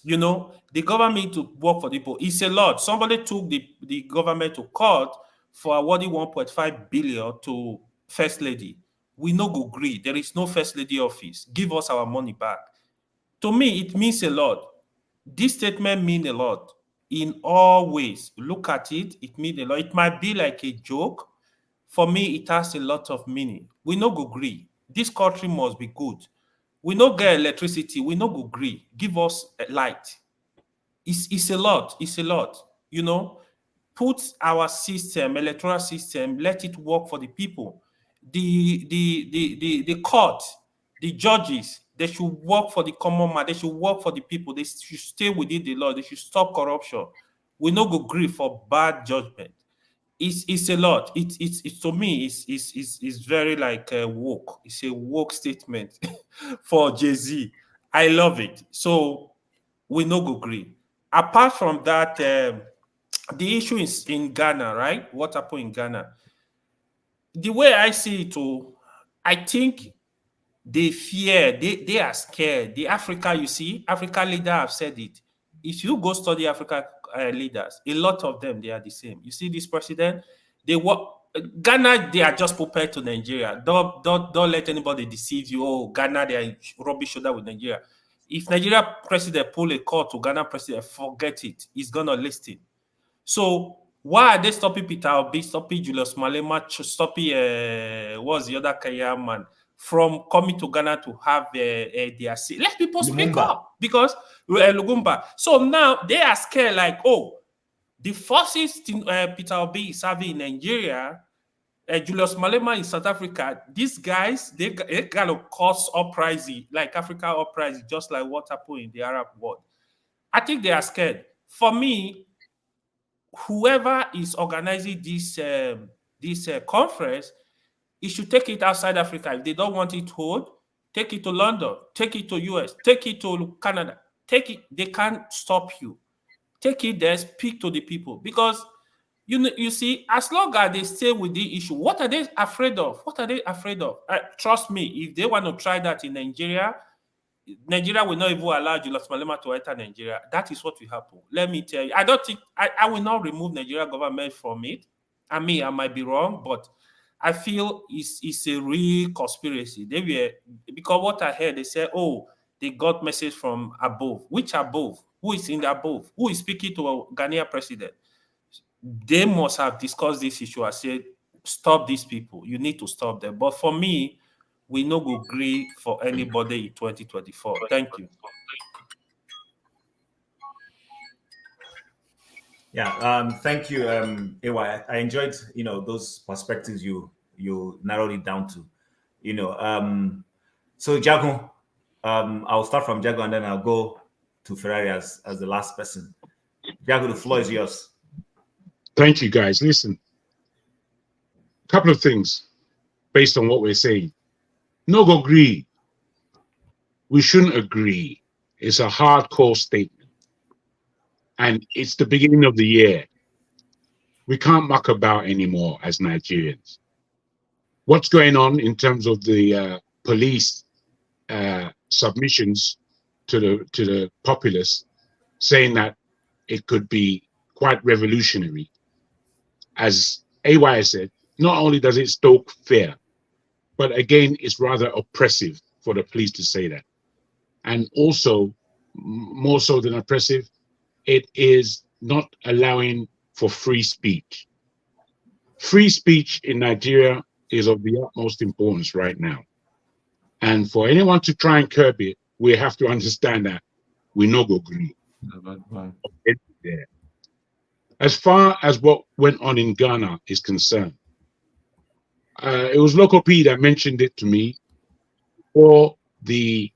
You know, the government to work for the people. It's a lot. Somebody took the government to court for awarding 1.5 billion to First Lady. We no go agree. There is no First Lady office. Give us our money back. To me, it means a lot. This statement means a lot in all ways. Look at it. It means a lot. It might be like a joke. For me, it has a lot of meaning. We no go agree. This country must be good. We no get electricity. We no go agree. Give us light. It's a lot. It's a lot. You know, put our system, electoral system, let it work for the people. The court, the judges, they should work for the common man. They should work for the people. They should stay within the law. They should stop corruption. We no go agree for bad judgment. It's a lot. It's to me, it's very like woke. It's a woke statement for Jay-Z. I love it. So we no go agree. Apart from that, the issue is in Ghana, right? What happened in Ghana? The way I see it, I think they fear, they are scared. The Africa, you see, Africa leaders have said it. If you go study Africa leaders, a lot of them, they are the same. You see this president, Ghana, they are just prepared to Nigeria. Don't let anybody deceive you. Oh, Ghana, they are rubbing shoulder with Nigeria. If Nigeria president pull a call to Ghana president, forget it. He's gonna listen. So why are they stopping Peter Obi, stopping Julius Malema, stopping what's the other Kenyan man from coming to Ghana to have their seat? Let people speak up because Lumumba. So now they are scared, like, oh, the forces Peter Obi is having in Nigeria, Julius Malema in South Africa, these guys, they kind of cause uprising, like Africa uprising, just like what happened in the Arab world. I think they are scared. For me, whoever is organizing this conference, it should take it outside Africa. If they don't want it to hold, take it to London, take it to US, take it to Canada, take it. They can't stop you. Take it there, speak to the people, because you see, as long as they stay with the issue, what are they afraid of? What are they afraid of? Trust me, if they want to try that in Nigeria, Nigeria will not even allow Julius Malema to enter Nigeria. That is what will happen. Let me tell you. I don't think I will not remove Nigeria government from it. I mean, I might be wrong, but I feel it's a real conspiracy. They were, because what I heard, they said, oh, they got message from above. Which above? Who is in the above? Who is speaking to a Ghanaian president? They must have discussed this issue. I said, stop these people. You need to stop them. But for me, we no go agree for anybody in 2024. Thank you. Yeah, thank you, AY. I enjoyed, those perspectives you narrowed it down to, So Jago, I'll start from Jago and then I'll go to Ferrari as the last person. Jago, the floor is yours. Thank you, guys. Listen, a couple of things based on what we're saying. No go agree. We shouldn't agree. It's a hardcore statement. And it's the beginning of the year. We can't muck about anymore as Nigerians. What's going on in terms of the police submissions to the populace, saying that it could be quite revolutionary. As AY said, not only does it stoke fear, but again, it's rather oppressive for the police to say that. And also, more so than oppressive, it is not allowing for free speech. Free speech in Nigeria is of the utmost importance right now. And for anyone to try and curb it, we have to understand that we no go agree. There. As far as what went on in Ghana is concerned, it was Local P that mentioned it to me before the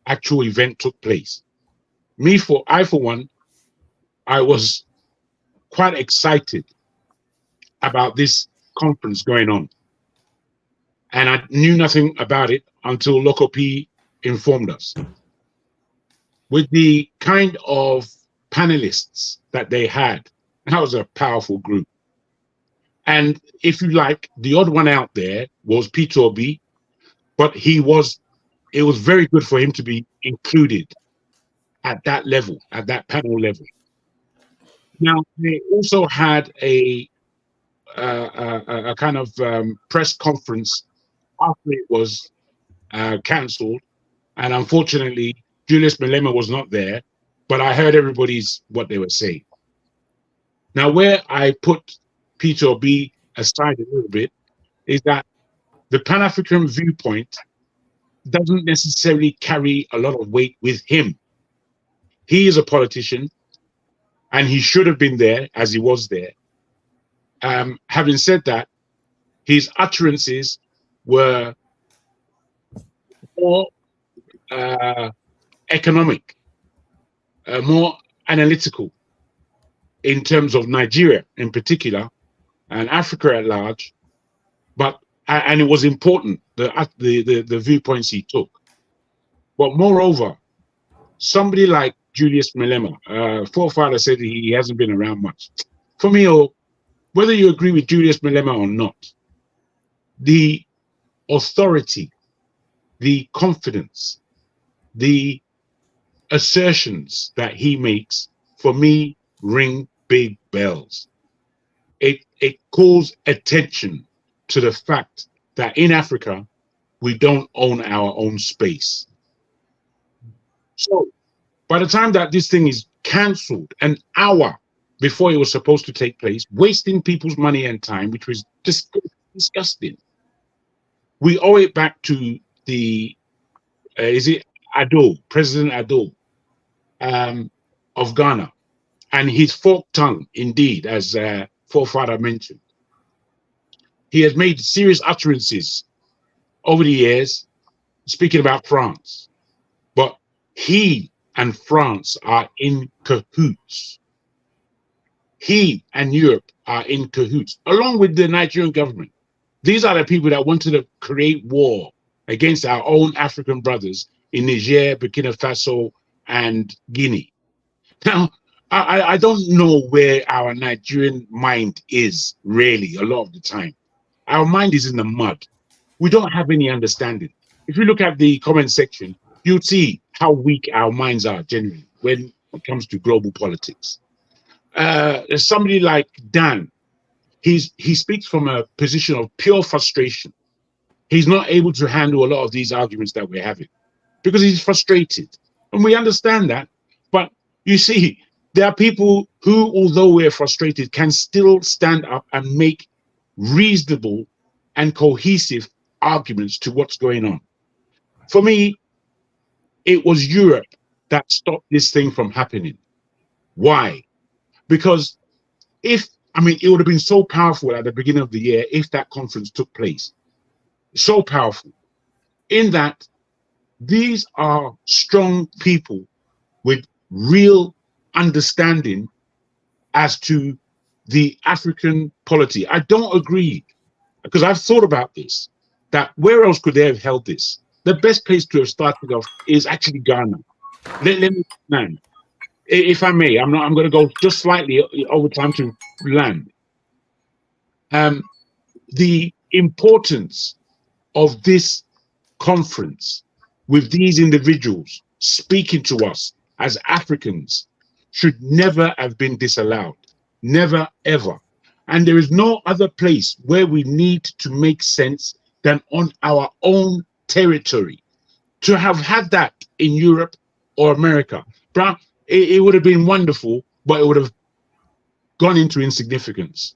actual event took place. I for one, I was quite excited about this conference going on. And I knew nothing about it until Local P informed us. With the kind of panelists that they had, that was a powerful group. And if you like, the odd one out there was P2B, but it was very good for him to be included at that level, at that panel level. Now, they also had a kind of press conference after it was cancelled. And unfortunately, Julius Melama was not there, but I heard what they were saying. Now, where I put P2B aside a little bit is that the Pan-African viewpoint doesn't necessarily carry a lot of weight with him. He is a politician, and he should have been there as he was there. Having said that, his utterances were more economic, more analytical in terms of Nigeria in particular and Africa at large. And it was important, the viewpoints he took. But moreover, somebody like Julius Melama, forefather said he hasn't been around much. For me, whether you agree with Julius Melama or not, the authority, the confidence, the assertions that he makes, for me, ring big bells. It calls attention to the fact that in Africa, we don't own our own space. So by the time that this thing is cancelled an hour before it was supposed to take place, wasting people's money and time, which was just disgusting. We owe it back to the, President Ado of Ghana, and his forked tongue, indeed, as forefather mentioned. He has made serious utterances over the years, speaking about France. But he and France are in cahoots. He and Europe are in cahoots, along with the Nigerian government. These are the people that wanted to create war against our own African brothers in Niger, Burkina Faso, and Guinea. Now, I don't know where our Nigerian mind is really a lot of the time. Our mind is in the mud. We don't have any understanding. If you look at the comment section, you'll see how weak our minds are generally when it comes to global politics. Somebody like Dan, he speaks from a position of pure frustration. He's not able to handle a lot of these arguments that we're having because he's frustrated. And we understand that. But you see, there are people who, although we're frustrated, can still stand up and make reasonable and cohesive arguments to what's going on. For me, it was Europe that stopped this thing from happening. Why? Because it would have been so powerful at the beginning of the year if that conference took place. So powerful. In that these are strong people with real understanding as to the African polity. I don't agree, because I've thought about this, that where else could they have held this? The best place to have started off is actually Ghana. Let me land. If I may, I'm going to go just slightly over time to land. The importance of this conference with these individuals speaking to us as Africans should never have been disallowed. Never, ever. And there is no other place where we need to make sense than on our own territory. To have had that in Europe or America, bruh, it would have been wonderful, but it would have gone into insignificance.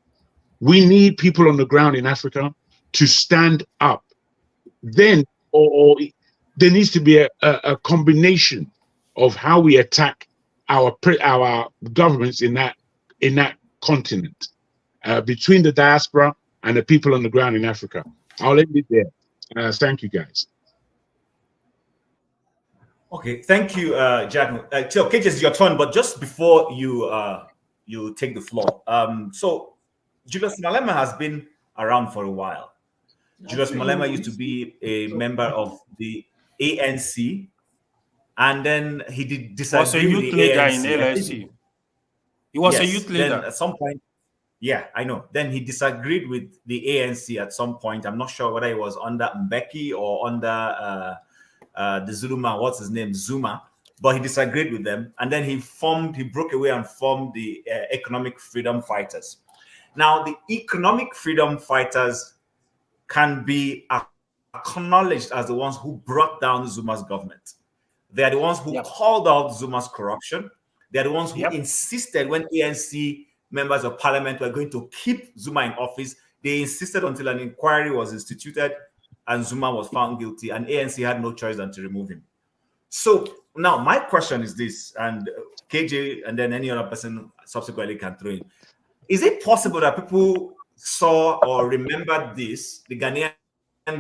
We need people on the ground in Africa to stand up. Then, or there needs to be a combination of how we attack our governments in that continent, between the diaspora and the people on the ground in Africa. I'll end it there. Thank you, guys. Okay, thank you, Jack. So, KJ, it's your turn, but just before you take the floor, so Julius Melama has been around for a while. Julius Melama used to be a member of the ANC, and then he did disagree with the ANC. In LSC. He was a youth leader. Then at some point, yeah, I know. Then he disagreed with the ANC at some point. I'm not sure whether he was under Mbeki or under the Zuluma, what's his name, Zuma, but he disagreed with them, and then he broke away and formed the Economic Freedom Fighters. Now, the Economic Freedom Fighters can be acknowledged as the ones who brought down Zuma's government. They are the ones who called out Zuma's corruption. They are the ones who insisted when ANC members of parliament were going to keep Zuma in office. They insisted until an inquiry was instituted and Zuma was found guilty, and ANC had no choice than to remove him. So now my question is this, and KJ and then any other person subsequently can throw in. Is it possible that people saw or remembered this, the Ghanaian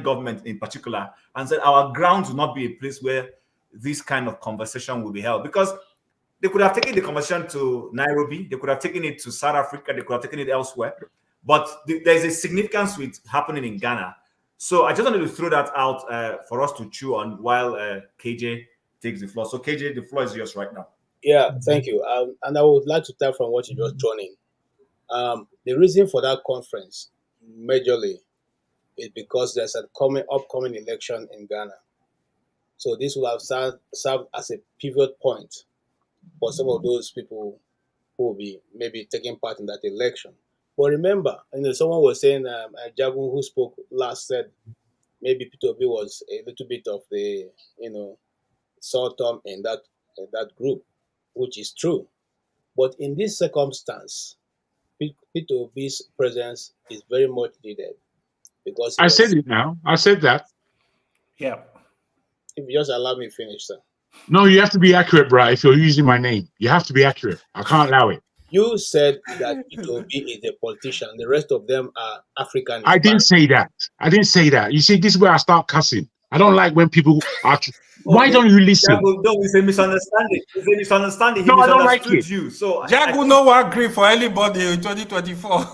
government in particular, and said our grounds will not be a place where this kind of conversation will be held? Because they could have taken the conversation to Nairobi, they could have taken it to South Africa, they could have taken it elsewhere, but there's a significance with happening in Ghana. So I just wanted to throw that out for us to chew on while KJ takes the floor. So KJ, the floor is yours right now. Yeah, thank you. And I would like to start from what you just thrown in. The reason for that conference, majorly, is because there's an upcoming election in Ghana. So this will have served as a pivot point for some of those people who will be maybe taking part in that election. But remember, someone was saying, Jagun, who spoke last, said maybe P2B was a little bit of the, short term in that group, which is true. But in this circumstance, P2B's presence is very much needed, because I said it now. I said that. Yeah. If you just allow me to finish, sir. No, you have to be accurate, bro. If you're using my name, you have to be accurate. I can't allow it. You said that P2B is a politician. The rest of them are African. I didn't say that. I didn't say that. You see, this is where I start cussing. I don't like when people are. Why don't you listen? No, it's a misunderstanding. It's a misunderstanding. No, I don't like it. You. So Jack will not agree for anybody in 2024.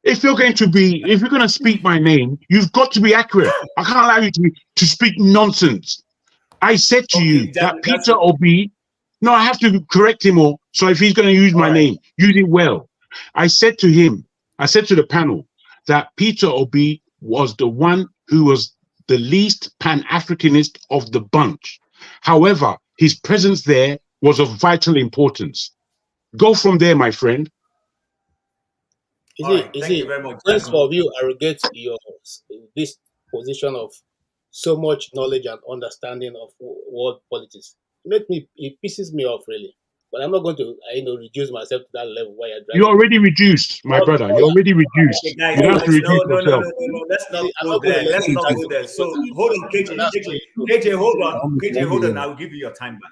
If you're going to speak my name, you've got to be accurate. I can't allow you to speak nonsense. I said to you that Peter Obi. No, I have to correct him all. So if he's going to use my name, use it well. I said to the panel that Peter Obi was the one who was the least Pan-Africanist of the bunch. However, his presence there was of vital importance. Go from there, my friend. Thank you very much. Thanks for you arrogate this position of so much knowledge and understanding of world politics. It pisses me off, really. But I'm not going to, reduce myself to that level where you're driving. You're already reduced, my brother. You're already reduced. You don't have to reduce yourself. No. Let's not go there. Let's not go there. So hold on, KJ, hold on. KJ, hold on. I'll give you your time back.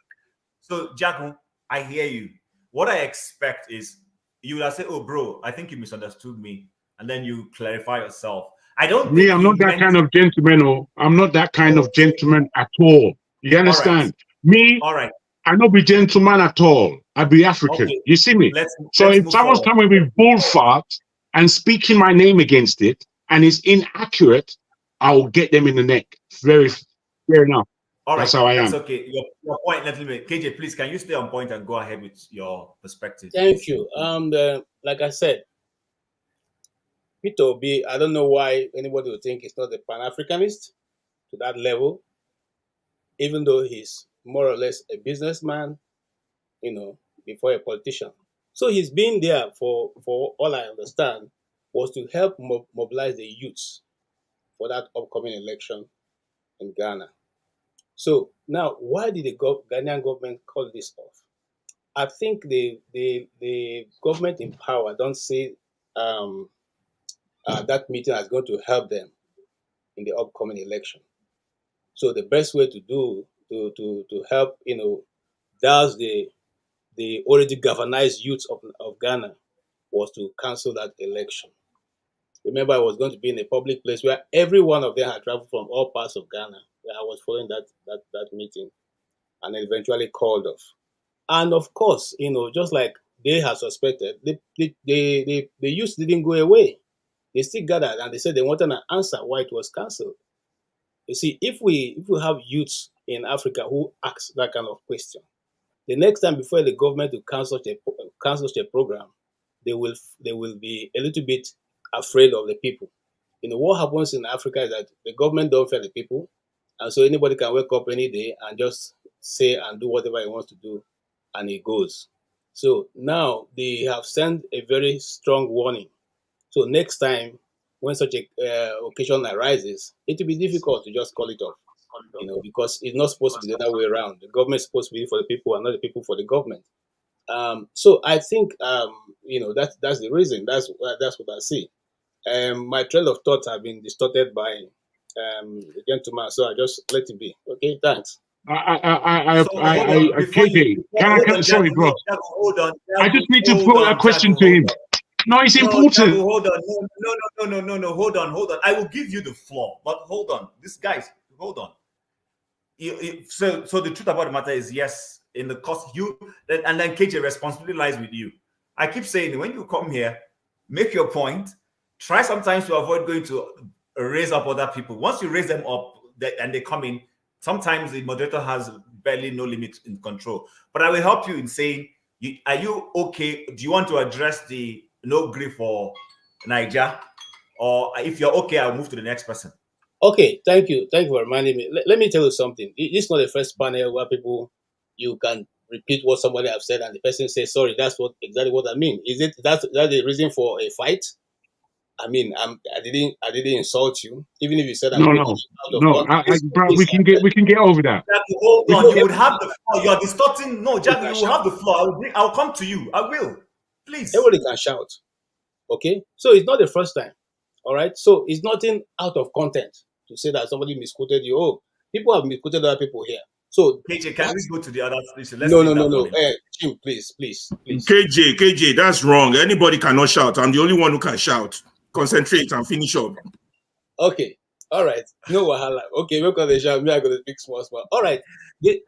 So, Jaco, I hear you. what I expect is you will say, "Oh, bro, I think you misunderstood me," and then you clarify yourself. I don't Me, think I'm he not that meant. kind of gentleman. Oh, I'm not that kind of gentleman at all. You All right, understand? Me, all right, I not be gentleman at all. I be African. okay. You see me? So Let's if move someone's forward. coming with bull fart and speaking my name against it and it's inaccurate, I will get them in the neck. Very fair enough. All That's right, how I that's am. okay. Your point. Let me, KJ, please, can you stay on point and go ahead with your perspective? Thank you. Like I said, Peter Obi, I don't know why anybody would think he's not a Pan-Africanist to that level, even though he's more or less a businessman, before a politician. So he's been there for all I understand, was to help mobilize the youths for that upcoming election in Ghana. So now, why did the Ghanaian government call this off? I think the government in power don't see that meeting as going to help them in the upcoming election. So the best way to do to help douse the already galvanized youth of Ghana was to cancel that election. Remember, I was going to be in a public place where every one of them had traveled from all parts of Ghana. Where I was following that meeting, and eventually called off. And of course, just like they had suspected, the youth didn't go away. They still gathered and they said they wanted an answer why it was cancelled. You see, if we have youths in Africa who ask that kind of question, the next time before the government to cancel such a program, they will be a little bit afraid of the people. What happens in Africa is that the government don't fear the people, and so anybody can wake up any day and just say and do whatever he wants to do, and it goes. So now they have sent a very strong warning. So next time when such a occasion arises, it will be difficult to just call it off, because it's not supposed to be the other way around. The government is supposed to be for the people and not the people for the government. So I think that's the reason. That's what I see. My trail of thought have been distorted by the gentleman, so I just let it be. Okay, thanks. So hold on, before you, KJ, hold on, sorry, Jago, bro. no, Jago, hold on, I Jago, just need to hold put a on, question Jago, to him. hold on. No, it's No, important. Jago, hold on, no, hold on. I will give you the floor, but hold on, this guys, hold on. So the truth about the matter is, yes, in the cost and then KJ, responsibility lies with you. I keep saying when you come here, make your point. Try sometimes to avoid going to raise up other people. Once you raise them up and they come in, sometimes the moderator has barely no limit in control. But I will help you in saying, are you okay? Do you want to address the no Gree for Niger? Or if you're okay, I'll move to the next person. Okay, thank you for reminding me. Let me tell you something. This is not the first panel where you can repeat what somebody have said and the person says, sorry, that's exactly what I mean. Is it that the reason for a fight? I mean, I didn't insult you, even if you said I'm taking it out of context. Bro, we can get over that. Jack, hold on, you would have the floor. You are distorting. No, Jack, you will have the floor. I'll come to you. I will. Please. Everybody can shout. Okay, so it's not the first time. All right, so it's nothing out of content to say that somebody misquoted you. Oh, people have misquoted other people here. So KJ, can we go to the other station? No. Jim, please. KJ, that's wrong. Anybody cannot shout. I'm the only one who can shout. Concentrate and finish up. Okay, all right. No wahala. Okay, because they shout, me I go to speak small. All right,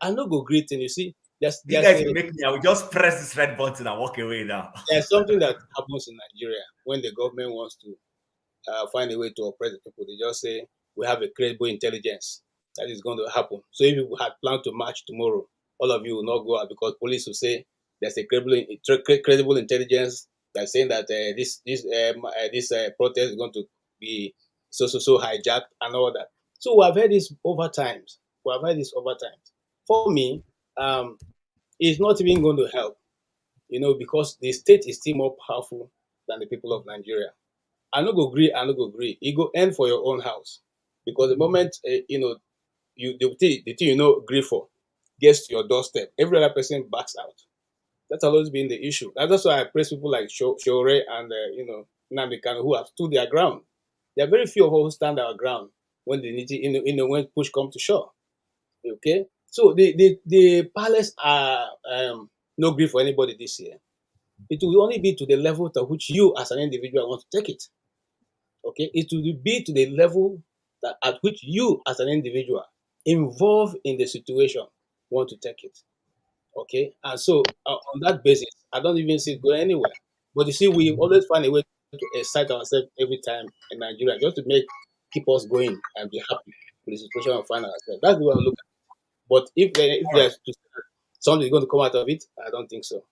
I no go greet, and you see, you guys will make me. I will just press this red button and walk away now. There's something that happens in Nigeria when the government wants to find a way to oppress the people. They just say we have a credible intelligence that is going to happen. So if you had planned to march tomorrow, all of you will not go out because police will say there's a credible intelligence that's saying that this protest is going to be so hijacked and all that. So we have heard this over times. For me, it's not even going to help, because the state is still more powerful than the people of Nigeria. I no go agree. It go end for your own house, because the moment the thing Gree For gets to your doorstep, every other person backs out. That's always been the issue. That's why I praise people like Shore and Nnamdi Kano, who have stood their ground. There are very few of us who stand our ground when they need when push comes to shove. Okay, so the palace are no grief for anybody this year, it will only be to the level to which you as an individual want to take it. Okay, it will be to the level that at which you as an individual involved in the situation want to take it. Okay, and so on that basis, I don't even see it going anywhere. But you see, we always find a way to excite ourselves every time in Nigeria just to keep us going and be happy with the situation we find ourselves. That's the way I look at it. But if there's something going to come out of it, I don't think so.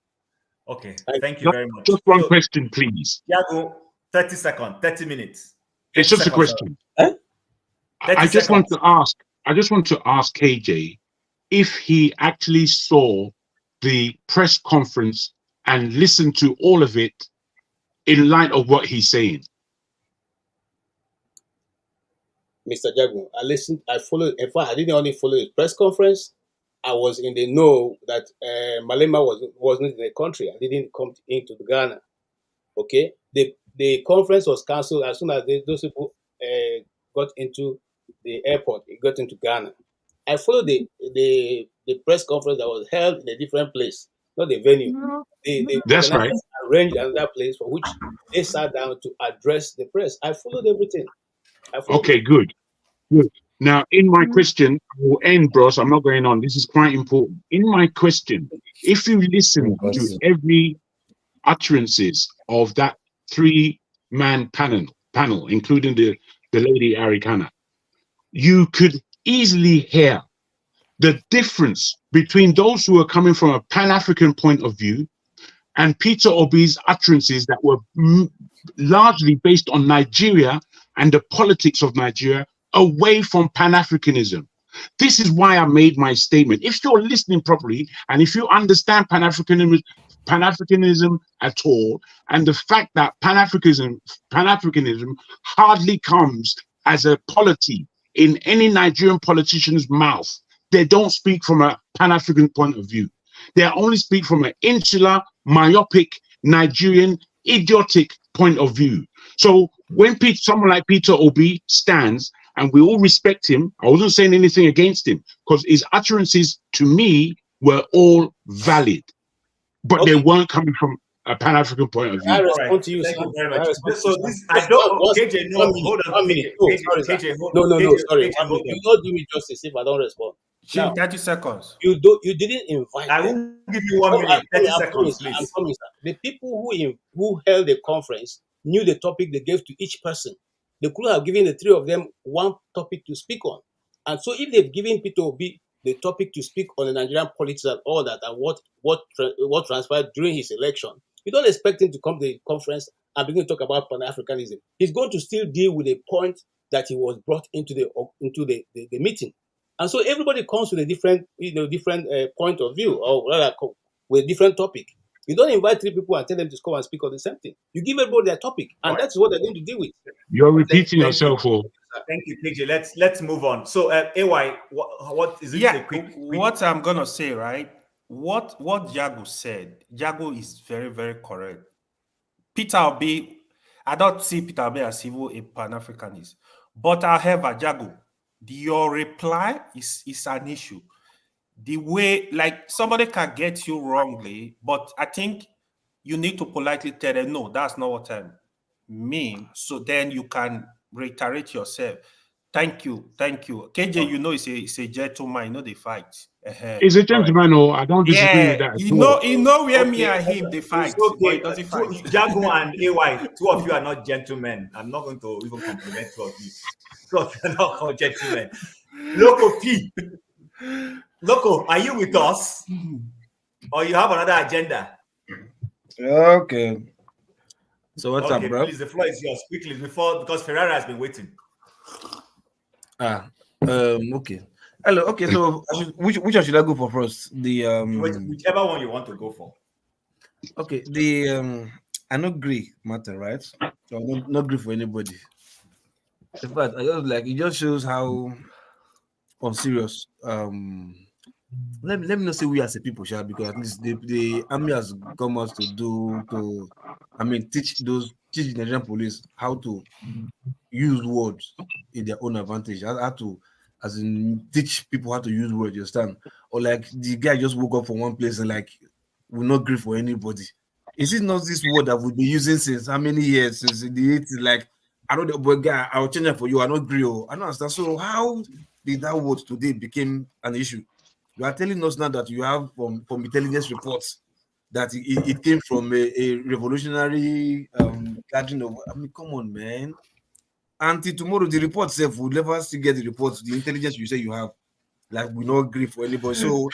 Okay, thank you very much. Just one question, please. Yago, 30 seconds, 30 minutes. It's just a question. I just want to ask KJ if he actually saw the press conference and listened to all of it in light of what he's saying. Mr. Jagun, I followed. In fact, I didn't only follow his press conference. I was in the know that Malema wasn't in the country. I didn't come into Ghana. Okay, the conference was cancelled as soon as those people got into the airport. It got into Ghana. I followed the press conference that was held in a different place, not the venue. The That's right. organizers arranged another place for which they sat down to address the press. I followed everything. Okay, good. Now, in my question, I will end, bros. I'm not going on. This is quite important. In my question, if you listen to every utterances of that three-man panel, including the lady Arikana, you could easily hear the difference between those who are coming from a Pan-African point of view and Peter Obi's utterances that were largely based on Nigeria and the politics of Nigeria away from Pan-Africanism. This is why I made my statement. If you're listening properly and if you understand Pan-Africanism at all, and the fact that Pan-Africanism hardly comes as a polity in any Nigerian politician's mouth. They don't speak from a Pan-African point of view. They only speak from an insular, myopic, Nigerian, idiotic point of view. So when someone like Peter Obi stands, and we all respect him, I wasn't saying anything against him, because his utterances to me were all valid, but they weren't coming from a Pan-African point of view. I respond to you, sir. So this, I don't. KJ, no, hold on. 1 minute. KJ, hold on. No, sorry. You not do me justice if I don't respond. Now, 30 seconds. You didn't invite. I will give you 1 minute. 30 seconds, please. I'm coming, sir. The people who held the conference knew the topic they gave to each person. They could have given the three of them one topic to speak on. And so if they've given Peter Obi the topic to speak on the Nigerian politics and all that, and what transpired during his election, you don't expect him to come to the conference and begin to talk about Pan-Africanism. He's going to still deal with the point that he was brought into the meeting. And so everybody comes with a different point of view, or rather with a different topic. You don't invite three people and tell them to come and speak on the same thing. You give everybody their topic, and that's what they're going to deal with. You're repeating yourself. Thank you, KJ. Let's move on. So, AY, what is it? Yeah, what I'm gonna say, right? What Jago said, Jago is very, very correct. Peter Obi, I don't see Peter Obi as evil a Pan-Africanist, but however, Jago, your reply is an issue. The way, like, somebody can get you wrongly, but I think you need to politely tell them, no, that's not what I mean. So then you can reiterate yourself. Thank you. KJ, you know, it's a gentleman, you know they fight. He's a gentleman, or I don't disagree with that. You know where me and him they fight. Okay, Jago and AY, two of you are not gentlemen. I'm not going to even compliment two of you. Two of you are not gentlemen. Loco P. Loco, are you with us? Or you have another agenda? Okay. So what's up, bro? Please, the floor is yours quickly because Ferrara has been waiting. Okay. Hello. Okay, so which one should I go for first? Whichever one you want to go for. Okay. I not Gree matter, right? So not Gree for anybody. In fact, I just like it just shows how unserious. Let me not say we as a people, shall, because at least the army has come out to teach the Nigerian police how to use words in their own advantage. How to, as in, teach people how to use words. You understand? Or like the guy just woke up from one place and like will not grieve for anybody. Is it not this word that we've been using since how many years? Since in the 80s, like, I know the boy guy, I'll change it for you, I not agree. I don't understand. So how did that word today become an issue? You are telling us now that you have from intelligence reports that it came from a revolutionary gathering of, I mean, come on, man. Until tomorrow, the report says we'll never still get the reports, the intelligence you say you have. Like, we not agree for anybody. So,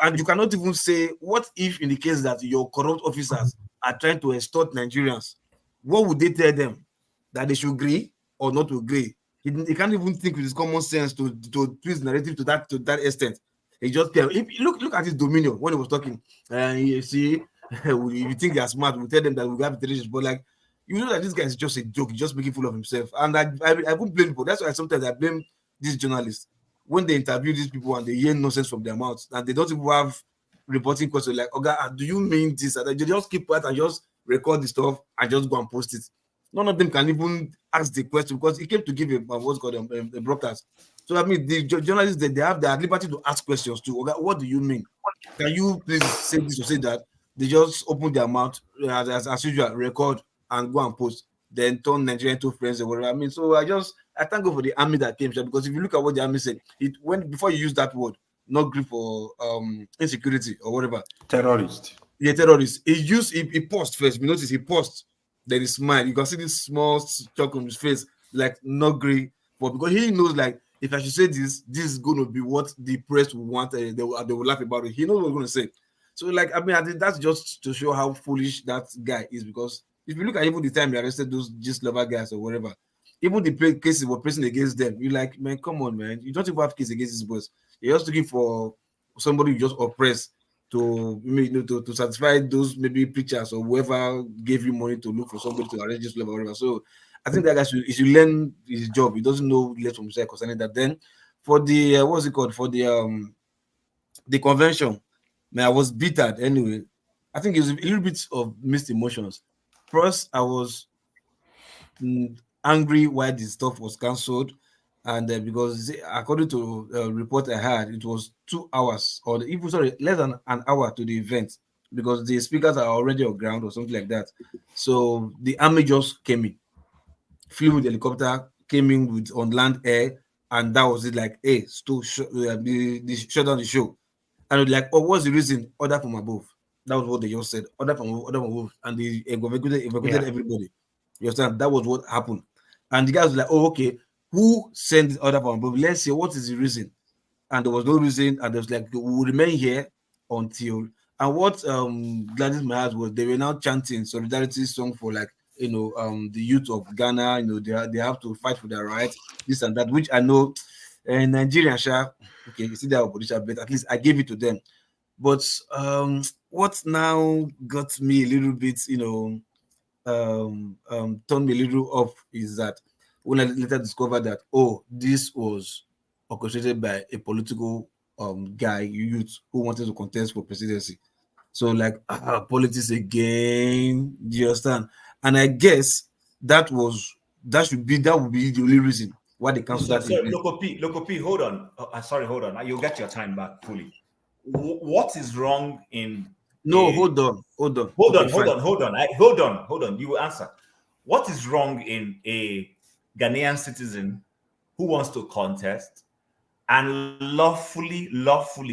and you cannot even say, what if in the case that your corrupt officers are trying to extort Nigerians, what would they tell them? That they should agree or not to agree? He can't even think with his common sense to twist narrative to that extent. He just tell. If look at his dominion when he was talking. You see, if you think they are smart, we tell them that we have intelligence, but like, you know that this guy is just a joke. He's just making fool of himself. And I won't blame people. That's why sometimes I blame these journalists when they interview these people and they hear nonsense from their mouths and they don't even have reporting questions like, okay, do you mean this? And they just keep quiet and just record the stuff and just go and post it. None of them can even ask the question because he came to give a what's called a broadcast. So I mean, the journalists they have their liberty to ask questions too. Okay, what do you mean? Can you please say this or say that? They just open their mouth as usual, record and go and post, then turn Nigeria into friends or whatever. I mean, so I thank God for the army that came, because if you look at what the army said, before you use that word, not grief for insecurity or whatever. Terrorist. Yeah, terrorist. He paused first. You notice he paused. Then he smiled. You can see this small chuck on his face, like not grief for, because he knows like if I should say this is going to be what the press will want. They will laugh about it. He knows what I'm going to say. So like I think that's just to show how foolish that guy is, because if you look at even the time he arrested those just lover guys or whatever, even the cases were pressing against them. You're like, man, come on, man. You don't even have cases against these boys. You're just looking for somebody you just oppress to satisfy those maybe preachers or whoever gave you money to look for somebody to arrange this level or whatever. So I think that guy should learn his job. He doesn't know less from himself concerning that. Then for the what's it called? For the convention, man, I was bitter anyway. I think it was a little bit of mixed emotions. First, I was angry why this stuff was cancelled, and because according to a report I had, it was 2 hours or even less than an hour to the event, because the speakers are already on ground or something like that. So the army just came in, flew with the helicopter, came in with on land air, and that was it. Like, hey, shut down the show. And it like, oh, what's the reason? Order from above. That was what they just said. Order from above, and they evacuated everybody. You understand? That was what happened. And the guys were like, oh, okay, who sent the order from above? Let's see, what is the reason? And there was no reason, and there was like, we will remain here until. And what Gladys Myers was, they were now chanting solidarity song for like, the youth of Ghana. They have to fight for their rights, this and that, which I know Nigerians, okay, you see that opposition, but at least I gave it to them. But what now got me a little bit, turned me a little off is that when I later discovered that, oh, this was orchestrated by a political youth who wanted to contest for presidency. So like politics again, do you understand? And I guess that would be the only reason why they canceled that. Sorry, Loco P, hold on. Sorry, hold on. You'll get your time back fully. What is wrong in? No, hold on. Hold on. You will answer. What is wrong in a Ghanaian citizen who wants to contest and lawfully,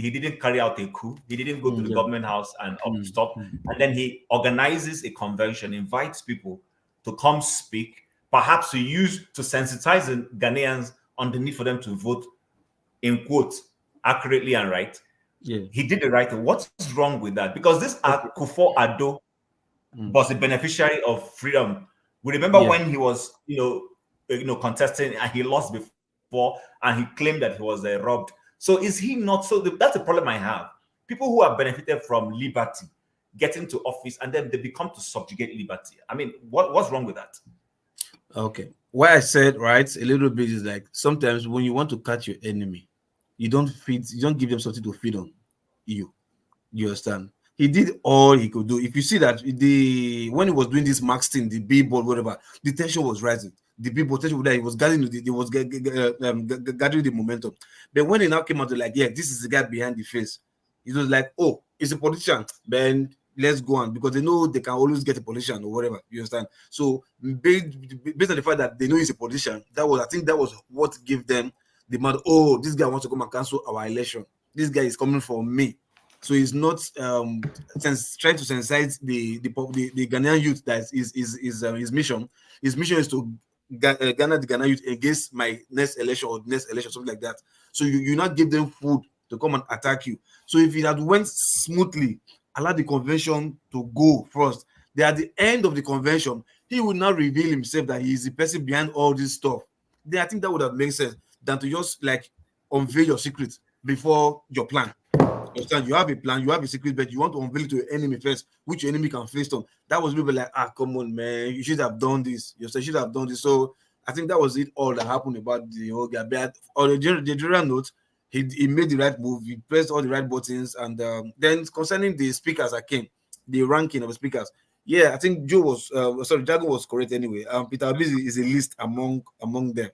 he didn't carry out a coup. He didn't go to the government house and stop. And then he organizes a convention, invites people to come speak, perhaps to sensitize the Ghanaians on the need for them to vote, in quotes, accurately and right. Yeah. He did the right thing. What's wrong with that? Because this Akufo-Addo was a beneficiary of freedom. We remember when he was, contesting and he lost before, and he claimed that he was robbed. So is he not? So that's the problem I have. People who have benefited from liberty get into office and then they become to subjugate liberty. I mean, what's wrong with that? Okay. What I said, right, a little bit is like sometimes when you want to catch your enemy, you don't give them something to feed on you. You understand? He did all he could do. If you see that when he was doing this max thing, the billboard, whatever, the tension was rising. The billboard tension was there. He was gathering the momentum. But when he now came out to like, yeah, this is the guy behind the face. It was like, oh, it's a politician, then let's go on, because they know they can always get a politician or whatever. You understand? So based on the fact that they know he's a politician, I think that was what gave them the demand. Oh, this guy wants to come and cancel our election. This guy is coming for me. So he's not trying to sensitize the Ghanaian youth. That is his mission. His mission is to garner the Ghanaian youth against my next election or next election, something like that. So you not give them food to come and attack you. So if it had went smoothly, allow the convention to go first, then at the end of the convention, he would not reveal himself that he is the person behind all this stuff. Then I think that would have made sense than to just like unveil your secret before your plan. Understand? You have a plan, you have a secret, but you want to unveil it to your enemy first, which your enemy can face on. That was people like, come on, man, you should have done this. You should have done this. So I think that was it all that happened about the whole guy. But on the general note, he made the right move, he pressed all the right buttons, and then concerning the speakers that came, the ranking of the speakers, yeah, I think Jago was correct anyway. Peter Obi is a list among them,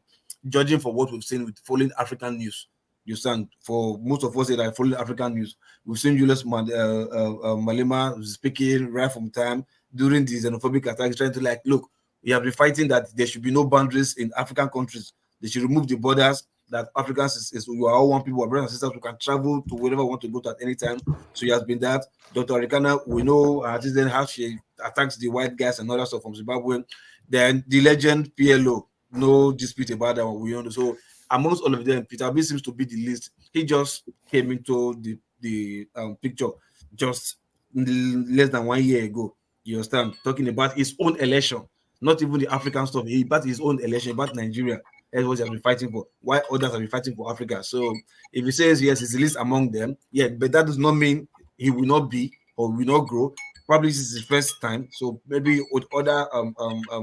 judging for what we've seen with following African news. You stand for most of us that are following African news. We've seen Julius Melama speaking right from time during the xenophobic attacks, trying to like, look, we have been fighting that there should be no boundaries in African countries. They should remove the borders. That Africans is we are all one people, our brothers and sisters. We can travel to wherever we want to go to at any time. So he has been that. Dr. Arikana, we know then how she attacks the white guys and other stuff from Zimbabwe. Then the legend PLO, no dispute about that one. We know. So amongst all of them, Peter Obi seems to be the least. He just came into the picture just less than 1 year ago. You understand? Talking about his own election, not even the African stuff. He about his own election, about Nigeria. That's what he has been fighting for. Why others have been fighting for Africa. So if he says yes, he's the least among them, yeah, but that does not mean he will not be or will not grow. Probably this is his first time. So maybe with other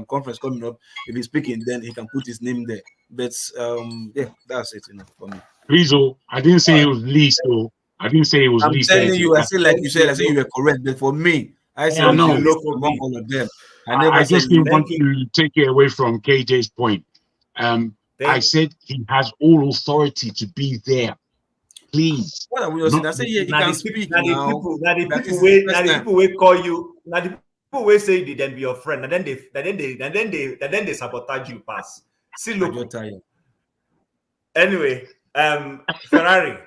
conference coming up, if he's speaking, then he can put his name there. But yeah, that's it for me. Rizzo, I didn't say it was least though. I didn't say it was I'm least. telling you, I say like you said, I say you were correct. But for me, I said no. Among all of them. I just didn't want to take it away from KJ's point. I said he has all authority to be there. Please. What are we saying? I say yeah, he can speak now. The people will call you. Now the people will say they then be your friend, and then they sabotage you. Pass. See, look. Anyway, Ferrari,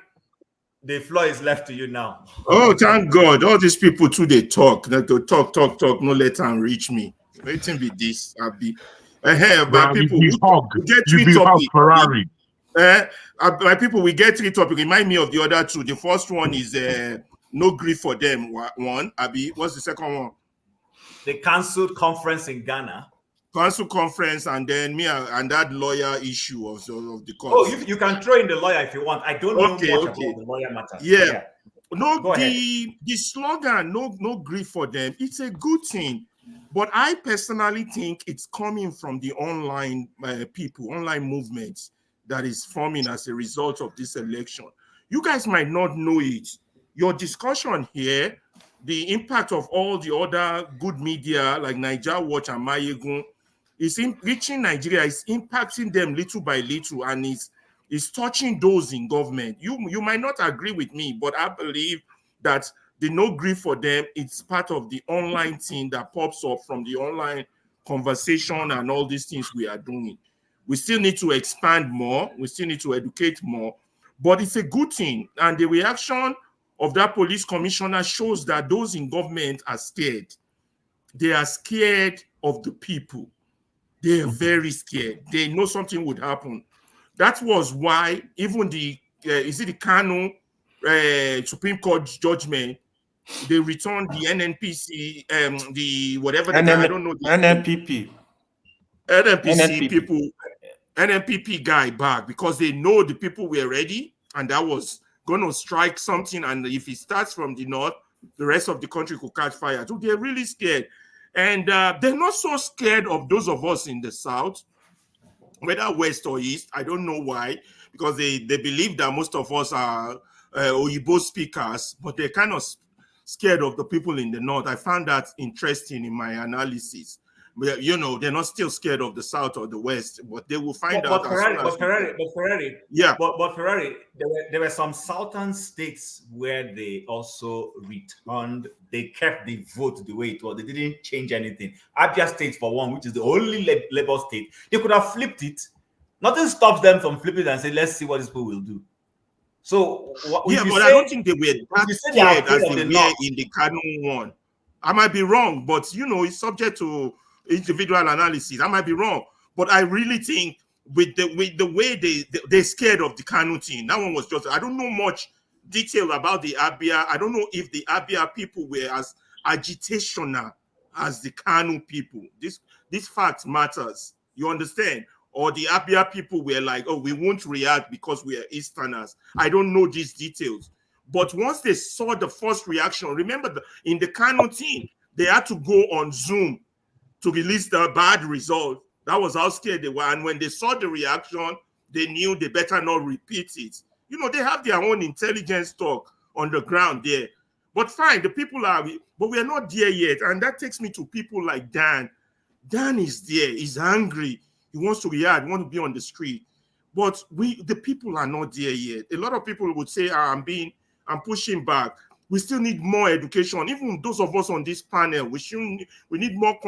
the floor is left to you now. Oh, thank God! All these people too, they talk. They talk. No let them reach me. Waiting be this. I'll be. My people, we get three topics. Ferrari. My people, we get three topics. Remind me of the other two. The first one is no grief for them. One, Abi. What's the second one? The cancelled conference in Ghana. Council conference, and then me and that lawyer issue of the court. Oh, you can throw in the lawyer if you want. I don't know much about the lawyer matter. Yeah. The slogan, no grief for them. It's a good thing. But I personally think it's coming from the online people, online movements that is forming as a result of this election. You guys might not know it. Your discussion here, the impact of all the other good media like Niger Watch and Mayegun, is reaching Nigeria, is impacting them little by little, and is touching those in government. You might not agree with me, but I believe that the no grief for them, it's part of the online thing that pops up from the online conversation and all these things we are doing. We still need to expand more. We still need to educate more, but it's a good thing. And the reaction of that police commissioner shows that those in government are scared. They are scared of the people. They are very scared. They know something would happen. That was why even the Kano Supreme Court judgment, they returned the NNPC, the whatever I don't know. NNPP people, NNPP guy back because they know the people were ready, and that was going to strike something. And if it starts from the north, the rest of the country could catch fire. So they're really scared. And they're not so scared of those of us in the south, whether west or east. I don't know why, because they believe that most of us are Oyibo speakers, but they're kind of scared of the people in the north. I found that interesting in my analysis. you know, they're not still scared of the South or the West, but they will find out. Ferrari, yeah. But Ferrari, there were some southern states where they also returned. They kept the vote the way it was. They didn't change anything. Abia State, for one, which is the only Labour state, they could have flipped it. Nothing stops them from flipping it and say, "Let's see what this people will do." So, yeah, but I don't think they were that scared as they were in the Kano one. I might be wrong, but you know, it's subject to individual analysis. I might be wrong, but I really think with the way they're scared of the Kano thing, that one was just, I don't know much detail about the Abia. I don't know if the Abia people were as agitational as the Kano people. This fact matters. You understand? Or the Abia people were like, oh, we won't react because we are Easterners. I don't know these details. But once they saw the first reaction, remember in the Kano team, they had to go on Zoom to release the bad result. That was how scared they were. And when they saw the reaction, they knew they better not repeat it. You know, they have their own intelligence talk on the ground there. But fine, the people are, but we're not there yet. And that takes me to people like Dan. Dan is there. He's angry. He wants to react, want to be on the street. But the people are not there yet. A lot of people would say, I'm pushing back. We still need more education. Even those of us on this panel, we need more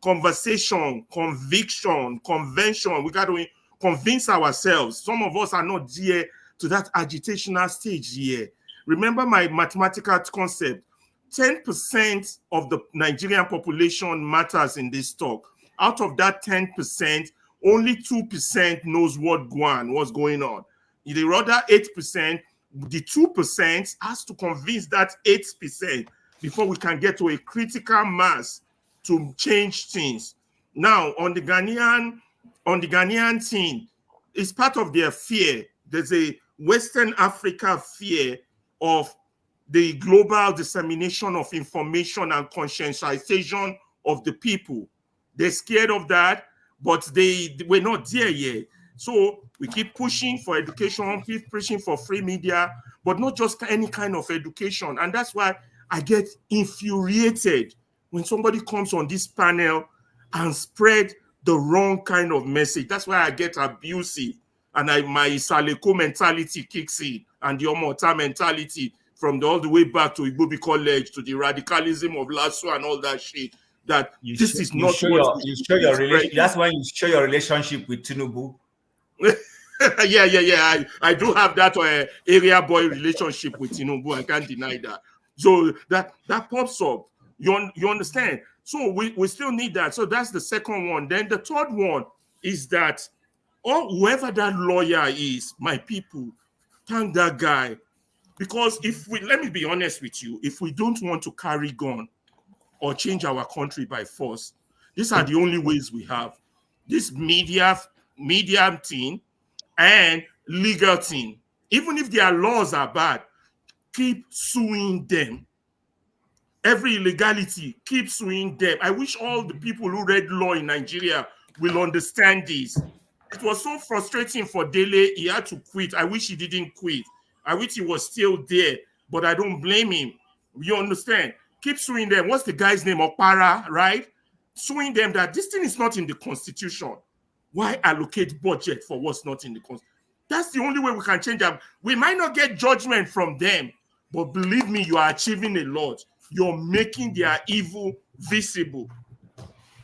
conversation, conviction, convention. We got to convince ourselves. Some of us are not there to that agitational stage here. Remember my mathematical concept. 10% of the Nigerian population matters in this talk. Out of that 10%, only 2% knows what's going on. The other 8%, the 2% has to convince that 8% before we can get to a critical mass to change things. Now, on the Ghanaian thing, it's part of their fear. There's a Western Africa fear of the global dissemination of information and conscientization of the people. They're scared of that, but we're not there yet. So we keep pushing for education, keep pushing for free media, but not just any kind of education. And that's why I get infuriated when somebody comes on this panel and spread the wrong kind of message. That's why I get abusive. And my Saleko mentality kicks in, and the Omota mentality from all the way back to Igbobi College to the radicalism of Lasso and all that shit. That this is not what you show your relationship. That's when you show your relationship with Tinubu. yeah. I do have that area boy relationship with Tinubu. I can't deny that. So that pops up. You understand? So we still need that. So that's the second one. Then the third one is that whoever that lawyer is, my people, thank that guy. Because let me be honest with you, if we don't want to carry gun or change our country by force, these are the only ways we have. This media team and legal team, even if their laws are bad, keep suing them. Every illegality, keep suing them. I wish all the people who read law in Nigeria will understand this. It was so frustrating for Dele. He had to quit. I wish he didn't quit. I wish he was still there, but I don't blame him. You understand? Keep suing them. What's the guy's name? Okpara, right? Suing them that this thing is not in the Constitution. Why allocate budget for what's not in the Constitution? That's the only way we can change that. We might not get judgment from them, but believe me, you are achieving a lot. You're making their evil visible.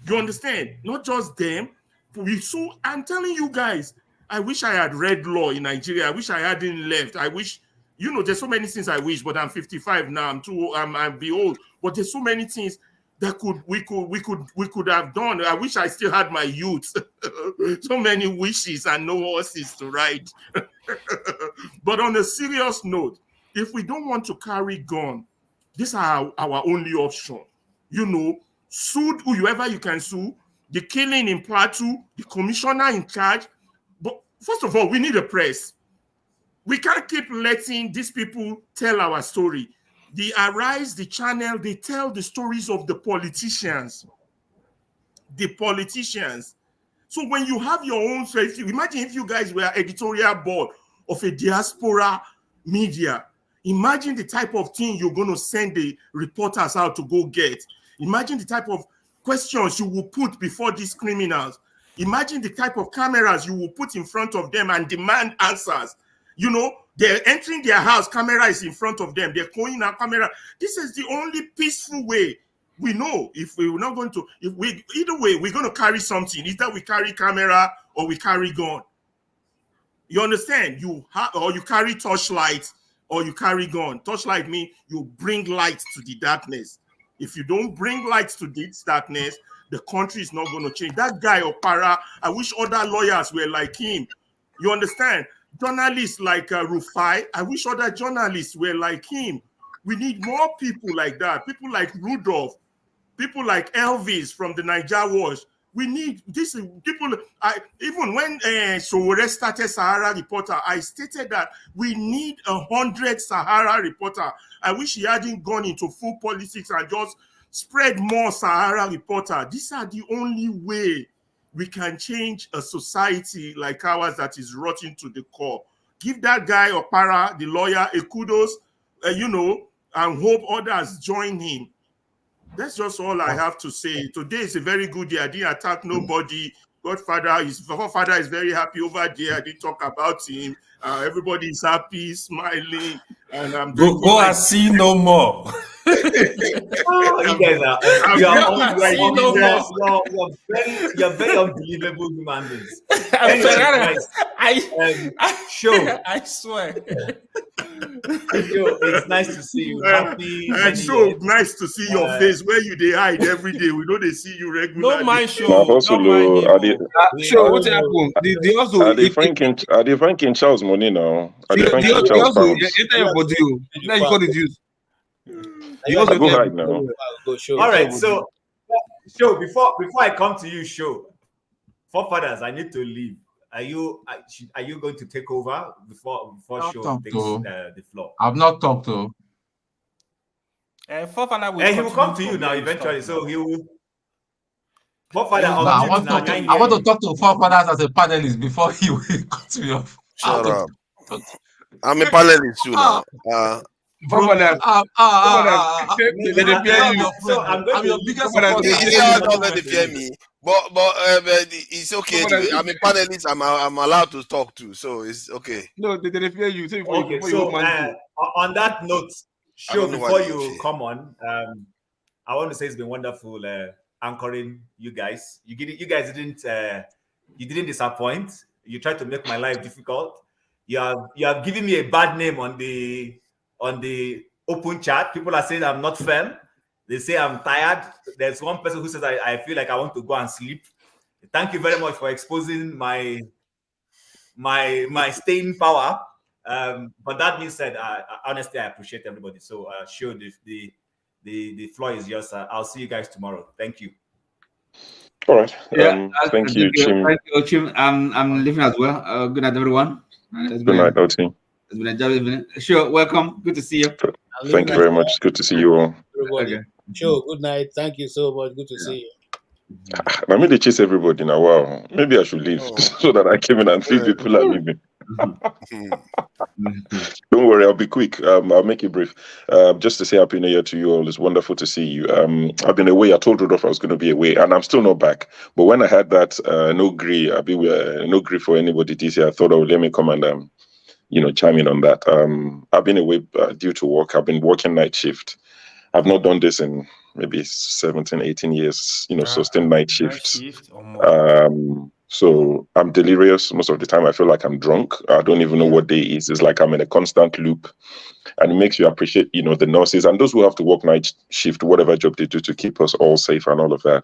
You understand? Not just them. I'm telling you guys, I wish I had read law in Nigeria. I wish I hadn't left. I wish, there's so many things I wish, but I'm 55 now. I'm be old. But there's so many things that we could have done. I wish I still had my youth. So many wishes and no horses to ride. But on a serious note, if we don't want to carry gun, these are our only option. Sue whoever you can sue. The killing in Plateau, the commissioner in charge. But first of all, we need a press. We can't keep letting these people tell our story. The Arise, the channel, they tell the stories of the politicians. The politicians. So when you have your own, imagine if you guys were editorial board of a diaspora media. Imagine the type of thing you're going to send the reporters out to go get. Imagine the type of questions you will put before these criminals. Imagine the type of cameras you will put in front of them and demand answers. You know, they're entering their house, camera is in front of them. They're calling our camera. This is the only peaceful way we know. If we're not going to, either way, we're going to carry something. Either we carry camera or we carry gun. You understand? Or you carry torchlight or you carry gun. Torchlight means you bring light to the darkness. If you don't bring light to this darkness, the country is not going to change. That guy, Opara, I wish other lawyers were like him. You understand? Journalists like Rufai, I wish other journalists were like him. We need more people like that. People like Rudolph, people like Elvis from the Niger Wars. We need this people. Even when Sowore started Sahara Reporter, I stated that we need 100 Sahara Reporter. I wish he hadn't gone into full politics and just spread more Sahara Reporter. These are the only way we can change a society like ours that is rotten to the core. Give that guy Opara, the lawyer, a kudos, you know, and hope others join him. That's just all I have to say. Today is a very good day. I didn't attack nobody. Godfather, his father is very happy over there. I didn't talk about him. Everybody is happy, smiling, and I'm go and see no more. You guys are you're very unbelievable human beings. I swear. It's nice to see you. Happy. And so nice to see your face where you they hide every day. We know they see you regularly. No mind show. Sure, what happened? They also are they Franking Charles money now? Are they Franking Charles pounds? Now you got the juice. You also go hide now. All right, so before I come to you, forefathers, I need to leave. Are you going to take over before show takes the floor? I've not talked to. Forefather he will come to you now eventually. So he will. Forefather, I want to talk to forefathers as a panelist before he will cut me off. Shut up. I'm a panelist too now. I'm your biggest supporter. Don't let it fear me. But it's okay. I'm a panelist. I'm allowed to talk too, so it's okay. No, they fear you. Okay, so on that note, before you come on, I want to say it's been wonderful anchoring you guys. You guys didn't disappoint. You tried to make my life difficult. You have given me a bad name on the open chat. People are saying I'm not firm. They say I'm tired. There's one person who says I feel like I want to go and sleep. Thank you very much for exposing my staying power. But that being said, honestly, I appreciate everybody. So sure, the floor is yours. I'll see you guys tomorrow. Thank you. All right. Thank you, Chim. Thank you, Chim. I'm leaving as well. Good night, everyone. Good night, OT. It's been a job, isn't it? Sure, welcome. Good to see you. Thank you very much. Good to see you all. Everybody. Okay. Sure, good night. Thank you so much. Good to see you. I mean, they chase everybody now. Wow. Maybe I should leave so that I came in and three people are leaving. Don't worry, I'll be quick. I'll make it brief. Just to say Happy New Year to you all. It's wonderful to see you. I've been away. I told Rudolph I was going to be away, and I'm still not back. But when I had that no Gree for anybody this year, I thought, let me come and chime in on that. I've been away due to work. I've been working night shift. I've not done this in maybe 17, 18 years, sustained night shifts. So I'm delirious most of the time. I feel like I'm drunk. I don't even know what day is. It's like I'm in a constant loop. And it makes you appreciate, the nurses and those who have to work night shift, whatever job they do to keep us all safe and all of that.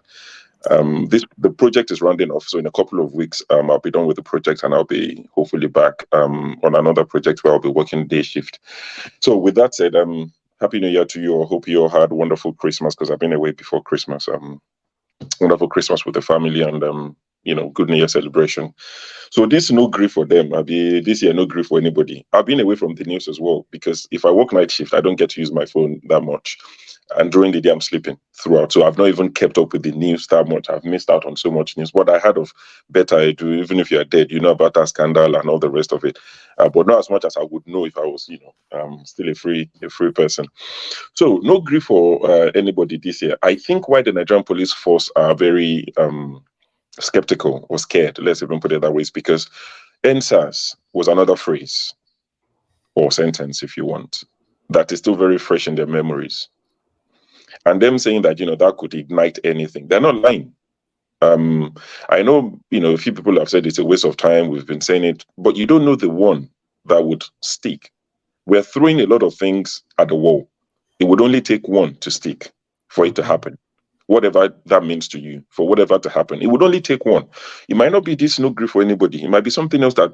The project is rounding off. So in a couple of weeks, I'll be done with the project and I'll be hopefully back on another project where I'll be working day shift. So with that said, Happy New Year to you. I hope you all had a wonderful Christmas because I've been away before Christmas. Wonderful Christmas with the family and Good New Year celebration. So this no grief for them. This year no grief for anybody. I've been away from the news as well, because if I work night shift, I don't get to use my phone that much. And during the day, I'm sleeping throughout. So I've not even kept up with the news that much. I've missed out on so much news. What I had of better I do, even if you're dead, about that scandal and all the rest of it. But not as much as I would know if I was, still a free person. So no grief for anybody this year. I think why the Nigerian police force are very skeptical or scared, let's even put it that way, is because NSAS was another phrase or sentence, if you want, that is still very fresh in their memories. And them saying that, that could ignite anything. They're not lying. I know, a few people have said it's a waste of time. We've been saying it, but you don't know the one that would stick. We're throwing a lot of things at the wall. It would only take one to stick for it to happen. Whatever that means to you, for whatever to happen, it would only take one. It might not be this no grief for anybody. It might be something else that,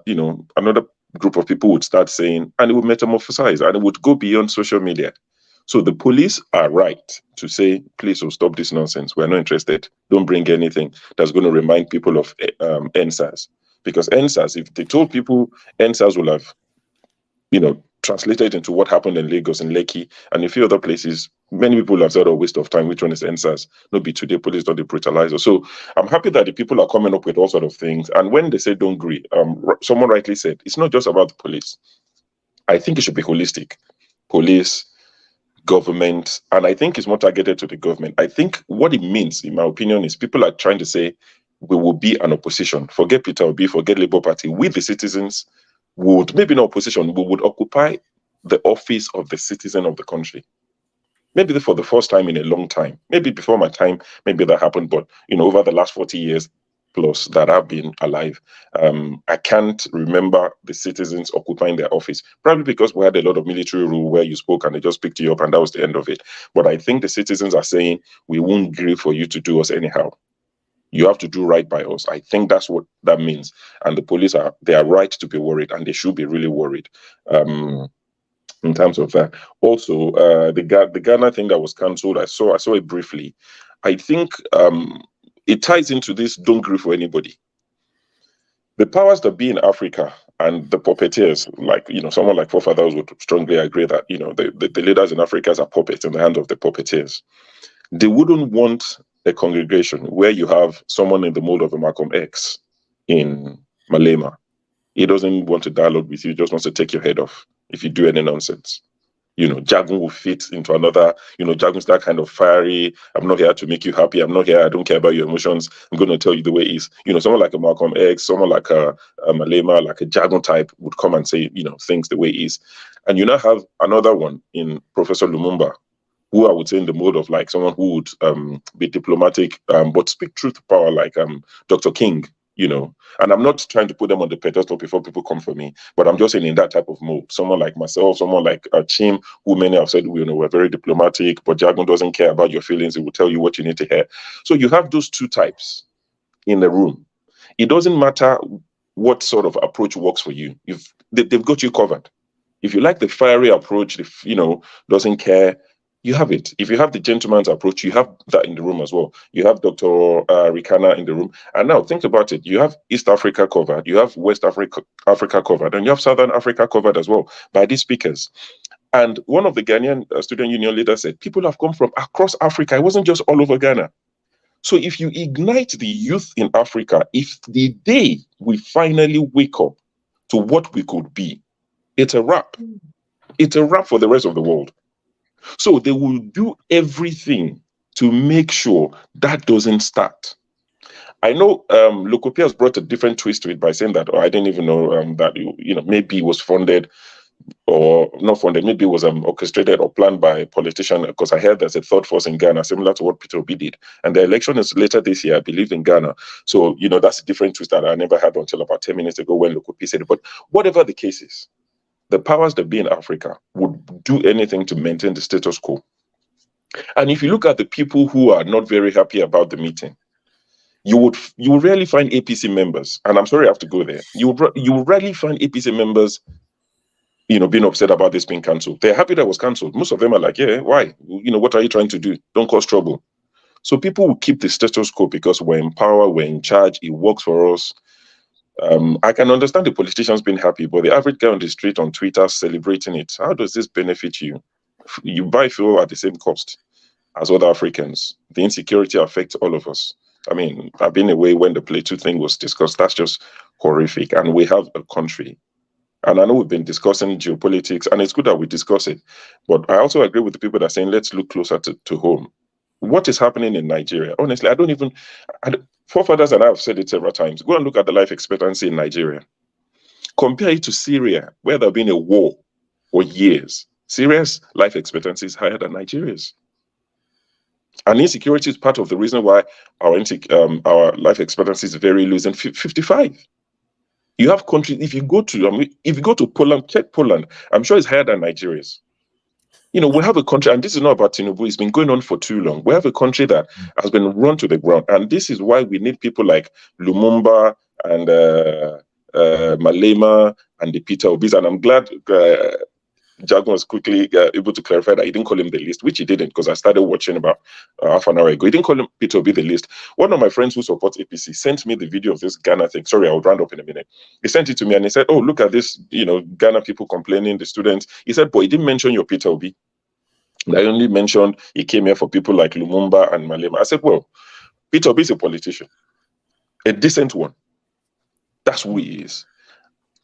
another group of people would start saying, and it would metamorphosize, and it would go beyond social media. So the police are right to say, please stop this nonsense. We're not interested. Don't bring anything that's going to remind people of NSAS. Because NSAS, if they told people NSAS will have, translated into what happened in Lagos and Lekki and a few other places, many people have said, a waste of time. Which one is NSAS? No, be today, police don't brutalizer. So I'm happy that the people are coming up with all sort of things. And when they say don't agree, someone rightly said, it's not just about the police. I think it should be holistic. Police, government, and I think it's more targeted to the government. I think what it means, in my opinion, is people are trying to say we will be an opposition. Forget Peter Obi, forget Labour Party. We, the citizens, would, maybe not opposition, we would occupy the office of the citizen of the country. Maybe for the first time in a long time. Maybe before my time, maybe that happened, but over the last 40 years plus that I've been alive, I can't remember the citizens occupying their office. Probably because we had a lot of military rule where you spoke and they just picked you up and that was the end of it. But I think the citizens are saying, we won't grieve for you to do us anyhow. You have to do right by us. I think that's what that means. And the police are right to be worried, and they should be really worried in terms of that. Also, the Ghana thing that was cancelled, I saw it briefly. I think it ties into this don't grieve for anybody. The powers that be in Africa and the puppeteers, like, someone like forefathers would strongly agree that, the leaders in Africa are puppets in the hands of the puppeteers. They wouldn't want a congregation where you have someone in the mold of a Malcolm X in Malema. He doesn't want to dialogue with you, he just wants to take your head off if you do any nonsense. Jagun will fit into another, Jagun's that kind of fiery, I'm not here to make you happy, I'm not here, I don't care about your emotions, I'm going to tell you the way it is. Someone like a Malcolm X, someone like a Malema, like a Jagun type would come and say, things the way it is. And you now have another one in Professor Lumumba, who I would say in the mode of like someone who would be diplomatic, but speak truth to power, like Dr. King, And I'm not trying to put them on the pedestal before people come for me, but I'm just saying in that type of mode. Someone like myself, someone like Chim, who many have said, we're very diplomatic, but Jagun doesn't care about your feelings. He will tell you what you need to hear. So you have those two types in the room. It doesn't matter what sort of approach works for you. They've got you covered. If you like the fiery approach, doesn't care, you have it. If you have the gentleman's approach, you have that in the room as well. You have Dr. Arikana in the room. And now think about it. You have East Africa covered, you have West Africa covered, and you have Southern Africa covered as well by these speakers. And one of the Ghanaian student union leaders said, people have come from across Africa. It wasn't just all over Ghana. So if you ignite the youth in Africa, if the day we finally wake up to what we could be, it's a wrap. It's a wrap for the rest of the world. So they will do everything to make sure that doesn't start. I know Lokopia has brought a different twist to it by saying that, I didn't even know that, maybe it was funded or not funded, maybe it was orchestrated or planned by a politician, because I heard there's a third force in Ghana, similar to what Peter Obi did. And the election is later this year, I believe, in Ghana. So, that's a different twist that I never had until about 10 minutes ago when Lokopia said it. But whatever the case is, the powers that be in Africa would do anything to maintain the status quo. And if you look at the people who are not very happy about the meeting, you would rarely find APC members. And I'm sorry I have to go there. You would rarely find APC members, being upset about this being cancelled. They're happy that it was cancelled. Most of them are like, yeah, why? What are you trying to do? Don't cause trouble. So people will keep the status quo because we're in power, we're in charge, it works for us. I can understand the politicians being happy, but the average guy on the street on Twitter celebrating it, how does this benefit you? You buy fuel at the same cost as other Africans. The insecurity affects all of us. I mean, I've been away when the Plateau thing was discussed. That's just horrific. And we have a country. And I know we've been discussing geopolitics, and it's good that we discuss it. But I also agree with the people that are saying, let's look closer to home. What is happening in Nigeria? Honestly, forefathers and I have said it several times. Go and look at the life expectancy in Nigeria. Compare it to Syria, where there have been a war for years. Syria's life expectancy is higher than Nigeria's. And insecurity is part of the reason why our life expectancy is very low, in 55. You have countries, if you go to Poland, check Poland, I'm sure it's higher than Nigeria's. You know, we have a country, and this is not about Tinubu, it's been going on for too long. We have a country that has been run to the ground, and this is why we need people like Lumumba and Malema and the Peter Obis, and I'm glad Jagun was quickly able to clarify that he didn't call him the list, which he didn't, because I started watching about half an hour ago. He didn't call him Peter Obi the list. One of my friends who supports APC sent me the video of this Ghana thing. Sorry, I'll round up in a minute. He sent it to me and he said, oh, look at this, Ghana people complaining, the students. He said, but he didn't mention your Peter Obi. I only mentioned he came here for people like Lumumba and Malema. I said, well, Peter Obi is a politician, a decent one. That's who he is.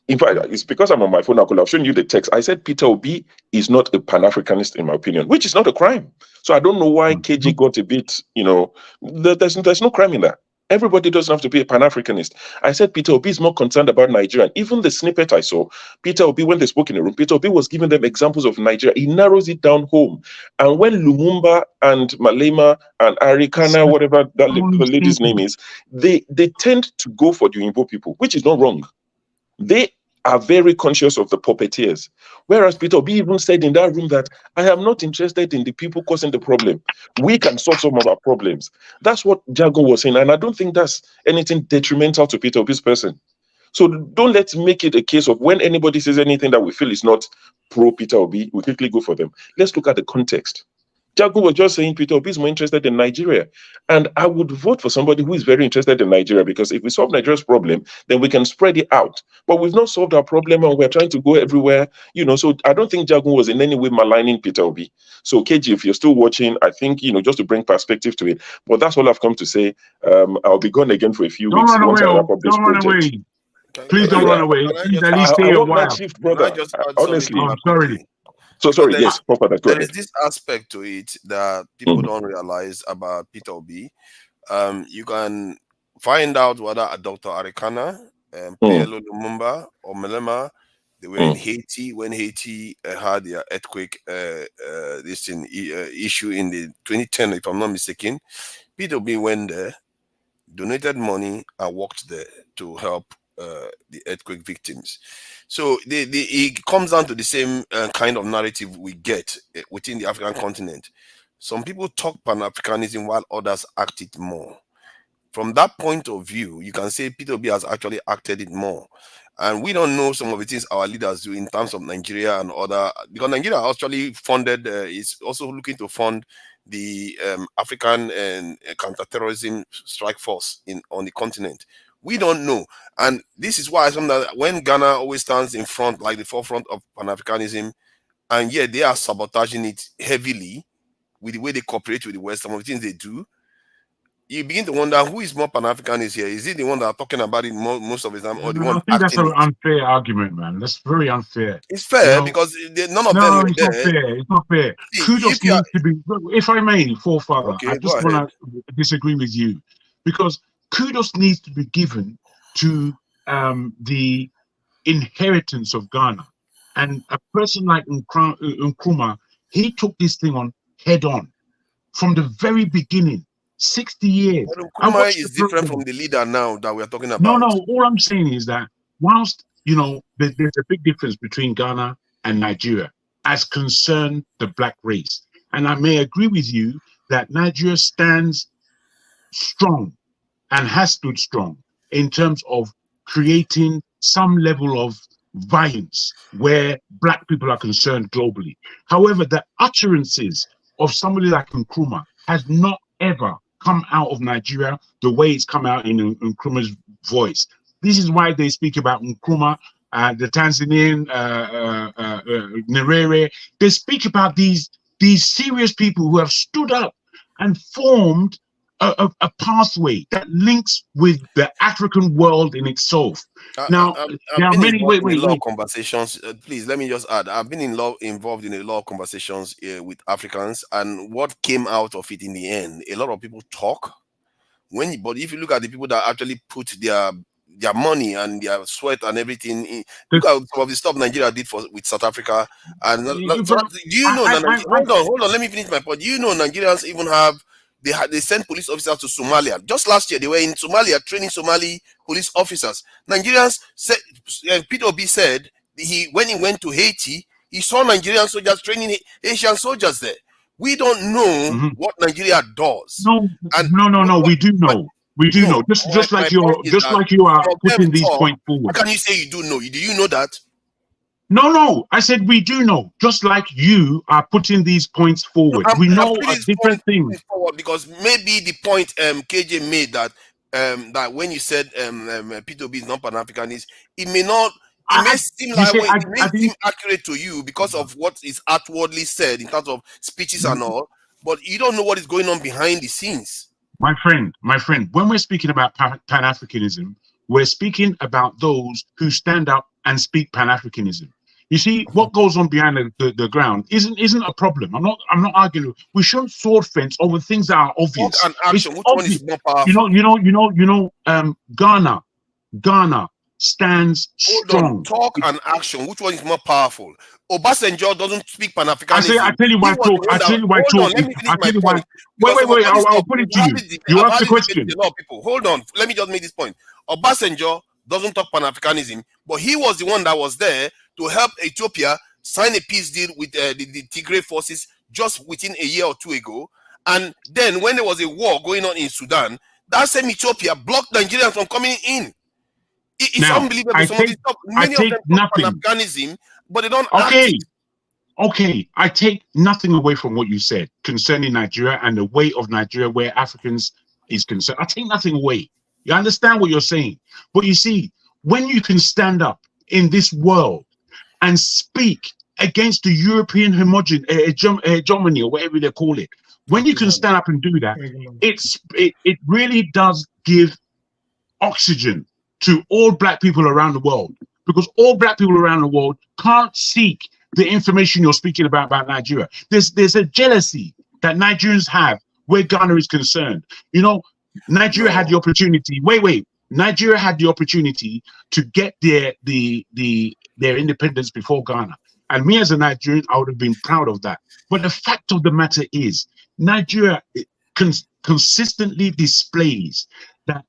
In fact, it's because I'm on my phone, I could have shown you the text. I said Peter Obi is not a Pan-Africanist, in my opinion, which is not a crime. So I don't know why KG got a bit, there's no crime in that. Everybody doesn't have to be a Pan-Africanist. I said Peter Obi is more concerned about Nigeria. Even the snippet I saw, Peter Obi, when they spoke in the room, Peter Obi was giving them examples of Nigeria. He narrows it down home. And when Lumumba and Malema and Arikana, whatever the lady's name is, they tend to go for the Igbo people, which is not wrong. They are very conscious of the puppeteers. Whereas Peter Obi even said in that room that I am not interested in the people causing the problem. We can solve some of our problems. That's what Jago was saying. And I don't think that's anything detrimental to Peter Obi's person. So don't let's make it a case of when anybody says anything that we feel is not pro Peter Obi, we quickly go for them. Let's look at the context. Jago was just saying Peter Obi is more interested in Nigeria. And I would vote for somebody who is very interested in Nigeria, because if we solve Nigeria's problem, then we can spread it out. But we've not solved our problem and we're trying to go everywhere, so I don't think Jago was in any way maligning Peter Obi. So KG, if you're still watching, I think, just to bring perspective to it. But that's all I've come to say. I'll be gone again for a few weeks. Don't run away. Please don't run away. Please at least stay a while. Honestly. I'm sorry. So sorry, yes, Papa, go there ahead. is this aspect to it that people don't realize about Peter Obi. You can find out whether Dr. Arikana, Patrice Lumumba, or Melema, they were in Haiti when Haiti had their earthquake issue in the 2010, if I'm not mistaken. Peter Obi went there, donated money, and worked there to help the earthquake victims. So it comes down to the same kind of narrative we get within the African continent. Some people talk Pan-Africanism while others act it more. From that point of view, you can say Peter Obi has actually acted it more. And we don't know some of the things our leaders do in terms of Nigeria and other, because Nigeria actually funded, is also looking to fund the African and counterterrorism strike force on the continent. We don't know. And this is why sometimes when Ghana always stands in front, like the forefront of Pan-Africanism, and yet they are sabotaging it heavily with the way they cooperate with the West, some of the things they do, you begin to wonder who is more Pan-Africanist here. Is it the one that are talking about it most of the time, or the one I think that's acting an unfair argument, man. That's very unfair. It's fair because none of them were it's there. not fair. It's not fair. Kudos needs to be, if I may, forefather, Okay, I just want to disagree with you, because kudos needs to be given to the inheritance of Ghana. And a person like Nkrumah, he took this thing on head on from the very beginning. 60 years. Nkrumah is different from the leader now that we're talking about. No, all I'm saying is that whilst, there's a big difference between Ghana and Nigeria as concern the black race. And I may agree with you that Nigeria stands strong and has stood strong in terms of creating some level of violence where black people are concerned globally. However, the utterances of somebody like Nkrumah has not ever come out of Nigeria the way it's come out in Nkrumah's voice. This is why they speak about Nkrumah, the Tanzanian Nyerere. They speak about these serious people who have stood up and formed a pathway that links with the African world in itself. Now, there are many. Wait. A lot of conversations. Please let me just add. I've been involved in a lot of conversations with Africans, and what came out of it in the end, a lot of people talk. But if you look at the people that actually put their money and their sweat and everything in, look at some of the stuff Nigeria did with South Africa. And do you know? Hold on. Let me finish my point. Do you know Nigerians even have? They sent police officers to Somalia. Just last year, they were in Somalia training Somali police officers. Nigerians said, P.B. said, when he went to Haiti, he saw Nigerian soldiers training Haitian soldiers there. We don't know what Nigeria does. No. We do know. We do know. Just like you are putting these points forward. How can you say you do know? Do you know that? No. I said we do know. Just like you are putting these points forward. We know a different thing. Because maybe the point KJ made that that when you said P.B. is not Pan-Africanist, it may not. It may seem accurate to you because of what is outwardly said in terms of speeches and all, but you don't know what is going on behind the scenes. My friend, when we're speaking about Pan-Africanism, we're speaking about those who stand up and speak Pan-Africanism. You see, what goes on behind the ground isn't a problem. I'm not arguing. We shouldn't sword fence over things that are obvious. Talk and action. Which one is more powerful? You know, Ghana stands strong. Talk and action. Which one is more powerful? Obasanjo doesn't speak Pan-Africanism. I tell you why talk. I tell you why talk. Wait. I'll put it to you. You ask the question. A lot of people. Hold on. Let me just make this point. Obasanjo doesn't talk Pan-Africanism, but he was the one that was there to help Ethiopia sign a peace deal with the Tigray forces just within a year or two ago. And then when there was a war going on in Sudan, that same Ethiopia blocked Nigerians from coming in. It's unbelievable. Many of them talk Pan-Africanism, but they don't act it. Okay, I take nothing away from what you said concerning Nigeria and the way of Nigeria where Africans is concerned. I take nothing away. You understand what you're saying? But you see, when you can stand up in this world and speak against the European hegemony or whatever they call it, when you can stand up and do that, it really does give oxygen to all black people around the world, because all black people around the world can't seek the information you're speaking about Nigeria. There's a jealousy that Nigerians have where Ghana is concerned. You know, Nigeria had the opportunity. Nigeria had the opportunity to get their independence before Ghana. And me as a Nigerian, I would have been proud of that. But the fact of the matter is, Nigeria consistently displays that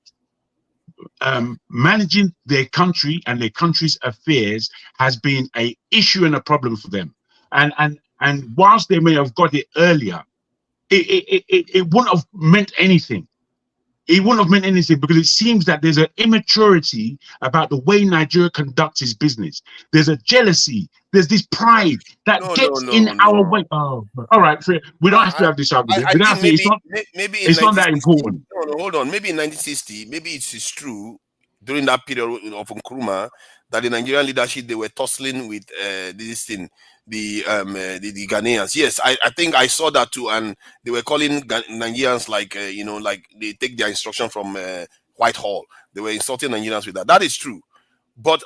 managing their country and their country's affairs has been an issue and a problem for them. And whilst they may have got it earlier, it wouldn't have meant anything. It wouldn't have meant anything because it seems that there's an immaturity about the way Nigeria conducts its business. There's a jealousy. There's this pride that gets in our way. Oh, all right. We don't have to have this argument. It's not that important. No, hold on. Maybe in 1960, maybe it is true during that period of Nkrumah that the Nigerian leadership, they were tussling with this thing. The Ghanaians. Yes, I think I saw that too, and they were calling Nigerians like they take their instruction from Whitehall. They were insulting Nigerians with that. That is true, but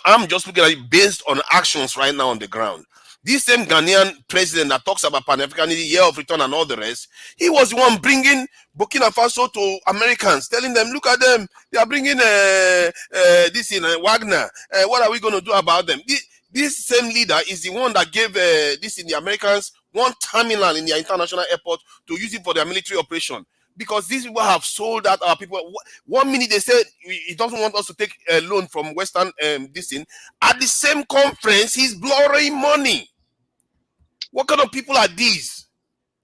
I'm just looking at it based on actions right now on the ground. This same Ghanaian president that talks about Pan-Africanism, year of return, and all the rest, he was the one bringing Burkina Faso to Americans, telling them, "Look at them, they are bringing this in Wagner. What are we going to do about them?" This same leader is the one that gave this in the Americans one terminal in their international airport to use it for their military operation. Because these people have sold out our people. 1 minute they said he doesn't want us to take a loan from Western this thing. At the same conference, he's borrowing money. What kind of people are these?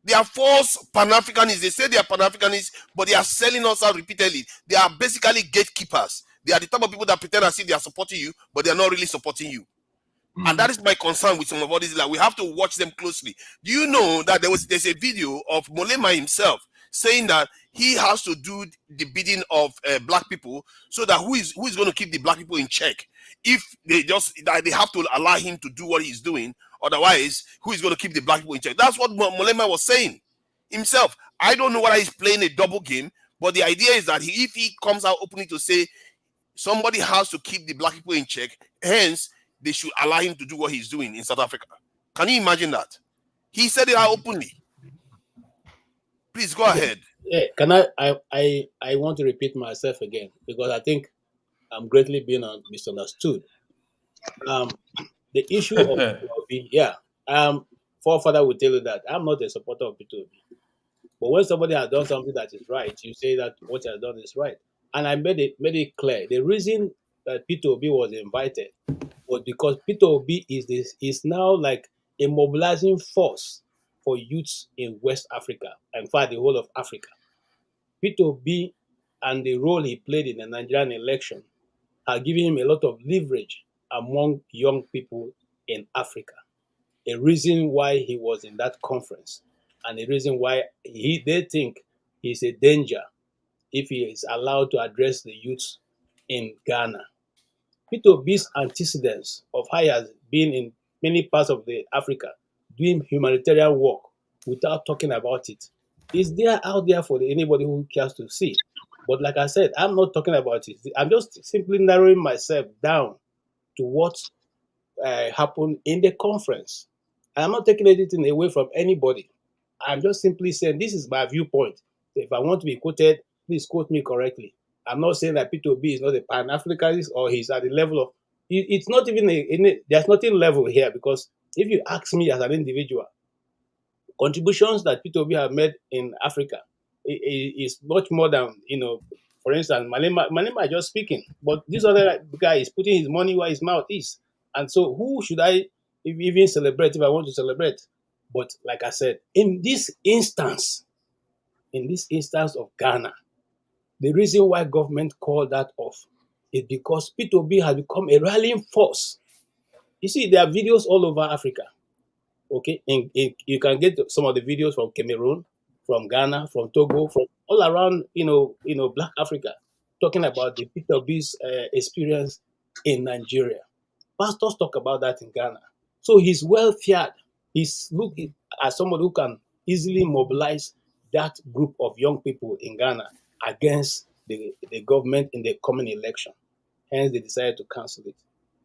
They are false Pan-Africanists. They say they are Pan-Africanists, but they are selling us out repeatedly. They are basically gatekeepers. They are the type of people that pretend as if they are supporting you, but they are not really supporting you. And that is my concern with some of all these. Like, we have to watch them closely. Do you know that there's a video of Molema himself saying that he has to do the bidding of black people, so that who is going to keep the black people in check? If they have to allow him to do what he's doing, otherwise, who is going to keep the black people in check? That's what Molema was saying himself. I don't know whether he's playing a double game, but the idea is that if he comes out openly to say somebody has to keep the black people in check, hence they should allow him to do what he's doing in South Africa. Can you imagine that? He said it out openly. Please go ahead. Yeah, can I want to repeat myself again, because I think I'm greatly being misunderstood. The issue of P2B, forefather will tell you that I'm not a supporter of P2B. But when somebody has done something that is right, you say that what he has done is right. And I made it clear. The reason that P2B was invited was because P2B is now like a mobilizing force for youths in West Africa, in fact, the whole of Africa. P2B and the role he played in the Nigerian election are giving him a lot of leverage among young people in Africa. A reason why he was in that conference, and the reason why they think he's a danger if he is allowed to address the youths in Ghana. P2B's antecedents of how he has been in many parts of Africa doing humanitarian work without talking about it is there out there for anybody who cares to see. But like I said, I'm not talking about it. I'm just simply narrowing myself down to what happened in the conference. I'm not taking anything away from anybody. I'm just simply saying this is my viewpoint. If I want to be quoted, please quote me correctly. I'm not saying that P2B is not a Pan-Africanist or he's at the level of. It's not even there's nothing level here, because if you ask me as an individual, contributions that P2B have made in Africa is much more than, for instance, Malema just speaking, but this other guy is putting his money where his mouth is. And so who should I even celebrate if I want to celebrate? But like I said, in this instance of Ghana, the reason why government called that off is because P2B has become a rallying force. You see, there are videos all over Africa. Okay, you can get some of the videos from Cameroon, from Ghana, from Togo, from all around, Black Africa, talking about the P2B's experience in Nigeria. Pastors talk about that in Ghana. So he's well feared. He's looked as somebody who can easily mobilize that group of young people in Ghana against the government in the coming election. Hence, they decided to cancel it.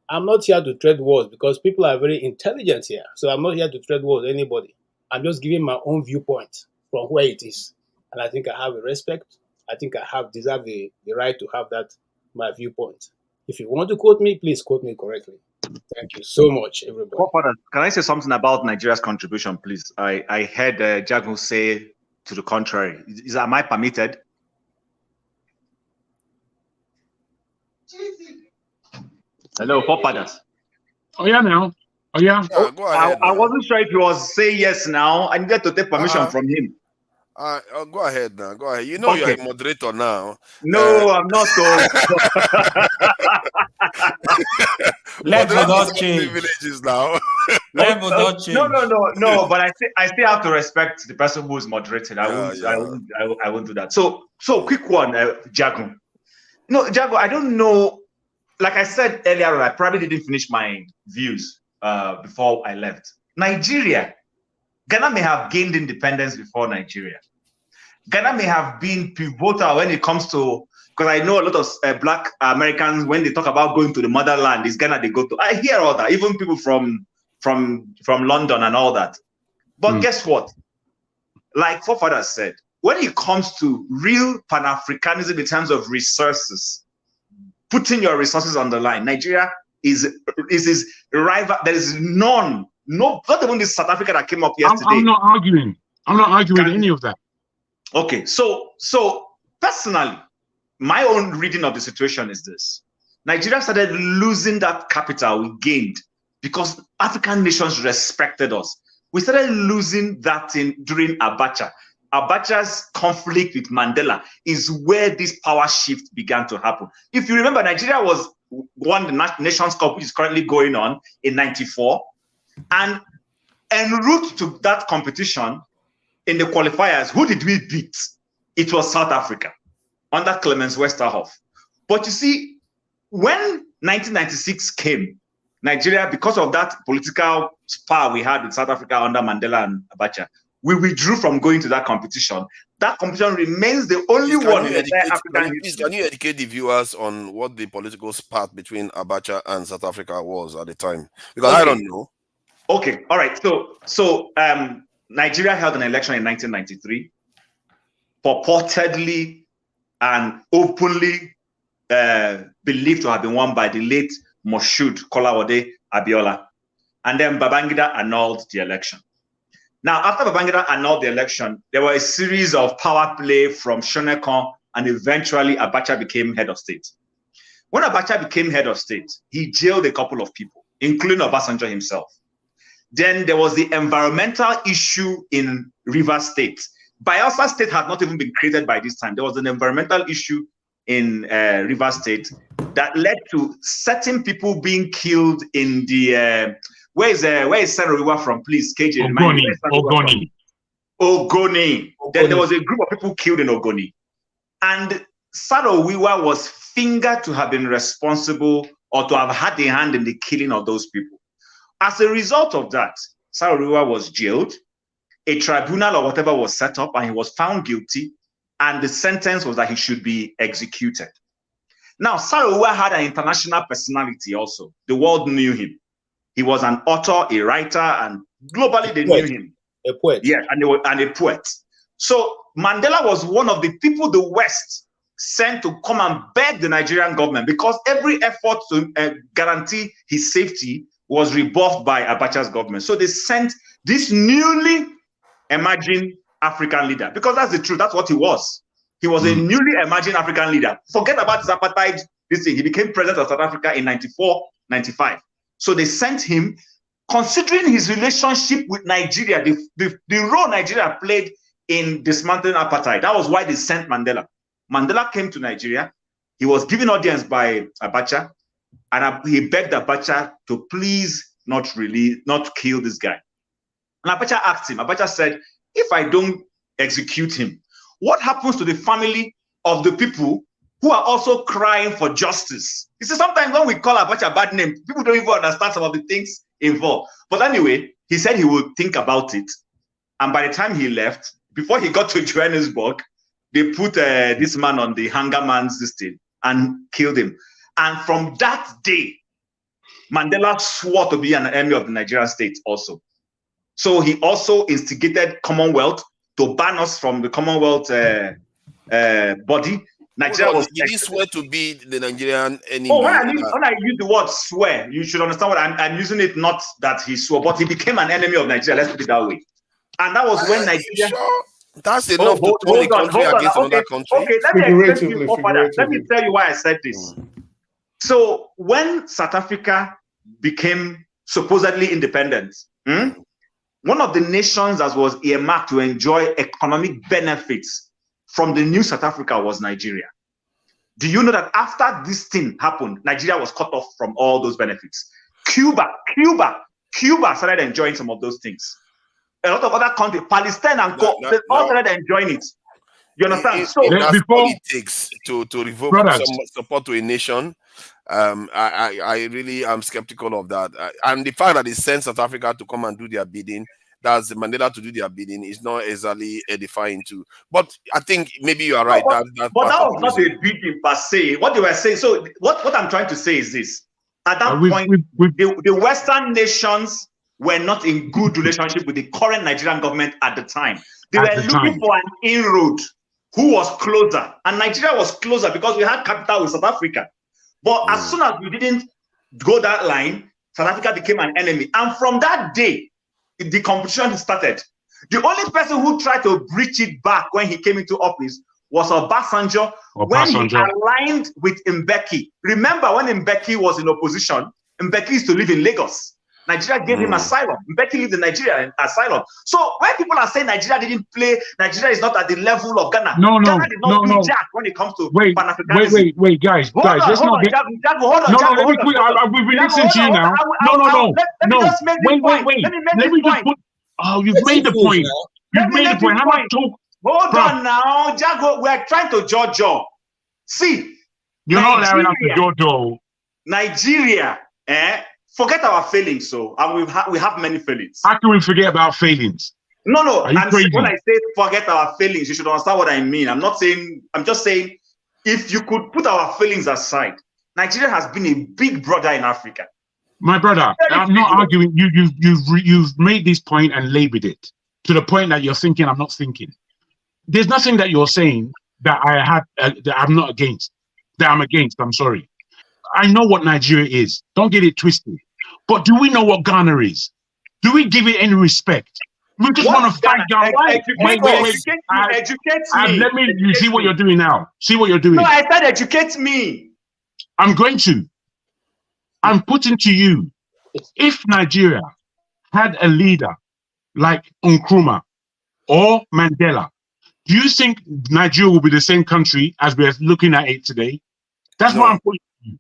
I'm not here to trade wars because people are very intelligent here. So I'm not here to trade wars with anybody. I'm just giving my own viewpoint from where it is. And I think I have a respect. I think I deserve the right to have that, my viewpoint. If you want to quote me, please quote me correctly. Thank you so much, everybody. Can I say something about Nigeria's contribution, please? I heard Jagu say to the contrary. Am I permitted? Hello, Popadas. Oh yeah, now. Oh yeah. Go ahead. I wasn't sure if he was saying yes now. I needed to take permission from him. Go ahead now. Go ahead. You know you're a moderator now. No, I'm not. Level not change. Privileges now. Level not change. No. But I still have to respect the person who is moderating. I won't do that. So quick one, Jagu. No, Jagu, I don't know. Like I said earlier, I probably didn't finish my views before I left. Ghana may have gained independence before Nigeria. Ghana may have been pivotal when it comes to, because I know a lot of Black Americans, when they talk about going to the motherland, it's Ghana they go to. I hear all that, even people from London and all that. But guess what? Like forefathers said, when it comes to real Pan-Africanism in terms of resources, putting your resources on the line, Nigeria is his rival. There is none. No, not even this South Africa that came up yesterday. I'm not arguing any of that. Okay, so personally, my own reading of the situation is this: Nigeria started losing that capital we gained because African nations respected us. We started losing that during Abacha. Abacha's conflict with Mandela is where this power shift began to happen. If you remember, Nigeria won the Nations Cup, which is currently going on in '94. And en route to that competition, in the qualifiers, who did we beat? it was South Africa under Clemens Westerhoff. But you see, when 1996 came, Nigeria, because of that political spar we had with South Africa under Mandela and Abacha, we withdrew from going to that competition. That competition remains the only one in the entire African history. Can you educate the viewers on what the political spat between Abacha and South Africa was at the time? Because I don't know. Okay, all right. So Nigeria held an election in 1993, purportedly and openly believed to have been won by the late Moshood Kolawode Abiola. And then Babangida annulled the election. Now, after Babangida annulled the election, there were a series of power play from Shonekon, and eventually Abacha became head of state. When Abacha became head of state, he jailed a couple of people, including Obasanjo himself. Then there was the environmental issue in Rivers State. Bayelsa State had not even been created by this time. There was an environmental issue in Rivers State that led to certain people being killed in the where is Sarowiwa from, please? KJ, Ogoni. Then there was a group of people killed in Ogoni, and Sarowiwa was fingered to have been responsible or to have had a hand in the killing of those people. As a result of that, Sarowiwa was jailed. A tribunal or whatever was set up, and he was found guilty, and the sentence was that he should be executed. Now, Sarowiwa had an international personality also. The world knew him. He was an author, a writer, and globally they knew him. A poet. Yeah, and a poet. So Mandela was one of the people the West sent to come and beg the Nigerian government, because every effort to guarantee his safety was rebuffed by Abacha's government. So they sent this newly emerging African leader, because that's the truth. That's what he was. He was a newly emerging African leader. Forget about his apartheid. This thing. He became president of South Africa in 94, 95. So they sent him, considering his relationship with Nigeria, the role Nigeria played in dismantling apartheid. That was why they sent Mandela. Mandela came to Nigeria. He was given audience by Abacha, and he begged Abacha to please not kill this guy. And Abacha asked him, Abacha said, if I don't execute him, what happens to the family of the people who are also crying for justice? You see, sometimes when we call Abacha a bad name, people don't even understand some of the things involved. But anyway, he said he would think about it. And by the time he left, before he got to Johannesburg, they put this man on the hunger man's listing and killed him. And from that day, Mandela swore to be an enemy of the Nigerian state also. So he also instigated Commonwealth to ban us from the Commonwealth body. Nigeria was. Did he swear to be the Nigerian enemy? Oh, when I use the word swear, you should understand what I'm using it, not that he swore, but he became an enemy of Nigeria. Let's put it that way. And that was when Nigeria. Sure? That's enough to turn a country against another country. Okay, let me explain to you further. Let me tell you why I said this. So when South Africa became supposedly independent, one of the nations that was earmarked to enjoy economic benefits from the new South Africa was Nigeria. Do you know that after this thing happened, Nigeria was cut off from all those benefits? Cuba started enjoying some of those things. A lot of other countries, Palestine and they all started enjoying it. You understand? That's all it takes to revoke some support to a nation. I really am skeptical of that. And the fact that they sent South Africa to come and do their bidding, that's Mandela to do their bidding, is not exactly edifying too. But I think maybe you are right. But that was not a bidding per se. What they were saying. So what I'm trying to say is this: at that point, the Western nations were not in good relationship with the current Nigerian government at the time. They were looking for an inroad. Who was closer? And Nigeria was closer because we had capital with South Africa. But as soon as we didn't go that line, South Africa became an enemy. And from that day, the competition started. The only person who tried to breach it back when he came into office was Obasanjo, when he aligned with Mbeki. Remember when Mbeki was in opposition, Mbeki used to live in Lagos. Nigeria gave him asylum. Mbeki lived in Nigeria in asylum. So when people are saying Nigeria didn't play, Nigeria is not at the level of Ghana. Ghana did not do jack when it comes to Pan-Africanism. Wait, guys. Let's not get... We've been listening to you now. No. Wait. Let me just put... Oh, you've made the point. You've made the point. Hold on now, Jago. We are trying to judge. See, you're not allowing us to judge. Nigeria, forget our failings. So, and we have many failings. How can we forget about failings? No. When I say forget our feelings, you should understand what I mean. I'm just saying, if you could put our feelings aside, Nigeria has been a big brother in Africa. My brother, I'm not arguing. You've made this point and labored it to the point that you're thinking I'm not thinking. There's nothing that you're saying that that I'm not against. That I'm against. I'm sorry. I know what Nigeria is. Don't get it twisted. But do we know what Ghana is? Do we give it any respect? We just want to fight Ghana. Wait. Educate me. Let me. You see what you're doing now. See what you're doing. No, I said educate me. I'm going to. I'm putting to you, if Nigeria had a leader like Nkrumah or Mandela, do you think Nigeria will be the same country as we're looking at it today? That's what I'm putting to you.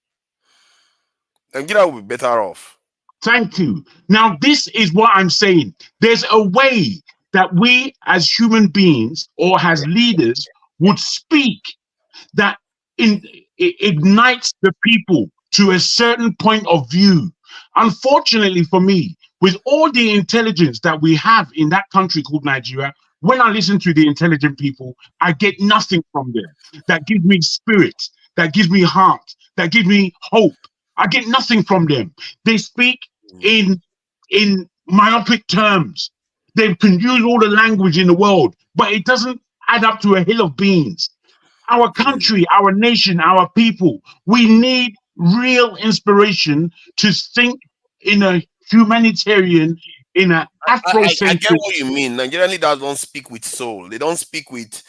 Nigeria will be better off. Thank you. Now, this is what I'm saying. There's a way that we as human beings or as leaders would speak that ignites the people to a certain point of view. Unfortunately for me, with all the intelligence that we have in that country called Nigeria, when I listen to the intelligent people, I get nothing from them that gives me spirit, that gives me heart, that gives me hope. I get nothing from them. They speak in myopic terms. They can use all the language in the world, but it doesn't add up to a hill of beans. Our country, our nation, our people, we need real inspiration to think in a humanitarian, in an Afrocentric. I get what you mean. Nigerian leaders don't speak with soul. They don't speak with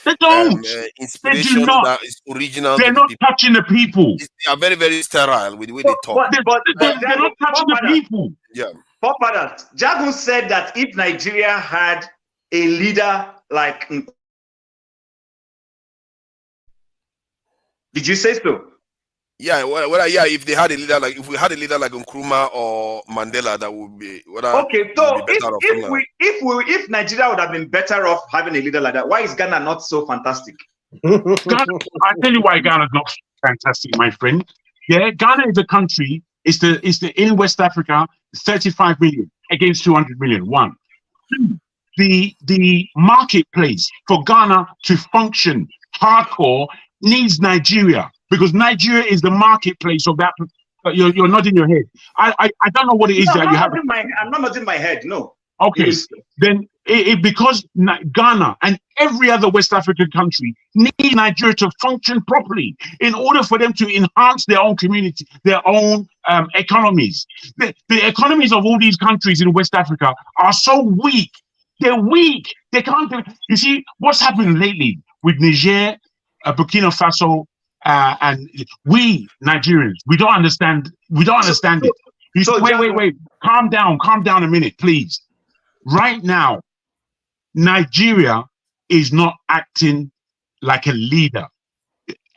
inspiration that is original. They're not touching the people. They are very, very sterile with the way they talk. But they're not touching the people. Yeah. Jagun said that if Nigeria had a leader like, did you say so? Yeah, if they had a leader like, if we had a leader like Nkrumah or Mandela, that would be okay. So if Nigeria would have been better off having a leader like that, why is Ghana not so fantastic? I tell you why Ghana is not fantastic, my friend. Yeah, Ghana is a country. It's the in West Africa, 35 million against 200 million. One, two, the marketplace for Ghana to function hardcore needs Nigeria, because Nigeria is the marketplace of that. You're nodding your head. I don't know what it is that you have. I'm not nodding my head. No. Okay, then because Ghana and every other West African country need Nigeria to function properly in order for them to enhance their own community, their own economies. The economies of all these countries in West Africa are so weak. They're weak. They can't do. You see what's happened lately with Niger, Burkina Faso, and we Nigerians. We don't understand. We don't understand it. Wait. Calm down a minute, please. Right now, Nigeria is not acting like a leader.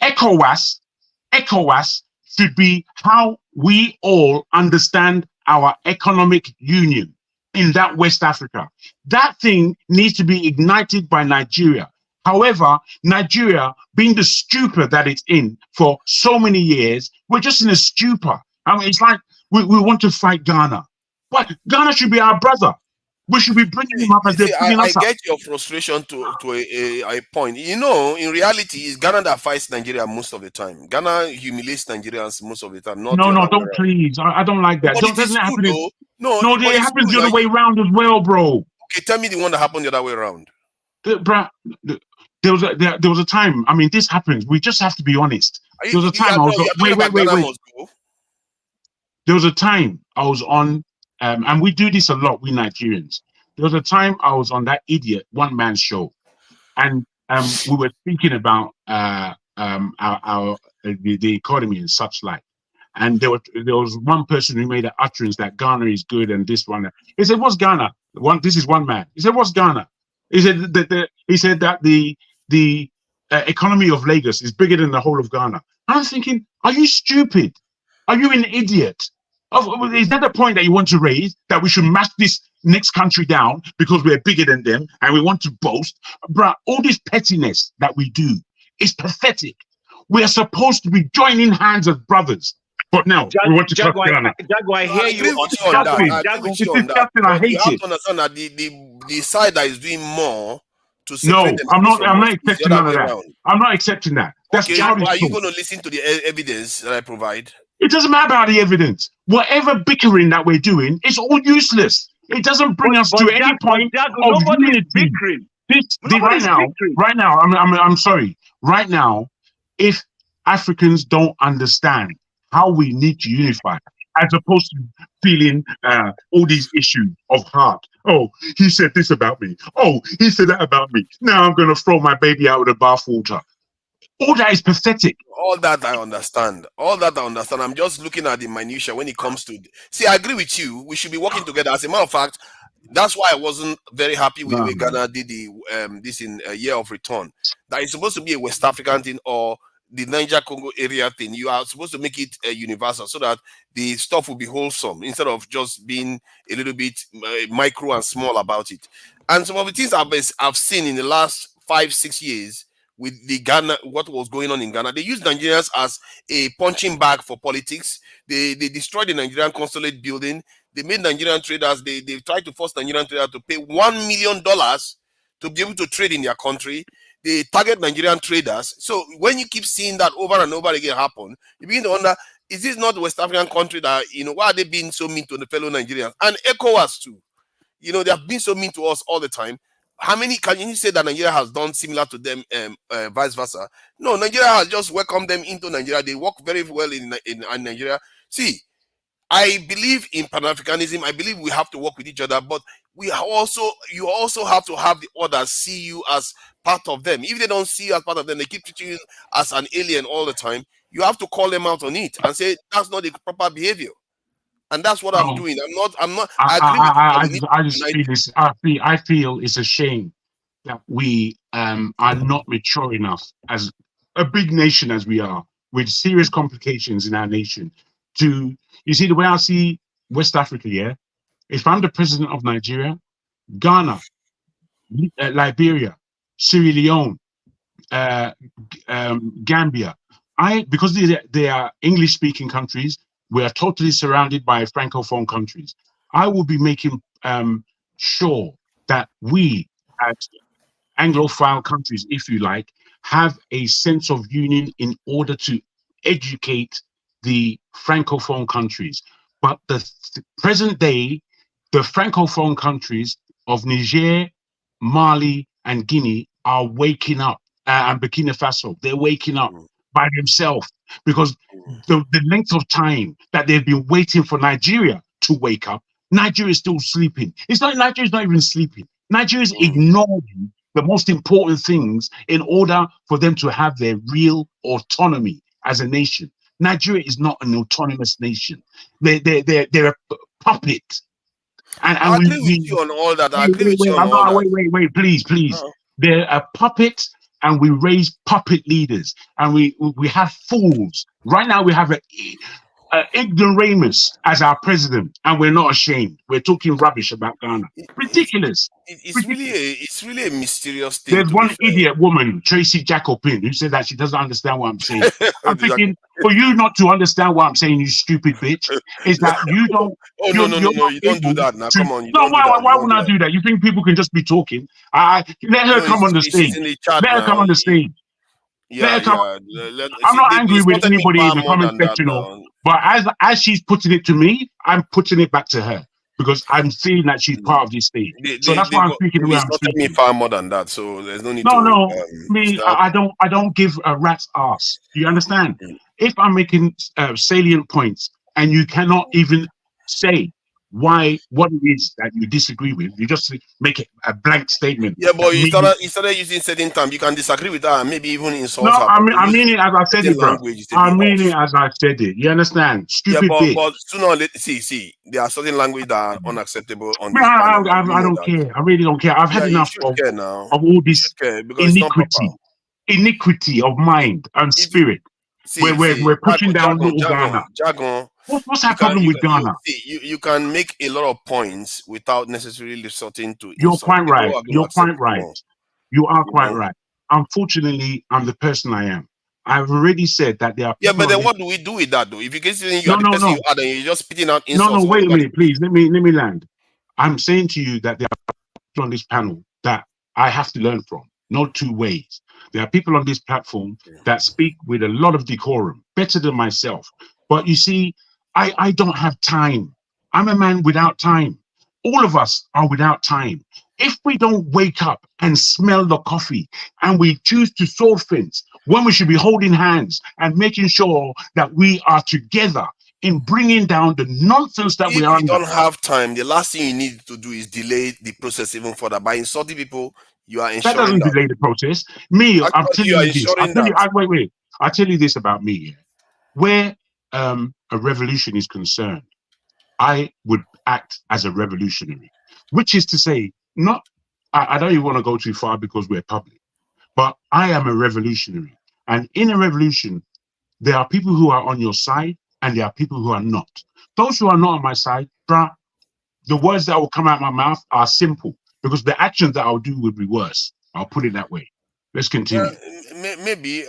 ECOWAS should be how we all understand our economic union in that West Africa. That thing needs to be ignited by Nigeria. However, Nigeria, being the stupor that it's in for so many years, we're just in a stupor. I mean, it's like we want to fight Ghana. But Ghana should be our brother. We should be bringing him up as they're bringing us up. I get your frustration to a point. You know, in reality, it's Ghana that fights Nigeria most of the time. Ghana humiliates Nigerians most of the time. No, don't please. I don't like that. Doesn't happen. It happens the other way around as well, bro. Okay, tell me the one that happened the other way around. There was a time. I mean, this happens. We just have to be honest. There was a time I was wait. There was a time I was on. And we do this a lot, we Nigerians. There was a time I was on that idiot one-man show, and we were thinking about the economy and such like. And there was one person who made an utterance that Ghana is good and this one. He said, "What's Ghana?" This is one man. He said, "What's Ghana?" He said that the economy of Lagos is bigger than the whole of Ghana. I'm thinking, are you stupid? Are you an idiot? Is that the point that you want to raise, that we should mash this next country down because we're bigger than them and we want to boast? Bruh, all this pettiness that we do is pathetic. We are supposed to be joining hands as brothers. But now we want to cut Ghana. Jago, I hear you on that. I agree with you on that. But you have to understand that the side that is doing more to separate no, I'm not accepting none of that. I'm not accepting that. That's childish. Are you going to listen to the evidence that I provide? It doesn't matter about the evidence. Whatever bickering that we're doing, it's all useless. It doesn't bring us to any point of unity. Right now, I'm sorry. Right now, if Africans don't understand how we need to unify, as opposed to feeling all these issues of heart. Oh, he said this about me. Oh, he said that about me. Now I'm going to throw my baby out with the bathwater. All that is pathetic. All that I understand. I'm just looking at the minutiae when it comes to... See, I agree with you. We should be working together. As a matter of fact, that's why I wasn't very happy with the way Ghana did this in a year of return. That is supposed to be a West African thing or the Niger-Congo area thing. You are supposed to make it universal so that the stuff will be wholesome instead of just being a little bit micro and small about it. And some of the things I've seen in the last 5-6 years with the Ghana, what was going on in Ghana, they used Nigerians as a punching bag for politics. They destroyed the Nigerian consulate building. They made Nigerian traders, they tried to force Nigerian traders to pay $1 million to be able to trade in their country. They target Nigerian traders. So when you keep seeing that over and over again happen, you begin to wonder, is this not the West African country that, why are they being so mean to the fellow Nigerians? And ECOWAS too. They have been so mean to us all the time. How many can you say that Nigeria has done similar to them, vice versa? No, Nigeria has just welcomed them into Nigeria. They work very well in Nigeria. See, I believe in Pan-Africanism. I believe we have to work with each other, but you also have to have the others see you as part of them. If they don't see you as part of them, they keep treating you as an alien all the time. You have to call them out on it and say that's not the proper behavior. And that's what I'm doing. I feel it's a shame that we are not mature enough as a big nation as we are, with serious complications in our nation. You see, the way I see West Africa, yeah? If I'm the president of Nigeria, Ghana, Liberia, Sierra Leone, Gambia, because they are English-speaking countries, we are totally surrounded by Francophone countries. I will be making sure that we, as Anglophile countries, if you like, have a sense of union in order to educate the Francophone countries. But the present day, the Francophone countries of Niger, Mali, and Guinea are waking up, and Burkina Faso, they're waking up by themselves, because the length of time that they've been waiting for Nigeria to wake up, Nigeria is still sleeping. It's not Nigeria's not even sleeping. Nigeria's ignoring the most important things in order for them to have their real autonomy as a nation. Nigeria is not an autonomous nation. They're a puppet. And I agree with you on all that. I agree with you on all that. Wait, please. They're a puppet, and we raise puppet leaders, and we have fools. Right now we have an ignoramus as our president, and we're not ashamed. We're talking rubbish about Ghana. Ridiculous. It's really a mysterious thing. There's one idiot woman, Tracy Jacobin, who said that she doesn't understand what I'm saying. I'm thinking, for you not to understand what I'm saying, you stupid bitch, is that you don't. Oh, no, you don't do that now. Come on. Why wouldn't I do that? You think people can just be talking? Let her come on the stage. Let her come on the stage. I'm not angry with anybody in the comment section, but as she's putting it to me, I'm putting it back to her, because I'm seeing that she's part of this stage. So that's why I'm speaking the way I'm speaking. Me far more than that, so there's no need I don't give a rat's ass. Do you understand? If I'm making salient points and you cannot even say what it is that you disagree with, you just make it a blank statement. Yeah, but you started using certain terms. You can disagree with that and maybe even insult her. I mean it as I said it, bro. I mean it as I said it. You understand? Stupid bitch. But sooner or later, see, there are certain language that are unacceptable on this I don't care. I really don't care. I've had enough of all this iniquity of mind and spirit. We're pushing down little Ghana. Jargon. What's our problem with Ghana? You can make a lot of points without necessarily resorting to You're insult. quite right. People are going to You're accept quite it right. more. You are You quite know? right. Unfortunately, I'm the person I am. I've already said that there are Yeah, people but then on what do we do with that though? If you get saying you No, are the no, person no. you are, then you're just spitting out No, insults. wait a minute, please. Let me land. I'm saying to you that there are people on this panel that I have to learn from. Not two ways. There are people on this platform that speak with a lot of decorum, better than myself. But you see, I don't have time. I'm a man without time. All of us are without time. If we don't wake up and smell the coffee and we choose to sword fence when we should be holding hands and making sure that we are together in bringing down the nonsense that we If are you under. don't have time, the last thing you need to do is delay the process even further. By insulting people, you are That ensuring doesn't that. delay the process. Me, I'm Actually, telling you are you this. ensuring that. Wait. I'll tell you this about me. Yeah. Where a revolution is concerned, I would act as a revolutionary, which is to say, not, I don't even want to go too far because we're public, but I am a revolutionary. And in a revolution, there are people who are on your side and there are people who are not. Those who are not on my side, bruh, the words that will come out of my mouth are simple because the actions that I'll do will be worse. I'll put it that way. Let's continue. Maybe,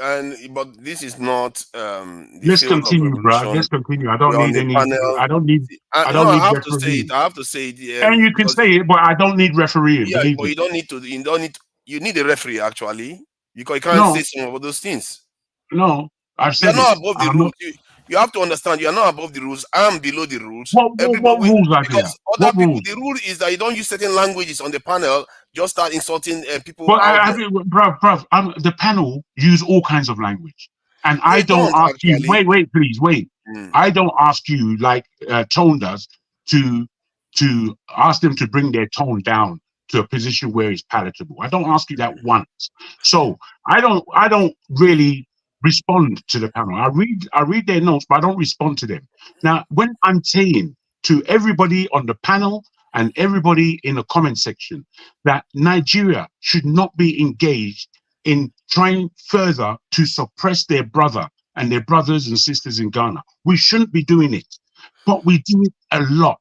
but this is not the Let's field of continue, bro. revolution. Let's continue. I We're don't on need the any. panel. I don't need. I No, don't I need have to say refereeing. it. I have to say it. And you can Because say it, but I don't need refereeing. yeah, Believe but me. you don't need to. You don't need. You need a referee actually, because you can't No, say some of those things. no. I've You are said it. not above the I'm rules. not. You have to understand. You are not above the rules. I'm below the rules. What Everybody, rules are there? because other What people. rules? The rule is that you don't use certain languages on the panel. Just start insulting people But out there. bruv, the panel use all kinds of language, and I They don't don't ask you. actually. Wait, please, wait. I don't ask you like Tone does to ask them to bring their tone down to a position where it's palatable. I don't ask you that once. So I don't really respond to the panel. I read their notes, but I don't respond to them. Now, when I'm saying to everybody on the panel and everybody in the comment section that Nigeria should not be engaged in trying further to suppress their brother and their brothers and sisters in Ghana. We shouldn't be doing it, but we do it a lot.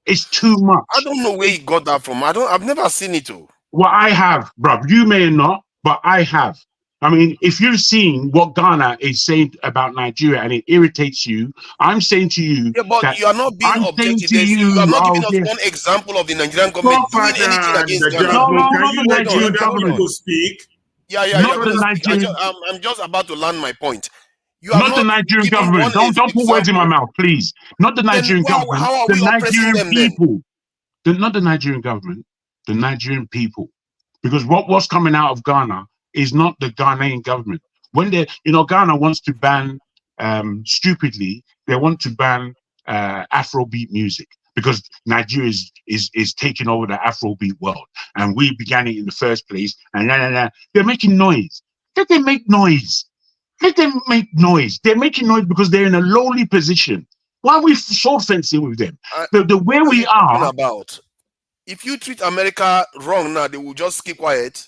It's too much. I don't know where you got that from. I've never seen it. Well, I have, bro. You may not, but I have. I mean, if you've seen what Ghana is saying about Nigeria and it irritates you, I'm saying to you Yeah, but that you are not being I'm saying objective. to You are you, not oh, giving us one example of the Nigerian government doing anything against Ghana. No, Can not you the let the Nigerian other government. people speak? Yeah, Not you're the going to speak. Nigerian. I'm just about to land my point. You are Not the not Nigerian giving one government. Don't put words in my example. mouth, please. Not the Then Nigerian government. how are The we oppressing Nigerian them then? people. Not the Nigerian government. The Nigerian people. Because what's coming out of Ghana is not the Ghanaian government. When Ghana wants to ban, stupidly, they want to ban Afrobeat music because Nigeria is taking over the Afrobeat world, and we began it in the first place. And they're making noise. Let them make noise. Let them make noise. They're making noise because they're in a lowly position. Why are we sword fencing with them? The way What are we you talking are. about? If you treat America wrong now, they will just keep quiet.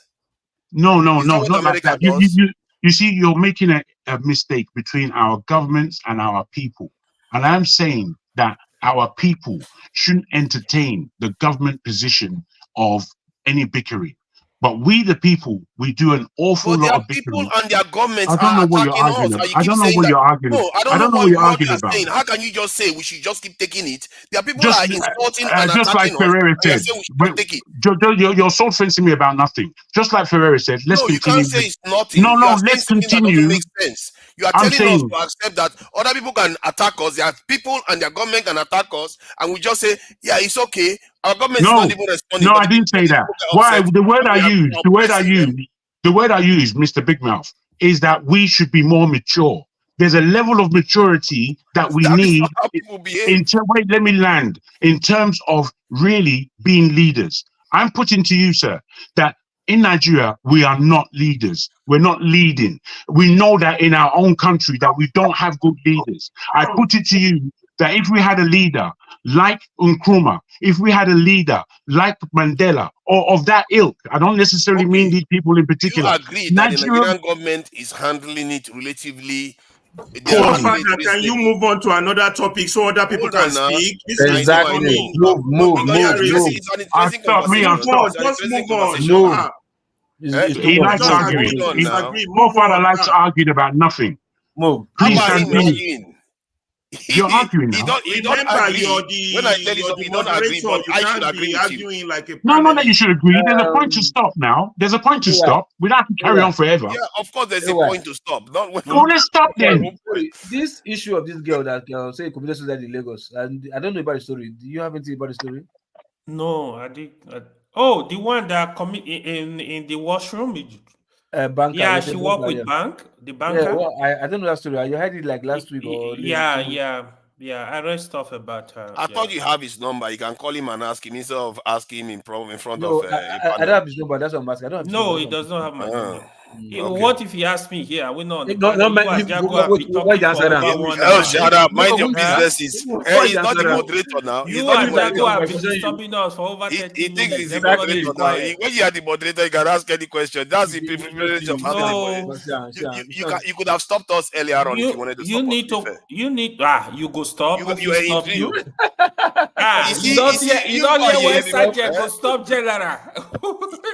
No, Is that what not like America that. does? You see, you're making a mistake between our governments and our people. And I'm saying that our people shouldn't entertain the government position of any bickering. But we, the people, we do an awful But lot their of people bickering. and their governments I don't are know what you're attacking arguing us, about. and you I keep don't know saying what that. you're arguing. No, I I don't know don't know what you're what you arguing are about. saying. How can you just say we should just keep taking it? There are people Just, that are insulting and just like attacking us, Ferreira and you're said, saying we should just take it. you're sword fencing me about nothing. Just like Ferreira said, let's No, you continue. can't say it's nothing. You No, are saying let's something that doesn't continue. make sense. You are I'm telling us saying, to accept that other people can attack us. There are people and their government can attack us, and we just say, yeah, it's okay. Our government is not even responding, no, but I didn't say the that. people get Why? upset, The word and I we are used, oppressing them. Mr. Big Mouth, is that we should be more mature. There's a level of maturity that we That is need. not how people behave. Wait, let me land. In terms of really being leaders, I'm putting to you, sir, that in Nigeria, we are not leaders. We're not leading. We know that in our own country that we don't have good leaders. I put it to you that if we had a leader like Nkrumah, if we had a leader like Mandela or of that ilk, I don't necessarily mean these people in Do you particular. agree that the Nigeria, Nigerian government is handling it relatively Father, can you move on to another topic so other people can speak? This is Exactly. Move. Just move on. No. He likes arguing. Poor father likes arguing about nothing. Move. Please continue. You're arguing now. Remember, you're the moderator. You can't be arguing like a No, not that you should agree. There's a point to stop now. There's a point to stop. We don't have to carry on forever. Yeah, of course, there's a point to stop. Not when well, let's stop then. This issue of this girl that say committed suicide in Lagos, and I don't know about the story. Do you have anything about the story? No, I did. Oh, the one that commit in the washroom. Banker, yeah, she worked with the banker. Yeah, well, I don't know that story. You heard it like last week or yeah. I read stuff about her. I thought you have his number. You can call him and ask him instead of asking him in front no, of. I don't have his number. That's what I'm asking. I don't have his no, number. he does not have my number. Okay. What if he asked me here? We know. Oh, shut up! Mind your business. He's not the moderator now. He's not the moderator. Have been disturbing us for over 30 He thinks he's the moderator now. When you are the moderator, you can ask any question. That's the privilege of having the you could have stopped us earlier on if you wanted to stop us. You go stop. You are in you don't hear where Sergeant go stop General.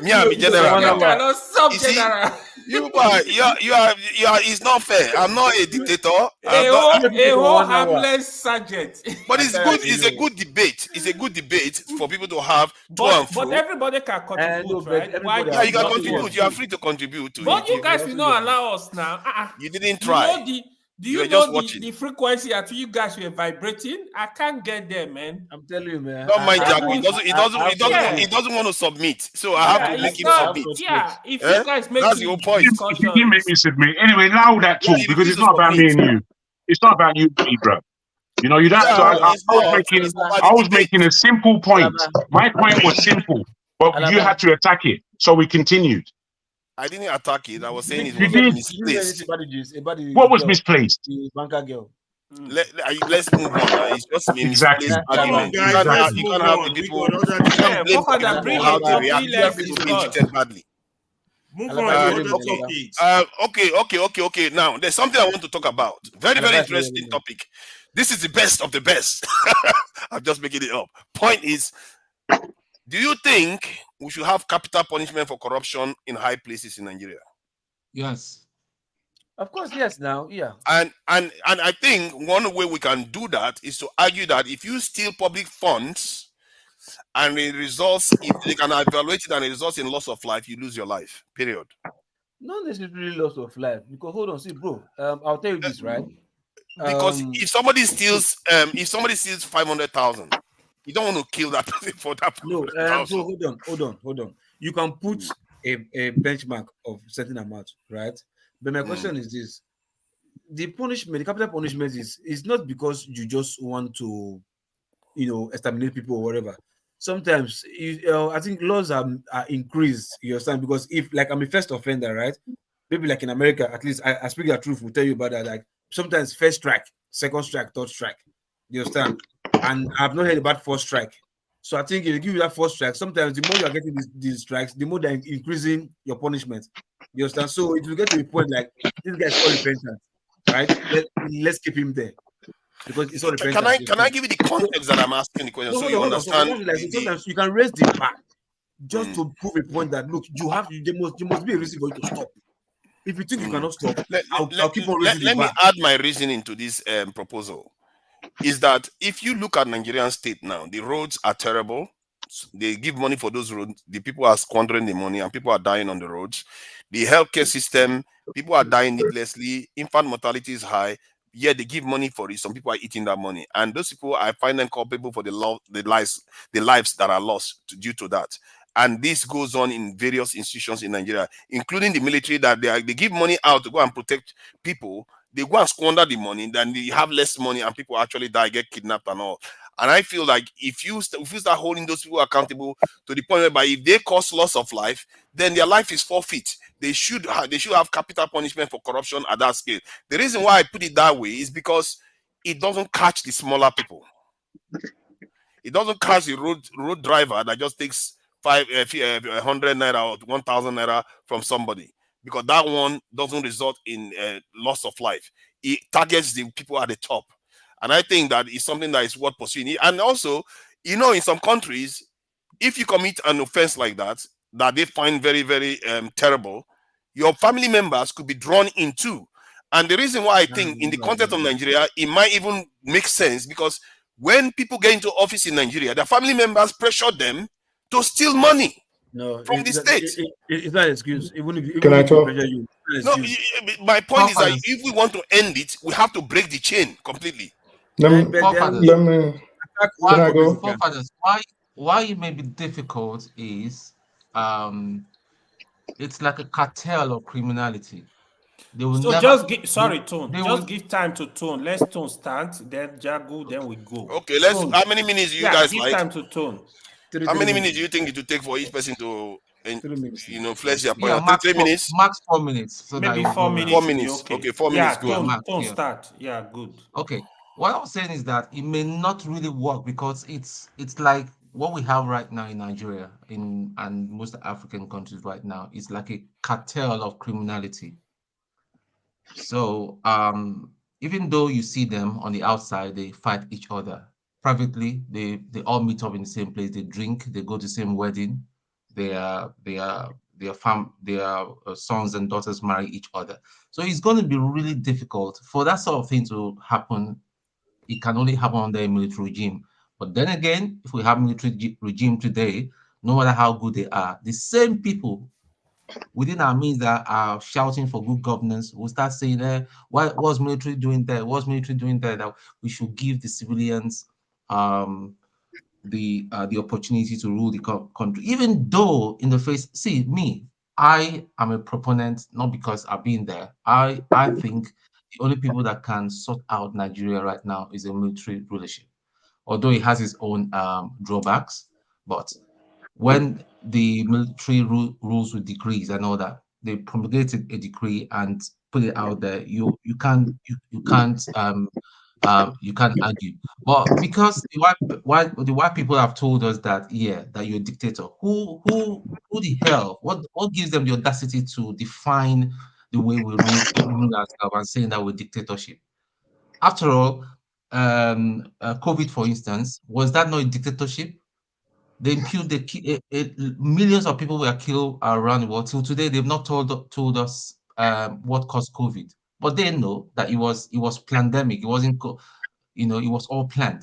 Me, I'm a general. You cannot stop General. You are. It's not fair. I'm not a dictator. Harmless sergeant. But it's good. It's a good debate. It's a good debate for people to have to and fro. But everybody can contribute, right? Yeah, you can contribute. You are free to contribute to but you guys will not allow us now. You didn't try. Do you know the frequency at which you guys were vibrating? I can't get there, man. I'm telling you, man. Don't mind Jack. He doesn't want to submit. So I have to make him submit. Yeah, if you guys make that's your point. You didn't make me submit. Anyway, allow that talk because it's not about me and you. It's not about you, bro. You know, you don't. I was making a simple point. My point was simple, but you had to attack it. So we continued. I didn't attack it. I was saying it was misplaced. What was misplaced? The banker girl. Let's move on. It's just a misplaced argument. You can't have the people. You can't blame people how they react. People being treated badly. Move on to other topics. Okay. Now, there's something I want to talk about. Very, very interesting topic. This is the best of the best. I'm just making it up. Point is, do you think we should have capital punishment for corruption in high places in Nigeria? Yes. Of course, yes. Now, yeah. And I think one way we can do that is to argue that if you steal public funds and it results, if they can evaluate it and it results in loss of life, you lose your life. Period. Not necessarily loss of life. Because hold on, see, bro. I'll tell you this, right? Because if somebody steals 500,000. You don't want to kill that person for that. No, so hold on. You can put a benchmark of certain amount, right? But my question is this: the punishment, the capital punishment is not because you just want to, exterminate people or whatever. Sometimes I think laws are increased. You understand? Because if like I'm a first offender, right? Maybe like in America, at least I speak the truth. Will tell you about that. Like sometimes first strike, second strike, third strike. You understand? And I've not heard about first strike. So I think if you give you that first strike, sometimes the more you are getting these strikes, the more they're increasing your punishment. You understand? So it will get to a point like this guy's all repentant, right? Let's keep him there. Because it's all repentant. Can I give you the context that I'm asking the question so you understand? Sometimes you can raise the bar just to prove a point that look, there must be a reason for you to stop. If you think you cannot stop, I'll keep on raising the bar. Let me add my reasoning to this proposal. Is that if you look at Nigerian state now, the roads are terrible. They give money for those roads. The people are squandering the money and people are dying on the roads. The healthcare system, people are dying needlessly. Infant mortality is high. Yeah, they give money for it. Some people are eating that money. And those people, I find them culpable for the lives that are lost due to that. And this goes on in various institutions in Nigeria, including the military, that they give money out to go and protect people. They go and squander the money, then they have less money and people actually die, get kidnapped and all. And I feel like if you start holding those people accountable to the point whereby if they cause loss of life, then their life is forfeit. They should have capital punishment for corruption at that scale. The reason why I put it that way is because it doesn't catch the smaller people. It doesn't catch the road driver that just takes 100 naira or 1,000 naira from somebody. because that one doesn't result in loss of life. It targets the people at the top. And I think that is something that is worth pursuing. And also, you know, in some countries, if you commit an offense like that they find very, very terrible, your family members could be drawn into. And the reason why I think in the context of Nigeria, it might even make sense, because when people get into office in Nigeria, their family members pressure them to steal money from the state. It's not an excuse. Even if Can I if you talk? pressure you, No, my point is that if we want to end it, we have to break the chain completely. Let me, Forefathers, let me, can I go? Forefathers, why it may be difficult is it's like a cartel of criminality. They will So never, just give, sorry, Tone. they Just will, give time to Tone. Let's Tone start, then Jagu, then we go. Okay, let's. Tone. How many minutes do you Yeah, guys give like? time to Tone. How many minutes do you think it will take for each person to, 3 minutes? you know, flesh their yeah, point? 3 minutes. max 4 minutes, so that Maybe it will 4 go minutes. well. 4 minutes. Okay. Okay, 4 Yeah, minutes. Good. Tone, Max, Tone yeah. start. Yeah, good. Okay. What I'm saying is that it may not really work because it's like what we have right now in Nigeria and most African countries right now is like a cartel of criminality. So even though you see them on the outside, they fight each other. Privately, they all meet up in the same place, they drink, they go to the same wedding, their sons and daughters marry each other. So it's going to be really difficult for that sort of thing to happen. It can only happen under a military regime. But then again, if we have military regime today, no matter how good they are, the same people within our means that are shouting for good governance will start saying, what's military doing there? What's military doing there? That we should give the civilians the opportunity to rule the country. Even though in the face, see me, I am a proponent, not because I've been there. I think the only people that can sort out Nigeria right now is a military rulership, although it has its own drawbacks. But when the military rules with decrees and all that, they promulgated a decree and put it out there. You can't argue. But because the white people have told us that that you're a dictator, who the hell, what gives them the audacity to define the way we rule ourselves and saying that we're dictatorship? After all, COVID, for instance, was that not a dictatorship? They impute millions of people were killed around the world. Till today, they've not told us what caused COVID, but they know that it was pandemic. It wasn't, it was all planned.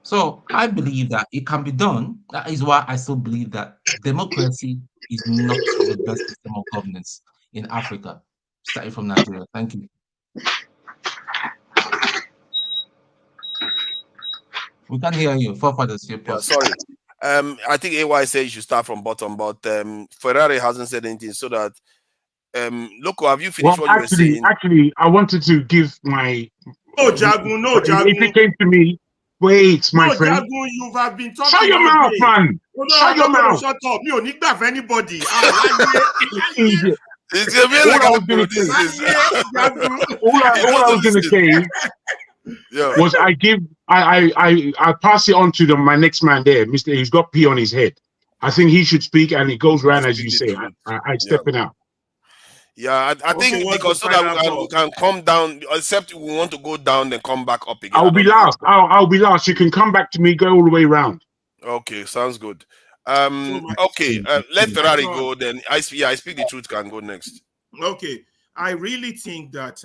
So I believe that it can be done. That is why I still believe that democracy is not the best system of governance in Africa, starting from Nigeria. Thank you. We can hear you. Forefathers, yeah, sorry. I think AY said you should start from bottom, but Ferrari hasn't said anything. So that Loco, have you finished what you were saying? Actually, I wanted to give my No, Jagu. If it came to me, wait, my friend. Jagu, you have been talking. Shut your mouth, day. man. Shut your mouth. Shut up. Me only for anybody. It's gonna be like all I was going to say was I pass it on to my next man there, Mr. He's got P on his head. I think he should speak, and it goes round as you say. I stepping out. Yeah, I think because so that we can come down, except we want to go down and come back up again. I'll be last. I'll be last. You can come back to me, go all the way round. Okay, sounds good. Okay, let Ferrari go. Then I speak the truth can go next. Okay, I really think that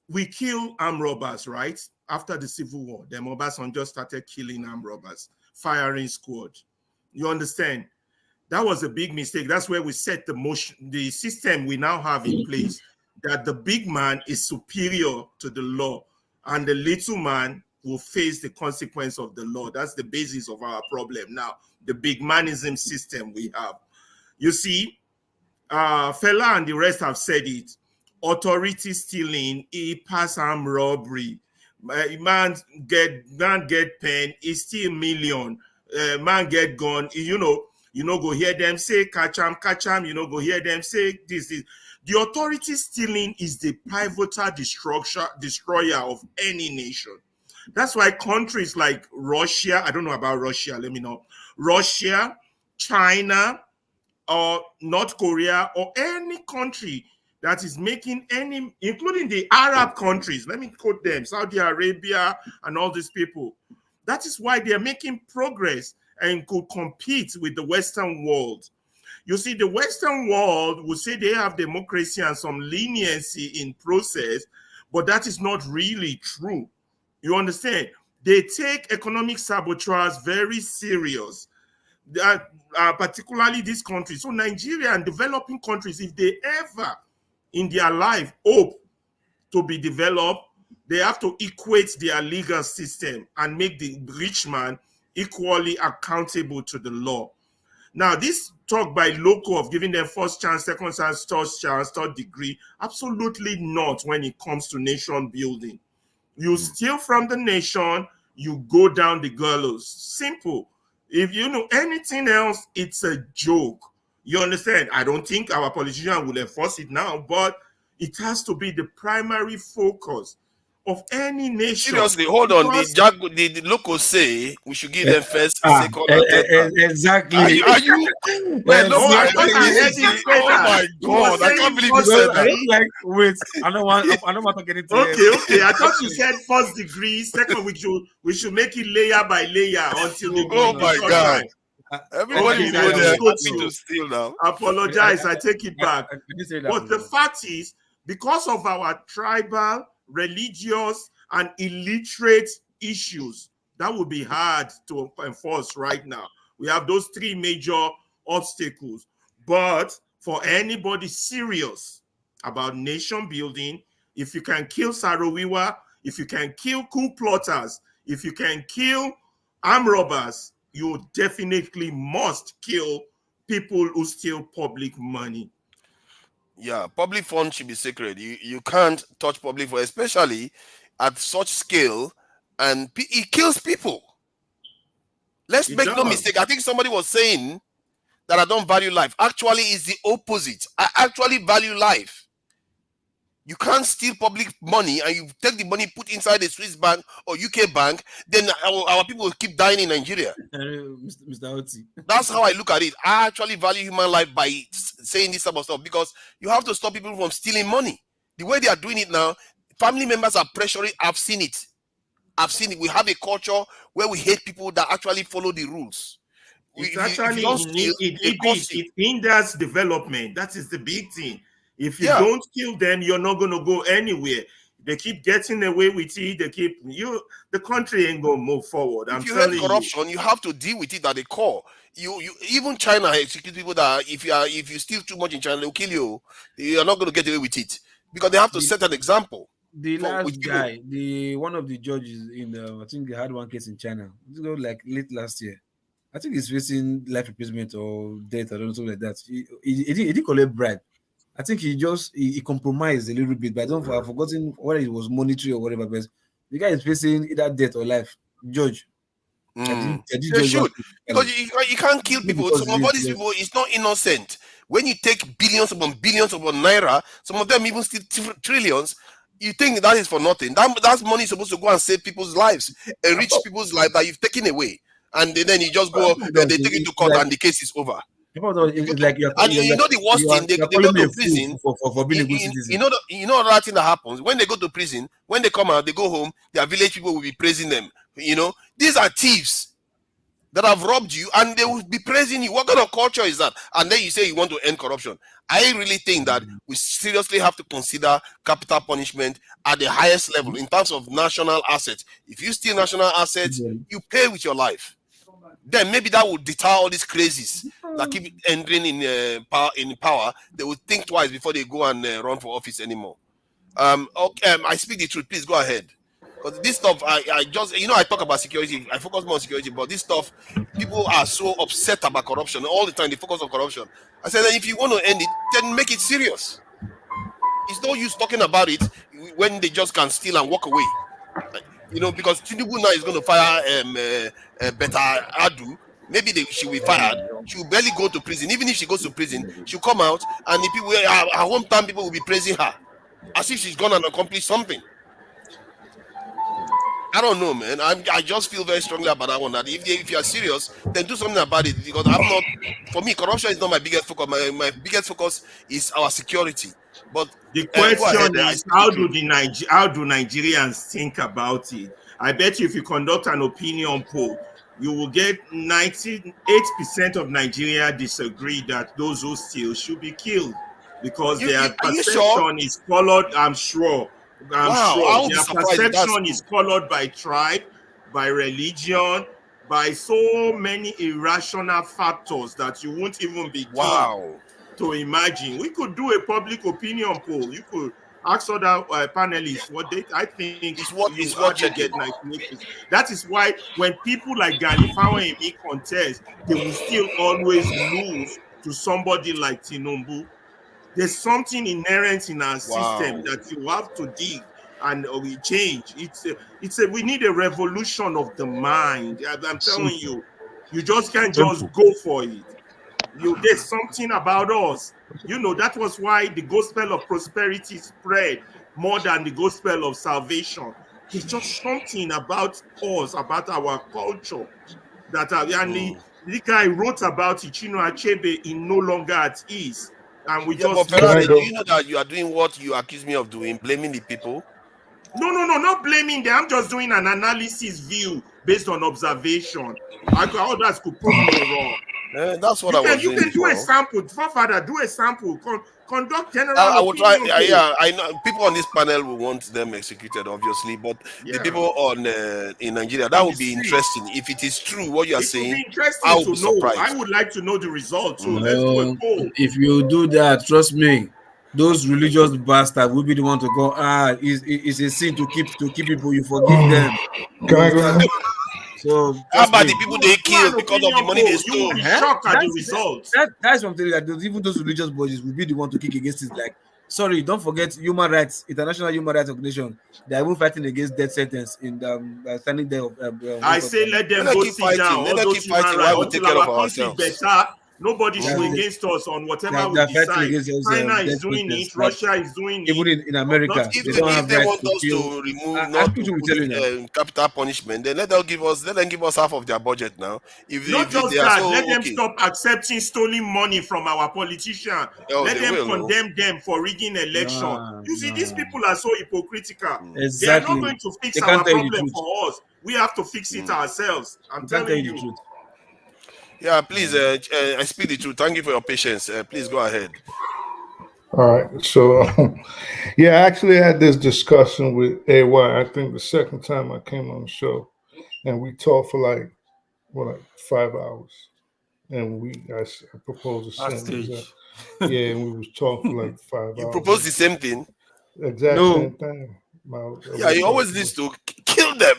we kill armed robbers, right? After the Civil War, the Obasanjo just started killing armed robbers, firing squad. You understand? That was a big mistake. That's where we set the system we now have in place, that the big man is superior to the law and the little man will face the consequence of the law. That's the basis of our problem now, the big manism system we have. You see, Fela and the rest have said it. Authority stealing, pass arm robbery. Man get pen, he steal million. Man get gun, you know, go hear them say, catch him, you know, go hear them say, this. The authority stealing is the pivotal destroyer of any nation. That's why countries like Russia, I don't know about Russia, let me know, Russia, China, or North Korea or any country that is making any, including the Arab countries, let me quote them, Saudi Arabia and all these people. That is why they're making progress and could compete with the Western world. You see, the Western world will say they have democracy and some leniency in process, but that is not really true. You understand? They take economic sabotage very serious, particularly this country. So Nigeria and developing countries, if they ever in their life hope to be developed, they have to equate their legal system and make the rich man equally accountable to the law. Now, this talk by local of giving them first chance, second chance, third degree, absolutely not when it comes to nation building. You steal from the nation, you go down the gallows. Simple. If you know anything else, it's a joke. You understand? I don't think our politicians will enforce it now, but it has to be the primary focus of any nation. Seriously, hold on. The locals say we should give them first, second, and third. Exactly. Are you? Well, no, I heard you say that. Oh my God! I can't believe you said that. Like, wait, I don't want to get into Okay. I thought you said first degree, second. We should make it layer by layer until the. Oh my God! Everybody will go there happy to steal now. Apologize. I take it back. But the fact is, because of our tribal, religious, and illiterate issues, that would be hard to enforce right now. We have those three major obstacles. But for anybody serious about nation building, if you can kill Sarowiwa, if you can kill coup plotters, if you can kill armed robbers, you definitely must kill people who steal public money. Yeah, public funds should be sacred. You can't touch public funds, especially at such scale, and it kills people. Let's make no mistake. I think somebody was saying that I don't value life. Actually, it's the opposite. I actually value life. You can't steal public money and you take the money, put inside a Swiss bank or UK bank, then our people will keep dying in Nigeria. Mr. Oti. That's how I look at it. I actually value human life by saying this type of stuff because you have to stop people from stealing money. The way they are doing it now, family members are pressuring. I've seen it. We have a culture where we hate people that actually follow the rules. It hinders development. That is the big thing. If you don't kill them, you're not going to go anywhere. They keep getting away with it. The country ain't going to move forward. If you hate corruption, you have to deal with it at the core. Even China execute people that if you steal too much in China, they'll kill you. You're not going to get away with it because they have to set an example. The last guy, one of the judges I think they had one case in China, like late last year. I think he's facing life imprisonment or death or something like that. He didn't collect bribe. I think he compromised a little bit, but I've forgotten whether it was monetary or whatever. But the guy is facing either death or life. Judge. They should. Because you can't kill people. Some of all these people, it's not innocent. When you take billions upon naira, some of them even steal trillions, you think that is for nothing. That money is supposed to go and save people's lives, enrich people's lives that you've taken away. And then you just go, they take it to court and the case is over. It's like the worst thing, they go to prison for being a good citizen. You know that thing that happens when they go to prison. When they come out, they go home. Their village people will be praising them. These are thieves that have robbed you, and they will be praising you. What kind of culture is that? And then you say you want to end corruption. I really think that we seriously have to consider capital punishment at the highest level in terms of national assets. If you steal national assets, you pay with your life. Then maybe that will deter all these crazies that keep entering in power. They will think twice before they go and run for office anymore. I speak the truth. Please go ahead. Because this stuff, I just, I talk about security. I focus more on security. But this stuff, people are so upset about corruption. All the time, they focus on corruption. I said that if you want to end it, then make it serious. It's no use talking about it when they just can steal and walk away. Because Tinubu now is going to fire Beta Adu. Maybe she will be fired. She will barely go to prison. Even if she goes to prison, she'll come out and the people, her hometown people will be praising her as if she's gone and accomplished something. I don't know, man. I just feel very strongly about that one. That if you are serious, then do something about it. Because I'm not. For me, corruption is not my biggest focus. My biggest focus is our security. But the go ahead. question I is, speak the truth. how do Nigerians think about it? I bet you if you conduct an opinion poll, you will get 98% of Nigeria disagree that those who steal should be killed because their Are you sure? perception is colored. I'm sure. Wow, I will be Their surprised if that's perception true. is colored by tribe, by religion, by so many irrational factors that you won't even begin to imagine. We could do a public opinion poll. You could ask other panelists what they. I think It's what you what hardly checking. get 98%. That is why when people like Ganifawa and me contest, they will still always lose to somebody like Tinubu. There's something inherent in our system that you have to dig and we change. We need a revolution of the mind. I'm telling you, you just can't just go for it. There's something about us. That was why the gospel of prosperity spread more than the gospel of salvation. There's just something about us, about our culture, that the guy wrote about it, Achebe, in No Longer at Ease. And we just but Ferrari, do you know that you are doing what you accuse me of doing, blaming the people? No, not blaming them. I'm just doing an analysis view based on observation. Others could prove me wrong. That's what I was doing You can do a before. sample. Father, do a sample. Conduct general I will try. opinion. I know people on this panel will want them executed, obviously, but the people on in Nigeria, that would be interesting. If it is true what you are saying, would be interesting I will to be know. surprised. I would like to know the result too. Let's do a poll. If you do that, trust me, those religious bastards will be the one to go. It's a sin to keep people. You forgive them. Can I go? So how about the people they killed because of the money they stole? You will be shocked at the results. That's something that even those religious bodies will be the one to kick against it. Like, sorry, don't forget human rights, international human rights organization. They are even fighting against death sentence in the standing there of. I say let them go sit down. All those human rights until our country better. Nobody should against us on whatever we decide. China is doing it. Russia is doing it. Even in America, If they want us to remove not to put capital punishment, then let them give us half of their budget now. Not just that, let them stop accepting stolen money from our politicians. Let them condemn them for rigging election. You see, these people are so hypocritical. Exactly. They are not going to fix our problem for us. We have to fix it ourselves. I'm telling you. Yeah, please, I speak the truth. Thank you for your patience. Please go ahead. All right. So, I actually had this discussion with AY. I think the second time I came on the show, and we talked for like 5 hours, and I proposed the same exact. Yeah, and we was talking for like 5 hours. You proposed the same thing. Same thing. You always need to kill them.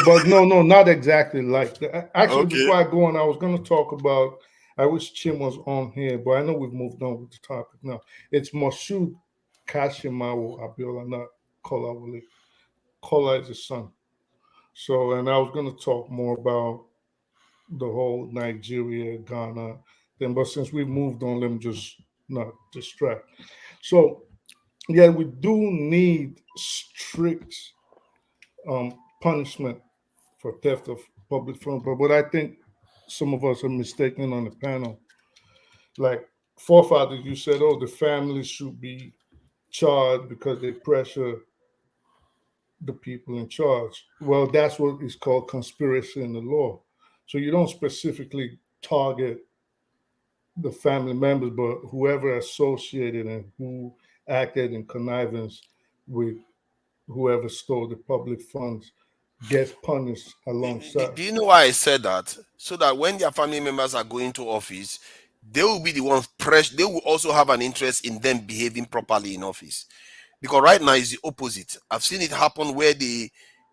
but no, not exactly like that. Actually, before I go on, I was going to talk about. I wish Chim was on here, but I know we've moved on with the topic now. It's Moshood Kashimawo Abiola, not Kola Wale. Kola is his son. So, and I was going to talk more about the whole Nigeria, Ghana thing, but since we moved on, let me just not distract. So, we do need strict punishment for theft of public funds. But what I think some of us are mistaken on the panel, like forefathers, you said, the families should be charged because they pressure the people in charge. Well, that's what is called conspiracy in the law. So you don't specifically target the family members, but whoever associated and who acted in connivance with whoever stole the public funds gets punished alongside. Do you know why I said that? So that when their family members are going to office, they will be the ones pressed. They will also have an interest in them behaving properly in office. Because right now is the opposite. I've seen it happen where they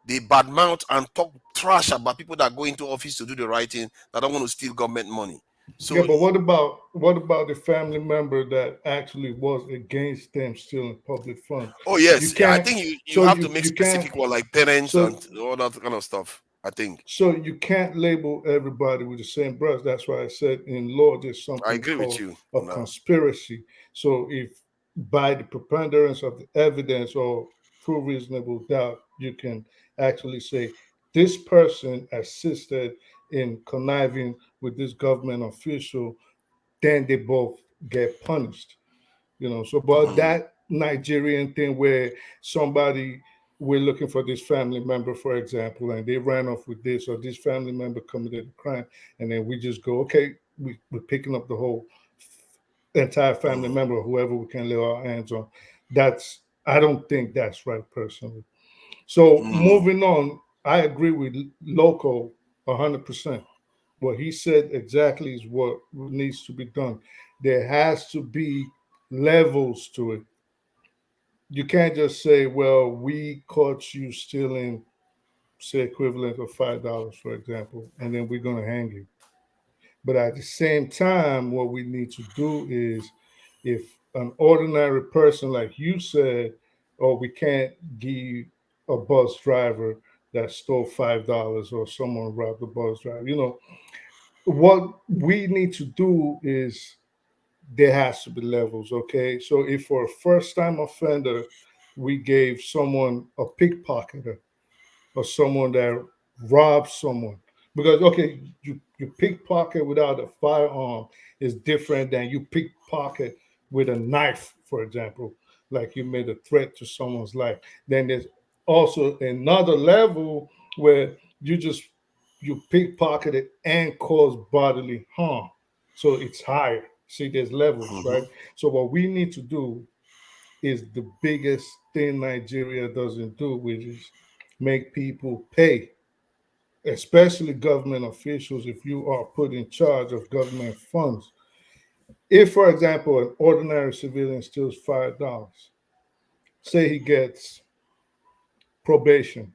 badmouth and talk trash about people that go into office to do the right thing, that don't want to steal government money. So but what about the family member that actually was against them stealing public funds? Oh yes, I think you have to make specific one, like parents and all that kind of stuff. I think so. You can't label everybody with the same brush. That's why I said in law there's something I agree called with you. a conspiracy. So if by the preponderance of the evidence or through reasonable doubt you can actually say this person assisted in conniving with this government official, then they both get punished. So but that Nigerian thing where somebody, we're looking for this family member, for example, and they ran off with this, or this family member committed a crime, and then we just go, okay, we're picking up the whole entire family member or whoever we can lay our hands on. I don't think that's right personally. So moving on, I agree with Loco 100%. What he said exactly is what needs to be done. There has to be levels to it. You can't just say, well, we caught you stealing, say, equivalent of $5, for example, and then we're going to hang you. But at the same time, what we need to do is, if an ordinary person, like you said, oh, we can't give a bus driver that stole $5 or someone robbed the bus driver. What we need to do is there has to be levels, okay? So if for a first time offender, we gave someone a pickpocketer or someone that robs someone, because okay, you pickpocket without a firearm is different than you pickpocket with a knife, for example, like you made a threat to someone's life. Then there's also another level where you pickpocketed and cause bodily harm, so it's higher. See, there's levels, right? So what we need to do is the biggest thing Nigeria doesn't do, which is make people pay, especially government officials, if you are put in charge of government funds. If, for example, an ordinary civilian steals $5, say he gets probation,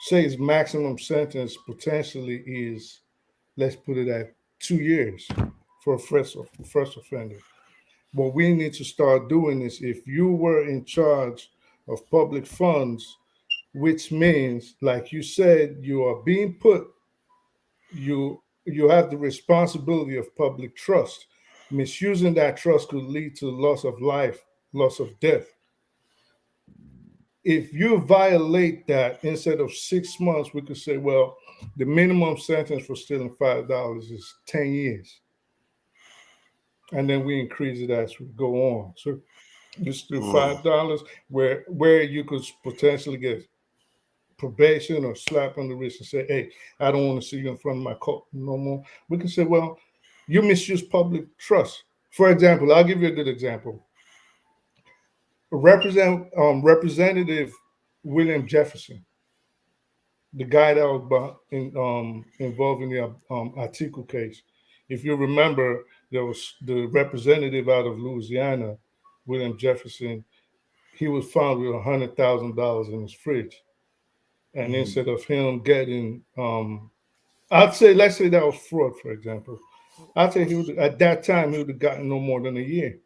say his maximum sentence potentially is, let's put it at 2 years for a first offender. What we need to start doing is, if you were in charge of public funds, which means, like you said, you are being put, you have the responsibility of public trust. Misusing that trust could lead to loss of life, loss of death. If you violate that, instead of 6 months, we could say, well, the minimum sentence for stealing $5 is 10 years. And then we increase it as we go on. So you steal $5, where you could potentially get probation or slap on the wrist and say, hey, I don't want to see you in front of my court no more. We can say, well, you misuse public trust. For example, I'll give you a good example. Representative William Jefferson, the guy that was involved in the Atiku case. If you remember, there was the representative out of Louisiana, William Jefferson. He was found with $100,000 in his fridge. And instead of him getting, let's say that was fraud, for example. I'd say at that time he would have gotten no more than a year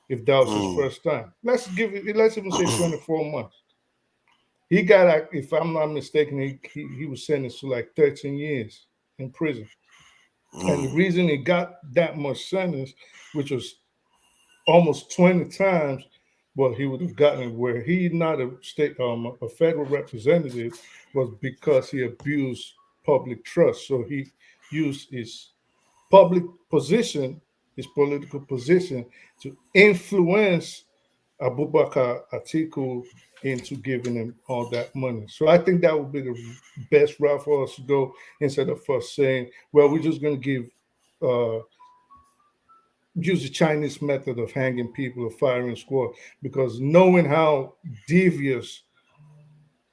if that was his first time. Let's even say 24 months. He got, if I'm not mistaken, he was sentenced to like 13 years in prison. And the reason he got that much sentence, which was almost 20 times what he would have gotten where he not a federal representative, was because he abused public trust. So he used his public position, his political position, to influence Abubakar Atiku into giving him all that money. So I think that would be the best route for us to go, instead of us saying, well, we're just going to give use the Chinese method of hanging people or firing squad, because knowing how devious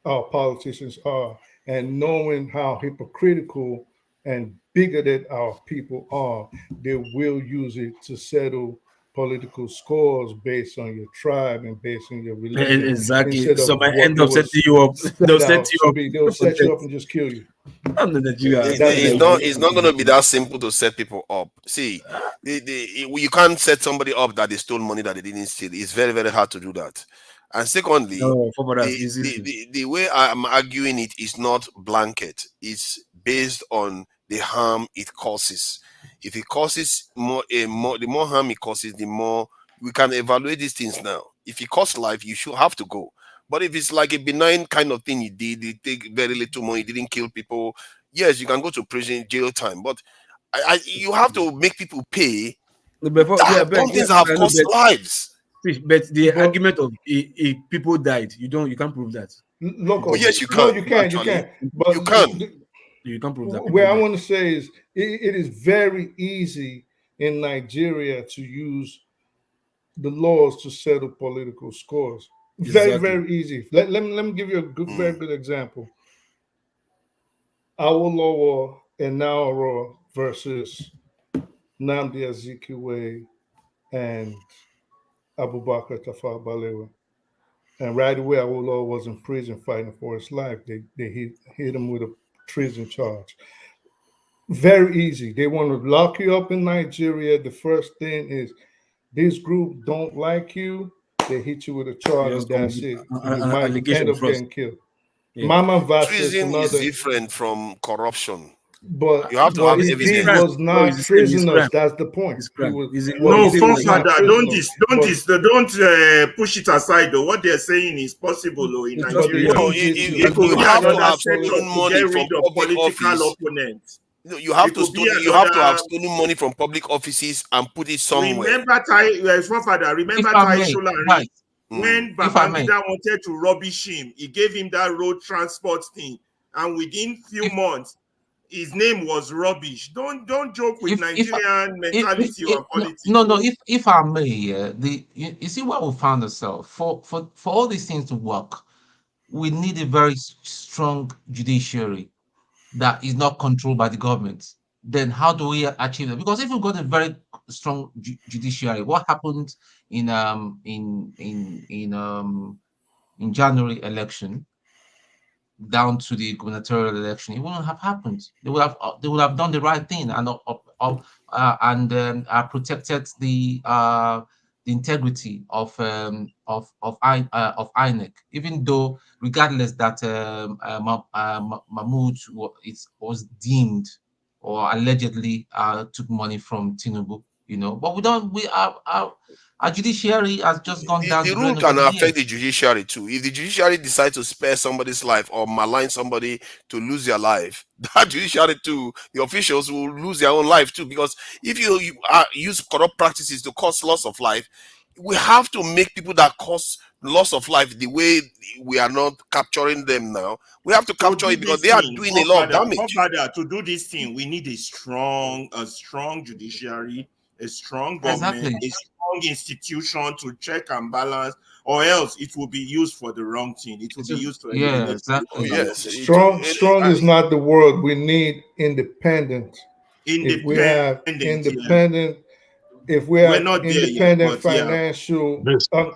our politicians are and knowing how hypocritical and bigoted our people are, they will use it to settle political scores based on your tribe and based on your religion. Exactly. So my end up setting you up. They'll set you up. They'll set you up and just kill you. It's not going to be that simple to set people up. See, you can't set somebody up that they stole money that they didn't steal. It's very, very hard to do that. And secondly, the way I'm arguing it is not blanket. It's based on the harm it causes. If it causes the more harm it causes, the more we can evaluate these things now. If it costs life, you should have to go. But if it's like a benign kind of thing you did, you take very little money, you didn't kill people, yes, you can go to prison, jail time. But you have to make people pay. Some things have cost lives. But the argument of if people died, you can't prove that. Look, yes, you can. No, you can. Actually. You can. But you can. You can't prove that. Where I want to say is, it is very easy in Nigeria to use the laws to settle political scores. Very, very easy. Let me give you a very good example. Awolowo and Naoro versus Nnamdi Azikiwe and Abubakar Tafawa Balewa. And right away, Awolowo was in prison fighting for his life. They hit him with a treason charge. Very easy. They want to lock you up in Nigeria. The first thing is, this group don't like you. They hit you with a charge, and that's it. You might end up getting killed. Yeah. Mama versus treason another. is different from corruption. But you have to have his evidence. deed was not treasonous. That's the point. No, forefather, don't push it aside. Though what they're saying is possible. Though in Nigeria, you have to have stolen money from public office. Opponents. No, you have to have stolen money from public offices and put it somewhere. Remember, forefather. Remember Tai Sholari. When Babangida wanted to rubbish him, he gave him that road transport thing, and within few months, his name was rubbish. Don't joke with Nigerian mentality or politics. No. If I may, you see what we found ourselves for all these things to work, we need a very strong judiciary that is not controlled by the government. Then how do we achieve that? Because if we've got a very strong judiciary, what happened in January election down to the gubernatorial election, it wouldn't have happened. They would have done the right thing and protected the integrity of INEC, even though regardless that Mahmoud was deemed or allegedly took money from Tinubu, but our judiciary has just gone down. The rule can affect the judiciary too. If the judiciary decides to spare somebody's life or malign somebody to lose their life, that judiciary too, the officials will lose their own life too. Because if you use corrupt practices to cause loss of life, we have to make people that cause loss of life the way we are not capturing them now. We have to capture it because they are doing a lot of damage. To do this thing, we need a strong judiciary, a strong government, a strong institution to check and balance, or else it will be used for the wrong thing. It will be used to strong is not the word. We need independent. If we have independent. If we have independent financial,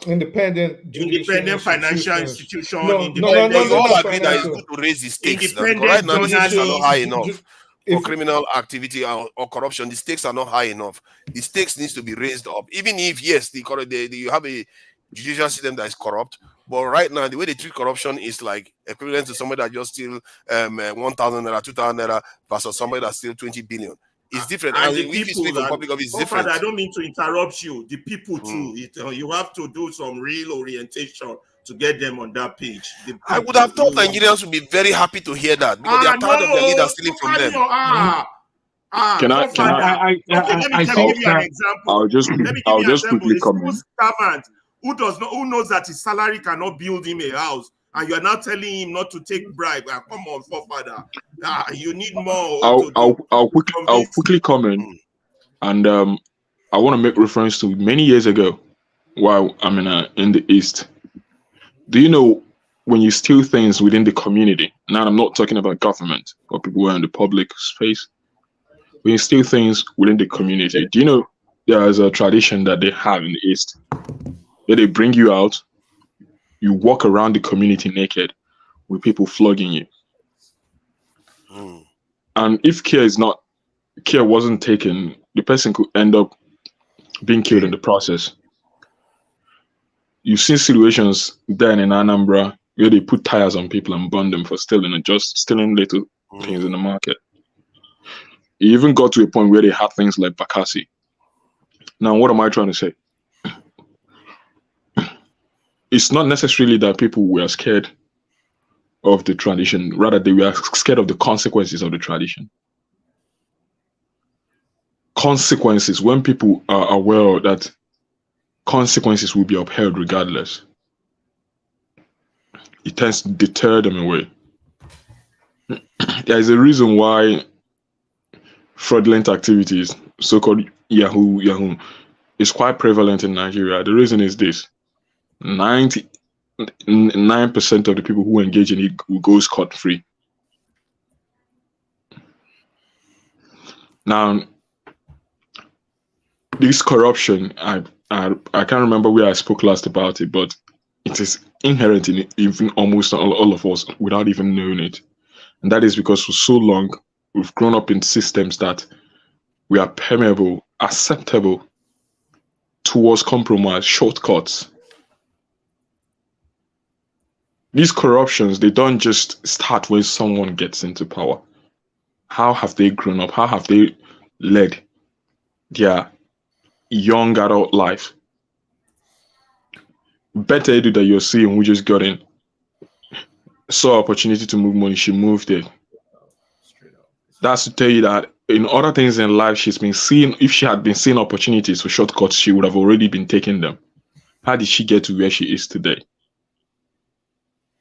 independent financial institution, you all agree that it's good to raise the stakes. Right now, the stakes are not high enough for criminal activity or corruption. The stakes are not high enough. The stakes needs to be raised up. Even if yes, you have a judicial system that is corrupt, but right now the way they treat corruption is like equivalent to somebody that just steal 1,000 naira, 2,000 naira versus somebody that steal 20 billion. It's different. And the people that, public office is different. I don't mean to interrupt you. The people too. You have to do some real orientation to get them on that page. I would have thought Nigerians would be very happy to hear that because they are tired of their leaders stealing from them. Can I think that I'll just quickly comment. Who knows that his salary cannot build him a house, and you are now telling him not to take bribe? Come on, forefather. You need more. I'll quickly comment, and I want to make reference to many years ago, while I'm in the East. Do you know when you steal things within the community? Now I'm not talking about government or people who are in the public space. When you steal things within the community, do you know there is a tradition that they have in the East where they bring you out, you walk around the community naked with people flogging you. And if care wasn't taken, the person could end up being killed in the process. You've seen situations then in Anambra where they put tires on people and burn them for stealing and just stealing little things in the market. It even got to a point where they had things like Bakassi. Now, what am I trying to say? it's not necessarily that people were scared of the tradition, rather they were scared of the consequences of the tradition. Consequences, when people are aware that consequences will be upheld regardless, it tends to deter them away. There is a reason why fraudulent activities, so-called Yahoo, is quite prevalent in Nigeria. The reason is this: 99% of the people who engage in it will go scot-free. Now, this corruption, I can't remember where I spoke last about it, but it is inherent in even almost all of us without even knowing it. And that is because for so long, we've grown up in systems that we are permeable, acceptable towards compromise, shortcuts. These corruptions, they don't just start when someone gets into power. How have they grown up? How have they led their young adult life? Better Edu that you're seeing who just got in, saw opportunity to move money, she moved it. That's to tell you that in other things in life, she's been seeing, if she had been seeing opportunities for shortcuts, she would have already been taking them. How did she get to where she is today?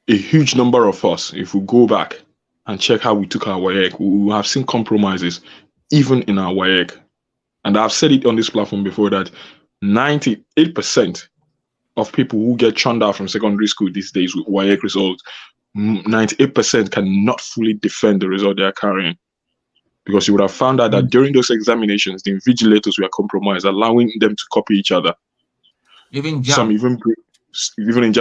A huge number of us, if we go back and check how we took our WAEC, we have seen compromises even in our WAEC. And I've said it on this platform before that 98% of people who get churned out from secondary school these days with WAEC results, 98% cannot fully defend the result they are carrying. Because you would have found out that during those examinations, the invigilators were compromised, allowing them to copy each other. Even jam.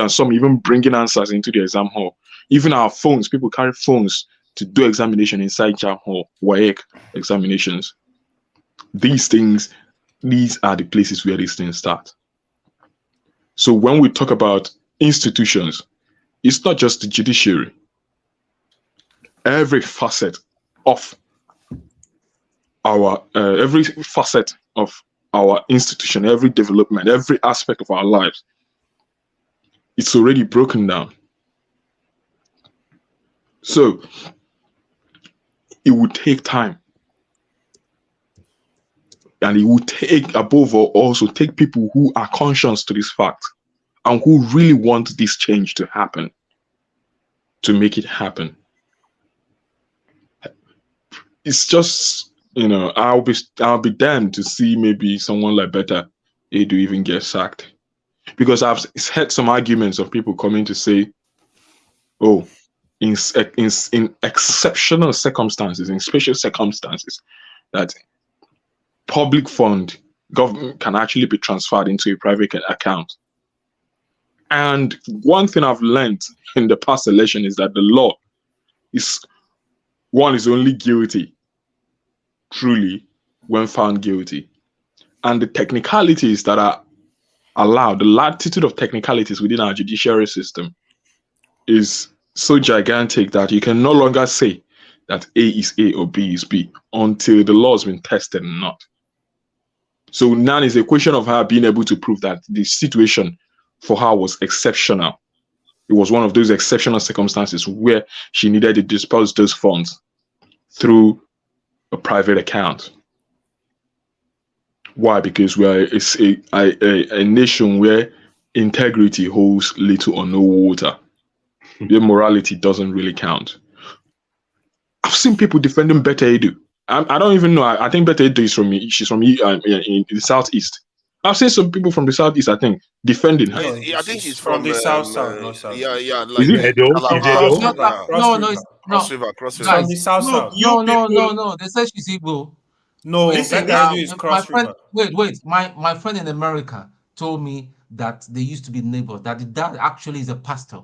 Some even bringing answers into the exam hall. Even our phones, people carry phones to do examination inside jam hall, WAEC examinations. These are the places where these things start. So when we talk about institutions, it's not just the judiciary. Every facet of our institution, every development, every aspect of our lives, it's already broken down. So it would take time. And it would take, above all, also take people who are conscious to this fact and who really want this change to happen, to make it happen. It's just, I'll be damned to see maybe someone like Better Edu even get sacked. Because I've heard some arguments of people coming to say, oh, in exceptional circumstances, in special circumstances, that public fund, government can actually be transferred into a private account. And one thing I've learned in the past election is that the law is only guilty, truly, when found guilty. And the technicalities that are allowed, the latitude of technicalities within our judiciary system is so gigantic that you can no longer say that A is A or B is B until the law has been tested and not. So now is a question of her being able to prove that the situation for her was exceptional. It was one of those exceptional circumstances where she needed to disperse those funds through a private account. Why? Because we are a nation where integrity holds little or no water. Where morality doesn't really count. I've seen people defending Better Edu. I don't even know. I think Better Edu is she's from in the southeast. I've seen some people from the southeast, I think, defending her. I think she's from the south, not yeah, like Edo? Cross River. From the south. No. They say she's Igbo. No, Listen, Better Edu is Cross River. Wait. My friend in America told me that they used to be neighbors, that the dad actually is a pastor.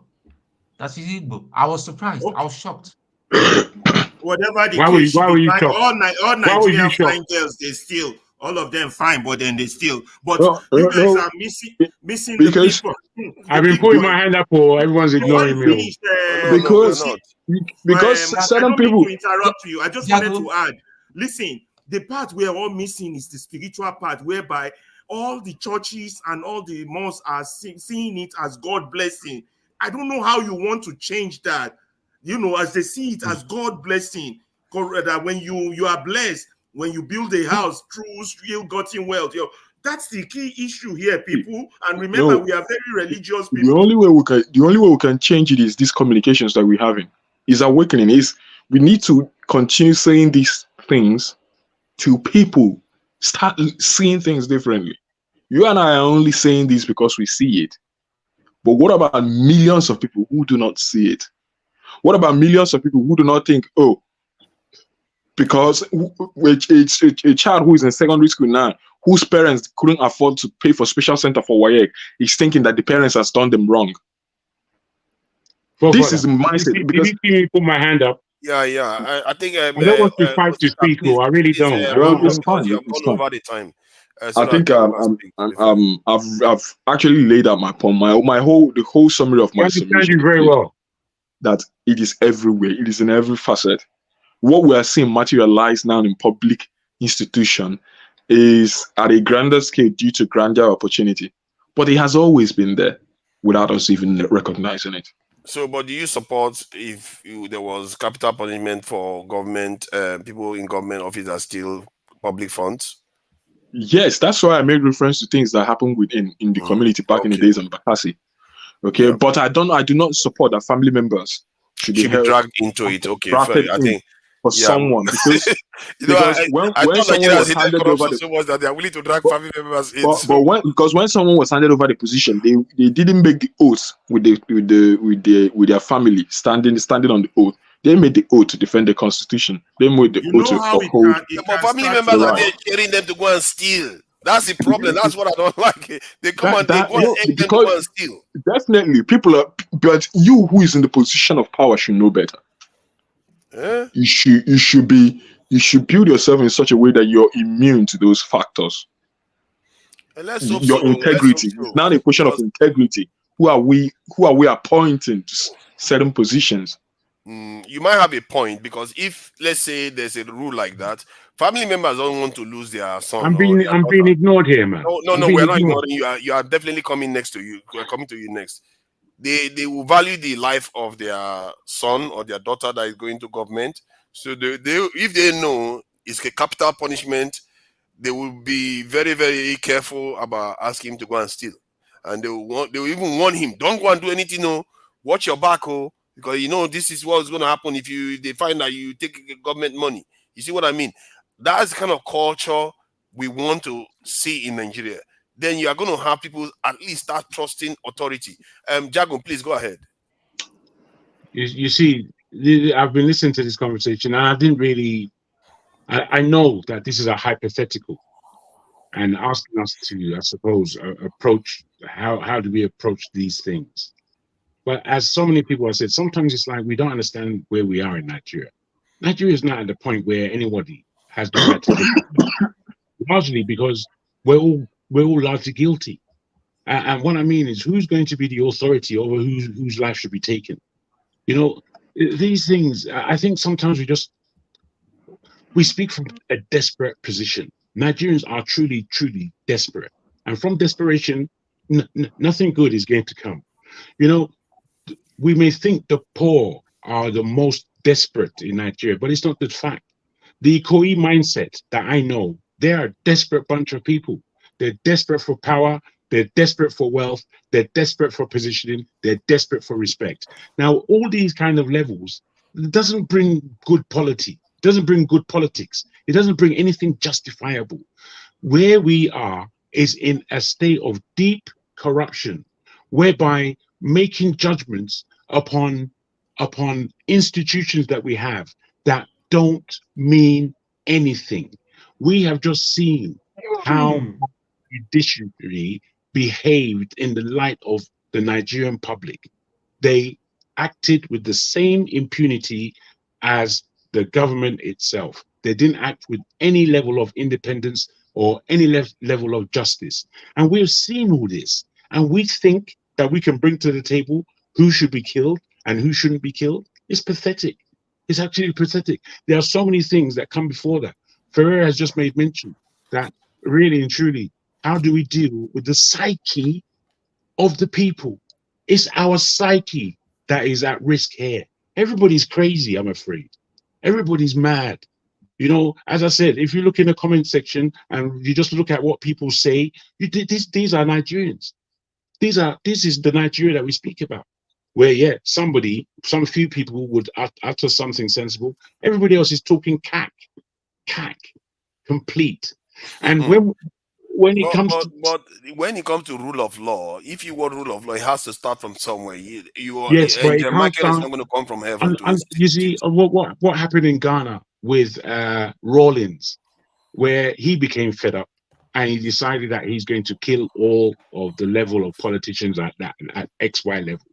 That's his Igbo. I was surprised. I was shocked. Whatever the Why were you shocked? All Nigerian fine girls, they steal. All of them fine, but then they steal. But you guys are missing the people. I've been putting my hand up for everyone's ignoring me. Because certain people. To interrupt you. I just wanted to add. Listen, the part we're all missing is the spiritual part, whereby all the churches and all the mosques are seeing it as God blessing. I don't know how you want to change that. You know, as they see it as God blessing, that when you are blessed, when you build a house through ill-gotten wealth, that's the key issue here, people. And remember, we are very religious people. The only way we can change it is these communications that we're having. Is awakening. Is we need to continue saying these things to people. Start seeing things differently. You and I are only saying this because we see it. But what about millions of people who do not see it? What about millions of people who do not think, oh, because a child who is in secondary school now, whose parents couldn't afford to pay for special center for WAEC, is thinking that the parents has done them wrong. This is the mindset. Because you see me put my hand up. Yeah. I think I don't want to fight to speak, though. I really don't. It's fine. You have gone over the time. I think I've actually laid out my point. The whole summary of my submission. I understand you very well. That it is everywhere. It is in every facet. What we are seeing materialize now in public institution is at a grander scale due to grander opportunity, but it has always been there without us even recognizing it. So, but do you support if there was capital punishment for government people in government office that steal public funds? Yes, that's why I made reference to things that happened in the community back in the days of Bakassi. Okay, but I do not support that family members should be dragged into it. Okay, fair. I think for someone because when someone was handed over so much that they are willing to drag family members in. But when someone was handed over the position, they didn't make the oath with their family standing on the oath. They made the oath to defend the constitution. They made the oath to uphold. But family members are there cheering them to go and steal. That's the problem. That's what I don't like. They come and they go and go and steal. Definitely, people are. But you, who is in the position of power, should know better. You should build yourself in such a way that you're immune to those factors. Your integrity. It's not a question of integrity. Who are we appointing to certain positions? You might have a point, because if, let's say, there's a rule like that, family members don't want to lose their son. I'm being ignored here, man. No, we're not ignoring you. You are definitely coming next to you. We're coming to you next. They will value the life of their son or their daughter that is going to government. So if they know it's a capital punishment, they will be very, very careful about asking him to go and steal. And they will even warn him, don't go and do anything. No, watch your back, because this is what's going to happen if they find that you take government money. You see what I mean? That's the kind of culture we want to see in Nigeria. Then you are going to have people at least start trusting authority. Jagun, please go ahead. You see, I've been listening to this conversation, and I didn't really. I know that this is a hypothetical, and asking us to, I suppose, approach how do we approach these things. But as so many people have said, sometimes it's like we don't understand where we are in Nigeria. Nigeria is not at the point where anybody has the right to do, largely because we're all largely guilty. And what I mean is, who's going to be the authority over whose life should be taken? These things, I think sometimes we speak from a desperate position. Nigerians are truly, truly desperate. And from desperation, nothing good is going to come. We may think the poor are the most desperate in Nigeria, but it's not the fact. The Ikoyi mindset that I know, they are a desperate bunch of people. They're desperate for power. They're desperate for wealth. They're desperate for positioning. They're desperate for respect. Now, all these kind of levels doesn't bring good polity. It doesn't bring good politics. It doesn't bring anything justifiable. Where we are is in a state of deep corruption, whereby making judgments upon institutions that we have that don't mean anything. We have just seen how judiciary behaved in the light of the Nigerian public. They acted with the same impunity as the government itself. They didn't act with any level of independence or any level of justice. And we've seen all this. And we think that we can bring to the table who should be killed and who shouldn't be killed. It's pathetic. It's actually pathetic. There are so many things that come before that. Ferrer has just made mention that really and truly, How do we deal with the psyche of the people? It's our psyche that is at risk here. Everybody's crazy, I'm afraid. Everybody's mad. You know, as I said, if you look in the comment section and you just look at what people say, these are Nigerians. This is the Nigeria that we speak about. Where, yeah, some few people would utter something sensible. Everybody else is talking cack, complete. And when it comes to rule of law, if you want rule of law, it has to start from somewhere. Yes, but it Jeremiah can't is not going to come from heaven. You see, what happened in Ghana with Rawlings, where he became fed up and he decided that he's going to kill all of the level of politicians at XY level.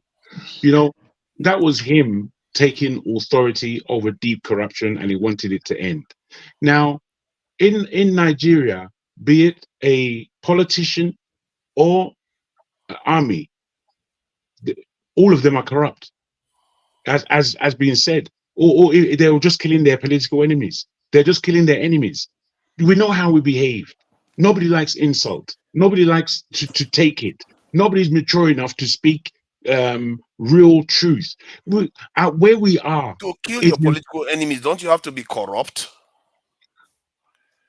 You know, that was him taking authority over deep corruption, and he wanted it to end. Now, in Nigeria, be it a politician or army, all of them are corrupt, as being said, or they're just killing their political enemies. They're just killing their enemies. We know how we behave. Nobody likes insult. Nobody likes to take it. Nobody's mature enough to speak real truth. Where we are, to kill your political enemies, don't you have to be corrupt?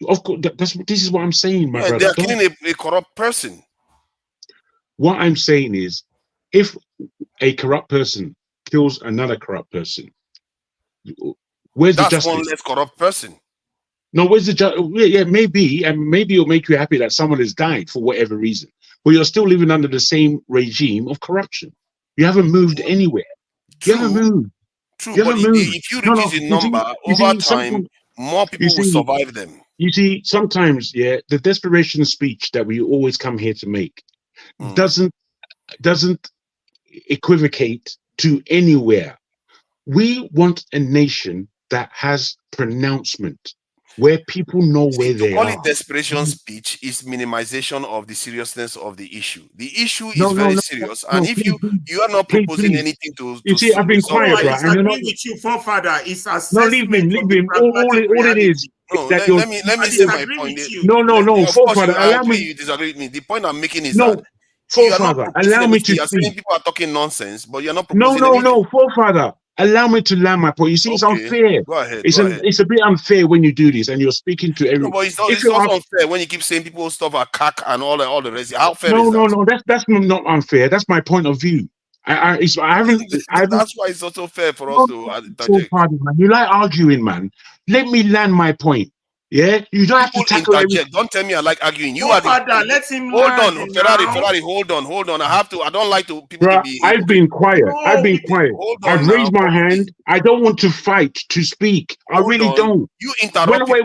Of course, this is what I'm saying, my brother. They are killing a corrupt person. What I'm saying is, if a corrupt person kills another corrupt person, where's the justice? That's one less corrupt person. No, where's the justice? Yeah, maybe, and maybe it'll make you happy that someone has died for whatever reason, but you're still living under the same regime of corruption. You haven't moved anywhere. You haven't moved. True, but if you reduce the number over time, more people will survive them. You see, sometimes, yeah, the desperation speech that we always come here to make doesn't equivocate to anywhere. We want a nation that has pronouncement, where people know where they are. To call it desperation speech is minimization of the seriousness of the issue. The issue is very serious, and if you are not proposing anything to you see, I've been quiet, right? I agree with you, forefather. It's assessment. No, leave him. All it is. No, let me say my point. No, forefather, allow me. You disagree with me. The point I'm making is that forefather, allow me to speak. speak. People are talking nonsense, but you're not proposing anything. No, forefather. Allow me to land my point. You see, it's unfair. Go ahead. It's a bit unfair when you do this and you're speaking to everyone. No, but it's not unfair when you keep saying people stuff are cack and all the rest. How fair is that? No, that's not unfair. That's my point of view. That's why it's also fair for us to interject. Pardon, man. You like arguing, man. Let me land my point. Yeah, you don't have to tackle interject. Don't tell me I like arguing. You are the let him hold on, Ferrari. Hold on. I don't like to people to be. I've been quiet. I've raised my hand. I don't want to fight to speak. I really don't. You interrupt. Wait.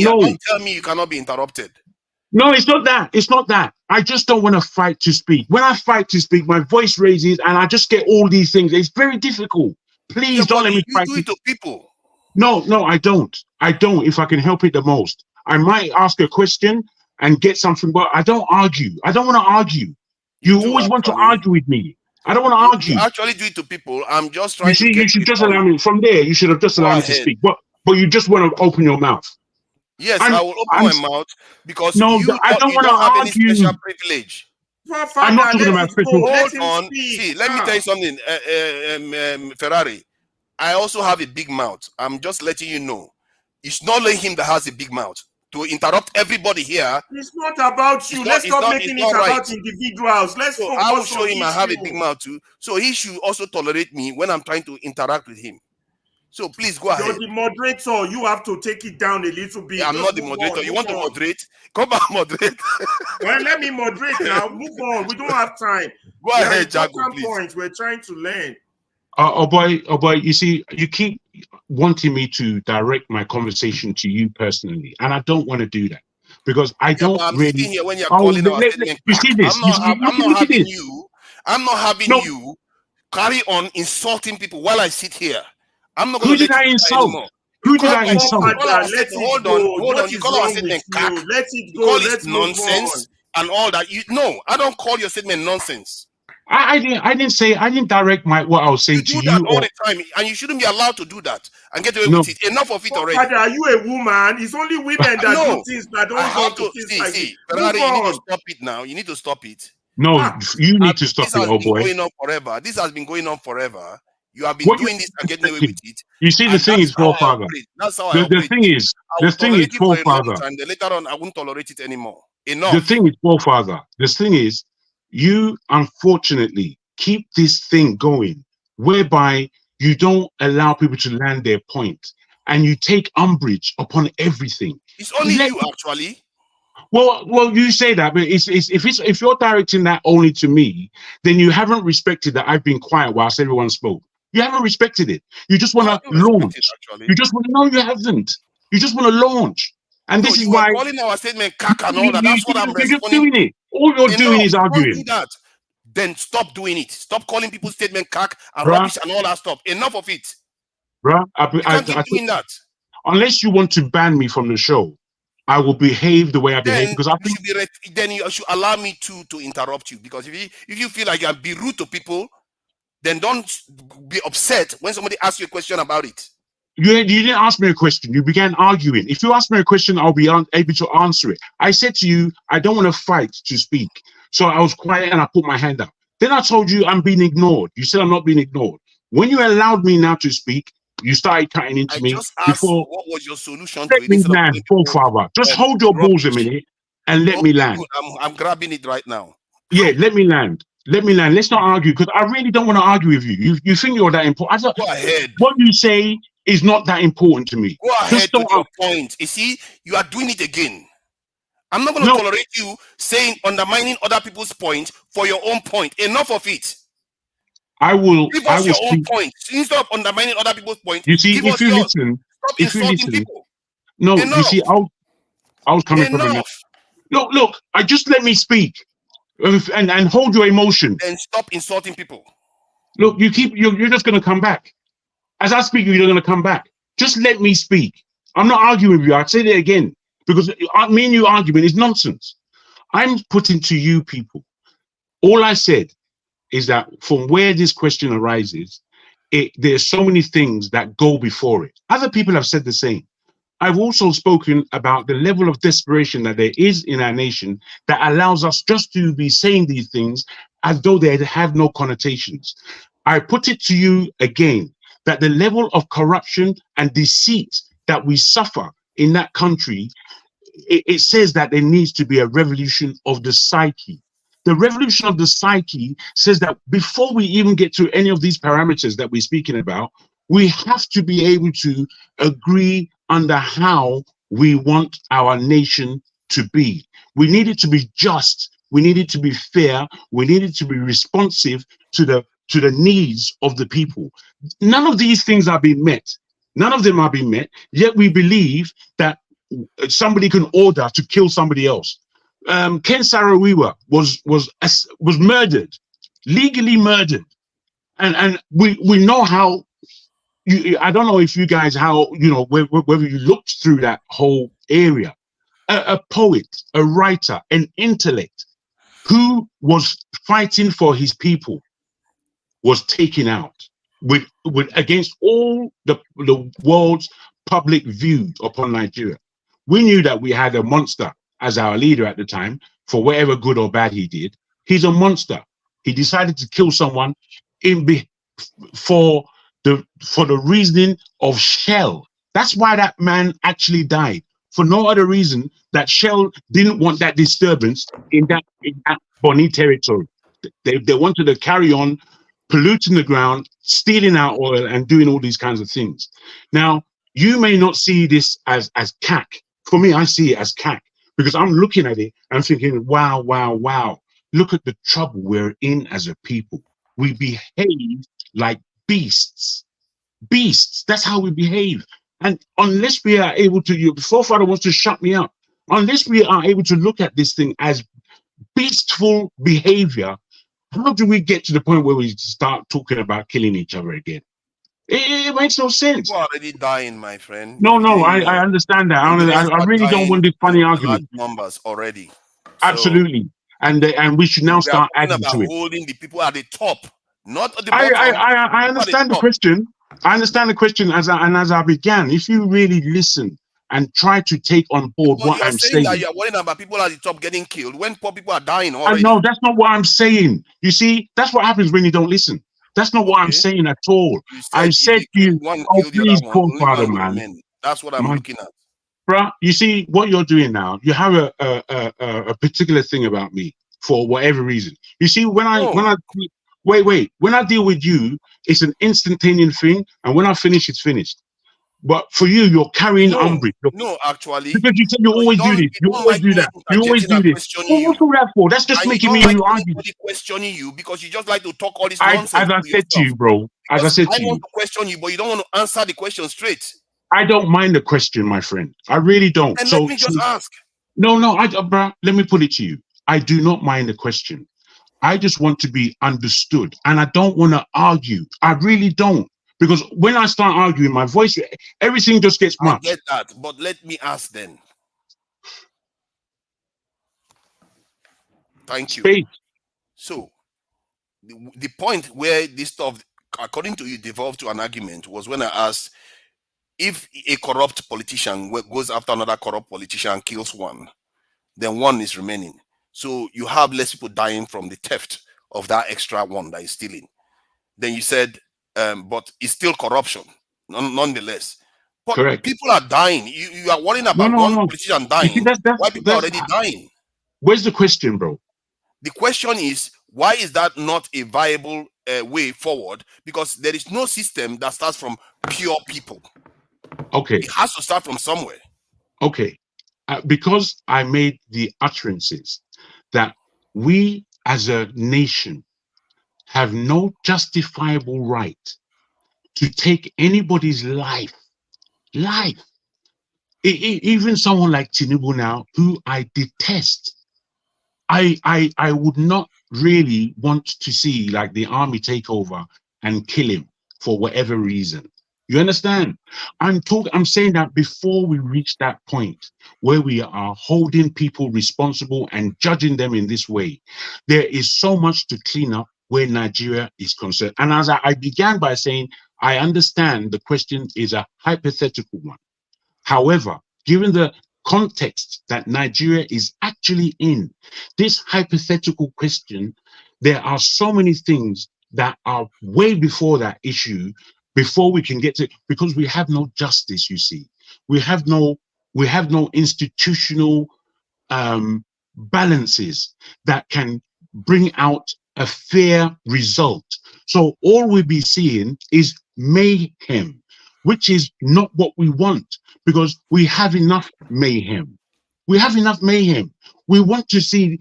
Don't tell me you cannot be interrupted. No, it's not that. I just don't want to fight to speak. When I fight to speak, my voice raises and I just get all these things. It's very difficult. Please don't let me fight. You do it to people. No, I don't. If I can help it the most. I might ask a question and get something, but I don't argue. I don't want to argue. You always want to argue with me. I don't want to argue. You actually do it to people. I'm just trying to you should just allow me. From there, you should have just allowed me to speak. But you just want to open your mouth. Yes, I will open my mouth because I don't want to have argue. Any special privilege. I'm not talking about special. Hold on. See, let me tell you something, Ferrari. I also have a big mouth. I'm just letting you know. It's not only him that has a big mouth. To interrupt everybody here. It's not about you. Let's stop making it about individuals. I will show him I have a big mouth too. So he should also tolerate me when I'm trying to interact with him. So please go ahead. You're the moderator. You have to take it down a little bit. I'm not the moderator. You want to moderate? Come back, moderate. Well, let me moderate now. Move on. We don't have time. Go ahead, Jago, please. Points. We're trying to learn. Oh boy, you see, you keep wanting me to direct my conversation to you personally, and I don't want to do that because I don't really. Here when you're calling you see this? I'm not having you carry on insulting people while I sit here. I'm not going to let you insult? Who did I insult? Hold on. You call our statement cack. Let it go. You call it nonsense and all that. No, I don't call your statement nonsense. I didn't direct what I was saying to You do that you. all the time, and you shouldn't be allowed to do that and get away No. with it. Enough of it already. Father, are you a woman? It's only women that No, do things that don't I have want to things like see. this. Ferrari, Move you need to on. stop it now. You need to stop it. No, you need to stop This it, has oh been boy. going on forever. This has been going on forever. You have been What doing this and getting away with it. You see, the And thing that's is, how I forefather. operate. That's how I The operate. thing is, I will tolerate it for a long forefather. time. Then later on, I won't tolerate it anymore. The Enough. thing is, forefather. The thing is, you unfortunately keep this thing going, whereby you don't allow people to land their point, and you take umbrage upon everything. It's only you, actually. Well, you say that, but if you're directing that only to me, then you haven't respected that I've been quiet whilst everyone spoke. You haven't respected it. You just want to launch. You just want to know you haven't. You just want to launch, and this is you why were calling our statement cack and all that. That's what I'm you're just responding doing to. it. All you're doing is Don't arguing. do that. Then stop doing it. Stop calling people's statement cack and Bruh. rubbish and all that stuff. Enough of it. Bruh, You can't keep doing that. Unless you want to ban me from the show, I will behave the way I behave, Then because I you should then you should allow me to interrupt you, because if you feel like you can be rude to people, then don't be upset when somebody asks you a question about it. you didn't ask me a question. You began arguing. If you ask me a question, I'll be able to answer it. I said to you, I don't want to fight to speak. So I was quiet and I put my hand up. Then I told you I'm being ignored. You said I'm not being ignored. When you allowed me now to speak, you started cutting into me. Just asked what was your solution to Let it me instead of land, father. Just hold your balls a minute and let me land. Good. I'm grabbing it right now. Yeah, let me land. Let me land. Let's not argue, because I really don't want to argue with you. You think you're that important. Go ahead. What you say is not that important to me. Go ahead with your point. You see, you are doing it again. I'm not going to tolerate you undermining other people's point for your own point. Enough of it. Give us your own point. Instead of undermining other people's point, you see, give if us you yours. listen, Stop insulting people. No, Enough. you see, I was coming from a look, I just let me speak and hold your emotion. Then stop insulting people. Look, you're just going to come back. As I speak, you're going to come back. Just let me speak. I'm not arguing with you. I'll say it again, because me and you arguing is nonsense. I'm putting to you people. All I said is that from where this question arises, there's so many things that go before it. Other people have said the same. I've also spoken about the level of desperation that there is in our nation that allows us just to be saying these things as though they have no connotations. I put it to you again that the level of corruption and deceit that we suffer in that country, it says that there needs to be a revolution of the psyche. The revolution of the psyche says that before we even get to any of these parameters that we're speaking about, we have to be able to agree under how we want our nation to be. We need it to be just. We need it to be fair. We need it to be responsive to the needs of the people. None of these things are being met. None of them are being met. Yet we believe that somebody can order to kill somebody else. Ken Saro-Wiwa was murdered, legally murdered, and we know how. I don't know if you guys whether you looked through that whole area. A poet, a writer, an intellect who was fighting for his people was taken out with against all the world's public view upon Nigeria. We knew that we had a monster as our leader at the time, for whatever good or bad he did. He's a monster. He decided to kill someone for the reasoning of Shell. That's why that man actually died, for no other reason that Shell didn't want that disturbance in that Bonny territory. They wanted to carry on polluting the ground, stealing our oil, and doing all these kinds of things. Now, you may not see this as CAC. For me, I see it as CAC, because I'm looking at it and thinking, wow, wow, wow. Look at the trouble we're in as a people. We behave like beasts. Beasts, that's how we behave. And unless we are able to, your forefather wants to shut me up, unless we are able to look at this thing as beastful behavior, how do we get to the point where we start talking about killing each other again? It makes no sense. People are already dying, my friend. No, I understand that. I really don't want this funny argument. Large numbers already. Absolutely. and we should now We are start talking adding about to it. holding the people at the top, not at the bottom. I understand the question. I understand the question as I began. If you really listen and try to take on board But what you are I'm saying that saying, you are worrying about people at the top getting killed when poor people are dying I already. know that's not what I'm saying. You see, that's what happens when you don't listen. That's not what I'm saying at all. I said to you, oh, please, one, poor only father, one will man. remain. That's what I'm looking at. Bruh, you see what you're doing now. You have a particular thing about me for whatever reason. You see, when I when I deal with you, it's an instantaneous thing, and when I finish, it's finished. But for you, you're carrying umbrage. No, actually, Because you said you always do this. You always do that. You always do this. Well, what's all that for? That's just And you making don't me like argue. anybody questioning you because you just like to talk all this As nonsense I to said to yourself. you, bro. As I said I to want you, to question you, but you don't want to answer the question straight. I don't mind the question, my friend. I really don't. And So let me just ask. No, bruh, let me put it to you. I do not mind the question. I just want to be understood, and I don't want to argue. I really don't, because when I start arguing, my voice, everything just gets much. I get that, but let me ask then. Thank you. So, the point where this stuff, according to you, devolved to an argument was when I asked if a corrupt politician goes after another corrupt politician and kills one, then one is remaining. So you have less people dying from the theft of that extra one that is stealing. Then you said, but it's still corruption, nonetheless. But Correct. people are dying. You are worrying about one politician dying. You see, Why people are already dying? Where's the question, bro? The question is, why is that not a viable way forward? Because there is no system that starts from pure people. Okay. It has to start from somewhere. Okay. Because I made the utterances that we as a nation have no justifiable right to take anybody's life. Even someone like Tinubu now, who I detest, I would not really want to see like the army take over and kill him for whatever reason. You understand? I'm saying that before we reach that point where we are holding people responsible and judging them in this way, there is so much to clean up where Nigeria is concerned. And as I began by saying, I understand the question is a hypothetical one. However, given the context that Nigeria is actually in, this hypothetical question, there are so many things that are way before that issue, before we can get to, because we have no justice, you see. We have no institutional balances that can bring out a fair result. So all we'll be seeing is mayhem, which is not what we want, because we have enough mayhem. We have enough mayhem. We want to see,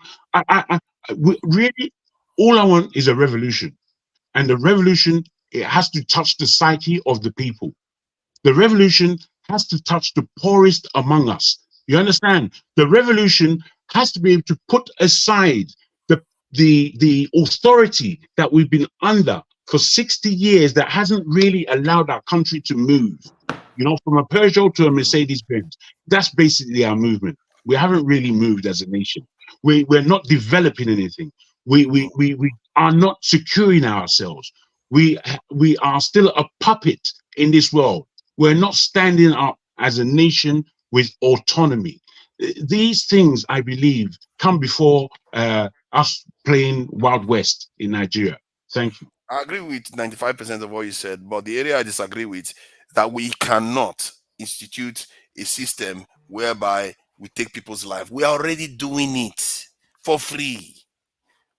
really, all I want is a revolution. And the revolution, it has to touch the psyche of the people. The revolution has to touch the poorest among us. You understand? The revolution has to be able to put aside the authority that we've been under for 60 years that hasn't really allowed our country to move. You know, from a Peugeot to a Mercedes-Benz. That's basically our movement. We haven't really moved as a nation. We're not developing anything. We are not securing ourselves. We are still a puppet in this world. We're not standing up as a nation with autonomy. These things, I believe, come before us playing Wild West in Nigeria. Thank you. I agree with 95% of what you said, but the area I disagree with is that we cannot institute a system whereby we take people's life. We are already doing it for free.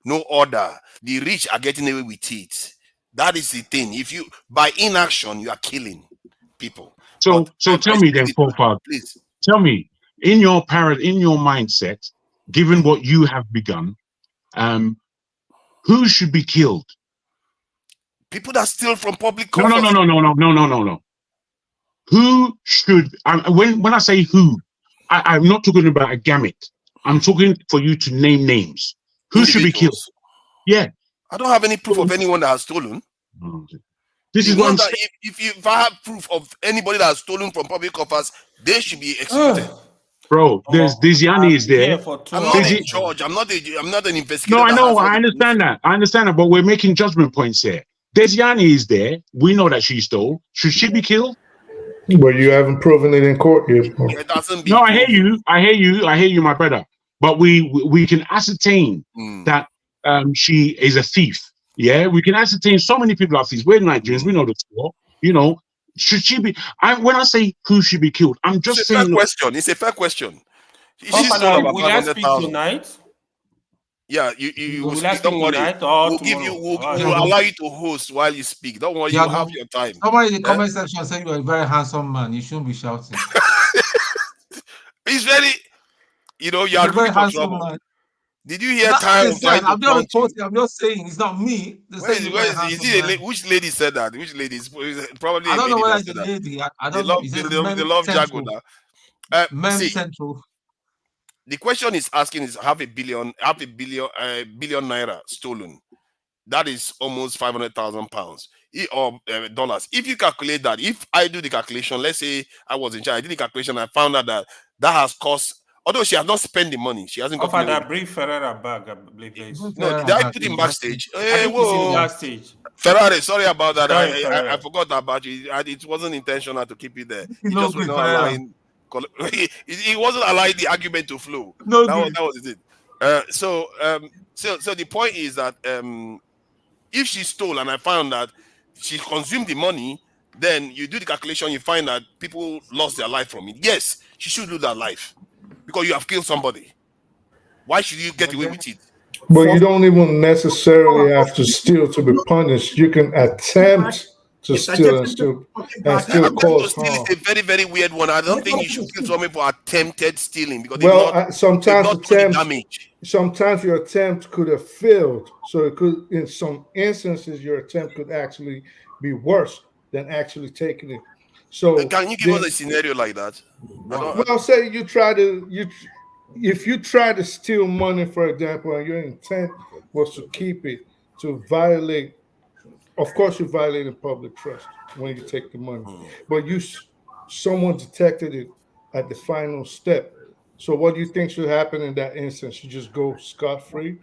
No order. The rich are getting away with it. That is the thing. If you, by inaction, you are killing people. So tell me then, Paul, please. Tell me, in your mindset, given what you have begun, who should be killed? People that steal from public No. Who should? When I say who, I'm not talking about a gamut. I'm talking for you to name names. Who should be killed? Yeah. I don't have any proof of anyone that has stolen. This is what I'm saying. If I have proof of anybody that has stolen from public office, they should be executed. Bro, there's Yanni is there. I'm not in charge. I'm not an investigator. No, I that know. has all I the understand that. I understand that. But we're making judgment points here. Desiani is there. We know that she stole. Should she be killed? But you haven't proven it in court yet. Bro. It hasn't been No, I hear proven. you. I hear you. I hear you, my brother. But we can ascertain that she is a thief. Yeah, we can ascertain so many people are thieves. We're Nigerians. We know the score. You know, should she be? When I say who should be killed, I'm just It's a saying. fair question. It's a fair question. She's Father, about will I speak 500,000. tonight? Yeah, you will Will I speak. Don't speak worry. tonight or We'll give you. tomorrow? We'll allow you to host while you speak. Don't worry. You have your time. Somebody in the comment section said you're a very handsome man. You shouldn't be shouting. He's very. You know, you He's are a very looking for handsome trouble. man. Did you hear That's what time they of trying said. to I'm not taunt you? reporting. I'm just saying it's not me. They Where say is, you're where very is, handsome is it man. which lady said that? Which lady? Is probably I a don't know lady whether that it's a said that. lady. I They don't know. love, Is they, it they, they Men love Jago Central? now. Men See, Central. the question is asking is half a billion naira stolen. That is almost 500,000 pounds or dollars. If you calculate that, if I do the calculation, let's say I was in charge, I did the calculation, I found out that has cost. Although she has not spent the money, she hasn't gotten Father, away. bring Ferreira back, I believe. No, did I put him backstage? I didn't put him backstage. Ferrari, sorry about that. Sorry, I forgot about you. It wasn't intentional to keep you there. He No, just was not allowing. He wasn't allowing the argument to flow. No, that was it. So the point is that if she stole and I found that she consumed the money, then you do the calculation, you find that people lost their life from it. Yes, she should lose her life because you have killed somebody. Why should you get away with it? But you don't even necessarily have to steal to be punished. You can attempt to steal and still cause harm. It's a very, very weird one. I don't think you should kill someone for attempted stealing because sometimes your attempt could have failed. So it could, in some instances, your attempt could actually be worse than actually taking it. So can you give us a scenario like that? Well, say if you try to steal money, for example, and your intent was to keep it, to violate, of course you're violating public trust when you take the money, but someone detected it at the final step. So what do you think should happen in that instance? You just go scot-free?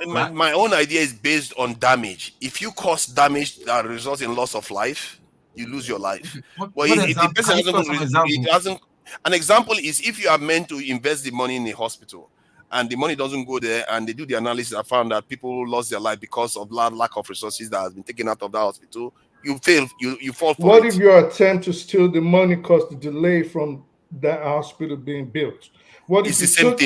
My own idea is based on damage. If you cause damage that results in loss of life, you lose your life. An example is if you are meant to invest the money in a hospital and the money doesn't go there and they do the analysis and found that people lost their life because of lack of resources that has been taken out of that hospital, you fail, you fall for What if your attempt to steal the money caused the delay from that hospital being built? What if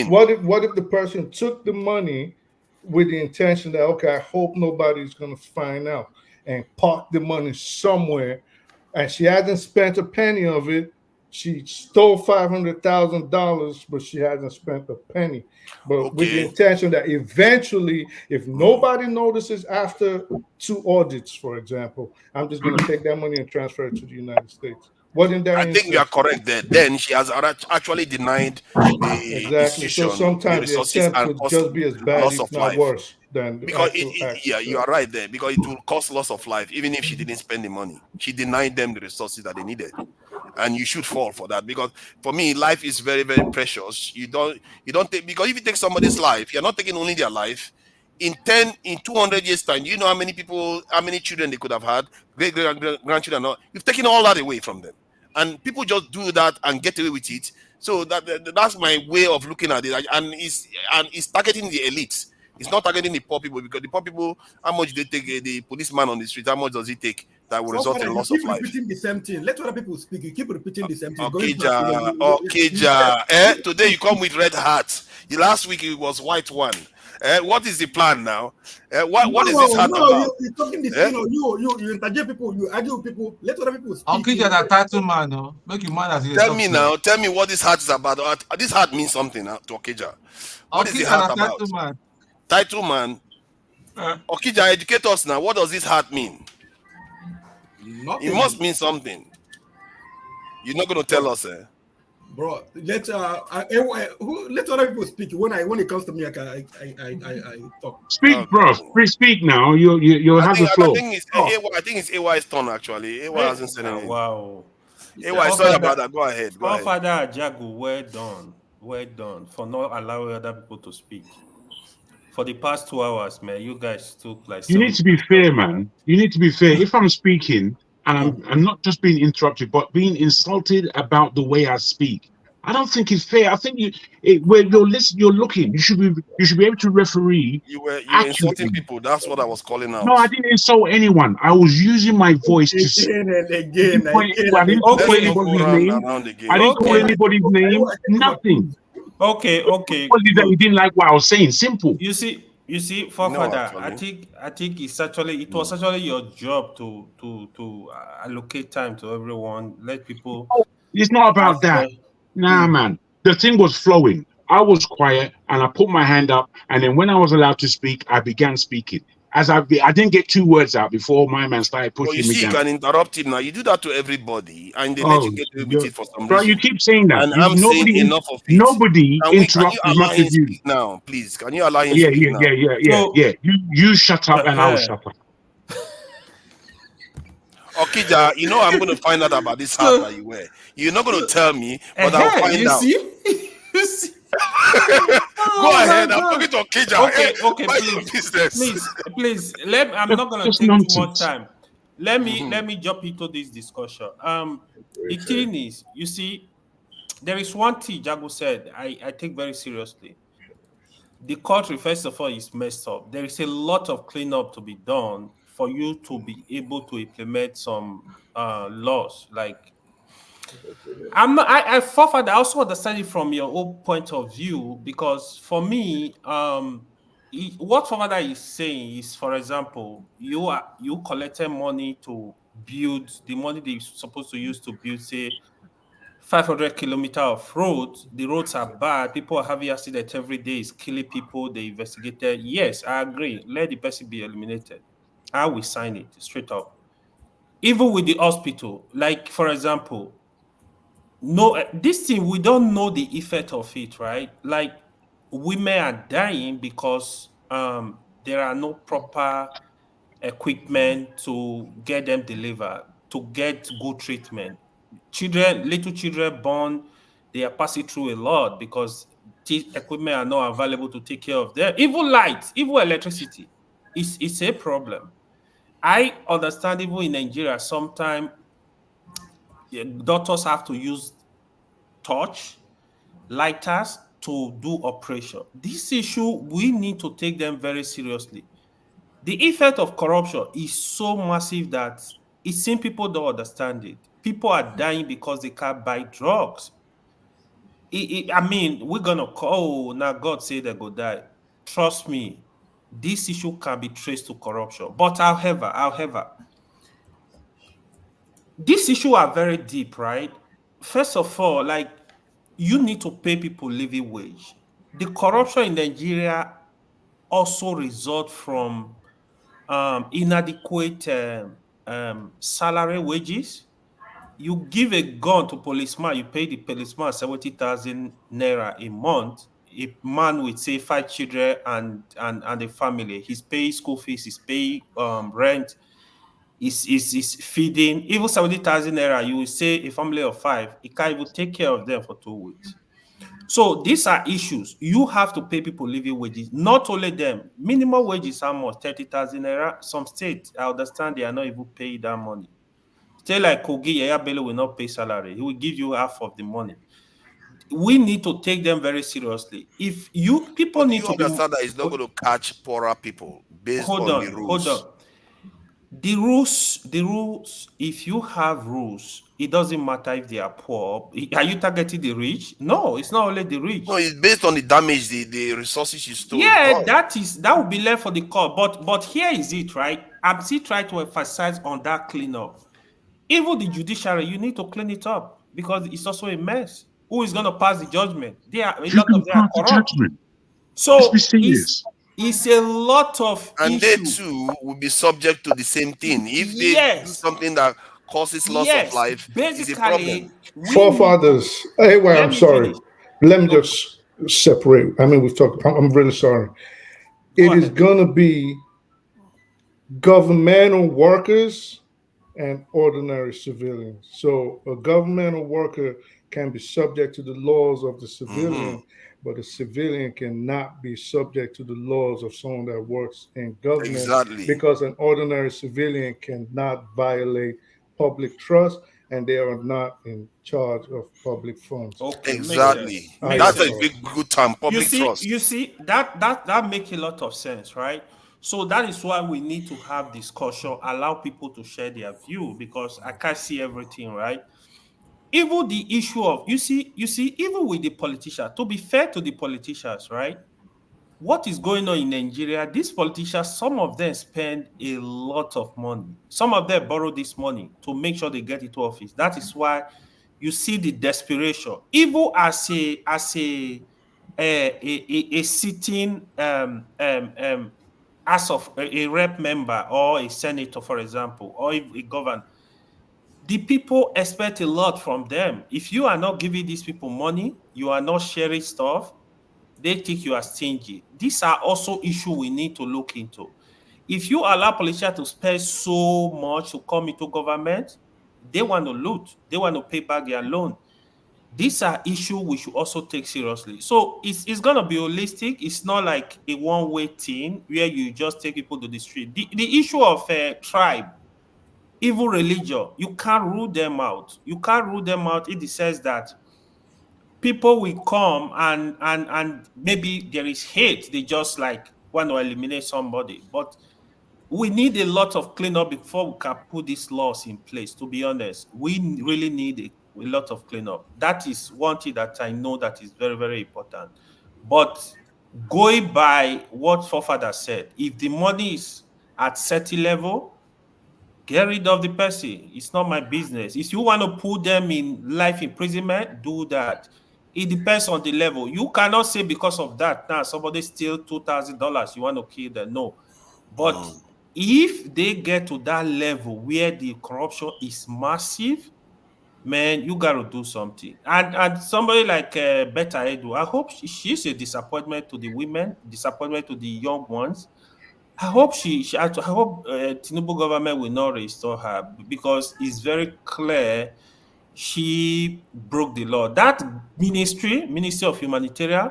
what if the person took the money with the intention that, okay, I hope nobody's going to find out, and parked the money somewhere, and she hasn't spent a penny of it? She stole $500,000, but she hasn't spent a penny. But with the intention that eventually, if nobody notices after 2 audits, for example, I'm just going to take that money and transfer it to the United States. I think you are correct there. Then she has actually denied the institution, So sometimes the resources and could just be as bad, loss if of not life. worse than Because you are right there. Because it will cost loss of life, even if she didn't spend the money. She denied them the resources that they needed. And you should fall for that, because for me, life is very, very precious. You don't take, because if you take somebody's life, you're not taking only their life. In 200 years time, you know how many children they could have had, great grandchildren. You've taken all that away from them, and people just do that and get away with it. So that's my way of looking at it, and it's targeting the elites. It's not targeting the poor people, because the poor people, how much they take the policeman on the street? How much does he take? That will result in loss of life. Repeating the same thing. Let other people speak. You keep repeating the same thing. Today you come with red hats. Last week it was white one. What is the plan now? What is this hat about? You're talking this. You interject people. You argue with people. Let other people speak. Okija, that title man, no, make you mad as you tell me now. Tell me what this hat is about. This hat means something to Okija. What is the hat about? Title man. Okija, educate us now. What does this hat mean? Nothing. It must mean something. You're not going to tell us, bro. Let other people speak. When it comes to me, I talk. Speak, bro. Speak now. You have the floor. I think it's AY's turn actually. AY hasn't said anything. Wow. Hey, why sorry about that? Go ahead. Go ahead. Father Ajagu, well done for not allowing other people to speak. For the past 2 hours, man, you guys took like. You need to be fair, man. You need to be fair. If I'm speaking and I'm not just being interrupted, but being insulted about the way I speak, I don't think it's fair. I think where you're listening, you're looking. You should be able to referee. You were insulting people. That's what I was calling out. No, I didn't insult anyone. I was using my voice to say. Again. I didn't call anybody's name. I didn't call anybody's name. Nothing. Okay. That you didn't like what I was saying. Simple. You see, Father, I think it was actually your job to allocate time to everyone, let people. It's not about that. Nah, man. The thing was flowing. I was quiet and I put my hand up, and then when I was allowed to speak, I began speaking. As I didn't get 2 words out before my man started pushing me down. You can interrupt him now. You do that to everybody, and they let you get away with it for some reason. Bro, you keep saying that. And I'm saying enough of it. Nobody interrupts as much as you. Now, please. Can you allow him to speak now? Yeah. You shut up and I'll shut up. Okija, you know I'm going to find out about this hat that you wear. You're not going to tell me, but I'll find out. You see? Go ahead. I'm talking to Okija. Okay, please. I'm not going to take too much time. Let me jump into this discussion. The thing is, you see, there is one thing Jago said I take very seriously. The country, first of all, is messed up. There is a lot of cleanup to be done for you to be able to implement some laws. Like, I also understand it from your own point of view, because for me, what Father is saying is, for example, you collected money to build the money they're supposed to use to build, say, 500 kilometers of roads. The roads are bad. People are having accidents every day. It's killing people. They investigated. Yes, I agree. Let the person be eliminated. I will sign it straight up. Even with the hospital, like, for example, this thing, we don't know the effect of it, right? Like, women are dying because there are no proper equipment to get them delivered, to get good treatment. Little children born, they are passing through a lot because equipment are not available to take care of them. Even light, even electricity, it's a problem. I understand even in Nigeria, sometimes doctors have to use torch, lighters to do operation. This issue, we need to take them very seriously. The effect of corruption is so massive that it seems people don't understand it. People are dying because they can't buy drugs. I mean, we're gonna call, now God say they go die. Trust me, this issue can be traced to corruption. But however, these issues are very deep, right? First of all, like, you need to pay people living wage. The corruption in Nigeria also results from inadequate salary wages. You give a gun to policeman, you pay the policeman 70,000 naira a month. A man with, say, 5 children and a family, he's paying school fees, he's paying rent, is feeding. Even 70,000 naira, you will say a family of 5, he can't even take care of them for 2 weeks. So these are issues. You have to pay people living wages. Not only them. Minimum wages are more 30,000 naira. Some states, I understand, they are not even paying that money. State like Kogi, Yaya Bello will not pay salary. He will give you half of the money. We need to take them very seriously. If people need to understand that it's not going to catch poorer people based on the rules. Hold on. The rules, if you have rules, it doesn't matter if they are poor. Are you targeting the rich? No, it's not only the rich. No, it's based on the damage, the resources you stole. Yeah, that will be left for the court. But here is it, right? I'm still trying to emphasize on that cleanup. Even the judiciary, you need to clean it up because it's also a mess. Who is going to pass the judgment? A lot of them are corrupt. So it's a lot of and issues. They too will be subject to the same thing. If they do something that causes loss of life, it's a problem. Forefathers. Anyway, I'm sorry. Let me just separate. I mean, we've talked. I'm really sorry. It is going to be governmental workers and ordinary civilians. So a governmental worker can be subject to the laws of the civilian, but a civilian cannot be subject to the laws of someone that works in government, Exactly. because an ordinary civilian cannot violate public trust, and they are not in charge of public funds. Okay, exactly. Makes That's sense. a big good term, public trust. You see that make a lot of sense, right? So that is why we need to have discussion, allow people to share their view, because I can't see everything, right? Even the issue of you see, even with the politicians, to be fair to the politicians, right? What is going on in Nigeria? These politicians, some of them spend a lot of money. Some of them borrow this money to make sure they get into office. That is why you see the desperation. Even as a sitting as of a rep member or a senator, for example, or a governor, the people expect a lot from them. If you are not giving these people money, you are not sharing stuff, they think you are stingy. These are also issues we need to look into. If you allow politicians to spend so much to come into government, they want to loot, they want to pay back their loan. These are issues we should also take seriously. So it's going to be holistic. It's not like a one-way thing where you just take people to the street. The issue of tribe, even religion, you can't rule them out. You can't rule them out in the sense that people will come and maybe there is hate. They just like want to eliminate somebody. But we need a lot of cleanup before we can put these laws in place. To be honest, we really need a lot of cleanup. That is one thing that I know that is very, very important. But going by what forefather said, if the money is at certain level, get rid of the person. It's not my business. If you want to put them in life imprisonment, do that. It depends on the level. You cannot say because of that now somebody steal $2,000, you want to kill them. No. But if they get to that level where the corruption is massive, man, you got to do something. And somebody like Betta Edu, I hope she's a disappointment to the women, disappointment to the young ones. I hope I hope Tinubu government will not restore her, because it's very clear she broke the law. That Ministry of Humanitarian,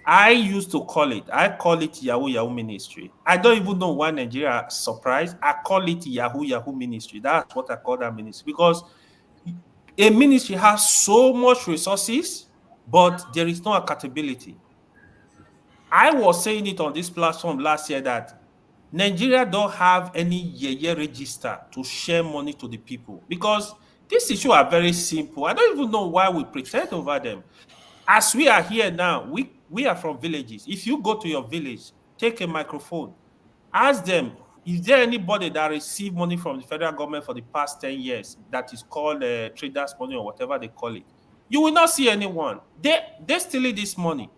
I call it Yahoo Ministry. I don't even know why Nigeria is surprised. I call it Yahoo Ministry. That's what I call that ministry, because a ministry has so much resources, but there is no accountability. I was saying it on this platform last year that Nigeria don't have any year register to share money to the people, because these issues are very simple. I don't even know why we pretend over them. As we are here now, we are from villages. If you go to your village, take a microphone, ask them, is there anybody that received money from the federal government for the past 10 years that is called traders money or whatever they call it? You will not see anyone. They stealing this money.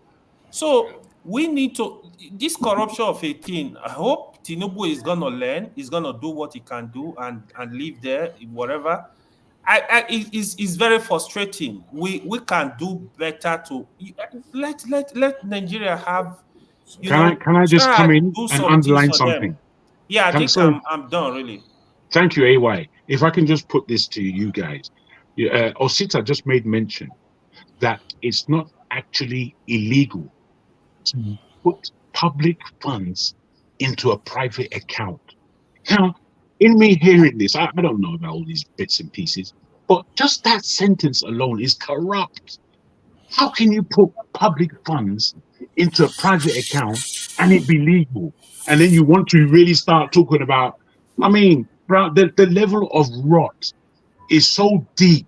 So we need to, this corruption of 18, I hope Tinubu is going to learn, is going to do what he can do and live there, whatever. It's very frustrating. We can do better to let Nigeria have, Can I just come in and underline something? Yeah, I think I'm done, really. Thank you, AY. If I can just put this to you guys. Osita just made mention that it's not actually illegal to put public funds into a private account. Now, in me hearing this, I don't know about all these bits and pieces, but just that sentence alone is corrupt. How can you put public funds into a private account and it be legal? And then you want to really start talking about, I mean, bro, the level of rot is so deep.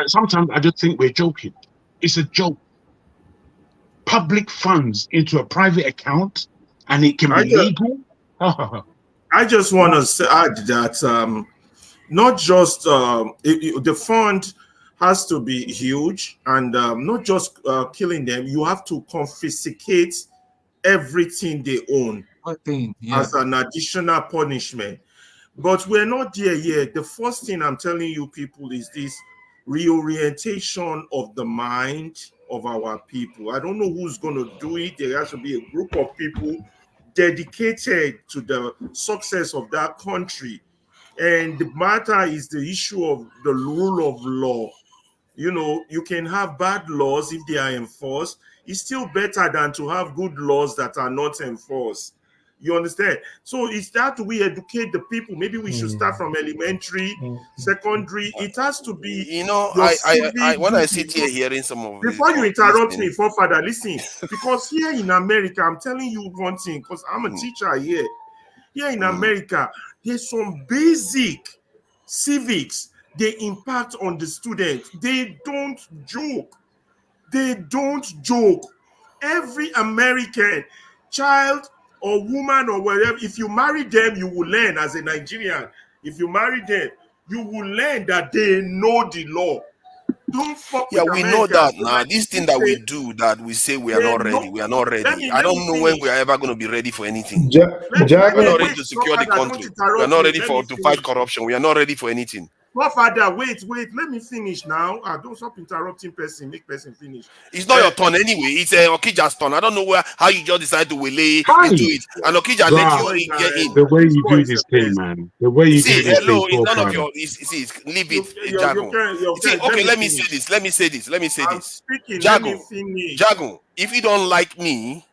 Sometimes I just think we're joking. It's a joke. Public funds into a private account and it can be legal. I just want to add that not just the fund has to be huge, and not just killing them. You have to confiscate everything they own as an additional punishment. But we're not there yet. The first thing I'm telling you people is this reorientation of the mind of our people. I don't know who's going to do it. There has to be a group of people dedicated to the success of that country. And the matter is the issue of the rule of law. You know, you can have bad laws if they are enforced. It's still better than to have good laws that are not enforced. You understand? So it's that we educate the people. Maybe we should start from elementary, secondary. It has to be, you know, your I when I duty. sit here hearing some of Before you these interrupt me, things, forefather, listen. Because here in America, I'm telling you one thing, because I'm a teacher here. Here in America, there's some basic civics they impact on the students. They don't joke. They don't joke. Every American child or woman or whatever, if you marry them, you will learn as a Nigerian. If you marry them, you will learn that they know the law. Don't fuck with we Americans. know that now. This thing that we do, that we say we are not ready. We are not ready. I don't know when we are ever going to be ready for anything. We are not ready to secure the country. We are not ready to fight corruption. We are not ready for anything. Father, wait, let me finish now. Don't stop interrupting person, make person finish. It's not your turn anyway. It's Okija's turn. I don't know how you just decide to relay into it. And Okija let you get in. The way you do this thing, man. The way you do this thing. It's none of your. Leave it, Jago. Okay, let me say this. Let me say this. Jago, if you don't like me,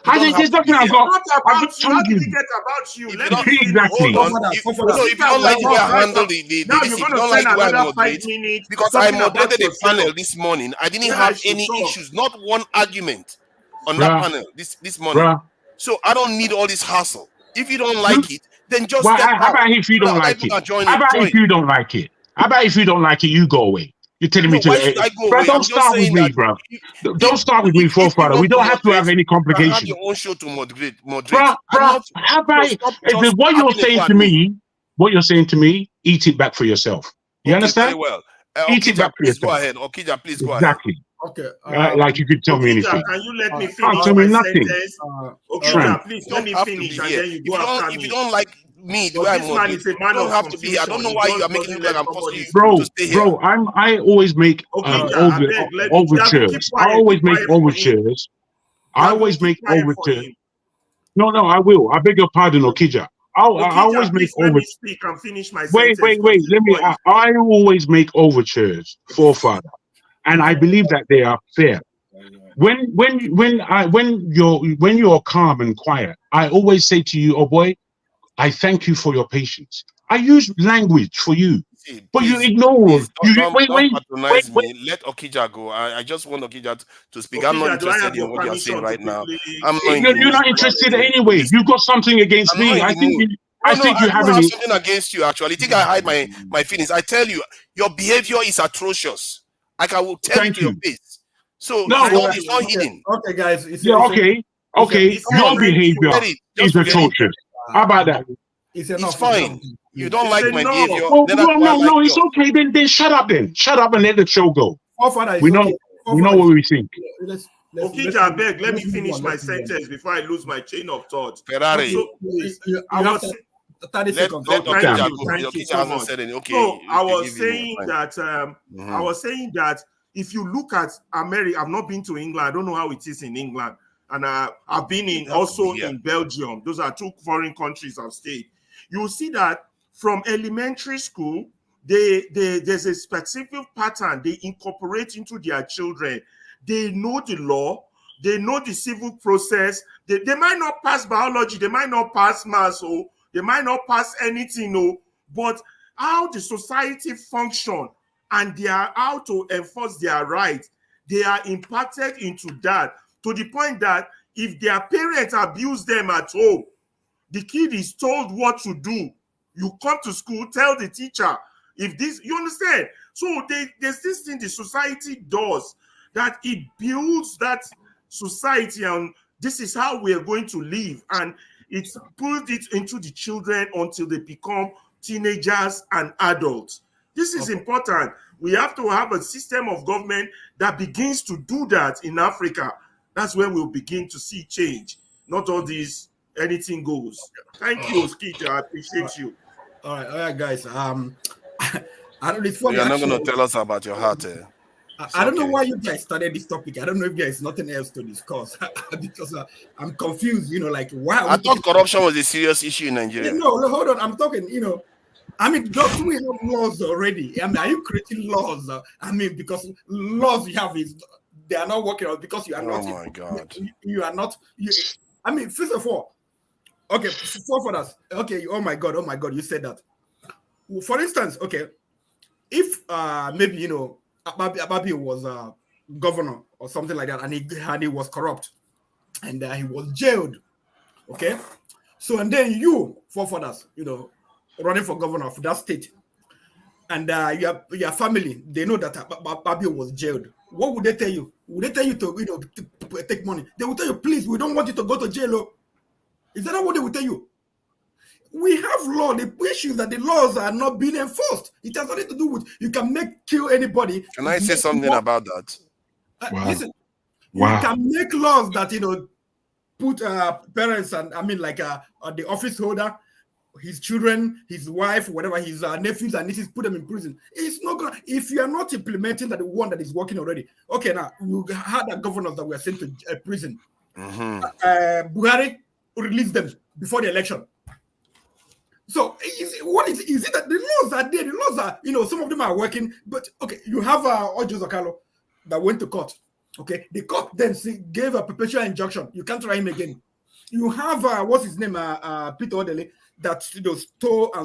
I think there's nothing I've got. How did it get about you? Let me exactly. Hold on. If you don't like the way I handle if you don't like the way I moderate, because I moderated a panel this morning, I didn't have any issues, not one argument on that panel this morning. So I don't need all this hassle. If you don't like it, then just step out. How about if you don't like it? How about if you don't like it? How about if you don't like it, you go away? You're telling me to, bro, don't start with me, bro. Don't start with me, forefather. We don't have to have any complications. Have your own show to moderate. Bro, how about what you're saying to me? What you're saying to me? Eat it back for yourself. You understand? Very well. Eat it back for yourself. Go ahead, Okija. Please go exactly. ahead. Okay. Like you could tell me anything. Can you let me finish? Can't tell me nothing. Okija, please let me finish, and then you go after me. If you don't like me, the way I moderate, you don't have to be. I don't know why you are making it look like I'm forcing you to stay here. Bro, I always make overtures. I always make overtures. No, I will. I beg your pardon, Okija. I always make overtures. Let me speak and finish my wait. sentence. Let me. I always make overtures, forefather, and I believe that they are fair. When you're calm and quiet, I always say to you, oh boy, I thank you for your patience. I use language for you, but you ignore. Don't patronize me. Let Okija go. I just want Okija to speak. I'm not interested in what you're saying right now. You're not interested anyway. You got something against me. I think you have something against you. Actually, I think I hide my feelings. I tell you, your behavior is atrocious. Like I will tell you to your face. So it's not hidden. Okay, guys. Okay. Your behavior is atrocious. How about that? It's fine. You don't like my behavior. No, it's okay. Then shut up. Shut up and let the show go. We know what we think. Okija, I beg, let me finish my sentence before I lose my chain of thought. Ferrari. I was 30 seconds. Thank you so much. So I was saying that if you look at America, I've not been to England. I don't know how it is in England. And I've been in Belgium. Those are two foreign countries I've stayed. You will see that from elementary school, there's a specific pattern they incorporate into their children. They know the law. They know the civil process. They might not pass biology. They might not pass maths. They might not pass anything. But how the society function and how to enforce their rights, they are impacted into that. To the point that if their parents abuse them at home, the kid is told what to do. You come to school, tell the teacher. You understand? So there's this thing the society does, that it builds that society, and this is how we are going to live. And it's put it into the children until they become teenagers and adults. This is important. We have to have a system of government that begins to do that in Africa. That's when we'll begin to see change. Not all these anything goes. Thank you, Skita. I appreciate you. All right, guys. I don't know. You're not going to tell us about your heart. I don't know why you guys started this topic. I don't know if there is nothing else to discuss because I'm confused. Why? I thought corruption was a serious issue in Nigeria. No, hold on. I'm talking. I mean, don't we have laws already? I mean, are you creating laws? I mean, because laws you have is they are not working out because you are not. Oh my God! You are not. I mean, first of all, okay, for us. Okay, oh my God, you said that. For instance, okay, if maybe you know Ababi was governor or something like that, and he was corrupt, and he was jailed. Okay, so and then you forefathers, you know, running for governor of that state, and your family, they know that Babio was jailed. What would they tell you? Would they tell you to, you know, to take money? They will tell you, please, we don't want you to go to jail. Oh. Is that not what they will tell you? We have law. The issue is that the laws are not being enforced. It has nothing to do with you can kill anybody. Can I say something about that? Wow. Listen, you can make laws that, you know, put parents and I mean like the office holder, his children, his wife, whatever, his nephews and nieces, put them in prison. It's not gonna, if you are not implementing that the one that is working already. Okay, now you had the governors that were sent to prison. Buhari released them before the election. So what is it that the laws are there? The laws are, you know, some of them are working, but okay, you have Ojo Zakalo that went to court. Okay, the court then gave a perpetual injunction. You can't try him again. You have what's his name, Peter Odele, that, you know,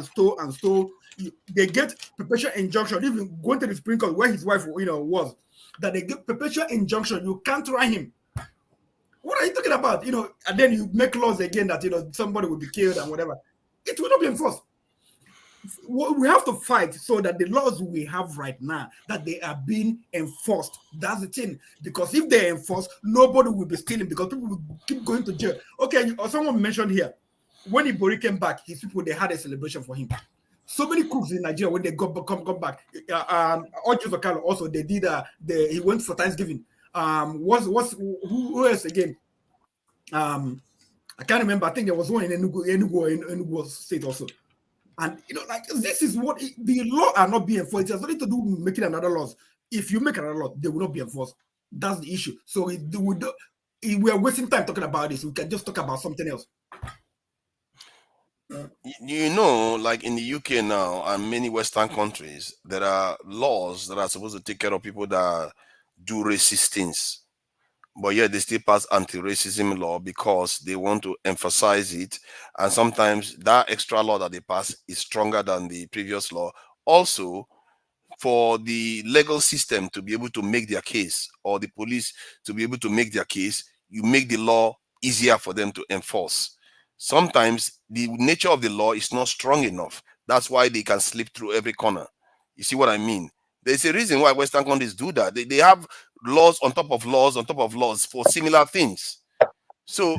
stole. They get perpetual injunction. Even going to the Supreme Court where his wife, you know, was, that they get perpetual injunction. You can't try him. What are you talking about? You know, and then you make laws again that, you know, somebody will be killed and whatever. It will not be enforced. We have to fight so that the laws we have right now, that they are being enforced. That's the thing. Because if they're enforced, nobody will be stealing because people will keep going to jail. Okay, someone mentioned here, when Ibori came back, his people, they had a celebration for him. So many cooks in Nigeria, when they come back, Ojo Zakalo also, they did, he went for Thanksgiving. Who else again? I can't remember. I think there was one in Enugu state also. And, you know, like, this is what the law are not being enforced. It has nothing to do with making another laws. If you make another law, they will not be enforced. That's the issue. So we are wasting time talking about this. We can just talk about something else. You know, like in the UK now and many Western countries, there are laws that are supposed to take care of people that do racist things. But yet they still pass anti-racism law because they want to emphasize it. And sometimes that extra law that they pass is stronger than the previous law. Also, for the legal system to be able to make their case, or the police to be able to make their case, you make the law easier for them to enforce. Sometimes the nature of the law is not strong enough. That's why they can slip through every corner. You see what I mean? There's a reason why Western countries do that. They have laws on top of laws on top of laws for similar things. So,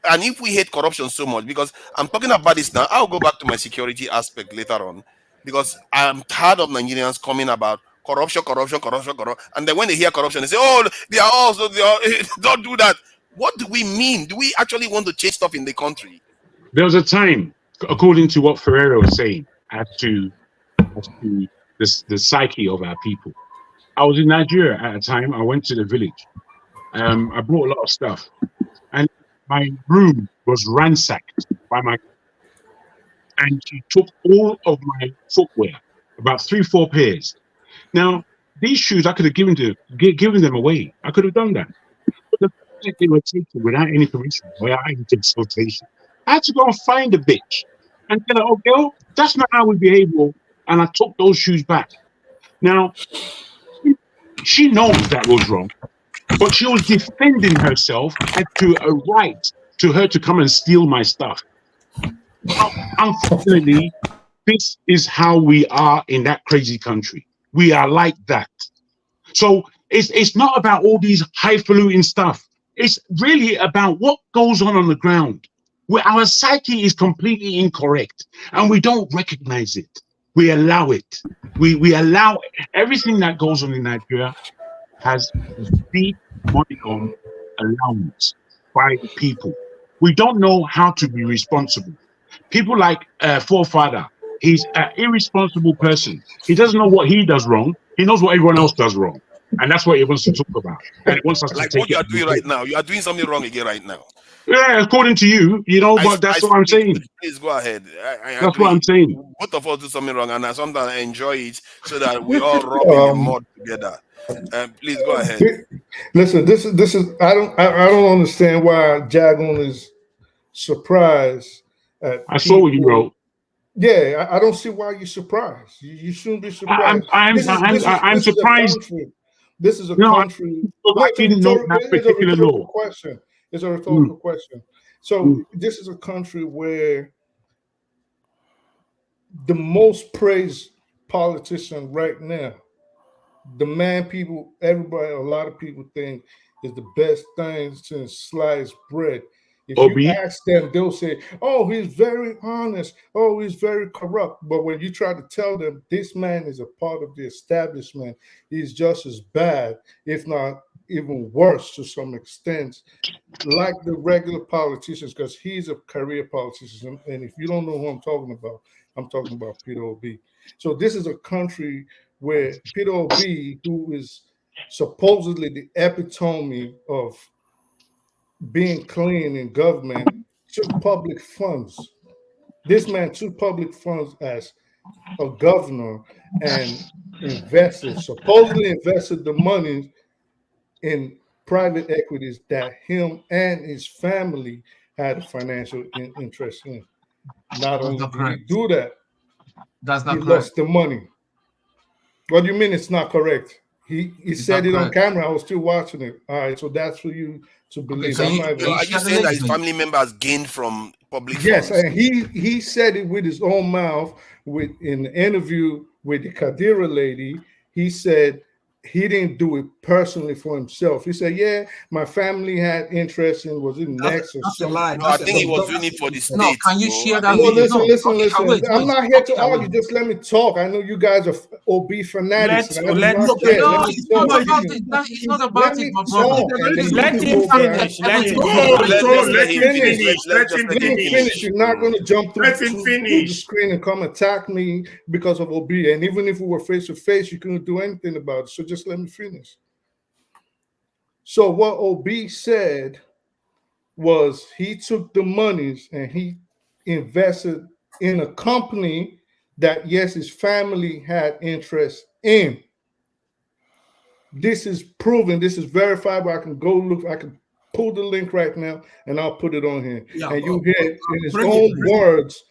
and if we hate corruption so much, because I'm talking about this now, I'll go back to my security aspect later on, because I'm tired of Nigerians coming about corruption. And then when they hear corruption, they say, oh, don't do that. What do we mean? Do we actually want to change stuff in the country? There was a time, according to what Ferreira was saying, as to the psyche of our people. I was in Nigeria at a time. I went to the village. I brought a lot of stuff, and my room was ransacked by and she took all of my footwear, about 3-4 pairs. Now, these shoes I could have given them away. I could have done that. But the fact that they were taken without any permission, without any consultation, I had to go and find a bitch and tell her, oh, girl, that's not how we behave. And I took those shoes back. Now, she knows that was wrong, but she was defending herself as to a right to her to come and steal my stuff. Unfortunately, this is how we are in that crazy country. We are like that. So it's not about all these highfalutin stuff. It's really about what goes on the ground, where our psyche is completely incorrect and we don't recognize it. We allow it. We allow everything that goes on in Nigeria has a deep money on allowance by the people. We don't know how to be responsible. People like Forefather, he's an irresponsible person. He doesn't know what he does wrong. He knows what everyone else does wrong. And that's what he wants to talk about. And it wants us like to take what you are doing right now. You are doing something wrong again right now. Yeah, according to you, but that's what I'm saying. Please go ahead. I That's agree. what I'm saying. Both of us do something wrong, and I sometimes enjoy it so that we all rub in the mud together. Please go ahead. Listen, this is I don't understand why Jagon is surprised at I saw what you wrote. Yeah, I don't see why you're surprised. You shouldn't be surprised. I'm surprised. This is a country. I didn't know that particular law. Question. It's a rhetorical question. So this is a country where the most praised politician right now, the man everybody, a lot of people think is the best thing since sliced bread. If you ask them, they'll say, "Oh, he's very honest. Oh, he's very corrupt." But when you try to tell them this man is a part of the establishment, he's just as bad, if not even worse to some extent, like the regular politicians, because he's a career politician. And if you don't know who I'm talking about Peter Obi. So this is a country where Peter Obi, who is supposedly the epitome of being clean in government, took public funds. This man took public funds as a governor and supposedly invested the money in private equities that him and his family had a financial interest in. Not only did he do that, that's not he correct. lost the money. What do you mean it's not correct? He said it on camera. I was still watching it. All right, so that's for you to believe. Are you saying that his family members gained from public funds? Yes, and he said it with his own mouth in the interview with the Kadira lady. He said he didn't do it personally for himself. He said, "Yeah, my family had interest in was it next or something." No, I think he was doing it for the state. No, can you share that? No, listen. Wait. I'm not here to argue. Just let me talk. I know you guys are OB fanatics. It's not about it, my brother. Let him finish. You're not going to jump through the screen and come attack me because of OB. And even if we were face to face, you couldn't do anything about it. So just let me finish. So what OB said was he took the monies and he invested in a company that, yes, his family had interest in. This is proven. This is verifiable. I can go look. I can pull the link right now and I'll put it on here. Yeah, and you hear it in his own words.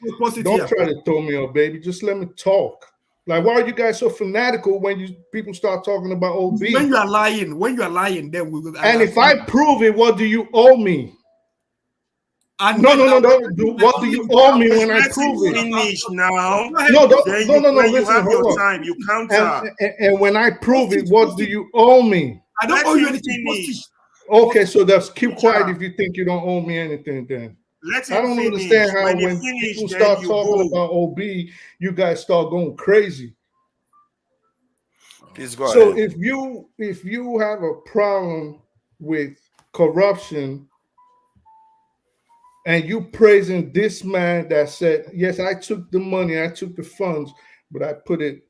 Don't try to throw me up, baby. Just let me talk. Like, why are you guys so fanatical when people start talking about OB? When you are lying, then we will. And if I prove it, what do you owe me? No. What do you owe me when I prove it? Finish now. No. When you have your hold on. time, you counter. And when I prove it, what do you owe me? I don't owe you anything. Okay, so just keep quiet if you think you don't owe me anything. Then I don't understand how when people start talking about OB, you guys start going crazy. Please go ahead. If you have a problem with corruption, and you praising this man that said, yes, I took the money, I took the funds, but I put it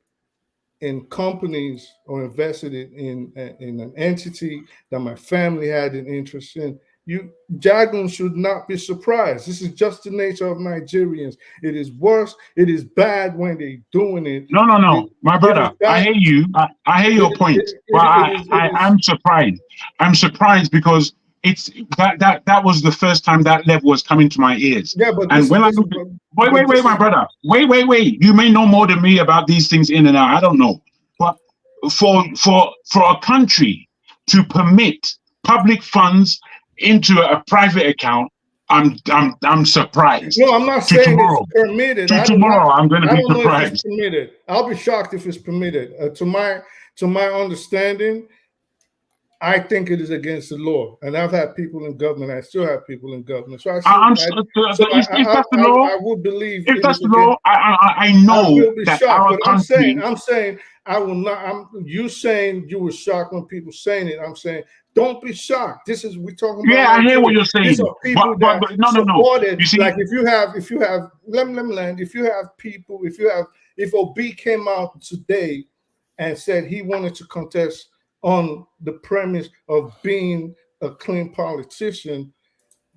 in companies or invested it in an entity that my family had an interest in, Jagun should not be surprised. This is just the nature of Nigerians. It is worse. It is bad when they're doing it. No. My brother, I hear you. I hear your point. But I'm surprised. I'm surprised because it's that was the first time that level was coming to my ears. Yeah, but and when wait, my brother, wait. You may know more than me about these things in and out. I don't know, but for a country to permit public funds into a private account, I'm surprised. No, I'm not saying it's permitted. Tomorrow, I'm going to be surprised. If it's permitted. I'll be shocked if it's permitted. To my understanding, I think it is against the law, and I've had people in government. I still have people in government. So I would believe if that's the law. I know that shocked, our but country. I'm saying I will not. You saying you were shocked when people saying it. I'm saying don't be shocked. We're talking about. Yeah, I hear what you're saying. These are people but no. supported. You see, like if you have let me land. If you have people, if OB came out today and said he wanted to contest on the premise of being a clean politician,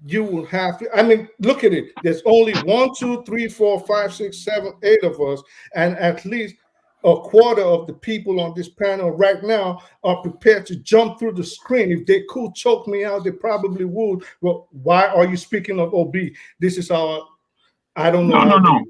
you will have to, I mean, look at it. There's only 1, 2, 3, 4, 5, 6, 7, 8 of us, and at least a quarter of the people on this panel right now are prepared to jump through the screen. If they could choke me out, they probably would. Well, why are you speaking of OB? This is our, I don't know. No.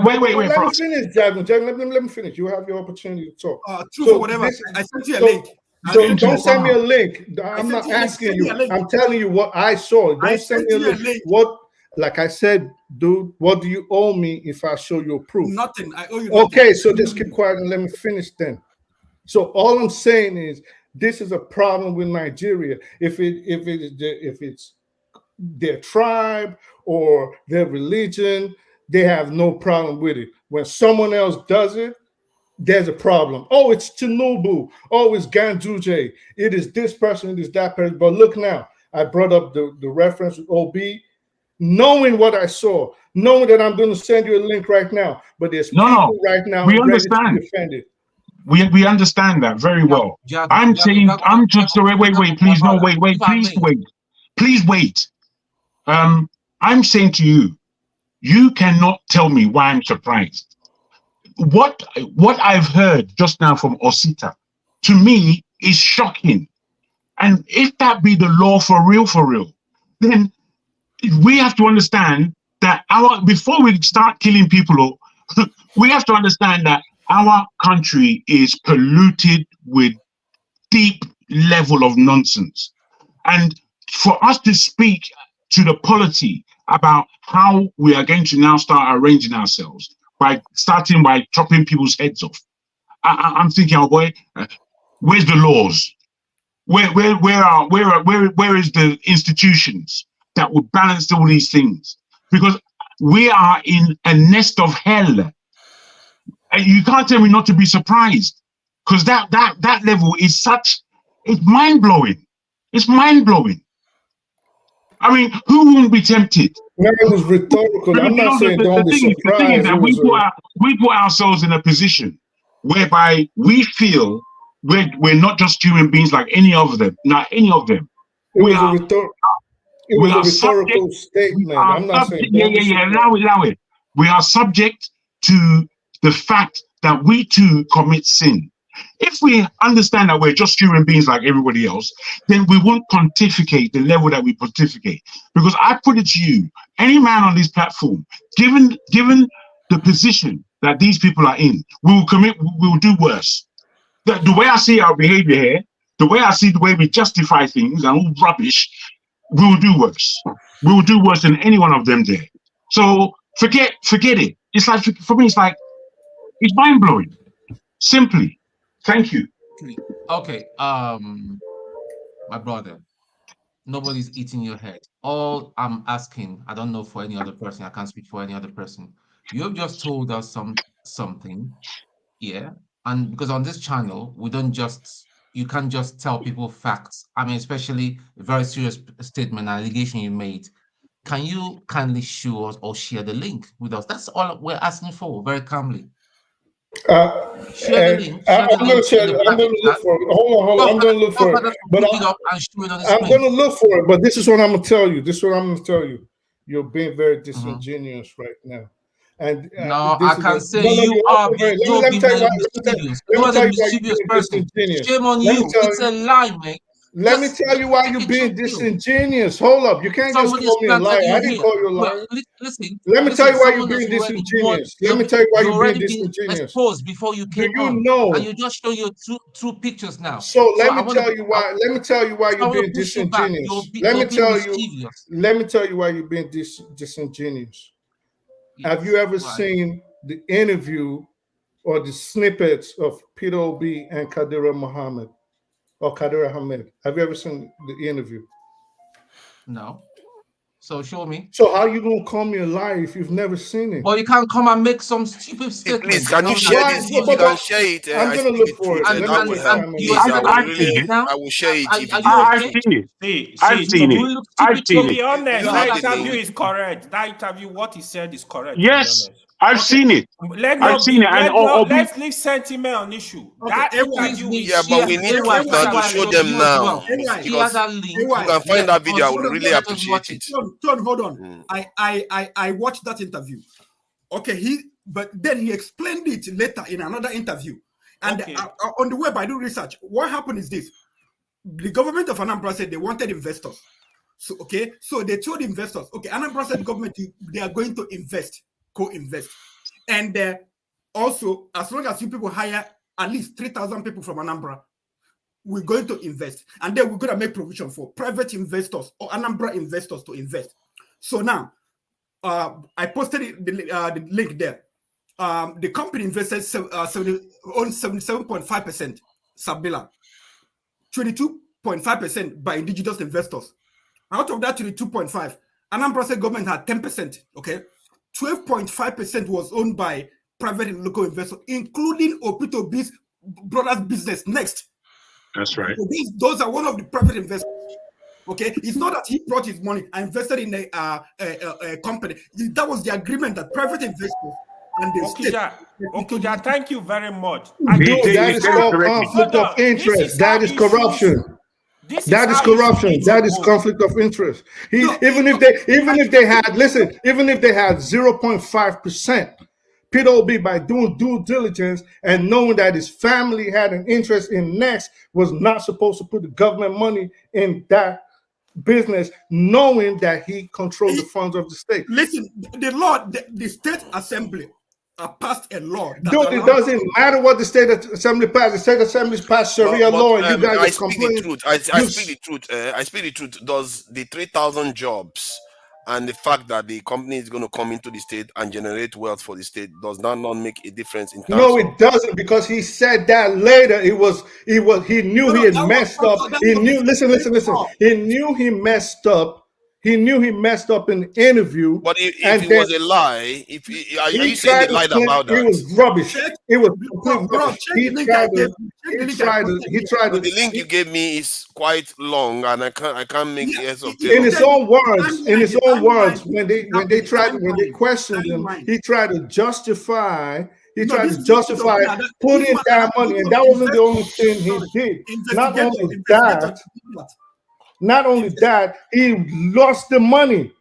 Wait. Let me finish, Jasmine. Let me finish. You have your opportunity to talk. Truth or whatever. I sent you a link. So don't send me a link. I'm not asking you. I'm telling you what I saw. Don't send me a link. What, like I said, dude, what do you owe me if I show you proof? Nothing. I owe you nothing. Okay, so just keep quiet and let me finish then. So all I'm saying is this is a problem with Nigeria. If it's their tribe or their religion, they have no problem with it. When someone else does it, there's a problem. Oh, it's Tinubu. Oh, it's Ganduje. It is this person, it is that person. But look now, I brought up the reference with OB, knowing what I saw, knowing that I'm going to send you a link right now. But there's people right now we ready understand. to defend it. We understand that very well. I'm saying, I'm just, wait, please, no, wait, please wait. I'm saying to you, you cannot tell me why I'm surprised. What I've heard just now from Osita, to me, is shocking. And if that be the law for real, then we have to understand that before we start killing people, we have to understand that our country is polluted with deep level of nonsense. And for us to speak to the polity about how we are going to now start arranging ourselves by chopping people's heads off, I'm thinking, oh boy, where's the laws? Where is the institutions that would balance all these things? Because we are in a nest of hell, and you can't tell me not to be surprised, because that level is it's mind-blowing. It's mind-blowing. I mean, who wouldn't be tempted? No, it was rhetorical. I'm not saying don't be surprised. The thing is that we put ourselves in a position whereby we feel we're not just human beings like any of them. Not any of them. It was a rhetorical statement. I'm not saying allow it. We are subject to the fact that we too commit sin. If we understand that we're just human beings like everybody else, then we won't pontificate the level that we pontificate. Because I put it to you, any man on this platform, given the position that these people are in, we will do worse. The way I see our behavior here, the way I see the way we justify things and all rubbish, we will do worse. We will do worse than any one of them there. So forget it. It's like, for me, it's mind-blowing. Simply. Thank you. Okay, my brother, nobody's eating your head. All I'm asking, I don't know for any other person, I can't speak for any other person. You have just told us something, yeah? And because on this channel, you can't just tell people facts. I mean, especially a very serious statement, allegation you made. Can you kindly show us or share the link with us? That's all we're asking for, very calmly. Share the link. I'm going to look for it. Hold on. I'm going to look for it. But I'm going to look for it. But this is what I'm going to tell you. You're being very disingenuous right now. And no, I can say you are being mischievous. You are a mischievous person. Shame on you. It's a lie, mate. Let me tell you why you're being disingeneous. Hold up. You can't just call me a liar. I didn't call you a liar. Listen. Let me tell you why you're being disingenuous. Let me tell you why you're being disingeneous. Exposed before you came on. And you just show your true pictures now. So let me tell you why. Let me tell you why you're being disingenuous. Let me tell you why you're being disingenuous. Have you ever seen the interview or the snippets of Peter Obi and Kadira Muhammad? Or Kadir Ahmed. Have you ever seen the interview? No. So show me. So how are you gonna call me a liar if you've never seen it? Well, you can't come and make some stupid statement. Please, can you share this? If you can share it, I'm gonna look for it. I will share it. I've seen it. To be honest, that interview is correct. That interview, what he said is correct. Yes, I've seen it. Let's leave sentiment on issue. That interview yeah, but we need proof now to show them now. Because you can find that video, I would really appreciate it. Hold on. I watched that interview. Okay, but then he explained it later in another interview. And on the web, I do research. What happened is this. The government of Anambra said they wanted investors. So they told investors, Anambra said government, they are going to co-invest. And also, as long as you people hire at least 3,000 people from Anambra, we're going to invest. And then we're going to make provision for private investors or Anambra investors to invest. So now, I posted the link there. The company invested 77.5% Sabila, 22.5% by indigenous investors. Out of that 22.5%, Anambra State government had 10%. 12.5% was owned by private and local investors, including Opito B's brother's business Next. That's right. So those are one of the private investors. It's not that he brought his money and invested in a company. That was the agreement that private investors and the state. Okija, thank you very much. No, that is called conflict of interest. That is corruption. That is corruption. That is conflict of interest. Even if they had 0.5%, Peter Obi, by doing due diligence and knowing that his family had an interest in Next, was not supposed to put the government money in that business, knowing that he controlled the funds of the state. Listen, the state assembly passed a law. Dude, it doesn't matter what the state assembly passed. The state assembly passed Sharia law, and you guys I speak the truth. I speak the truth. I speak the truth. Does the 3,000 jobs and the fact that the company is going to come into the state and generate wealth for the state, does that not make a difference in terms No, it doesn't, because he said that later. He knew he had messed up. He knew, listen. He knew he messed up. He knew he messed up in the interview. But if it was a lie, are you saying he lied about that? It was rubbish. It was complete rubbish. He tried to. The link you gave me is quite long, and I can't make the of it. In his own words, when they questioned him, he tried to justify. He tried to justify putting that money, and that wasn't the only thing he did. Not only that, he lost the money.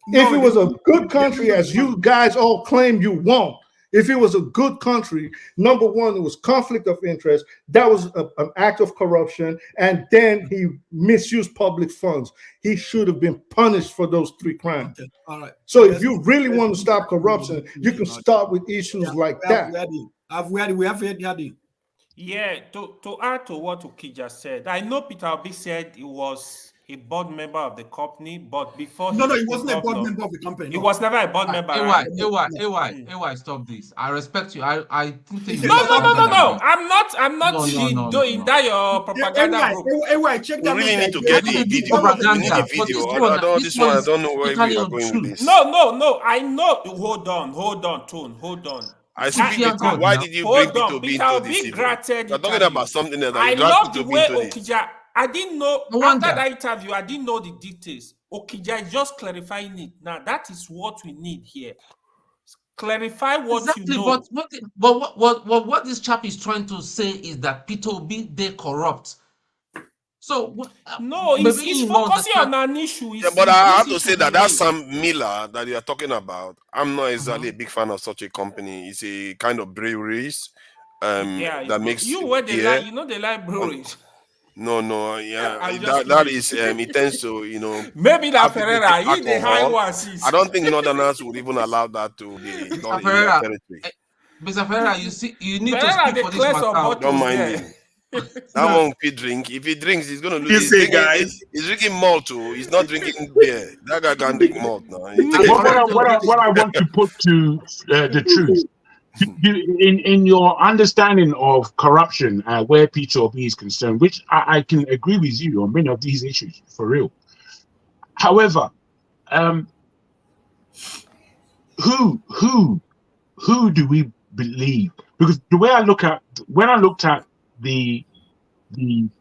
If it was a good country, as you guys all claim you want, if it was a good country, number one, it was conflict of interest. That was an act of corruption. And then he misused public funds. He should have been punished for those 3 crimes. Okay. All right. So if you really want to stop corruption, you can start with issues like that. We have had it. Yeah, to add to what Okija said, I know Peter Obi said he was a board member of the company, but before he wasn't a board member of the company. He was never a board member. AY, stop this. I respect you. I think No. I'm not doing that your propaganda group. AY, check that. We really need to get the video. Propaganda. This one, I don't know where we are going with this. No. I know. Hold on, Tone. Hold on. I speak the truth. Why did you bring Peter Obi into this? You're talking about something that I love the way Okija. I didn't know after that interview. I didn't know the details. Okija is just clarifying it. Now that is what we need here. Clarify what you know. But what this chap is trying to say is that Peter Obi, they corrupt. So no, he's focusing on an issue. But I have to say that Sam Miller that you are talking about, I'm not exactly a big fan of such a company. It's a kind of breweries that makes they like breweries. No, that is it tends to maybe that Ferreira he the high ones. I don't think Northerners would even allow that to be done in their territory. Mr. Ferreira, you need to speak for this matter. Don't mind him. That one he drink. If he drinks, he's gonna lose. He's drinking malt too. He's not drinking beer. That guy can't drink malt now. What I want to put to the truth, in your understanding of corruption, where Peter Obi is concerned, which I can agree with you on many of these issues for real. However, who do we believe? Because the way when I looked at the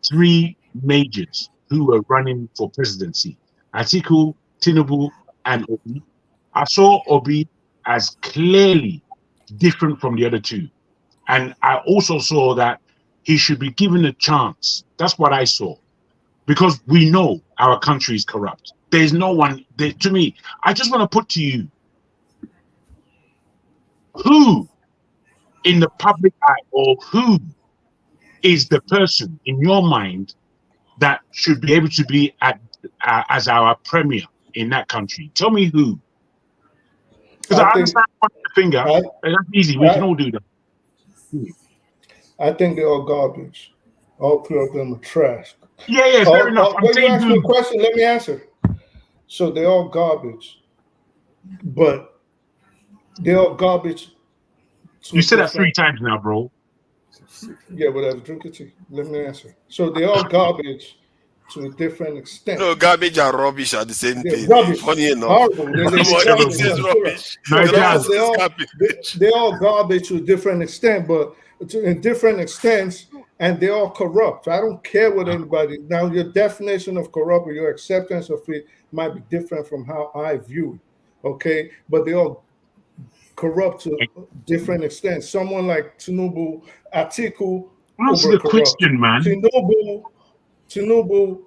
3 majors who were running for presidency, Atiku, Tinubu, and Obi, I saw Obi as clearly different from the other two. And I also saw that he should be given a chance. That's what I saw. Because we know our country is corrupt. There's no one, to me, I just want to put to you, who in the public eye, or who is the person in your mind that should be able to be as our premier in that country? Tell me who. Because I understand pointing the finger. That's easy. We can all do that. I think they're all garbage. All three of them are trash. Yeah, fair enough. When you ask me a question, let me answer. So they're all garbage, but they're all garbage. You said that 3 times now, bro. Yeah, whatever. Drink your tea. Let me answer. So they're all garbage to a different extent. No, garbage and rubbish are the same thing. Rubbish. Funny enough. Horrible. They're all garbage to a different extent, but in different extents, and they're all corrupt. I don't care what anybody. Now, your definition of corrupt or your acceptance of it might be different from how I view it. Okay, but they all corrupt to different extents. Someone like Tinubu, Atiku, answer the question, man. Tinubu,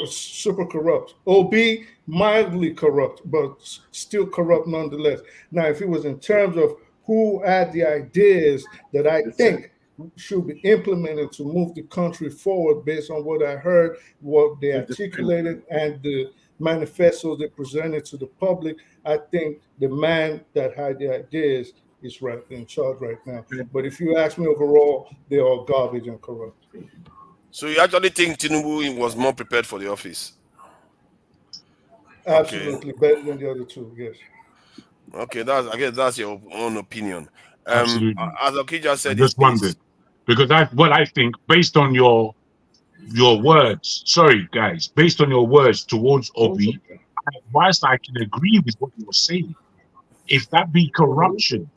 super corrupt. Obi, mildly corrupt, but still corrupt nonetheless. Now, if it was in terms of who had the ideas that I think should be implemented to move the country forward based on what I heard, what they articulated, and the manifestos they presented to the public, I think the man that had the ideas is right in charge right now. But if you ask me overall, they're all garbage and corrupt. So you actually think Tinubu was more prepared for the office? Absolutely, better than the other two, yes. Okay, I guess that's your own opinion. Absolutely. As Okija said, I just wondered, because I think based on your words, sorry guys, based on your words towards Obi, whilst I can agree with what you were saying, if that be corruption,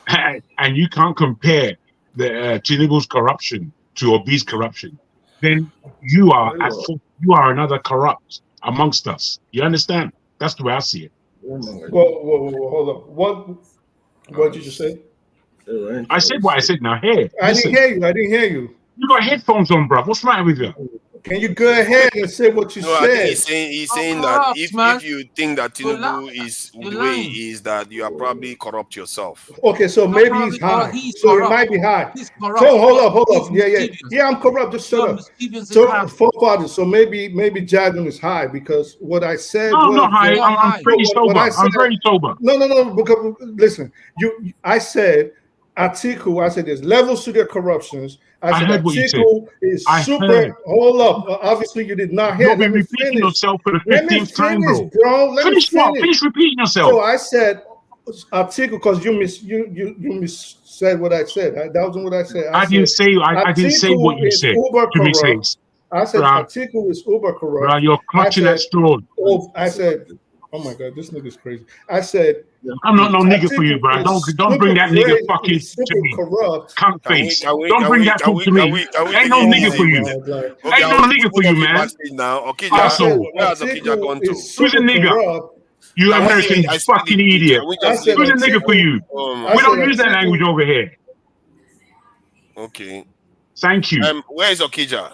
and you can't compare the Tinubu's corruption to Obi's corruption, then you are another corrupt amongst us. You understand? That's the way I see it. Whoa, hold on. What did you say? I said what I said. Now, hey, I didn't hear you. You got headphones on, bro. What's the matter with you? Can you go ahead and say what you said? I think he's saying that if you think that Tinubu is the way he is, that you are probably corrupt yourself. Okay, so maybe he's high. So it might be high. So hold up. Yeah, I'm corrupt. Just shut up. So forefathers. So maybe Jagan is high because what I said. No, I'm not high. I'm pretty sober. I'm very sober. No. Because listen, I said Atiku. I said there's levels to their corruptions. I said Atiku is super. Hold up. Obviously, you did not hear. You'll be repeating yourself for the 15th time, bro. Finish repeating yourself. So I said Atiku because you said what I said. That wasn't what I said. I didn't say what you said. I said Atiku is uber corrupt. Bro, you're clutching at straws. I said, oh my God, this nigga's crazy. I said, I'm not no nigga for you, bro. Don't bring that nigga fucking to me. Cunt face. Don't bring that to me. Ain't no nigga for you. Ain't no nigga for you, man. Asshole. Who's a nigga? You American fucking idiot. Who's a nigga for you? We don't use that language over here. Okay. Thank you. Where is Okija?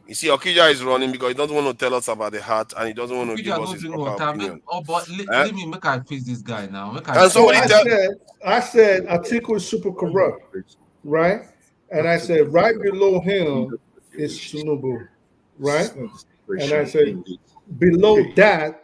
You see, Okija is running because he doesn't want to tell us about the heart and he doesn't want to give us his proper opinion. But let me make I face this guy now. I said Atiku is super corrupt, right? And I said right below him is Tinubu, right? And I said below that,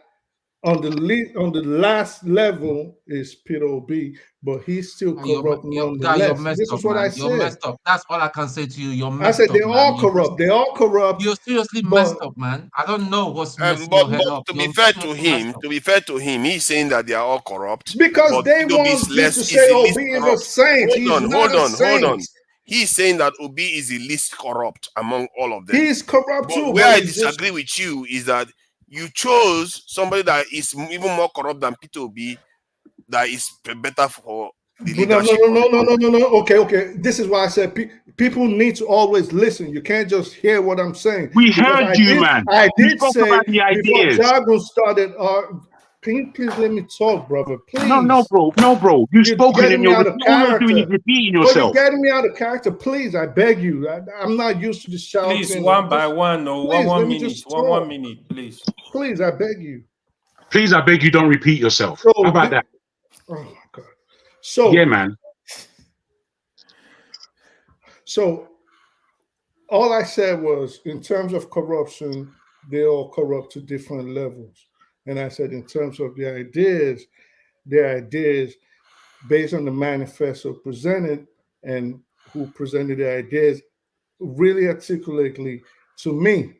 on the last level is Peter Obi, but he's still corrupt nonetheless. This is what I said. You're messed up. That's all I can say to you. You're messed up. I said they're all corrupt. They're all corrupt. You're seriously messed up, man. I don't know what's messing your head up. To be fair to him, he's saying that they are all corrupt because they want you to say Obi is a saint. Hold on. He's saying that Obi is the least corrupt among all of them. He's corrupt too. Where I disagree with you is that you chose somebody that is even more corrupt than Peter Obi, that is better for the leadership. No. Okay. This is why I said people need to always listen. You can't just hear what I'm saying. We heard you, man. I did say before Jagun started Can you please let me talk, brother? Please. No, bro. You've spoken and you're all you're doing is repeating yourself. But you're getting me out of character. Please, I beg you. I'm not used to the shouting. Please, one by one, no, please, one minute, one minute, please. Please, I beg you. Please, I beg you, don't repeat yourself. So, how about that? Oh my God. So yeah, man. So all I said was, in terms of corruption, they all corrupt to different levels. And I said, in terms of their ideas based on the manifesto presented and who presented the ideas really articulately to me,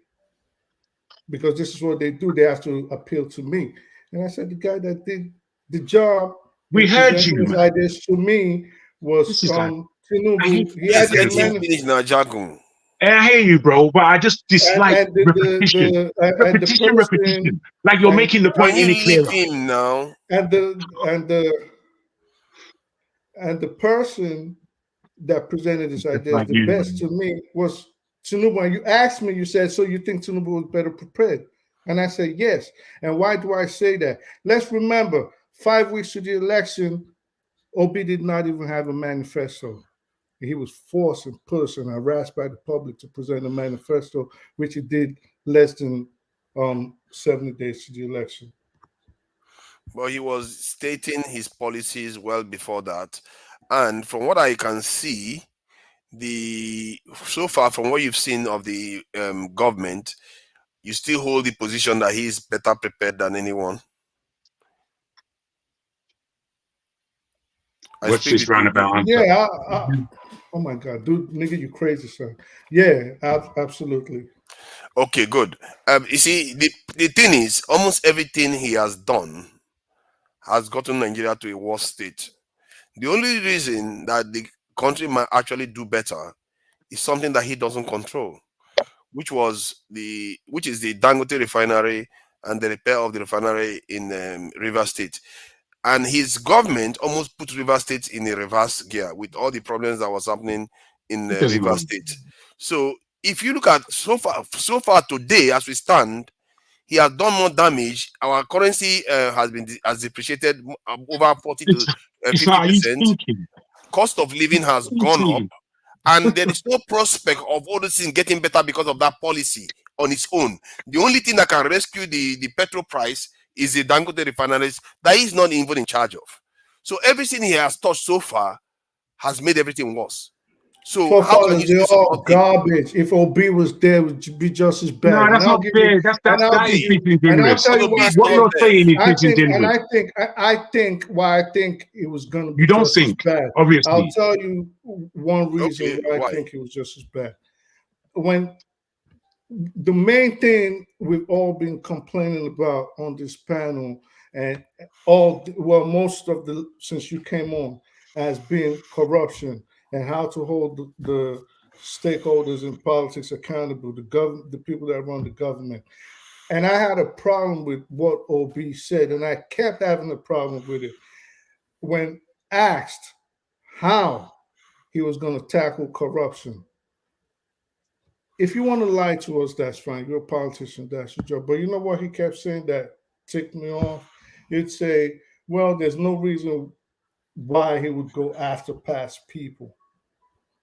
because this is what they do. They have to appeal to me. And I said, the guy that did the job, we heard you, his ideas to me was Tinubu. He had the I hear you, bro, but I just dislike repetition. Repetition. Like you're making the point any clearer. And the person that presented his ideas the best to me was Tinubu. And you asked me, you said, so you think Tinubu was better prepared? And I said, yes. And why do I say that? Let's remember, 5 weeks to the election, Obi did not even have a manifesto. He was forced and pushed and harassed by the public to present a manifesto, which he did less than 70 days to the election. Well, he was stating his policies well before that. And from what I can see, so far from what you've seen of the government, you still hold the position that he is better prepared than anyone. What's this roundabout answer? Yeah, oh my God, dude, nigga, you crazy, son. Yeah, absolutely. Okay, good. You see, the thing is, almost everything he has done has gotten Nigeria to a worse state. The only reason that the country might actually do better is something that he doesn't control, which is the Dangote refinery and the repair of the refinery in River State. And his government almost put River State in a reverse gear with all the problems that was happening in River State. So if you look at so far today, as we stand, he has done more damage. Our currency has depreciated over 40 to 50%. Cost of living has gone up, and there is no prospect of all these things getting better because of that policy on its own. The only thing that can rescue the petrol price is the Dangote refineries that he's not even in charge of. So everything he has touched so far has made everything worse. So how can you all garbage? If OB was there, it would be just as bad. No, that's not fair. That is disingenuous. What you're saying is disingenuous. And I think why I think it was going to be. You don't just think, as bad. obviously. I'll tell you one reason why I think it was just as bad. When the main thing we've all been complaining about on this panel, and most of since you came on, has been corruption and how to hold the stakeholders in politics accountable, the people that run the government. And I had a problem with what OB said, and I kept having a problem with it. When asked how he was going to tackle corruption, if you want to lie to us, that's fine. You're a politician, that's your job. But you know what he kept saying that ticked me off? He'd say, well, there's no reason why he would go after past people.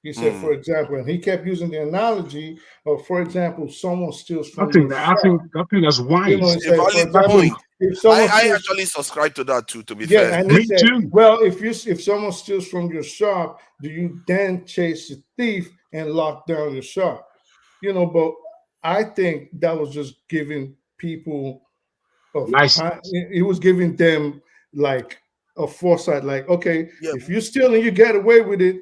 He said, for example, and he kept using the analogy of, for example, someone steals from I think that's wise. You know, I actually subscribe to that too, to be fair. And he said, well, if someone steals from your shop, do you then chase the thief and lock down your shop? You know, but I think that was just giving people it was giving them like a foresight, like, okay, if you steal and you get away with it,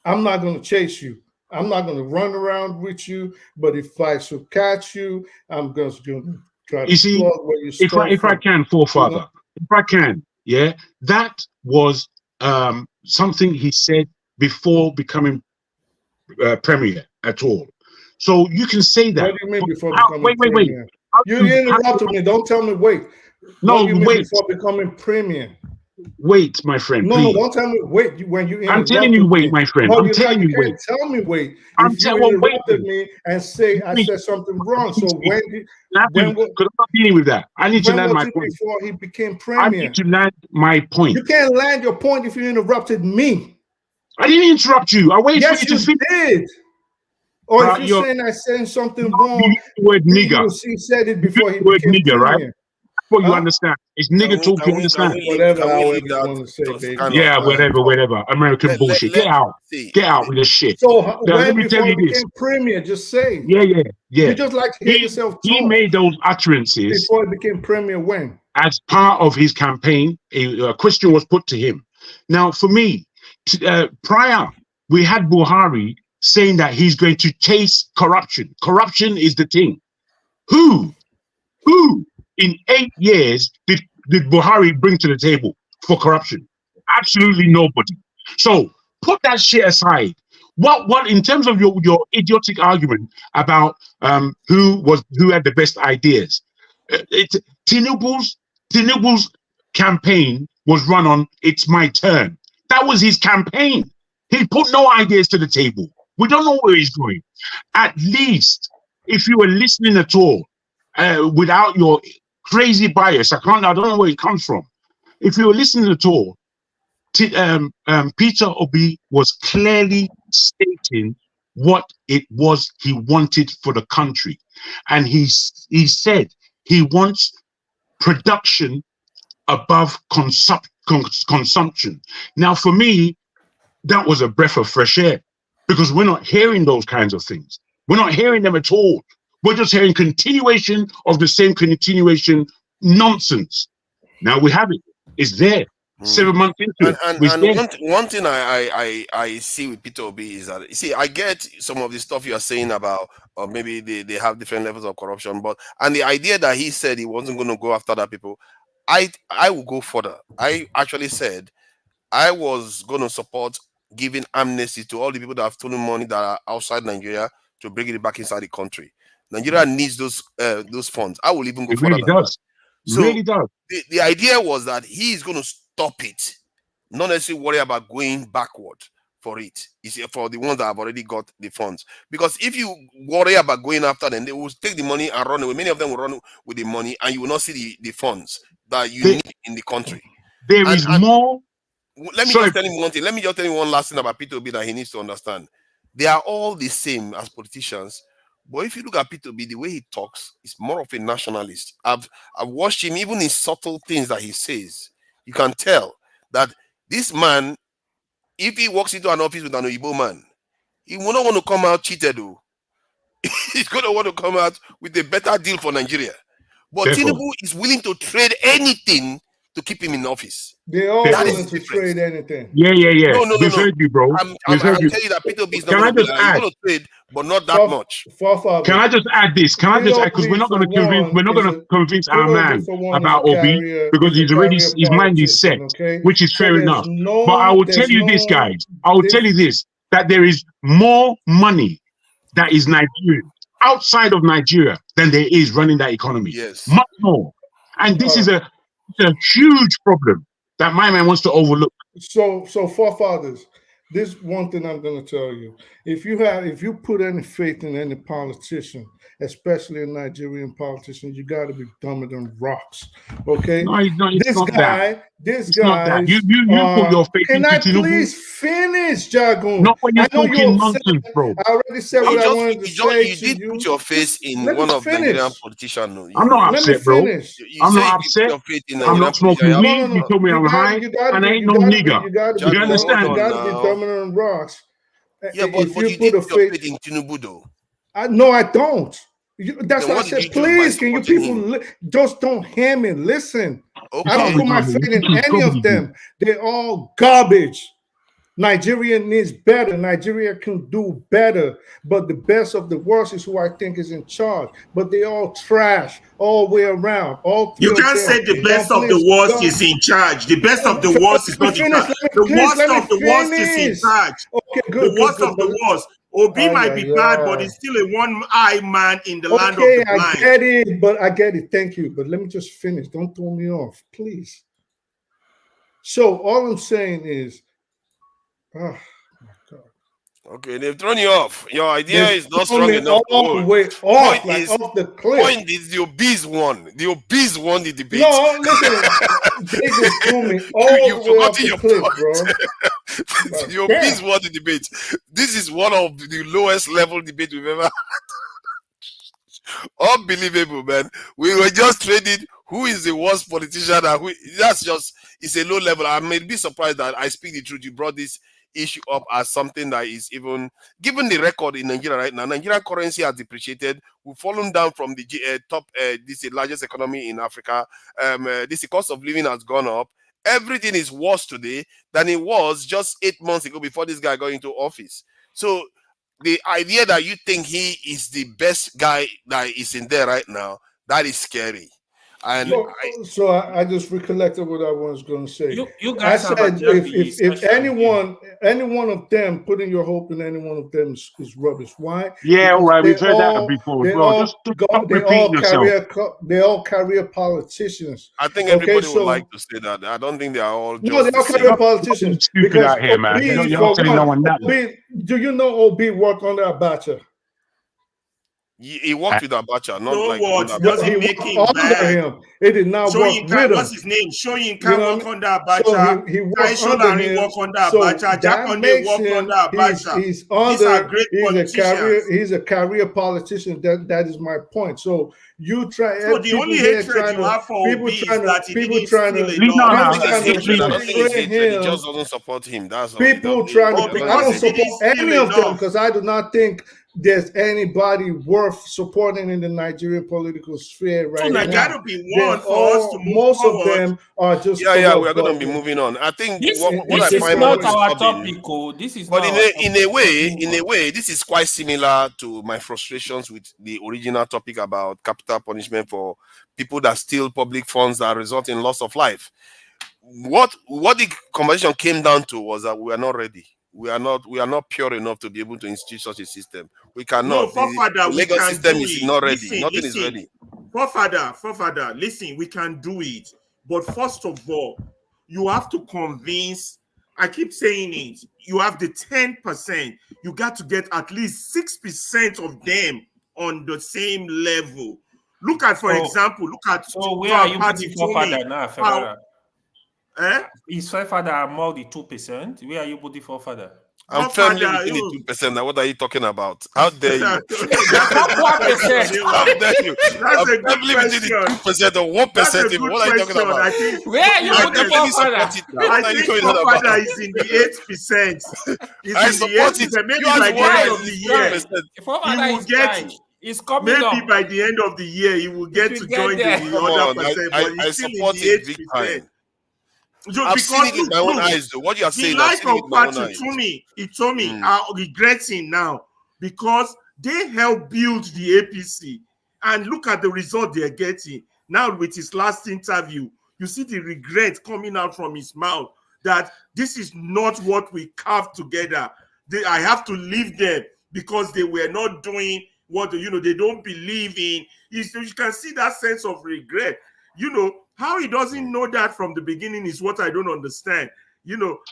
I'm not going to chase you. I'm not going to run around with you. But if I should catch you, I'm going to try to plug where you stole if I can, forefather, if I can, that was something he said before becoming premier at all. So you can say that. What do you mean before becoming premier? You interrupted me. Don't tell me wait. No, what do you mean wait. before becoming premier? Wait, my friend, No, please. no, don't tell me wait when you interrupted I'm telling you, wait, me. my friend. No, I'm you're telling not, you, you wait. can't tell me wait. I'm If you waiting. interrupted me and say I said something wrong, so when because I'm not dealing with that. I need to land my point. Before he became I premier? need to land my point. You can't land your point if you interrupted me. I didn't interrupt you. I waited for you to finish. Did. Or if you're saying I said something wrong, the word nigger. he said it before he the word became nigger, premier. Right? What you understand? It's nigger talk, you understand? Whatever, however you want to say, baby. Yeah, whatever. American bullshit. Get out. Get out with this shit. So now, when let me before tell you he this. became premier, just say. Yeah. You just like to hear yourself talk. He made those utterances before he became premier when? As part of his campaign. A question was put to him. Now, for me, prior, we had Buhari saying that he's going to chase corruption. Corruption is the thing. Who in 8 years did Buhari bring to the table for corruption? Absolutely nobody. So put that shit aside. What in terms of your idiotic argument about who had the best ideas? Tinubu's campaign was run on "It's my turn." That was his campaign. He put no ideas to the table. We don't know where he's going. At least, if you were listening at all, without your crazy bias, I don't know where it comes from. If you were listening at all, Peter Obi was clearly stating what it was he wanted for the country, and he said he wants production above consumption. Now, for me, that was a breath of fresh air, because we're not hearing those kinds of things. We're not hearing them at all. We're just hearing continuation of the same continuation nonsense. Now we have it. It's there. 7 months into it. And one thing I see with Peter Obi is that, you see, I get some of the stuff you're saying about, or maybe they have different levels of corruption, and the idea that he said he wasn't going to go after that people, I will go further. I actually said I was going to support giving amnesty to all the people that have stolen money that are outside Nigeria to bring it back inside the country. Nigeria needs those funds. I will even go further than that. So really does. The idea was that he is going to stop it, not necessarily worry about going backward for it. You see, for the ones that have already got the funds. Because if you worry about going after them, they will take the money and run away. Many of them will run with the money, and you will not see the funds that you need in the country. There is more. Let me just tell him one thing. Let me just tell him one last thing about Peter Obi that he needs to understand. They are all the same as politicians. But if you look at Peter Obi, the way he talks, he's more of a nationalist. I've watched him, even in subtle things that he says. You can tell that this man, if he walks into an office with an Oyibo man, he will not want to come out cheated. He's going to want to come out with a better deal for Nigeria. But Tinubu is willing to trade anything to keep him in office. They all willing to trade anything. Yeah. No. We've heard you, bro. I'm telling you that Peter Obi is not going to be like, he's going to trade, but not that much. Can I just add this? Because we're not going to convince our man about Obi, because his mind is set, which is fair enough. But I will tell you this, guys. I will tell you this, that there is more money that is Nigerian outside of Nigeria than there is running that economy. Yes. Much more. And this is a huge problem that my man wants to overlook. So forefathers, this one thing I'm going to tell you: if you put any faith in any politician, especially a Nigerian politician, you got to be dumber than rocks. Okay? No, this guy. You put your faith can in I Tinubu? Please finish, Jagun? Not when you're talking nonsense, bro. I already said what I wanted to say. You did put your face in one of the Nigerian politicians. I'm not upset, bro. I'm not upset. I'm not smoking weed. You told me I'm high, and I ain't no nigger. You understand? You got to be dumber than rocks. Yeah, but you did put your faith in Tinubu, though. No, I don't. That's why I said, please, can you people just don't hear me? Listen. Okay. I don't put my faith in any of them. They're all garbage. Nigeria needs better. Nigeria can do better. But the best of the worst is who I think is in charge. But they all trash all the way around. You can't say the best of the worst is in charge. The best of the worst is not in charge. The worst of the worst is in charge. Okay, good. The worst of the worst. Obi might be bad, but he's still a one-eyed man in the land of the blind. I get it, but I get it. Thank you. But let me just finish. Don't throw me off, please. So all I'm saying is, oh my God. Okay, they've thrown you off. Your idea They've is not thrown strong me enough to all the hold. way off, like off the cliff. Point is the obese won. The obese won the debate. No, listen, they just threw me all You've the way off forgotten the your cliff, point. bro. The obese won the debate. This is one of the lowest level debate we've ever had. Unbelievable, man. We were just trading who is the worst politician and who. That's just, it's a low level. I may be surprised that I speak the truth. You brought this issue up as something that is even, given the record in Nigeria right now, Nigerian currency has depreciated. We've fallen down from the top, this is the largest economy in Africa. This cost of living has gone up. Everything is worse today than it was just 8 months ago before this guy got into office. So the idea that you think he is the best guy that is in there right now, that is scary. And so I just recollected what I was going to say. You guys I said if any one of them, putting your hope in any one of them is rubbish. Why? Yeah, all right. We've They heard that all- before. they Bro, all just go- stop they repeating yourself. They all career politicians. I think everybody Okay, would so- like to say that. I don't think they are all just No, they the all same. career politicians. Stupid Because out here, man. OB, You're for telling no one one, nothing. OB, do you know OB worked under Abacha? He worked with Abacha, not So like what? under Doesn't Abacha. make him Under bad. him. It did not work Soyinka, with what's him. his name? Soyinka You know work what I under mean? Abacha. So he worked Tai under Solarin him. work under So Abacha. that Jakande makes work him under Abacha. he's These are under great politicians. he's a career politician. That is my point. So you try. So the people only here hatred trying you to have for people Obi is trying to that he people didn't trying steal to a Leave lot. no, I no, don't think it's hatred. I don't think it's hatred. He him. just doesn't support him. That's all. People trying to. Oh, I because don't he support didn't steal any of them enough. because I do not think there's anybody worth supporting in the Nigerian political sphere right So there now. gotta be They're one for us to move most forward. of them are just Yeah, we are going to corrupt be buttons. moving on. I think This what I is find not more our disturbing, topic. Oh, this is but not in our a topic. way, this is quite similar to my frustrations with the original topic about capital punishment for people that steal public funds that result in loss of life. What the conversation came down to was that we are not ready. We are not pure enough to be able to institute such a system. We cannot. No, The forefather, we legal can system do is it. not ready. Listen, Nothing is listen. ready. Forefather, listen, we can do it. But first of all, you have to convince, I keep saying it, you have the 10%. You got to get at least 6% of them on the same level. Look at, for example, look at So where are you Party putting forefather Tumi. now, Ferrara? Eh? Is forefather among the 2%? Where are you putting forefather? I'm firmly within the 2%. Now, what are you talking about? How dare you? How dare you? That's a good firmly within the 2% or 1%. That's a good What are you talking question. about? I think where are you putting forefather? I think forefather is in the 8%. I support it. Maybe You by are the end of right. the year, Forefather he will is get. trying. It's coming Maybe up. by the end of the year, he will get to get join there. the Come other on, percent, I but he's still in support the it big 8%. time. I've seen it with my own eyes, though. What you are saying, I've Like seen it with my own Patrice eyes. Lumumba are regretting now because they helped build the APC, and look at the result they're getting now. With his last interview, you see the regret coming out from his mouth that this is not what we carved together. I have to leave them because they were not doing what they don't believe in. You can see that sense of regret. How he doesn't know that from the beginning is what I don't understand.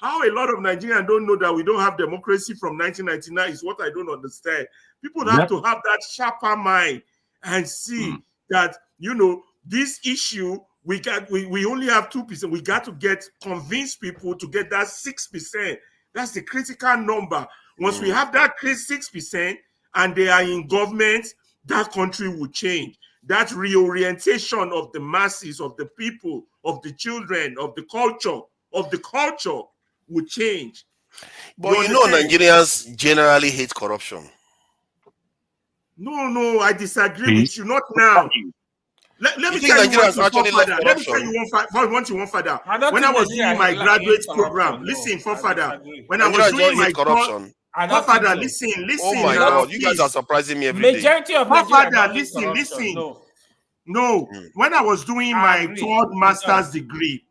How a lot of Nigerians don't know that we don't have democracy from 1999 is what I don't understand. People have to have that sharper mind and see that, this issue, we only have 2%. We got to convince people to get that 6%. That's the critical number. Once we have that 6% and they are in government, that country will change. That reorientation of the masses, of the people, of the children, of the culture will change. But Nigerians generally hate corruption. No, I disagree with you. Not now. Let me tell you one further. When I was doing my graduate program, listen, Father. When I was doing my corruption. Father, listen. Oh my God, you guys are surprising me every day. Majority of Father, listen. No. When I was doing my third master's degree,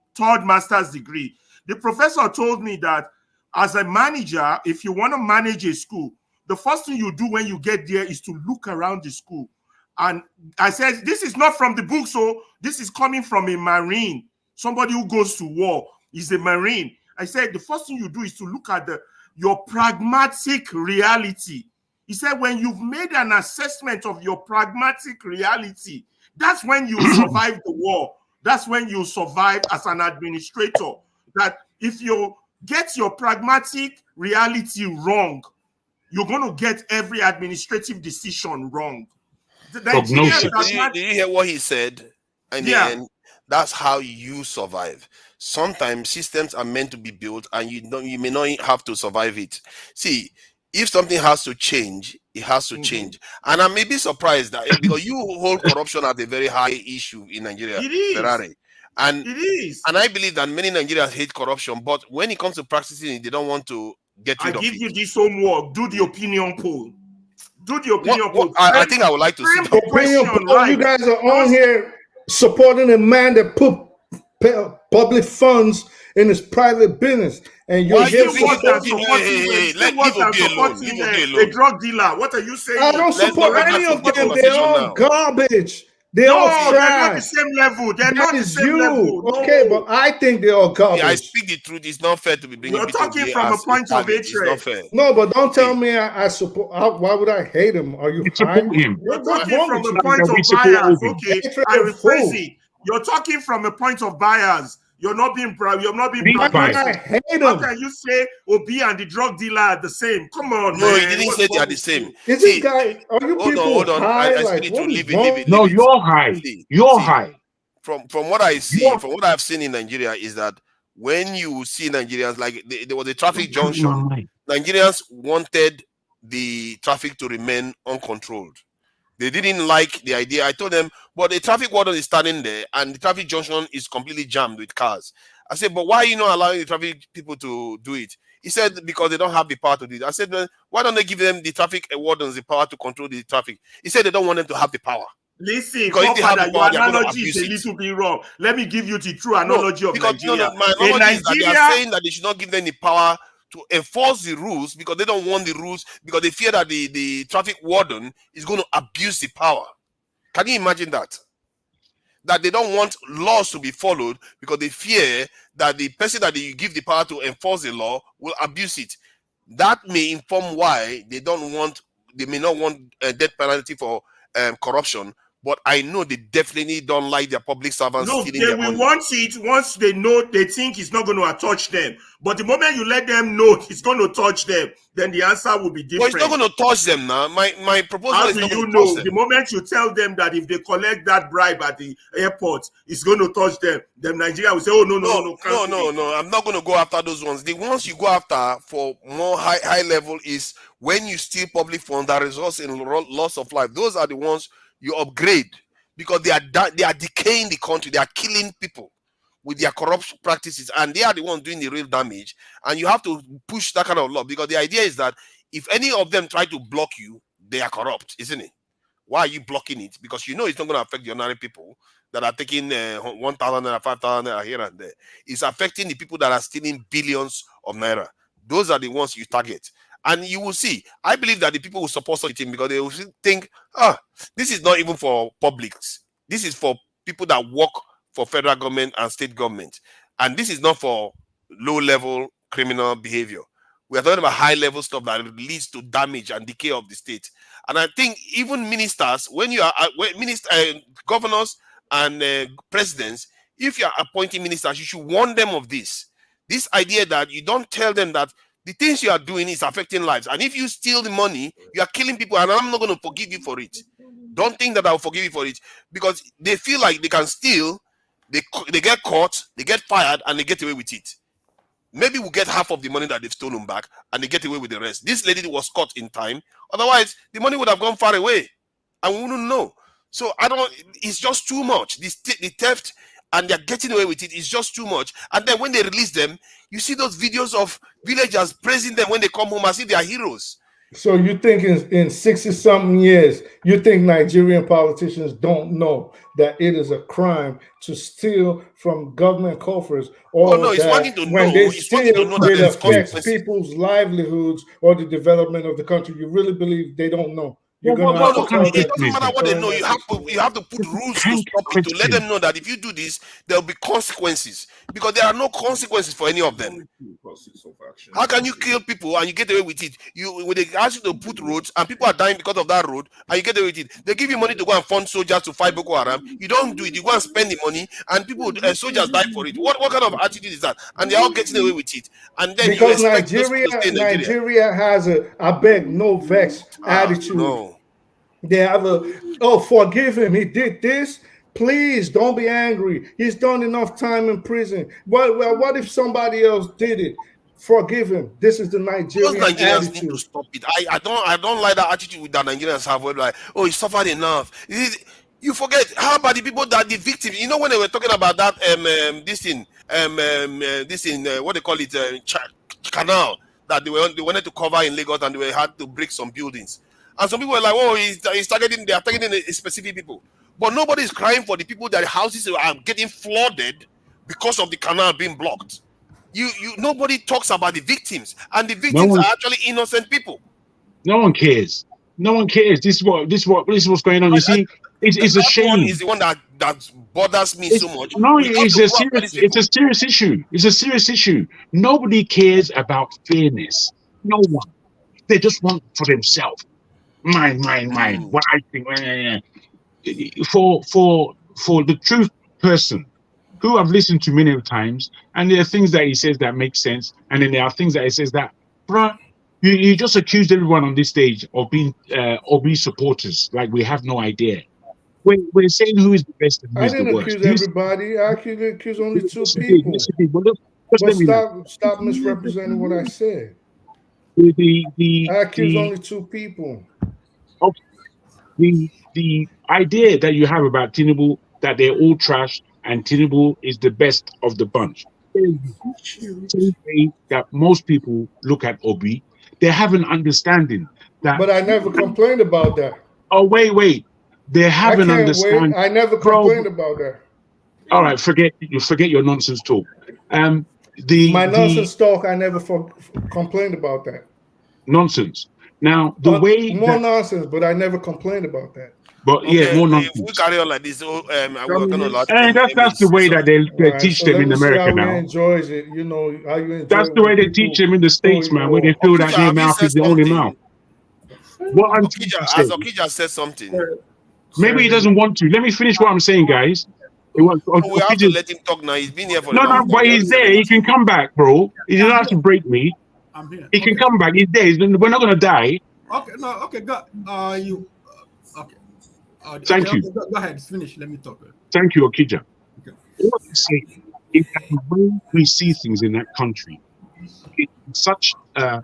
the professor told me that as a manager, if you want to manage a school, the first thing you do when you get there is to look around the school. And I said, this is not from the book, so this is coming from a Marine, somebody who goes to war. He's a Marine. I said the first thing you do is to look at your pragmatic reality. He said when you've made an assessment of your pragmatic reality, that's when you survive the war. That's when you survive as an administrator. That if you get your pragmatic reality wrong, you're going to get every administrative decision wrong. Did you hear what he said? In the end, that's how you survive. Sometimes systems are meant to be built, and you may not have to survive it. See, if something has to change, it has to change. And I may be surprised that because you hold corruption as a very high issue in Nigeria, it is. Ferrari. And it is. And I believe that many Nigerians hate corruption, but when it comes to practicing it, they don't want to get rid of it. I give you this homework. Do the opinion poll. Do the opinion poll. I think I would like to see the opinion poll. You guys are on here supporting a man that put public funds in his private business, and you're here supporting a drug dealer. What are you saying? I don't support any of them. They're all garbage. They're all trash. They're not the same level. They're not the same level. No. Okay, but I think they're all garbage. Yeah, I speak the truth. It's not fair to be bringing. You're talking from a point of hatred. No, but don't tell me I support. Why would I hate him? Are you support him? You're talking from a point of bias. Okay, I rephrase it. You're talking from a point of bias. You're not being proud. You're not being proud. I hate him. How can you say Obi and the drug dealer are the same? Come on, no, man. he didn't say they are the same. Is this guy? Are you people hold on. high? I need to leave it. No, you're high. You're high. From what I see, from what I've seen in Nigeria, is that when you see Nigerians, like there was a traffic junction, Nigerians wanted the traffic to remain uncontrolled. They didn't like the idea. I told them, but the traffic warden is standing there and the traffic junction is completely jammed with cars. I said, but why are you not allowing the traffic people to do it? He said, because they don't have the power to do it. I said, well, why don't they give them, the traffic wardens, the power to control the traffic? He said they don't want them to have the power. Listen, your analogy is a little bit wrong. Let me give you the true analogy of Nigeria. My analogy is that they are saying that they should not give them the power to enforce the rules because they don't want the rules, because they fear that the traffic warden is going to abuse the power. Can you imagine that? That they don't want laws to be followed because they fear that the person that you give the power to enforce the law will abuse it. That may inform why they may not want a death penalty for corruption. But I know they definitely don't like their public servants. No, they will want it once they know, they think it's not going to touch them. But the moment you let them know it's going to touch them, then the answer will be different. Well, it's not going to touch them now. My proposal is not going to touch them. The moment you tell them that if they collect that bribe at the airport, it's going to touch them, then Nigeria will say, oh, no. I'm not going to go after those ones. The ones you go after for more high level is when you steal public funds that results in loss of life. Those are the ones you upgrade, because they are decaying the country. They are killing people with their corrupt practices, and they are the ones doing the real damage. And you have to push that kind of law, because the idea is that if any of them try to block you, they are corrupt, isn't it? Why are you blocking it? Because you know it's not going to affect the ordinary people that are taking 1,000 naira, 5,000 naira here and there. It's affecting the people that are stealing billions of naira. Those are the ones you target. And you will see, I believe that the people will support such a thing because they will think, this is not even for publics. This is for people that work for federal government and state government. And this is not for low-level criminal behavior. We are talking about high-level stuff that leads to damage and decay of the state. And I think even ministers, when you are governors and presidents, if you are appointing ministers, you should warn them of this. This idea that you don't tell them that the things you are doing is affecting lives. And if you steal the money, you are killing people, and I'm not going to forgive you for it. Don't think that I'll forgive you for it, because they feel like they can steal, they get caught, they get fired, and they get away with it. Maybe we'll get half of the money that they've stolen back, and they get away with the rest. This lady was caught in time. Otherwise, the money would have gone far away, and we wouldn't know. So it's just too much. The theft, and they're getting away with it, is just too much. And then when they release them, you see those videos of villagers praising them when they come home as if they are heroes. So you think in 60-something years, you think Nigerian politicians don't know that it is a crime to steal from government coffers? Or no, it's one thing to know. When they steal, it affects consequences. people's livelihoods or the development of the country. You really believe they don't know? You're gonna have to No, tell them. it doesn't matter what they know. You have to put rules to stop it, to let them know that if you do this, there will be consequences, because there are no consequences for any of them. How can you kill people and you get away with it? When they ask you to put roads and people are dying because of that road and you get away with it, they give you money to go and fund soldiers to fight Boko Haram. You don't do it. You go and spend the money and people, soldiers die for it. What kind of attitude is that? And they're all getting away with it. And then because you expect those people to stay in Nigeria has a I beg no vex attitude. No. They have a forgive him. He did this. Please don't be angry. He's done enough time in prison. Well, what if somebody else did it? Forgive him. This is the Nigerian Those Nigerians attitude. need to stop it. I don't like that attitude that Nigerians have, where like, oh, he suffered enough. You forget, how about the people that the victims? You know, when they were talking about that what they call it, canal that they wanted to cover in Lagos, and they had to break some buildings. And some people were like, oh, they are targeting specific people. But nobody is crying for the people that houses are getting flooded because of the canal being blocked. Nobody talks about the victims, and the victims are actually innocent people. No one cares. No one cares. This is what's going on. You see, it's a shame. One is the one that bothers me so much. No, it's a serious issue. It's a serious issue. Nobody cares about fairness. No one. They just want for themselves. Mine. What I think. For the truth person who I've listened to many times, and there are things that he says that make sense, and then there are things that he says that, bruh, you just accused everyone on this stage of being supporters, like we have no idea. We're saying who is the best and who is the worst. I didn't accuse everybody. I accused only two people. But stop misrepresenting what I said. I accused only two people. Okay. The idea that you have about Tinubu, that they're all trash and Tinubu is the best of the bunch. Same way that most people look at Obi, they have an understanding that. But I never complained about that. Oh, wait. They have an understanding. I never complained about that. All right, forget your nonsense talk. My nonsense talk, I never complained about that. Nonsense. Now, the way more nonsense, but I never complained about that. But yeah, more nonsense. If we carry on like this, we're gonna that's the way that they teach them in America now. Enjoys it, you know how you enjoy. That's the way they teach them in the States, man, where they feel that their mouth is the only mouth. What Okija said something. Maybe he doesn't want to. Let me finish what I'm saying, guys. We have to let him talk now. He's been here for no, but he's there. He can come back, bro. He doesn't have to break me. I'm here. He can come back. He's there. We're not gonna die. Okay, no, okay, go. Thank you. Go ahead, finish. Let me talk. Thank you, Okija. Okay. What I'm saying is that the way we see things in that country, in such a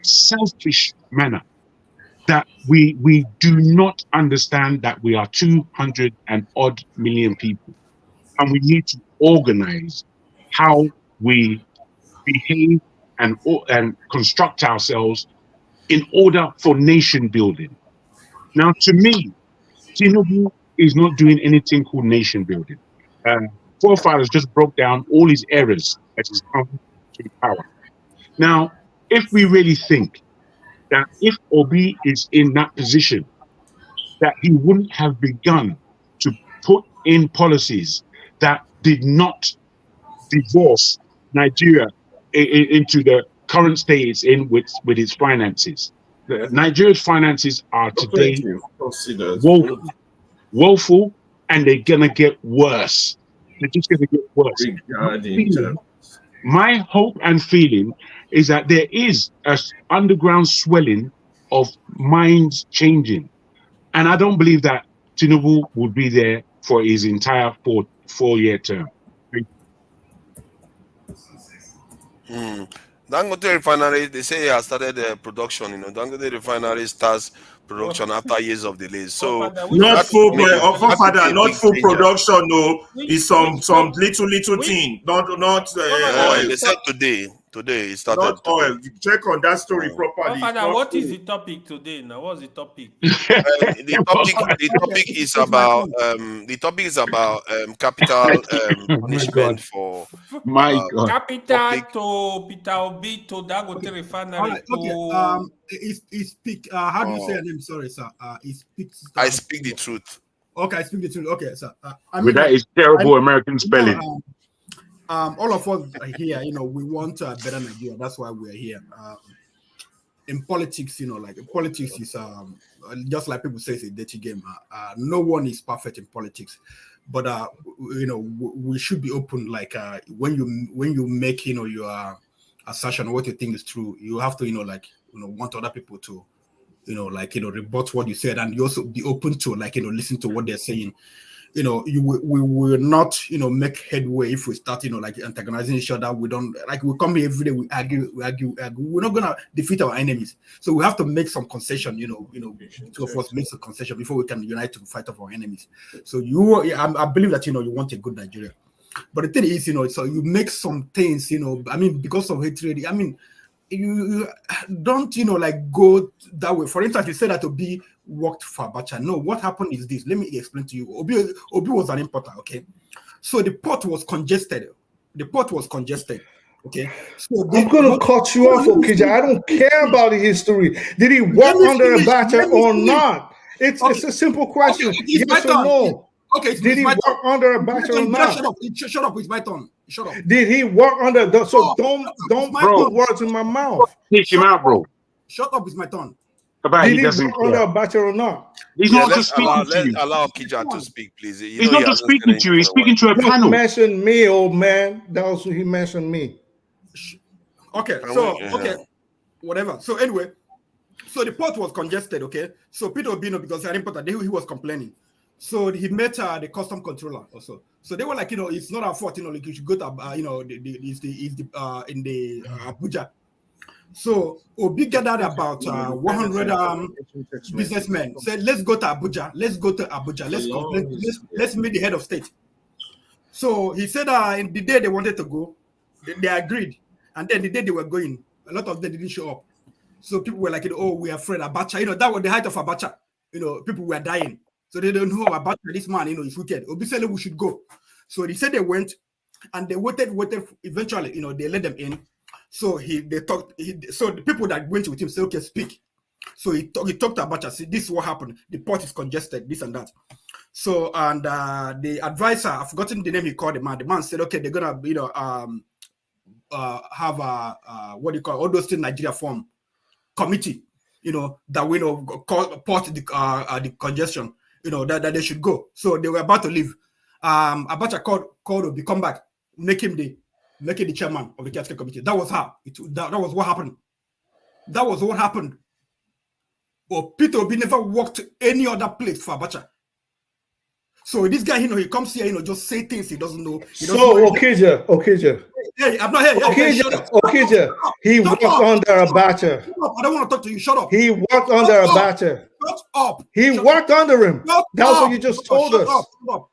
selfish manner, that we do not understand that we are 200 and odd million people, and we need to organize how we behave and construct ourselves in order for nation building. Now, to me, Tinubu is not doing anything called nation building. Forefathers just broke down all his errors as he's come to power. Now, if we really think that if Obi is in that position, that he wouldn't have begun to put in policies that did not divorce Nigeria into the current state it's in with its finances. Nigeria's finances are today woeful, and they're gonna get worse. They're just gonna get worse. My hope and feeling is that there is an underground swelling of minds changing, and I don't believe that Tinubu will be there for his entire four-year term. Dangote refinery, they say he has started production. Dangote refinery starts production after years of delays. So not full production. No, it's some little thing. Not. They said today Today it started. Not oil. You check on that story properly. Father, what is the topic today? Now, what's the topic? The topic is about capital punishment for capital to Peter Obi to Dangote refinery. He speak. How do you say your name? Sorry, sir. He speaks. I speak the truth. Okay, I speak the truth. Okay, sir. That is terrible American spelling. All of us are here, we want a better Nigeria. That's why we're here. In politics, politics is just like people say, it's a dirty game. No one is perfect in politics, but we should be open. Like when you make your assertion, what you think is true, you have to want other people to rebut what you said, and you also be open to listen to what they're saying. We will not make headway if we start antagonizing each other. We don't we come here every day, we argue. We're not gonna defeat our enemies, so we have to make some concession. Two of us make some concession before we can unite to fight off our enemies. So I believe that you want a good Nigeria, but the thing is so you make some things because of hatred. You don't go that way. For instance, you said that Obi worked for Abacha. No, what happened is this. Let me explain to you. Obi was an importer, okay? So the port was congested. Okay? So I'm gonna cut you off, Okija. I don't care about the history. Did he work under Abacha or not? It's a simple question. Yes or no? Okay, did he work under Abacha or not? Shut up, it's my turn. Shut up. Did he work under don't put words in my mouth. Kick him out, bro. Shut up, it's my turn. Did he work under Abacha or not? He's not just speaking to you. Allow Okija to speak, please. He's not just speaking to you, he's speaking to a panel. He mentioned me, old man. That was who he mentioned me. Okay, so whatever. So anyway, so the port was congested, okay? So Peter Obino, because he imported, he was complaining. So he met the custom controller also. So they were like, it's not our fault, you should go to, in the Abuja. So Obi gathered about 100 businessmen. Said, let's go to Abuja. Let's meet the head of state. So he said, in the day they wanted to go, they agreed. And then the day they were going, a lot of them didn't show up. So people were like, we are afraid Abacha. That was the height of Abacha. People were dying. So they don't know about this man, is wicked. Obi said we should go. So they said they went, and they waited. Eventually, they let them in. So they talked. So the people that went with him said, "Okay, speak." So he talked to Abacha. See, this is what happened. The port is congested. This and that. So and the advisor, I've forgotten the name he called the man. The man said, "Okay, they're gonna, have what do you call all those things Nigeria form committee, that will port the congestion." That they should go. So they were about to leave. Abacha called Obi, come back, make him the chairman of the caretaker committee. That was how. That was what happened. That was what happened. But Peter Obi never worked any other place for Abacha. So this guy, he comes here, just say things he doesn't know. Okija. Hey, I'm not here. Okija. He worked under Abacha. I don't want to talk to you. Shut up. He worked under Abacha. Shut up. He worked under him. That's what you just told us.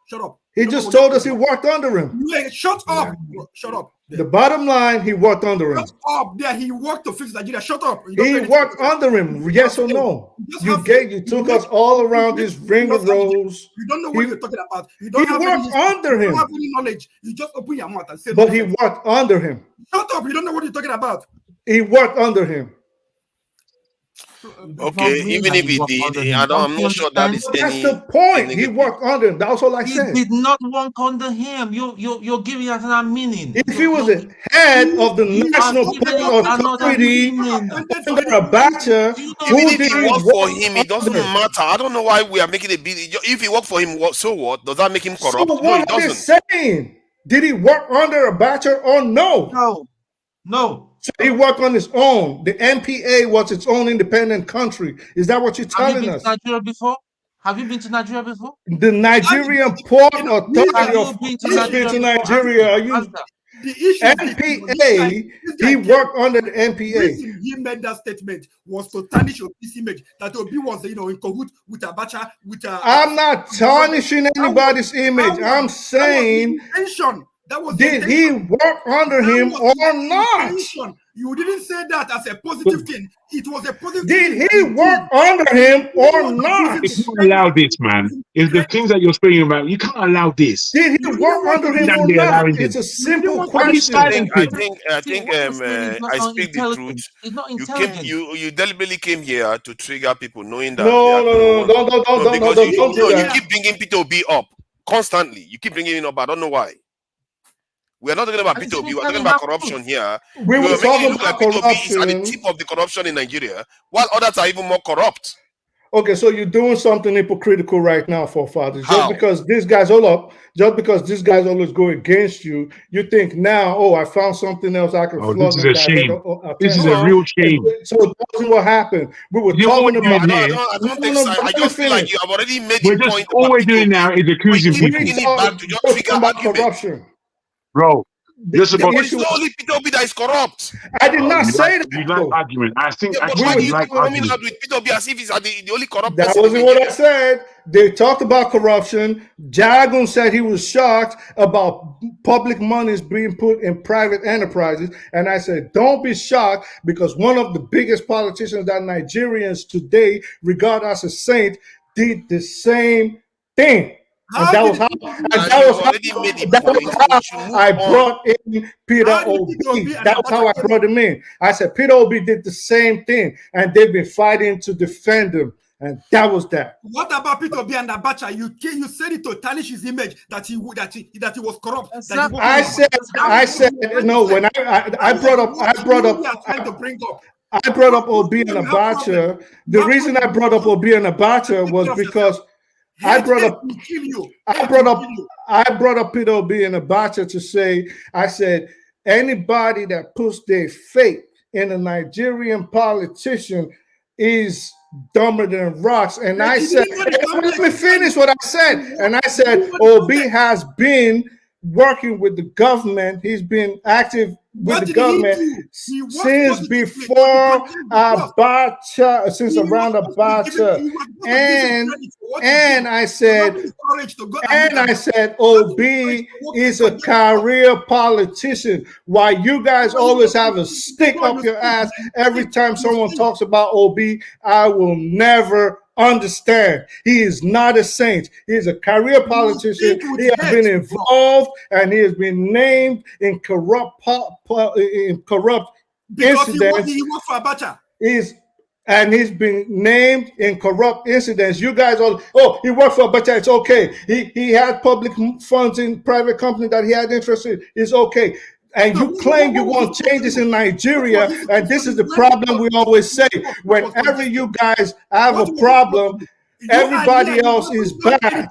Shut up. He just told us he worked under him. Shut up. Shut up. The bottom line, he worked under him. Shut up. There, he worked to fix Nigeria. Shut up. He worked under him. Yes or no? You took us all around this ring of rows. You don't know what you're talking about. He worked under him. You don't have any knowledge. You just open your mouth and say. But he worked under him. Shut up. You don't know what you're talking about. He worked under him. Okay, even if he did, I'm not sure that is That's the point. He worked under him. That's all I said. He did not work under him. You're giving us another meaning. If he was the head of the National Portal Authority under Abacha, even if he worked for him, it doesn't matter. I don't know why we are making a big. If he worked for him, so what? Does that make him corrupt? So what no, it doesn't. Saying? Did he work under Abacha or no? No. So he worked on his own. The NPA was its own independent country. Is that what you're telling us? Have you been to Nigeria before? Have you been to Nigeria before? The Nigerian Port Authority of been to Nigeria. Are you the issue NPA? He worked under the NPA. He made that statement was to tarnish this image that Obi was, in cahoots with Abacha. I'm not tarnishing anybody's image. I'm saying That was did he work under him or not? You didn't say that as a positive thing. It was a positive thing. Did he work under him or not? You can't allow this, man. If the things that you're speaking about, you can't allow this. Did he work under him or not? It's a simple question. I think I speak the truth. It's not You intelligent. you deliberately came here to trigger people, knowing that don't you keep bringing P2B up constantly. You keep bringing it up. I don't know why. We are not talking about P2B. We're talking about corruption here. We were talking about P2B is at the tip of the corruption in Nigeria, while others are even more corrupt. Okay, so you're doing something hypocritical right now, forefathers. How? Just because these guys, hold up, just because these guys always go against you, you think now, oh, I found something else I can flood. This is a shame. This is a real shame. So that's what happened. We were talking about I just feel like you have already made the point. All we're doing now is accusing people. Corruption. Bro, you're supposed it's not only P2B that is corrupt. I did not say that. You like argument. I think why do you like coming out with P2B as if he's the only corrupt That person? wasn't what I said. They talked about corruption. Jagun said he was shocked about public monies being put in private enterprises. And I said, don't be shocked, because one of the biggest politicians that Nigerians today regard as a saint did the same thing. And that was how I brought in Peter Obi. That was how I brought him in. I said Peter Obi did the same thing, and they've been fighting to defend him. And that was that. What about Peter Obi and Abacha? You said it to tarnish his image that he was corrupt. I said no. When I brought up Obi and Abacha. The reason I brought up Obi and Abacha was because I brought up Peter Obi and Abacha to say, I said, anybody that puts their faith in a Nigerian politician is dumber than rocks. And I said, let me finish what I said. And I said, Obi has been working with the government. He's been active with the government since before Abacha, since around Abacha. And I said, Obi is a career politician. Why you guys always have a stick up your ass every time someone talks about Obi, I will never understand. He is not a saint. He is a career politician. He has been involved and he has been named in corrupt incidents. He worked for Abacha. And he's been named in corrupt incidents. You guys all, he worked for Abacha, it's okay. He had public funds in private company that he had interest in, it's okay. And you claim you want changes in Nigeria, and this is the problem we always say. Whenever you guys have a problem, everybody else is bad.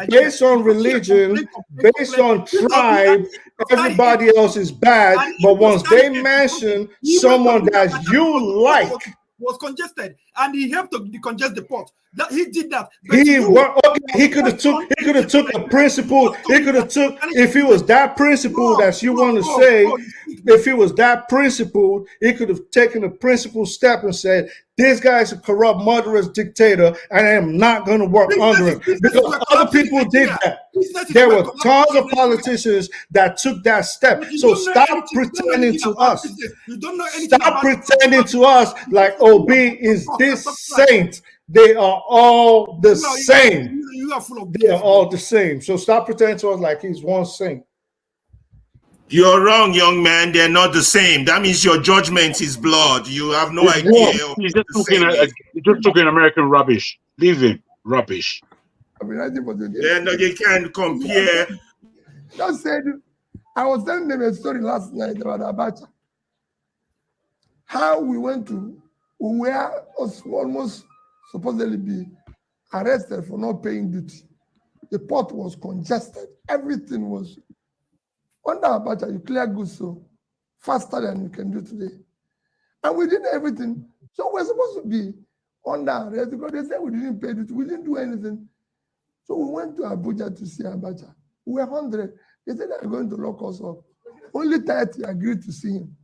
Based on religion, based on tribe, everybody else is bad. But once they mention someone that you like, was congested, and he helped to decongest the port. That he did that. He could have took a principle. He could have took, if he was that principle that you want to say, if he was that principle, he could have taken a principle step and said, this guy's a corrupt, murderous dictator, and I am not going to work under him. Because other people did that. There were tons of politicians that took that step. So stop pretending to us. Stop pretending to us like Obi is this saint. They are all the same. They are all the same. So stop pretending to us like he's one saint. You're wrong, young man. They're not the same. That means your judgment is blood. You have no idea. He's just talking American rubbish. Leave him. Rubbish. You can't compare. Just said, I was telling them a story last night about Abacha. How we went to where was almost supposedly be arrested for not paying duty. The port was congested. Everything was under Abacha. You clear goods so faster than you can do today. And we did everything. So we're supposed to be under arrest because they said we didn't pay duty. We didn't do anything. So we went to Abuja to see Abacha. We were 100. They said they were going to lock us up. Only 30 agreed to see him.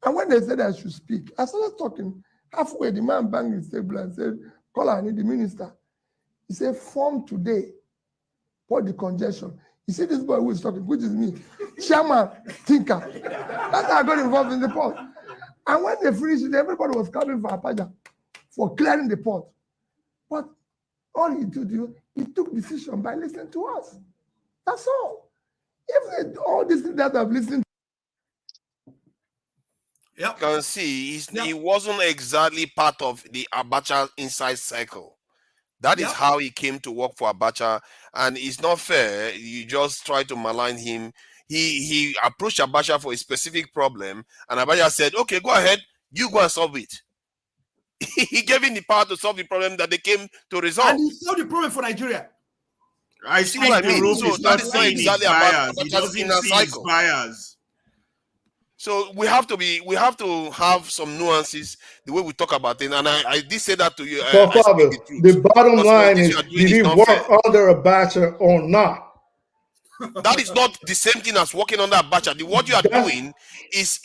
And when they said I should speak, I started talking. Halfway, the man banged his table and said, call, I need the minister. He said, from today, for the congestion. You see this boy who is talking, which is me, chairman, thinker. That's how I got involved in the port. And when they finished it, everybody was coming for Apaja for clearing the port. But all he did, he took decision by listening to us. That's all. If all these things that I've listened to. You can see he wasn't exactly part of the Abacha inside circle. That is how he came to work for Abacha, and it's not fair. You just try to malign him. He approached Abacha for a specific problem, and Abacha said, "Okay, go ahead, you go and solve it." He gave him the power to solve the problem that they came to resolve. And he solved the problem for Nigeria. I see what I mean. So that is not exactly about Abacha's inner cycle. So we have to have some nuances the way we talk about it. And I did say that to you. So, Father, the bottom line is, did he work under Abacha or not? That is not the same thing as working under Abacha. What you are doing is